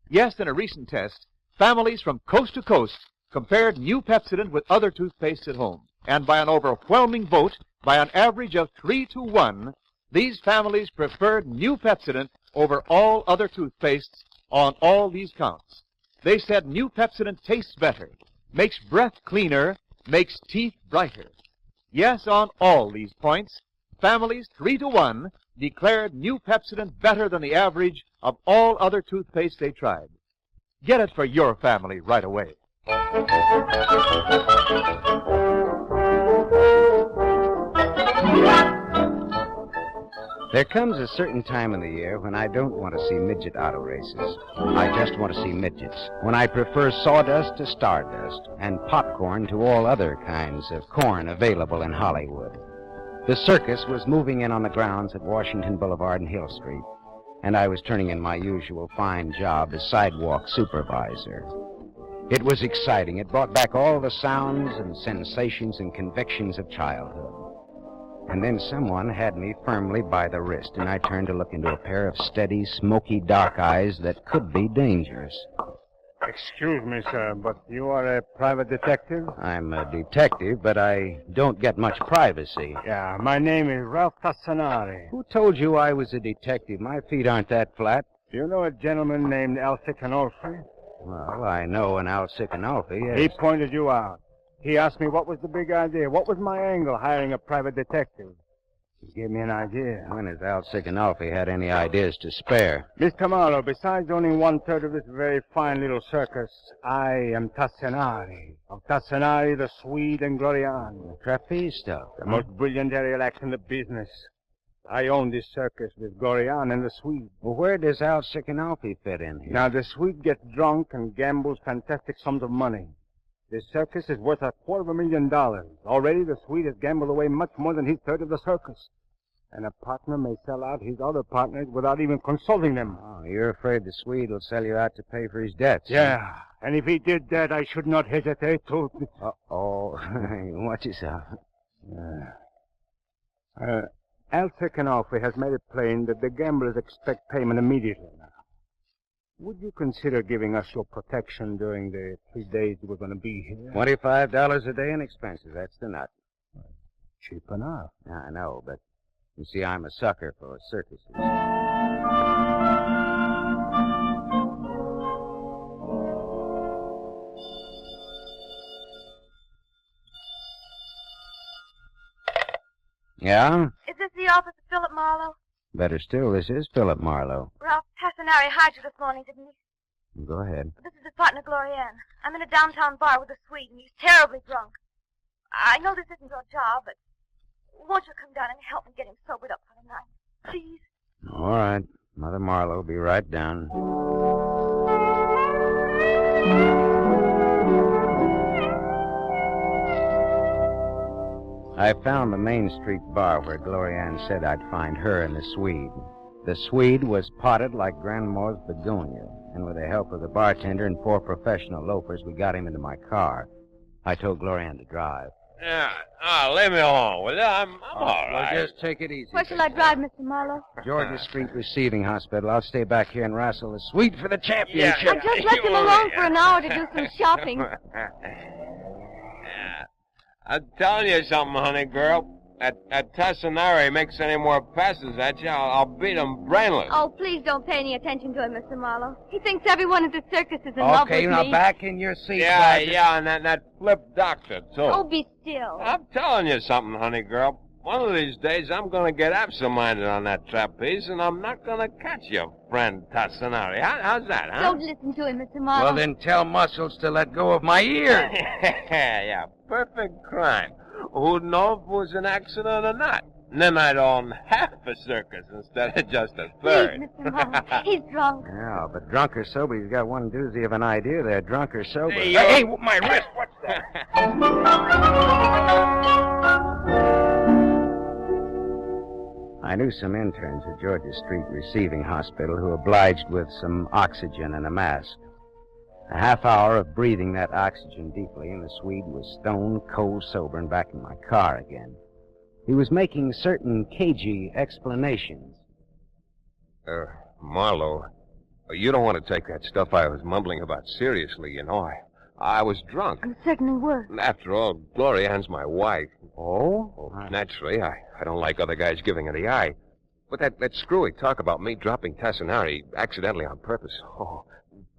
Yes, in a recent test, families from coast to coast compared new Pepsodent with other toothpastes at home. And by an overwhelming vote, by an average of 3-to-1, these families preferred new Pepsodent over all other toothpastes on all these counts. They said new Pepsodent tastes better, makes breath cleaner, makes teeth brighter. Yes, on all these points, families 3-to-1 declared new Pepsodent better than the average of all other toothpaste they tried. Get it for your family right away. There comes a certain time in the year when I don't want to see midget auto races. I just want to see midgets. When I prefer sawdust to stardust and popcorn to all other kinds of corn available in Hollywood. The circus was moving in on the grounds at Washington Boulevard and Hill Street, and I was turning in my usual fine job as sidewalk supervisor. It was exciting. It brought back all the sounds and sensations and convictions of childhood. And then someone had me firmly by the wrist, and I turned to look into a pair of steady, smoky, dark eyes that could be dangerous. Excuse me, sir, but you are a private detective? I'm a detective, but I don't get much privacy. Yeah, my name is Ralph Tassanari. Who told you I was a detective? My feet aren't that flat. Do you know a gentleman named Alcicanolfi? Well, I know an Alcicanolfi, yes. He pointed you out. He asked me what was the big idea. What was my angle hiring a private detective? He gave me an idea. When has Alcicanolfi had any ideas to spare? Mr. Marlowe, besides owning 1/3 of this very fine little circus, I am Tassanari. Of Tassanari, the Swede, and Glorian. The trapeze stuff. The most brilliant aerial act in the business. I own this circus with Glorian and the Swede. Well, where does Alcicanolfi fit in here? Now, the Swede gets drunk and gambles fantastic sums of money. This circus is worth $250,000. Already the Swede has gambled away much more than his third of the circus. And a partner may sell out his other partners without even consulting them. Oh, you're afraid the Swede will sell you out to pay for his debts? Yeah, and if he did that, I should not hesitate to... Uh-oh. Watch yourself. Alcicanolfi has made it plain that the gamblers expect payment immediately now. Would you consider giving us your protection during the 3 days we're going to be here? $25 a day in expenses. That's the nut. Cheap enough. I know, but you see, I'm a sucker for circuses. Yeah? Is this the office of Philip Marlowe? Better still, this is Philip Marlowe. Ralph Tassanari hired you this morning, didn't he? Go ahead. This is his partner, Glorian. I'm in a downtown bar with a Swede, and he's terribly drunk. I know this isn't your job, but won't you come down and help me get him sobered up for the night? Please? All right. Mother Marlowe will be right down. I found the Main Street bar where Glorian said I'd find her and the Swede. The Swede was potted like Grandma's begonia, and with the help of the bartender and 4 professional loafers, we got him into my car. I told Glorian to drive. Yeah, leave me alone, will you? I'm all right. Well, just take it easy. Where shall I drive, Mr. Marlowe? Georgia Street Receiving Hospital. I'll stay back here and wrestle the Swede for the championship. I just left him alone for an hour to do some shopping. I'm telling you something, honey girl. That Tassanari makes any more passes at you, I'll beat him brainless. Oh, please don't pay any attention to him, Mr. Marlowe. He thinks everyone at the circus is in love with me. Okay, now back in your seat. Yeah, and that flip doctor, too. Oh, be still. I'm telling you something, honey girl. One of these days, I'm going to get absent-minded on that trapeze, and I'm not going to catch your friend Tassanari. How's that, huh? Don't listen to him, Mr. Marlowe. Well, then tell Muscles to let go of my ear. Yeah, perfect crime. Who'd know if it was an accident or not? And then I'd own half a circus instead of just a third. Please, Mr. Marlowe. He's drunk. Yeah, but drunk or sober, he's got one doozy of an idea there. Drunk or sober. Hey, my wrist, what's that? I knew some interns at Georgia Street Receiving Hospital who obliged with some oxygen and a mask. A half hour of breathing that oxygen deeply, and the Swede was stone cold sober and back in my car again. He was making certain cagey explanations. Marlowe, you don't want to take that stuff I was mumbling about seriously, you know. I was drunk. I'm certainly were. After all, Glorian's my wife. Oh? Naturally, I don't like other guys giving her the eye. But that screwy talk about me dropping Tassanari accidentally on purpose. Oh,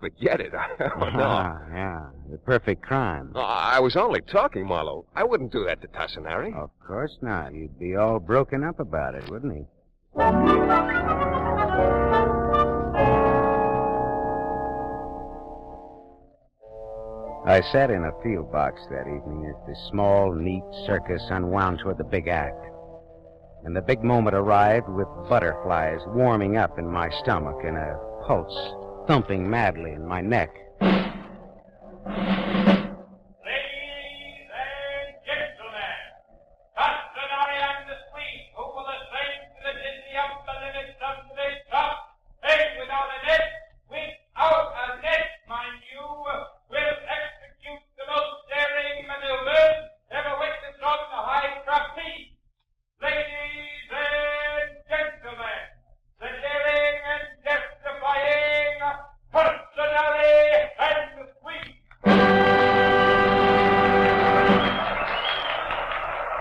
Forget it. Oh, no. Yeah, the perfect crime. Oh, I was only talking, Marlowe. I wouldn't do that to Tassinari. Of course not. You'd be all broken up about it, wouldn't he? I sat in a field box that evening as the small, neat circus unwound toward the big act. And the big moment arrived with butterflies warming up in my stomach and a pulse thumping madly in my neck.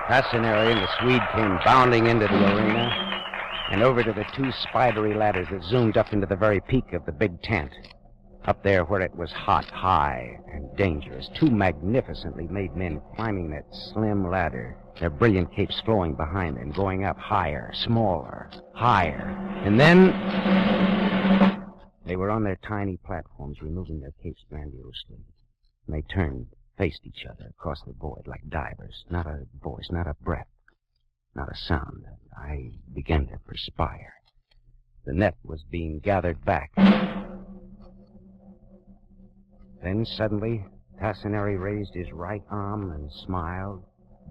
Tassinari and the Swede came bounding into the arena and over to the two spidery ladders that zoomed up into the very peak of the big tent. Up there where it was hot, high, and dangerous, two magnificently made men climbing that slim ladder, their brilliant capes flowing behind them, going up higher, smaller, higher. And then they were on their tiny platforms, removing their capes grandiosely. And they turned, faced each other across the void like divers. Not a voice, not a breath, not a sound. I began to perspire. The net was being gathered back. Then suddenly, Tassinari raised his right arm and smiled,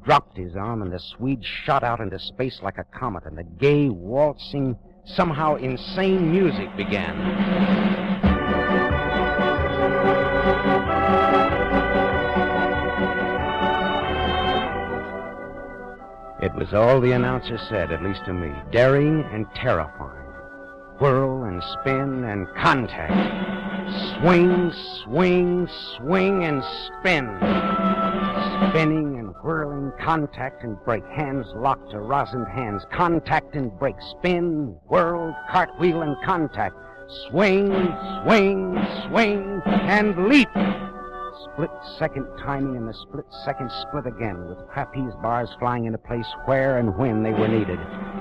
dropped his arm, and the Swede shot out into space like a comet, and the gay, waltzing, somehow insane music began. It was all the announcer said, at least to me. Daring and terrifying. Whirl and spin and contact. Swing, swing, swing, and spin. Spinning and whirling, contact and break. Hands locked to rosined hands. Contact and break. Spin, whirl, cartwheel, and contact. Swing, swing, swing, and leap. Split-second timing and the split-second split again, with trapeze bars flying into place where and when they were needed.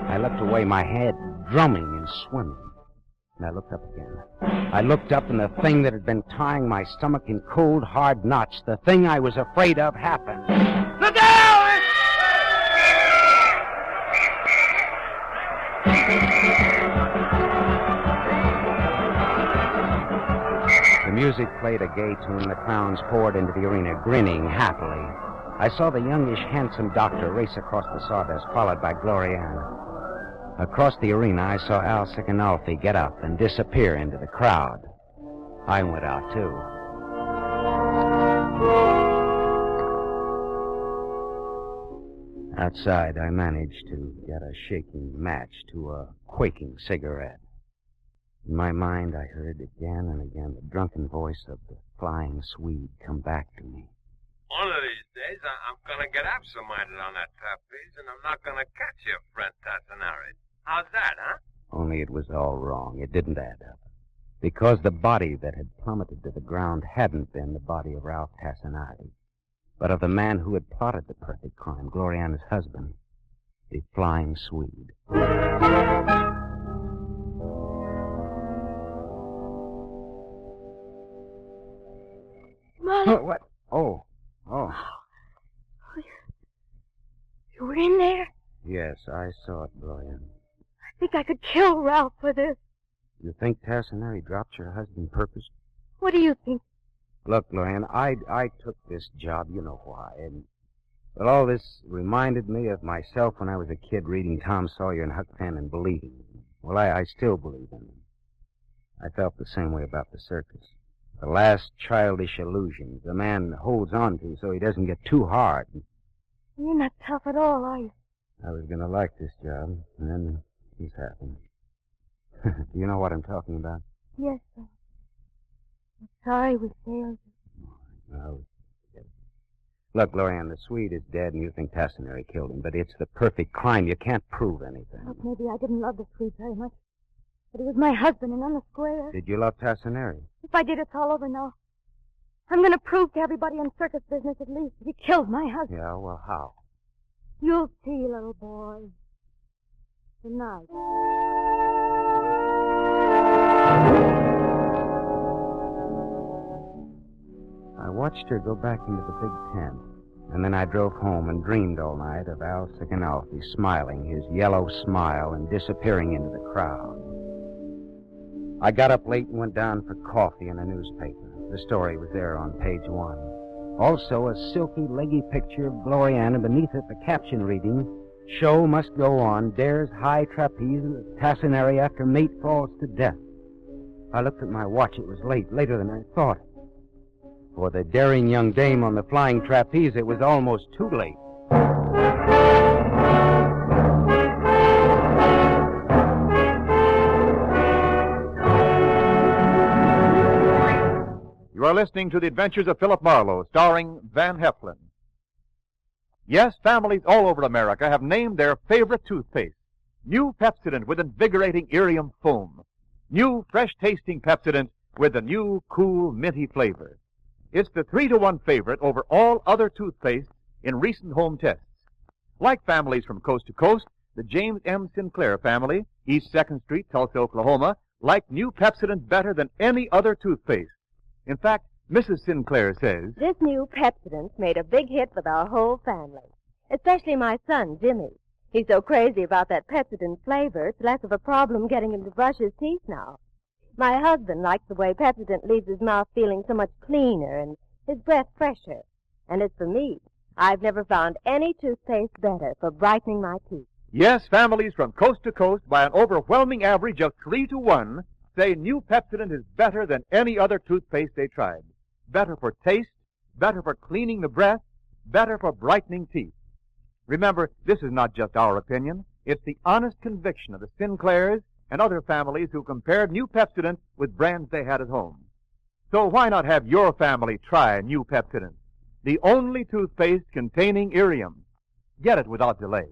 I looked away, my head drumming and swimming. And I looked up again. I looked up, and the thing that had been tying my stomach in cold, hard knots, the thing I was afraid of, happened. Look out! The music played a gay tune. The clowns poured into the arena, grinning happily. I saw the youngish, handsome doctor race across the sawdust, followed by Glorianne. Across the arena, I saw Al Sicanolfi get up and disappear into the crowd. I went out, too. Outside, I managed to get a shaking match to a quaking cigarette. In my mind, I heard again and again the drunken voice of the flying Swede come back to me. One of these days, I'm going to get absent-minded on that trapeze, and I'm not going to catch you, friend Tassinari. How's that, huh? Only it was all wrong. It didn't add up. Because the body that had plummeted to the ground hadn't been the body of Ralph Tassinari, but of the man who had plotted the perfect crime, Glorianne's husband, the flying Swede. Mom. Oh, what? Oh. You were in there? Yes, I saw it, Glorianne. I think I could kill Ralph for this. You think Tassinari dropped your husband purpose? What do you think? Look, Glorianne, I took this job, you know why, and well, all this reminded me of myself when I was a kid reading Tom Sawyer and Huck Finn and believing in them. Well, I still believe in them. I felt the same way about the circus. The last childish illusions a man holds on to so he doesn't get too hard. You're not tough at all, are you? I was going to like this job, and then this happened. Do you know what I'm talking about? Yes, sir. I'm sorry we failed you. No. Look, Glorianne, the Swede is dead, and you think Tassinari killed him, but it's the perfect crime. You can't prove anything. Look, maybe I didn't love the Swede very much. But he was my husband and I'm a square. Did you love Tassinari? If I did, it's all over now. I'm going to prove to everybody in circus business at least that he killed my husband. Yeah, well, how? You'll see, little boy. Tonight. I watched her go back into the big tent, and then I drove home and dreamed all night of 𝒆𝒍'𝒔 smiling his yellow smile and disappearing into the crowd. I got up late and went down for coffee and a newspaper. The story was there on page 1. Also, a silky, leggy picture of Gloriana, beneath it the caption reading, "Show must go on, dares high trapeze with Tassinari after mate falls to death." I looked at my watch. It was late, later than I thought. For the daring young dame on the flying trapeze, it was almost too late. You are listening to The Adventures of Philip Marlowe, starring Van Heflin. Yes, families all over America have named their favorite toothpaste. New Pepsodent with invigorating Irium foam. New fresh-tasting Pepsodent with the new cool minty flavor. It's the 3-to-1 favorite over all other toothpastes in recent home tests. Like families from coast to coast, the James M. Sinclair family, East 2nd Street, Tulsa, Oklahoma, like new Pepsodent better than any other toothpaste. In fact, Mrs. Sinclair says, "This new Pepsodent's made a big hit with our whole family, especially my son, Jimmy. He's so crazy about that Pepsodent flavor, it's less of a problem getting him to brush his teeth now. My husband likes the way Pepsodent leaves his mouth feeling so much cleaner and his breath fresher. And as for me, I've never found any toothpaste better for brightening my teeth." yes, families from coast to coast by an overwhelming average of 3-to-1 say new Pepsodent is better than any other toothpaste they tried. Better for taste, better for cleaning the breath, better for brightening teeth. Remember, this is not just our opinion. It's the honest conviction of the Sinclairs and other families who compared new Pepsodent with brands they had at home. So why not have your family try new Pepsodent, the only toothpaste containing Irium? Get it without delay.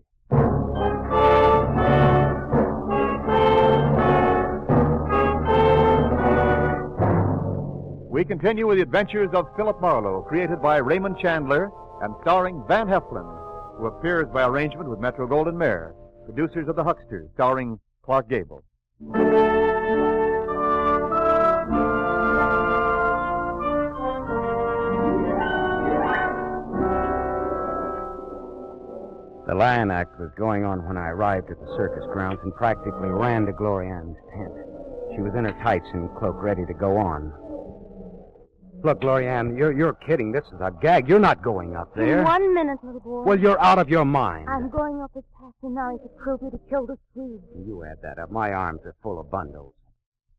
We continue with the adventures of Philip Marlowe, created by Raymond Chandler and starring Van Heflin, who appears by arrangement with Metro-Goldwyn-Mayer, producers of The Hucksters, starring Clark Gable. The lion act was going on when I arrived at the circus grounds and practically ran to Gloriana's tent. She was in her tights and cloak, ready to go on. Look, Gloriana, you're kidding. This is a gag. You're not going up there. In 1 minute, little boy. Well, you're out of your mind. I'm going up with Tassinari to prove you to kill the Swede. You add that up. My arms are full of bundles.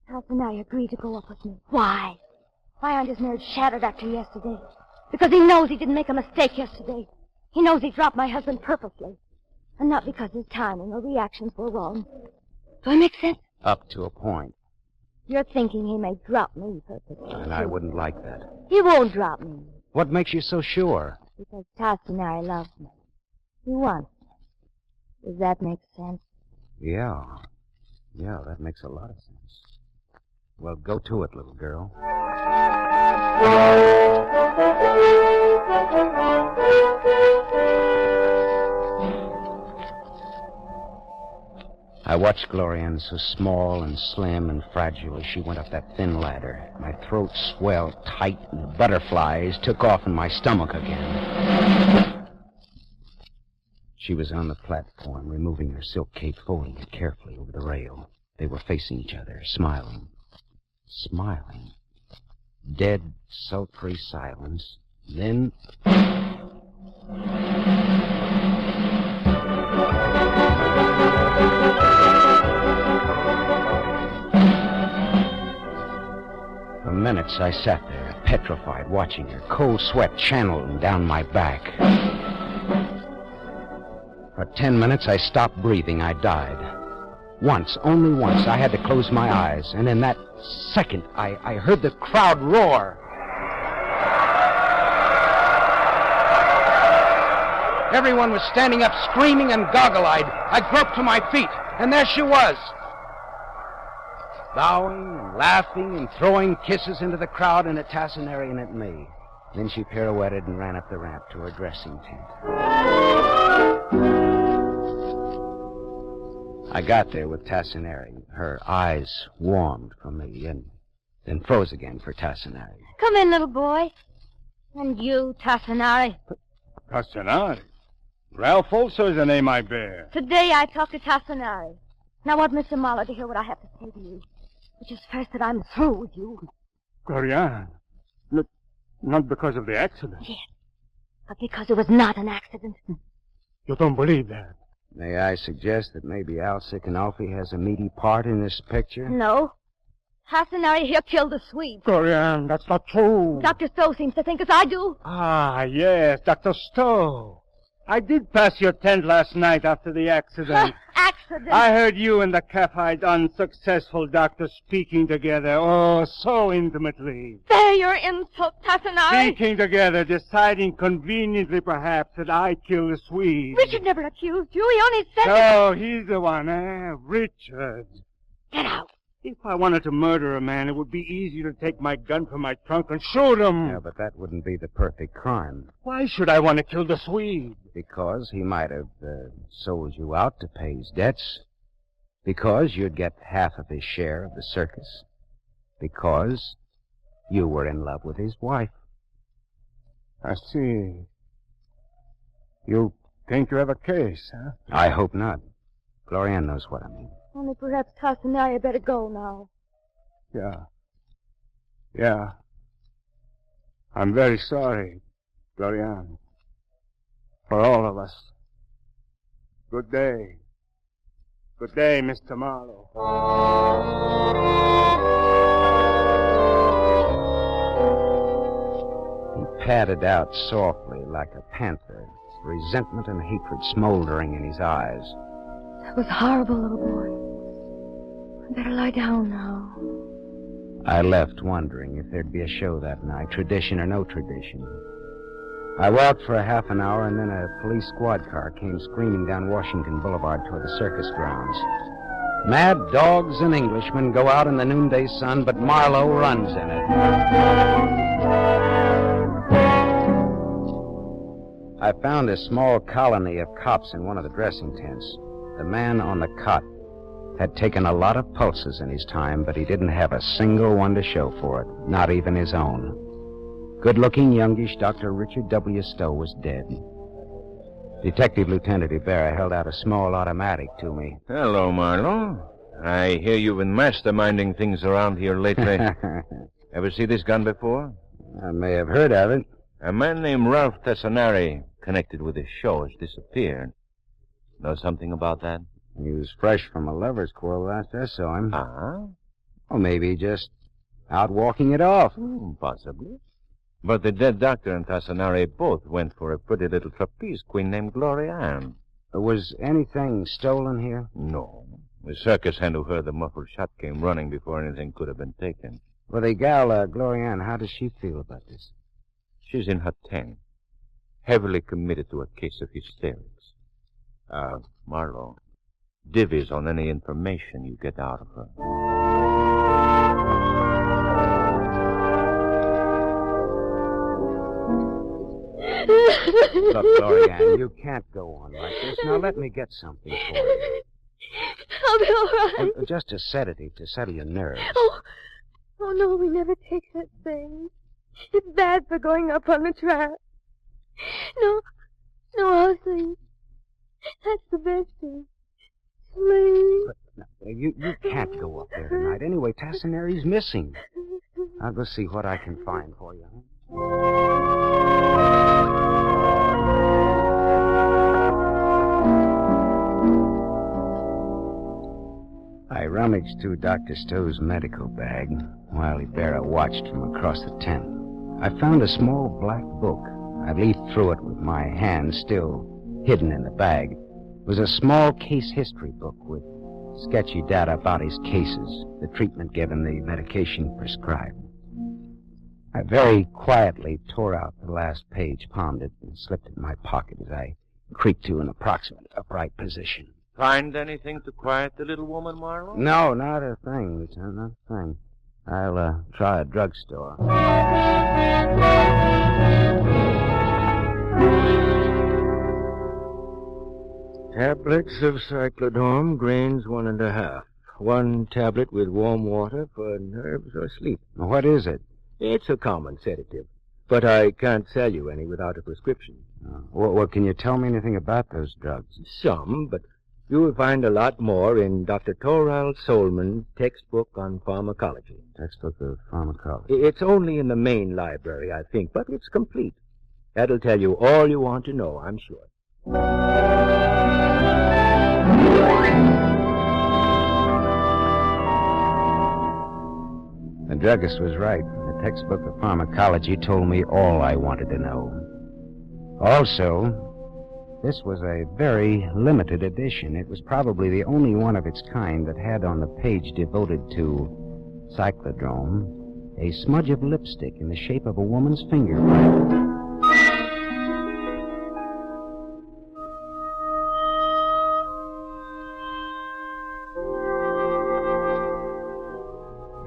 Tassinari agreed to go up with me. Why? Why aren't his nerves shattered after yesterday? Because he knows he didn't make a mistake yesterday. He knows he dropped my husband purposely. And not because his timing or reactions were wrong. Do I make sense? Up to a point. You're thinking he may drop me purposely. And I wouldn't like that. He won't drop me. What makes you so sure? Because Tassinari loves me. He wants me. Does that make sense? Yeah. Yeah, that makes a lot of sense. Well, go to it, little girl. I watched Gloriana, so small and slim and fragile, as she went up that thin ladder. My throat swelled tight, and the butterflies took off in my stomach again. She was on the platform, removing her silk cape, folding it carefully over the rail. They were facing each other, smiling. Smiling. Dead, sultry silence. Then... For minutes I sat there, petrified, watching her, cold sweat channeling down my back. For 10 minutes I stopped breathing. I died. Once, only once, I had to close my eyes, and in that second I heard the crowd roar. Everyone was standing up, screaming and goggle-eyed. I groped to my feet, and there she was. bowing and laughing and throwing kisses into the crowd and at Tassinari and at me. Then she pirouetted and ran up the ramp to her dressing tent. I got there with Tassinari. Her eyes warmed for me and then froze again for Tassinari. Come in, little boy. And you, Tassinari. Tassinari? Ralph also is the name I bear. Today I talked to Tassinari. Now I want Mr. Marlowe to hear what I have to say to you. Which is first that I'm through with you. Gloriana. Not because of the accident. Yes. But because it was not an accident. You don't believe that? May I suggest that maybe Alcic and Alfie has a meaty part in this picture? No. Tassinari here killed the Swede. Gloriana, that's not true. Dr. Stowe seems to think as I do. Ah, yes, Dr. Stowe. I did pass your tent last night after the accident. Accident? I heard you and the cap-eyed, unsuccessful doctor speaking together, oh, so intimately. There your insult, Tassinari. Speaking together, deciding conveniently, perhaps, that I killed the Swede. Richard never accused you. He only said Oh, he's the one, eh? Richard. Get out. If I wanted to murder a man, it would be easy to take my gun from my trunk and shoot him. Yeah, but that wouldn't be the perfect crime. Why should I want to kill the Swede? Because he might have sold you out to pay his debts. Because you'd get half of his share of the circus. Because you were in love with his wife. I see. You think you have a case, huh? I hope not. Gloriana knows what I mean. Only perhaps Tassinari had better go now. Yeah. I'm very sorry, Gloriana. For all of us. Good day. Good day, Mr. Marlowe. He padded out softly like a panther, resentment and hatred smoldering in his eyes. That was horrible, little boy. I better lie down now. I left wondering if there'd be a show that night, tradition or no tradition. I walked for a half an hour, and then a police squad car came screaming down Washington Boulevard toward the circus grounds. Mad dogs and Englishmen go out in the noonday sun, but Marlowe runs in it. I found a small colony of cops in one of the dressing tents. The man on the cot had taken a lot of pulses in his time, but he didn't have a single one to show for it, not even his own. Good-looking, youngish Dr. Richard W. Stowe was dead. Detective Lieutenant Ibarra held out a small automatic to me. Hello, Marlowe. I hear you've been masterminding things around here lately. Ever see this gun before? I may have heard of it. A man named Ralph Tassinari, connected with this show, has disappeared. Know something about that? He was fresh from a lover's quarrel last I saw him. Ah? Or maybe just out walking it off. Possibly. But the dead doctor and Tassinari both went for a pretty little trapeze queen named Gloriana. Was anything stolen here? No. The circus hand who heard the muffled shot came running before anything could have been taken. Well, the gal, Gloriana, how does she feel about this? She's in her tent, heavily committed to a case of hysterics. Marlowe, divvies on any information you get out of her. Look, Gloriana, you can't go on like this. Now let me get something for you. I'll be all right. Just a sedative to settle your nerves. Oh, no, we never take that thing. It's bad for going up on the track. No, I'll sleep. That's the best thing. Sleep. But you can't go up there tonight. Anyway, Tassinari's missing. I'll go see what I can find for you. I rummaged through Dr. Stowe's medical bag while Ibarra watched from across the tent. I found a small black book. I leafed through it with my hand still hidden in the bag. It was a small case history book with sketchy data about his cases, the treatment given, the medication prescribed. I very quietly tore out the last page, palmed it, and slipped it in my pocket as I creaked to an approximate upright position. Find anything to quiet the little woman, Marlowe? No, not a thing, Lieutenant, not a thing. I'll try a drugstore. Tablets of cyclodone, grains 1.5. 1 tablet with warm water for nerves or sleep. What is it? It's a common sedative, but I can't sell you any without a prescription. Well, can you tell me anything about those drugs? Some, but you will find a lot more in Dr. Torral Solman's textbook on pharmacology. Textbook of pharmacology. It's only in the main library, I think, but it's complete. That'll tell you all you want to know, I'm sure. The druggist was right. The textbook of pharmacology told me all I wanted to know. Also, this was a very limited edition. It was probably the only one of its kind that had on the page devoted to cyclodrome a smudge of lipstick in the shape of a woman's fingerprint.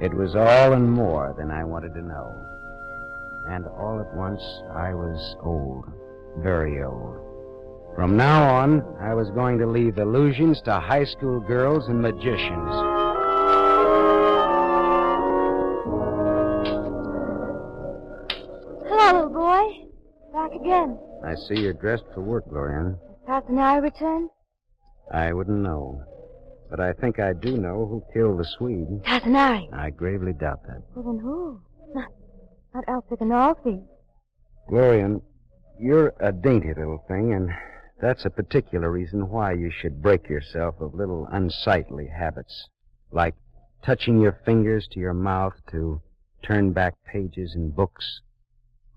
It was all and more than I wanted to know. And all at once, I was old. Very old. From now on, I was going to leave illusions to high school girls and magicians. Hello, little boy. Back again. I see you're dressed for work, Glorian. Has Pastor returned? I wouldn't know. But I think I do know who killed the Swede. Tassinari. I gravely doubt that. Well, then who? Not Elphick and Alfie. Glorian, you're a dainty little thing, and that's a particular reason why you should break yourself of little unsightly habits, like touching your fingers to your mouth to turn back pages in books.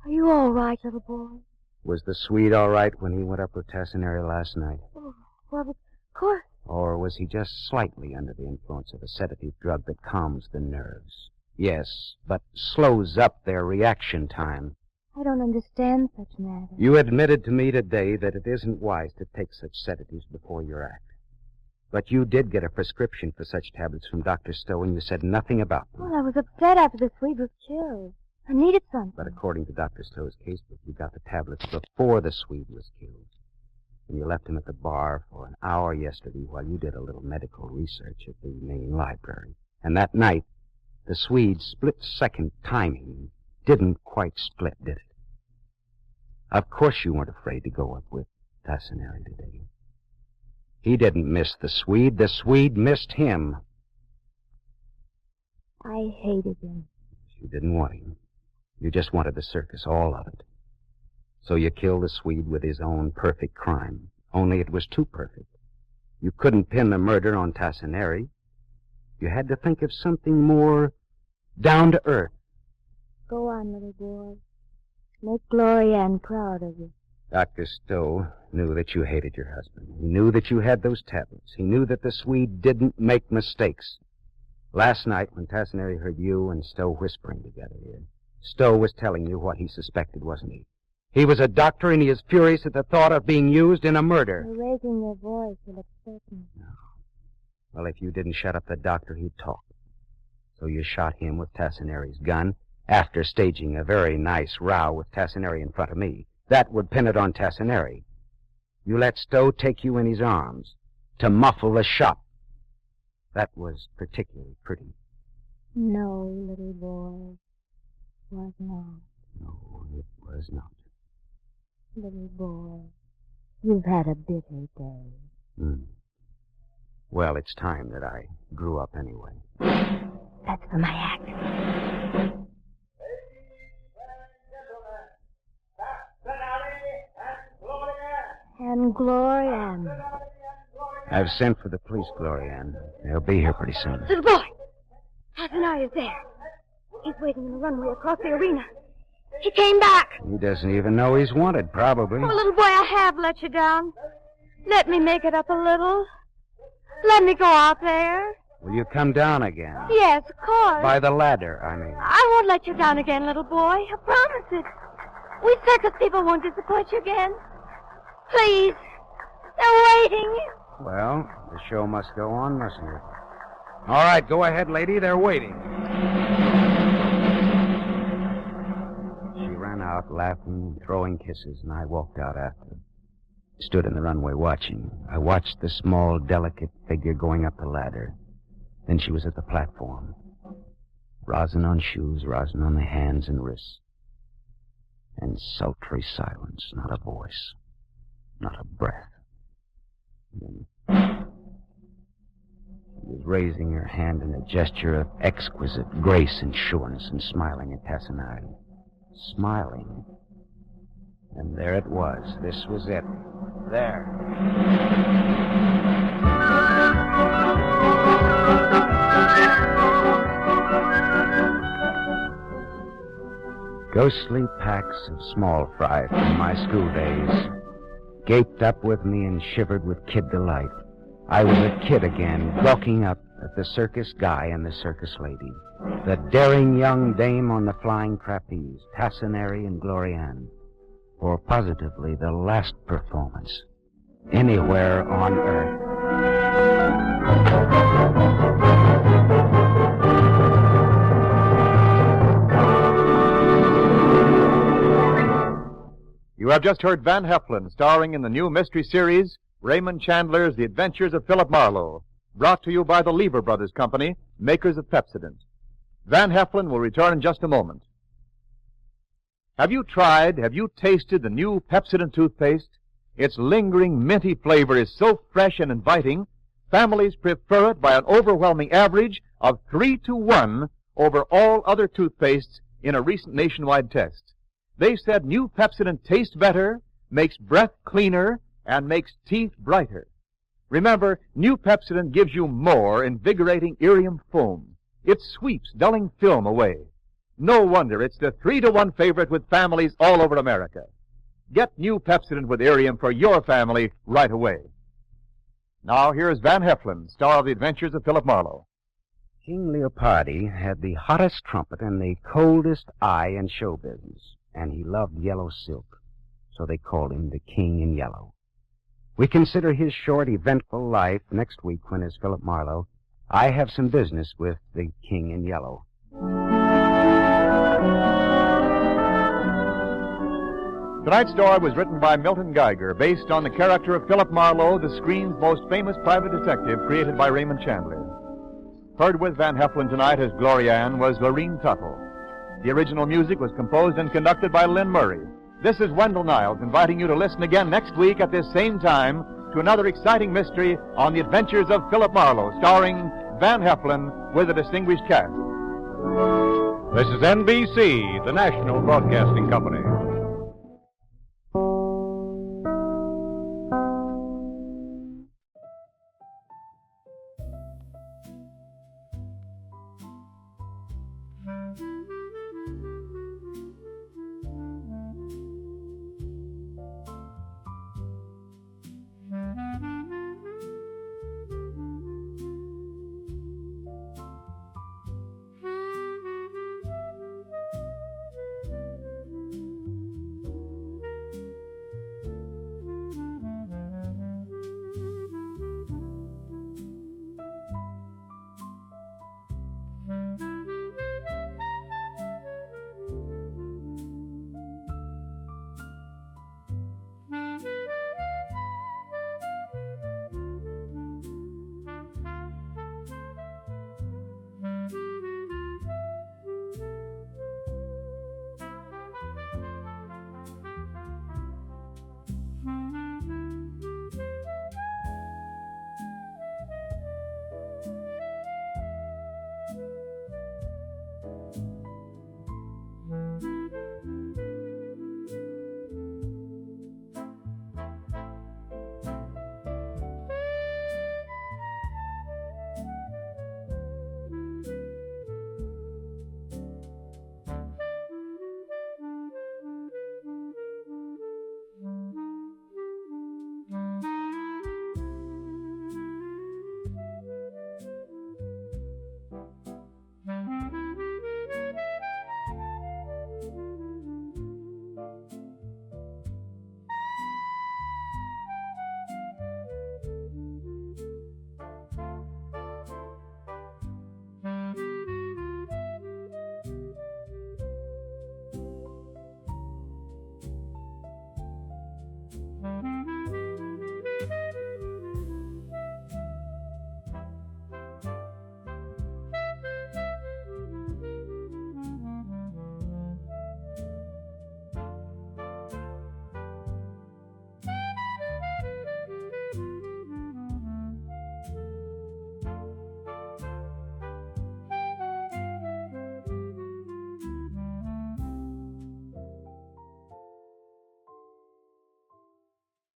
Are you all right, little boy? Was the Swede all right when he went up with Tassinari last night? Oh, well, of course. Or was he just slightly under the influence of a sedative drug that calms the nerves? Yes, but slows up their reaction time. I don't understand such matters. You admitted to me today that it isn't wise to take such sedatives before your act. But you did get a prescription for such tablets from Dr. Stowe, and you said nothing about them. Well, I was upset after the Swede was killed. I needed something. But according to Dr. Stowe's casebook, you got the tablets before the Swede was killed. And you left him at the bar for an hour yesterday while you did a little medical research at the main library. And that night, the Swede's split-second timing didn't quite split, did it? Of course you weren't afraid to go up with Tassinari today. He didn't miss the Swede missed him. I hated him. You didn't want him. You just wanted the circus, all of it. So you killed the Swede with his own perfect crime. Only it was too perfect. You couldn't pin the murder on Tassinari. You had to think of something more down to earth. Go on, little boy. Make Glorianne proud of you. Dr. Stowe knew that you hated your husband. He knew that you had those tablets. He knew that the Swede didn't make mistakes. Last night, when Tassinari heard you and Stowe whispering together here, Stowe was telling you what he suspected, wasn't he? He was a doctor, and he is furious at the thought of being used in a murder. You're raising your voice will upset me. No. Well, if you didn't shut up the doctor, he'd talk. So you shot him with Tassinari's gun after staging a very nice row with Tassinari in front of me. That would pin it on Tassinari. You let Stowe take you in his arms to muffle the shot. That was particularly pretty. No, little boy. Was not. No, it was not. Little boy, you've had a bitter day. Well, it's time that I grew up anyway. That's for my act. And Glorianne. I've sent for the police, Glorianne. They'll be here pretty soon. Little boy! Tassinari is there. He's waiting in the runway across the arena. He came back. He doesn't even know he's wanted, probably. Oh, little boy, I have let you down. Let me make it up a little. Let me go out there. Will you come down again? Yes, of course. By the ladder, I mean. I won't let you down again, little boy. I promise it. We circus people won't disappoint you again. Please. They're waiting. Well, the show must go on, mustn't it? All right, go ahead, lady. They're waiting. She ran out, laughing and throwing kisses, and I walked out after. Stood in the runway watching. I watched the small, delicate figure going up the ladder. Then she was at the platform. Rosin on shoes, rosin on the hands and wrists. And sultry silence, not a voice, not a breath. And then she was raising her hand in a gesture of exquisite grace and sureness and smiling at Tassinari. Smiling. And there it was. This was it. There. Ghostly packs of small fry from my school days gaped up with me and shivered with kid delight. I was a kid again, gawking up at the circus guy and the circus lady, the daring young dame on the flying trapeze, Tassinari and Glorianne, for positively the last performance anywhere on earth. You have just heard Van Heflin starring in the new mystery series, Raymond Chandler's The Adventures of Philip Marlowe, brought to you by the Lever Brothers Company, makers of Pepsodent. Van Heflin will return in just a moment. Have you tasted the new Pepsodent toothpaste? Its lingering, minty flavor is so fresh and inviting, families prefer it by an overwhelming average of 3-to-1 over all other toothpastes in a recent nationwide test. They said new Pepsodent tastes better, makes breath cleaner, and makes teeth brighter. Remember, new Pepsodent gives you more invigorating irium foam. It sweeps dulling film away. No wonder it's the 3-to-1 favorite with families all over America. Get new Pepsodent with irium for your family right away. Now, here's Van Heflin, star of The Adventures of Philip Marlowe. King Leopardi had the hottest trumpet and the coldest eye in show business, and he loved yellow silk, so they called him the King in Yellow. We consider his short, eventful life next week when, as Philip Marlowe, I have some business with the King in Yellow. Tonight's story was written by Milton Geiger, based on the character of Philip Marlowe, the screen's most famous private detective, created by Raymond Chandler. Heard with Van Heflin tonight as Glorianne was Lorene Tuttle. The original music was composed and conducted by Lynn Murray. This is Wendell Niles inviting you to listen again next week at this same time to another exciting mystery on the adventures of Philip Marlowe, starring Van Heflin with a distinguished cast. This is NBC, the national broadcasting company.